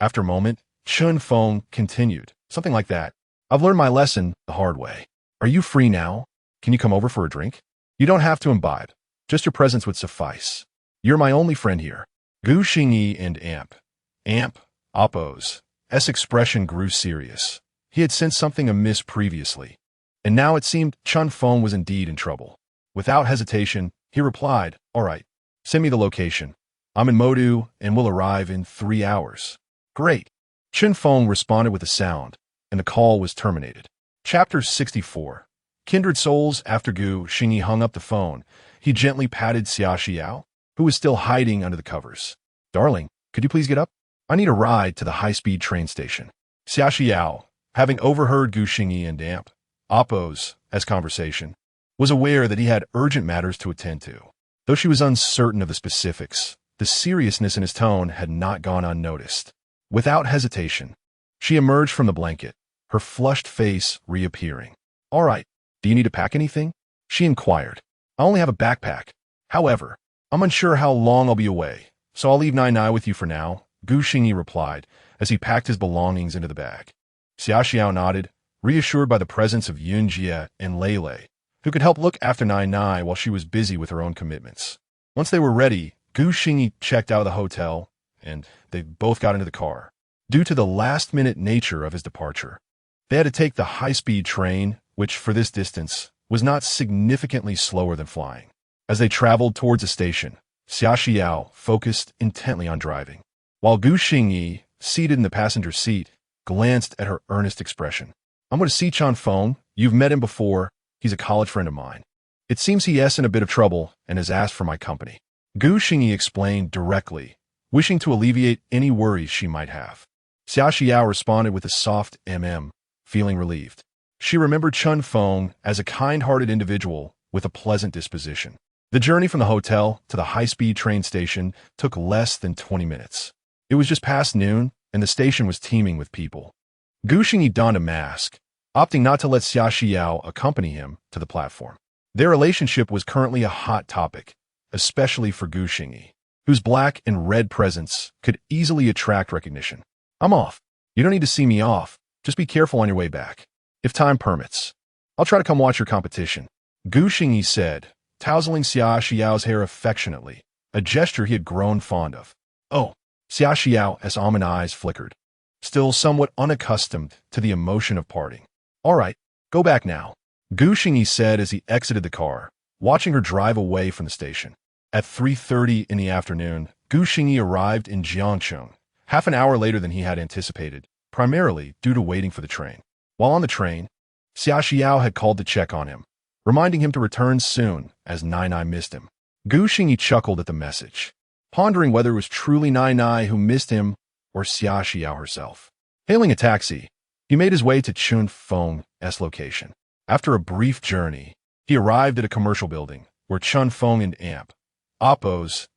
After a moment, Chun Feng continued, something like that. "I've learned my lesson the hard way. Are you free now? Can you come over for a drink? You don't have to imbibe. Just your presence would suffice. You're my only friend here." Gu Xingyi and Oppo's expression grew serious. He had sensed something amiss previously, and now it seemed Chun Feng was indeed in trouble. Without hesitation, he replied, "All right, send me the location. I'm in Modu and will arrive in 3 hours." "Great." Chun Feng responded with a sound, and the call was terminated. Chapter 64. Kindred Souls. After Gu Xingyi hung up the phone, he gently patted Xia Xiao, who was still hiding under the covers. "Darling, could you please get up? I need a ride to the high-speed train station." Xia Xiao, having overheard Gu Xingyi and Oppo's conversation, was aware that he had urgent matters to attend to. Though she was uncertain of the specifics, the seriousness in his tone had not gone unnoticed. Without hesitation, she emerged from the blanket, her flushed face reappearing. "All right, do you need to pack anything?" she inquired. "I only have a backpack. However, I'm unsure how long I'll be away, so I'll leave Nai with you for now," Gu Xingyi replied as he packed his belongings into the bag. Xia Xiao nodded, reassured by the presence of Yunjie and Lei, who could help look after Nai while she was busy with her own commitments. Once they were ready, Gu Xingyi checked out of the hotel, and they both got into the car. Due to the last-minute nature of his departure, they had to take the high-speed train, which for this distance was not significantly slower than flying. As they traveled towards the station, Xia Xiao focused intently on driving, while Gu Xingyi, seated in the passenger seat, glanced at her earnest expression. "I'm going to see Chun Feng. You've met him before. He's a college friend of mine. It seems he's in a bit of trouble and has asked for my company." Gu Xingyi explained directly, wishing to alleviate any worries she might have. Xia Xiao responded with a soft feeling relieved. She remembered Chun Feng as a kind-hearted individual with a pleasant disposition. The journey from the hotel to the high-speed train station took less than 20 minutes. It was just past noon, and the station was teeming with people. Gu Xingyi donned a mask, opting not to let Xia Xiao accompany him to the platform. Their relationship was currently a hot topic, especially for Gu Xingyi, whose black and red presence could easily attract recognition. "I'm off. You don't need to see me off. Just be careful on your way back. If time permits, I'll try to come watch your competition," Gu Xingyi said, tousling Xia Xiao's hair affectionately, a gesture he had grown fond of. "Oh," Xia Xiao's almond eyes flickered, still somewhat unaccustomed to the emotion of parting. "All right, go back now," Gu Xingyi said as he exited the car, watching her drive away from the station. At 3:30 in the afternoon, Gu Xingyi arrived in Jiangcheng, half an hour later than he had anticipated, primarily due to waiting for the train. While on the train, Xia Xiao had called to check on him, reminding him to return soon as Nai missed him. Gu Xingyi chuckled at the message, pondering whether it was truly Nai who missed him or Xia Xiao herself. Hailing a taxi, he made his way to Chun Feng's location. After a brief journey, he arrived at a commercial building where Chun Feng and Oppo's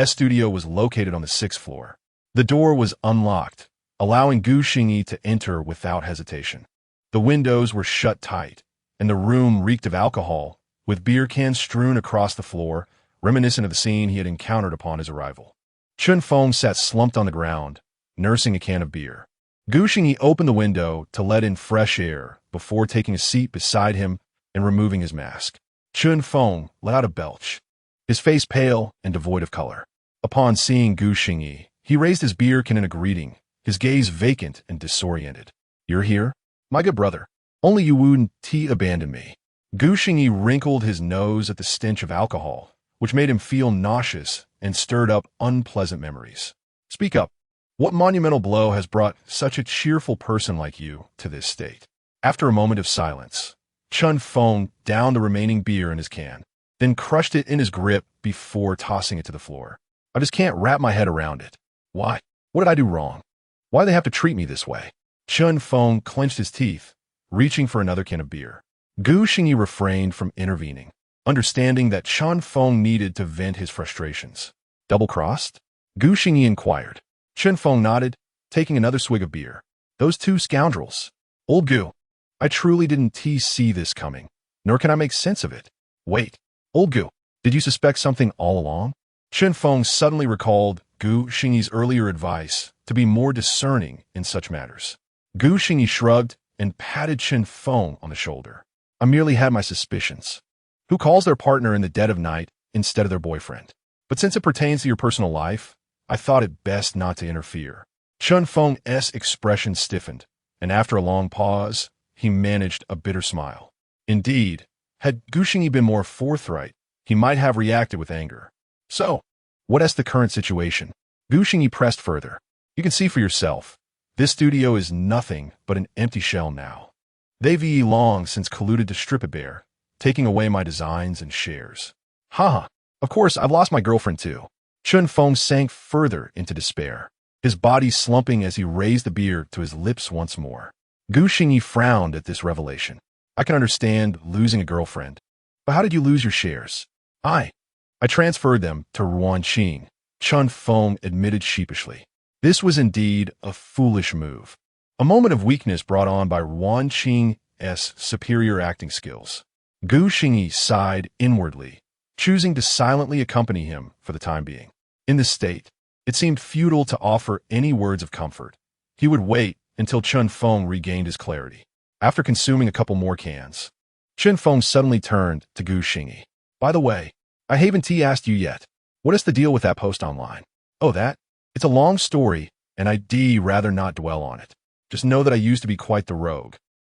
studio was located on the 6th floor. The door was unlocked, allowing Gu Xingyi to enter without hesitation. The windows were shut tight, and the room reeked of alcohol, with beer cans strewn across the floor, reminiscent of the scene he had encountered upon his arrival. Chun Feng sat slumped on the ground, nursing a can of beer. Gu Xingyi opened the window to let in fresh air before taking a seat beside him and removing his mask. Chun Feng let out a belch, his face pale and devoid of color. Upon seeing Gu Xingyi, he raised his beer can in a greeting, his gaze vacant and disoriented. "You're here? My good brother. Only you wouldn't abandon me." Gu Xingyi wrinkled his nose at the stench of alcohol, which made him feel nauseous and stirred up unpleasant memories. "Speak up. What monumental blow has brought such a cheerful person like you to this state?" After a moment of silence, Chun Feng downed the remaining beer in his can, then crushed it in his grip before tossing it to the floor. "I just can't wrap my head around it. Why? What did I do wrong? Why do they have to treat me this way?" Chun Feng clenched his teeth, reaching for another can of beer. Gu Xingyi refrained from intervening, understanding that Chun Feng needed to vent his frustrations. "Double-crossed?" Gu Xingyi inquired. Chun Feng nodded, taking another swig of beer. "Those two scoundrels. Old Gu, I truly didn't see this coming, nor can I make sense of it. Wait, old Gu, did you suspect something all along?" Chun Feng suddenly recalled Gu Xingyi's earlier advice to be more discerning in such matters. Gu Xingyi shrugged and patted Chun Feng on the shoulder. "I merely had my suspicions. Who calls their partner in the dead of night instead of their boyfriend? But since it pertains to your personal life, I thought it best not to interfere." Chun Feng's expression stiffened, and after a long pause, he managed a bitter smile. Indeed, had Gu Xingyi been more forthright, he might have reacted with anger. "So, what is the current situation?" Gu Xingyi pressed further. "You can see for yourself. This studio is nothing but an empty shell now. They've long since colluded to strip it bare, taking away my designs and shares. Haha, of course I've lost my girlfriend too." Chun Feng sank further into despair, his body slumping as he raised the beer to his lips once more. Gu Xingyi frowned at this revelation. "I can understand losing a girlfriend, but how did you lose your shares?" I transferred them to Ruanqing," Chun Feng admitted sheepishly. This was indeed a foolish move, a moment of weakness brought on by Ruanqing's superior acting skills. Gu Xingyi sighed inwardly, choosing to silently accompany him for the time being. In this state, it seemed futile to offer any words of comfort. He would wait until Chun Feng regained his clarity. After consuming a couple more cans, Chun Feng suddenly turned to Gu Xingyi. "By the way, I haven't asked you yet. What is the deal with that post online?" "Oh, that? It's a long story, and I'd rather not dwell on it. Just know that I used to be quite the rogue,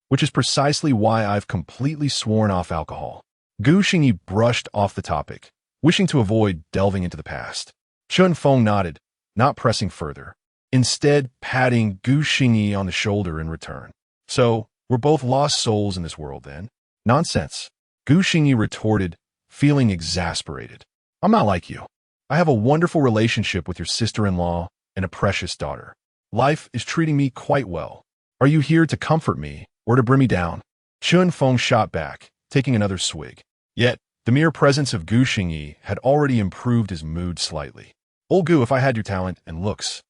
which is precisely why I've completely sworn off alcohol." Gu Xingyi brushed off the topic, wishing to avoid delving into the past. Chun Feng nodded, not pressing further, instead patting Gu Xingyi on the shoulder in return. "So, we're both lost souls in this world, then?" "Nonsense," Gu Xingyi retorted, feeling exasperated. "I'm not like you. I have a wonderful relationship with your sister-in-law and a precious daughter. Life is treating me quite well. Are you here to comfort me or to bring me down?" Chun Feng shot back, taking another swig. Yet, the mere presence of Gu Xingyi had already improved his mood slightly. "Old Gu, if I had your talent and looks,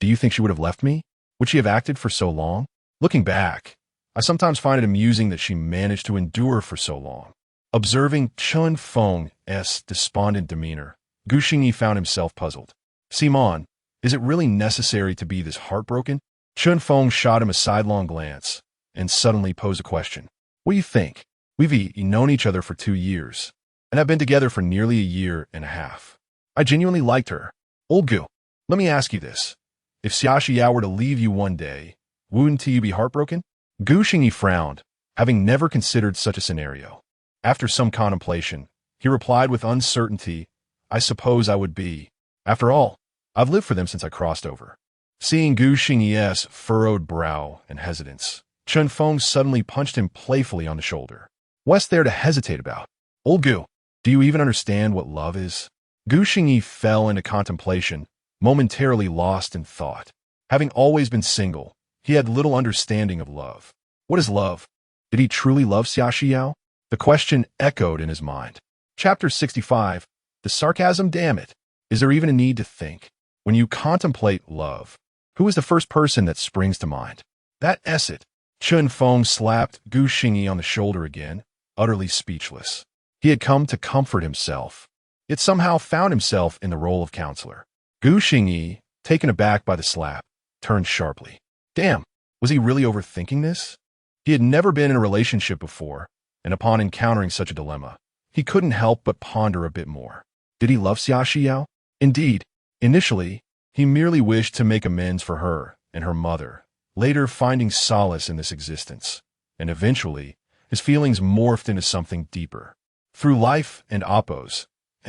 do you think she would have left me? Would she have acted for so long? Looking back, I sometimes find it amusing that she managed to endure for so long." Observing Chun Feng's despondent demeanor, Gu Xingyi found himself puzzled. "Simon, is it really necessary to be this heartbroken?" Chun Feng shot him a sidelong glance and suddenly posed a question. "What do you think? We've known each other for 2 years, and have been together for nearly a year and a half. I genuinely liked her. Old Gu, let me ask you this. If Xia Xiao were to leave you one day, wouldn't you be heartbroken?" Gu Xingyi frowned, having never considered such a scenario. After some contemplation, he replied with uncertainty, "I suppose I would be. After all, I've lived for them since I crossed over." Seeing Gu Xingyi's furrowed brow and hesitance, Chun Feng suddenly punched him playfully on the shoulder. "What's there to hesitate about? Old Gu, do you even understand what love is?" Gu Xingyi fell into contemplation, momentarily lost in thought. Having always been single, he had little understanding of love. What is love? Did he truly love Xia Xiao? The question echoed in his mind. Chapter 65. The sarcasm, damn it. Is there even a need to think? When you contemplate love, who is the first person that springs to mind? That it. Chun Feng slapped Gu Xingyi on the shoulder again, utterly speechless. He had come to comfort himself, yet somehow found himself in the role of counselor. Gu Xingyi, taken aback by the slap, turned sharply. Damn, was he really overthinking this? He had never been in a relationship before, and upon encountering such a dilemma, he couldn't help but ponder a bit more. Did he love Xia Xiao? Indeed, initially, he merely wished to make amends for her and her mother, later finding solace in this existence, and eventually, his feelings morphed into something deeper. Through life and Appo's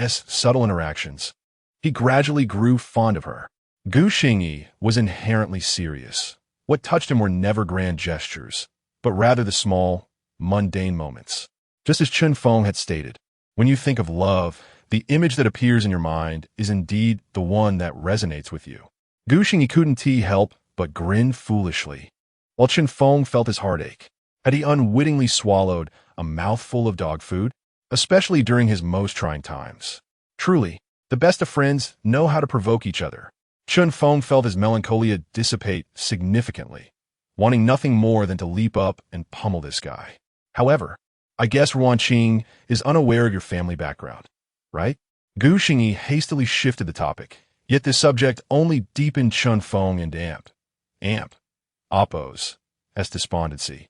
subtle interactions, he gradually grew fond of her. Gu Xingyi was inherently serious. What touched him were never grand gestures, but rather the small, mundane moments. Just as Chun Feng had stated, when you think of love, the image that appears in your mind is indeed the one that resonates with you. Gu Xingyi couldn't help but grin foolishly, while Chun Feng felt his heartache. Had he unwittingly swallowed a mouthful of dog food, especially during his most trying times? Truly, the best of friends know how to provoke each other. Chun Feng felt his melancholia dissipate significantly, wanting nothing more than to leap up and pummel this guy. However, I guess Ruanqing is unaware of your family background, right? Gu Xingyi hastily shifted the topic, yet this subject only deepened Chun Feng and Appo's despondency,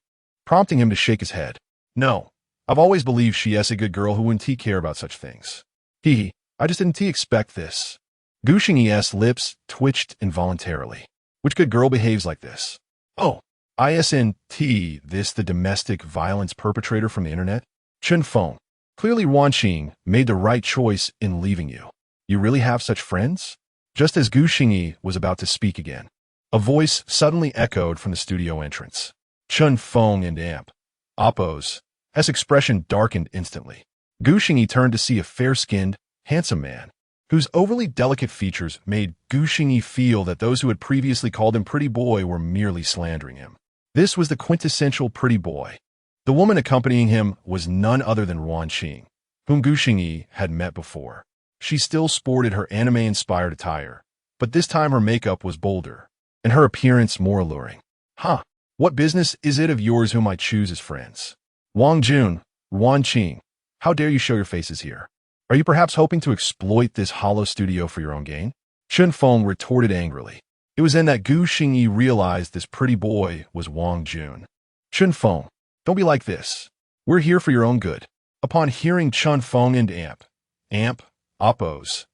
prompting him to shake his head. No, I've always believed she is a good girl who wouldn't care about such things. I just didn't expect this. Gu Xingyi's lips twitched involuntarily. Which good girl behaves like this? Oh, isn't this the domestic violence perpetrator from the internet? Chun Feng, clearly Ruanqing made the right choice in leaving you. You really have such friends? Just as Gu Xingyi was about to speak again, a voice suddenly echoed from the studio entrance. Chun Feng and Appo's expression darkened instantly. Gu Xingyi turned to see a fair-skinned, handsome man, whose overly delicate features made Gu Xingyi feel that those who had previously called him pretty boy were merely slandering him. This was the quintessential pretty boy. The woman accompanying him was none other than Ruanqing, whom Gu Xingyi had met before. She still sported her anime-inspired attire, but this time her makeup was bolder, and her appearance more alluring. Huh, what business is it of yours whom I choose as friends? Wang Jun, Ruanqing, how dare you show your faces here? Are you perhaps hoping to exploit this hollow studio for your own gain? Chun Feng retorted angrily. It was then that Gu Xingyi realized this pretty boy was Wang Jun. Chun Feng, don't be like this. We're here for your own good. Upon hearing Chun Feng and Appo's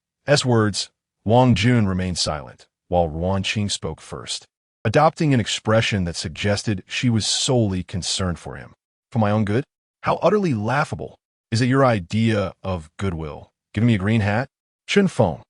words, Wang Jun remained silent, while Ruanqing spoke first, adopting an expression that suggested she was solely concerned for him. For my own good? How utterly laughable. Is it your idea of goodwill? Giving me a green hat? Chun Feng,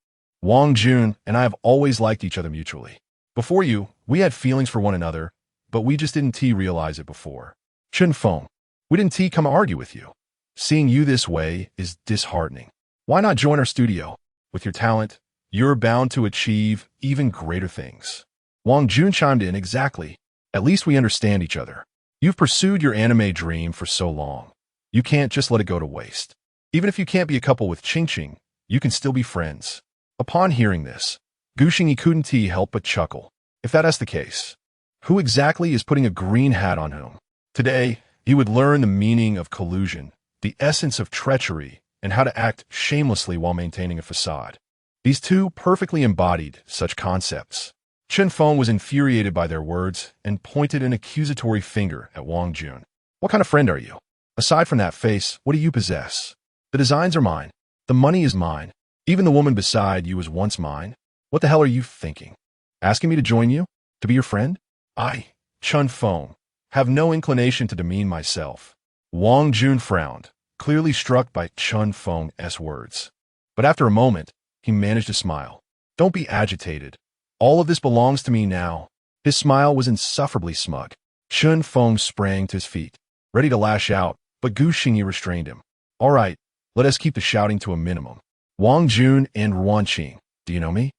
Wang Jun and I have always liked each other mutually. Before you, we had feelings for one another, but we just didn't realize it before. Chun Feng, we didn't come argue with you. Seeing you this way is disheartening. Why not join our studio? With your talent, you're bound to achieve even greater things. Wang Jun chimed in. Exactly. At least we understand each other. You've pursued your anime dream for so long. You can't just let it go to waste. Even if you can't be a couple with Qingqing, you can still be friends. Upon hearing this, Gu Xingyi couldn't help but chuckle. If that's the case, who exactly is putting a green hat on whom? Today, he would learn the meaning of collusion, the essence of treachery, and how to act shamelessly while maintaining a facade. These two perfectly embodied such concepts. Chun Feng was infuriated by their words and pointed an accusatory finger at Wang Jun. What kind of friend are you? Aside from that face, what do you possess? The designs are mine. The money is mine. Even the woman beside you was once mine. What the hell are you thinking? Asking me to join you? To be your friend? I, Chun Feng, have no inclination to demean myself. Wang Jun frowned, clearly struck by Chun Feng's words. But after a moment, he managed to smile. Don't be agitated. All of this belongs to me now. His smile was insufferably smug. Chun Feng sprang to his feet, ready to lash out, but Gu Xingyi restrained him. All right, let us keep the shouting to a minimum. Wang Jun and Ruanqing, do you know me?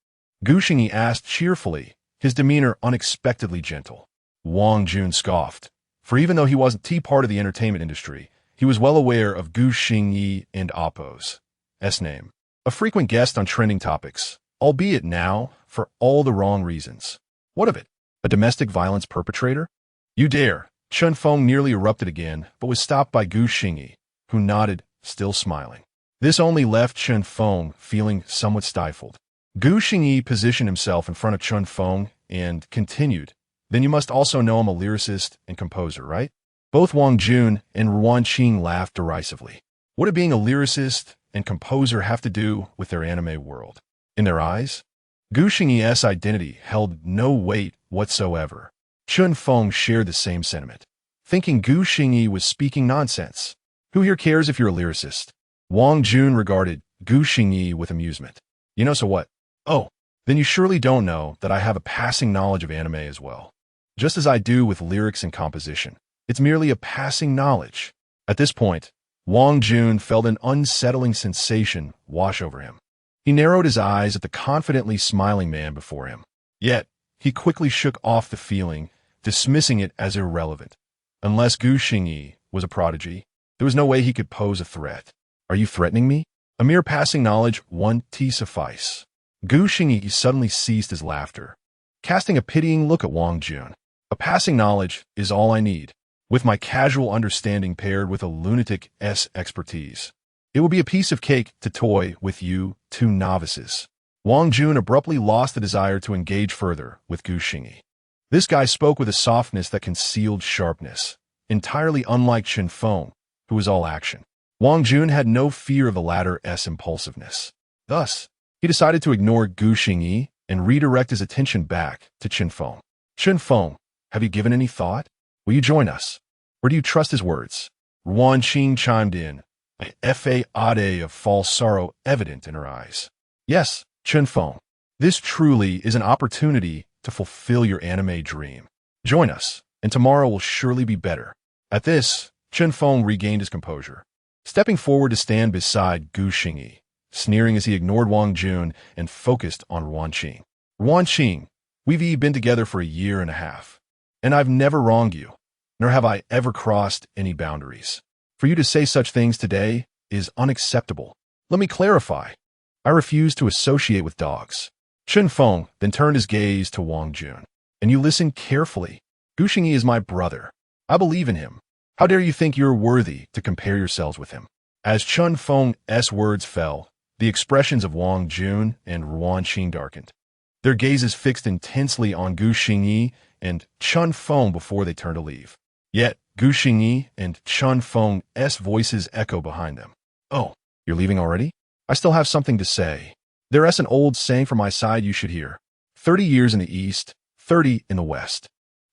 Gu Xingyi asked cheerfully, his demeanor unexpectedly gentle. Wang Jun scoffed, for even though he wasn't part of the entertainment industry, he was well aware of Gu Xingyi and Appo's name. A frequent guest on trending topics, albeit now for all the wrong reasons. What of it? A domestic violence perpetrator? You dare! Chun Feng nearly erupted again, but was stopped by Gu Xingyi, who nodded, still smiling. This only left Chen Feng feeling somewhat stifled. Gu Xingyi positioned himself in front of Chen Feng and continued, "Then you must also know I'm a lyricist and composer, right?" Both Wang Jun and Ruan Qing laughed derisively. What did being a lyricist and composer have to do with their anime world? In their eyes, Gu Xingyi's identity held no weight whatsoever. Chen Feng shared the same sentiment, thinking Gu Xingyi was speaking nonsense. Who here cares if you're a lyricist? Wang Jun regarded Gu Xingyi with amusement. You know, so what? Oh, then you surely don't know that I have a passing knowledge of anime as well. Just as I do with lyrics and composition. It's merely a passing knowledge. At this point, Wang Jun felt an unsettling sensation wash over him. He narrowed his eyes at the confidently smiling man before him. Yet, he quickly shook off the feeling, dismissing it as irrelevant. Unless Gu Xingyi was a prodigy, there was no way he could pose a threat. Are you threatening me? A mere passing knowledge won't suffice. Gu Xingyi suddenly ceased his laughter, casting a pitying look at Wang Jun. A passing knowledge is all I need, with my casual understanding paired with a lunatic's expertise. It will be a piece of cake to toy with you two novices. Wang Jun abruptly lost the desire to engage further with Gu Xingyi. This guy spoke with a softness that concealed sharpness, entirely unlike Chen Feng, who was all action. Wang Jun had no fear of the latter's impulsiveness. Thus, he decided to ignore Gu Xingyi and redirect his attention back to Chen Feng. Chen Feng, have you given any thought? Will you join us? Or do you trust his words? Ruan Qing chimed in, a fade of false sorrow evident in her eyes. Yes, Chen Feng, this truly is an opportunity to fulfill your anime dream. Join us, and tomorrow will surely be better. At this, Chen Feng regained his composure, stepping forward to stand beside Gu Xingyi, sneering as he ignored Wang Jun and focused on Ruan Qing. Ruan Qing, we've been together for a year and a half, and I've never wronged you, nor have I ever crossed any boundaries. For you to say such things today is unacceptable. Let me clarify. I refuse to associate with dogs. Chen Feng then turned his gaze to Wang Jun. And you listen carefully. Gu Xingyi is my brother. I believe in him. How dare you think you're worthy to compare yourselves with him? As Chen Feng's words fell, the expressions of Wang Jun and Ruan Qing darkened. Their gazes fixed intensely on Gu Xingyi and Chen Feng before they turned to leave. Yet, Gu Xingyi and Chen Feng's voices echo behind them. Oh, you're leaving already? I still have something to say. There's an old saying from my side you should hear. 30 years in the East, 30 in the West.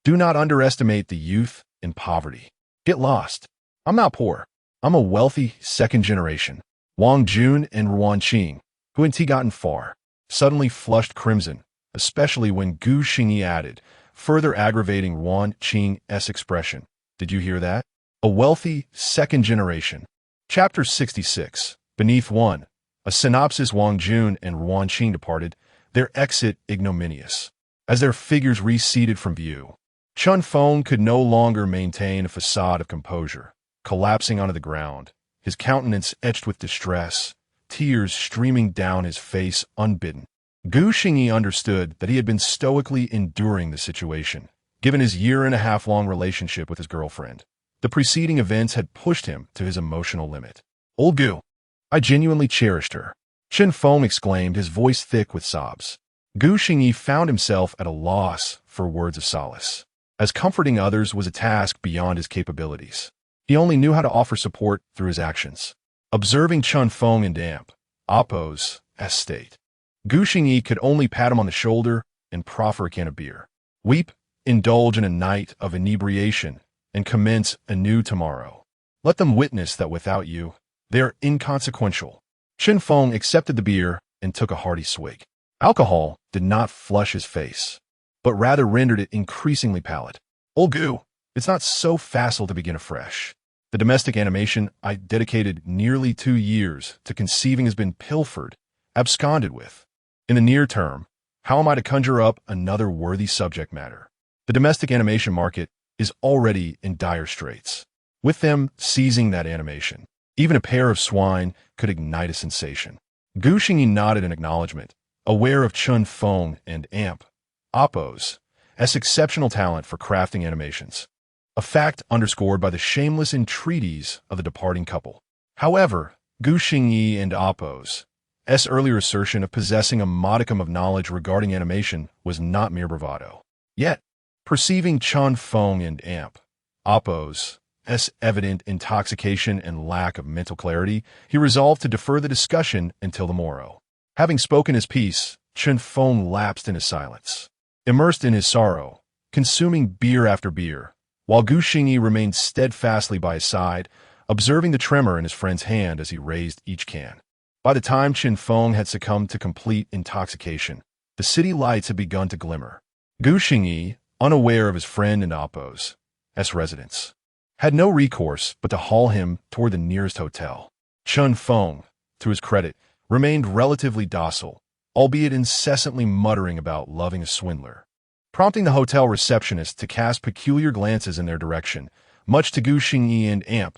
Do not underestimate the youth in poverty. Get lost. I'm not poor. I'm a wealthy second generation. Wang Jun and Ruan Qing, who hadn't gotten far, suddenly flushed crimson, especially when Gu Xingyi added, further aggravating Ruan Qing's expression. Did you hear that? A wealthy second generation. Chapter 66. Beneath 1. A synopsis. Wang Jun and Ruan Qing departed, their exit ignominious. As their figures receded from view, Chen Feng could no longer maintain a facade of composure, collapsing onto the ground, his countenance etched with distress, tears streaming down his face unbidden. Gu Xingyi understood that he had been stoically enduring the situation, given his year-and-a-half-long relationship with his girlfriend. The preceding events had pushed him to his emotional limit. Old Gu, I genuinely cherished her. Chen Feng exclaimed, his voice thick with sobs. Gu Xingyi found himself at a loss for words of solace, as comforting others was a task beyond his capabilities. He only knew how to offer support through his actions. Observing Chen Feng in damp, Oppo's state, Gu Xingyi could only pat him on the shoulder and proffer a can of beer. Weep, indulge in a night of inebriation, and commence anew tomorrow. Let them witness that without you, they are inconsequential. Chen Feng accepted the beer and took a hearty swig. Alcohol did not flush his face, but rather rendered it increasingly pallid. Old Gu, it's not so facile to begin afresh. The domestic animation I dedicated nearly 2 years to conceiving has been pilfered, absconded with. In the near term, how am I to conjure up another worthy subject matter? The domestic animation market is already in dire straits. With them seizing that animation, even a pair of swine could ignite a sensation. Gu Xingyi nodded in acknowledgement, aware of Chen Feng and Oppo's exceptional talent for crafting animations, a fact underscored by the shameless entreaties of the departing couple. However, Gu Xingyi and Appo's earlier assertion of possessing a modicum of knowledge regarding animation was not mere bravado. Yet, perceiving Chun Feng and Appo's evident intoxication and lack of mental clarity, he resolved to defer the discussion until the morrow. Having spoken his piece, Chun Feng lapsed into silence, immersed in his sorrow, consuming beer after beer, while Gu Xingyi remained steadfastly by his side, observing the tremor in his friend's hand as he raised each can. By the time Chun Feng had succumbed to complete intoxication, the city lights had begun to glimmer. Gu Xingyi, unaware of his friend and Appo's residence, had no recourse but to haul him toward the nearest hotel. Chun Feng, to his credit, remained relatively docile, albeit incessantly muttering about loving a swindler, prompting the hotel receptionist to cast peculiar glances in their direction, much to Gu Xingyi and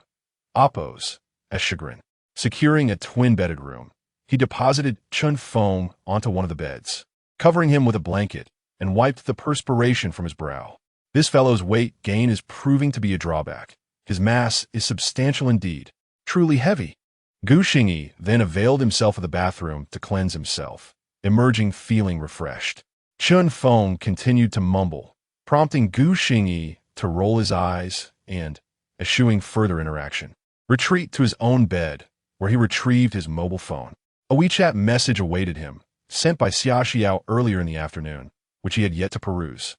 Appo's chagrin. Securing a twin-bedded room, he deposited Chun Feng onto one of the beds, covering him with a blanket, and wiped the perspiration from his brow. This fellow's weight gain is proving to be a drawback. His mass is substantial indeed, truly heavy. Gu Xingyi then availed himself of the bathroom to cleanse himself, emerging feeling refreshed. Chun Feng continued to mumble, prompting Gu Xingyi to roll his eyes and, eschewing further interaction, retreat to his own bed, where he retrieved his mobile phone. A WeChat message awaited him, sent by Xia Xiao earlier in the afternoon, which he had yet to peruse.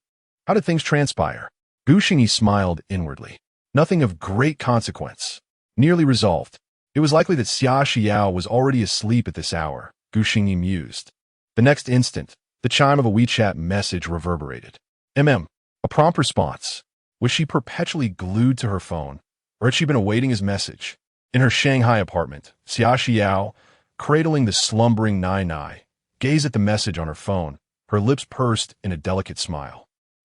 How did things transpire? Gu Xingyi smiled inwardly. Nothing of great consequence. Nearly resolved. It was likely that Xia Xiao was already asleep at this hour, Gu Xingyi mused. The next instant, the chime of a WeChat message reverberated. A prompt response. Was she perpetually glued to her phone, or had she been awaiting his message? In her Shanghai apartment, Xia Xiao, cradling the slumbering Nai, gazed at the message on her phone, her lips pursed in a delicate smile.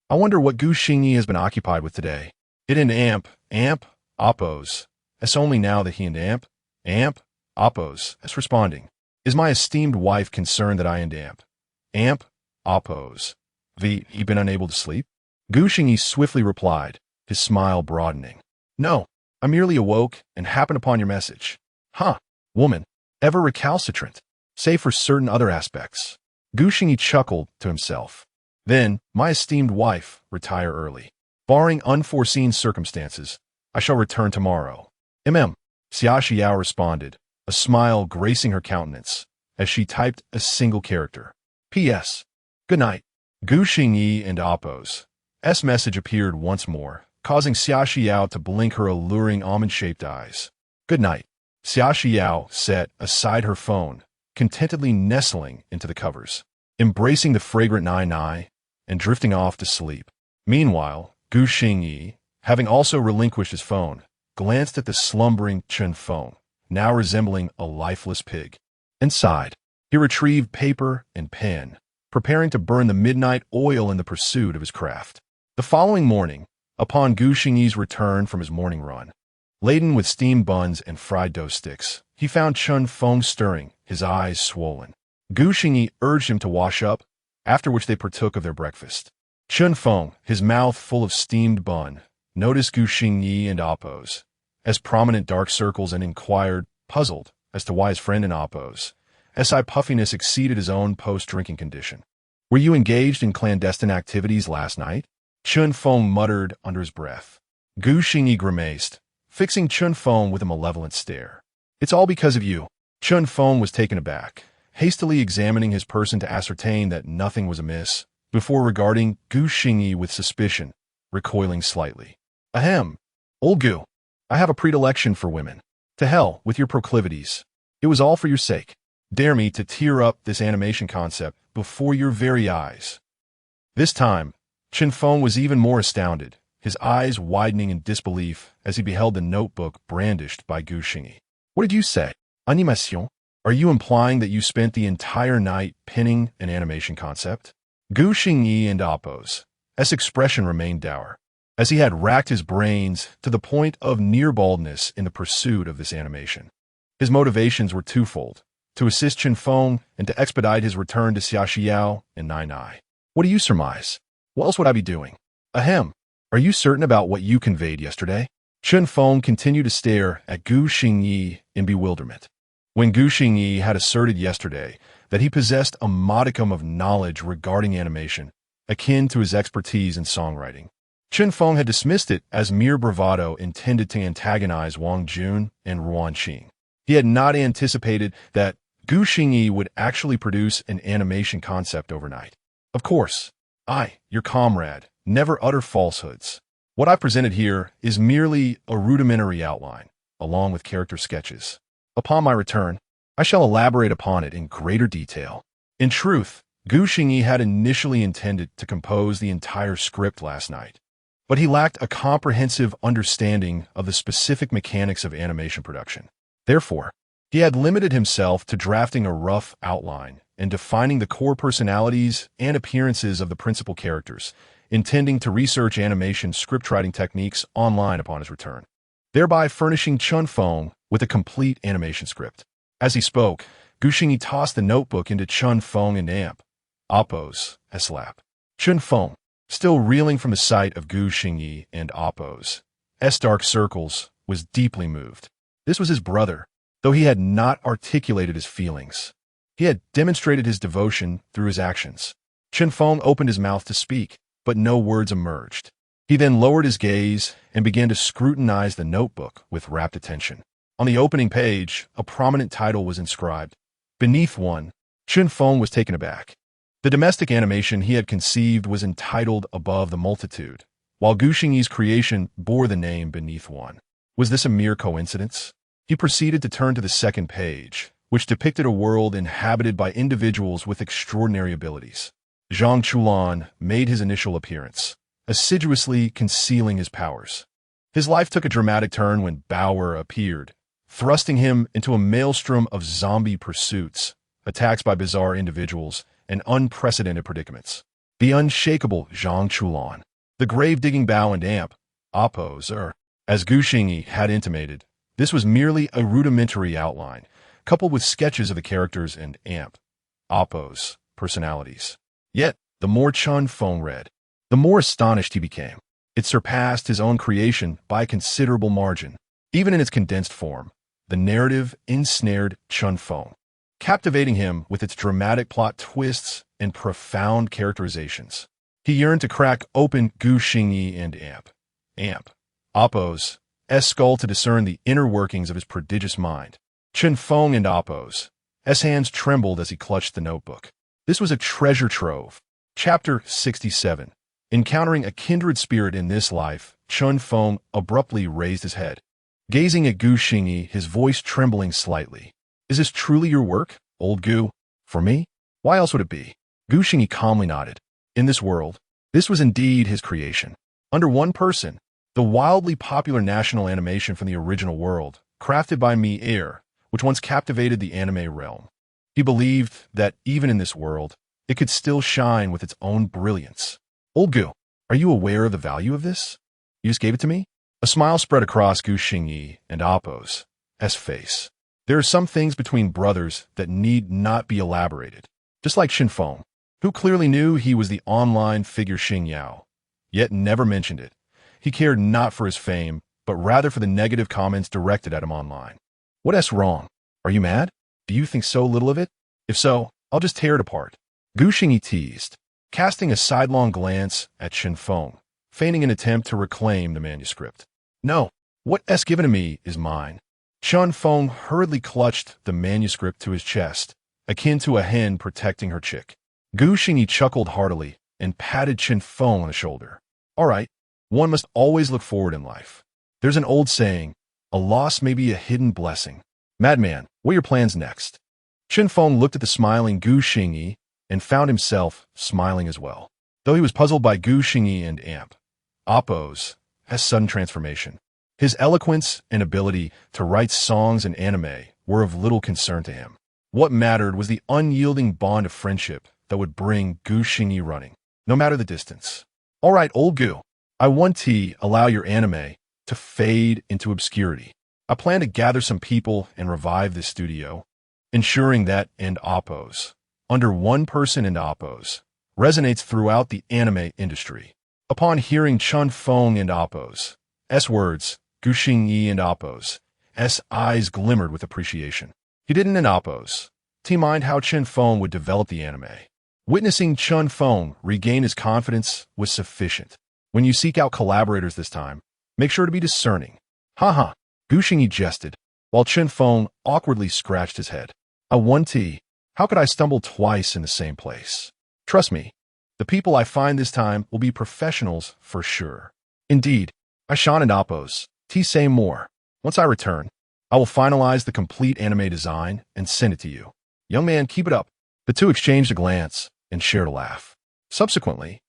I wonder what Gu Xingyi has been occupied with today. It and Appo's. It's only now that he and Appo's is responding. Is my esteemed wife concerned that I and Appo's he been unable to sleep? Gu Xingyi swiftly replied, his smile broadening. No, I merely awoke and happened upon your message. Huh, woman, ever recalcitrant, save for certain other aspects. Gu Xingyi chuckled to himself. Then, my esteemed wife, retire early. Barring unforeseen circumstances, I shall return tomorrow. Xia Xiao responded, a smile gracing her countenance, as she typed a single character. P.S. Good night. Gu Xingyi and Appo's message appeared once more, causing Xia Xiao to blink her alluring almond-shaped eyes. Good night. Xia Xiao set aside her phone, contentedly nestling into the covers, embracing the fragrant Nai, and drifting off to sleep. Meanwhile, Gu Xingyi, having also relinquished his phone, glanced at the slumbering Chun Feng, now resembling a lifeless pig, and sighed. He retrieved paper and pen, preparing to burn the midnight oil in the pursuit of his craft. The following morning, upon Gu Xingyi's return from his morning run, laden with steamed buns and fried dough sticks, he found Chun Feng stirring, his eyes swollen. Gu Xingyi urged him to wash up, after which they partook of their breakfast. Chun Feng, his mouth full of steamed bun, noticed Gu Xingyi and Appo's prominent dark circles and inquired, puzzled, as to why his friend and Appo's puffiness exceeded his own post-drinking condition. Were you engaged in clandestine activities last night? Chun Feng muttered under his breath. Gu Xingyi grimaced, fixing Chun Feng with a malevolent stare. It's all because of you. Chun Feng was taken aback, hastily examining his person to ascertain that nothing was amiss, before regarding Gu Xingyi with suspicion, recoiling slightly. Ahem. Old Gu, I have a predilection for women. To hell with your proclivities. It was all for your sake. Dare me to tear up this animation concept before your very eyes. This time, Chun Feng was even more astounded, his eyes widening in disbelief as he beheld the notebook brandished by Gu Xingyi. What did you say? Animation? Are you implying that you spent the entire night pinning an animation concept? Gu Xingyi and Appo's expression remained dour, as he had racked his brains to the point of near baldness in the pursuit of this animation. His motivations were twofold: to assist Chun Feng and to expedite his return to Xia Xiao and Nai. What do you surmise? What else would I be doing? Ahem. Are you certain about what you conveyed yesterday? Chun Feng continued to stare at Gu Xingyi in bewilderment. When Gu Xingyi had asserted yesterday that he possessed a modicum of knowledge regarding animation, akin to his expertise in songwriting, Chen Feng had dismissed it as mere bravado intended to antagonize Wang Jun and Ruan Qing. He had not anticipated that Gu Xingyi would actually produce an animation concept overnight. Of course, I, your comrade, never utter falsehoods. What I presented here is merely a rudimentary outline, along with character sketches. Upon my return, I shall elaborate upon it in greater detail. In truth, Gu Xingyi had initially intended to compose the entire script last night, but he lacked a comprehensive understanding of the specific mechanics of animation production. Therefore, he had limited himself to drafting a rough outline and defining the core personalities and appearances of the principal characters, intending to research animation scriptwriting techniques online upon his return, thereby furnishing Chen Feng with a complete animation script. As he spoke, Gu Xingyi tossed the notebook into Chen Feng and Appo's lap. Chen Feng, still reeling from the sight of Gu Xingyi and Appo's dark circles, was deeply moved. This was his brother, though he had not articulated his feelings. He had demonstrated his devotion through his actions. Chen Feng opened his mouth to speak, but no words emerged. He then lowered his gaze and began to scrutinize the notebook with rapt attention. On the opening page, a prominent title was inscribed. Beneath one, Chen Feng was taken aback. The domestic animation he had conceived was entitled Above the Multitude, while Gu Xingyi's creation bore the name Beneath One. Was this a mere coincidence? He proceeded to turn to the second page, which depicted a world inhabited by individuals with extraordinary abilities. Zhang Chulan made his initial appearance, assiduously concealing his powers. His life took a dramatic turn when Bauer appeared, thrusting him into a maelstrom of zombie pursuits, attacks by bizarre individuals, and unprecedented predicaments. The unshakable Zhang Chulan, the grave-digging Bao and Appo's, as Gu Xingyi had intimated, this was merely a rudimentary outline, coupled with sketches of the characters and Appo's personalities. Yet, the more Chen Feng read, the more astonished he became. It surpassed his own creation by a considerable margin. Even in its condensed form, the narrative ensnared Chen Feng, captivating him with its dramatic plot twists and profound characterizations. He yearned to crack open Gu Xingyi and Appo's skull to discern the inner workings of his prodigious mind. Chen Feng and Appo's hands trembled as he clutched the notebook. This was a treasure trove. Chapter 67. Encountering a kindred spirit in this life, Chen Feng abruptly raised his head, gazing at Gu Xingyi, his voice trembling slightly. Is this truly your work, old Gu? For me? Why else would it be? Gu Xingyi calmly nodded. In this world, this was indeed his creation. Under one person, the wildly popular national animation from the original world, crafted by me which once captivated the anime realm. He believed that even in this world, it could still shine with its own brilliance. Old Gu, are you aware of the value of this? You just gave it to me? A smile spread across Gu Xingyi and Appo's face. There are some things between brothers that need not be elaborated. Just like Chen Feng, who clearly knew he was the online figure Xingyan, yet never mentioned it. He cared not for his fame, but rather for the negative comments directed at him online. What's wrong? Are you mad? Do you think so little of it? If so, I'll just tear it apart. Gu Xingyi teased, casting a sidelong glance at Chen Feng, feigning an attempt to reclaim the manuscript. No, what's given to me is mine. Chen Feng hurriedly clutched the manuscript to his chest, akin to a hen protecting her chick. Gu Xingyi chuckled heartily and patted Chen Feng on the shoulder. All right, one must always look forward in life. There's an old saying, a loss may be a hidden blessing. Madman, what are your plans next? Chen Feng looked at the smiling Gu Xingyi and found himself smiling as well. Though he was puzzled by Gu Xingyi and Appo's sudden transformation, his eloquence and ability to write songs and anime were of little concern to him. What mattered was the unyielding bond of friendship that would bring Gu Xingyi running, no matter the distance. All right, old Gu, I want to allow your anime to fade into obscurity. I plan to gather some people and revive this studio, ensuring that Appo's, under one person Appo's, resonates throughout the anime industry. Upon hearing Chen Feng and Appo's words, Gu Xingyi and Appo's eyes glimmered with appreciation. He He didn't in Oppos. He mind how Chen Feng would develop the anime. Witnessing Chen Feng regain his confidence was sufficient. When you seek out collaborators this time, make sure to be discerning. Haha, Gu Xingyi jested, while Chen Feng awkwardly scratched his head. A 1T, how could I stumble twice in the same place? Trust me, the people I find this time will be professionals for sure. Indeed, I shone and Oppos. Say more. Once I return, I will finalize the complete anime design and send it to you. Young man, keep it up. The two exchanged a glance and shared a laugh. Subsequently,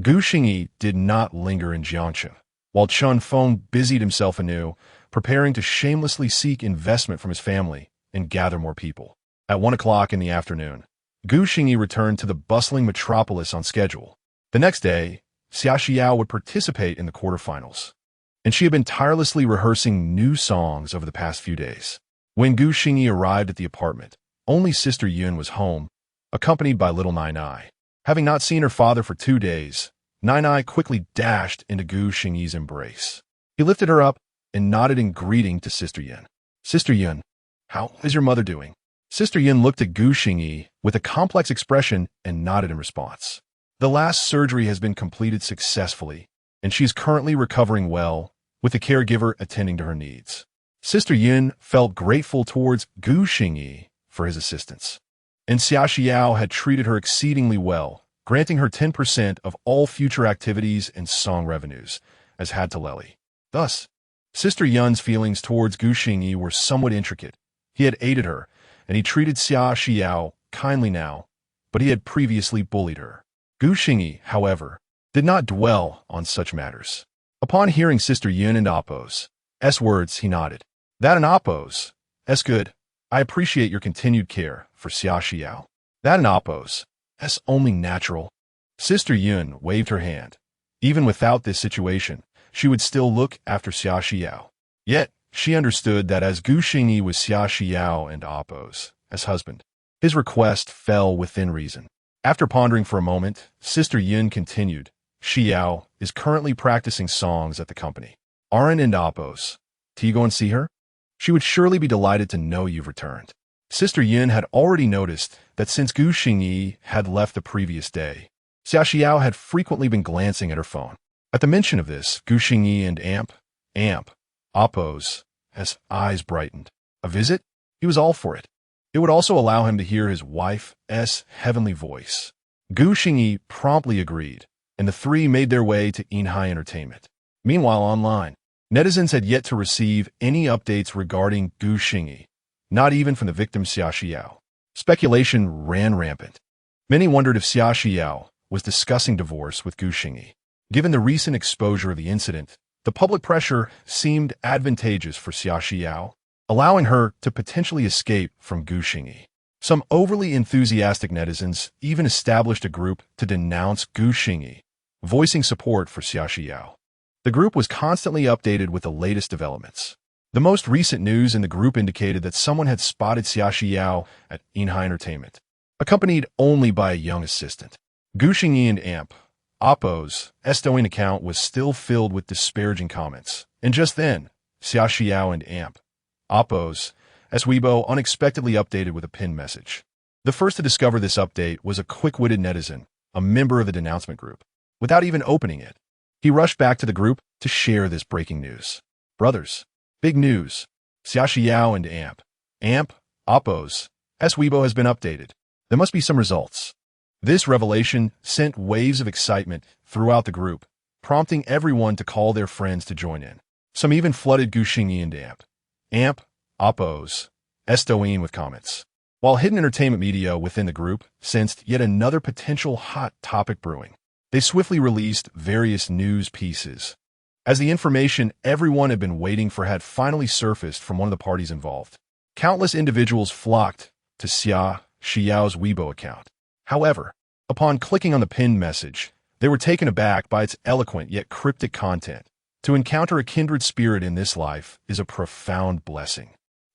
Gu Xingyi did not linger in Jiangxia, while Chen Feng busied himself anew, preparing to shamelessly seek investment from his family and gather more people. At 1 o'clock in the afternoon, Gu Xingyi returned to the bustling metropolis on schedule. The next day, Xia Xiao would participate in the quarterfinals, and she had been tirelessly rehearsing new songs over the past few days. When Gu Xingyi arrived at the apartment, only Sister Yun was home, accompanied by little Nai Nai. Having not seen her father for 2 days, Nai Nai quickly dashed into Gu Xingyi's embrace. He lifted her up and nodded in greeting to Sister Yun. Sister Yun, how is your mother doing? Sister Yun looked at Gu Xingyi with a complex expression and nodded in response. The last surgery has been completed successfully, and she is currently recovering well, with the caregiver attending to her needs. Sister Yun felt grateful towards Gu Xingyi for his assistance, and Xia Xiao had treated her exceedingly well, granting her 10% of all future activities and song revenues, as had to Lely. Thus, Sister Yun's feelings towards Gu Xingyi were somewhat intricate. He had aided her, and he treated Xia Xiao kindly now, but he had previously bullied her. Gu Xingyi, however, did not dwell on such matters. Upon hearing Sister Yun and Oppos' words, he nodded. That and Oppos' good. I appreciate your continued care for Xia Xiao. That and Oppos' only natural. Sister Yun waved her hand. Even without this situation, she would still look after Xia Xiao. Yet, she understood that as Gu Xingyi was Xia Xiao and Oppos' husband, his request fell within reason. After pondering for a moment, Sister Yun continued, Xiao is currently practicing songs at the company. Aren't and Oppos, do you go and see her? She would surely be delighted to know you've returned. Sister Yun had already noticed that since Gu Xingyi had left the previous day, Xia Xiao had frequently been glancing at her phone. At the mention of this, Gu Xingyi and Oppos' eyes brightened. A visit? He was all for it. It would also allow him to hear his wife's heavenly voice. Gu Xingyi promptly agreed, and the three made their way to Inhai Entertainment. Meanwhile, online, netizens had yet to receive any updates regarding Gu Xingyi, not even from the victim Xia Xiao. Speculation ran rampant. Many wondered if Xia Xiao was discussing divorce with Gu Xingyi. Given the recent exposure of the incident, the public pressure seemed advantageous for Xia Xiao, allowing her to potentially escape from Gu Xingyi. Some overly enthusiastic netizens even established a group to denounce Gu Xingyi, voicing support for Xia Xiao. The group was constantly updated with the latest developments. The most recent news in the group indicated that someone had spotted Xia Xiao at Inhai Entertainment, accompanied only by a young assistant. Gu Xingyi and Oppos' Douyin account was still filled with disparaging comments, and just then, Xia Xiao and Oppos' Weibo unexpectedly updated with a pinned message. The first to discover this update was a quick-witted netizen, a member of the denouncement group. Without even opening it, he rushed back to the group to share this breaking news. Brothers, big news. Xia Xiao and Oppos' Weibo has been updated. There must be some results. This revelation sent waves of excitement throughout the group, prompting everyone to call their friends to join in. Some even flooded Gu Xingyi and Oppos' Douyin with comments. While hidden entertainment media within the group sensed yet another potential hot topic brewing, they swiftly released various news pieces, as the information everyone had been waiting for had finally surfaced from one of the parties involved. Countless individuals flocked to Xia Xiao's Weibo account. However, upon clicking on the pinned message, they were taken aback by its eloquent yet cryptic content. To encounter a kindred spirit in this life is a profound blessing.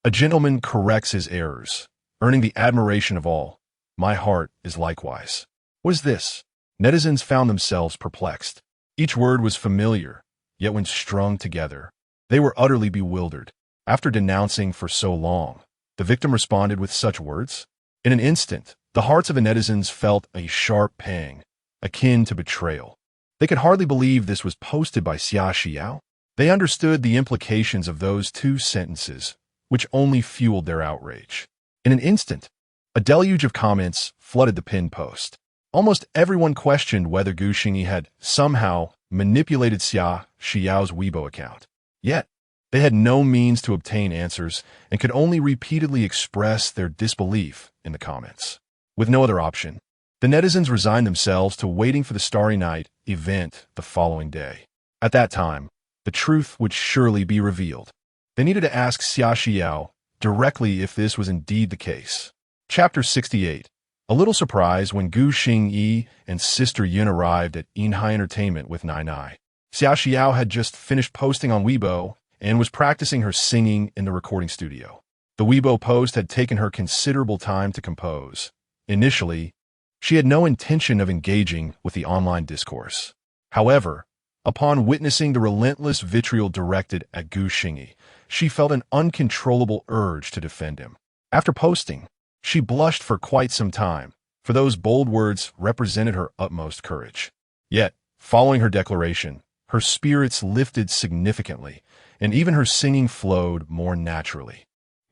A gentleman corrects his errors, earning the admiration of all. My heart is likewise. What is this? Netizens found themselves perplexed. Each word was familiar, yet when strung together, they were utterly bewildered. After denouncing for so long, the victim responded with such words. In an instant, the hearts of the netizens felt a sharp pang, akin to betrayal. They could hardly believe this was posted by Xia Xiao. They understood the implications of those two sentences, which only fueled their outrage. In an instant, a deluge of comments flooded the pinned post. Almost everyone questioned whether Gu Xingyi had somehow manipulated Xia Xiao's Weibo account. Yet, they had no means to obtain answers and could only repeatedly express their disbelief in the comments. With no other option, the netizens resigned themselves to waiting for the Starry Night event the following day. At that time, the truth would surely be revealed. They needed to ask Xia Xiao directly if this was indeed the case. Chapter 68. A little surprised when Gu Xingyi and Sister Yun arrived at Inhai Entertainment with Nai Nai. Xia Xiao had just finished posting on Weibo and was practicing her singing in the recording studio. The Weibo post had taken her considerable time to compose. Initially, she had no intention of engaging with the online discourse. However, upon witnessing the relentless vitriol directed at Gu Xingyi, she felt an uncontrollable urge to defend him. After posting, she blushed for quite some time, for those bold words represented her utmost courage. Yet, following her declaration, her spirits lifted significantly, and even her singing flowed more naturally.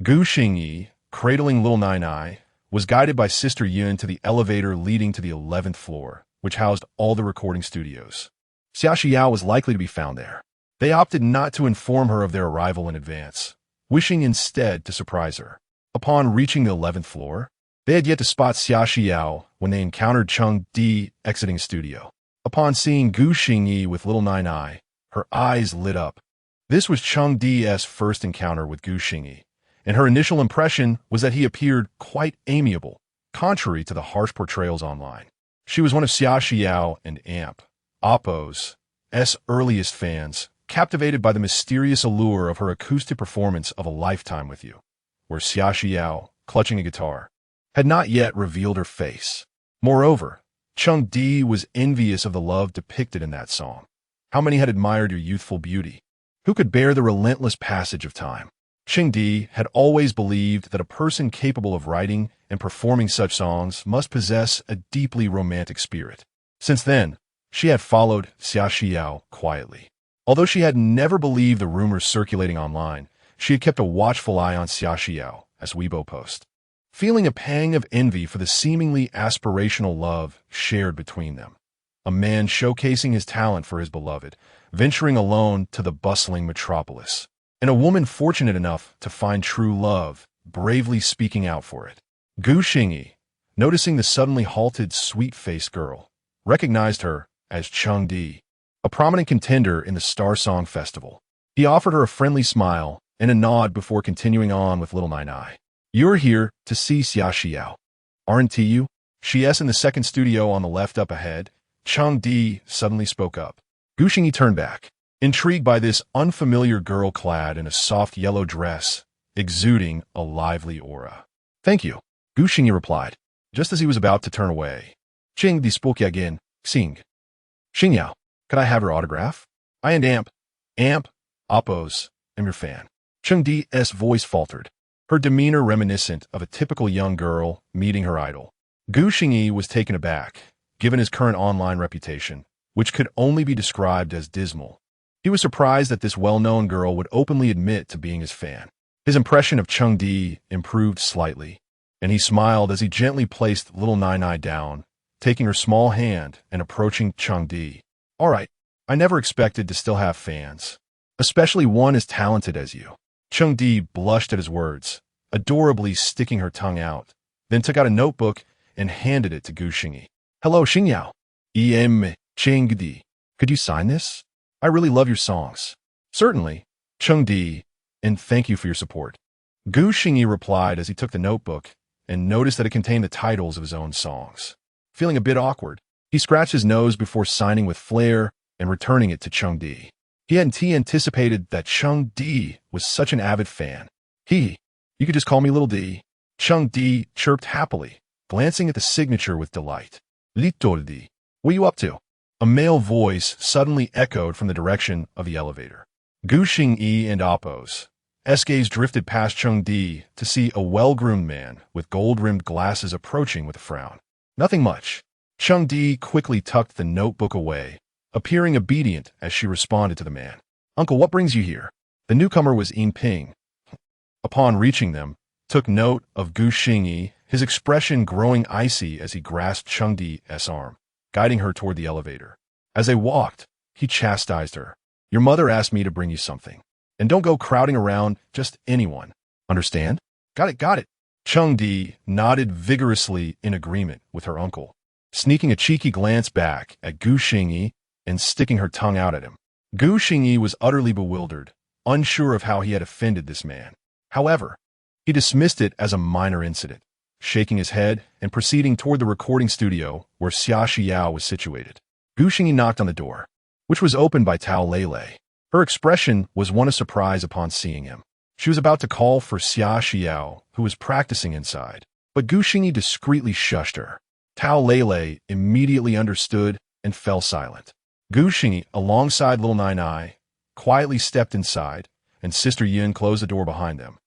Gu Xingyi, cradling little Nai Nai, was guided by Sister Yun to the elevator leading to the 11th floor, which housed all the recording studios. Xia Xiao was likely to be found there. They opted not to inform her of their arrival in advance, wishing instead to surprise her. Upon reaching the 11th floor, they had yet to spot Xia Xiao when they encountered Cheng Di exiting studio. Upon seeing Gu Xingyi with little Nai Nai, her eyes lit up. This was Cheng Di's first encounter with Gu Xingyi, and her initial impression was that he appeared quite amiable, contrary to the harsh portrayals online. She was one of Xia Xiao and Amp, Oppo's earliest fans, captivated by the mysterious allure of her acoustic performance of A Lifetime with You, where Xia Xiao, clutching a guitar, had not yet revealed her face. Moreover, Cheng Di was envious of the love depicted in that song. How many had admired your youthful beauty? Who could bear the relentless passage of time? Cheng Di had always believed that a person capable of writing and performing such songs must possess a deeply romantic spirit. Since then, she had followed Xia Xiao quietly. Although she had never believed the rumors circulating online, she had kept a watchful eye on Xia Xiao as Weibo post, feeling a pang of envy for the seemingly aspirational love shared between them. A man showcasing his talent for his beloved, venturing alone to the bustling metropolis, and a woman fortunate enough to find true love, bravely speaking out for it. Gu Xingyi, noticing the suddenly halted sweet-faced girl, recognized her as Cheng Di, a prominent contender in the Star Song Festival. He offered her a friendly smile and a nod before continuing on with little Nai Nai. "You're here to see Xia Xiao, aren't you?" "She's in the second studio on the left up ahead," Cheng Di suddenly spoke up. Gu Xingyi turned back, intrigued by this unfamiliar girl clad in a soft yellow dress, exuding a lively aura. "Thank you," Gu Xingyi replied, just as he was about to turn away. "Cheng Di spoke again, Xing. Xingyao, could I have your autograph? I and Amp, Oppo's, am your fan." Cheng Di's voice faltered, her demeanor reminiscent of a typical young girl meeting her idol. Gu Xingyi was taken aback, given his current online reputation, which could only be described as dismal. He was surprised that this well-known girl would openly admit to being his fan. His impression of Cheng Di improved slightly, and he smiled as he gently placed little Nai Nai down, taking her small hand and approaching Cheng Di. "All right, I never expected to still have fans, especially one as talented as you." Cheng Di blushed at his words, adorably sticking her tongue out, then took out a notebook and handed it to Gu Xingyi. "Hello, Xingyao. Cheng Di. Could you sign this? I really love your songs." "Certainly, Cheng Di, and thank you for your support." Gu Xingyi replied as he took the notebook and noticed that it contained the titles of his own songs. Feeling a bit awkward, he scratched his nose before signing with flair and returning it to Cheng Di. He hadn't anticipated that Cheng Di was such an avid fan. "You could just call me Little Di," Cheng Di chirped happily, glancing at the signature with delight. "Little Di, what are you up to?" A male voice suddenly echoed from the direction of the elevator. Gu Xingyi and Oppo's gaze drifted past Chung Di to see a well-groomed man with gold-rimmed glasses approaching with a frown. Nothing much. Chung Di quickly tucked the notebook away, appearing obedient as she responded to the man. "Uncle, what brings you here?" The newcomer was Yin Ping. Upon reaching them, took note of Gu Xingyi, his expression growing icy as he grasped Chung Di's arm, guiding her toward the elevator. As they walked, he chastised her. "Your mother asked me to bring you something. And don't go crowding around just anyone. Understand?" Got it, got it." Chung Di nodded vigorously in agreement with her uncle, sneaking a cheeky glance back at Gu Xingyi and sticking her tongue out at him. Gu Xingyi was utterly bewildered, unsure of how he had offended this man. However, he dismissed it as a minor incident, shaking his head and proceeding toward the recording studio where Xia Xiao was situated. Gu Xingyi knocked on the door, which was opened by Tao Lele. Her expression was one of surprise upon seeing him. She was about to call for Xia Xiao, who was practicing inside, but Gu Xingyi discreetly shushed her. Tao Lele immediately understood and fell silent. Gu Xingyi, alongside little Nai Nai, quietly stepped inside, and Sister Yin closed the door behind them,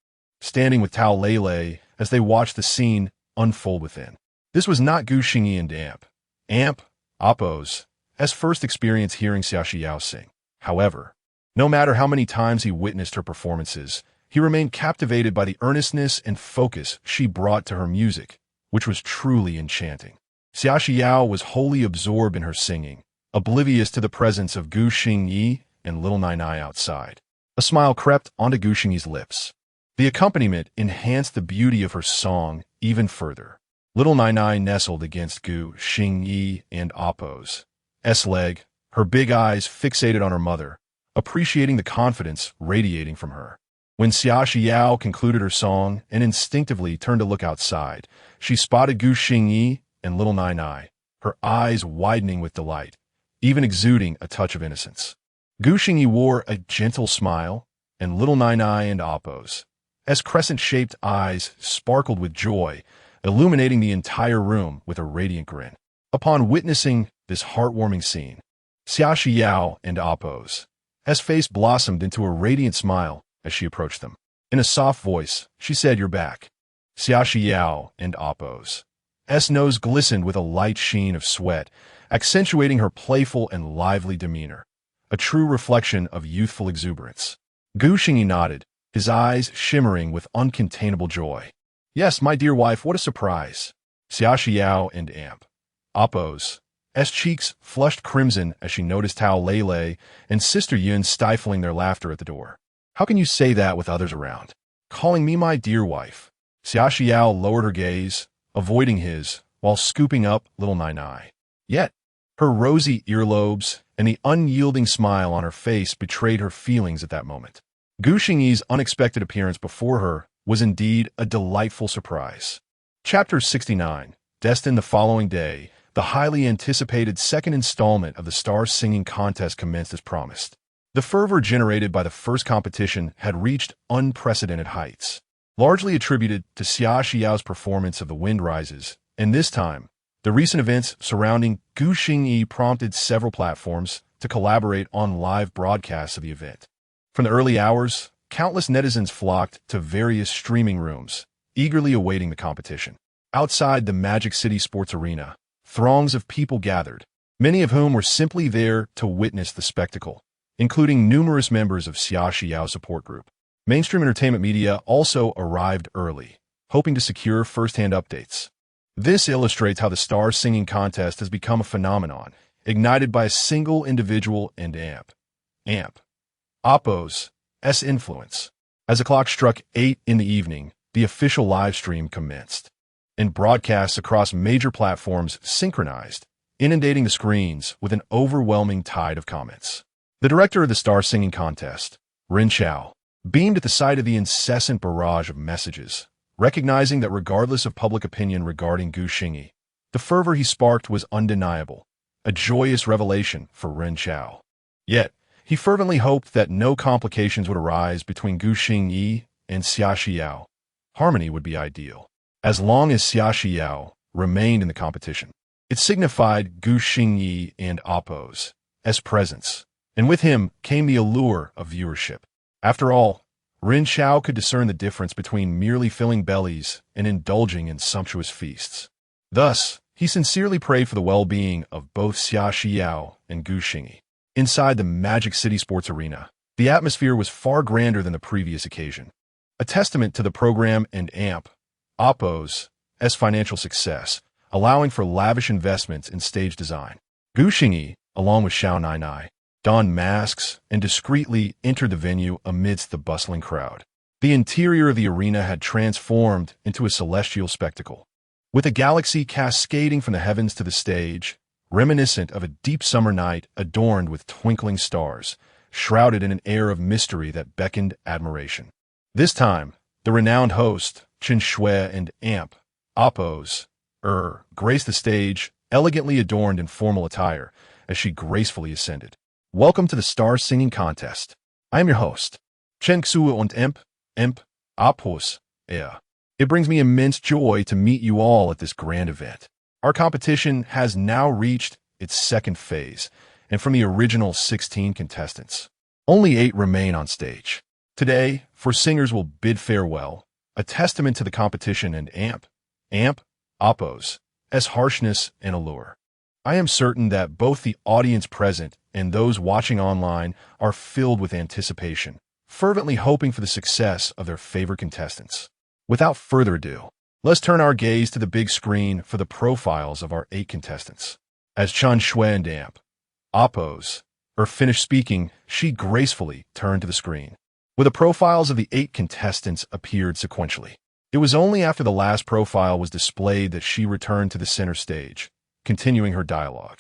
standing with Tao Lele as they watched the scene unfold within. This was not Gu Xingyi and Amp, Appo's first experience hearing Xia Xiao sing. However, no matter how many times he witnessed her performances, he remained captivated by the earnestness and focus she brought to her music, which was truly enchanting. Xia Xiao was wholly absorbed in her singing, oblivious to the presence of Gu Xingyi and little Nai Nai outside. A smile crept onto Gu Xingyi's lips. The accompaniment enhanced the beauty of her song even further. Little Nai Nai nestled against Gu Xingyi and Appo's leg, her big eyes fixated on her mother, appreciating the confidence radiating from her. When Xia Xiao concluded her song and instinctively turned to look outside, she spotted Gu Xingyi and little Nai Nai, her eyes widening with delight, even exuding a touch of innocence. Gu Xingyi wore a gentle smile, and little Nai Nai and Appo's crescent-shaped eyes sparkled with joy, illuminating the entire room with a radiant grin. Upon witnessing this heartwarming scene, Xia Xiao and Appo's face blossomed into a radiant smile as she approached them. In a soft voice, she said, "You're back." Xia Xiao and Appo's nose glistened with a light sheen of sweat, accentuating her playful and lively demeanor, a true reflection of youthful exuberance. Gu Xingyi nodded, his eyes shimmering with uncontainable joy. "Yes, my dear wife, what a surprise." Xia Xiao and Appo's cheeks flushed crimson as she noticed Tao Lele and Sister Yun stifling their laughter at the door. "How can you say that with others around? Calling me my dear wife?" Xia Xiao lowered her gaze, avoiding his, while scooping up little Nai Nai. Yet, her rosy earlobes and the unyielding smile on her face betrayed her feelings at that moment. Gu Xingyi's unexpected appearance before her was indeed a delightful surprise. Chapter 69, destined the following day, the highly anticipated second installment of the Star Singing Contest commenced as promised. The fervor generated by the first competition had reached unprecedented heights, largely attributed to Xia Xiao's performance of The Wind Rises, and this time, the recent events surrounding Gu Xingyi prompted several platforms to collaborate on live broadcasts of the event. From the early hours, countless netizens flocked to various streaming rooms, eagerly awaiting the competition. Outside the Magic City Sports Arena, throngs of people gathered, many of whom were simply there to witness the spectacle, including numerous members of Xia Xiao's support group. Mainstream entertainment media also arrived early, hoping to secure first-hand updates. This illustrates how the Star Singing Contest has become a phenomenon, ignited by a single individual and Appo's influence. As the clock struck 8 in the evening, the official live stream commenced, and broadcasts across major platforms synchronized, inundating the screens with an overwhelming tide of comments. The director of the Star Singing Contest, Ren Chao, beamed at the sight of the incessant barrage of messages, recognizing that regardless of public opinion regarding Gu Xingyi, the fervor he sparked was undeniable, a joyous revelation for Ren Chao. Yet, he fervently hoped that no complications would arise between Gu Xingyi and Xia Xiao. Harmony would be ideal, as long as Xia Xiao remained in the competition. It signified Gu Xingyi and Appo's presence, and with him came the allure of viewership. After all, Rin Xiao could discern the difference between merely filling bellies and indulging in sumptuous feasts. Thus, he sincerely prayed for the well-being of both Xia Xiao and Gu Xingyi. Inside the Magic City Sports Arena, the atmosphere was far grander than the previous occasion, a testament to the program and Oppo's financial success, allowing for lavish investments in stage design. Gu Xingyi, along with Xiao Nainai, donned masks and discreetly entered the venue amidst the bustling crowd. The interior of the arena had transformed into a celestial spectacle, with a galaxy cascading from the heavens to the stage, reminiscent of a deep summer night adorned with twinkling stars, shrouded in an air of mystery that beckoned admiration. This time, the renowned host, Chen Shui and Oppo's graced the stage, elegantly adorned in formal attire, as she gracefully ascended. Welcome to the Star Singing Contest. I am your host, Chen Xue und Oppo's. It brings me immense joy to meet you all at this grand event. Our competition has now reached its second phase, and from the original 16 contestants, only 8 remain on stage. Today, 4 singers will bid farewell, a testament to the competition and Oppo's harshness and allure. I am certain that both the audience present and those watching online are filled with anticipation, fervently hoping for the success of their favorite contestants. Without further ado, let's turn our gaze to the big screen for the profiles of our 8 contestants. As Chen Shui and Oppo's finished speaking, she gracefully turned to the screen, where the profiles of the 8 contestants appeared sequentially. It was only after the last profile was displayed that she returned to the center stage, continuing her dialogue.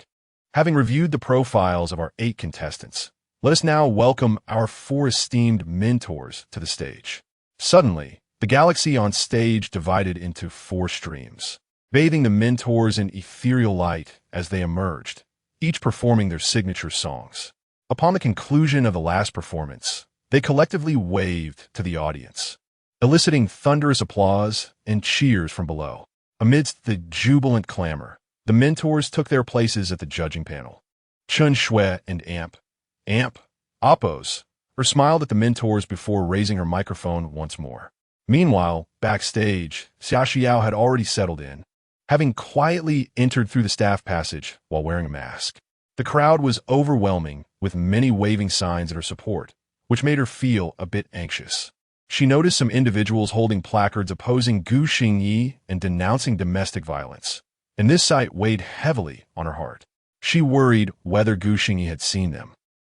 Having reviewed the profiles of our 8 contestants, let us now welcome our 4 esteemed mentors to the stage. Suddenly, the galaxy on stage divided into 4 streams, bathing the mentors in ethereal light as they emerged, each performing their signature songs. Upon the conclusion of the last performance, they collectively waved to the audience, eliciting thunderous applause and cheers from below. Amidst the jubilant clamor, the mentors took their places at the judging panel. Chen Shui and Oppo's smiled at the mentors before raising her microphone once more. Meanwhile, backstage, Xia Xiao had already settled in, having quietly entered through the staff passage while wearing a mask. The crowd was overwhelming, with many waving signs at her support, which made her feel a bit anxious. She noticed some individuals holding placards opposing Gu Xingyi and denouncing domestic violence, and this sight weighed heavily on her heart. She worried whether Gu Xingyi had seen them,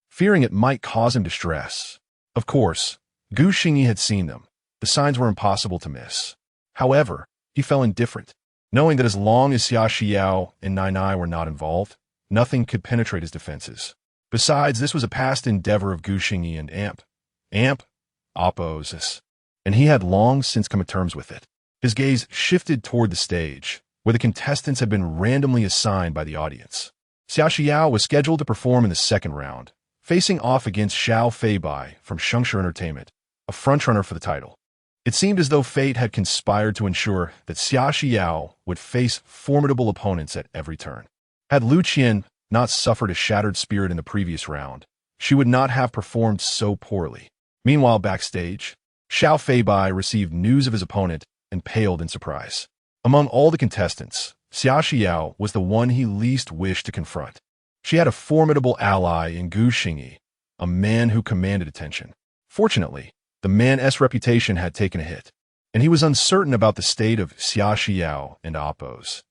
fearing it might cause him distress. Of course, Gu Xingyi had seen them. The signs were impossible to miss. However, he felt indifferent, knowing that as long as Xia Xiao and Nainai were not involved, nothing could penetrate his defenses. Besides, this was a past endeavor of Gu Xingyi and Oppo's, and he had long since come to terms with it. His gaze shifted toward the stage, where the contestants had been randomly assigned by the audience. Xia Xiao was scheduled to perform in the second round, facing off against Xiao Feibai from Shengshi Entertainment, a frontrunner for the title. It seemed as though fate had conspired to ensure that Xia Xiao would face formidable opponents at every turn. Had Lu Qian not suffered a shattered spirit in the previous round, she would not have performed so poorly. Meanwhile, backstage, Xiao Feibai received news of his opponent and paled in surprise. Among all the contestants, Xia Xiao was the one he least wished to confront. She had a formidable ally in Gu Xingyi, a man who commanded attention. Fortunately, the man's reputation had taken a hit, and he was uncertain about the state of Xia Xiao and Oppo's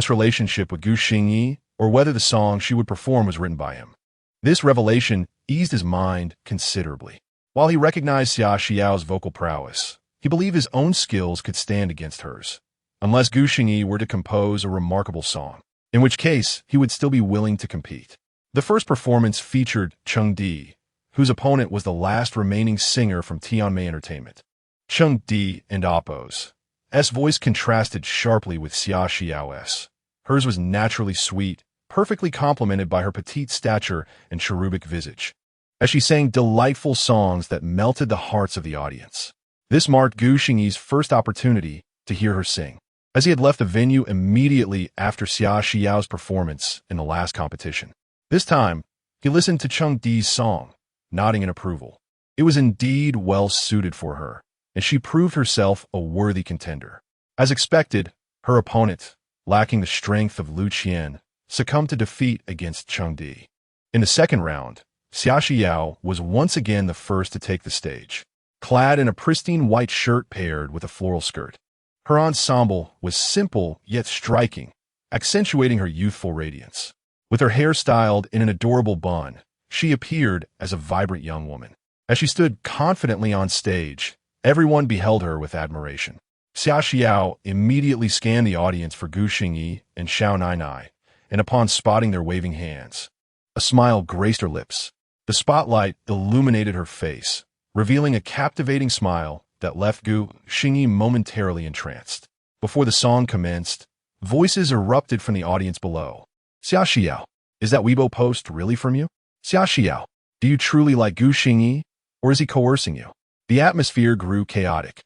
relationship with Gu Xingyi, or whether the song she would perform was written by him. This revelation eased his mind considerably. While he recognized Xia Xiao's vocal prowess, he believed his own skills could stand against hers, unless Gu Xingyi were to compose a remarkable song, in which case he would still be willing to compete. The first performance featured Cheng Di, whose opponent was the last remaining singer from Tianmei Entertainment. Cheng Di and Oppo's voice contrasted sharply with Xia Xiao's. Hers was naturally sweet, perfectly complemented by her petite stature and cherubic visage, as she sang delightful songs that melted the hearts of the audience. This marked Gu Xingyi's first opportunity to hear her sing, as he had left the venue immediately after Xia Xiao's performance in the last competition. This time, he listened to Cheng Di's song, nodding in approval. It was indeed well suited for her, and she proved herself a worthy contender. As expected, her opponent, lacking the strength of Lu Qian, succumbed to defeat against Cheng Di. In the second round, Xia Xiao was once again the first to take the stage. Clad in a pristine white shirt paired with a floral skirt, her ensemble was simple yet striking, accentuating her youthful radiance. With her hair styled in an adorable bun, she appeared as a vibrant young woman. As she stood confidently on stage, everyone beheld her with admiration. Xia Xiao immediately scanned the audience for Gu Xingyi and Xiao Nainai, and upon spotting their waving hands, a smile graced her lips. The spotlight illuminated her face, revealing a captivating smile that left Gu Xingyi momentarily entranced. Before the song commenced, voices erupted from the audience below. Xia Xiao, is that Weibo post really from you? Xia Xiao, do you truly like Gu Xingyi, or is he coercing you? The atmosphere grew chaotic,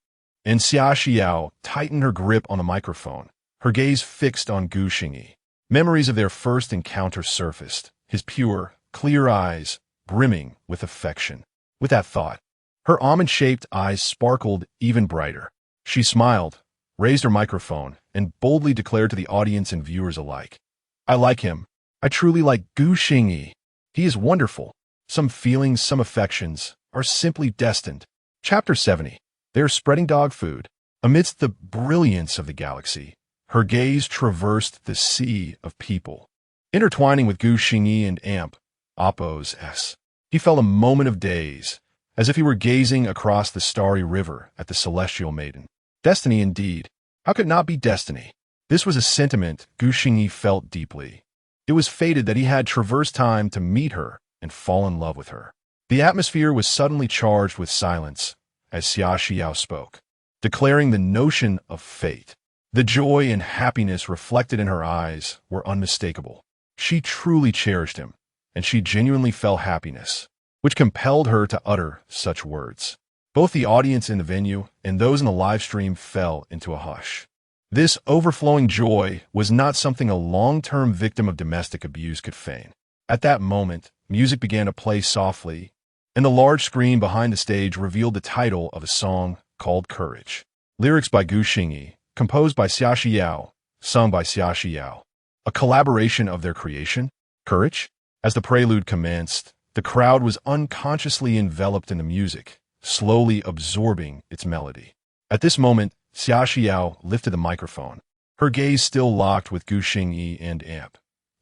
and Xia Xiao tightened her grip on the microphone, her gaze fixed on Gu Xingyi. Memories of their first encounter surfaced, his pure, clear eyes brimming with affection. With that thought, her almond-shaped eyes sparkled even brighter. She smiled, raised her microphone, and boldly declared to the audience and viewers alike, I like him. I truly like Gu Xingyi. He is wonderful. Some feelings, some affections, are simply destined. Chapter 70. They are spreading dog food. Amidst the brilliance of the galaxy, her gaze traversed the sea of people. Intertwining with Gu Xingyi and Amp, Oppo's S, he felt a moment of daze, as if he were gazing across the starry river at the celestial maiden. Destiny indeed. How could it not be destiny? This was a sentiment Gu Xingyi felt deeply. It was fated that he had traversed time to meet her and fall in love with her. The atmosphere was suddenly charged with silence as Xia Xiao spoke, declaring the notion of fate. The joy and happiness reflected in her eyes were unmistakable. She truly cherished him, and she genuinely felt happiness, which compelled her to utter such words. Both the audience in the venue and those in the live stream fell into a hush. This overflowing joy was not something a long-term victim of domestic abuse could feign. At that moment, music began to play softly, and the large screen behind the stage revealed the title of a song called Courage. Lyrics by Gu Xingyi, composed by Xia Xiao, sung by Xia Xiao. A collaboration of their creation, Courage. As the prelude commenced, the crowd was unconsciously enveloped in the music, slowly absorbing its melody. At this moment, Xia Xiao lifted the microphone, her gaze still locked with Gu Xingyi and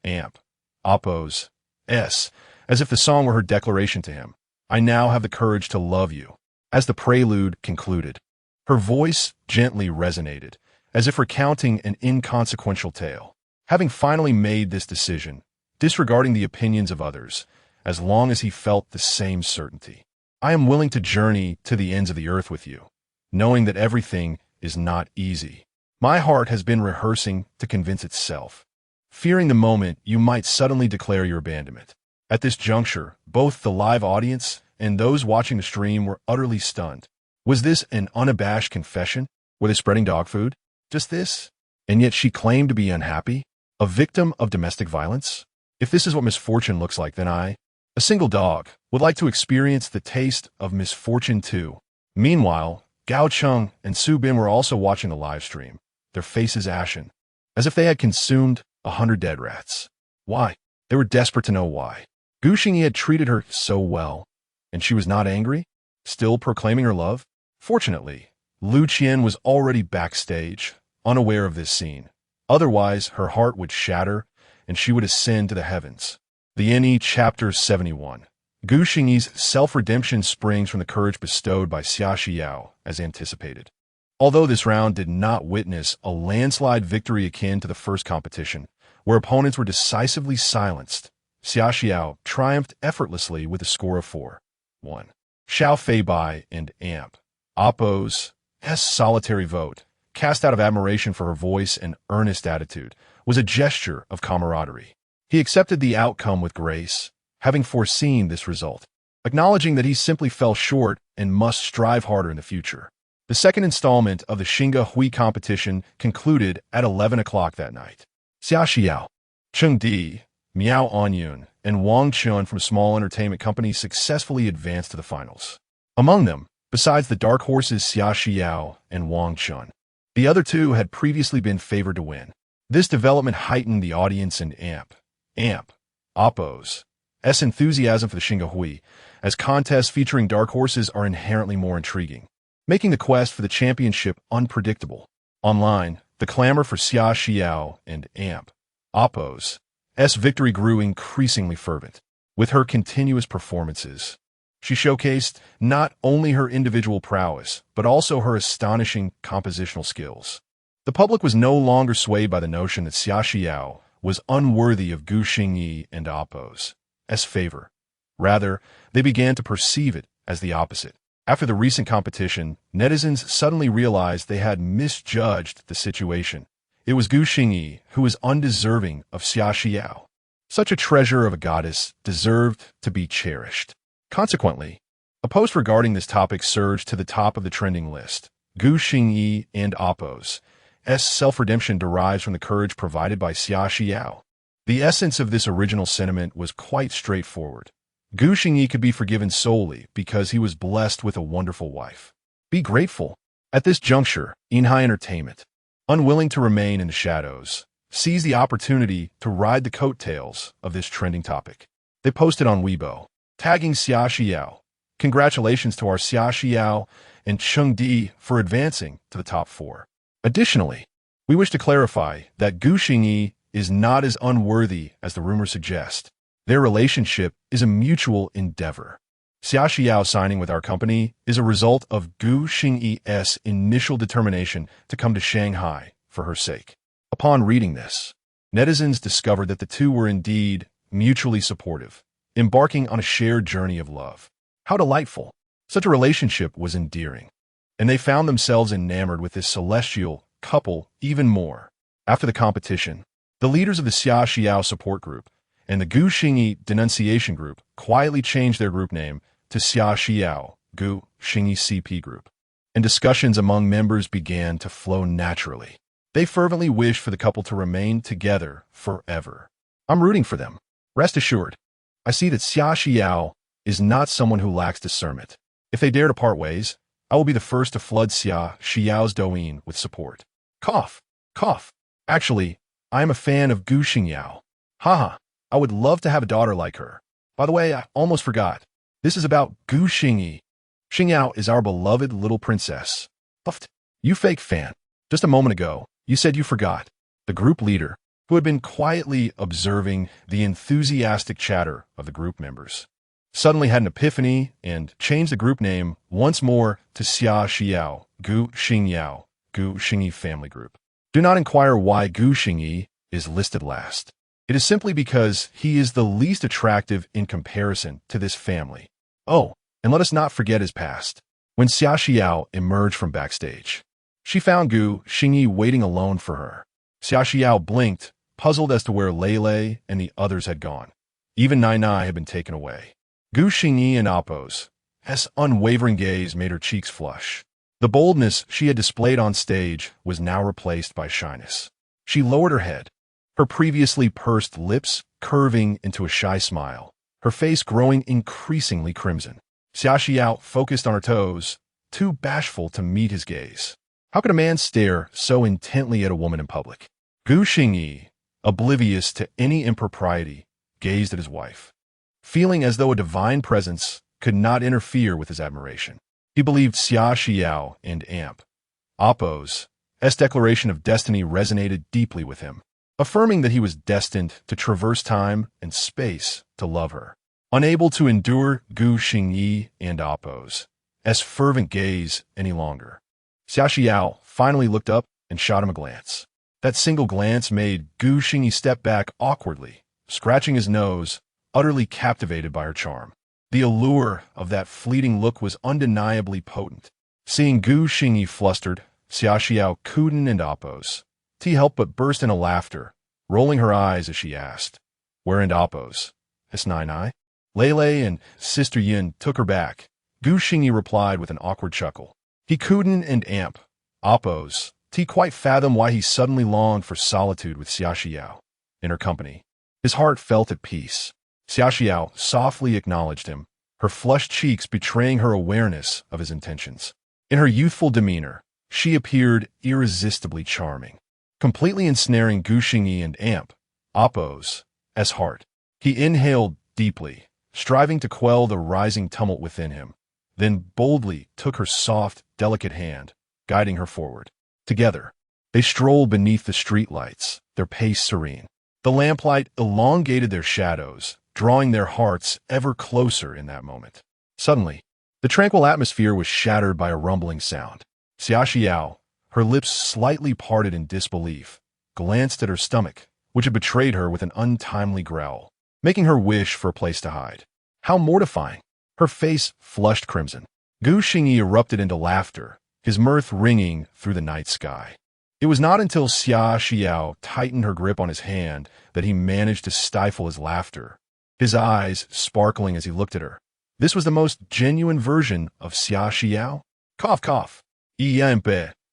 Amp, Oppo's S, as if the song were her declaration to him. I now have the courage to love you. As the prelude concluded, her voice gently resonated, as if recounting an inconsequential tale. Having finally made this decision, disregarding the opinions of others, as long as he felt the same certainty, I am willing to journey to the ends of the earth with you, knowing that everything is not easy. My heart has been rehearsing to convince itself, fearing the moment you might suddenly declare your abandonment. At this juncture, both the live audience and those watching the stream were utterly stunned. Was this an unabashed confession? Were they spreading dog food? Just this? And yet she claimed to be unhappy? A victim of domestic violence? If this is what misfortune looks like, then I, a single dog, would like to experience the taste of misfortune too. Meanwhile, Gao Cheng and Su Bin were also watching the live stream, their faces ashen, as if they had consumed 100 dead rats. Why? They were desperate to know why. Gu Xingyi had treated her so well, and she was not angry, still proclaiming her love. Fortunately, Lu Qian was already backstage, unaware of this scene. Otherwise, her heart would shatter, and she would ascend to the heavens. The NE Chapter 71. Gu Xingyi's self-redemption springs from the courage bestowed by Xia Xiao, as anticipated. Although this round did not witness a landslide victory akin to the first competition, where opponents were decisively silenced, Xia Xiao triumphed effortlessly with a score of 4-1. Xiao Feibai and Amp, Oppo's solitary vote, cast out of admiration for her voice and earnest attitude, was a gesture of camaraderie. He accepted the outcome with grace, having foreseen this result, acknowledging that he simply fell short and must strive harder in the future. The second installment of the Xingya Hui competition concluded at 11 o'clock that night. Xia Xiao, Cheng Di, Miao Anyun, and Wang Chun from small entertainment companies successfully advanced to the finals. Among them, besides the dark horses Xia Xiao and Wang Chun, the other two had previously been favored to win. This development heightened the audience and Oppo's enthusiasm for the Xingyan, as contests featuring dark horses are inherently more intriguing, making the quest for the championship unpredictable. Online, the clamor for Xia Xiao and Oppo's victory grew increasingly fervent. With her continuous performances, she showcased not only her individual prowess, but also her astonishing compositional skills. The public was no longer swayed by the notion that Xia Xiao was unworthy of Gu Xingyi and Oppo's favor. Rather, they began to perceive it as the opposite. After the recent competition, netizens suddenly realized they had misjudged the situation. It was Gu Xingyi who was undeserving of Xia Xiao. Such a treasure of a goddess deserved to be cherished. Consequently, a post regarding this topic surged to the top of the trending list. Gu Xingyi and Oppo's self-redemption derives from the courage provided by Xia Xiao. The essence of this original sentiment was quite straightforward. Gu Xingyi could be forgiven solely because he was blessed with a wonderful wife. Be grateful. At this juncture, Inhai Entertainment, unwilling to remain in the shadows, seized the opportunity to ride the coattails of this trending topic. They posted on Weibo, tagging Xia Xiao. Congratulations to our Xia Xiao and Cheng Di for advancing to the top 4. Additionally, we wish to clarify that Gu Xingyi is not as unworthy as the rumors suggest. Their relationship is a mutual endeavor. Xia Xiao signing with our company is a result of Gu Xingyi's initial determination to come to Shanghai for her sake. Upon reading this, netizens discovered that the two were indeed mutually supportive, embarking on a shared journey of love. How delightful! Such a relationship was endearing, and they found themselves enamored with this celestial couple even more. After the competition, the leaders of the Xia Xiao support group and the Gu Xingyi denunciation group quietly changed their group name to Xia Xiao Gu Xingyi CP Group, and discussions among members began to flow naturally. They fervently wished for the couple to remain together forever. I'm rooting for them. Rest assured, I see that Xia Xiao is not someone who lacks discernment. If they dare to part ways, I will be the first to flood Xia Xiao's Douyin with support. Cough. Actually, I am a fan of Gu Xingyao. Haha, I would love to have a daughter like her. By the way, I almost forgot. This is about Gu Xingyi. Xingyao is our beloved little princess. Puffed. You fake fan. Just a moment ago, you said you forgot. The group leader, who had been quietly observing the enthusiastic chatter of the group members, suddenly had an epiphany and changed the group name once more to Xia Xiao Gu Xingyao Gu Xingyi Family Group. Do not inquire why Gu Xingyi is listed last. It is simply because he is the least attractive in comparison to this family. Oh, and let us not forget his past. When Xia Xiao emerged from backstage, she found Gu Xingyi waiting alone for her. Xia Xiao blinked, puzzled as to where Lei and the others had gone. Even Nai had been taken away. Gu Xingyi and Oppo's unwavering gaze made her cheeks flush. The boldness she had displayed on stage was now replaced by shyness. She lowered her head, her previously pursed lips curving into a shy smile, her face growing increasingly crimson. Xia Xiao focused on her toes, too bashful to meet his gaze. How could a man stare so intently at a woman in public? Gu Xingyi, oblivious to any impropriety, gazed at his wife, feeling as though a divine presence could not interfere with his admiration. He believed Xia Xiao and Oppo's declaration of destiny resonated deeply with him, affirming that he was destined to traverse time and space to love her. Unable to endure Gu Xingyi and Oppo's fervent gaze any longer, Xia Xiao finally looked up and shot him a glance. That single glance made Gu Xingyi step back awkwardly, scratching his nose, utterly captivated by her charm. The allure of that fleeting look was undeniably potent. Seeing Gu Xingyi flustered, Xia Xiao Kuden and Oppo's helped but burst into laughter, rolling her eyes as she asked, "Where and Oppo's? S9I?" Lei and Sister Yin took her back. Gu Xingyi replied with an awkward chuckle. He Kuden and Oppo's quite fathomed why he suddenly longed for solitude with Xia Xiao. In her company, his heart felt at peace. Xia Xiao softly acknowledged him, her flushed cheeks betraying her awareness of his intentions. In her youthful demeanor, she appeared irresistibly charming, completely ensnaring Gu Xingyi and Appo's heart. He inhaled deeply, striving to quell the rising tumult within him, then boldly took her soft, delicate hand, guiding her forward. Together, they strolled beneath the streetlights, their pace serene. The lamplight elongated their shadows, drawing their hearts ever closer in that moment. Suddenly, the tranquil atmosphere was shattered by a rumbling sound. Xia Xiao, her lips slightly parted in disbelief, glanced at her stomach, which had betrayed her with an untimely growl, making her wish for a place to hide. How mortifying! Her face flushed crimson. Gu Xingyi erupted into laughter, his mirth ringing through the night sky. It was not until Xia Xiao tightened her grip on his hand that he managed to stifle his laughter, his eyes sparkling as he looked at her. This was the most genuine version of Xia Xiao. Cough, cough.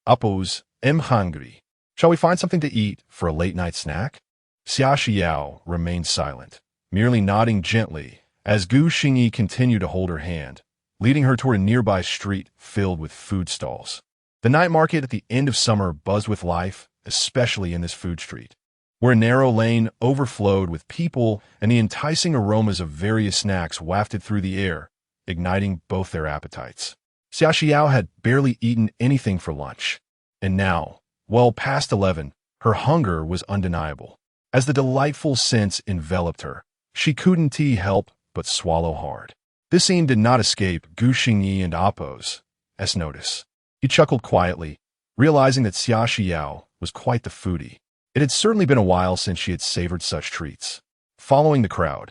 Appos, hungry. Shall we find something to eat for a late-night snack? Xia Xiao remained silent, merely nodding gently as Gu Xingyi continued to hold her hand, leading her toward a nearby street filled with food stalls. The night market at the end of summer buzzed with life, especially in this food street, where a narrow lane overflowed with people and the enticing aromas of various snacks wafted through the air, igniting both their appetites. Xia Xiao had barely eaten anything for lunch, and now, well past 11, her hunger was undeniable. As the delightful scents enveloped her, she couldn't help but swallow hard. This scene did not escape Gu Xingyi and Appo's notice. He chuckled quietly, realizing that Xia Xiao was quite the foodie. It had certainly been a while since she had savored such treats. Following the crowd,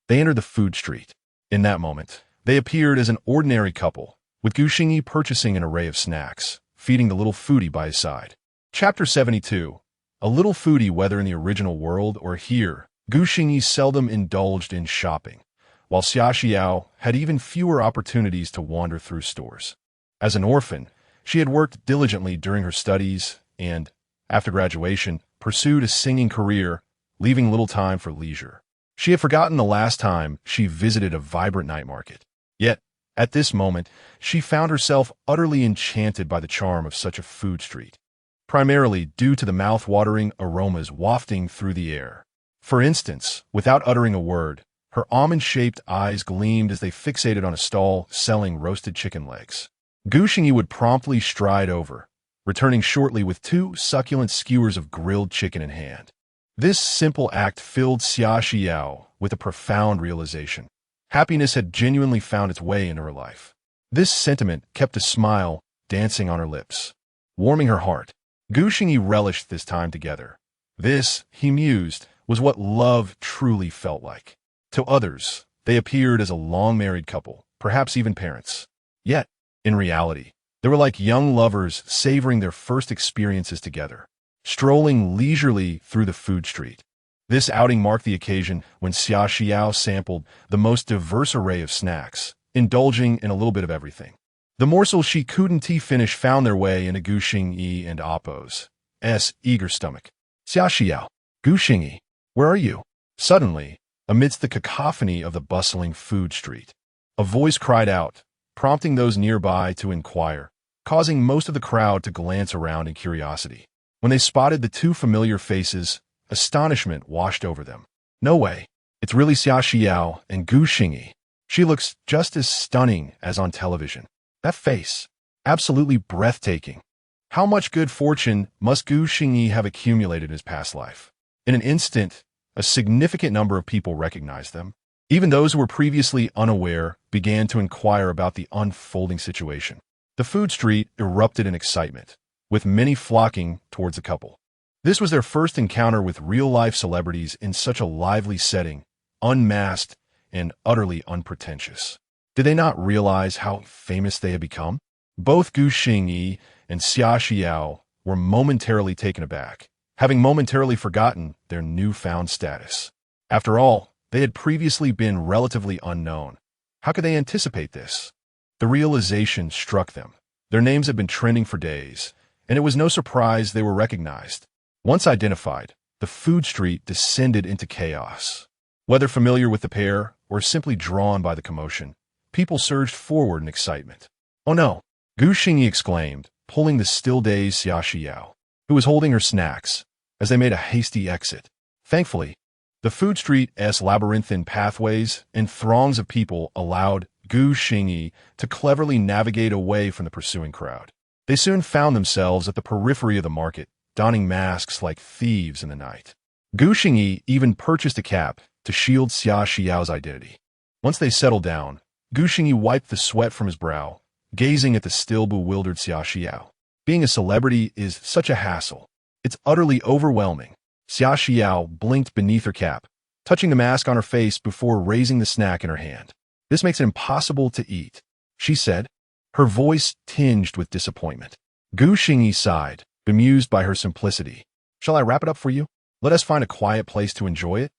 they entered the food street. In that moment, they appeared as an ordinary couple, with Gu Xingyi purchasing an array of snacks, feeding the little foodie by his side. Chapter 72. A little foodie, whether in the original world or here, Gu Xingyi seldom indulged in shopping, while Xia Xiao had even fewer opportunities to wander through stores. As an orphan, she had worked diligently during her studies and, after graduation, pursued a singing career, leaving little time for leisure. She had forgotten the last time she visited a vibrant night market. Yet, at this moment, she found herself utterly enchanted by the charm of such a food street, primarily due to the mouth-watering aromas wafting through the air. For instance, without uttering a word, her almond-shaped eyes gleamed as they fixated on a stall selling roasted chicken legs. Gu Xingyi would promptly stride over, returning shortly with 2 succulent skewers of grilled chicken in hand. This simple act filled Xia Xiao with a profound realization. Happiness had genuinely found its way into her life. This sentiment kept a smile dancing on her lips, warming her heart. Gu Xingyi relished this time together. This, he mused, was what love truly felt like. To others, they appeared as a long-married couple, perhaps even parents. Yet, in reality, they were like young lovers savoring their first experiences together, strolling leisurely through the food street. This outing marked the occasion when Xia Xiao sampled the most diverse array of snacks, indulging in a little bit of everything. The morsels she couldn't finish found their way into Gu Xingyi and Appo's eager stomach. Xia Xiao, Gu Xingyi, where are you? Suddenly, amidst the cacophony of the bustling food street, a voice cried out, prompting those nearby to inquire, causing most of the crowd to glance around in curiosity. When they spotted the 2 familiar faces, astonishment washed over them. No way. It's really Xia Xiao and Gu Xingyi. She looks just as stunning as on television. That face. Absolutely breathtaking. How much good fortune must Gu Xingyi have accumulated in his past life? In an instant, a significant number of people recognized them. Even those who were previously unaware began to inquire about the unfolding situation. The food street erupted in excitement, with many flocking towards the couple. This was their first encounter with real-life celebrities in such a lively setting, unmasked and utterly unpretentious. Did they not realize how famous they had become? Both Gu Xingyi and Xia Xiao were momentarily taken aback, having momentarily forgotten their newfound status. After all, they had previously been relatively unknown. How could they anticipate this? The realization struck them. Their names had been trending for days, and it was no surprise they were recognized. Once identified, the food street descended into chaos. Whether familiar with the pair or simply drawn by the commotion, People surged forward in excitement. "Oh no!" Gu Xingyi exclaimed, pulling the still-dazed Xia Xiao, who was holding her snacks, as they made a hasty exit. Thankfully, the food street's labyrinthine pathways and throngs of people allowed Gu Xingyi to cleverly navigate away from the pursuing crowd. They soon found themselves at the periphery of the market, donning masks like thieves in the night. Gu Xingyi even purchased a cap to shield Xia Xiao's identity. Once they settled down, Gu Xingyi wiped the sweat from his brow, gazing at the still bewildered Xia Xiao. Being a celebrity is such a hassle. It's utterly overwhelming. Xia Xiao blinked beneath her cap, touching the mask on her face before raising the snack in her hand. "This makes it impossible to eat," she said, her voice tinged with disappointment. Gu Xingyi sighed, bemused by her simplicity. "Shall I wrap it up for you? Let us find a quiet place to enjoy it."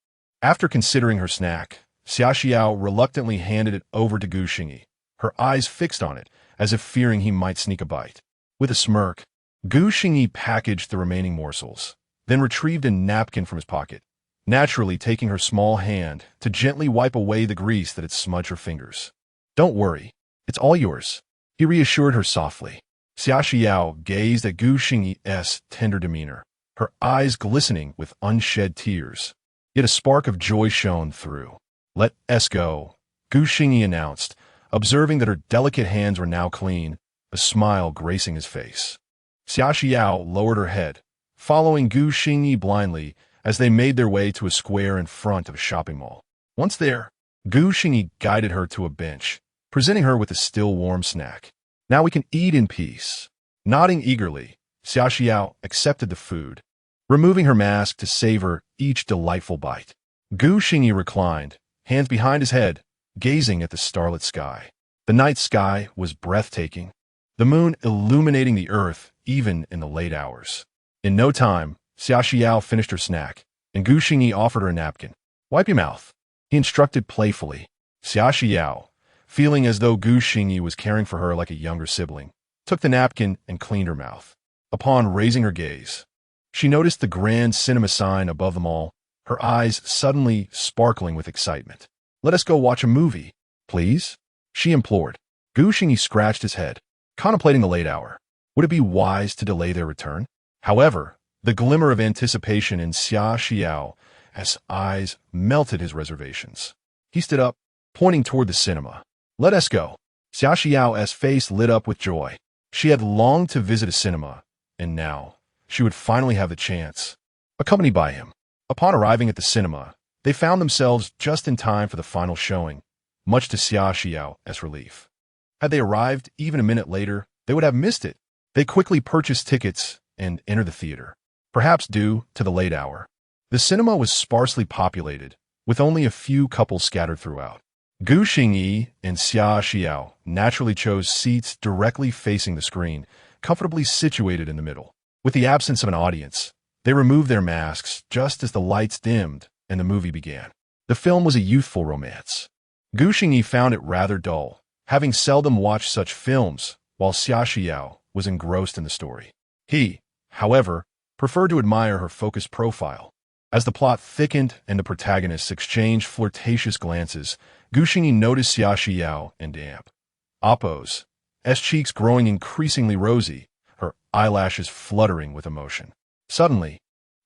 After considering her snack, Xia Xiao reluctantly handed it over to Gu Xingyi, her eyes fixed on it, as if fearing he might sneak a bite. With a smirk, Gu Xingyi packaged the remaining morsels, then retrieved a napkin from his pocket, naturally taking her small hand to gently wipe away the grease that had smudged her fingers. "Don't worry, it's all yours," he reassured her softly. Xia Xiao gazed at Gu Xingyi's tender demeanor, her eyes glistening with unshed tears. Yet a spark of joy shone through. "Let us go," Gu Xingyi announced, observing that her delicate hands were now clean, a smile gracing his face. Xia Xiao lowered her head, following Gu Xingyi blindly as they made their way to a square in front of a shopping mall. Once there, Gu Xingyi guided her to a bench, presenting her with a still warm snack. "Now we can eat in peace." Nodding eagerly, Xia Xiao accepted the food, removing her mask to savor each delightful bite. Gu Xingyi reclined, hands behind his head, gazing at the starlit sky. The night sky was breathtaking, the moon illuminating the earth even in the late hours. In no time, Xia Xiao finished her snack, and Gu Xingyi offered her a napkin. "Wipe your mouth," he instructed playfully. Xia Xiao, feeling as though Gu Xingyi was caring for her like a younger sibling, took the napkin and cleaned her mouth. Upon raising her gaze, she noticed the grand cinema sign above them all, her eyes suddenly sparkling with excitement. "Let us go watch a movie, please," she implored. Gu Xingyi scratched his head, contemplating the late hour. Would it be wise to delay their return? However, the glimmer of anticipation in Xia Xiao's eyes melted his reservations. He stood up, pointing toward the cinema. "Let us go." Xia Xiao's face lit up with joy. She had longed to visit a cinema, and now she would finally have the chance. Accompanied by him, upon arriving at the cinema, they found themselves just in time for the final showing, much to Xia Xiao's relief. Had they arrived even a minute later, they would have missed it. They quickly purchased tickets and entered the theater, perhaps due to the late hour. The cinema was sparsely populated, with only a few couples scattered throughout. Gu Xingyi and Xia Xiao naturally chose seats directly facing the screen, comfortably situated in the middle. With the absence of an audience, they removed their masks just as the lights dimmed and the movie began. The film was a youthful romance. Gu Xingyi found it rather dull, having seldom watched such films, while Xia Xiao was engrossed in the story. He, however, preferred to admire her focused profile. As the plot thickened and the protagonists exchanged flirtatious glances, Gu Xingyi noticed Xia Xiao and Amp Appo's cheeks growing increasingly rosy, her eyelashes fluttering with emotion. Suddenly,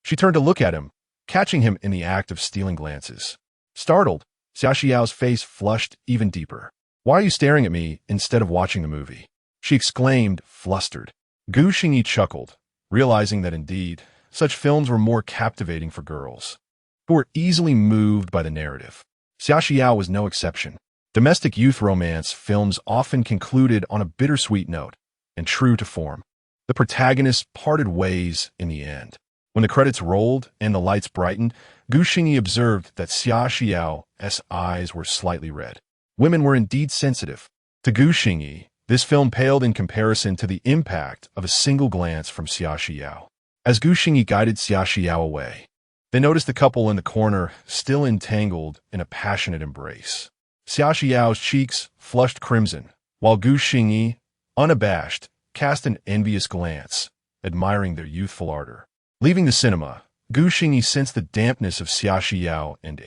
she turned to look at him, catching him in the act of stealing glances. Startled, Xia Xiao's face flushed even deeper. "Why are you staring at me instead of watching the movie?" she exclaimed, flustered. Gu Xingyi chuckled, realizing that indeed, such films were more captivating for girls, who were easily moved by the narrative. Xia Xiao was no exception. Domestic youth romance films often concluded on a bittersweet note, and true to form, the protagonists parted ways in the end. When the credits rolled and the lights brightened, Gu Xingyi observed that Xia Xiao's eyes were slightly red. Women were indeed sensitive. To Gu Xingyi, this film paled in comparison to the impact of a single glance from Xia Xiao. As Gu Xingyi guided Xia Xiao away, they noticed the couple in the corner still entangled in a passionate embrace. Xia Xiao's cheeks flushed crimson, while Gu Xingyi, unabashed, cast an envious glance, admiring their youthful ardor. Leaving the cinema, Gu Xingyi sensed the dampness of Xia Xiao and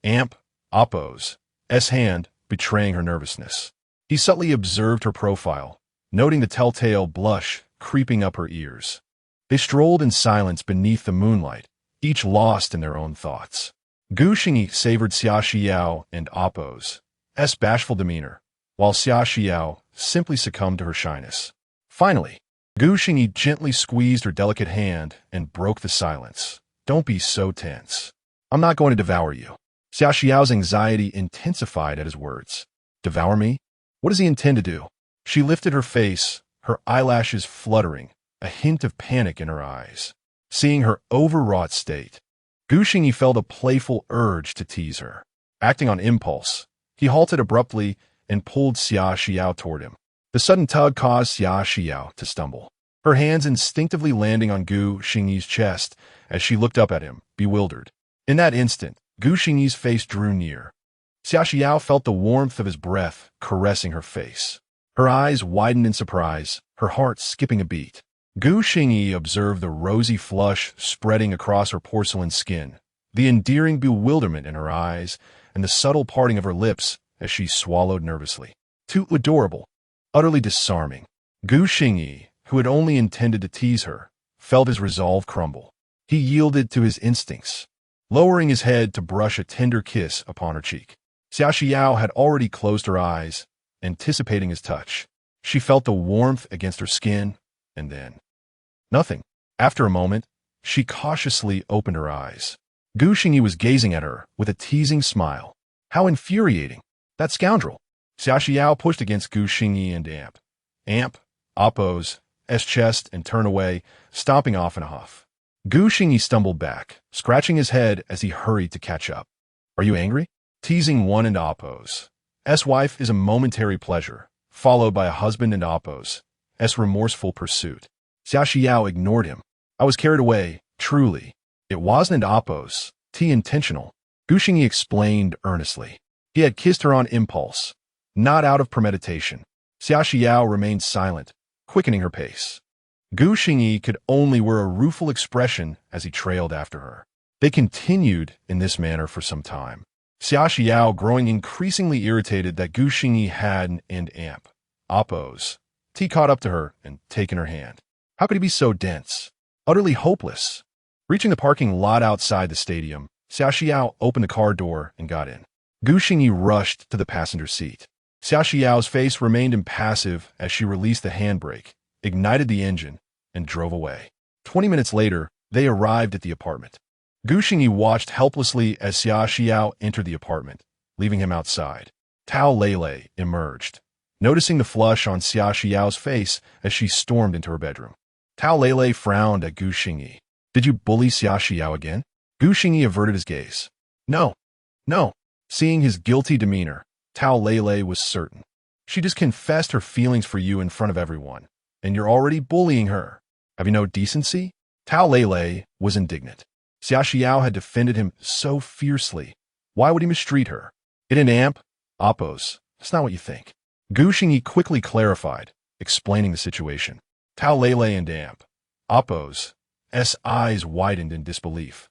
Amp Appo's hand betraying her nervousness. He subtly observed her profile, noting the telltale blush creeping up her ears. They strolled in silence beneath the moonlight, each lost in their own thoughts. Gu Xingyi savored Xia Xiao and Appo's bashful demeanor, while Xia Xiao simply succumbed to her shyness. Finally, Gu Xingyi gently squeezed her delicate hand and broke the silence. Don't be so tense. I'm not going to devour you. Xia Xiao's anxiety intensified at his words. Devour me? What does he intend to do? She lifted her face, her eyelashes fluttering, a hint of panic in her eyes. Seeing her overwrought state, Gu Xingyi felt a playful urge to tease her. Acting on impulse, he halted abruptly and pulled Xia Xiao toward him. The sudden tug caused Xia Xiao to stumble, her hands instinctively landing on Gu Xingyi's chest as she looked up at him, bewildered. In that instant, Gu Xingyi's face drew near. Xia Xiao felt the warmth of his breath caressing her face. Her eyes widened in surprise, her heart skipping a beat. Gu Xingyi observed the rosy flush spreading across her porcelain skin, the endearing bewilderment in her eyes, and the subtle parting of her lips as she swallowed nervously. Too adorable, utterly disarming. Gu Xingyi, who had only intended to tease her, felt his resolve crumble. He yielded to his instincts, lowering his head to brush a tender kiss upon her cheek. Xia Xiao had already closed her eyes, anticipating his touch. She felt the warmth against her skin, and then nothing. After a moment, she cautiously opened her eyes. Gu Xingyi was gazing at her with a teasing smile. How infuriating! That scoundrel! Xia Xiao pushed against Gu Xingyi and Amp Appo's chest and turned away, stomping off in a huff. Gu Xingyi stumbled back, scratching his head as he hurried to catch up. Are you angry? Teasing one and Appo's wife is a momentary pleasure, followed by a husband and Appo's remorseful pursuit. Xia Xiao ignored him. I was carried away, truly. It wasn't Appo's intentional, Gu Xingyi explained earnestly. He had kissed her on impulse, not out of premeditation. Xia Xiao remained silent, quickening her pace. Gu Xingyi could only wear a rueful expression as he trailed after her. They continued in this manner for some time. Xia Xiao growing increasingly irritated that Gu Xingyi had and Appo's caught up to her and taken her hand. How could he be so dense? Utterly hopeless. Reaching the parking lot outside the stadium, Xia Xiao opened the car door and got in. Gu Xingyi rushed to the passenger seat. Xia Xiao's face remained impassive as she released the handbrake, ignited the engine, and drove away. 20 minutes later, they arrived at the apartment. Gu Xingyi watched helplessly as Xia Xiao entered the apartment, leaving him outside. Tao Lele emerged, noticing the flush on Xia Xiao's face as she stormed into her bedroom. Tao Lele frowned at Gu Xingyi. Did you bully Xia Xiao again? Gu Xingyi averted his gaze. No. Seeing his guilty demeanor, Tao Lele was certain. She just confessed her feelings for you in front of everyone, and you're already bullying her. Have you no decency? Tao Lele was indignant. Xia Xiao had defended him so fiercely. Why would he mistreat her? It ain't Appo's. That's not what you think. Gu Xingyi quickly clarified, explaining the situation. Tao Lele and Appo's eyes widened in disbelief.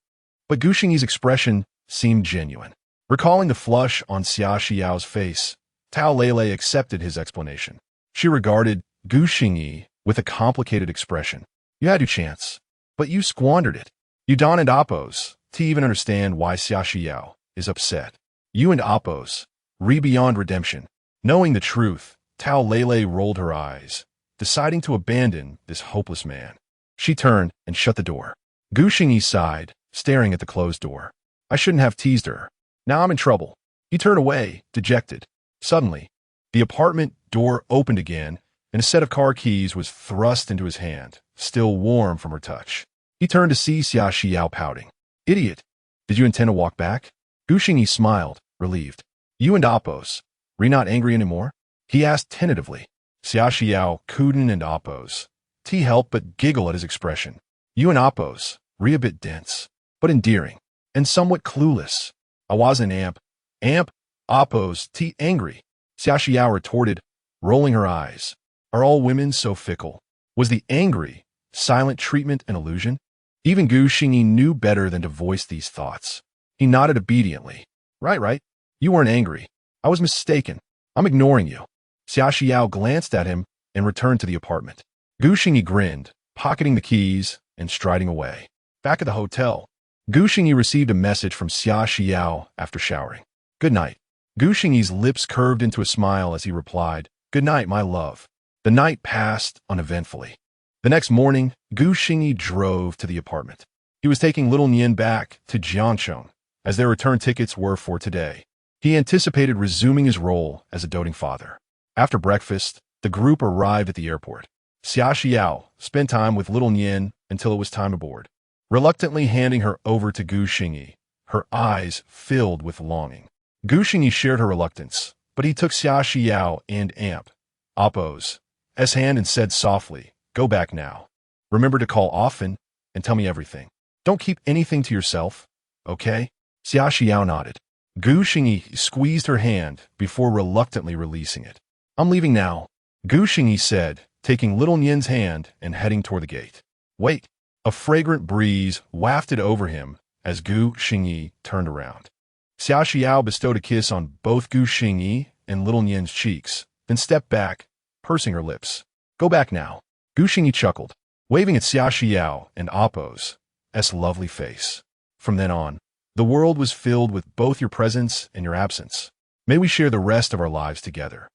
But Gu Xingyi's expression seemed genuine. Recalling the flush on Xia Xiao's face, Tao Lele accepted his explanation. She regarded Gu Xingyi with a complicated expression. You had your chance, but you squandered it. You donned Appo's to even understand why Xia Xiao is upset. You and Appo's beyond redemption. Knowing the truth, Tao Lele rolled her eyes, deciding to abandon this hopeless man. She turned and shut the door. Gu Xingyi sighed, staring at the closed door. I shouldn't have teased her. Now I'm in trouble. He turned away, dejected. Suddenly, the apartment door opened again, and a set of car keys was thrust into his hand, still warm from her touch. He turned to see Xia Xiao pouting. Idiot! Did you intend to walk back? Gu Xingyi smiled, relieved. You and Appo's, were you not angry anymore? He asked tentatively. Xia Xiao, Kuden and Appo's helped but giggle at his expression. You and Appo's, were a bit dense, but endearing, and somewhat clueless. I wasn't Appo's angry. Xia Xiao retorted, rolling her eyes. Are all women so fickle? Was the angry, silent treatment an illusion? Even Gu Xingyi knew better than to voice these thoughts. He nodded obediently. Right. You weren't angry. I was mistaken. I'm ignoring you. Xia Xiao glanced at him and returned to the apartment. Gu Xingyi grinned, pocketing the keys and striding away. Back at the hotel, Gu Xingyi received a message from Xia Xiao after showering. Good night. Gu Xingyi's lips curved into a smile as he replied, Good night, my love. The night passed uneventfully. The next morning, Gu Xingyi drove to the apartment. He was taking little Nian back to Jiangcheng, as their return tickets were for today. He anticipated resuming his role as a doting father. After breakfast, the group arrived at the airport. Xia Xiao spent time with little Nian until it was time to board, reluctantly handing her over to Gu Xingyi, her eyes filled with longing. Gu Xingyi shared her reluctance, but he took Xia Xiao and Amp, Oppo's hand and said softly, Go back now. Remember to call often and tell me everything. Don't keep anything to yourself, okay? Xia Xiao nodded. Gu Xingyi squeezed her hand before reluctantly releasing it. I'm leaving now, Gu Xingyi said, taking little Nian's hand and heading toward the gate. Wait. A fragrant breeze wafted over him as Gu Xingyi turned around. Xia Xiao bestowed a kiss on both Gu Xingyi and little Nian's cheeks, then stepped back, pursing her lips. Go back now. Gu Xingyi chuckled, waving at Xia Xiao and Oppo's lovely face. From then on, the world was filled with both your presence and your absence. May we share the rest of our lives together.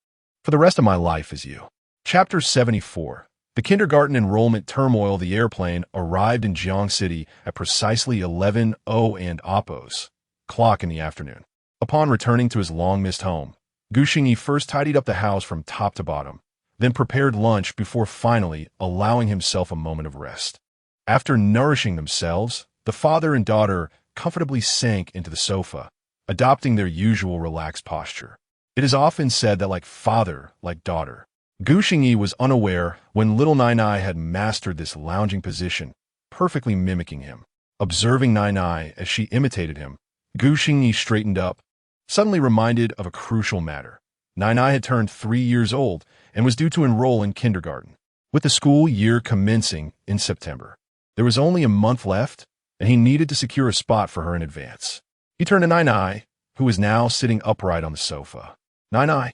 For the rest of my life is you. Chapter 74. The kindergarten enrollment turmoil. The airplane arrived in Jiang City at precisely 11:00 and Oppo's clock in the afternoon. Upon returning to his long-missed home, Gu Xingyi first tidied up the house from top to bottom, then prepared lunch before finally allowing himself a moment of rest. After nourishing themselves, the father and daughter comfortably sank into the sofa, adopting their usual relaxed posture. It is often said that like father, like daughter. Gu Xingyi was unaware when little Nai had mastered this lounging position, perfectly mimicking him. Observing Nai as she imitated him, Gu Xingyi straightened up, suddenly reminded of a crucial matter. Nai had turned 3 years old and was due to enroll in kindergarten. With the school year commencing in September, there was only a month left, and he needed to secure a spot for her in advance. He turned to Nai, who was now sitting upright on the sofa. Nai,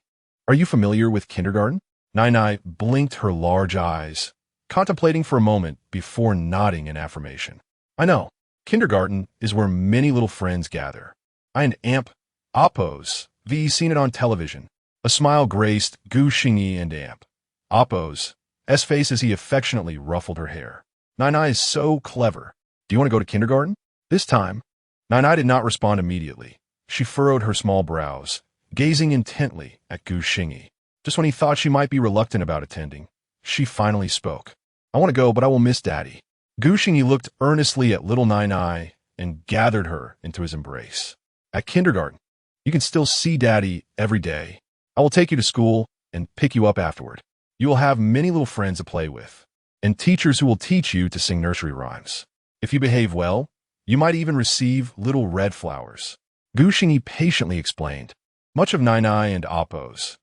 are you familiar with kindergarten? Nai blinked her large eyes, contemplating for a moment before nodding in affirmation. I know. Kindergarten is where many little friends gather. I and Amp, Oppo's, seen it on television. A smile graced Gu Xingyi and Amp, Oppo's face as he affectionately ruffled her hair. Nai is so clever. Do you want to go to kindergarten? This time, Nai did not respond immediately. She furrowed her small brows, gazing intently at Gu Xingyi. Just when he thought she might be reluctant about attending, she finally spoke. I want to go, but I will miss Daddy. Gu Xingyi looked earnestly at little Nai and gathered her into his embrace. At kindergarten, you can still see Daddy every day. I will take you to school and pick you up afterward. You will have many little friends to play with, and teachers who will teach you to sing nursery rhymes. If you behave well, you might even receive little red flowers. Gu Xingyi patiently explained. Much of Nai and Oppo's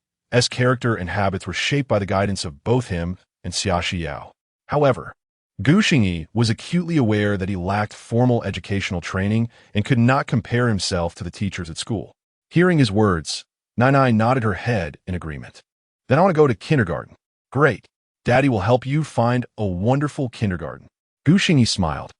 character and habits were shaped by the guidance of both him and Xia Xiao. However, Gu Xingyi was acutely aware that he lacked formal educational training and could not compare himself to the teachers at school. Hearing his words, Nai nodded her head in agreement. Then I want to go to kindergarten. Great. Daddy will help you find a wonderful kindergarten. Gu Xingyi smiled,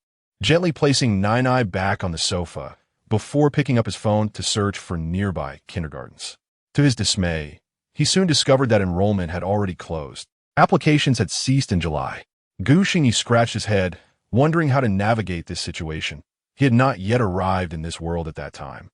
gently placing Nai back on the sofa before picking up his phone to search for nearby kindergartens. To his dismay, he soon discovered that enrollment had already closed. Applications had ceased in July. Gu Xingyi scratched his head, wondering how to navigate this situation. He had not yet arrived in this world at that time,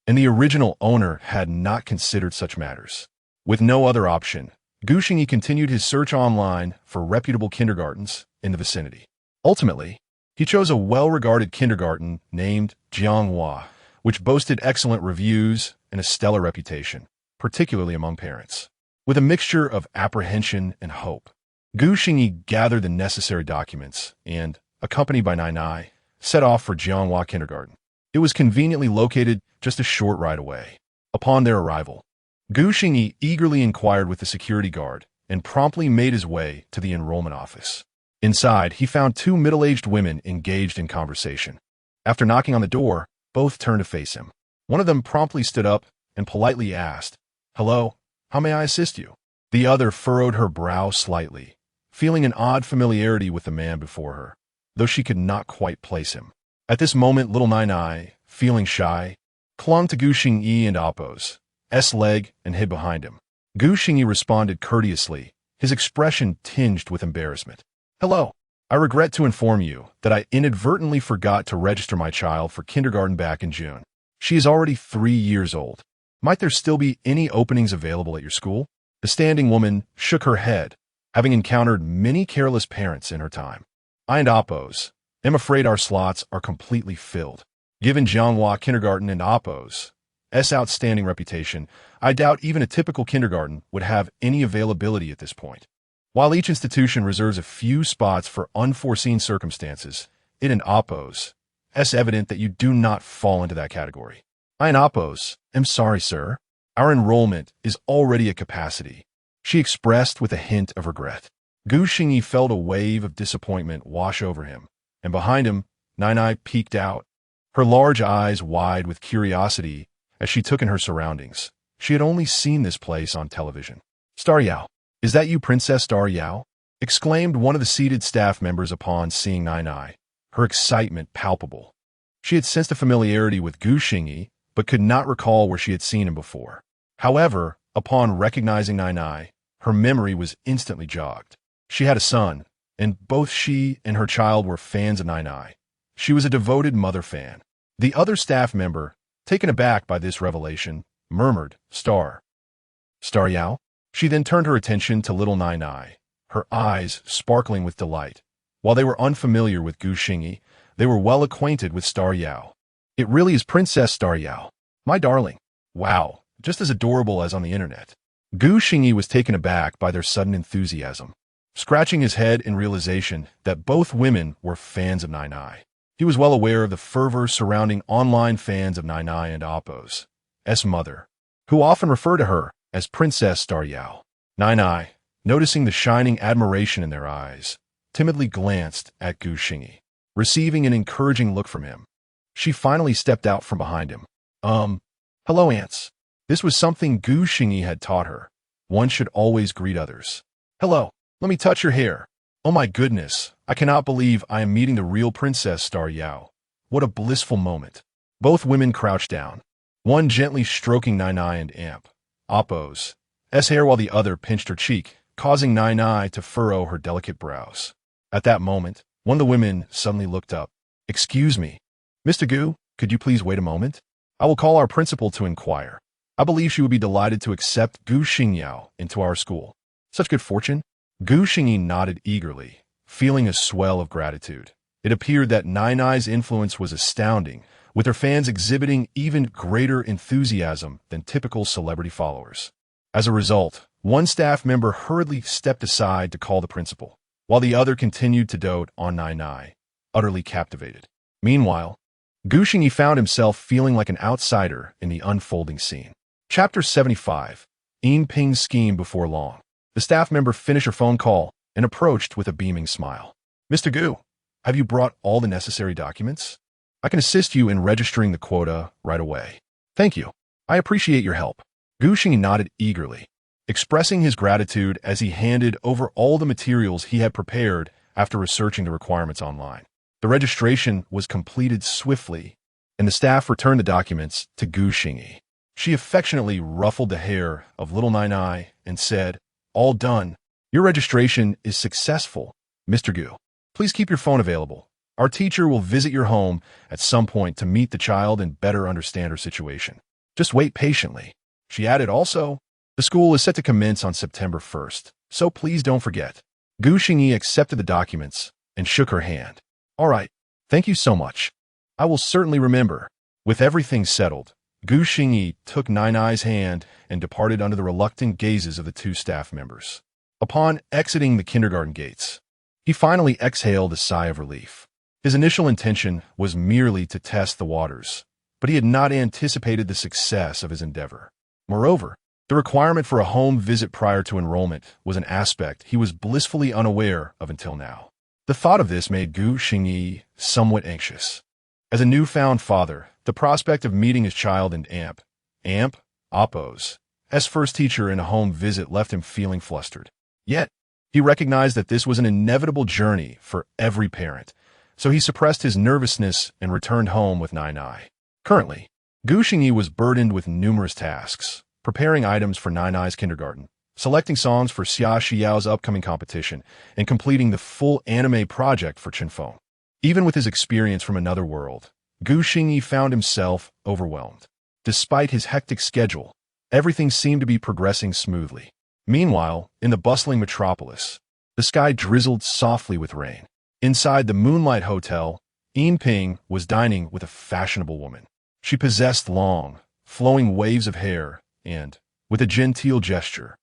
and the original owner had not considered such matters. With no other option, Gu Xingyi continued his search online for reputable kindergartens in the vicinity. Ultimately, he chose a well-regarded kindergarten named Jianghua, which boasted excellent reviews and a stellar reputation, particularly among parents. With a mixture of apprehension and hope, Gu Xingyi gathered the necessary documents and, accompanied by Nai, set off for Jianghua Kindergarten. It was conveniently located just a short ride away. Upon their arrival, Gu Xingyi eagerly inquired with the security guard and promptly made his way to the enrollment office. Inside, he found 2 middle-aged women engaged in conversation. After knocking on the door, both turned to face him. One of them promptly stood up and politely asked, Hello, how may I assist you? The other furrowed her brow slightly, feeling an odd familiarity with the man before her, though she could not quite place him. At this moment, little Nai, feeling shy, clung to Gu Xingyi and Appo's leg and hid behind him. Gu Xingyi responded courteously, his expression tinged with embarrassment. Hello. I regret to inform you that I inadvertently forgot to register my child for kindergarten back in June. She is already 3 years old. Might there still be any openings available at your school? The standing woman shook her head, having encountered many careless parents in her time. I and Appo's am afraid our slots are completely filled. Given Jianghua Kindergarten and Appo's outstanding reputation, I doubt even a typical kindergarten would have any availability at this point. While each institution reserves a few spots for unforeseen circumstances, it and Appo's evident that you do not fall into that category. I and Appo's am sorry, sir. Our enrollment is already at capacity, she expressed with a hint of regret. Gu Xingyi felt a wave of disappointment wash over him, and behind him, Nai peeked out, her large eyes wide with curiosity as she took in her surroundings. She had only seen this place on television. Star Yao. Is that you, Princess Star Yao? Exclaimed one of the seated staff members upon seeing Nai, her excitement palpable. She had sensed a familiarity with Gu Xingyi, but could not recall where she had seen him before. However, upon recognizing Nai, her memory was instantly jogged. She had a son, and both she and her child were fans of Nai. She was a devoted mother fan. The other staff member, taken aback by this revelation, murmured, Star Yao? She then turned her attention to little Nai, her eyes sparkling with delight. While they were unfamiliar with Gu Xingyi, they were well acquainted with Star Yao. It really is Princess Star Yao. My darling. Wow, just as adorable as on the internet. Gu Xingyi was taken aback by their sudden enthusiasm, scratching his head in realization that both women were fans of Nai. He was well aware of the fervor surrounding online fans of Nai and Appo's mother, who often refer to her as Princess Star Yao. Nai, noticing the shining admiration in their eyes, timidly glanced at Gu Xingyi, receiving an encouraging look from him. She finally stepped out from behind him. Hello, aunts. This was something Gu Xingyi had taught her. One should always greet others. Hello, let me touch your hair. Oh my goodness, I cannot believe I am meeting the real Princess Star Yao. What a blissful moment. Both women crouched down, one gently stroking Nai and Appo's hair while the other pinched her cheek, causing Nai to furrow her delicate brows. At that moment, one of the women suddenly looked up. Excuse me. Mr. Gu, could you please wait a moment? I will call our principal to inquire. I believe she would be delighted to accept Gu Xingyao into our school. Such good fortune. Gu Xingyi nodded eagerly, feeling a swell of gratitude. It appeared that Nai's influence was astounding, with her fans exhibiting even greater enthusiasm than typical celebrity followers. As a result, one staff member hurriedly stepped aside to call the principal, while the other continued to dote on Nai, utterly captivated. Meanwhile, Gu Xingyi found himself feeling like an outsider in the unfolding scene. Chapter 75. Ping's scheme before long. The staff member finished her phone call and approached with a beaming smile. Mr. Gu, have you brought all the necessary documents? I can assist you in registering the quota right away. Thank you. I appreciate your help. Gu Xingyi nodded eagerly, expressing his gratitude as he handed over all the materials he had prepared after researching the requirements online. The registration was completed swiftly, and the staff returned the documents to Gu Xingyi. She affectionately ruffled the hair of little Nai and said, All done. Your registration is successful, Mr. Gu. Please keep your phone available. Our teacher will visit your home at some point to meet the child and better understand her situation. Just wait patiently. She added also, the school is set to commence on September 1st, so please don't forget. Gu Xingyi accepted the documents and shook her hand. All right, thank you so much. I will certainly remember. With everything settled, Gu Xingyi took Nai's hand and departed under the reluctant gazes of the two staff members. Upon exiting the kindergarten gates, he finally exhaled a sigh of relief. His initial intention was merely to test the waters, but he had not anticipated the success of his endeavor. Moreover, the requirement for a home visit prior to enrollment was an aspect he was blissfully unaware of until now. The thought of this made Gu Xingyi somewhat anxious. As a newfound father, the prospect of meeting his child in Appo's first teacher in a home visit left him feeling flustered. Yet, he recognized that this was an inevitable journey for every parent, so he suppressed his nervousness and returned home with Nai. Currently, Gu Xingyi was burdened with numerous tasks, preparing items for Nai's kindergarten, selecting songs for Xia Xiao's upcoming competition, and completing the full anime project for Chenfeng. Even with his experience from another world, Gu Xingyi found himself overwhelmed. Despite his hectic schedule, everything seemed to be progressing smoothly. Meanwhile, in the bustling metropolis, the sky drizzled softly with rain. Inside the Moonlight Hotel, Ping was dining with a fashionable woman. She possessed long, flowing waves of hair and, with a genteel gesture,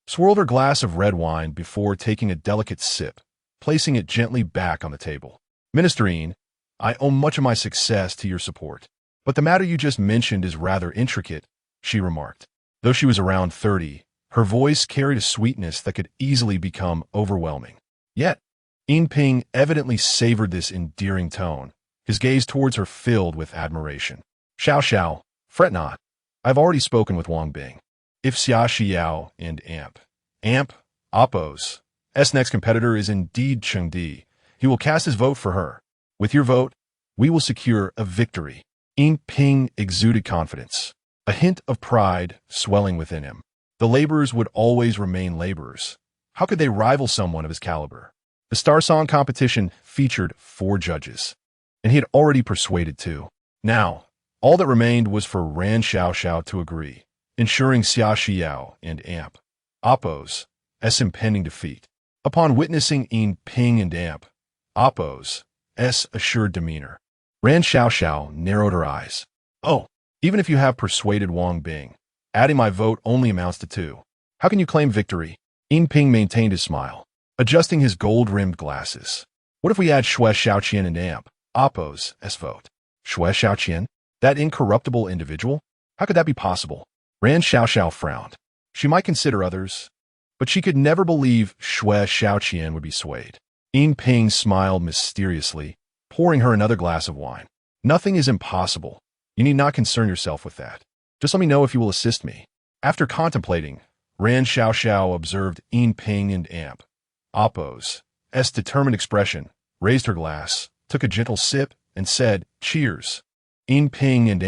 swirled her glass of red wine before taking a delicate sip, placing it gently back on the table. Minister Yin, I owe much of my success to your support. But the matter you just mentioned is rather intricate, she remarked. Though she was around 30, her voice carried a sweetness that could easily become overwhelming. Yet, Ping evidently savored this endearing tone, his gaze towards her filled with admiration. Xiao, fret not. I've already spoken with Wang Bing. If Xia Xiao and Oppo's next competitor is indeed Chengdi, he will cast his vote for her. With your vote, we will secure a victory. Ping exuded confidence, a hint of pride swelling within him. The laborers would always remain laborers. How could they rival someone of his caliber? The Star Song competition featured 4 judges, and he had already persuaded 2. Now, all that remained was for Ran Xiao to agree, ensuring Xia Xiao and Oppo's impending defeat. Upon witnessing Ping and Oppo's assured demeanor, Ran Xiao narrowed her eyes. Oh, even if you have persuaded Wang Bing, adding my vote only amounts to 2. How can you claim victory? Ping maintained his smile, adjusting his gold-rimmed glasses. What if we add Xue Xiaoqian and Oppo's vote? Xue Xiaoqian? That incorruptible individual? How could that be possible? Ran Xiao frowned. She might consider others, but she could never believe Xue Xiaoqian would be swayed. Ping smiled mysteriously, pouring her another glass of wine. Nothing is impossible. You need not concern yourself with that. Just let me know if you will assist me. After contemplating, Ran Xiao observed Ping and Oppo's determined expression, raised her glass, took a gentle sip, and said, Cheers. Ping and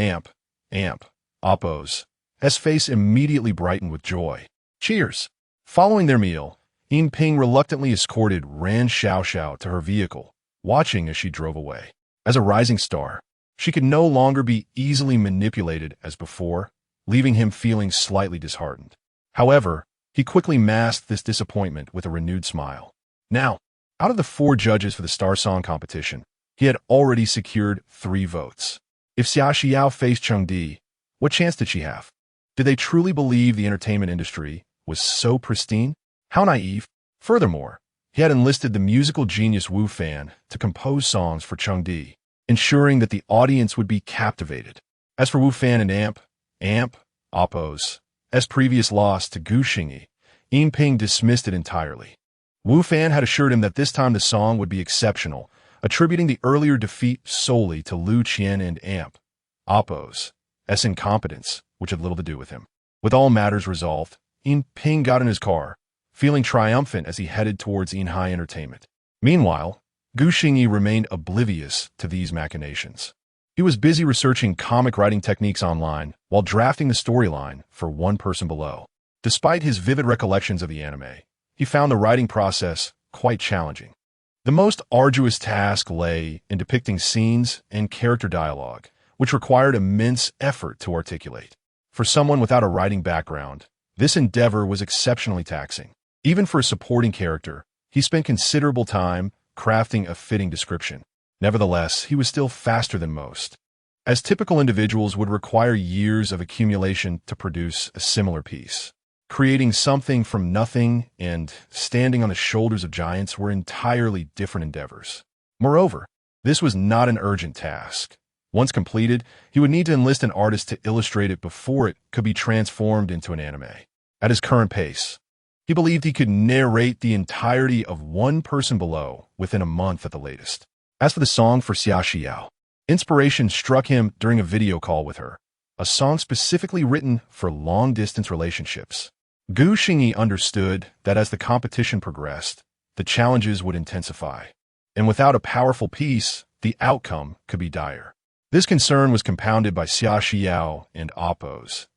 Oppo's face immediately brightened with joy. Cheers. Following their meal, Ping reluctantly escorted Ran Xiao to her vehicle, watching as she drove away. As a rising star, she could no longer be easily manipulated as before, leaving him feeling slightly disheartened. However, he quickly masked this disappointment with a renewed smile. Now, out of the 4 judges for the Star Song competition, he had already secured 3 votes. If Xia Xiao faced Chengdi, what chance did she have? Did they truly believe the entertainment industry was so pristine? How naive. Furthermore, he had enlisted the musical genius Wu Fan to compose songs for Chengdi, ensuring that the audience would be captivated. As for Wu Fan and Oppo's previous loss to Gu Xingyi, Ping dismissed it entirely. Wu Fan had assured him that this time the song would be exceptional, attributing the earlier defeat solely to Lu Qian and Oppo's incompetence, which had little to do with him. With all matters resolved, Ping got in his car, feeling triumphant as he headed towards Inhai Entertainment. Meanwhile, Gu Xingyi remained oblivious to these machinations. He was busy researching comic writing techniques online while drafting the storyline for One Person Below. Despite his vivid recollections of the anime, he found the writing process quite challenging. The most arduous task lay in depicting scenes and character dialogue, which required immense effort to articulate. For someone without a writing background, this endeavor was exceptionally taxing. Even for a supporting character, he spent considerable time crafting a fitting description. Nevertheless, he was still faster than most, as typical individuals would require years of accumulation to produce a similar piece. Creating something from nothing and standing on the shoulders of giants were entirely different endeavors. Moreover, this was not an urgent task. Once completed, he would need to enlist an artist to illustrate it before it could be transformed into an anime. At his current pace, he believed he could narrate the entirety of One Person Below within a month at the latest. As for the song for Xia Xiao, inspiration struck him during a video call with her, a song specifically written for long-distance relationships. Gu Xingyi understood that as the competition progressed, the challenges would intensify, and without a powerful piece, the outcome could be dire. This concern was compounded by Xia Xiao and Oppo's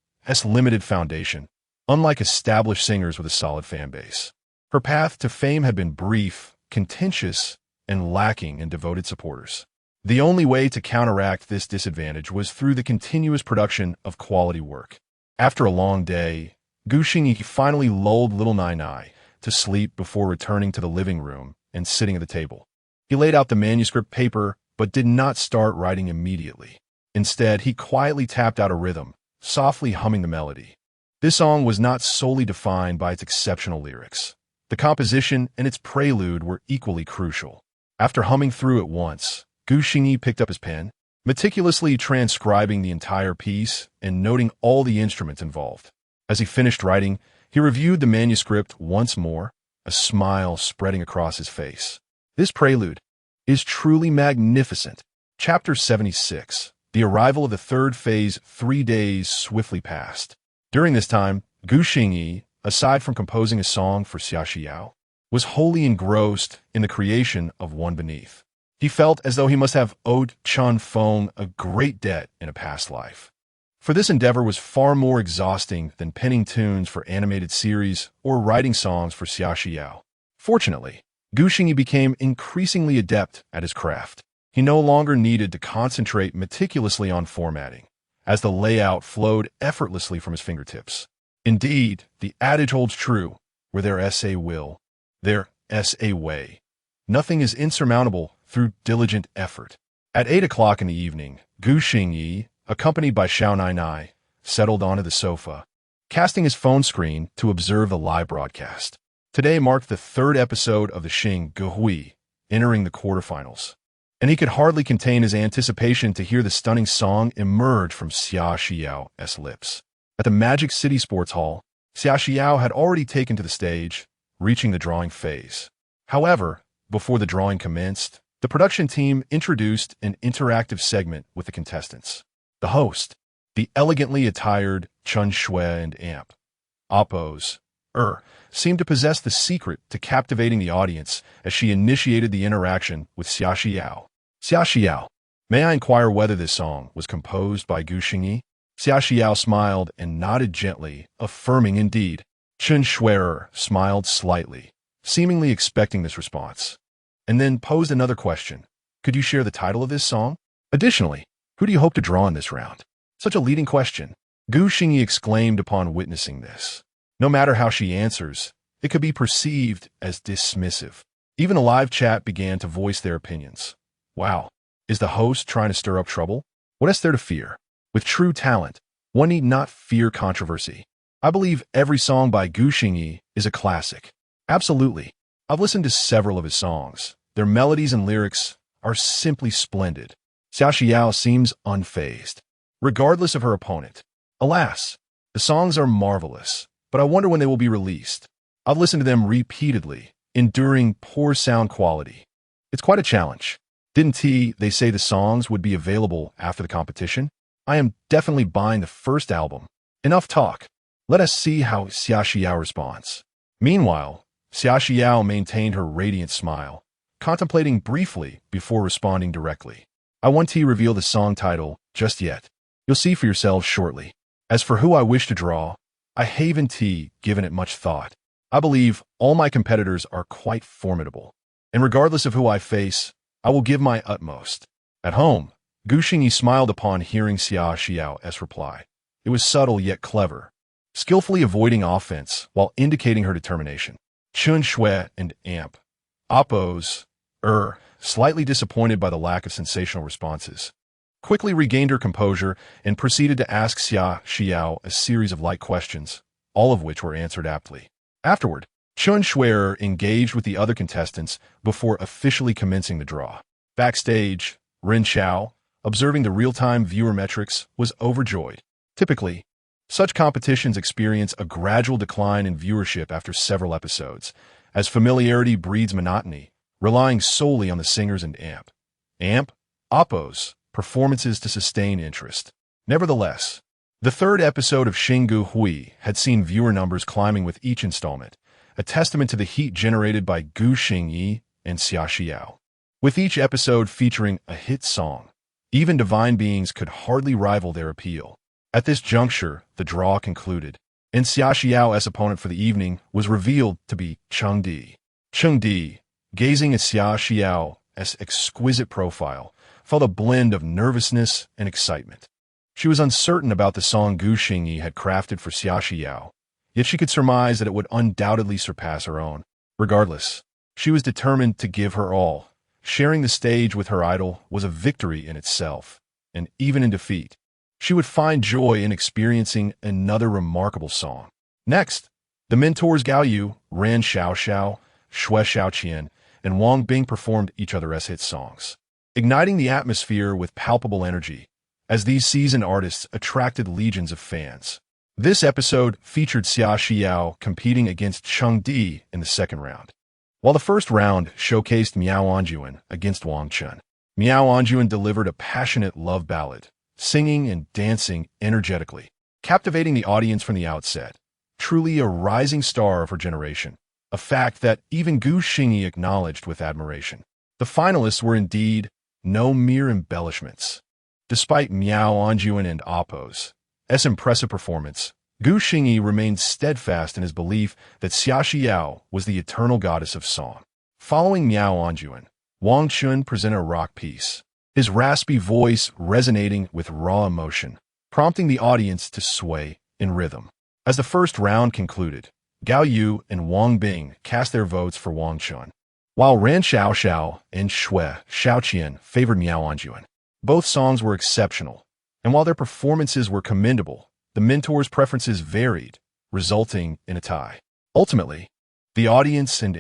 limited foundation, unlike established singers with a solid fan base. Her path to fame had been brief, contentious, and lacking in devoted supporters. The only way to counteract this disadvantage was through the continuous production of quality work. After a long day, Gu Xingyi finally lulled little Nai Nai to sleep before returning to the living room and sitting at the table. He laid out the manuscript paper but did not start writing immediately. Instead, he quietly tapped out a rhythm, softly humming the melody. This song was not solely defined by its exceptional lyrics. The composition and its prelude were equally crucial. After humming through it once, Gu Xingyi picked up his pen, meticulously transcribing the entire piece and noting all the instruments involved. As he finished writing, he reviewed the manuscript once more, a smile spreading across his face. This prelude is truly magnificent. Chapter 76. The arrival of the third phase. 3 days swiftly passed. During this time, Gu Xingyi, aside from composing a song for Xia Xiao, was wholly engrossed in the creation of One Beneath. He felt as though he must have owed Chun Feng a great debt in a past life. For this endeavor was far more exhausting than penning tunes for animated series or writing songs for Xia Xiao. Fortunately, Gu Xingyi became increasingly adept at his craft. He no longer needed to concentrate meticulously on formatting, as the layout flowed effortlessly from his fingertips. Indeed, the adage holds true, where there is a will, there is a way. Nothing is insurmountable through diligent effort. At 8 o'clock in the evening, Gu Xingyi, accompanied by Xiao Nai Nai, settled onto the sofa, casting his phone screen to observe the live broadcast. Today marked the third episode of the Xing Gehui, entering the quarterfinals, and he could hardly contain his anticipation to hear the stunning song emerge from Xia Xiao's lips. At the Magic City Sports Hall, Xia Xiao had already taken to the stage, reaching the drawing phase. However, before the drawing commenced, the production team introduced an interactive segment with the contestants. The host, the elegantly attired Chun Shui and Amp, Oppo's, seemed to possess the secret to captivating the audience as she initiated the interaction with Xia Xiao. Xia Xiao, may I inquire whether this song was composed by Gu Xingyi? Xia Xiao smiled and nodded gently, affirming indeed. Chun Shui smiled slightly, seemingly expecting this response, and then posed another question. Could you share the title of this song? Additionally, who do you hope to draw in this round? Such a leading question, Gu Xingyi exclaimed upon witnessing this. No matter how she answers, it could be perceived as dismissive. Even the live chat began to voice their opinions. Wow, is the host trying to stir up trouble? What is there to fear? With true talent, one need not fear controversy. I believe every song by Gu Xingyi is a classic. Absolutely. I've listened to several of his songs. Their melodies and lyrics are simply splendid. Xia Xiao seems unfazed, regardless of her opponent. Alas, the songs are marvelous, but I wonder when they will be released. I've listened to them repeatedly, enduring poor sound quality. It's quite a challenge. Didn't they say the songs would be available after the competition? I am definitely buying the first album. Enough talk. Let us see how Xia Xiao responds. Meanwhile, Xia Xiao maintained her radiant smile, contemplating briefly before responding directly. I won't reveal the song title just yet. You'll see for yourselves shortly. As for who I wish to draw, I haven't given it much thought. I believe all my competitors are quite formidable, and regardless of who I face, I will give my utmost. At home, Gu Xingyi smiled upon hearing Xia Xiao's reply. It was subtle yet clever, skillfully avoiding offense while indicating her determination. Chun Shui and Amp, Oppo's, slightly disappointed by the lack of sensational responses, quickly regained her composure and proceeded to ask Xia Xiao a series of light questions, all of which were answered aptly. Afterward, Chun Shui engaged with the other contestants before officially commencing the draw. Backstage, Ren Xiao, observing the real-time viewer metrics, was overjoyed. Typically, such competitions experience a gradual decline in viewership after several episodes, as familiarity breeds monotony, relying solely on the singers and Oppo's performances to sustain interest. Nevertheless, The third episode of Xingyan Hui had seen viewer numbers climbing with each installment, a testament to the heat generated by Gu Xingyi and Xia Xiao. With each episode featuring a hit song, even divine beings could hardly rival their appeal. At this juncture, the draw concluded, and Xia Xiao's opponent for the evening was revealed to be Chengdi. Chengdi, gazing at Xia Xiao's exquisite profile, felt a blend of nervousness and excitement. She was uncertain about the song Gu Xingyi had crafted for Xia Xiao, yet she could surmise that it would undoubtedly surpass her own. Regardless, she was determined to give her all. Sharing the stage with her idol was a victory in itself, and even in defeat, she would find joy in experiencing another remarkable song. Next, the mentors Gao Yu, Ran Xiaoxiao, Xue Xiaoqian, and Wang Bing performed each other's hit songs, igniting the atmosphere with palpable energy, as these seasoned artists attracted legions of fans. This episode featured Xia Xiao competing against Chengdi in the second round, while the first round showcased Miao Anjuan against Wang Chun. Miao Anjuan delivered a passionate love ballad, singing and dancing energetically, captivating the audience from the outset. Truly a rising star of her generation, a fact that even Gu Xingyi acknowledged with admiration. The finalists were indeed no mere embellishments. Despite Miao Anjuan and Appo's impressive performance, Gu Xingyi remained steadfast in his belief that Xia Xiao was the eternal goddess of song. Following Miao Anjuan, Wang Chun presented a rock piece, his raspy voice resonating with raw emotion, prompting the audience to sway in rhythm. As the first round concluded, Gao Yu and Wang Bing cast their votes for Wang Chun, while Ran Xiaoxiao and Xue Xiaoqian favored Miao Anjuan. Both songs were exceptional, and while their performances were commendable, the mentors' preferences varied, resulting in a tie. Ultimately, the audience and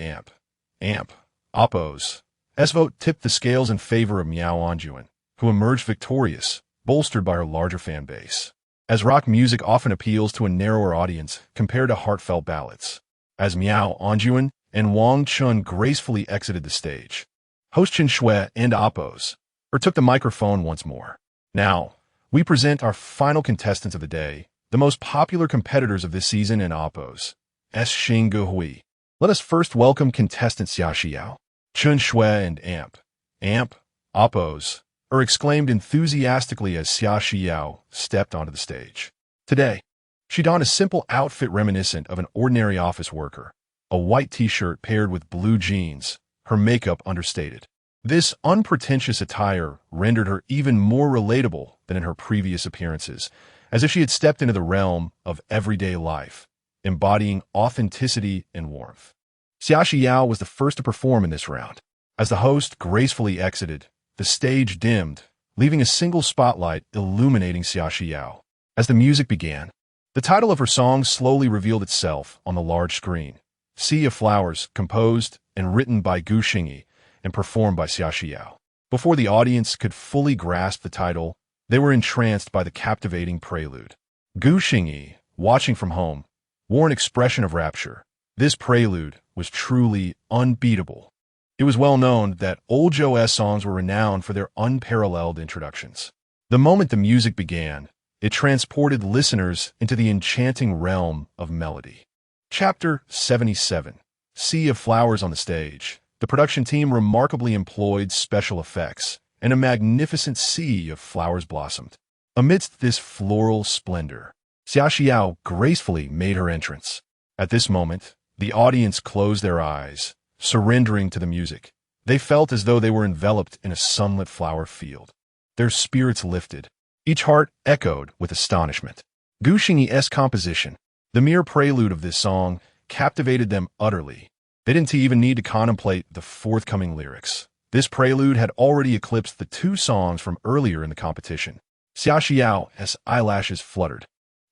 Appo's vote tipped the scales in favor of Miao Anjuan, who emerged victorious, bolstered by her larger fan base. As rock music often appeals to a narrower audience compared to heartfelt ballads. As Miao Anjuan and Wang Chun gracefully exited the stage, host Chen Xue and Appo's took the microphone once more. Now, we present our final contestants of the day, the most popular competitors of this season in Appo's Xingyan Hui. Let us first welcome contestants Xia Xiao, Chen Xue, and Appo's exclaimed enthusiastically as Xia Xiao stepped onto the stage. Today, she donned a simple outfit reminiscent of an ordinary office worker, a white t-shirt paired with blue jeans, her makeup understated. This unpretentious attire rendered her even more relatable than in her previous appearances, as if she had stepped into the realm of everyday life, embodying authenticity and warmth. Xia Xiao was the first to perform in this round. As the host gracefully exited, the stage dimmed, leaving a single spotlight illuminating Xia Xiao. As the music began, the title of her song slowly revealed itself on the large screen. Sea of Flowers, composed and written by Gu Xingyi and performed by Xia Xiao. Before the audience could fully grasp the title, they were entranced by the captivating prelude. Gu Xingyi, watching from home, wore an expression of rapture. This prelude was truly unbeatable. It was well known that old Zhou songs were renowned for their unparalleled introductions. The moment the music began, it transported listeners into the enchanting realm of melody. Chapter 77. Sea of Flowers on the stage. The production team remarkably employed special effects, and a magnificent sea of flowers blossomed. Amidst this floral splendor, Xia Xiao gracefully made her entrance. At this moment, the audience closed their eyes, surrendering to the music. They felt as though they were enveloped in a sunlit flower field. Their spirits lifted. Each heart echoed with astonishment. Gu Xingyi's composition, the mere prelude of this song, captivated them utterly. They didn't even need to contemplate the forthcoming lyrics. This prelude had already eclipsed the two songs from earlier in the competition. Xia Xiao's eyelashes fluttered,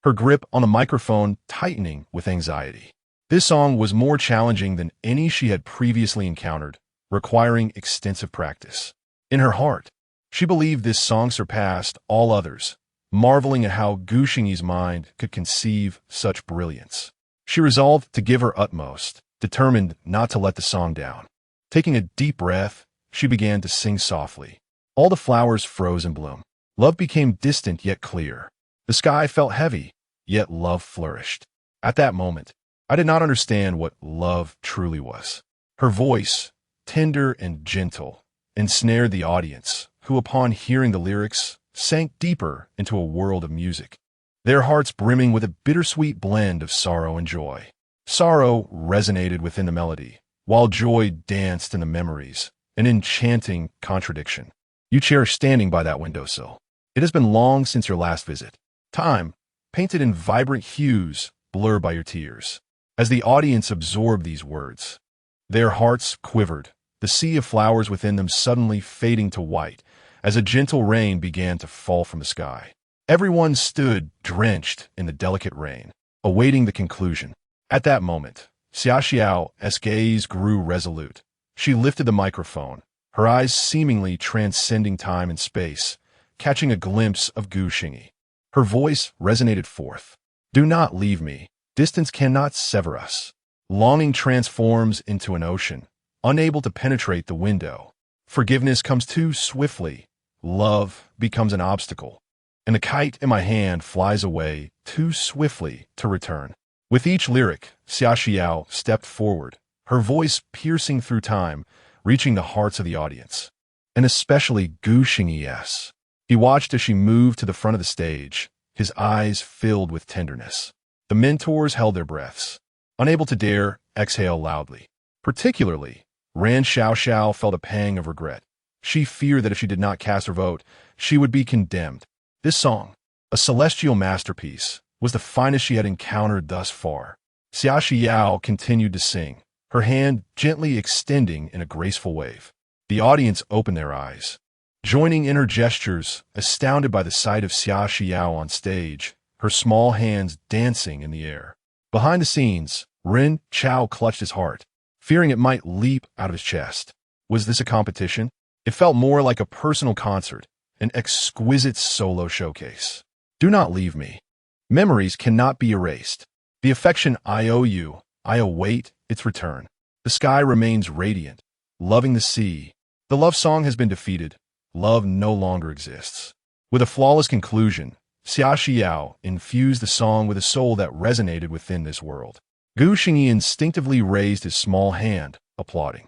her grip on the microphone tightening with anxiety. This song was more challenging than any she had previously encountered, requiring extensive practice. In her heart, she believed this song surpassed all others, marveling at how Gu Xingyi's mind could conceive such brilliance. She resolved to give her utmost, determined not to let the song down. Taking a deep breath, she began to sing softly. All the flowers froze in bloom. Love became distant yet clear. The sky felt heavy, yet love flourished. At that moment, I did not understand what love truly was. Her voice, tender and gentle, ensnared the audience, who upon hearing the lyrics, sank deeper into a world of music, their hearts brimming with a bittersweet blend of sorrow and joy. Sorrow resonated within the melody, while joy danced in the memories, an enchanting contradiction. You cherish standing by that windowsill. It has been long since your last visit. Time, painted in vibrant hues, blurred by your tears. As the audience absorbed these words, their hearts quivered, the sea of flowers within them suddenly fading to white, as a gentle rain began to fall from the sky. Everyone stood drenched in the delicate rain, awaiting the conclusion. At that moment, Xiaoxiao's gaze grew resolute. She lifted the microphone, her eyes seemingly transcending time and space, catching a glimpse of Gu Xingyi. Her voice resonated forth. Do not leave me. Distance cannot sever us. Longing transforms into an ocean, unable to penetrate the window. Forgiveness comes too swiftly. Love becomes an obstacle. And the kite in my hand flies away too swiftly to return. With each lyric, Xiaoxiao stepped forward, her voice piercing through time, reaching the hearts of the audience. And especially Gu Xingyi's. He watched as she moved to the front of the stage, his eyes filled with tenderness. The mentors held their breaths, unable to dare exhale loudly. Particularly, Ran Xiaoxiao felt a pang of regret. She feared that if she did not cast her vote, she would be condemned. This song, a celestial masterpiece, was the finest she had encountered thus far. Xiaoxiao continued to sing, her hand gently extending in a graceful wave. The audience opened their eyes, joining in her gestures, astounded by the sight of Xiaoxiao on stage, her small hands dancing in the air. Behind the scenes, Ren Chao clutched his heart, fearing it might leap out of his chest. Was this a competition? It felt more like a personal concert, an exquisite solo showcase. Do not leave me. Memories cannot be erased. The affection I owe you, I await its return. The sky remains radiant, loving the sea. The love song has been defeated. Love no longer exists. With a flawless conclusion, Xiaoxiao infused the song with a soul that resonated within this world. Gu Xingyi instinctively raised his small hand, applauding.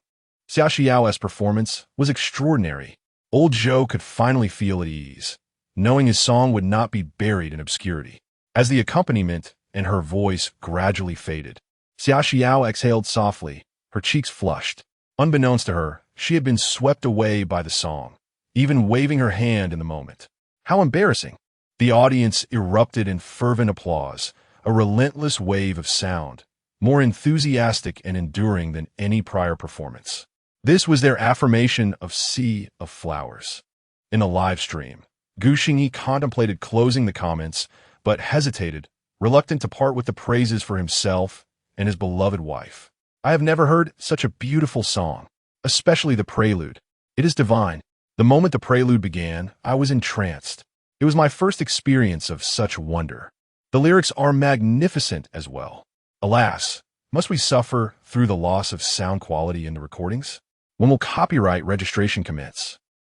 Xiaoxiao's performance was extraordinary. Old Zhou could finally feel at ease, knowing his song would not be buried in obscurity. As the accompaniment and her voice gradually faded, Xiaoxiao exhaled softly, her cheeks flushed. Unbeknownst to her, she had been swept away by the song, even waving her hand in the moment. How embarrassing! The audience erupted in fervent applause, a relentless wave of sound, more enthusiastic and enduring than any prior performance. This was their affirmation of Sea of Flowers. In a live stream, Gu Xingyi contemplated closing the comments, but hesitated, reluctant to part with the praises for himself and his beloved wife. I have never heard such a beautiful song, especially the prelude. It is divine. The moment the prelude began, I was entranced. It was my first experience of such wonder. The lyrics are magnificent as well. Alas, must we suffer through the loss of sound quality in the recordings? When will copyright registration commence?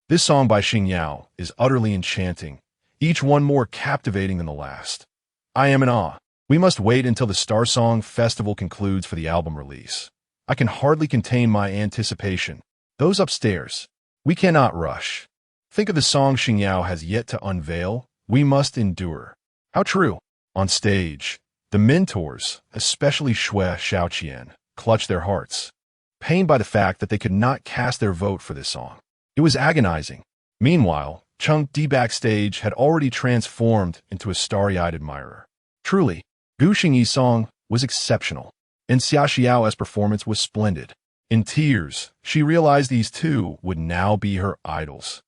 This song by Xingyan is utterly enchanting, each one more captivating than the last. I am in awe. We must wait until the Star Song Festival concludes for the album release. I can hardly contain my anticipation. Those upstairs, we cannot rush. Think of the song Xingyan has yet to unveil. We must endure. How true. On stage, the mentors, especially Shui Xiaoqian, clutched their hearts, pained by the fact that they could not cast their vote for this song. It was agonizing. Meanwhile, Cheng Di backstage had already transformed into a starry-eyed admirer. Truly, Gu Xingyi's song was exceptional, and Xiaoxiao's performance was splendid. In tears, she realized these two would now be her idols.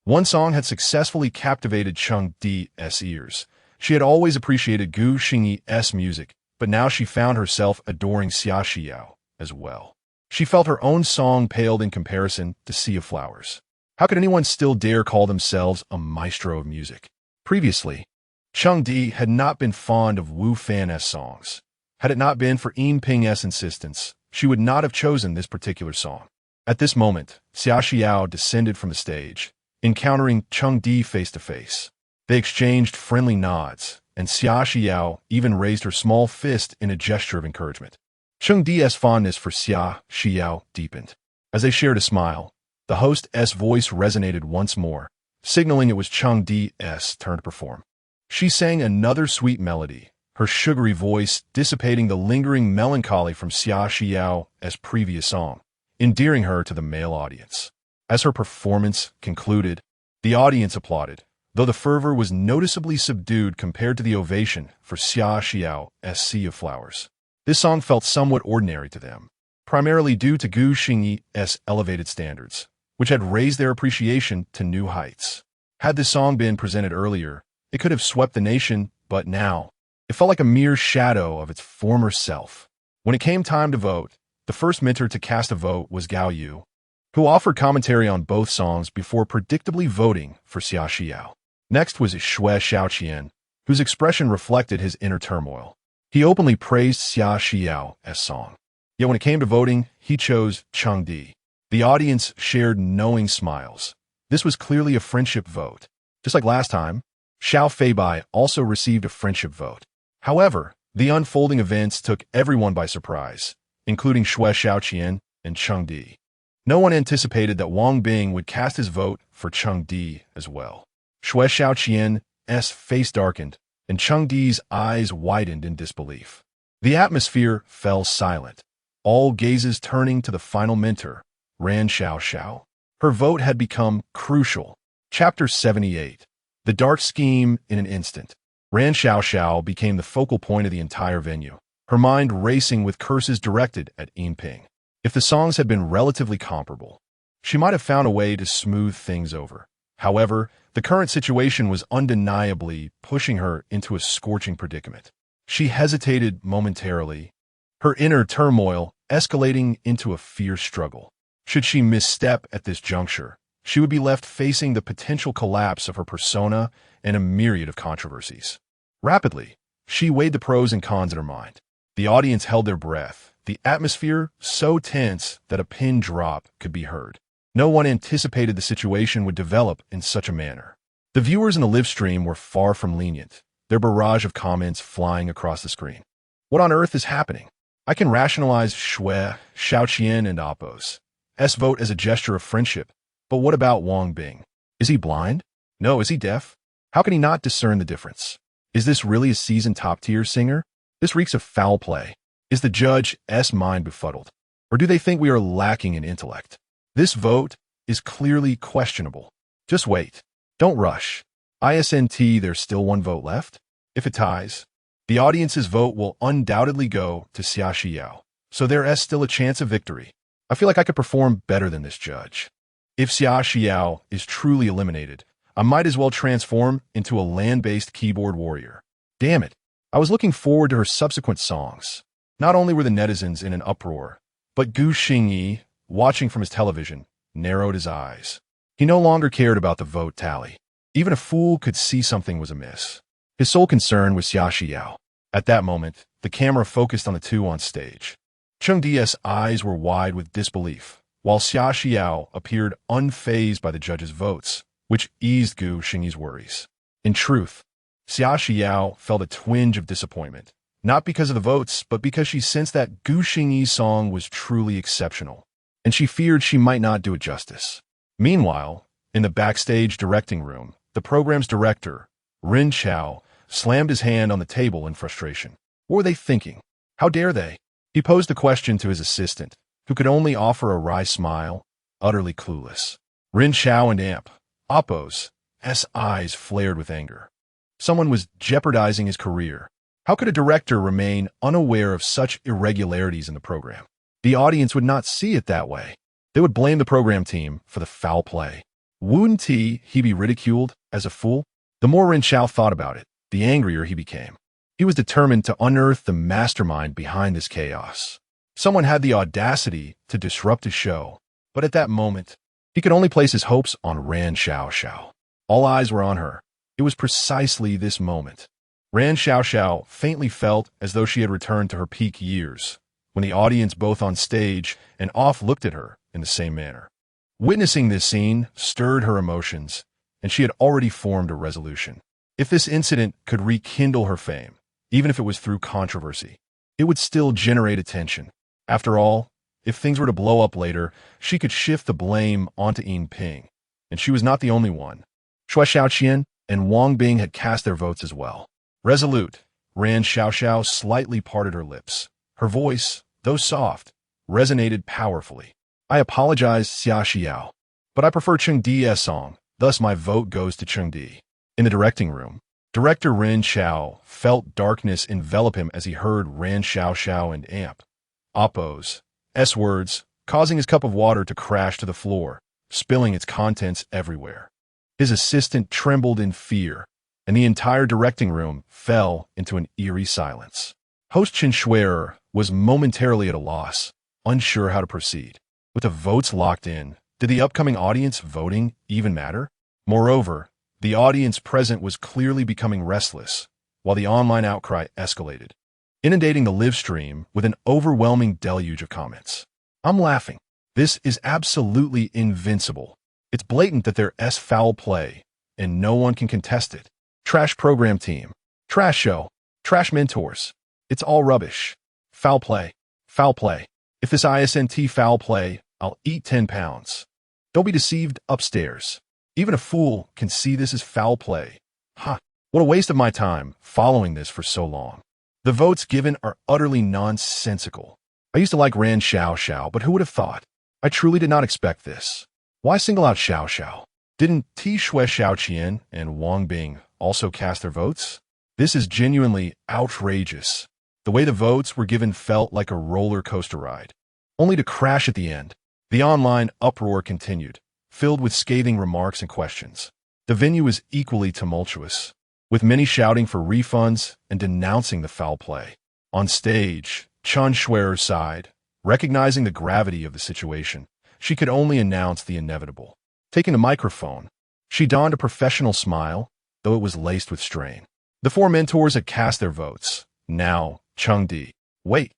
One song had successfully captivated Cheng Di's ears. She had always appreciated Gu Xingyi's music, but now she found herself adoring Xiaoxiao as well. She felt her own song paled in comparison to Sea of Flowers. How could anyone still dare call themselves a maestro of music? Previously, Cheng Di had not been fond of Wu Fan's songs. Had it not been for Yin Ping's insistence, she would not have chosen this particular song. At this moment, Xiaoxiao descended from the stage, encountering Cheng Di face to face. They exchanged friendly nods, and Xia Xiao even raised her small fist in a gesture of encouragement. Cheng Di's fondness for Xia Xiao deepened. As they shared a smile, the host's voice resonated once more, signaling it was Cheng Di's turn to perform. She sang another sweet melody, her sugary voice dissipating the lingering melancholy from Xia Xiao's previous song, endearing her to the male audience. As her performance concluded, the audience applauded, though the fervor was noticeably subdued compared to the ovation for Xia Xiao's Sea of Flowers. This song felt somewhat ordinary to them, primarily due to Gu Xingyi's elevated standards, which had raised their appreciation to new heights. Had this song been presented earlier, it could have swept the nation, but now, it felt like a mere shadow of its former self. When it came time to vote, the first mentor to cast a vote was Gao Yu, who offered commentary on both songs before predictably voting for Xia Xiao. Next was Xue Xiaoqian, whose expression reflected his inner turmoil. He openly praised Xia Xiao's song. Yet when it came to voting, he chose Cheng Di. The audience shared knowing smiles. This was clearly a friendship vote. Just like last time, Xiao Feibai also received a friendship vote. However, the unfolding events took everyone by surprise, including Xue Xiaoqian and Cheng Di. No one anticipated that Wang Bing would cast his vote for Cheng Di as well. Xue Xiaoqian's face darkened, and Cheng Di's eyes widened in disbelief. The atmosphere fell silent, all gazes turning to the final mentor, Ran Xiao. Her vote had become crucial. Chapter 78. The Dark Scheme in an Instant. Ran Xiao became the focal point of the entire venue, her mind racing with curses directed at Yinping. If the songs had been relatively comparable, she might have found a way to smooth things over. However, the current situation was undeniably pushing her into a scorching predicament. She hesitated momentarily, her inner turmoil escalating into a fierce struggle. Should she misstep at this juncture, she would be left facing the potential collapse of her persona and a myriad of controversies. Rapidly, she weighed the pros and cons in her mind. The audience held their breath, the atmosphere so tense that a pin drop could be heard. No one anticipated the situation would develop in such a manner. The viewers in the live stream were far from lenient, their barrage of comments flying across the screen. What on earth is happening? I can rationalize Xue Xiaoqian and Appo's vote as a gesture of friendship, but what about Wang Bing? Is he blind? No, is he deaf? How can he not discern the difference? Is this really a seasoned top-tier singer? This reeks of foul play. Is the judge's mind befuddled? Or do they think we are lacking in intellect? This vote is clearly questionable. Just wait. Don't rush. There's still one vote left. If it ties, the audience's vote will undoubtedly go to Xia Xiao, so there is still a chance of victory. I feel like I could perform better than this judge. If Xia Xiao is truly eliminated, I might as well transform into a land-based keyboard warrior. Damn it, I was looking forward to her subsequent songs. Not only were the netizens in an uproar, but Gu Xingyi, watching from his television, narrowed his eyes. He no longer cared about the vote tally. Even a fool could see something was amiss. His sole concern was Xia Xiao. At that moment, the camera focused on the two on stage. Cheng Di's eyes were wide with disbelief, while Xia Xiao appeared unfazed by the judge's votes, which eased Gu Xingyi's worries. In truth, Xia Xiao felt a twinge of disappointment, not because of the votes, but because she sensed that Gu Xingyi's song was truly exceptional, and she feared she might not do it justice. Meanwhile, in the backstage directing room, the program's director, Rin Chao, slammed his hand on the table in frustration. What were they thinking? How dare they? He posed the question to his assistant, who could only offer a wry smile, utterly clueless. Rin Chao and Appo's eyes flared with anger. Someone was jeopardizing his career. How could a director remain unaware of such irregularities in the program? The audience would not see it that way. They would blame the program team for the foul play. Wouldn't he be ridiculed as a fool? The more Rin Chao thought about it, the angrier he became. He was determined to unearth the mastermind behind this chaos. Someone had the audacity to disrupt his show, but at that moment, he could only place his hopes on Ran Xiao. All eyes were on her. It was precisely this moment. Ran Xiao faintly felt as though she had returned to her peak years, when the audience both on stage and off looked at her in the same manner. Witnessing this scene stirred her emotions, and she had already formed a resolution. If this incident could rekindle her fame, even if it was through controversy, it would still generate attention. After all, if things were to blow up later, she could shift the blame onto Yin Ping, and she was not the only one. Shui Xiaoqian and Wang Bing had cast their votes as well. Resolute, Ran Xiaoxiao slightly parted her lips. Her voice, though soft, resonated powerfully. I apologize, Xia Xiao, but I prefer Cheng Di's song, thus my vote goes to Cheng Di. In the directing room, director Ren Xiao felt darkness envelop him as he heard Ran Xiaoxiao and Amp Oppo's S-words, causing his cup of water to crash to the floor, spilling its contents everywhere. His assistant trembled in fear, and the entire directing room fell into an eerie silence. Host Chen Shuier was momentarily at a loss, unsure how to proceed. With the votes locked in, did the upcoming audience voting even matter? Moreover, the audience present was clearly becoming restless, while the online outcry escalated, inundating the live stream with an overwhelming deluge of comments. I'm laughing. This is absolutely invincible. It's blatant that there's foul play, and no one can contest it. Trash program team. Trash show. Trash mentors. It's all rubbish. Foul play. Foul play. If this ISNT foul play, I'll eat 10 pounds. Don't be deceived upstairs. Even a fool can see this as foul play. What a waste of my time following this for so long. The votes given are utterly nonsensical. I used to like Ran Xiaoxiao, but who would have thought? I truly did not expect this. Why single out Xiaoxiao? Didn't Shui Xiaoqian and Wang Bing also cast their votes? This is genuinely outrageous. The way the votes were given felt like a roller coaster ride, only to crash at the end. The online uproar continued, filled with scathing remarks and questions. The venue was equally tumultuous, with many shouting for refunds and denouncing the foul play. On stage, Chen Shuier sighed, recognizing the gravity of the situation. She could only announce the inevitable. Taking the microphone, she donned a professional smile, though it was laced with strain. The four mentors had cast their votes. Now, Cheng Di. Wait.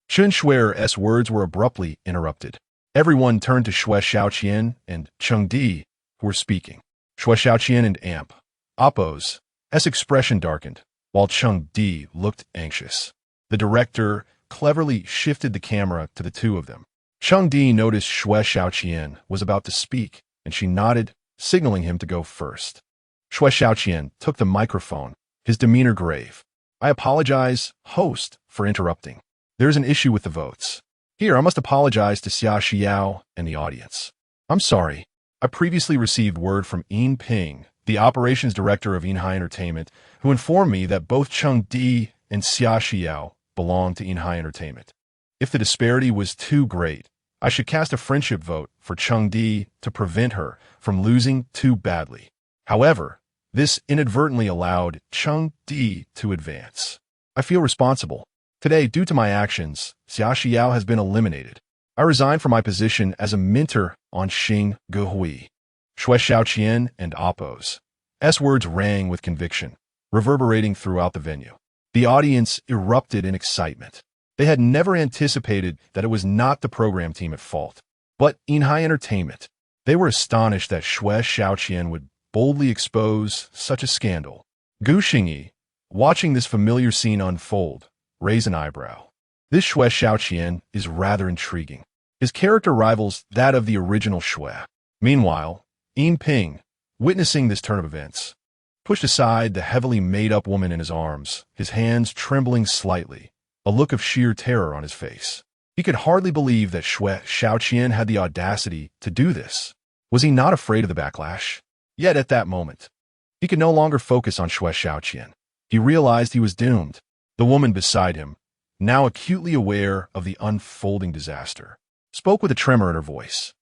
Chen Shuier's words were abruptly interrupted. Everyone turned to Shui Xiaoqian and Cheng Di, who were speaking. Shui Xiaoqian and Amp Oppo's expression darkened, while Cheng Di looked anxious. The director cleverly shifted the camera to the two of them. Cheng Di noticed Shui Xiaoqian was about to speak, and she nodded, signaling him to go first. Shui Xiaoqian took the microphone, his demeanor grave. I apologize, host, for interrupting. There's an issue with the votes. Here, I must apologize to Xia Xiao and the audience. I'm sorry. I previously received word from Yin Ping, the operations director of Yinhai Entertainment, who informed me that both Cheng Di and Xia Xiao belong to Yinhai Entertainment. If the disparity was too great, I should cast a friendship vote for Cheng Di to prevent her from losing too badly. However, this inadvertently allowed Cheng Di to advance. I feel responsible. Today, due to my actions, Xia Xiao has been eliminated. I resign from my position as a mentor on Xing Gehui. Shui Xiaoqian and Oppo's words rang with conviction, reverberating throughout the venue. The audience erupted in excitement. They had never anticipated that it was not the program team at fault, but Yinhai Entertainment. They were astonished that Shui Xiaoqian would boldly expose such a scandal. Gu Xingyi, watching this familiar scene unfold, raised an eyebrow. This Shui Xiaoqian is rather intriguing. His character rivals that of the original Shui. Meanwhile, Yin Ping, witnessing this turn of events, pushed aside the heavily made-up woman in his arms, his hands trembling slightly, a look of sheer terror on his face. He could hardly believe that Shui Xiaoqian had the audacity to do this. Was he not afraid of the backlash? Yet at that moment, he could no longer focus on Shui Xiaoqian. He realized he was doomed. The woman beside him, now acutely aware of the unfolding disaster, spoke with a tremor in her voice.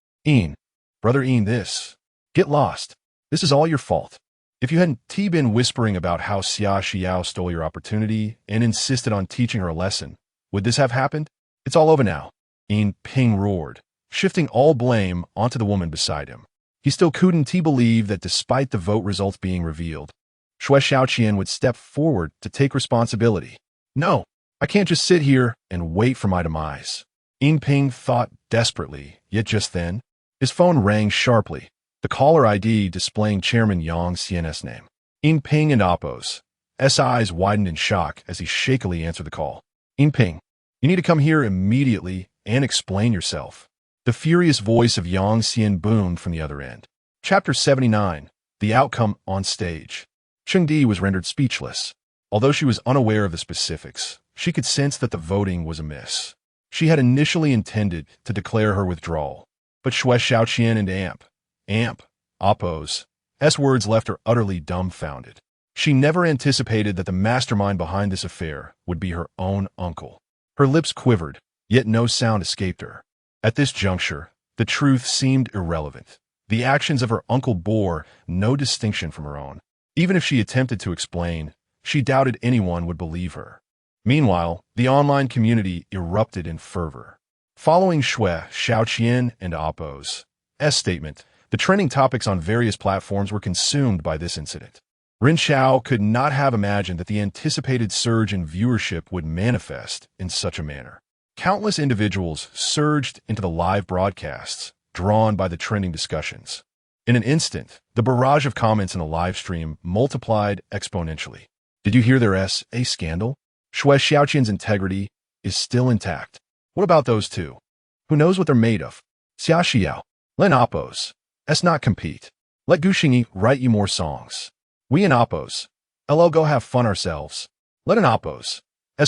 Brother this. Get lost. This is all your fault. If you hadn't been whispering about how Xia Xiao stole your opportunity and insisted on teaching her a lesson, would this have happened? It's all over now. Yin Ping roared, shifting all blame onto the woman beside him. He still couldn't believe that despite the vote results being revealed, Shui Xiaoqian would step forward to take responsibility. No, I can't just sit here and wait for my demise. Yin Ping thought desperately, yet just then, his phone rang sharply, the caller ID displaying Chairman Yang Xian's name. Ping and Appo's eyes widened in shock as he shakily answered the call. Ping, you need to come here immediately and explain yourself. The furious voice of Yang Xian boomed from the other end. Chapter 79. The Outcome on Stage. Chengdi was rendered speechless. Although she was unaware of the specifics, she could sense that the voting was amiss. She had initially intended to declare her withdrawal, but Xue Xiaoqian and Appo's words left her utterly dumbfounded. She never anticipated that the mastermind behind this affair would be her own uncle. Her lips quivered, yet no sound escaped her. At this juncture, the truth seemed irrelevant. The actions of her uncle bore no distinction from her own. Even if she attempted to explain, she doubted anyone would believe her. Meanwhile, the online community erupted in fervor. Following Xue Xiaoqian and Appo's statement, the trending topics on various platforms were consumed by this incident. Ren Xiao could not have imagined that the anticipated surge in viewership would manifest in such a manner. Countless individuals surged into the live broadcasts, drawn by the trending discussions. In an instant, the barrage of comments in the live stream multiplied exponentially. Did you hear their a scandal? Xue Xiaoqian's integrity is still intact. What about those two? Who knows what they're made of? Xia Xiao, let Appo's not compete. Let Gu Xingyi write you more songs. We and Appo's go have fun ourselves. Let an Appo's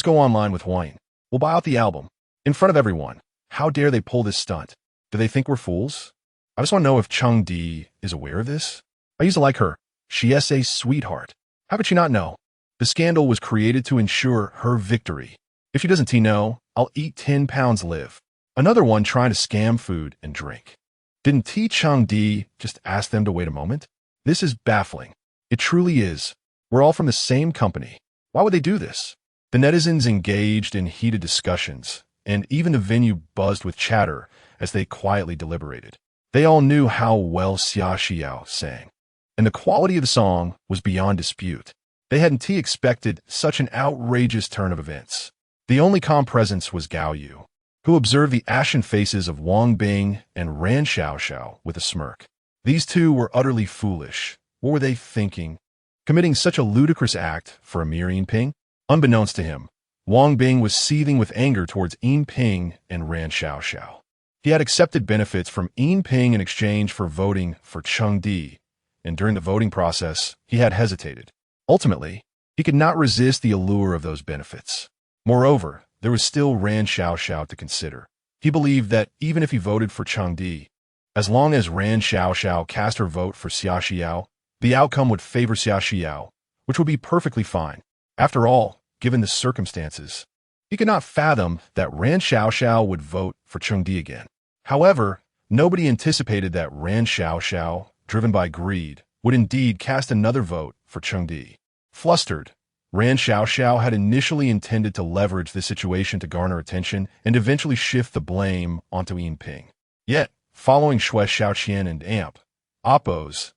go online with Huang. We'll buy out the album. In front of everyone. How dare they pull this stunt? Do they think we're fools? I just want to know if Chengdi is aware of this. I used to like her. She is a sweetheart. How could she not know? The scandal was created to ensure her victory. If she doesn't know, I'll eat 10 pounds live. Another one trying to scam food and drink. Didn't Chengdi just ask them to wait a moment? This is baffling. It truly is. We're all from the same company. Why would they do this? The netizens engaged in heated discussions, and even the venue buzzed with chatter as they quietly deliberated. They all knew how well Xia Xiao sang, and the quality of the song was beyond dispute. They hadn't expected such an outrageous turn of events. The only calm presence was Gao Yu, who observed the ashen faces of Wang Bing and Ran Xiaoxiao with a smirk. These two were utterly foolish. What were they thinking? Committing such a ludicrous act for a mere Ping? Unbeknownst to him, Wang Bing was seething with anger towards Ping and Ran Xiaoxiao. He had accepted benefits from Ping in exchange for voting for Chengdi, and during the voting process, he had hesitated. Ultimately, he could not resist the allure of those benefits. Moreover, there was still Ran Xiaoxiao to consider. He believed that even if he voted for Chengdi, as long as Ran Xiaoxiao cast her vote for Xia Xiao, the outcome would favor Xia Xiao, which would be perfectly fine. After all, given the circumstances, he could not fathom that Ran Xiaoxiao would vote for Chengdi again. However, nobody anticipated that Ran Xiaoxiao, driven by greed, would indeed cast another vote for Chengdi. Flustered, Ran Xiaoxiao had initially intended to leverage the situation to garner attention and eventually shift the blame onto Ping. Yet, following Xue Xiaoqian and Appo's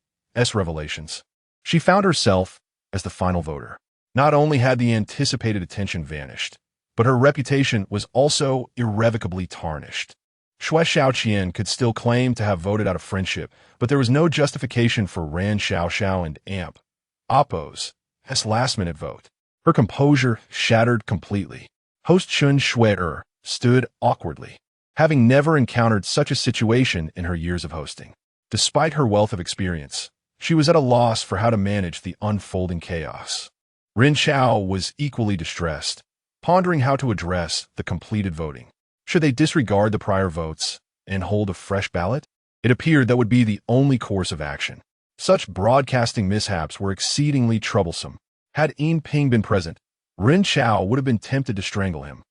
revelations, she found herself as the final voter. Not only had the anticipated attention vanished, but her reputation was also irrevocably tarnished. Xue Xiaoqian could still claim to have voted out of friendship, but there was no justification for Ran Xiaoxiao and Appo's last-minute vote. Her composure shattered completely. Host Chun Shui stood awkwardly, having never encountered such a situation in her years of hosting. Despite her wealth of experience, she was at a loss for how to manage the unfolding chaos. Ren Xiao was equally distressed, pondering how to address the completed voting. Should they disregard the prior votes and hold a fresh ballot? It appeared that would be the only course of action. Such broadcasting mishaps were exceedingly troublesome. Had Ping been present, Ren Xiao would have been tempted to strangle him.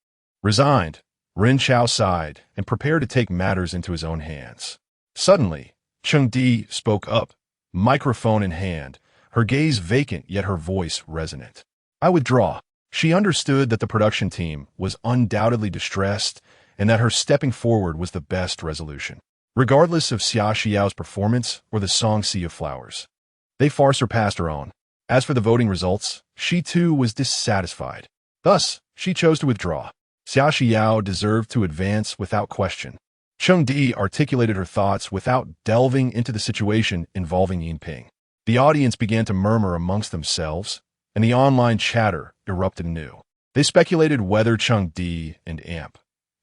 Resigned, Ren Xiao sighed and prepared to take matters into his own hands. Suddenly, Chengdi spoke up, microphone in hand, her gaze vacant yet her voice resonant. I withdraw. She understood that the production team was undoubtedly distressed and that her stepping forward was the best resolution. Regardless of Xia Xiao's performance or the song Sea of Flowers, they far surpassed her own. As for the voting results, she too was dissatisfied. Thus, she chose to withdraw. Xia Xiao deserved to advance without question. Chengdi articulated her thoughts without delving into the situation involving Ping. The audience began to murmur amongst themselves, and the online chatter erupted anew. They speculated whether Chengdi and Amp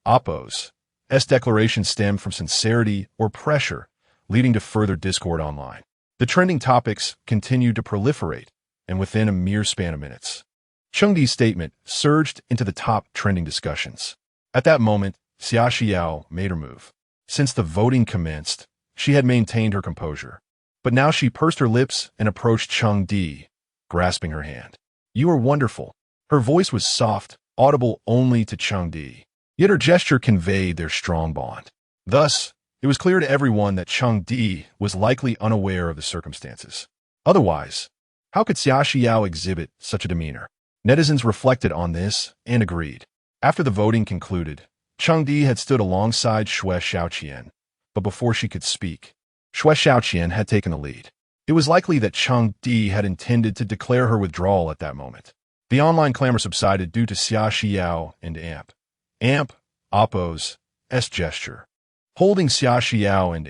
Oppo's declaration stemmed from sincerity or pressure, leading to further discord online. The trending topics continued to proliferate, and within a mere span of minutes, Chengdi's statement surged into the top trending discussions. At that moment, Xia Xiao made her move. Since the voting commenced, she had maintained her composure. But now she pursed her lips and approached Chengdi, grasping her hand. "You are wonderful." Her voice was soft, audible only to Chengdi. Yet her gesture conveyed their strong bond. Thus, it was clear to everyone that Chengdi was likely unaware of the circumstances. Otherwise, how could Xia Xiao exhibit such a demeanor? Netizens reflected on this and agreed. After the voting concluded, Chengdi had stood alongside Xue Xiaoqian, but before she could speak, Xue Xiaoqian had taken the lead. It was likely that Chengdi had intended to declare her withdrawal at that moment. The online clamor subsided due to Xia Xiao and Amp Oppo's gesture. Holding Xia Xiao and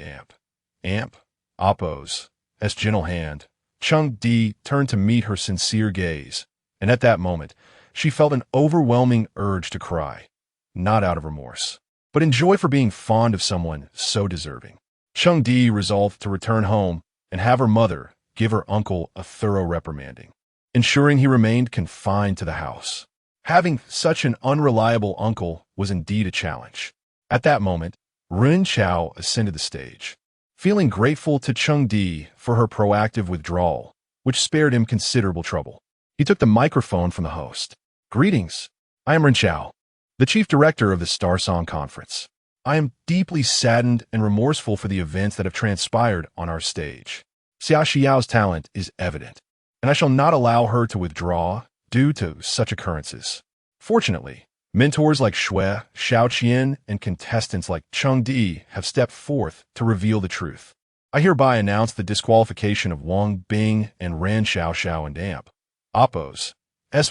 Amp Oppo's gentle hand, Chengdi turned to meet her sincere gaze, and at that moment, she felt an overwhelming urge to cry, not out of remorse, but in joy for being fond of someone so deserving. Chengdi resolved to return home and have her mother give her uncle a thorough reprimanding, ensuring he remained confined to the house. Having such an unreliable uncle was indeed a challenge. At that moment, Ren Chao ascended the stage, feeling grateful to Chengdi for her proactive withdrawal, which spared him considerable trouble. He took the microphone from the host. "Greetings. I am Ren Chao, the chief director of the Star Song Conference. I am deeply saddened and remorseful for the events that have transpired on our stage. Xia Xiao's talent is evident, and I shall not allow her to withdraw due to such occurrences. Fortunately, mentors like Xue Xiaoqian and contestants like Chengdi have stepped forth to reveal the truth. I hereby announce the disqualification of Wang Bing and Ran Xiaoxiao and Amp Oppo's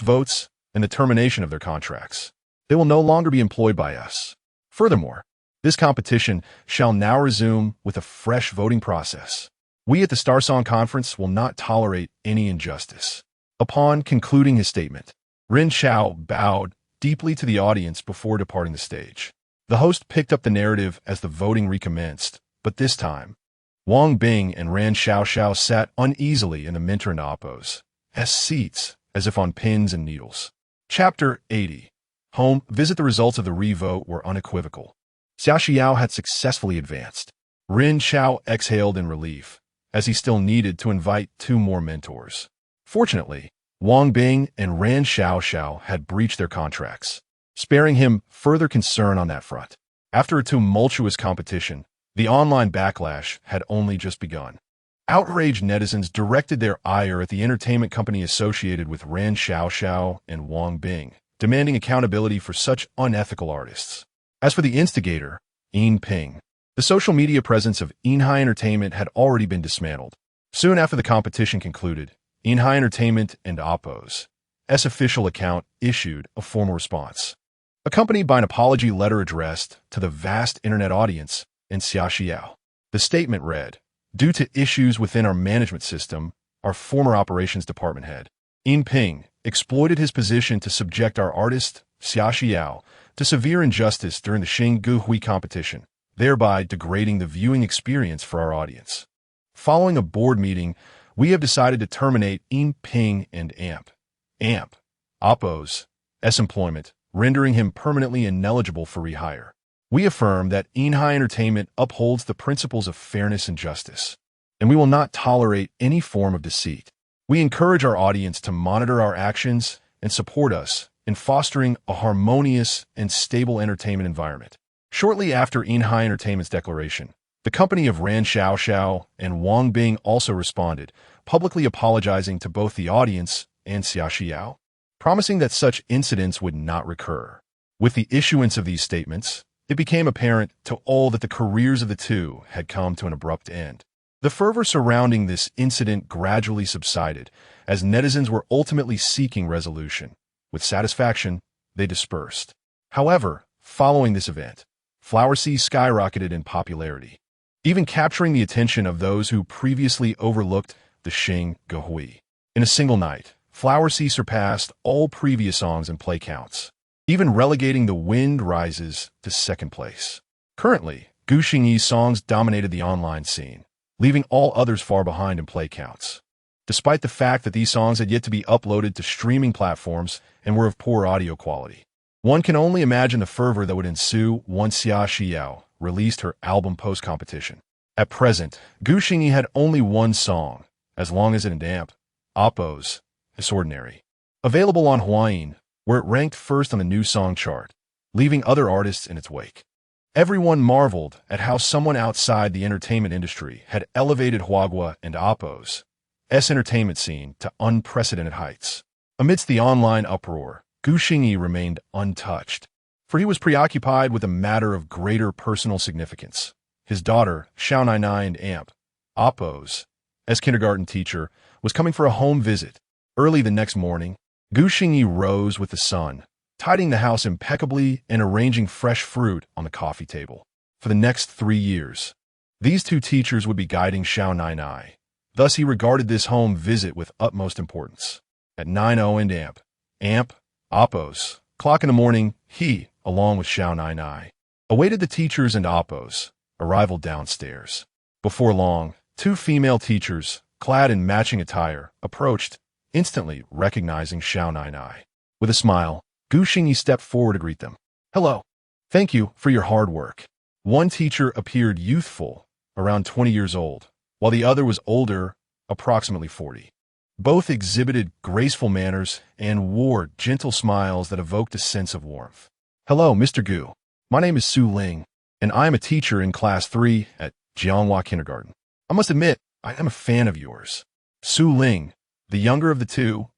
votes and the termination of their contracts. They will no longer be employed by us. Furthermore, this competition shall now resume with a fresh voting process. We at the Star Song Conference will not tolerate any injustice." Upon concluding his statement, Ren Chao bowed deeply to the audience before departing the stage. The host picked up the narrative as the voting recommenced, but this time, Wang Bing and Ran Xiaoxiao sat uneasily in the mentor and Oppo's seats, as if on pins and needles. Chapter 80. Home. Visit. The results of the re-vote were unequivocal. Xia Xiao had successfully advanced. Ren Chao exhaled in relief, as he still needed to invite 2 more mentors. Fortunately, Wang Bing and Ran Xiaoxiao had breached their contracts, sparing him further concern on that front. After a tumultuous competition, the online backlash had only just begun. Outraged netizens directed their ire at the entertainment company associated with Ran Xiaoxiao and Wang Bing, demanding accountability for such unethical artists. As for the instigator, Ping, the social media presence of High Entertainment had already been dismantled. Soon after the competition concluded, High Entertainment and Oppo's official account issued a formal response, accompanied by an apology letter addressed to the vast internet audience and Xia Xiao. The statement read, "Due to issues within our management system, our former operations department head, Ping, exploited his position to subject our artist, Xia Xiao, to severe injustice during the Xingyan Hui competition, thereby degrading the viewing experience for our audience. Following a board meeting, we have decided to terminate Ping and Amp Oppo's employment, rendering him permanently ineligible for rehire. We affirm that High Entertainment upholds the principles of fairness and justice, and we will not tolerate any form of deceit. We encourage our audience to monitor our actions and support us in fostering a harmonious and stable entertainment environment." Shortly after High Entertainment's declaration, the company of Ran Xiaoxiao and Wang Bing also responded, publicly apologizing to both the audience and Xia Xiao, promising that such incidents would not recur. With the issuance of these statements, it became apparent to all that the careers of the two had come to an abrupt end. The fervor surrounding this incident gradually subsided, as netizens were ultimately seeking resolution. With satisfaction, they dispersed. However, following this event, Flower Sea skyrocketed in popularity, even capturing the attention of those who previously overlooked the Xing Gahui. In a single night, Flower Sea surpassed all previous songs in play counts, even relegating The Wind Rises to second place. Currently, Gu Xingyi's songs dominated the online scene, leaving all others far behind in play counts. Despite the fact that these songs had yet to be uploaded to streaming platforms and were of poor audio quality. One can only imagine the fervor that would ensue once Xia Xiao released her album post-competition. At present, Gu Xingyi had only one song, As Long As It and Amp, Oppo's It's Ordinary, available on Huayin, where it ranked first on the new song chart, leaving other artists in its wake. Everyone marveled at how someone outside the entertainment industry had elevated Huagua and Oppo's entertainment scene to unprecedented heights. Amidst the online uproar, Gu Xingyi remained untouched, for he was preoccupied with a matter of greater personal significance. His daughter, Xiao Nainai and Amp, Oppo's kindergarten teacher, was coming for a home visit. Early the next morning, Gu Xingyi rose with the sun, tidying the house impeccably and arranging fresh fruit on the coffee table. For the next 3 years, these two teachers would be guiding Xiao Nainai. Thus he regarded this home visit with utmost importance. At 9:00 and Amp, Oppo's clock in the morning, he, along with Xiao Nainai, awaited the teachers and Oppo's arrival downstairs. Before long, two female teachers, clad in matching attire, approached, instantly recognizing Xiao Nainai. With a smile, Gu Xingyi stepped forward to greet them. "Hello. Thank you for your hard work." One teacher appeared youthful, around 20 years old, while the other was older, approximately 40. Both exhibited graceful manners and wore gentle smiles that evoked a sense of warmth. "Hello, Mr. Gu. My name is Su Ling, and I am a teacher in Class 3 at Jianghua Kindergarten. I must admit, I am a fan of yours." Su Ling, the younger of the two,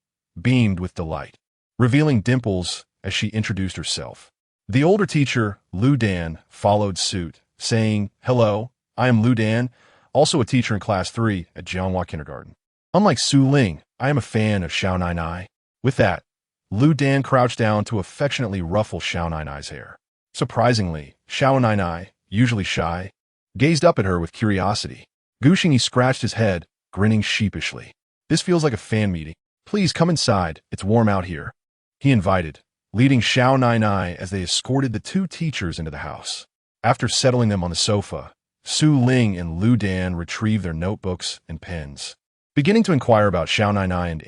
beamed with delight, revealing dimples as she introduced herself. The older teacher, Lu Dan, followed suit, saying, "Hello, I am Lu Dan, also a teacher in Class 3 at Jianghua Kindergarten. Unlike Su Ling, I am a fan of Xiao Nainai." With that, Lu Dan crouched down to affectionately ruffle Xiao Nainai's hair. Surprisingly, Xiao Nainai, usually shy, gazed up at her with curiosity. Gu Xingyi scratched his head, grinning sheepishly. "This feels like a fan meeting. Please come inside, it's warm out here," he invited, leading Xiao Nainai as they escorted the two teachers into the house. After settling them on the sofa, Su Ling and Lu Dan retrieved their notebooks and pens, beginning to inquire about Xiao Nainai and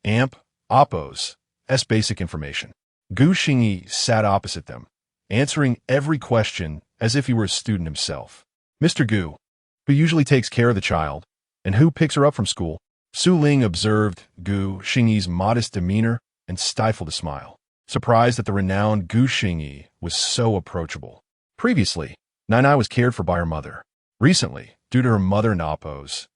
Amp, Oppo's basic information. Gu Xingyi sat opposite them, answering every question as if he were a student himself. "Mr. Gu, who usually takes care of the child, and who picks her up from school?" Su Ling observed Gu Xingyi's modest demeanor and stifled a smile, surprised that the renowned Gu Xingyi was so approachable. Previously, Nainai was cared for by her mother. Recently, due to her mother and Oppo's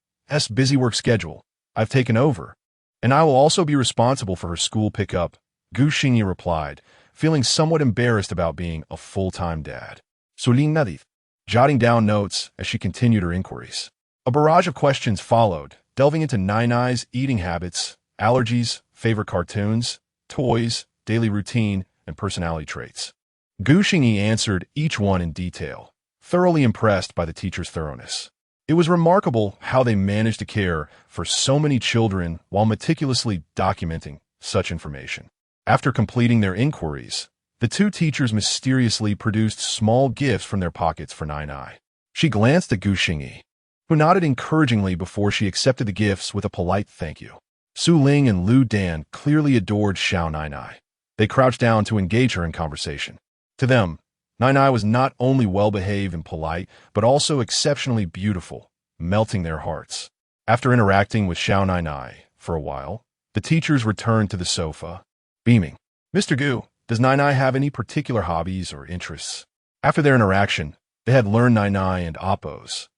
busy work schedule, I've taken over, and I will also be responsible for her school pickup, Gu Xingyi replied, feeling somewhat embarrassed about being a full-time dad. Sulin Nadith, jotting down notes as she continued her inquiries. A barrage of questions followed, delving into Nainai's eating habits, allergies, favorite cartoons, toys, daily routine, and personality traits. Gu Xingyi answered each one in detail, thoroughly impressed by the teacher's thoroughness. It was remarkable how they managed to care for so many children while meticulously documenting such information. After completing their inquiries, the two teachers mysteriously produced small gifts from their pockets for Nainai. She glanced at Gu Xingyi, who nodded encouragingly before she accepted the gifts with a polite thank you. Su Ling and Lu Dan clearly adored Xiao Nainai. They crouched down to engage her in conversation. To them, Nainai was not only well-behaved and polite, but also exceptionally beautiful, melting their hearts. After interacting with Xiao Nainai for a while, the teachers returned to the sofa, beaming. "Mr. Gu, does Nainai have any particular hobbies or interests?" After their interaction, they had learned Nainai and Oppo's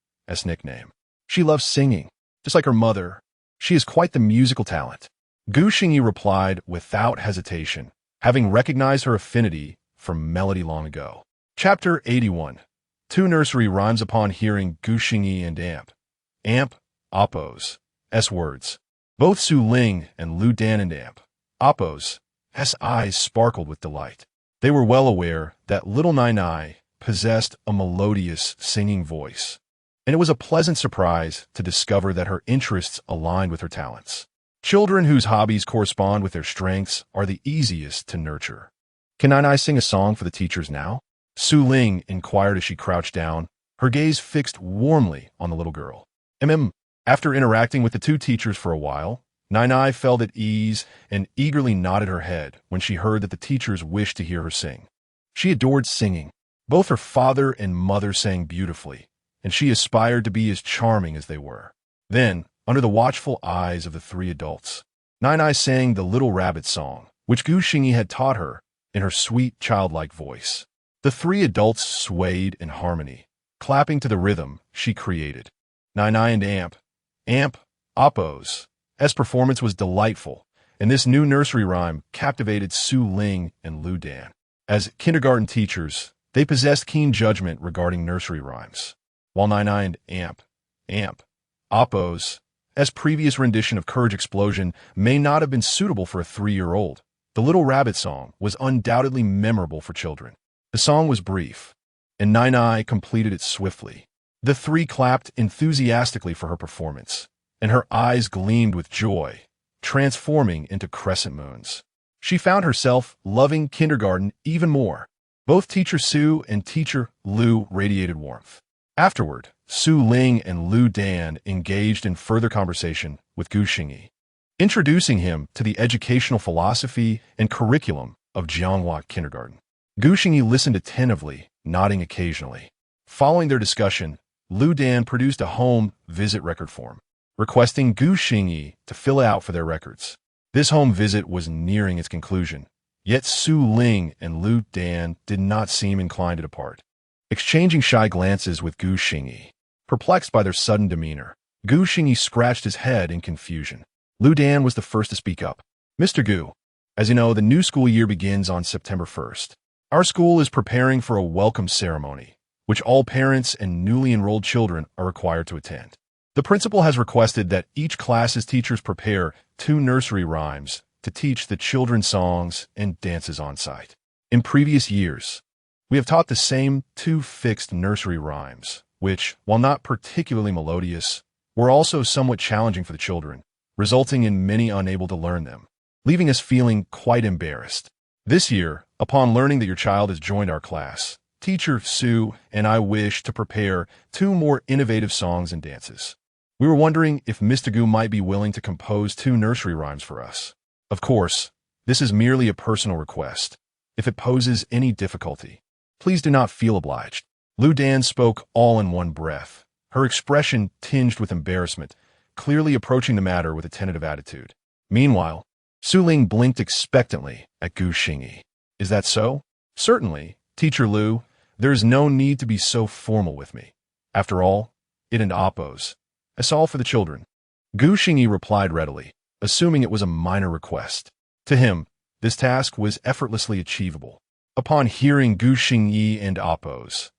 nickname. "She loves singing, just like her mother. She is quite the musical talent." Gu Xingyi replied without hesitation, having recognized her affinity for melody long ago. Chapter 81. Two nursery rhymes upon hearing Gu Xingyi and Amp, Oppo's words. Both Su Ling and Lu Dan and Oppo's eyes sparkled with delight. They were well aware that little Nainai possessed a melodious singing voice, and it was a pleasant surprise to discover that her interests aligned with her talents. Children whose hobbies correspond with their strengths are the easiest to nurture. "Can I sing a song for the teachers now?" Su Ling inquired as she crouched down, her gaze fixed warmly on the little girl. After interacting with the two teachers for a while, Nai felt at ease and eagerly nodded her head when she heard that the teachers wished to hear her sing. She adored singing. Both her father and mother sang beautifully, and she aspired to be as charming as they were. Then, under the watchful eyes of the three adults, Nai sang the Little Rabbit song, which Gu Xingyi had taught her in her sweet, childlike voice. The three adults swayed in harmony, clapping to the rhythm she created. Nai and Amp, Oppo's performance was delightful, and this new nursery rhyme captivated Su Ling and Lu Dan. As kindergarten teachers, they possessed keen judgment regarding nursery rhymes. While Nai and Amp, Oppo's previous rendition of Courage Explosion may not have been suitable for a 3-year-old, the Little Rabbit song was undoubtedly memorable for children. The song was brief, and Nai completed it swiftly. The three clapped enthusiastically for her performance, and her eyes gleamed with joy, transforming into crescent moons. She found herself loving kindergarten even more. Both Teacher Su and Teacher Lu radiated warmth. Afterward, Su Ling and Lu Dan engaged in further conversation with Gu Xingyi, introducing him to the educational philosophy and curriculum of Jianghua Kindergarten. Gu Xingyi listened attentively, nodding occasionally. Following their discussion, Lu Dan produced a home visit record form, requesting Gu Xingyi to fill it out for their records. This home visit was nearing its conclusion, yet Su Ling and Lu Dan did not seem inclined to depart. Exchanging shy glances with Gu Xingyi, perplexed by their sudden demeanor, Gu Xingyi scratched his head in confusion. Lu Dan was the first to speak up. "Mr. Gu, as you know, the new school year begins on September 1st. Our school is preparing for a welcome ceremony, which all parents and newly enrolled children are required to attend. The principal has requested that each class's teachers prepare 2 nursery rhymes to teach the children songs and dances on site. In previous years, we have taught the same 2 fixed nursery rhymes, which, while not particularly melodious, were also somewhat challenging for the children, resulting in many unable to learn them, leaving us feeling quite embarrassed. This year, upon learning that your child has joined our class, Teacher Su and I wish to prepare 2 more innovative songs and dances. We were wondering if Mr. Gu might be willing to compose 2 nursery rhymes for us. Of course, this is merely a personal request. If it poses any difficulty, please do not feel obliged." Lu Dan spoke all in one breath, her expression tinged with embarrassment, clearly approaching the matter with a tentative attitude. Meanwhile, Su Ling blinked expectantly at Gu Xingyi. "Is that so?" "Certainly, Teacher Lu. There is no need to be so formal with me. After all, it and Oppo's. It's all for the children." Gu Xingyi replied readily, assuming it was a minor request. To him, this task was effortlessly achievable. Upon hearing Gu Xingyi and Oppo's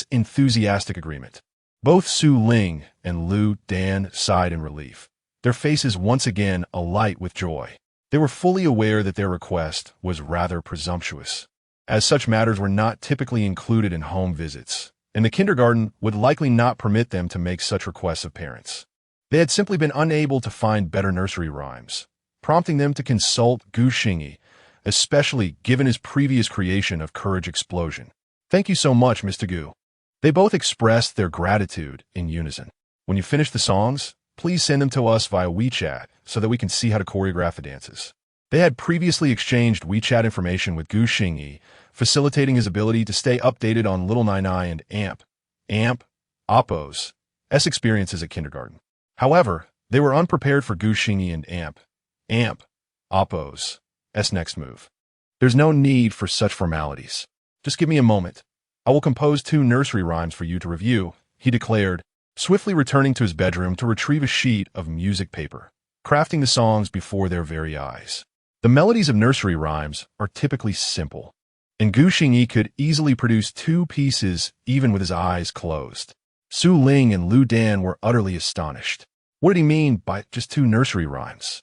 enthusiastic agreement, both Su Ling and Lu Dan sighed in relief, their faces once again alight with joy. They were fully aware that their request was rather presumptuous, as such matters were not typically included in home visits, and the kindergarten would likely not permit them to make such requests of parents. They had simply been unable to find better nursery rhymes, prompting them to consult Gu Xingyi, especially given his previous creation of Courage Explosion. "Thank you so much, Mr. Gu." They both expressed their gratitude in unison. "When you finish the songs, please send them to us via WeChat so that we can see how to choreograph the dances." They had previously exchanged WeChat information with Gu Xingyi, facilitating his ability to stay updated on Little Nai and Amp, Oppo's experiences at kindergarten. However, they were unprepared for Gu Xingyi and Amp, Oppo's next move. "There's no need for such formalities. Just give me a moment. I will compose 2 nursery rhymes for you to review," he declared, swiftly returning to his bedroom to retrieve a sheet of music paper, crafting the songs before their very eyes. The melodies of nursery rhymes are typically simple, and Gu Xingyi could easily produce 2 pieces even with his eyes closed. Su Ling and Lu Dan were utterly astonished. What did he mean by just 2 nursery rhymes?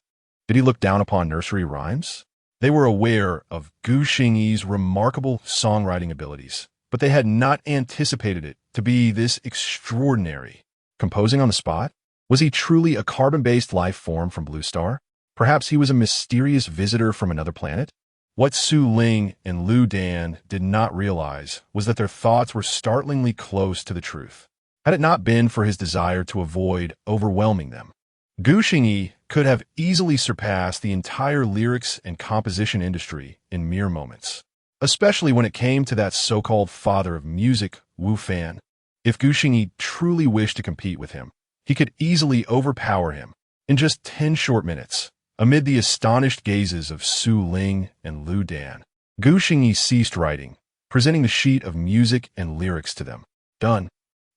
Did he look down upon nursery rhymes? They were aware of Gu Xingyi's remarkable songwriting abilities, but they had not anticipated it to be this extraordinary. Composing on the spot? Was he truly a carbon-based life form from Blue Star? Perhaps he was a mysterious visitor from another planet? What Su Ling and Lu Dan did not realize was that their thoughts were startlingly close to the truth. Had it not been for his desire to avoid overwhelming them, Gu Xingyi could have easily surpassed the entire lyrics and composition industry in mere moments, especially when it came to that so-called father of music, Wu Fan. If Gu Xingyi truly wished to compete with him, he could easily overpower him in just 10 short minutes. Amid the astonished gazes of Su Ling and Lu Dan, Gu Xingyi ceased writing, presenting the sheet of music and lyrics to them. Done.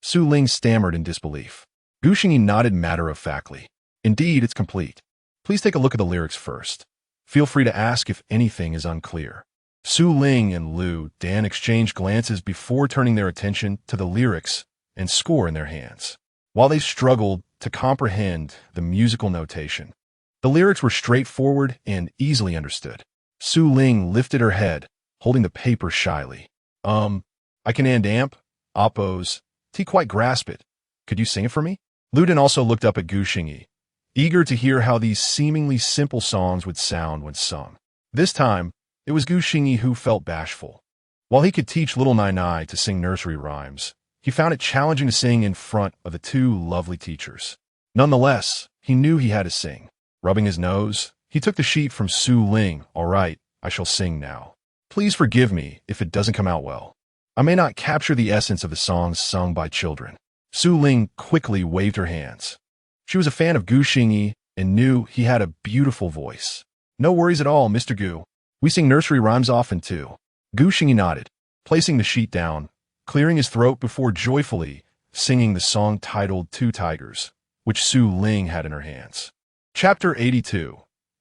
Su Ling stammered in disbelief. Gu Xingyi nodded matter-of-factly. Indeed, it's complete. Please take a look at the lyrics first. Feel free to ask if anything is unclear. Su Ling and Lu Dan exchanged glances before turning their attention to the lyrics and score in their hands. While they struggled to comprehend the musical notation, the lyrics were straightforward and easily understood. Su Ling lifted her head, holding the paper shyly. I can and amp, oppose, quite grasp it. Could you sing it for me? Lu Dan also looked up at Gu Xingyi, eager to hear how these seemingly simple songs would sound when sung. This time, it was Gu Xingyi who felt bashful. While he could teach little Nai Nai to sing nursery rhymes, he found it challenging to sing in front of the two lovely teachers. Nonetheless, he knew he had to sing. Rubbing his nose, he took the sheet from Su Ling. All right, I shall sing now. Please forgive me if it doesn't come out well. I may not capture the essence of the songs sung by children. Su Ling quickly waved her hands. She was a fan of Gu Xingyi and knew he had a beautiful voice. No worries at all, Mr. Gu. We sing nursery rhymes often too. Gu Xingyi nodded, placing the sheet down, clearing his throat before joyfully singing the song titled Two Tigers, which Su Ling had in her hands. Chapter 82.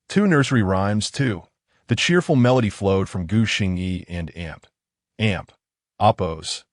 Two Nursery Rhymes 2. The cheerful melody flowed from Gu Xingyi and Amp, Oppo's,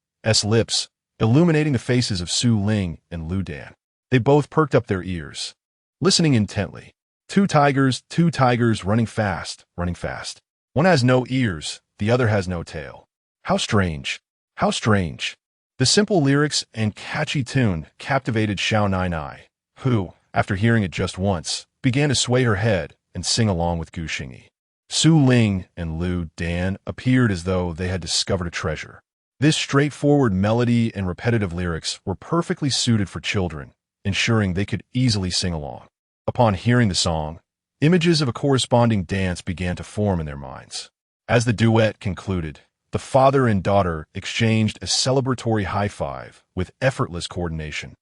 lips, illuminating the faces of Su Ling and Lu Dan. They both perked up their ears, listening intently. Two tigers, running fast, running fast. One has no ears, the other has no tail. How strange, how strange. The simple lyrics and catchy tune captivated Xiao Nai Nai, who, after hearing it just once, began to sway her head and sing along with Gu Xingyi. Su Ling and Lu Dan appeared as though they had discovered a treasure. This straightforward melody and repetitive lyrics were perfectly suited for children, ensuring they could easily sing along. Upon hearing the song, images of a corresponding dance began to form in their minds. As the duet concluded, the father and daughter exchanged a celebratory high five with effortless coordination,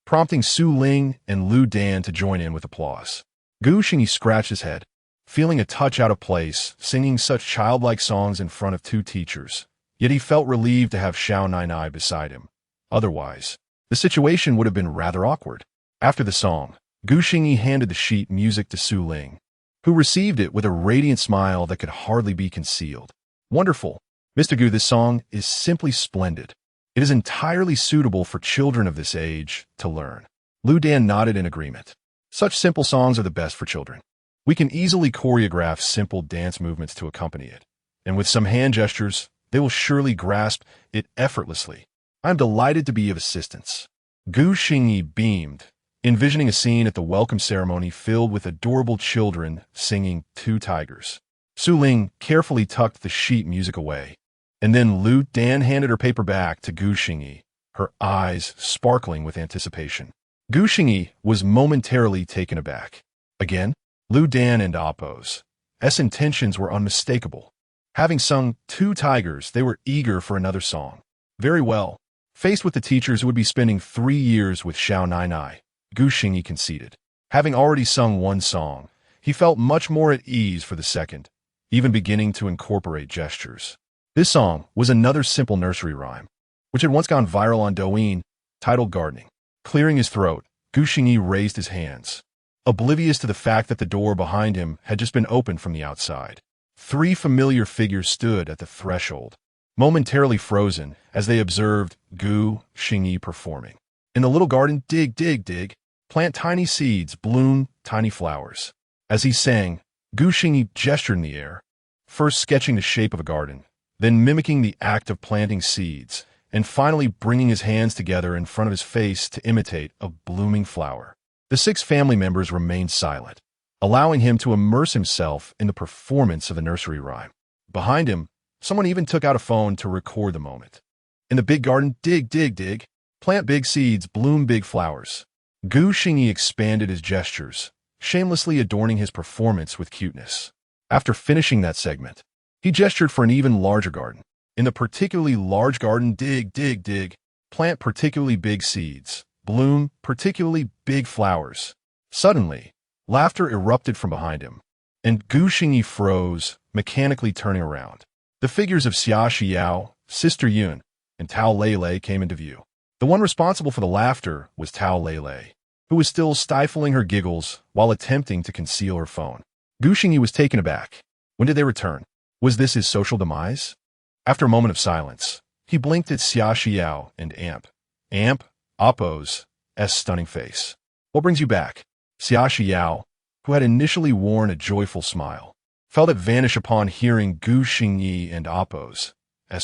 prompting Su Ling and Lu Dan to join in with applause. Gu Xingyi scratched his head, feeling a touch out of place, singing such childlike songs in front of two teachers. Yet he felt relieved to have Xiao Nai Nai beside him. Otherwise, the situation would have been rather awkward. After the song, Gu Xingyi handed the sheet music to Su Ling, who received it with a radiant smile that could hardly be concealed. Wonderful. Mr. Gu, this song is simply splendid. It is entirely suitable for children of this age to learn. Lu Dan nodded in agreement. Such simple songs are the best for children. We can easily choreograph simple dance movements to accompany it, and with some hand gestures, they will surely grasp it effortlessly. I am delighted to be of assistance. Gu Xingyi beamed, envisioning a scene at the welcome ceremony filled with adorable children singing Two Tigers. Su Ling carefully tucked the sheet music away, and then Lu Dan handed her paper back to Gu Xingyi, her eyes sparkling with anticipation. Gu Xingyi was momentarily taken aback. Again, Lu Dan and Oppo's intentions were unmistakable. Having sung Two Tigers, they were eager for another song. Very well. Faced with the teachers who would be spending 3 years with Xiao Nai Nai, Gu Xingyi conceded. Having already sung one song, he felt much more at ease for the second, even beginning to incorporate gestures. This song was another simple nursery rhyme, which had once gone viral on Douyin, titled Gardening. Clearing his throat, Gu Xingyi raised his hands, oblivious to the fact that the door behind him had just been opened from the outside. 3 familiar figures stood at the threshold, momentarily frozen as they observed Gu Xingyi performing. In the little garden, dig, dig, dig, plant tiny seeds, bloom tiny flowers. As he sang, Gu Xingyi gestured in the air, first sketching the shape of a garden, then mimicking the act of planting seeds, and finally bringing his hands together in front of his face to imitate a blooming flower. The 6 family members remained silent, allowing him to immerse himself in the performance of the nursery rhyme. Behind him, someone even took out a phone to record the moment. In the big garden, dig, dig, dig. Plant big seeds, bloom big flowers. Gu Xingyi expanded his gestures, shamelessly adorning his performance with cuteness. After finishing that segment, he gestured for an even larger garden. In the particularly large garden, dig, dig, dig. Plant particularly big seeds, bloom particularly big flowers. Suddenly, laughter erupted from behind him, and Gu Xingyi froze, mechanically turning around. The figures of Xia Xiao, Sister Yun, and Tao Lei came into view. The one responsible for the laughter was Tao Lei, who was still stifling her giggles while attempting to conceal her phone. Gu Xingyi was taken aback. When did they return? Was this his social demise? After a moment of silence, he blinked at Xia Xiao and Amp, Oppo's stunning face. What brings you back? Xia Xiao, who had initially worn a joyful smile, felt it vanish upon hearing Gu Xingyi and Oppo's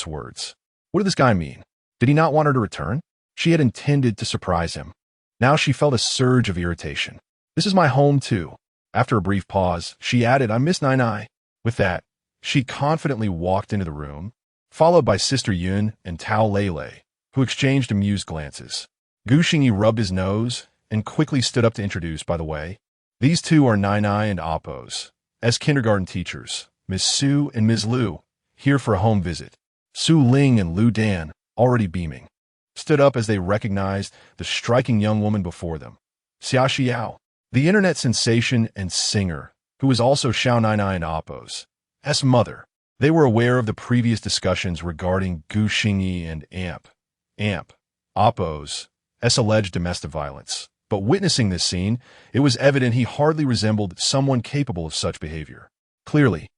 words. What did this guy mean? Did he not want her to return? She had intended to surprise him. Now she felt a surge of irritation. This is my home too. After a brief pause, she added, I miss Nai. With that, she confidently walked into the room, followed by Sister Yun and Tao Lei, who exchanged amused glances. Gu Xingyi rubbed his nose and quickly stood up to introduce, by the way. These two are Nai and Oppo's, as kindergarten teachers, Miss Su and Ms. Liu, here for a home visit. Su Ling and Lu Dan, already beaming, stood up as they recognized the striking young woman before them. Xia Xiao, the internet sensation and singer, who was also Xiao Nai and Oppo's mother. They were aware of the previous discussions regarding Gu Xingyi and Oppo's alleged domestic violence. But witnessing this scene, it was evident he hardly resembled someone capable of such behavior. Clearly,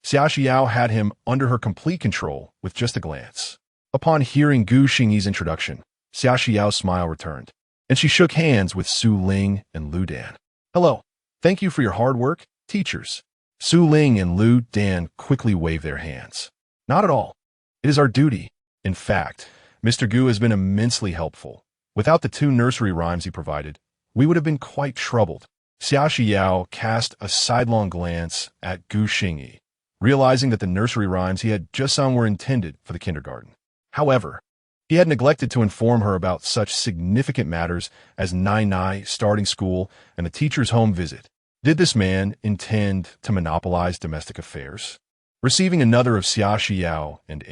Xia Xiao had him under her complete control with just a glance. Upon hearing Gu Xingyi's introduction, Xia Xiao's smile returned, and she shook hands with Su Ling and Lu Dan. Hello. Thank you for your hard work, teachers. Su Ling and Lu Dan quickly waved their hands. Not at all. It is our duty. In fact, Mr. Gu has been immensely helpful. Without the 2 nursery rhymes he provided, we would have been quite troubled. Xia Xiao cast a sidelong glance at Gu Xingyi, realizing that the nursery rhymes he had just sung were intended for the kindergarten. However, he had neglected to inform her about such significant matters as Nai starting school and the teacher's home visit. Did this man intend to monopolize domestic affairs? Receiving another of Xia Xiao and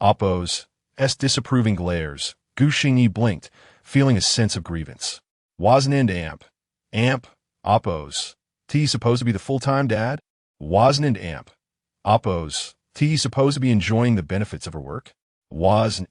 Oppo's disapproving glares, Gu Xingyi blinked, feeling a sense of grievance. Wasn't Oppo's supposed to be the full-time dad? Wasn't Oppo's supposed to be enjoying the benefits of her work? Wasn't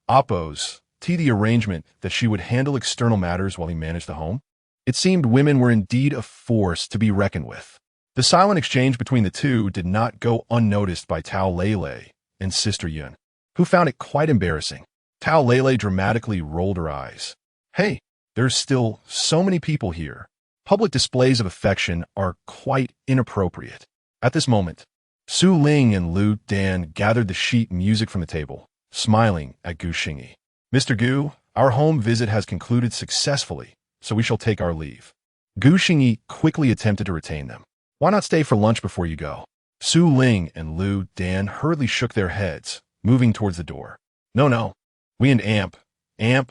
Oppo's the arrangement that she would handle external matters while he managed the home? It seemed women were indeed a force to be reckoned with. The silent exchange between the two did not go unnoticed by Tao Lei and Sister Yun, who found it quite embarrassing. Tao Lei dramatically rolled her eyes. Hey, there's still so many people here. Public displays of affection are quite inappropriate. At this moment, Su Ling and Lu Dan gathered the sheet music from the table, smiling at Gu Xingyi. Mr. Gu, our home visit has concluded successfully, so we shall take our leave. Gu Xingyi quickly attempted to retain them. Why not stay for lunch before you go? Su Ling and Lu Dan hurriedly shook their heads, moving towards the door. No. We and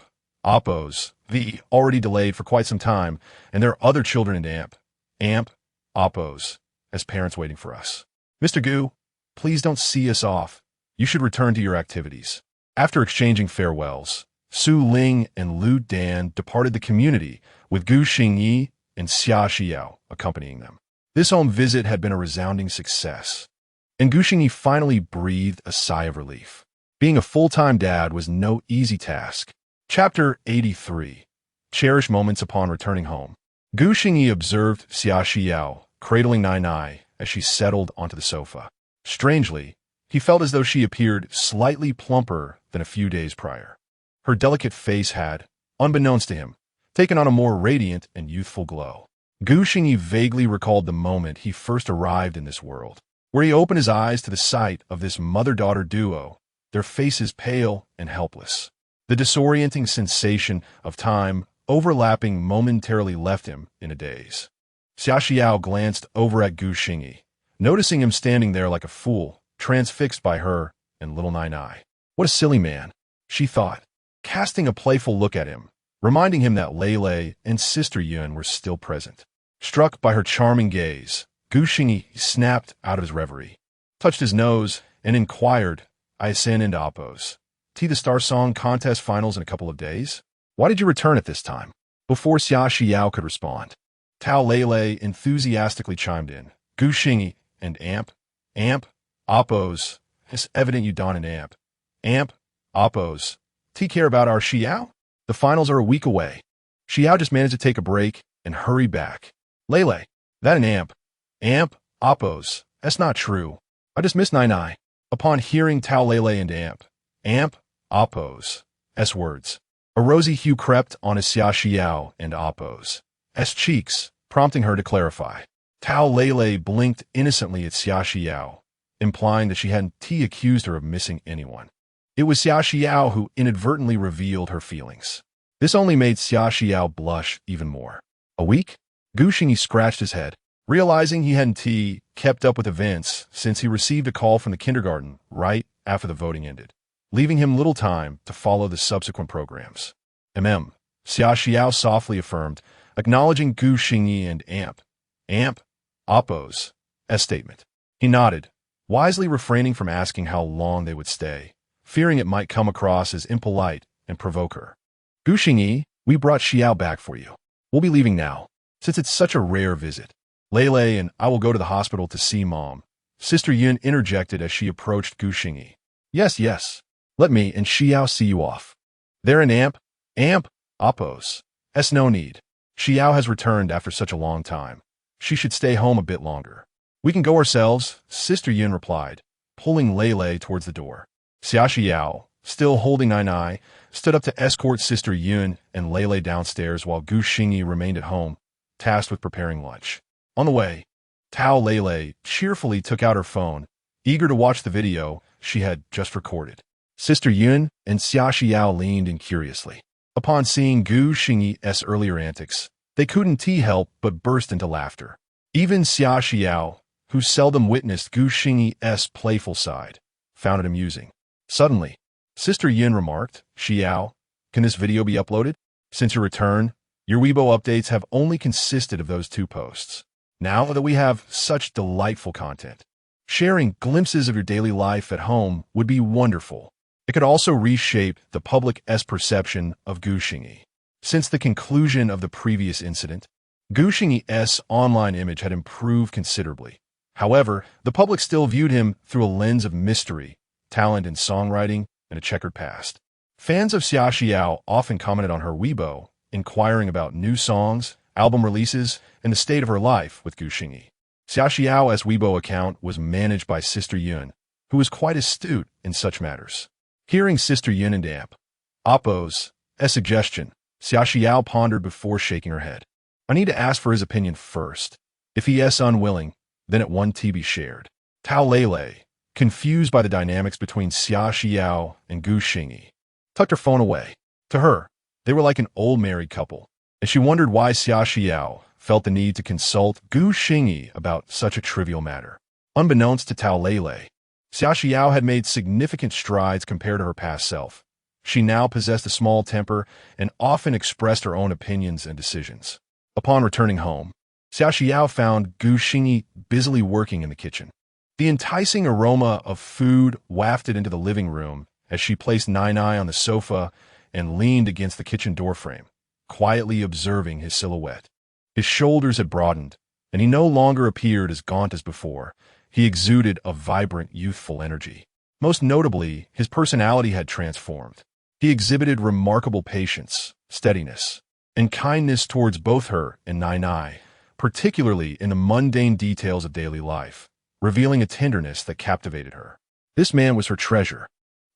Oppo's already delayed for quite some time, and there are other children in Oppo's as parents waiting for us. Mr. Gu, please don't see us off. You should return to your activities. After exchanging farewells, Su Ling and Lu Dan departed the community with Gu Xingyi and Xia Xiao accompanying them. This home visit had been a resounding success, and Gu Xingyi finally breathed a sigh of relief. Being a full-time dad was no easy task. Chapter 83. Cherish moments upon returning home. Gu Xingyi observed Xia Xiao cradling Nai as she settled onto the sofa. Strangely, he felt as though she appeared slightly plumper than a few days prior. Her delicate face had, unbeknownst to him, taken on a more radiant and youthful glow. Gu Xingyi vaguely recalled the moment he first arrived in this world. where he opened his eyes to the sight of this mother-daughter duo, their faces pale and helpless. The disorienting sensation of time overlapping momentarily left him in a daze. Xiaoxiao glanced over at Gu Xingyi, noticing him standing there like a fool, transfixed by her and little Nai Nai. What a silly man, she thought, casting a playful look at him, reminding him that Lei Lei and Sister Yun were still present. Struck by her charming gaze, Gu Xingyi snapped out of his reverie, touched his nose, and inquired, I ascend into Oppos. The Star Song contest finals in a couple of days? Why did you return at this time? Before Xiaoxiao could respond, Tao Lei enthusiastically chimed in. Gu Xingyi and Amp, Oppos. It's evident you don an Amp, Oppos. Care about our Xiao? The finals are a week away. Xiao just managed to take a break and hurry back. Lei, that an Amp, Oppos. That's not true. I just missed Nai Nai. Upon hearing Tao Lei and Amp, Oppos' words, a rosy hue crept on his Xiaoxiao and Oppos' cheeks, prompting her to clarify. Tao Lei blinked innocently at Xiaoxiao, implying that she hadn't accused her of missing anyone. It was Xiaoxiao who inadvertently revealed her feelings. This only made Xiaoxiao blush even more. A week? Gu Xingyi scratched his head, realizing he hadn't kept up with events since he received a call from the kindergarten right after the voting ended, leaving him little time to follow the subsequent programs. Xiaoxiao softly affirmed, acknowledging Gu Xingyi and Amp, Oppos' statement. He nodded, wisely refraining from asking how long they would stay, fearing it might come across as impolite and provoke her. Gu Xingyi, we brought Xiao back for you. We'll be leaving now, since it's such a rare visit. Lei and I will go to the hospital to see Mom. Sister Yun interjected as she approached Gu Xingyi. Yes. Let me and Xiao see you off. There an Amp, Oppos. No need. Xiao has returned after such a long time. She should stay home a bit longer. We can go ourselves, Sister Yun replied, pulling Lei towards the door. Xiaoxiao, still holding Nai Nai, stood up to escort Sister Yun and Lei downstairs while Gu Xingyi remained at home, tasked with preparing lunch. On the way, Tao Lei cheerfully took out her phone, eager to watch the video she had just recorded. Sister Yun and Xiaoxiao leaned in curiously. Upon seeing Gu Xingyi's earlier antics, they couldn't help but burst into laughter. Even Xiaoxiao, who seldom witnessed Gu Xingyi's playful side, found it amusing. Suddenly, Sister Yun remarked, Xiao, can this video be uploaded? Since your return, your Weibo updates have only consisted of those 2 posts. Now that we have such delightful content, sharing glimpses of your daily life at home would be wonderful. It could also reshape the public's perception of Gu Xingyi. Since the conclusion of the previous incident, Gu Xingyi's online image had improved considerably. However, the public still viewed him through a lens of mystery, talent in songwriting, and a checkered past. Fans of Xiaoxiao often commented on her Weibo, inquiring about new songs, album releases, and the state of her life with Gu Xingyi. Xiaoxiao's Weibo account was managed by Sister Yun, who was quite astute in such matters. Hearing Sister Yun and Oppos' suggestion, Xiaoxiao pondered before shaking her head. I need to ask for his opinion first. If he is unwilling, then it won't be shared. Tao Lei, confused by the dynamics between Xiaoxiao and Gu Xingyi, tucked her phone away. To her, they were like an old married couple, and she wondered why Xiaoxiao felt the need to consult Gu Xingyi about such a trivial matter. Unbeknownst to Tao Lei, Xiaoxiao had made significant strides compared to her past self. She now possessed a small temper and often expressed her own opinions and decisions. Upon returning home, Xiaoxiao found Gu Xingyi busily working in the kitchen. The enticing aroma of food wafted into the living room as she placed Nai Nai on the sofa and leaned against the kitchen doorframe, quietly observing his silhouette. His shoulders had broadened, and he no longer appeared as gaunt as before. He exuded a vibrant, youthful energy. Most notably, his personality had transformed. He exhibited remarkable patience, steadiness, and kindness towards both her and Nai Nai, particularly in the mundane details of daily life, revealing a tenderness that captivated her. This man was her treasure.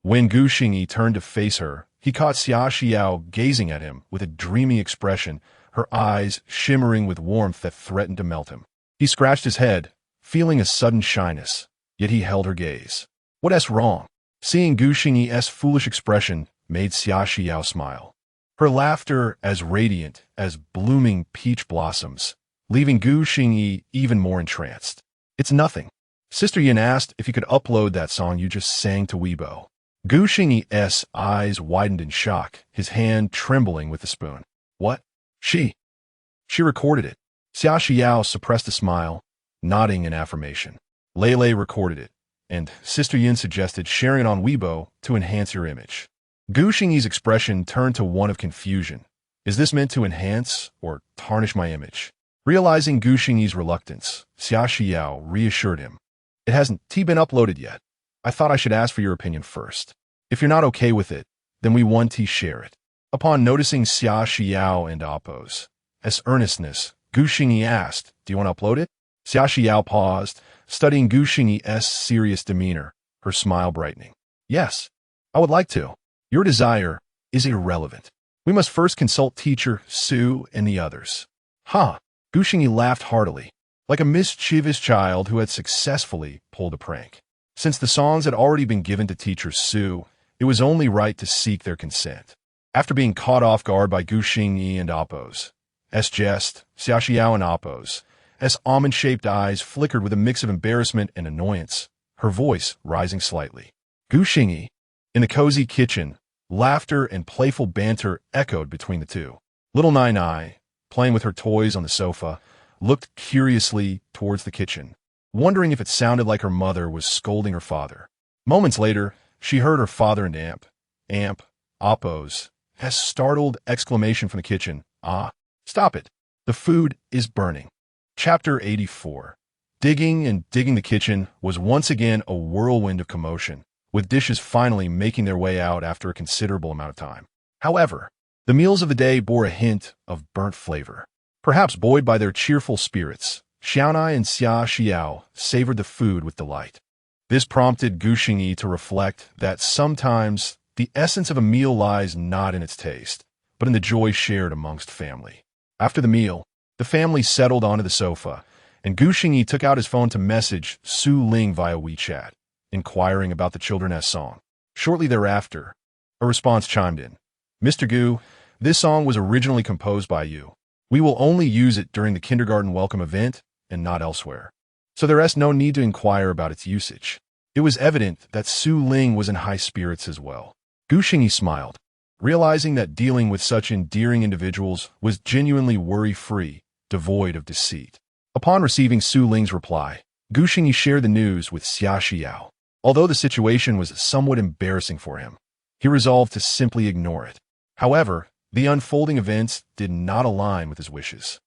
When Gu Xingyi turned to face her, he caught Xiaoxiao gazing at him with a dreamy expression, her eyes shimmering with warmth that threatened to melt him. He scratched his head, feeling a sudden shyness, yet he held her gaze. What's wrong? Seeing Gu Xingyi's foolish expression made Xia Xiao smile. Her laughter as radiant as blooming peach blossoms, leaving Gu Xingyi even more entranced. It's nothing. Sister Yin asked if you could upload that song you just sang to Weibo. Gu Xingyi's eyes widened in shock, his hand trembling with the spoon. What? She recorded it. Xia Xiao suppressed a smile, nodding in affirmation. Lele recorded it, and Sister Yin suggested sharing it on Weibo to enhance your image. Gu Xingyi's expression turned to one of confusion. Is this meant to enhance or tarnish my image? Realizing Gu Xingyi's reluctance, Xia Xiao reassured him. It hasn't been uploaded yet. I thought I should ask for your opinion first. If you're not okay with it, then we want to share it. Upon noticing Xia Xiao and Appo's earnestness, Gu Xingyi asked, do you want to upload it? Xia Xiao paused, studying Gu Xingyi's serious demeanor, her smile brightening. Yes, I would like to. Your desire is irrelevant. We must first consult teacher Su and the others. Ha! Gu Xingyi laughed heartily, like a mischievous child who had successfully pulled a prank. Since the songs had already been given to teacher Su, it was only right to seek their consent. After being caught off guard by Gu Xingyi and Appo's jest, Xia Xiao and Appo's almond-shaped eyes flickered with a mix of embarrassment and annoyance, her voice rising slightly. Gu Xingyi, in the cozy kitchen, laughter and playful banter echoed between the two. Little Nai Nai, playing with her toys on the sofa, looked curiously towards the kitchen, wondering if it sounded like her mother was scolding her father. Moments later, she heard her father and Appo's startled exclamation from the kitchen. Ah, stop it. The food is burning. Chapter 84. Digging the kitchen was once again a whirlwind of commotion, with dishes finally making their way out after a considerable amount of time. However, the meals of the day bore a hint of burnt flavor. Perhaps buoyed by their cheerful spirits, Xiaonai and Xia Xiao savored the food with delight. This prompted Gu Xingyi to reflect that sometimes the essence of a meal lies not in its taste, but in the joy shared amongst family. After the meal, the family settled onto the sofa, and Gu Xingyi took out his phone to message Su Ling via WeChat, inquiring about the children's song. Shortly thereafter, a response chimed in. Mr. Gu, this song was originally composed by you. We will only use it during the kindergarten welcome event and not elsewhere. So there's no need to inquire about its usage. It was evident that Su Ling was in high spirits as well. Gu Xingyi smiled, realizing that dealing with such endearing individuals was genuinely worry-free, devoid of deceit. Upon receiving Su Ling's reply, Gu Xingyi shared the news with Xia Xiao. Although the situation was somewhat embarrassing for him, he resolved to simply ignore it. However, the unfolding events did not align with his wishes.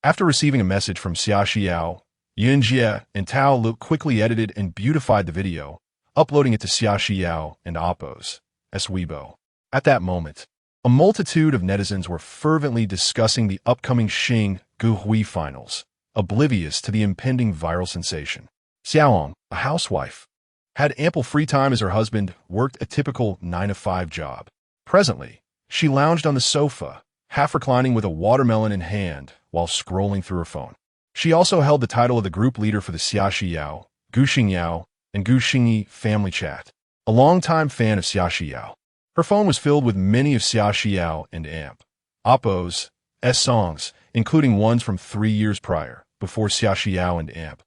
After receiving a message from Xia Xiao, Yunjie and Tao Lu quickly edited and beautified the video, uploading it to Xia Xiao and Appo's Weibo. At that moment, a multitude of netizens were fervently discussing the upcoming Xing Guhui finals, oblivious to the impending viral sensation. Xiaohong, a housewife, had ample free time as her husband worked a typical 9-to-5 job. Presently, she lounged on the sofa, half reclining with a watermelon in hand while scrolling through her phone. She also held the title of the group leader for the Xia Xiao, Gu Xingyao, and Gu Xingyi family chat, a longtime fan of Xia Xiao. Her phone was filled with many of Xia Xiao and Appo's songs, including ones from 3 years prior, before Xia Xiao and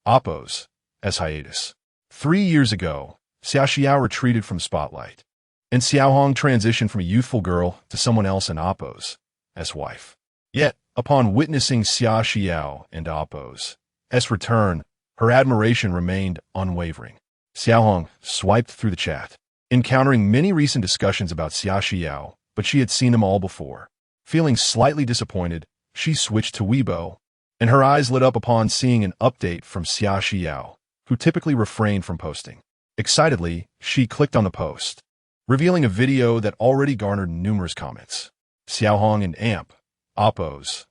Appo's hiatus. 3 years ago, Xia Xiao retreated from spotlight, and Xiaohong transitioned from a youthful girl to someone else in Appo's wife. Yet, upon witnessing Xia Xiao and Appo's return, her admiration remained unwavering. Xiaohong swiped through the chat, encountering many recent discussions about Xia Xiao, but she had seen them all before. Feeling slightly disappointed, she switched to Weibo, and her eyes lit up upon seeing an update from Xia Xiao, who typically refrained from posting. Excitedly, she clicked on the post, revealing a video that already garnered numerous comments. Xiaohong and Appo's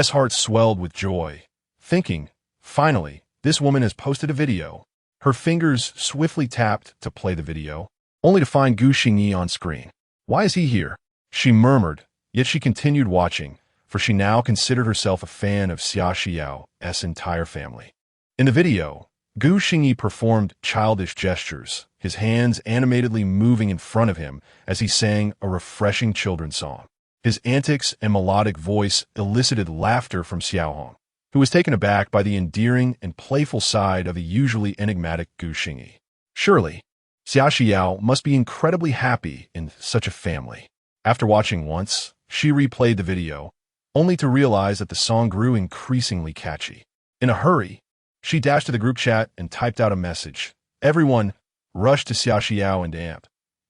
heart swelled with joy, thinking, finally, this woman has posted a video. Her fingers swiftly tapped to play the video, only to find Gu Xingyi on screen. Why is he here? She murmured, yet she continued watching, for she now considered herself a fan of Xia Xiao's entire family. In the video, Gu Xingyi performed childish gestures, his hands animatedly moving in front of him as he sang a refreshing children's song. His antics and melodic voice elicited laughter from Xiaohong, who was taken aback by the endearing and playful side of the usually enigmatic Gu Xingyi. Surely, Xia Xiao must be incredibly happy in such a family. After watching once, she replayed the video, only to realize that the song grew increasingly catchy. In a hurry, she dashed to the group chat and typed out a message. Everyone rushed to Xia Xiao and Amp.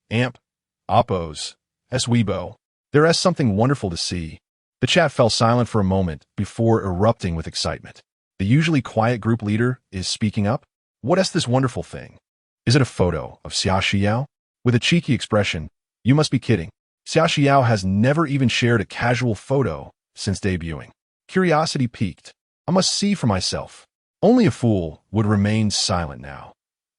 Amp, Oppos, Weibo. There's something wonderful to see. The chat fell silent for a moment before erupting with excitement. The usually quiet group leader is speaking up. What is this wonderful thing? Is it a photo of Xia Xiao? With a cheeky expression, you must be kidding. Xia Xiao has never even shared a casual photo since debuting. Curiosity piqued. I must see for myself. Only a fool would remain silent now.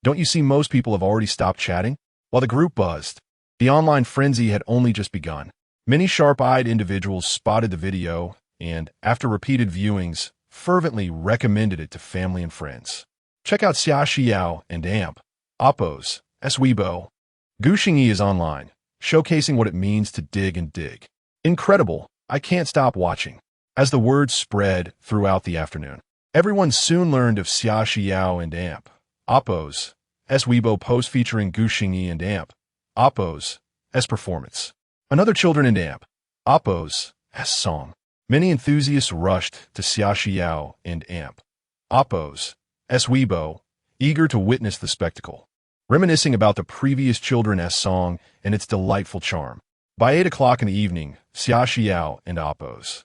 Don't you see most people have already stopped chatting? While the group buzzed, the online frenzy had only just begun. Many sharp-eyed individuals spotted the video and, after repeated viewings, fervently recommended it to family and friends. Check out Xia Xiao and Amp, Oppos, Weibo. Gu Xingyi is online, showcasing what it means to dig and dig. Incredible, I can't stop watching. As the word spread throughout the afternoon, everyone soon learned of Xia Xiao and Amp, Oppos, Weibo post featuring Gu Xingyi and Amp, Oppos, performance. Another children and Amp, Oppos, song. Many enthusiasts rushed to Xia Xiao and Amp, Oppos, Weibo, eager to witness the spectacle, reminiscing about the previous children song and its delightful charm. By 8 o'clock in the evening, Xia Xiao and Oppos'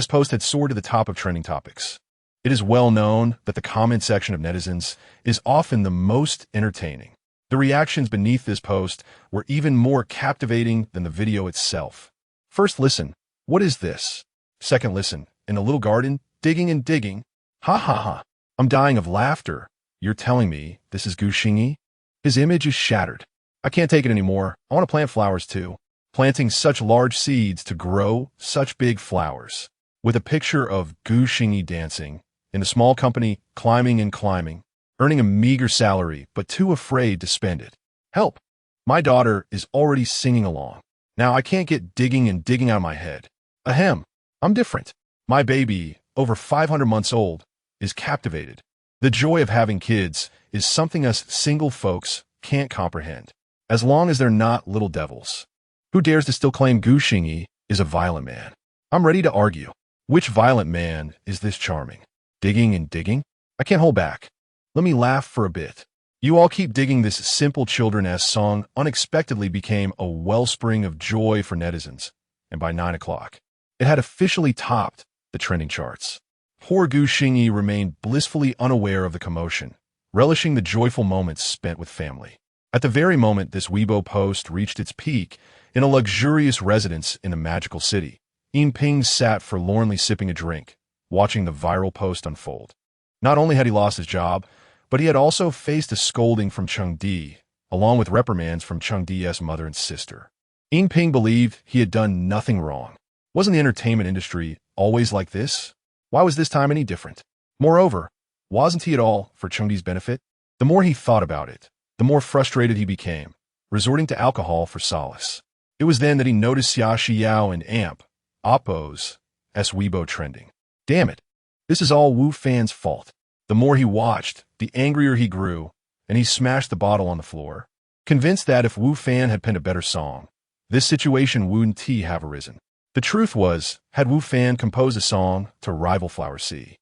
post had soared to the top of trending topics. It is well known that the comment section of netizens is often the most entertaining. The reactions beneath this post were even more captivating than the video itself. First listen, what is this? Second listen, in a little garden, digging and digging. Ha ha ha. I'm dying of laughter. You're telling me this is Gu Xingyi? His image is shattered. I can't take it anymore. I want to plant flowers too. Planting such large seeds to grow such big flowers. With a picture of Gu Xingyi dancing, in a small company, climbing and climbing, earning a meager salary, but too afraid to spend it. Help! My daughter is already singing along. Now I can't get digging and digging out of my head. Ahem, I'm different. My baby, over 500 months old, is captivated. The joy of having kids is something us single folks can't comprehend, as long as they're not little devils. Who dares to still claim Gu Xingyi is a violent man? I'm ready to argue. Which violent man is this charming? Digging and digging? I can't hold back. Let me laugh for a bit. You all keep digging. This simple children song unexpectedly became a wellspring of joy for netizens, and by 9 o'clock, it had officially topped the trending charts. Poor Gu Xingyi remained blissfully unaware of the commotion, relishing the joyful moments spent with family. At the very moment this Weibo post reached its peak, in a luxurious residence in a magical city, Ping sat forlornly sipping a drink, watching the viral post unfold. Not only had he lost his job, but he had also faced a scolding from Chengdi, along with reprimands from Chengdi's mother and sister. Ping believed he had done nothing wrong. Wasn't the entertainment industry always like this? Why was this time any different? Moreover, wasn't he at all for Chengdi's benefit? The more he thought about it, the more frustrated he became, resorting to alcohol for solace. It was then that he noticed Xia Xiao and Amp, Oppos, Weibo trending. Damn it, this is all Wu Fan's fault. The more he watched, the angrier he grew, and he smashed the bottle on the floor, convinced that if Wu Fan had penned a better song, this situation wouldn't have arisen. The truth was, had Wu Fan composed a song to rival Flower C,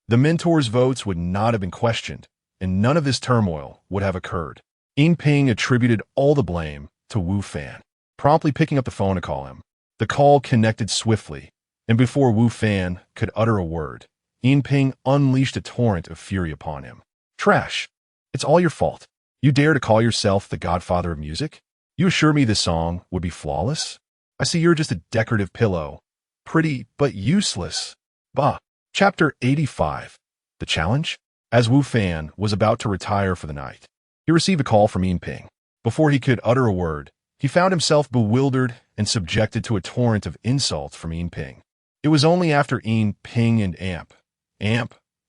the mentor's votes would not have been questioned, and none of this turmoil would have occurred. Ping attributed all the blame to Wu Fan, promptly picking up the phone to call him. The call connected swiftly, and before Wu Fan could utter a word, Ping unleashed a torrent of fury upon him. Trash! It's all your fault. You dare to call yourself the godfather of music? You assure me this song would be flawless? I see you're just a decorative pillow. Pretty, but useless. Bah. Chapter 85. The Challenge? As Wu Fan was about to retire for the night, he received a call from Ping. Before he could utter a word, he found himself bewildered and subjected to a torrent of insults from Ping. It was only after Ping and Amp,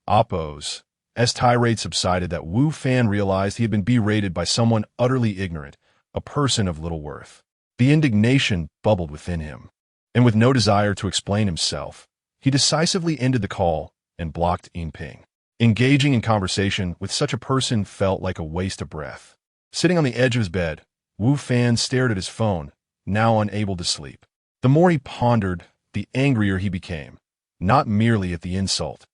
Oppos, As tirade subsided, that Wu Fan realized he had been berated by someone utterly ignorant, a person of little worth. The indignation bubbled within him, and with no desire to explain himself, he decisively ended the call and blocked Yinping. Engaging in conversation with such a person felt like a waste of breath. Sitting on the edge of his bed, Wu Fan stared at his phone, now unable to sleep. The more he pondered, the angrier he became, not merely at the insult,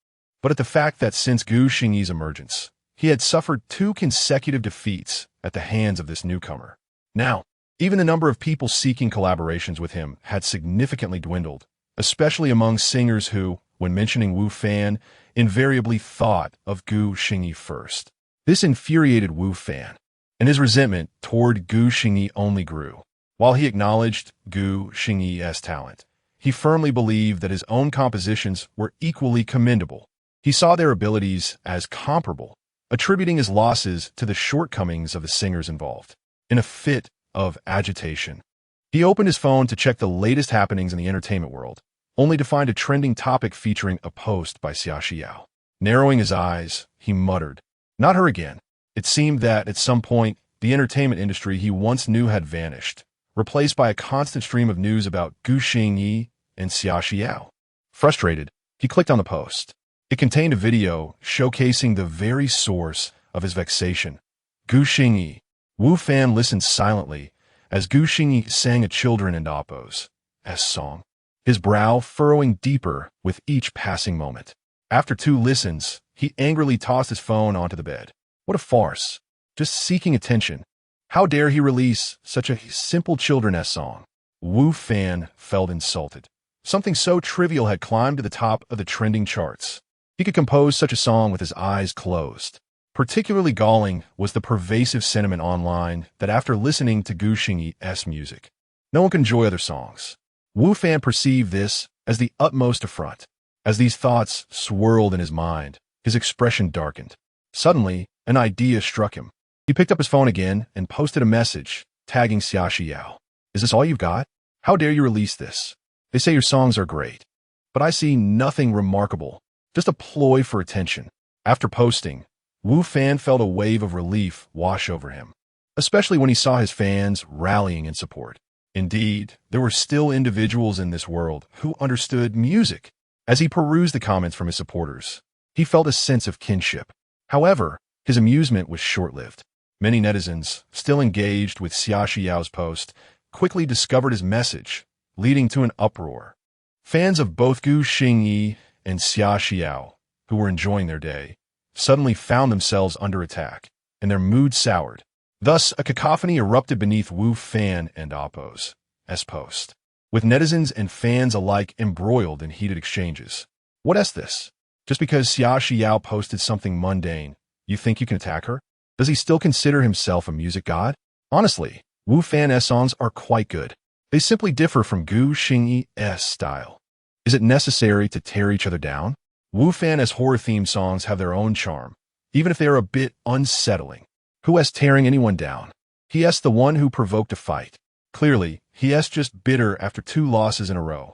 but at the fact that since Gu Xingyi's emergence, he had suffered 2 consecutive defeats at the hands of this newcomer. Now, even the number of people seeking collaborations with him had significantly dwindled, especially among singers who, when mentioning Wu Fan, invariably thought of Gu Xingyi first. This infuriated Wu Fan, and his resentment toward Gu Xingyi only grew. While he acknowledged Gu Xingyi's talent, he firmly believed that his own compositions were equally commendable. He saw their abilities as comparable, attributing his losses to the shortcomings of the singers involved. In a fit of agitation, he opened his phone to check the latest happenings in the entertainment world, only to find a trending topic featuring a post by Xia Xiao. Narrowing his eyes, he muttered, "Not her again." It seemed that, at some point, the entertainment industry he once knew had vanished, replaced by a constant stream of news about Gu Xingyi and Xia Xiao. Frustrated, he clicked on the post. It contained a video showcasing the very source of his vexation. Gu Xingyi. Wu Fan listened silently as Gu Xingyi sang a Children and Oppos song, his brow furrowing deeper with each passing moment. After 2 listens, he angrily tossed his phone onto the bed. What a farce. Just seeking attention. How dare he release such a simple children's song? Wu Fan felt insulted. Something so trivial had climbed to the top of the trending charts. He could compose such a song with his eyes closed. Particularly galling was the pervasive sentiment online that after listening to Gu Xingyi's music, no one can enjoy other songs. Wu Fan perceived this as the utmost affront. As these thoughts swirled in his mind, his expression darkened. Suddenly, an idea struck him. He picked up his phone again and posted a message, tagging Xia Xiao. "Is this all you've got? How dare you release this? They say your songs are great, but I see nothing remarkable, just a ploy for attention." After posting, Wu Fan felt a wave of relief wash over him, especially when he saw his fans rallying in support. Indeed, there were still individuals in this world who understood music. As he perused the comments from his supporters, he felt a sense of kinship. However, his amusement was short-lived. Many netizens, still engaged with Xia Xiao's post, quickly discovered his message, leading to an uproar. Fans of both Gu Xingyi and Xia Xiao, who were enjoying their day, suddenly found themselves under attack, and their mood soured. Thus, a cacophony erupted beneath Wu Fan and Oppo's post, with netizens and fans alike embroiled in heated exchanges. What is this? Just because Xia Xiao posted something mundane, you think you can attack her? Does he still consider himself a music god? Honestly, Wu Fan's songs are quite good. They simply differ from Gu Xingyi's style. Is it necessary to tear each other down? Wu Fan's horror-themed songs have their own charm, even if they are a bit unsettling. Who is tearing anyone down? He is the one who provoked a fight. Clearly, he is just bitter after 2 losses in a row.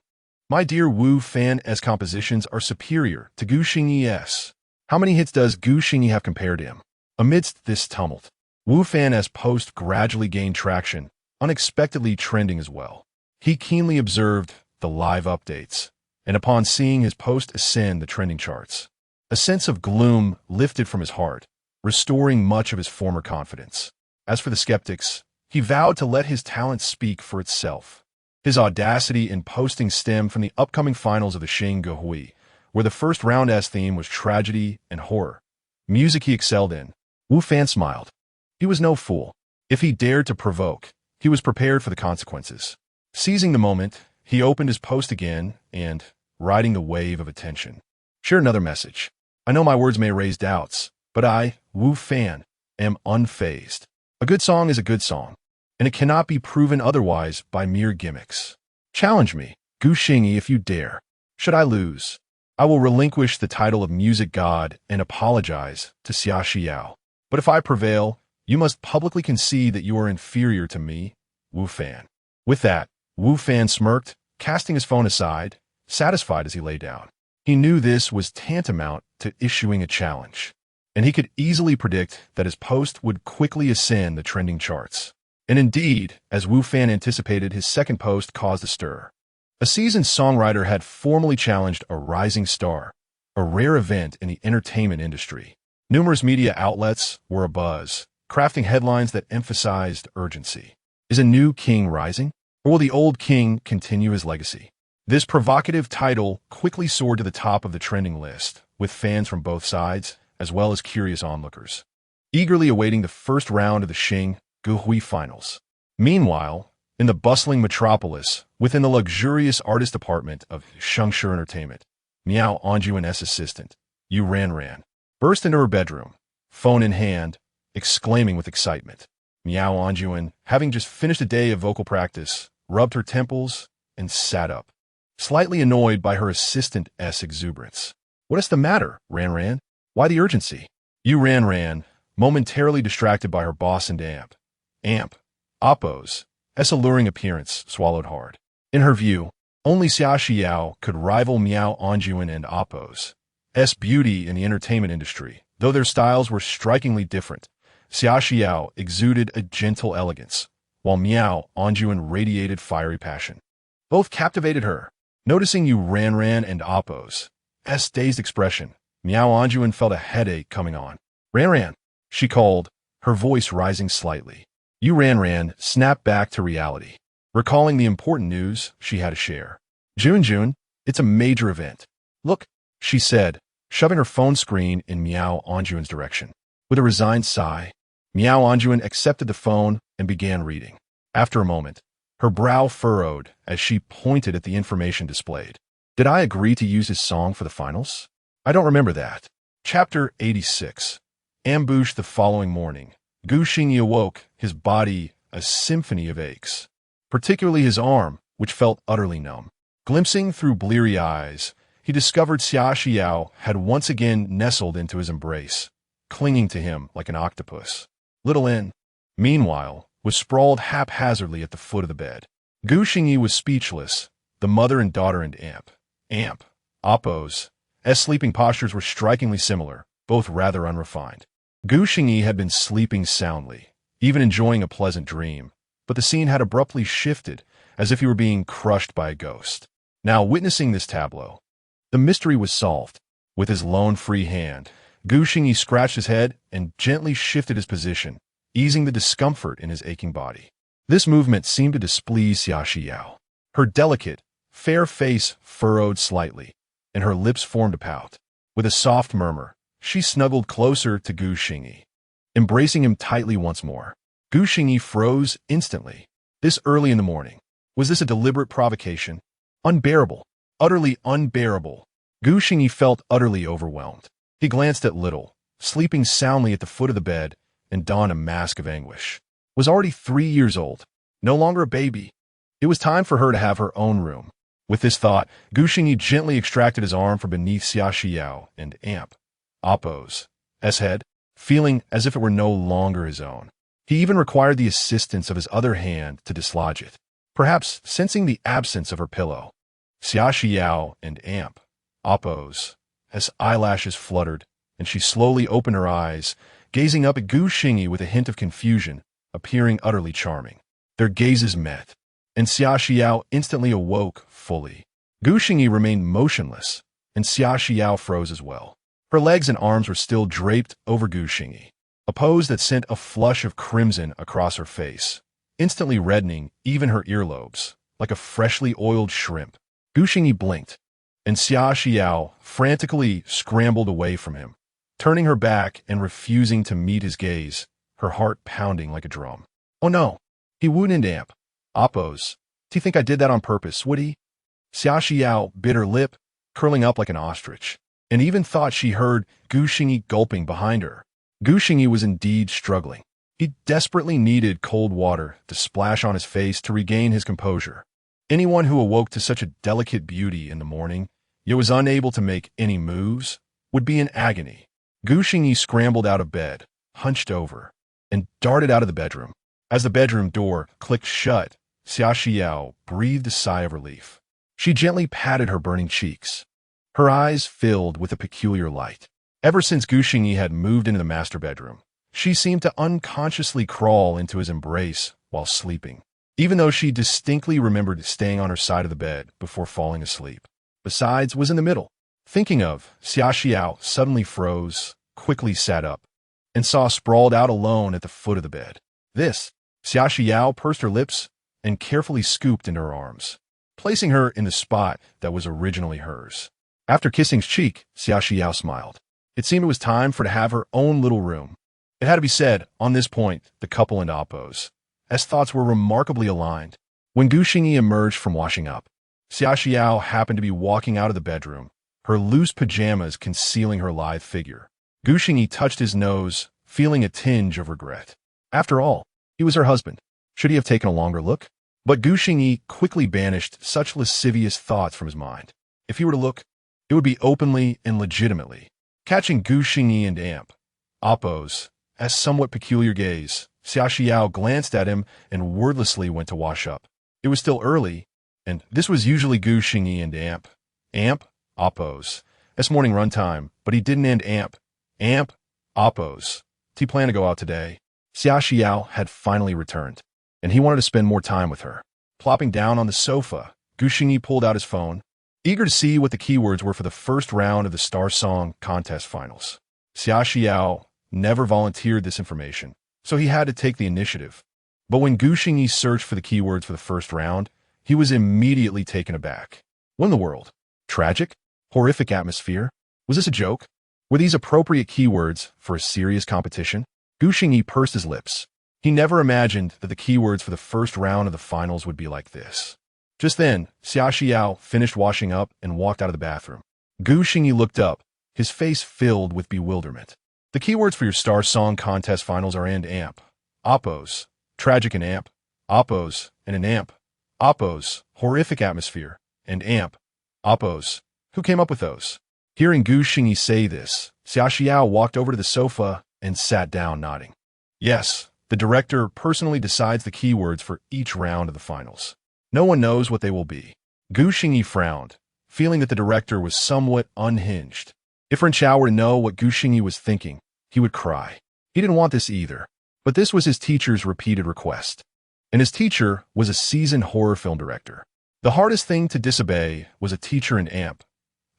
My dear Wu Fan's compositions are superior to Gu Xingyi's. How many hits does Gu Xingyi have compared to him? Amidst this tumult, Wu Fan's post gradually gained traction, unexpectedly trending as well. He keenly observed the live updates, and upon seeing his post ascend the trending charts, a sense of gloom lifted from his heart, restoring much of his former confidence. As for the skeptics, he vowed to let his talent speak for itself. His audacity in posting stemmed from the upcoming finals of the Xingyan, where the first round's theme was tragedy and horror, music he excelled in. Wu Fan smiled. He was no fool. If he dared to provoke, he was prepared for the consequences. Seizing the moment, he opened his post again and, riding the wave of attention, shared another message. I know my words may raise doubts, but I, Wu Fan, am unfazed. A good song is a good song, and it cannot be proven otherwise by mere gimmicks. Challenge me, Gu Xingyi, if you dare. Should I lose, I will relinquish the title of music god and apologize to Xia Xiao. But if I prevail, you must publicly concede that you are inferior to me, Wu Fan. With that, Wu Fan smirked, casting his phone aside, satisfied as he lay down. He knew this was tantamount to issuing a challenge. and he could easily predict that his post would quickly ascend the trending charts. And indeed, as Wu Fan anticipated, his second post caused a stir. A seasoned songwriter had formally challenged a rising star, a rare event in the entertainment industry. Numerous media outlets were abuzz, crafting headlines that emphasized urgency. Is a new king rising? Or will the old king continue his legacy? This provocative title quickly soared to the top of the trending list, with fans from both sides, as well as curious onlookers, eagerly awaiting the first round of the Xingyan finals. Meanwhile, in the bustling metropolis, within the luxurious artist department of Xingyan Entertainment, Miao Anjuan's assistant, Yu Ran, burst into her bedroom, phone in hand, exclaiming with excitement. Miao Anjuan, having just finished a day of vocal practice, rubbed her temples and sat up, slightly annoyed by her assistant's exuberance. What is the matter, Ran? Why the urgency? Yu Ran, momentarily distracted by her boss and Oppo's alluring appearance, swallowed hard. In her view, only Xia Xiao could rival Miao Anjuan and Oppo's beauty in the entertainment industry. Though their styles were strikingly different, Xia Xiao exuded a gentle elegance, while Miao Anjuan radiated fiery passion. Both captivated her. Noticing Yu Ran and Oppo's dazed expression, Miao Anjuan felt a headache coming on. Ran, she called, her voice rising slightly. Yu Ran snapped back to reality, recalling the important news she had to share. Jun, it's a major event. Look, she said, shoving her phone screen in Miao Anjuan's direction. With a resigned sigh, Miao Anjuan accepted the phone and began reading. After a moment, her brow furrowed as she pointed at the information displayed. Did I agree to use his song for the finals? I don't remember that. Chapter 86. Ambush the following morning. Gu Xingyan awoke, his body a symphony of aches, particularly his arm, which felt utterly numb. Glimpsing through bleary eyes, he discovered Xia Xiao had once again nestled into his embrace, clinging to him like an octopus. Little N, meanwhile, was sprawled haphazardly at the foot of the bed. Gu Xingyan was speechless. The mother and daughter and Oppo's sleeping postures were strikingly similar, both rather unrefined. Gu Xingyan had been sleeping soundly, even enjoying a pleasant dream, but the scene had abruptly shifted, as if he were being crushed by a ghost. Now, witnessing this tableau, the mystery was solved. With his lone free hand, Gu Xingyan scratched his head and gently shifted his position, easing the discomfort in his aching body. This movement seemed to displease Xia Xiao. Her delicate, fair face furrowed slightly, and her lips formed a pout. With a soft murmur, she snuggled closer to Gu Xingyan, embracing him tightly once more. Gu Xingyan froze instantly. This early in the morning. Was this a deliberate provocation? Unbearable. Utterly unbearable. Gu Xingyan felt utterly overwhelmed. He glanced at Little, sleeping soundly at the foot of the bed, and donned a mask of anguish. Was already 3 years old. No longer a baby. It was time for her to have her own room. With this thought, Gu Xingyan gently extracted his arm from beneath Xia Xiao and Oppo's head, feeling as if it were no longer his own. He even required the assistance of his other hand to dislodge it, perhaps sensing the absence of her pillow. Xia Xiao and Oppo's eyelashes fluttered, and she slowly opened her eyes, gazing up at Gu Xingyan with a hint of confusion, appearing utterly charming. Their gazes met, and Xia Xiao instantly awoke fully. Gu Xingyan remained motionless, and Xia Xiao froze as well. Her legs and arms were still draped over Gu Xingyan, a pose that sent a flush of crimson across her face, instantly reddening even her earlobes, like a freshly oiled shrimp. Gu Xingyan blinked, and Xia Xiao frantically scrambled away from him, turning her back and refusing to meet his gaze, her heart pounding like a drum. Oh no, he wouldn't Oppo's. Do you think I did that on purpose, would he? Xia Xiao bit her lip, curling up like an ostrich, and even thought she heard Gu Xingyan gulping behind her. Gu Xingyan was indeed struggling. He desperately needed cold water to splash on his face to regain his composure. Anyone who awoke to such a delicate beauty in the morning, yet was unable to make any moves, would be in agony. Gu Xingyan scrambled out of bed, hunched over, and darted out of the bedroom. As the bedroom door clicked shut, Xia Xiao breathed a sigh of relief. She gently patted her burning cheeks. Her eyes filled with a peculiar light. Ever since Gu Xingyi had moved into the master bedroom, she seemed to unconsciously crawl into his embrace while sleeping, even though she distinctly remembered staying on her side of the bed before falling asleep. Besides, was in the middle. Thinking of, Xia Xiao suddenly froze, quickly sat up, and saw sprawled out alone at the foot of the bed. This, Xia Xiao pursed her lips and carefully scooped into her arms, placing her in the spot that was originally hers. After kissing his cheek, Xia Xiao smiled. It seemed it was time for her to have her own little room. It had to be said, on this point, the couple and oppose, as thoughts were remarkably aligned. When Gu Xingyi emerged from washing up, Xia Xiao happened to be walking out of the bedroom, her loose pajamas concealing her lithe figure. Gu Xingyi touched his nose, feeling a tinge of regret. After all, he was her husband. Should he have taken a longer look? But Gu Xingyi quickly banished such lascivious thoughts from his mind. If he were to look, it would be openly and legitimately. Catching Gu Xingyi and Amp, Oppo's, as somewhat peculiar gaze, Xia Xiao glanced at him and wordlessly went to wash up. It was still early, and this was usually Gu Xingyi and Amp, Oppo's, as morning run time, but he didn't end Amp, Oppo's. Did he plan to go out today? Xia Xiao had finally returned, and he wanted to spend more time with her. Plopping down on the sofa, Gu Xingyi pulled out his phone, eager to see what the keywords were for the first round of the Star Song contest finals. Xia Xiao never volunteered this information, so he had to take the initiative. But when Gu Xingyi searched for the keywords for the first round, he was immediately taken aback. What in the world? Tragic? Horrific atmosphere? Was this a joke? Were these appropriate keywords for a serious competition? Gu Xingyi pursed his lips. He never imagined that the keywords for the first round of the finals would be like this. Just then, Xia Xiao finished washing up and walked out of the bathroom. Gu Xingyi looked up, his face filled with bewilderment. The keywords for your Star Song contest finals are and Amp, Oppo's, tragic and Amp, Oppo's, and an Amp, Oppo's, horrific atmosphere, and Amp, Oppo's. Who came up with those? Hearing Gu Xingyi say this, Xia Xiao walked over to the sofa and sat down nodding. Yes, the director personally decides the keywords for each round of the finals. No one knows what they will be. Gu Xingyi frowned, feeling that the director was somewhat unhinged. If Ren Chao were to know what Gu Xingyi was thinking, he would cry. He didn't want this either, but this was his teacher's repeated request. And his teacher was a seasoned horror film director. The hardest thing to disobey was a teacher in Amp,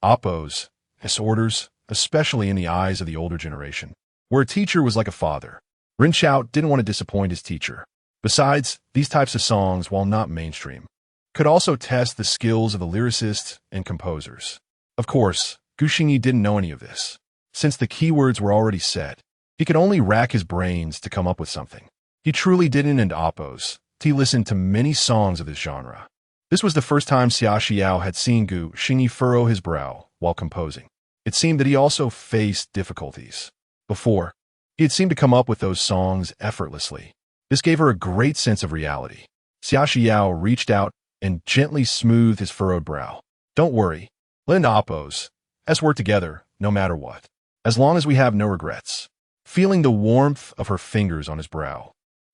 Oppo's, his orders, especially in the eyes of the older generation, where a teacher was like a father. Ren Chao didn't want to disappoint his teacher. Besides, these types of songs, while not mainstream, could also test the skills of the lyricists and composers. Of course, Gu Xingyi didn't know any of this. Since the keywords were already set, he could only rack his brains to come up with something. He truly didn't and Oppo's. He listened to many songs of this genre. This was the first time Xia Xiao had seen Gu Xingyi furrow his brow while composing. It seemed that he also faced difficulties. Before, he had seemed to come up with those songs effortlessly. This gave her a great sense of reality. Xia Xiao reached out and gently smoothed his furrowed brow. Don't worry, Lin Oppo's. Let's work together, no matter what. As long as we have no regrets. Feeling the warmth of her fingers on his brow,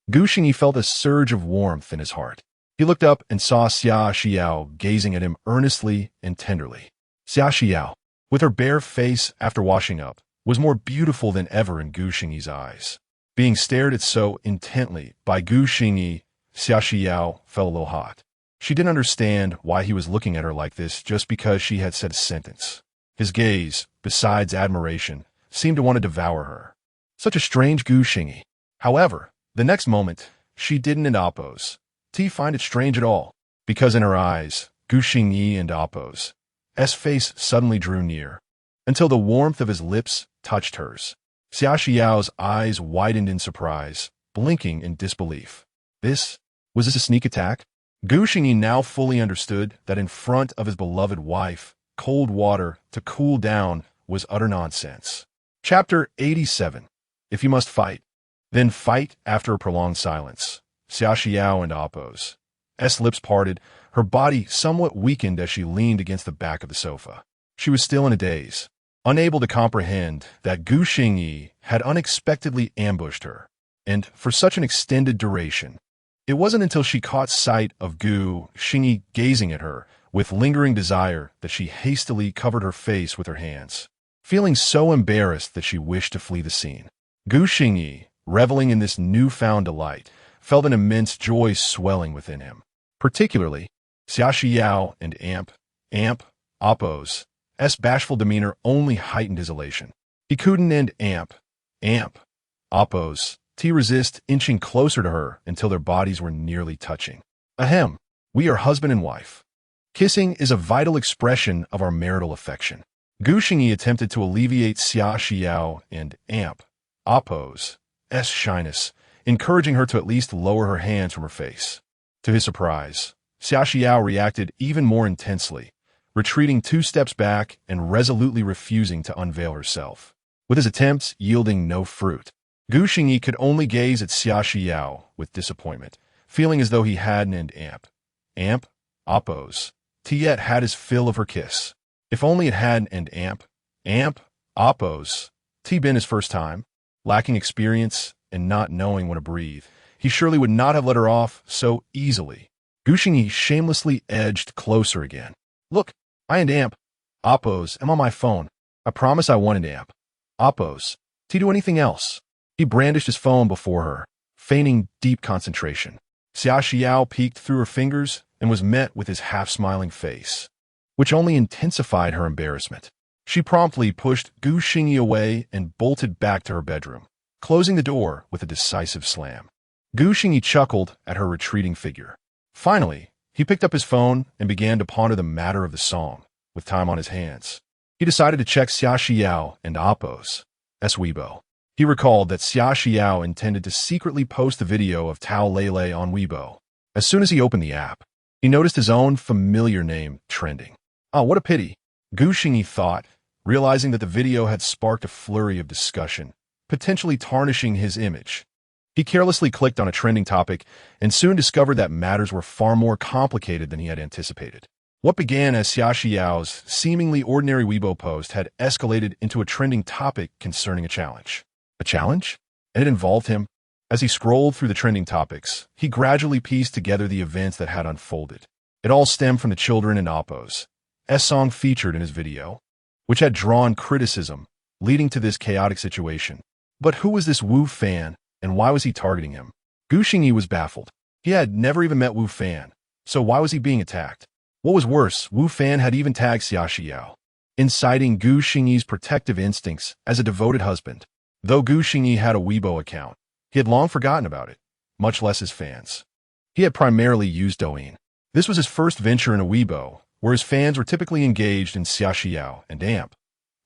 Gu Xingyi felt a surge of warmth in his heart. He looked up and saw Xia Xiao gazing at him earnestly and tenderly. Xia Xiao, with her bare face after washing up, was more beautiful than ever in Gu Xingyi's eyes. Being stared at so intently by Gu Xingyi, Xia Xiao felt a little hot. She didn't understand why he was looking at her like this just because she had said a sentence. His gaze, besides admiration, seemed to want to devour her. Such a strange Gu Xingyi. However, the next moment, she didn't and Oppo's. Find it strange at all, because in her eyes, Gu Xingyi and Oppo's face suddenly drew near, until the warmth of his lips touched hers. Xia Xiao's eyes widened in surprise, blinking in disbelief. Was this a sneak attack? Gu Xingyi now fully understood that in front of his beloved wife, cold water to cool down was utter nonsense. Chapter 87. If you must fight, then fight after a prolonged silence. Xia Xiao and Oppo's lips parted, her body somewhat weakened as she leaned against the back of the sofa. She was still in a daze, unable to comprehend that Gu Xingyi had unexpectedly ambushed her, and for such an extended duration. It wasn't until she caught sight of Gu Xingyi gazing at her with lingering desire that she hastily covered her face with her hands. feeling so embarrassed that she wished to flee the scene. Gu Xingyi, reveling in this newfound delight, felt an immense joy swelling within him. Particularly, Xia Yao and Amp, Oppo's bashful demeanor only heightened his elation. He couldn't end Amp, Oppo's resist inching closer to her until their bodies were nearly touching. Ahem, we are husband and wife. Kissing is a vital expression of our marital affection. Gu Xingyi attempted to alleviate Xia Yao and Oppo's shyness, encouraging her to at least lower her hands from her face. To his surprise, Xia Yao reacted even more intensely, retreating 2 steps back and resolutely refusing to unveil herself. With his attempts yielding no fruit, Gu Xingyi could only gaze at Xia Yao with disappointment, feeling as though he hadn't and Oppo's yet had his fill of her kiss. If only it hadn't and Oppo's been his first time, lacking experience and not knowing when to breathe, he surely would not have let her off so easily. Gu Xingyi shamelessly edged closer again. Look, I and Oppo's am on my phone. I promise I wanted Oppo's do anything else. He brandished his phone before her, feigning deep concentration. Xia Yao peeked through her fingers and was met with his half-smiling face, which only intensified her embarrassment. She promptly pushed Gu Xingyi away and bolted back to her bedroom, closing the door with a decisive slam. Gu Xingyi chuckled at her retreating figure. Finally, he picked up his phone and began to ponder the matter of the song, with time on his hands. He decided to check Xia Yao and Oppo's Weibo. He recalled that Xia Yao intended to secretly post the video of Tao Lele on Weibo. As soon as he opened the app, he noticed his own familiar name trending. Oh, what a pity, Gu Xingyi thought, realizing that the video had sparked a flurry of discussion, potentially tarnishing his image. He carelessly clicked on a trending topic and soon discovered that matters were far more complicated than he had anticipated. What began as Xia Yao's seemingly ordinary Weibo post had escalated into a trending topic concerning a challenge. A challenge? And it involved him. As he scrolled through the trending topics, he gradually pieced together the events that had unfolded. It all stemmed from the children and Oppo's song featured in his video, which had drawn criticism, leading to this chaotic situation. But who was this Wu Fan, and why was he targeting him? Gu Xingyi was baffled. He had never even met Wu Fan, so why was he being attacked? What was worse, Wu Fan had even tagged Xia Yao, inciting Gu Xingyi's protective instincts as a devoted husband. Though Gu Xingyi had a Weibo account, he had long forgotten about it, much less his fans. He had primarily used Douyin. This was his first venture in a Weibo, where his fans were typically engaged in Xia Yao and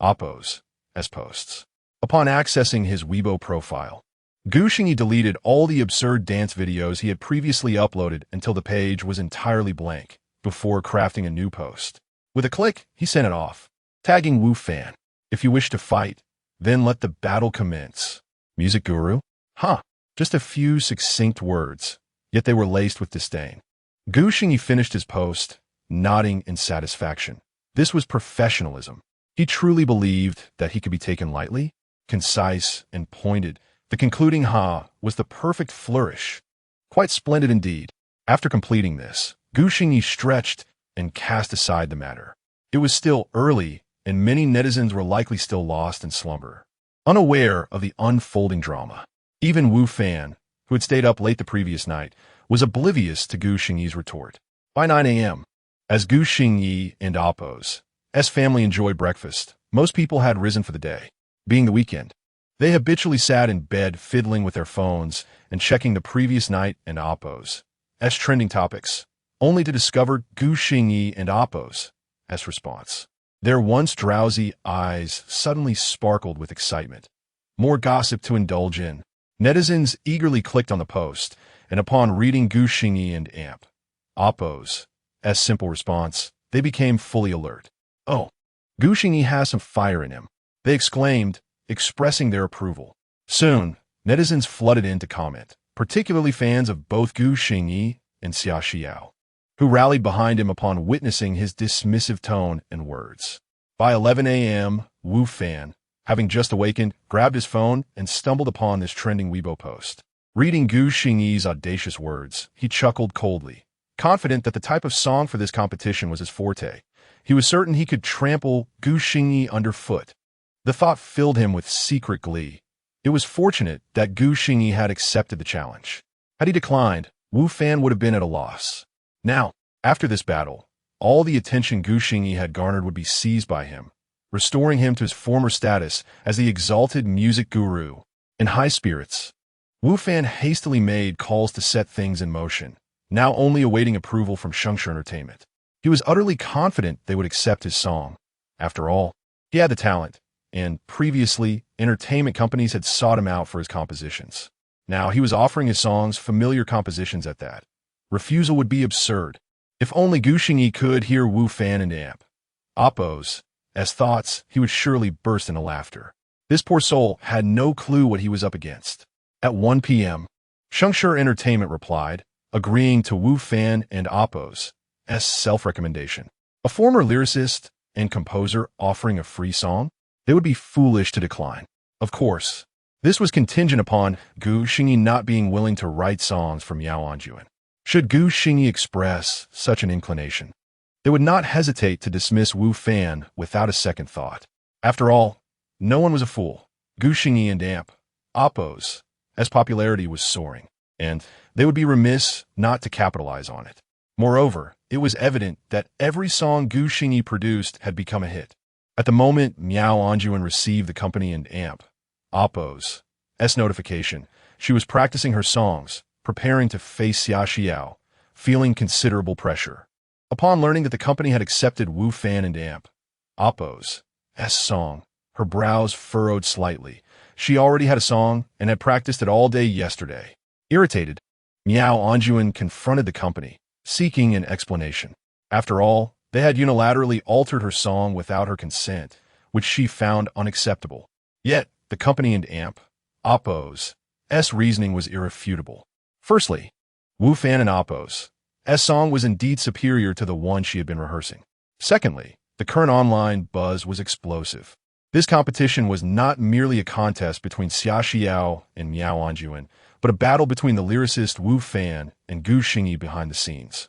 Oppo's posts. Upon accessing his Weibo profile, Gu Xingyi deleted all the absurd dance videos he had previously uploaded until the page was entirely blank, before crafting a new post. With a click, he sent it off, tagging Wu Fan. If you wish to fight, then let the battle commence. Music guru? Huh. Just a few succinct words, yet they were laced with disdain. Gu Xingyi finished his post, nodding in satisfaction. This was professionalism. He truly believed that he could be taken lightly, concise, and pointed. The concluding ha was the perfect flourish. Quite splendid indeed. After completing this, Gu Xingyi stretched and cast aside the matter. It was still early, and many netizens were likely still lost in slumber, unaware of the unfolding drama. Even Wu Fan, who had stayed up late the previous night, was oblivious to Gu Xingyi's retort. By 9 a.m., as Gu Xingyi and Oppo's family enjoyed breakfast, most people had risen for the day. Being the weekend, they habitually sat in bed fiddling with their phones and checking the previous night and Oppo's trending topics, only to discover Gu Xingyi and Oppo's response. Their once drowsy eyes suddenly sparkled with excitement. More gossip to indulge in. Netizens eagerly clicked on the post, and upon reading Gu Xingyi and Oppo's simple response, they became fully alert. Oh, Gu Xingyi has some fire in him, they exclaimed, expressing their approval. Soon, netizens flooded in to comment, particularly fans of both Gu Xingyi and Xia Yao, who rallied behind him upon witnessing his dismissive tone and words. By 11 a.m., Wu Fan, having just awakened, grabbed his phone and stumbled upon this trending Weibo post. Reading Gu Xingyi's audacious words, he chuckled coldly. Confident that the type of song for this competition was his forte, he was certain he could trample Gu Xingyi underfoot. The thought filled him with secret glee. It was fortunate that Gu Xingyi had accepted the challenge. Had he declined, Wu Fan would have been at a loss. Now, after this battle, all the attention Gu Xingyi had garnered would be seized by him, restoring him to his former status as the exalted music guru. In high spirits, Wu Fan hastily made calls to set things in motion, now only awaiting approval from Xingyan Entertainment. He was utterly confident they would accept his song. After all, he had the talent, and previously, entertainment companies had sought him out for his compositions. Now he was offering his songs familiar compositions at that. Refusal would be absurd. If only Gu Xingyi could hear Wu Fan and Amp Oppo's as thoughts, he would surely burst into laughter. This poor soul had no clue what he was up against. At 1 p.m., Xingyan Entertainment replied, agreeing to Wu Fan and Oppo's self-recommendation. A former lyricist and composer offering a free song? They would be foolish to decline. Of course, this was contingent upon Gu Xingyi not being willing to write songs for Miao Anjuan. Should Gu Xingyi express such an inclination, they would not hesitate to dismiss Wu Fan without a second thought. After all, no one was a fool. Gu Xingyi and Amp Oppo's popularity was soaring, and they would be remiss not to capitalize on it. Moreover, it was evident that every song Gu Xingyi produced had become a hit. At the moment Miao Anjuan received the company and Amp Oppo's notification, she was practicing her songs, preparing to face Xia Xiao, feeling considerable pressure. Upon learning that the company had accepted Wu Fan and Amp Oppo's song, her brows furrowed slightly. She already had a song and had practiced it all day yesterday. Irritated, Miao Anjuan confronted the company, seeking an explanation. After all, they had unilaterally altered her song without her consent, which she found unacceptable. Yet, the company and Amp Oppo's reasoning was irrefutable. Firstly, Wu Fan and Oppo's song was indeed superior to the one she had been rehearsing. Secondly, the current online buzz was explosive. This competition was not merely a contest between Xia Xiao and Miao Anjuan, but a battle between the lyricist Wu Fan and Gu Xingyi behind the scenes.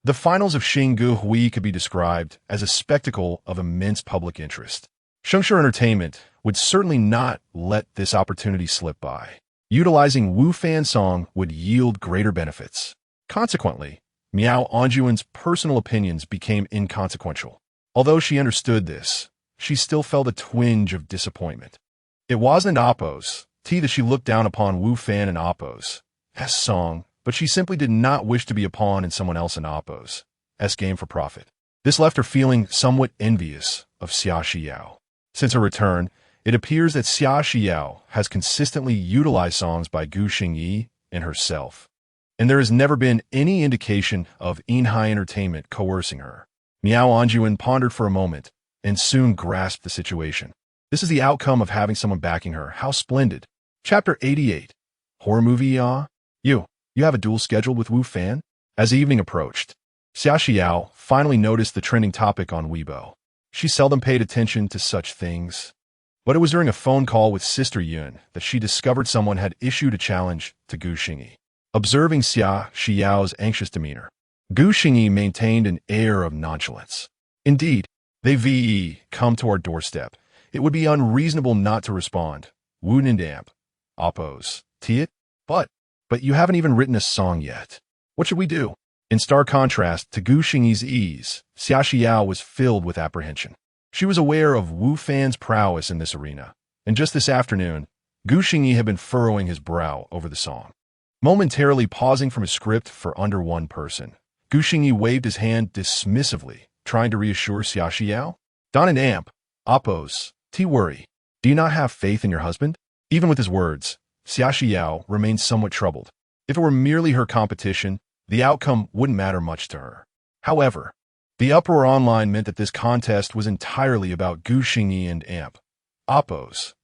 The finals of Xinggu Hui could be described as a spectacle of immense public interest. Xingyan Entertainment would certainly not let this opportunity slip by. Utilizing Wu Fan's song would yield greater benefits. Consequently, Miao Anjuan's personal opinions became inconsequential. Although she understood this, she still felt a twinge of disappointment. It wasn't Oppo's that she looked down upon Wu Fan and Oppo's song, but she simply did not wish to be a pawn in someone else in Oppo's game for profit. This left her feeling somewhat envious of Xia Xiao. Since her return, it appears that Xia Xiao has consistently utilized songs by Gu Xingyi and herself, and there has never been any indication of Xingyan Entertainment coercing her. Miao Anjuan pondered for a moment and soon grasped the situation. This is the outcome of having someone backing her. How splendid. Chapter 88. Horror movie, You have a duel scheduled with Wu Fan? As evening approached, Xia Xiao finally noticed the trending topic on Weibo. She seldom paid attention to such things, but it was during a phone call with Sister Yun that she discovered someone had issued a challenge to Gu Xingyi. Observing Xia Xiao's anxious demeanor, Gu Xingyi maintained an air of nonchalance. Indeed, they come to our doorstep. It would be unreasonable not to respond. Wu and Amp Oppo's it? But you haven't even written a song yet. What should we do? In stark contrast to Gu Xingyi's ease, Xia Xiao was filled with apprehension. She was aware of Wu Fan's prowess in this arena, and just this afternoon, Gu Xingyi had been furrowing his brow over the song. Momentarily pausing from his script for under one person, Gu Xingyi waved his hand dismissively, trying to reassure Xia Xiao. Don and Amp Oppo's worry. Do you not have faith in your husband? Even with his words, Xia Xiao remained somewhat troubled. If it were merely her competition, the outcome wouldn't matter much to her. However, the uproar online meant that this contest was entirely about Gu Xingyi and Amp Oppo's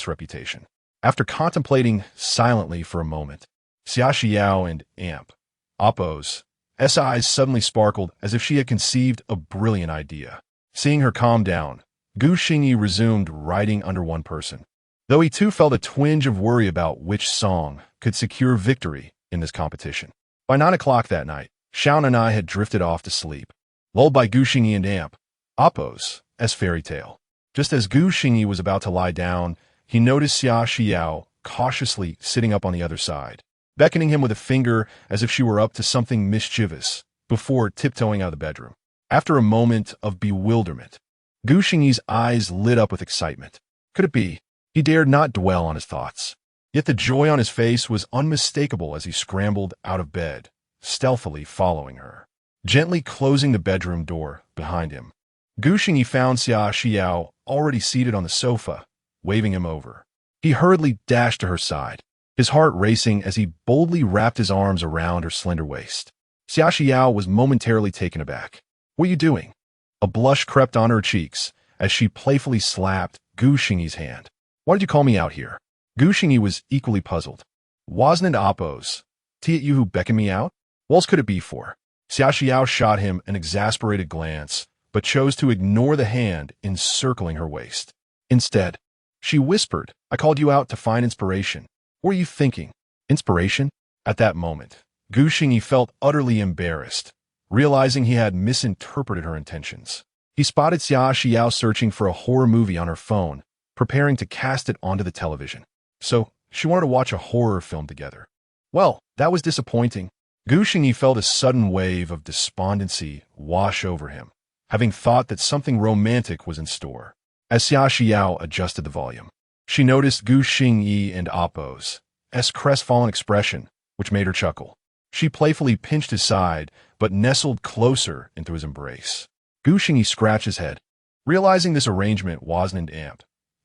reputation. After contemplating silently for a moment, Xia Xiao and Amp Oppo's eyes suddenly sparkled as if she had conceived a brilliant idea. Seeing her calm down, Gu Xingyi resumed writing under one person, though he too felt a twinge of worry about which song could secure victory in this competition. By 9 o'clock that night, Xiao and I had drifted off to sleep, lulled by Gu Xingyi and Amp Oppo's fairy tale. Just as Gu Xingyi was about to lie down, he noticed Xia Xiao cautiously sitting up on the other side, beckoning him with a finger as if she were up to something mischievous, before tiptoeing out of the bedroom. After a moment of bewilderment, Gu Xingyi's eyes lit up with excitement. Could it be? He dared not dwell on his thoughts. Yet the joy on his face was unmistakable as he scrambled out of bed, stealthily following her. Gently closing the bedroom door behind him, Gu Xingyi found Xia Xiao already seated on the sofa, waving him over. He hurriedly dashed to her side, his heart racing as he boldly wrapped his arms around her slender waist. Xia Xiao was momentarily taken aback. "What are you doing?" A blush crept on her cheeks as she playfully slapped Gu Xingyi's hand. "Why did you call me out here?" Gu Xingyi was equally puzzled. "Wasn't it Oppos? It you who beckoned me out? What else could it be for?" Xia Xiao shot him an exasperated glance, but chose to ignore the hand encircling her waist. Instead, she whispered, "I called you out to find inspiration. What were you thinking?" Inspiration? At that moment, Gu Xingyi felt utterly embarrassed, realizing he had misinterpreted her intentions. He spotted Xia Xiao searching for a horror movie on her phone, preparing to cast it onto the television. So, she wanted to watch a horror film together. Well, that was disappointing. Gu Xingyi felt a sudden wave of despondency wash over him, having thought that something romantic was in store. As Xia Xiao adjusted the volume, she noticed Gu Xingyi and Oppos' crestfallen expression, which made her chuckle. She playfully pinched his side, but nestled closer into his embrace. Gu Xingyi scratched his head, realizing this arrangement wasn't an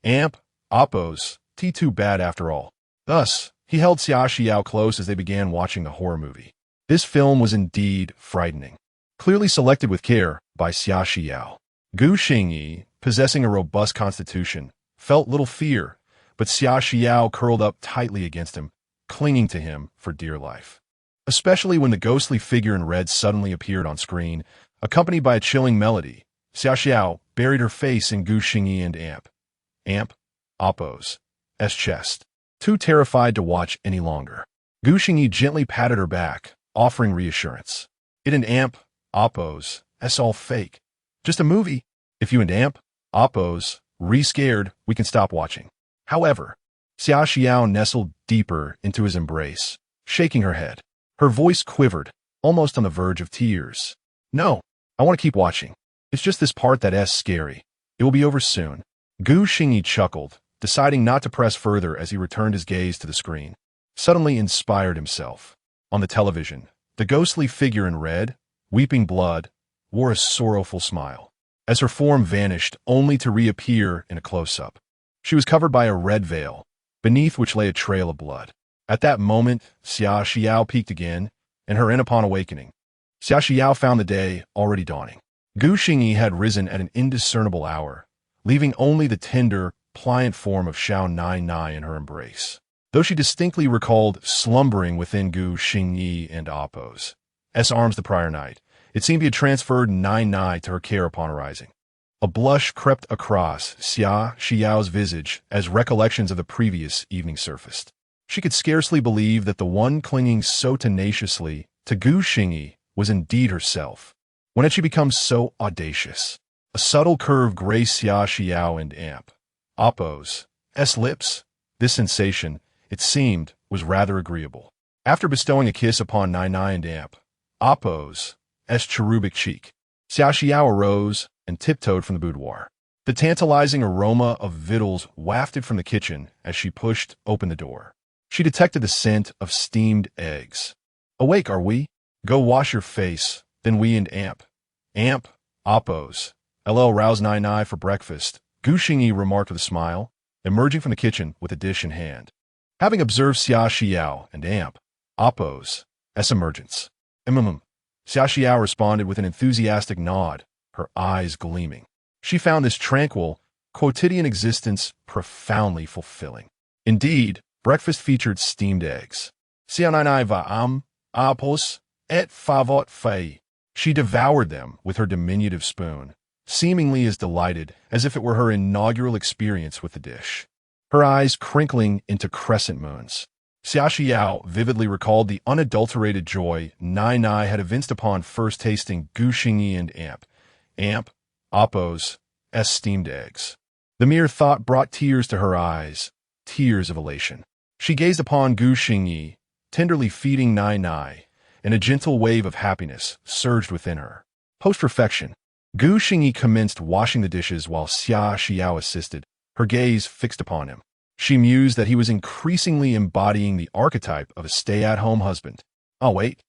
amp, Oppos, too bad after all. Thus, he held Xia Xiao close as they began watching the horror movie. This film was indeed frightening, clearly selected with care by Xia Xiao. Gu Xingyi, possessing a robust constitution, felt little fear, but Xia Xiao curled up tightly against him, clinging to him for dear life. Especially when the ghostly figure in red suddenly appeared on screen, accompanied by a chilling melody. Xia Xiao buried her face in Gu Xingyi and Oppos' chest, too terrified to watch any longer. Gu Xingyi gently patted her back, offering reassurance. "It and Oppos, all fake. Just a movie. If you and Oppos, re-scared, we can stop watching." However, Xia Xiao nestled deeper into his embrace, shaking her head. Her voice quivered, almost on the verge of tears. "No, I want to keep watching. It's just this part that's scary. It will be over soon." Gu Xingyi chuckled, deciding not to press further as he returned his gaze to the screen. Suddenly inspired himself. On the television, the ghostly figure in red, weeping blood, wore a sorrowful smile, as her form vanished only to reappear in a close-up. She was covered by a red veil, beneath which lay a trail of blood. At that moment, Xia Xiao peeked again, and her in upon awakening. Xia Xiao found the day already dawning. Gu Xingyi had risen at an indiscernible hour, leaving only the tender, pliant form of Xiao Nai in her embrace. Though she distinctly recalled slumbering within Gu Xingyi and Oppos' arms the prior night, it seemed he had transferred Nai to her care upon arising. A blush crept across Xia Xiao's visage as recollections of the previous evening surfaced. She could scarcely believe that the one clinging so tenaciously to Gu Xingyi was indeed herself. When had she become so audacious? A subtle curve graced Xia Xiao and Oppos' lips. This sensation, it seemed, was rather agreeable. After bestowing a kiss upon Nai and Oppos' cherubic cheek, Xia Xiao arose and tiptoed from the boudoir. The tantalizing aroma of victuals wafted from the kitchen as she pushed open the door. She detected the scent of steamed eggs. "Awake, are we? Go wash your face, then we and Oppos' rouse Nai for breakfast," Gu Xingyi remarked with a smile, emerging from the kitchen with a dish in hand. Having observed Xia Xiao and Oppos' emergence, Xia Xiao responded with an enthusiastic nod, her eyes gleaming. She found this tranquil, quotidian existence profoundly fulfilling. Indeed, breakfast featured steamed eggs. "Xia Nai va Oppos' et favot fei." She devoured them with her diminutive spoon, seemingly as delighted as if it were her inaugural experience with the dish. Her eyes crinkling into crescent moons. Xia Xiao vividly recalled the unadulterated joy Nai had evinced upon first tasting Gu Xingyi and Oppos' steamed eggs. The mere thought brought tears to her eyes, tears of elation. She gazed upon Gu Xingyi, tenderly feeding Nai Nai, and a gentle wave of happiness surged within her. Post-refection, Gu Xingyi commenced washing the dishes while Xia Xiao assisted, her gaze fixed upon him. She mused that he was increasingly embodying the archetype of a stay-at-home husband. "Oh, wait.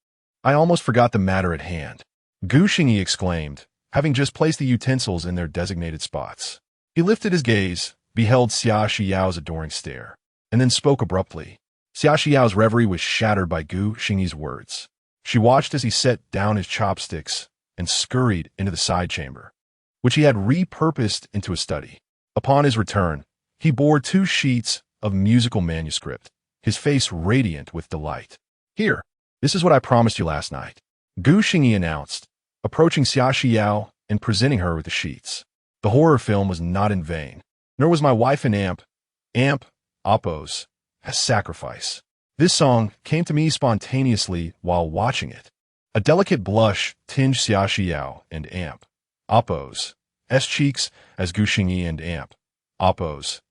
I almost forgot the matter at hand," Gu Xingyi exclaimed, having just placed the utensils in their designated spots. He lifted his gaze, beheld Xia Xiao's adoring stare, and then spoke abruptly. Xia Xiao's reverie was shattered by Gu Xingyi's words. She watched as he set down his chopsticks and scurried into the side chamber, which he had repurposed into a study. Upon his return, he bore 2 sheets of musical manuscript, his face radiant with delight. "Here, this is what I promised you last night," Gu Xingyi announced, approaching Xia Xiao and presenting her with the sheets. The horror film was not in vain, nor was my wife an amp, Oppos, a sacrifice. This song came to me spontaneously while watching it. A delicate blush tinged Xia Xiao and Oppos' cheeks as Gu Xingyi and Oppos'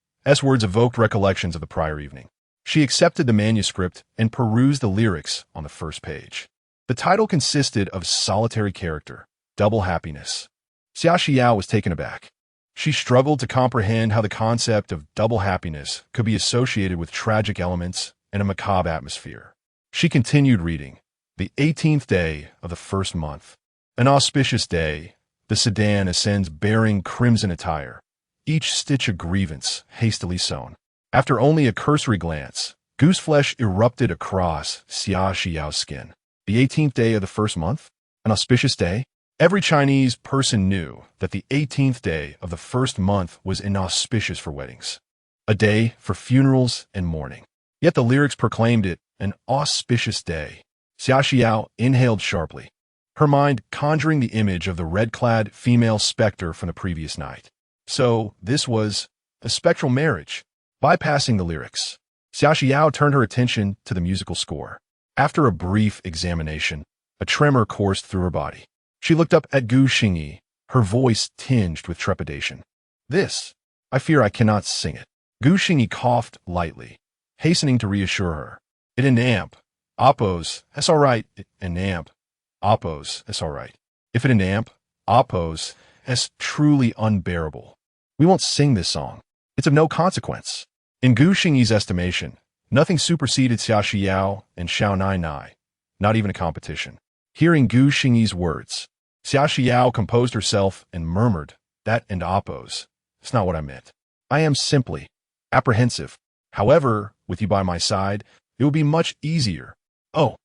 words evoked recollections of the prior evening. She accepted the manuscript and perused the lyrics on the first page. The title consisted of solitary character, double happiness. Xia Xiao was taken aback. She struggled to comprehend how the concept of double happiness could be associated with tragic elements and a macabre atmosphere. She continued reading. The 18th day of the first month. An auspicious day, the sedan ascends bearing crimson attire, each stitch a grievance hastily sewn. After only a cursory glance, goose flesh erupted across Xia Xiao's skin. The 18th day of the first month? An auspicious day? Every Chinese person knew that the 18th day of the first month was inauspicious for weddings, a day for funerals and mourning. Yet the lyrics proclaimed it an auspicious day. Xia Xiao inhaled sharply, her mind conjuring the image of the red-clad female specter from the previous night. So this was a spectral marriage. Bypassing the lyrics, Xia Xiao turned her attention to the musical score. After a brief examination, a tremor coursed through her body. She looked up at Gu Xingyi, her voice tinged with trepidation. "This, I fear I cannot sing it." Gu Xingyi coughed lightly, hastening to reassure her. "It an amp. Oppos, that's all right. An amp. Oppos, that's all right. If it an amp, Oppos, that's truly unbearable. We won't sing this song. It's of no consequence." In Gu Xingyi's estimation, nothing superseded Xia Xiao and Xiao Nai Nai, not even a competition. Hearing Gu Xingyi's words, Xia Xiao composed herself and murmured, "That and Oppos. That's not what I meant. I am simply apprehensive. However, with you by my side, it will be much easier." Oh,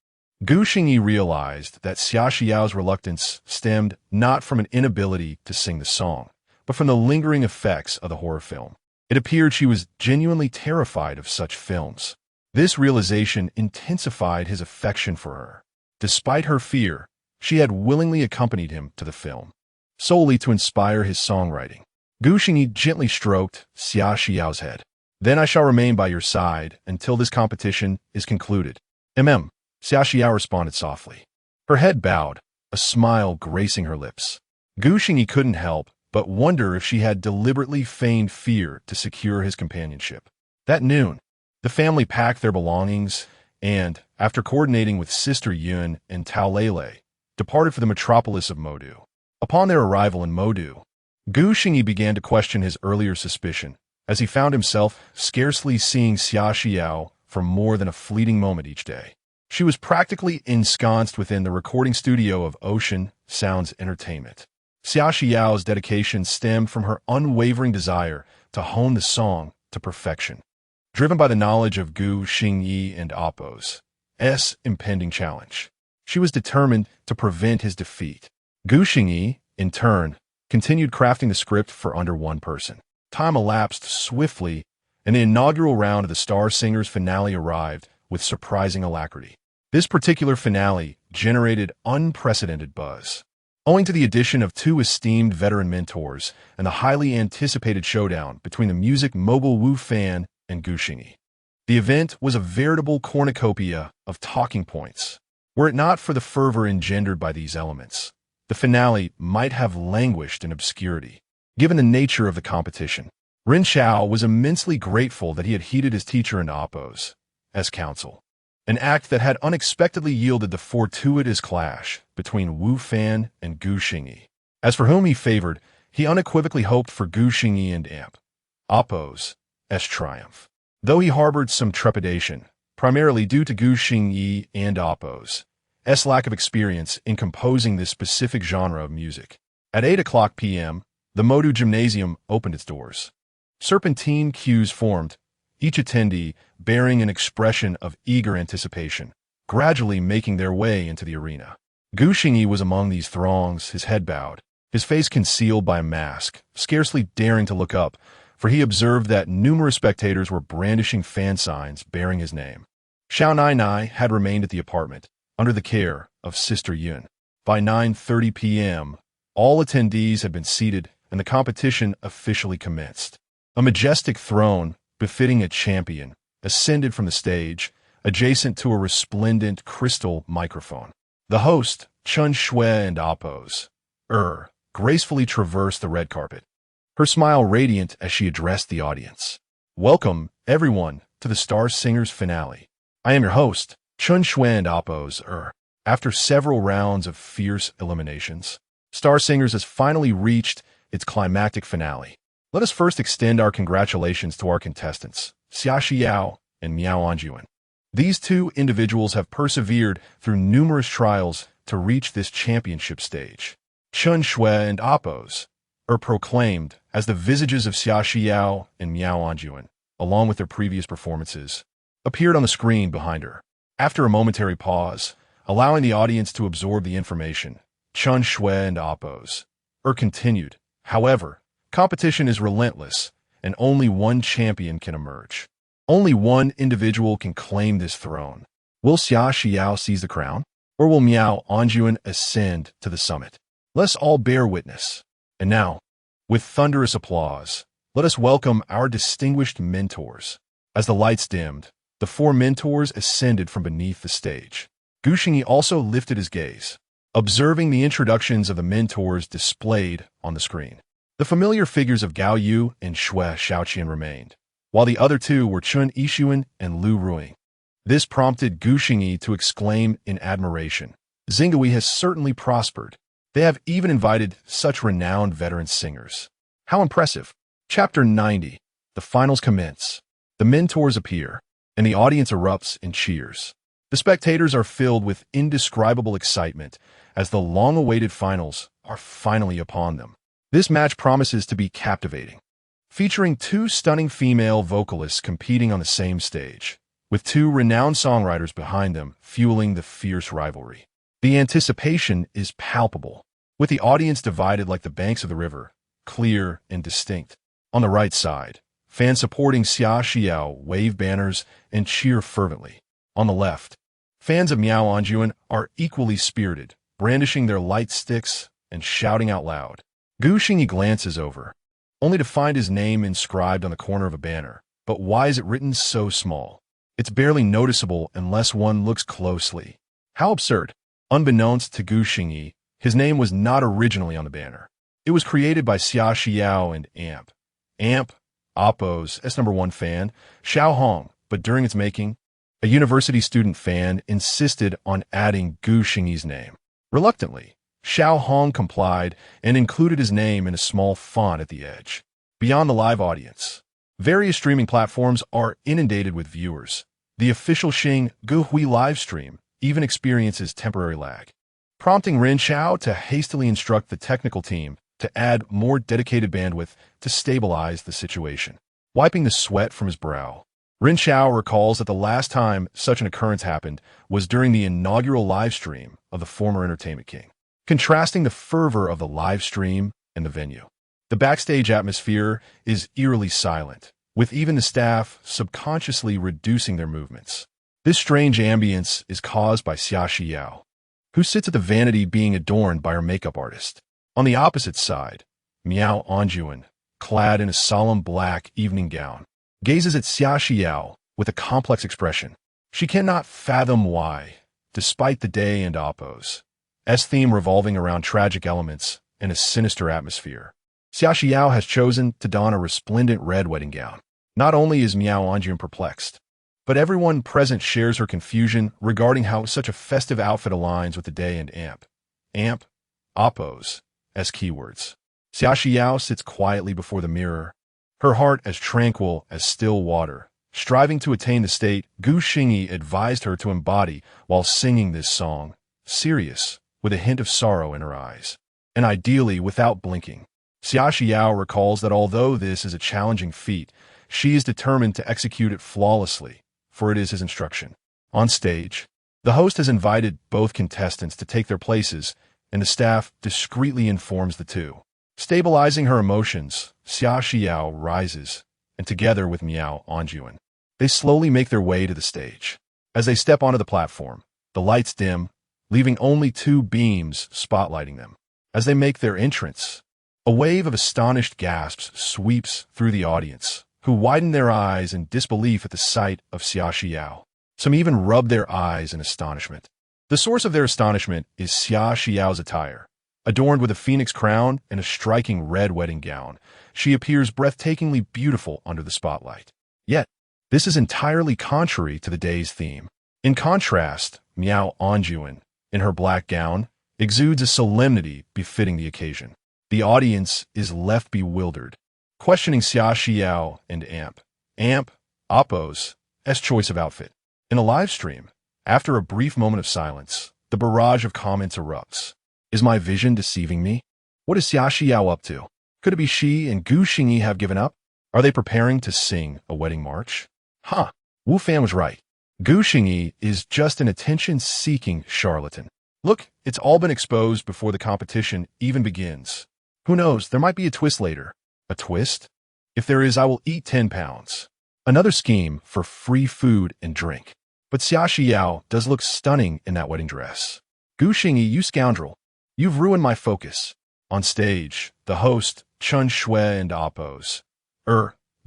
Gu Xingyi realized that Xia Xiao's reluctance stemmed not from an inability to sing the song, but from the lingering effects of the horror film. It appeared she was genuinely terrified of such films. This realization intensified his affection for her. Despite her fear, she had willingly accompanied him to the film, solely to inspire his songwriting. Gu Xingyi gently stroked Xia Xiao's head. "Then I shall remain by your side until this competition is concluded." Xia Xiao responded softly. Her head bowed, a smile gracing her lips. Gu Xingyi couldn't help but wonder if she had deliberately feigned fear to secure his companionship. That noon, the family packed their belongings and, after coordinating with Sister Yun and Tao Lele, departed for the metropolis of Modu. Upon their arrival in Modu, Gu Xingyi began to question his earlier suspicion, as he found himself scarcely seeing Xia Xiao for more than a fleeting moment each day. She was practically ensconced within the recording studio of Ocean Sounds Entertainment. Xia Xiao's dedication stemmed from her unwavering desire to hone the song to perfection. Driven by the knowledge of Gu Xingyi and Oppos' impending challenge, she was determined to prevent his defeat. Gu Xingyi, in turn, continued crafting the script for under one person. Time elapsed swiftly, and the inaugural round of the Star Singers finale arrived with surprising alacrity. This particular finale generated unprecedented buzz, owing to the addition of 2 esteemed veteran mentors and the highly anticipated showdown between the music mogul Wu Fan and Gu Xingyi. The event was a veritable cornucopia of talking points. Were it not for the fervor engendered by these elements, the finale might have languished in obscurity. Given the nature of the competition, Rin Xiao was immensely grateful that he had heeded his teacher and Appo's counsel, an act that had unexpectedly yielded the fortuitous clash between Wu Fan and Gu Xingyi. As for whom he favored, he unequivocally hoped for Gu Xingyi and Appo's triumph. Though he harbored some trepidation, primarily due to Gu Xingyi and Appo's lack of experience in composing this specific genre of music. At 8 p.m., the Modu Gymnasium opened its doors. Serpentine queues formed, each attendee bearing an expression of eager anticipation, gradually making their way into the arena. Gu Xingyi was among these throngs, his head bowed, his face concealed by a mask, scarcely daring to look up, for he observed that numerous spectators were brandishing fan signs bearing his name. Xiao Nai had remained at the apartment, under the care of Sister Yun. By 9:30 p.m., all attendees had been seated and the competition officially commenced. A majestic throne, befitting a champion, ascended from the stage, adjacent to a resplendent crystal microphone. The host, Chun Shui and Appo's gracefully traversed the red carpet, her smile radiant as she addressed the audience. Welcome, everyone, to the Star Singers finale. I am your host, Chun Shui and Appo's After several rounds of fierce eliminations, Star Singers has finally reached its climactic finale. Let us first extend our congratulations to our contestants, Xia Xiao and Miao Anjuan. These two individuals have persevered through numerous trials to reach this championship stage. Chun Shui and Appo's proclaimed as the visages of Xia Xiao and Miao Anjuan, along with their previous performances, appeared on the screen behind her. After a momentary pause, allowing the audience to absorb the information, Chun Shui and Appo's continued. However, competition is relentless, and only one champion can emerge. Only one individual can claim this throne. Will Xia Xiao seize the crown, or will Miao Anjuan ascend to the summit? Let's all bear witness. And now, with thunderous applause, let us welcome our distinguished mentors. As the lights dimmed, the four mentors ascended from beneath the stage. Gu Xingyi also lifted his gaze, observing the introductions of the mentors displayed on the screen. The familiar figures of Gao Yu and Shui Shaoqian remained, while the other two were Chun Yixuan and Lu Ruing. This prompted Gu Xingyi to exclaim in admiration, Xingyi has certainly prospered. They have even invited such renowned veteran singers. How impressive. Chapter 90. The finals commence. The mentors appear, and the audience erupts in cheers. The spectators are filled with indescribable excitement as the long-awaited finals are finally upon them. This match promises to be captivating, featuring two stunning female vocalists competing on the same stage, with two renowned songwriters behind them fueling the fierce rivalry. The anticipation is palpable, with the audience divided like the banks of the river, clear and distinct. On the right side, fans supporting Xia Xiao wave banners and cheer fervently. On the left, fans of Miao Anjuan are equally spirited, brandishing their light sticks and shouting out loud. Gu Xingyi glances over, only to find his name inscribed on the corner of a banner. But why is it written so small? It's barely noticeable unless one looks closely. How absurd. Unbeknownst to Gu Xingyi, his name was not originally on the banner. It was created by Xia Xiao and Amp, Appo's #1 fan, Xiao Hong, but during its making, a university student fan insisted on adding Gu Xingyi's name. Reluctantly, Xiao Hong complied and included his name in a small font at the edge. Beyond the live audience, various streaming platforms are inundated with viewers. The official Xing Gu Hui live stream even experiences temporary lag, prompting Ren Xiao to hastily instruct the technical team to add more dedicated bandwidth to stabilize the situation. Wiping the sweat from his brow, Ren Xiao recalls that the last time such an occurrence happened was during the inaugural live stream of the former Entertainment King, contrasting the fervor of the live stream and the venue. The backstage atmosphere is eerily silent, with even the staff subconsciously reducing their movements. This strange ambience is caused by Xia Xiao, who sits at the vanity being adorned by her makeup artist. On the opposite side, Miao Anjuan, clad in a solemn black evening gown, gazes at Xia Xiao with a complex expression. She cannot fathom why, despite the day and Appo's theme revolving around tragic elements and a sinister atmosphere, Xia Xiao has chosen to don a resplendent red wedding gown. Not only is Miao Anjun perplexed, but everyone present shares her confusion regarding how such a festive outfit aligns with the day and amp, oppos, as keywords. Xia Xiao sits quietly before the mirror, her heart as tranquil as still water, striving to attain the state Gu Xingyi advised her to embody while singing this song, serious, with a hint of sorrow in her eyes, and ideally without blinking. Xia Xiao recalls that although this is a challenging feat, she is determined to execute it flawlessly, for it is his instruction. On stage, the host has invited both contestants to take their places, and the staff discreetly informs the two. Stabilizing her emotions, Xia Xiao rises, and together with Miao Anjun, they slowly make their way to the stage. As they step onto the platform, the lights dim, leaving only two beams spotlighting them. As they make their entrance, a wave of astonished gasps sweeps through the audience, who widen their eyes in disbelief at the sight of Xia Xiao. Some even rub their eyes in astonishment. The source of their astonishment is Xia Xiao's attire. Adorned with a phoenix crown and a striking red wedding gown, she appears breathtakingly beautiful under the spotlight. Yet, this is entirely contrary to the day's theme. In contrast, Miao Anjun, in her black gown, exudes a solemnity befitting the occasion. The audience is left bewildered, questioning Xia Xiao and amp, Oppo's choice of outfit. In a live stream, after a brief moment of silence, the barrage of comments erupts. Is my vision deceiving me? What is Xia Xiao up to? Could it be she and Gu Xingyi have given up? Are they preparing to sing a wedding march? Wu Fan was right. Gu Xingyi is just an attention-seeking charlatan. Look, it's all been exposed before the competition even begins. Who knows, there might be a twist later. A twist? If there is, I will eat 10 pounds. Another scheme for free food and drink. But Xia Xiao does look stunning in that wedding dress. Gu Xingyi, you scoundrel. You've ruined my focus. On stage, the host, Chun Shui and Oppos,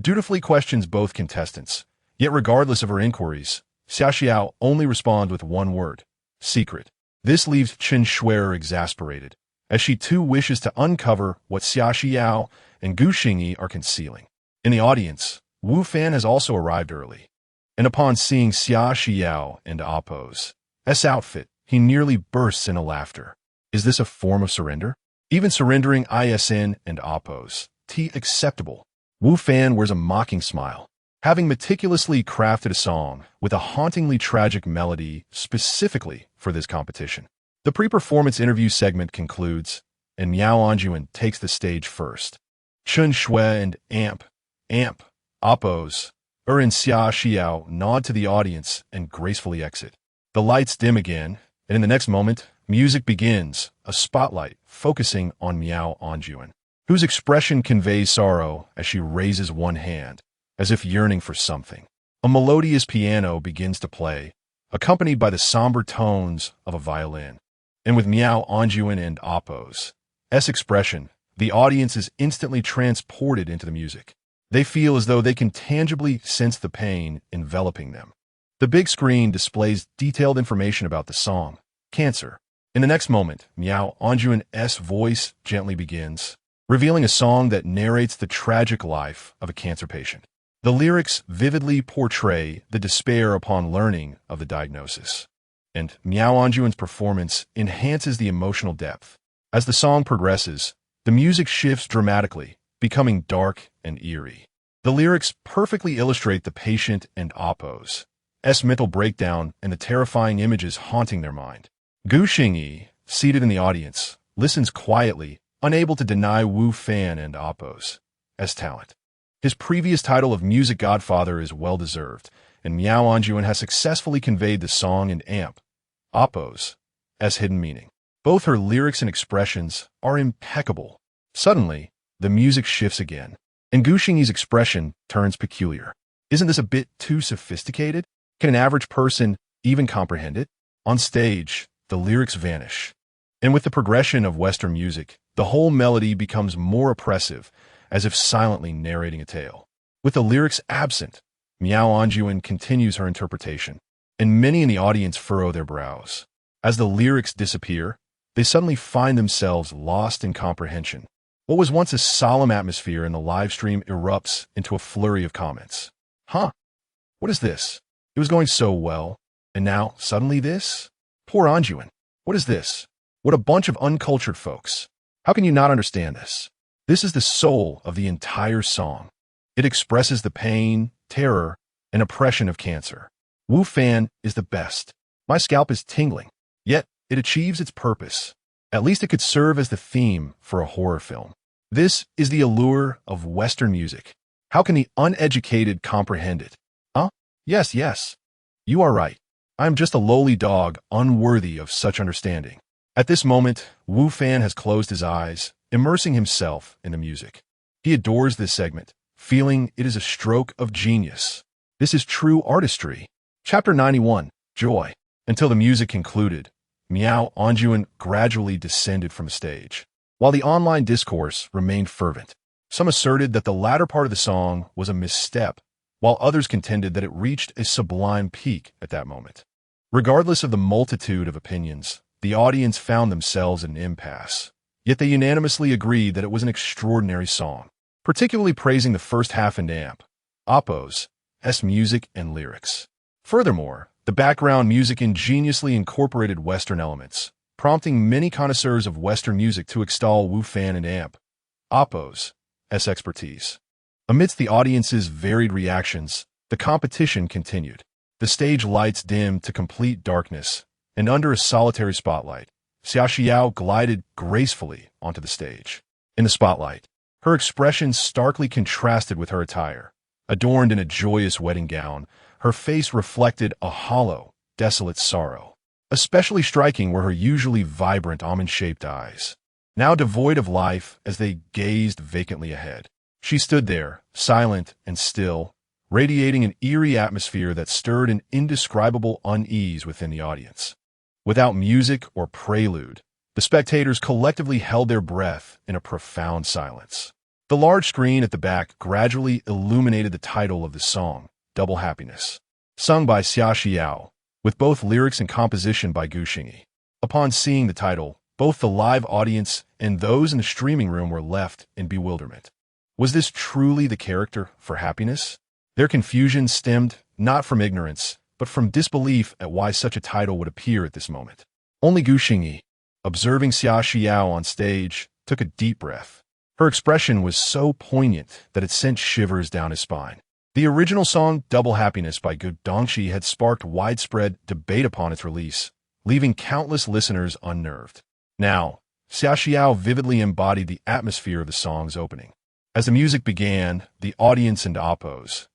dutifully questions both contestants. Yet regardless of her inquiries, Xia Xiao only responds with one word, secret. This leaves Chun Shui exasperated, as she too wishes to uncover what Xia Xiao and Gu Xingyi are concealing. In the audience, Wu Fan has also arrived early, and upon seeing Xia Xiao and Oppos' outfit, he nearly bursts into laughter. Is this a form of surrender? Even surrendering ISN and Oppos' acceptable. Wu Fan wears a mocking smile, having meticulously crafted a song with a hauntingly tragic melody specifically for this competition. The pre-performance interview segment concludes, and Miao Anjun takes the stage first. Chun Shui and amp, Oppos, and Xia Xiao nod to the audience and gracefully exit. The lights dim again, and in the next moment, music begins, a spotlight focusing on Miao Anjun, whose expression conveys sorrow as she raises one hand, as if yearning for something. A melodious piano begins to play, accompanied by the somber tones of a violin. And with Miao Anjun and Oppos' expression, the audience is instantly transported into the music. They feel as though they can tangibly sense the pain enveloping them. The big screen displays detailed information about the song, Cancer. In the next moment, Miao Anjun's voice gently begins, revealing a song that narrates the tragic life of a cancer patient. The lyrics vividly portray the despair upon learning of the diagnosis, and Miao Anjun's performance enhances the emotional depth. As the song progresses, the music shifts dramatically, becoming dark and eerie. The lyrics perfectly illustrate the patient and Oppos' mental breakdown and the terrifying images haunting their mind. Gu Xingyi, seated in the audience, listens quietly, unable to deny Wu Fan and Oppos' talent. His previous title of music godfather is well-deserved, and Miao Anjun has successfully conveyed the song and Oppos' hidden meaning. Both her lyrics and expressions are impeccable. Suddenly, the music shifts again, and Gu Xingyi's expression turns peculiar. Isn't this a bit too sophisticated? Can an average person even comprehend it? On stage, the lyrics vanish, and with the progression of Western music, the whole melody becomes more oppressive, as if silently narrating a tale. With the lyrics absent, Miao Anjun continues her interpretation, and many in the audience furrow their brows. As the lyrics disappear, they suddenly find themselves lost in comprehension. What was once a solemn atmosphere in the live stream erupts into a flurry of comments. Huh? What is this? It was going so well, and now, suddenly this? Poor Anjuan. What is this? What a bunch of uncultured folks. How can you not understand this? This is the soul of the entire song. It expresses the pain, terror, and oppression of cancer. Wu Fan is the best. My scalp is tingling, yet it achieves its purpose. At least it could serve as the theme for a horror film. This is the allure of Western music. How can the uneducated comprehend it? Huh? Yes, yes. You are right. I am just a lowly dog unworthy of such understanding. At this moment, Wu Fan has closed his eyes, immersing himself in the music. He adores this segment, feeling it is a stroke of genius. This is true artistry. Chapter 91, Joy. Until the music concluded, Miao Anjuan gradually descended from the stage. While the online discourse remained fervent, some asserted that the latter part of the song was a misstep, while others contended that it reached a sublime peak at that moment. Regardless of the multitude of opinions, the audience found themselves in an impasse. Yet they unanimously agreed that it was an extraordinary song, particularly praising the first half and amp, Oppo's music and lyrics. Furthermore, the background music ingeniously incorporated Western elements, prompting many connoisseurs of Western music to extol Wu Fan and amp, Oppo's expertise. Amidst the audience's varied reactions, the competition continued. The stage lights dimmed to complete darkness, and under a solitary spotlight, Xia Xiao glided gracefully onto the stage. In the spotlight, her expression starkly contrasted with her attire. Adorned in a joyous wedding gown, her face reflected a hollow, desolate sorrow. Especially striking were her usually vibrant almond-shaped eyes, now devoid of life as they gazed vacantly ahead. She stood there, silent and still, radiating an eerie atmosphere that stirred an indescribable unease within the audience. Without music or prelude, the spectators collectively held their breath in a profound silence. The large screen at the back gradually illuminated the title of the song, Double Happiness, sung by Xia Xiao, with both lyrics and composition by Gu Xingyan. Upon seeing the title, both the live audience and those in the streaming room were left in bewilderment. Was this truly the character for happiness? Their confusion stemmed not from ignorance, but from disbelief at why such a title would appear at this moment. Only Gu Xingyan, observing Xia Xiao on stage, took a deep breath. Her expression was so poignant that it sent shivers down his spine. The original song Double Happiness by Gu Dongxi had sparked widespread debate upon its release, leaving countless listeners unnerved. Now, Xia Xiao vividly embodied the atmosphere of the song's opening. As the music began, the audience and Oppo's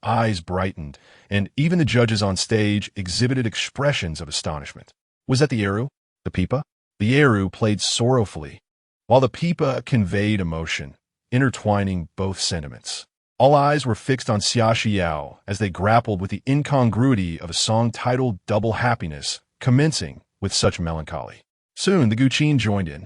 eyes brightened, and even the judges on stage exhibited expressions of astonishment. Was that the Eru? The pipa? The Eru played sorrowfully, while the pipa conveyed emotion, intertwining both sentiments. All eyes were fixed on Xia Xiao as they grappled with the incongruity of a song titled Double Happiness, commencing with such melancholy. Soon the Guqin joined in,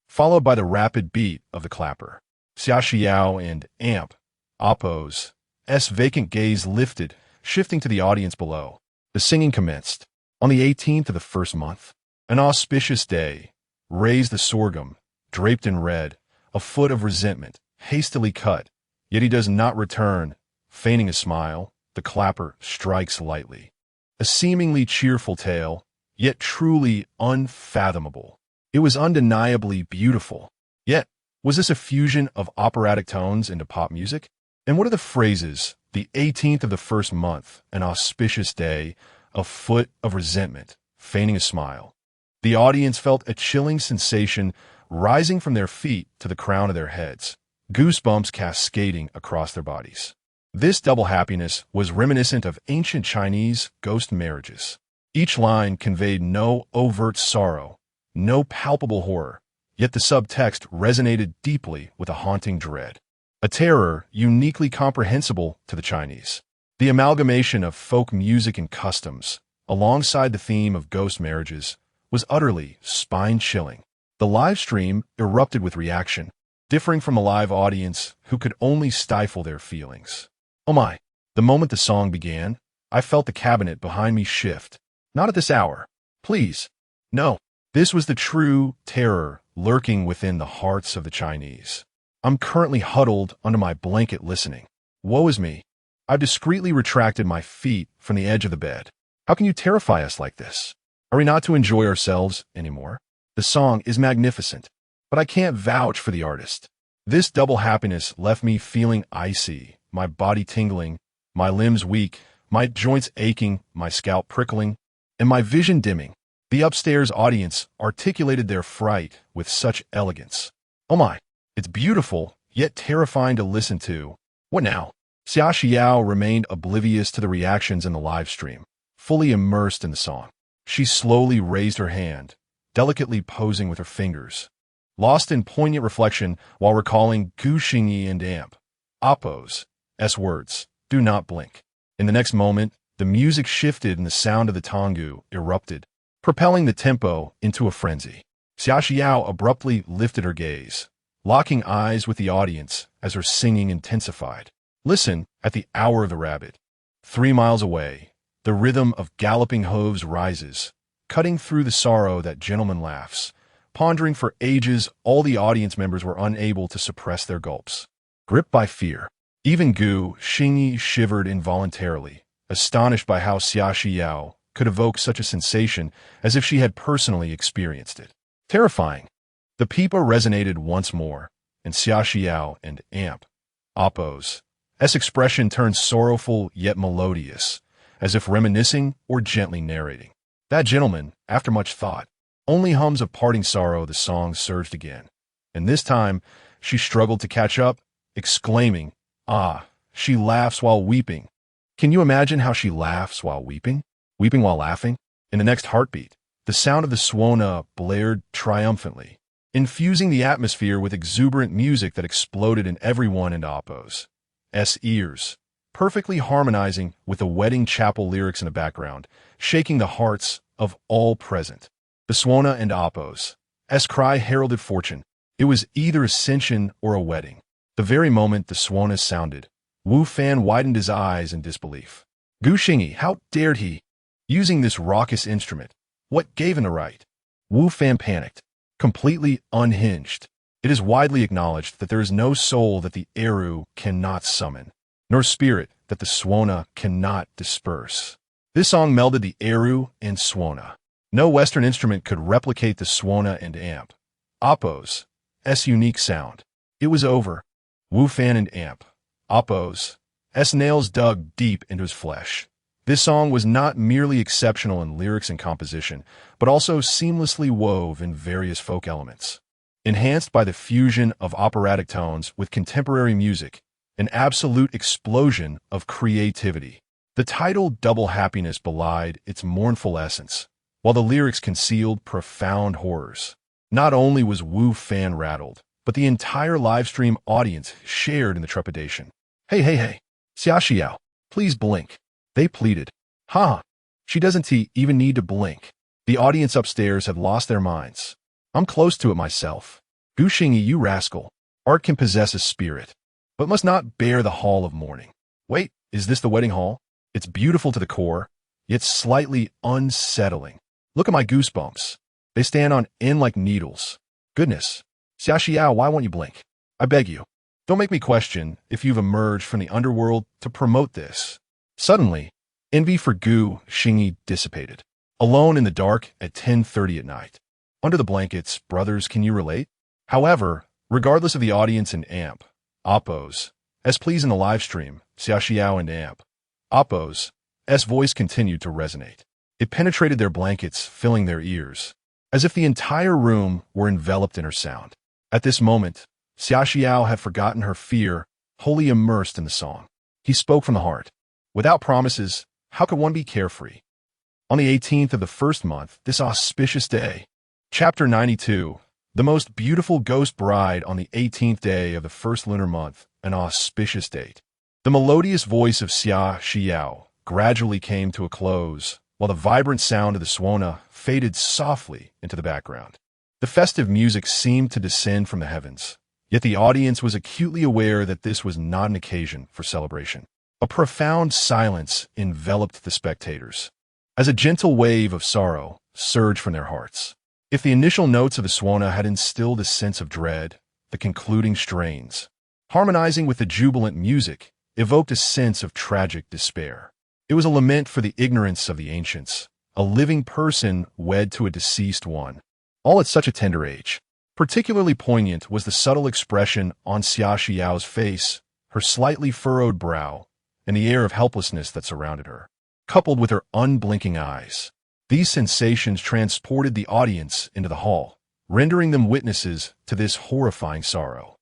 followed by the rapid beat of the clapper. Xia Xiao and amp, Oppo's vacant gaze lifted, shifting to the audience below. The singing commenced. On the 18th of the first month, an auspicious day, raised the sorghum, draped in red, a foot of resentment, hastily cut, yet he does not return. Feigning a smile, the clapper strikes lightly. A seemingly cheerful tale, yet truly unfathomable. It was undeniably beautiful. Yet, was this a fusion of operatic tones into pop music? And what are the phrases, the 18th of the first month, an auspicious day, a foot of resentment, feigning a smile? The audience felt a chilling sensation rising from their feet to the crown of their heads, goosebumps cascading across their bodies. This double happiness was reminiscent of ancient Chinese ghost marriages. Each line conveyed no overt sorrow, no palpable horror, yet the subtext resonated deeply with a haunting dread. A terror uniquely comprehensible to the Chinese. The amalgamation of folk music and customs, alongside the theme of ghost marriages, was utterly spine-chilling. The live stream erupted with reaction, differing from a live audience who could only stifle their feelings. Oh my! The moment the song began, I felt the cabinet behind me shift. Not at this hour. Please. No. This was the true terror lurking within the hearts of the Chinese. I'm currently huddled under my blanket listening. Woe is me. I've discreetly retracted my feet from the edge of the bed. How can you terrify us like this? Are we not to enjoy ourselves anymore? The song is magnificent, but I can't vouch for the artist. This double happiness left me feeling icy, my body tingling, my limbs weak, my joints aching, my scalp prickling, and my vision dimming. The upstairs audience articulated their fright with such elegance. Oh my, it's beautiful, yet terrifying to listen to. What now? Xia Xiao remained oblivious to the reactions in the live stream, fully immersed in the song. She slowly raised her hand, delicately posing with her fingers, lost in poignant reflection while recalling Gu Xingyi and Amp. Appo's words, do not blink. In the next moment, the music shifted and the sound of the tangu erupted, propelling the tempo into a frenzy. Xia Xiao abruptly lifted her gaze, locking eyes with the audience as her singing intensified. Listen at the hour of the rabbit. 3 miles away, the rhythm of galloping hooves rises, cutting through the sorrow that gentleman laughs. Pondering for ages, all the audience members were unable to suppress their gulps. Gripped by fear, even Gu Xingyi shivered involuntarily, astonished by how Xia Xiao could evoke such a sensation as if she had personally experienced it. Terrifying. The pipa resonated once more, and Xia Xiao and Amp, Appo's expression turned sorrowful yet melodious, as if reminiscing or gently narrating. That gentleman, after much thought, only hums of parting sorrow. The song surged again, and this time she struggled to catch up, exclaiming, "Ah, she laughs while weeping." Can you imagine how she laughs while weeping? Weeping while laughing? In the next heartbeat, the sound of the suona blared triumphantly, infusing the atmosphere with exuberant music that exploded in everyone and Appo's ears, perfectly harmonizing with the wedding chapel lyrics in the background, shaking the hearts of all present. The suona and Appo's cry heralded fortune. It was either ascension or a wedding. The very moment the suona sounded, Wu Fan widened his eyes in disbelief. Gu Xingyi, how dared he? Using this raucous instrument, what gave him the right? Wu Fan panicked, completely unhinged. It is widely acknowledged that there is no soul that the eru cannot summon, nor spirit that the suona cannot disperse. This song melded the eru and suona. No Western instrument could replicate the suona and Amp, Appo's unique sound. It was over. Wu Fan and Amp, Appo's nails dug deep into his flesh. This song was not merely exceptional in lyrics and composition, but also seamlessly wove in various folk elements. Enhanced by the fusion of operatic tones with contemporary music, an absolute explosion of creativity. The title Double Happiness belied its mournful essence, while the lyrics concealed profound horrors. Not only was Wu Fan rattled, but the entire livestream audience shared in the trepidation. Hey, Xia Xiao, please blink. They pleaded. Ha! She doesn't even need to blink. The audience upstairs had lost their minds. I'm close to it myself. Gu Xingyi, you rascal. Art can possess a spirit, but must not bear the hall of mourning. Wait, is this the wedding hall? It's beautiful to the core, yet slightly unsettling. Look at my goosebumps. They stand on end like needles. Goodness. Xia Xiao, why won't you blink? I beg you. Don't make me question if you've emerged from the underworld to promote this. Suddenly, envy for Gu Xingyi dissipated. Alone in the dark at 10:30 at night. Under the blankets, brothers, can you relate? However, regardless of the audience and Amp, Appo's pleas in the live stream, Xia Xiao and Amp, Appo's voice continued to resonate. It penetrated their blankets, filling their ears, as if the entire room were enveloped in her sound. At this moment, Xia Xiao had forgotten her fear, wholly immersed in the song. He spoke from the heart. Without promises, how could one be carefree? On the 18th of the first month, this auspicious day, Chapter 92, the most beautiful ghost bride on the 18th day of the first lunar month, an auspicious date. The melodious voice of Xia Xiao gradually came to a close, while the vibrant sound of the suona faded softly into the background. The festive music seemed to descend from the heavens, yet the audience was acutely aware that this was not an occasion for celebration. A profound silence enveloped the spectators, as a gentle wave of sorrow surged from their hearts. If the initial notes of the Suona had instilled a sense of dread, the concluding strains, harmonizing with the jubilant music, evoked a sense of tragic despair. It was a lament for the ignorance of the ancients, a living person wed to a deceased one, all at such a tender age. Particularly poignant was the subtle expression on Xia Xiao's face, her slightly furrowed brow, and the air of helplessness that surrounded her, coupled with her unblinking eyes. These sensations transported the audience into the hall, rendering them witnesses to this horrifying sorrow.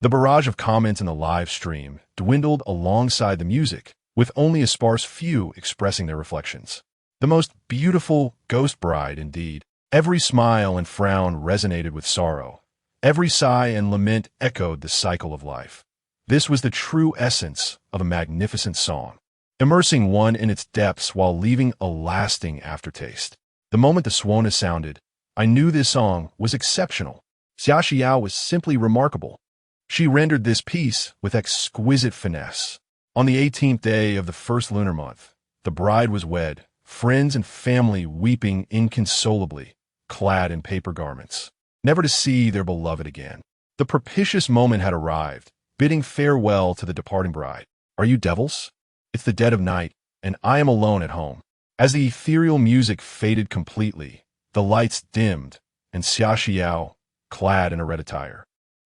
The barrage of comments in the live stream dwindled alongside the music, with only a sparse few expressing their reflections. The most beautiful ghost bride, indeed. Every smile and frown resonated with sorrow. Every sigh and lament echoed the cycle of life. This was the true essence of a magnificent song, immersing one in its depths while leaving a lasting aftertaste. The moment the Suona sounded, I knew this song was exceptional. Xia Xiao was simply remarkable. She rendered this piece with exquisite finesse. On the 18th day of the first lunar month, the bride was wed, friends and family weeping inconsolably, clad in paper garments, never to see their beloved again. The propitious moment had arrived, bidding farewell to the departing bride. Are you devils? It's the dead of night, and I am alone at home. As the ethereal music faded completely, the lights dimmed, and Xia Xiao, clad in a red attire,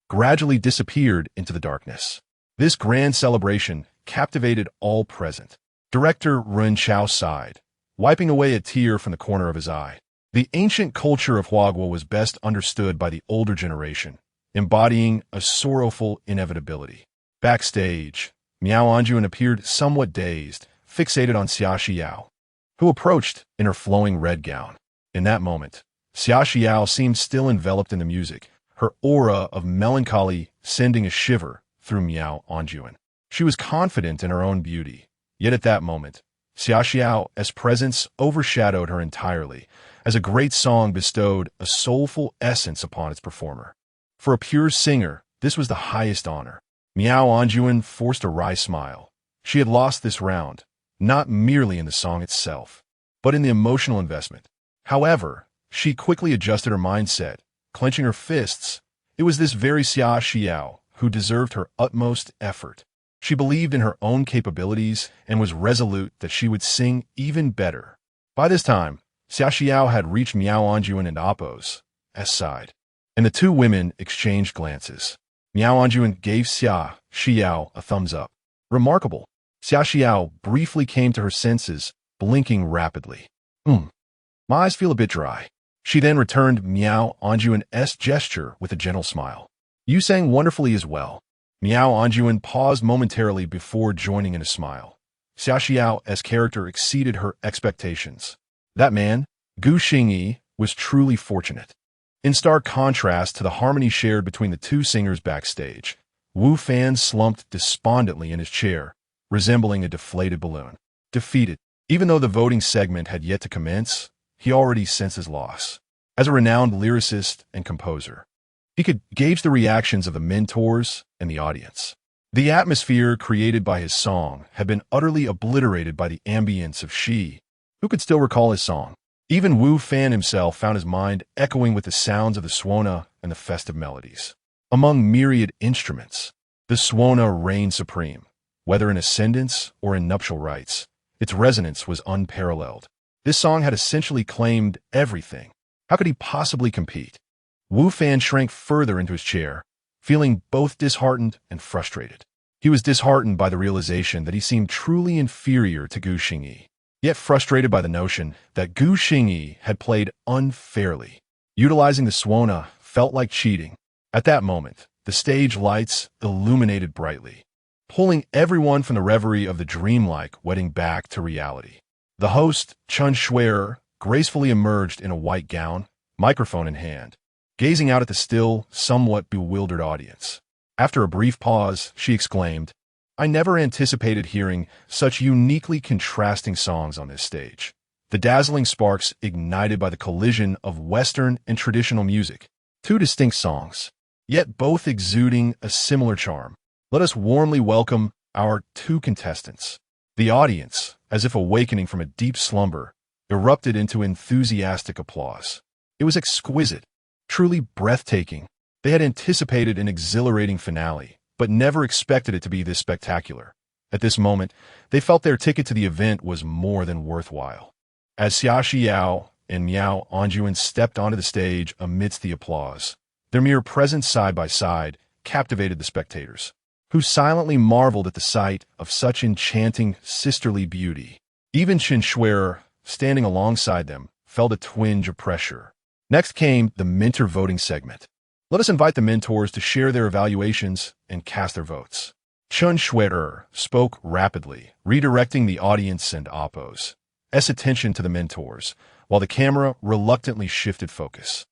gradually disappeared into the darkness. This grand celebration captivated all present. Director Run Chao sighed, wiping away a tear from the corner of his eye. The ancient culture of Huagua was best understood by the older generation, embodying a sorrowful inevitability. Backstage, Miao Anjuan appeared somewhat dazed, fixated on Xia Xiao, who approached in her flowing red gown. In that moment, Xia Xiao seemed still enveloped in the music, her aura of melancholy sending a shiver through Miao Anjuan. She was confident in her own beauty, yet at that moment, Xia Xiao's presence overshadowed her entirely, as a great song bestowed a soulful essence upon its performer. For a pure singer, this was the highest honor. Miao Anjuan forced a wry smile. She had lost this round, not merely in the song itself, but in the emotional investment. However, she quickly adjusted her mindset, clenching her fists. It was this very Xia Xiao who deserved her utmost effort. She believed in her own capabilities and was resolute that she would sing even better. By this time, Xia Xiao had reached Miao Anjuan and Appo's side, and the two women exchanged glances. Miao Anjuan gave Xia Xiao a thumbs up. Remarkable. Xia Xiao briefly came to her senses, blinking rapidly. My eyes feel a bit dry. She then returned Miao Anjuan's gesture with a gentle smile. You sang wonderfully as well. Miao Anjuan paused momentarily before joining in a smile. Xia Xiao's character exceeded her expectations. That man, Gu Xingyi, was truly fortunate. In stark contrast to the harmony shared between the two singers backstage, Wu Fan slumped despondently in his chair, resembling a deflated balloon. Defeated. Even though the voting segment had yet to commence, he already sensed his loss. As a renowned lyricist and composer, he could gauge the reactions of the mentors and the audience. The atmosphere created by his song had been utterly obliterated by the ambience of Shi, who could still recall his song. Even Wu Fan himself found his mind echoing with the sounds of the Suona and the festive melodies. Among myriad instruments, the Suona reigned supreme. Whether in ascendance or in nuptial rites, its resonance was unparalleled. This song had essentially claimed everything. How could he possibly compete? Wu Fan shrank further into his chair, feeling both disheartened and frustrated. He was disheartened by the realization that he seemed truly inferior to Gu Xingyi, yet frustrated by the notion that Gu Xingyi had played unfairly. Utilizing the Suona felt like cheating. At that moment, the stage lights illuminated brightly, pulling everyone from the reverie of the dreamlike wedding back to reality. The host, Chun Shuer, gracefully emerged in a white gown, microphone in hand, gazing out at the still, somewhat bewildered audience. After a brief pause, she exclaimed, I never anticipated hearing such uniquely contrasting songs on this stage. The dazzling sparks ignited by the collision of Western and traditional music. Two distinct songs, yet both exuding a similar charm. Let us warmly welcome our two contestants. The audience, as if awakening from a deep slumber, erupted into enthusiastic applause. It was exquisite, truly breathtaking. They had anticipated an exhilarating finale, but never expected it to be this spectacular. At this moment, they felt their ticket to the event was more than worthwhile. As Xia Xiao and Miao Anjuan stepped onto the stage amidst the applause, their mere presence side by side captivated the spectators, who silently marveled at the sight of such enchanting sisterly beauty. Even Qin Shui'er, standing alongside them, felt a twinge of pressure. Next came the mentor voting segment. Let us invite the mentors to share their evaluations and cast their votes. Qin Shui'er spoke rapidly, redirecting the audience and Oppo's attention to the mentors, while the camera reluctantly shifted focus.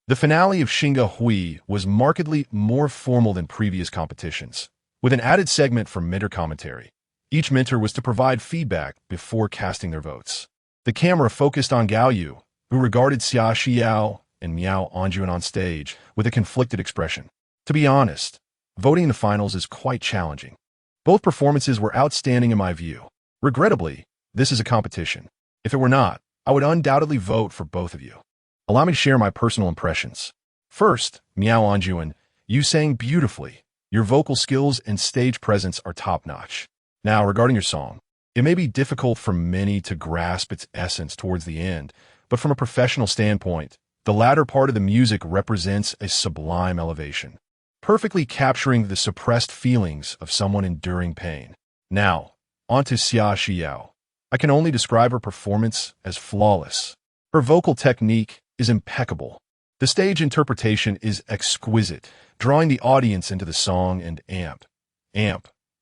The finale of Xingyan Hui was markedly more formal than previous competitions, with an added segment for mentor commentary. Each mentor was to provide feedback before casting their votes. The camera focused on Gao Yu, who regarded Xia Xiao and Miao Anjuan on stage with a conflicted expression. To be honest, voting in the finals is quite challenging. Both performances were outstanding in my view. Regrettably, this is a competition. If it were not, I would undoubtedly vote for both of you. Allow me to share my personal impressions. First, Miao Anjuan, you sang beautifully. Your vocal skills and stage presence are top-notch. Now, regarding your song, it may be difficult for many to grasp its essence towards the end, but from a professional standpoint, the latter part of the music represents a sublime elevation, perfectly capturing the suppressed feelings of someone enduring pain. Now, on to Xia Xiao. I can only describe her performance as flawless. Her vocal technique is impeccable. The stage interpretation is exquisite, drawing the audience into the song and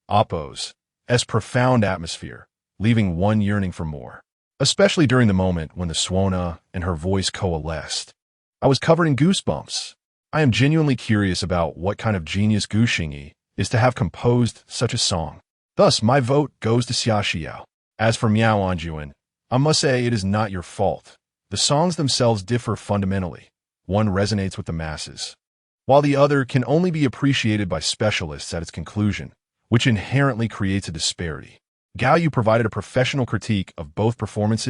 Oppo's profound atmosphere, leaving one yearning for more. Especially during the moment when the suona and her voice coalesced. I was covered in goosebumps. I am genuinely curious about what kind of genius Gu Xingyi is to have composed such a song. Thus, my vote goes to Xia Xiao. As for Miao Anjuan, I must say it is not your fault. The songs themselves differ fundamentally. One resonates with the masses, while the other can only be appreciated by specialists at its conclusion, which inherently creates a disparity. Gao Yu provided a professional critique of both performances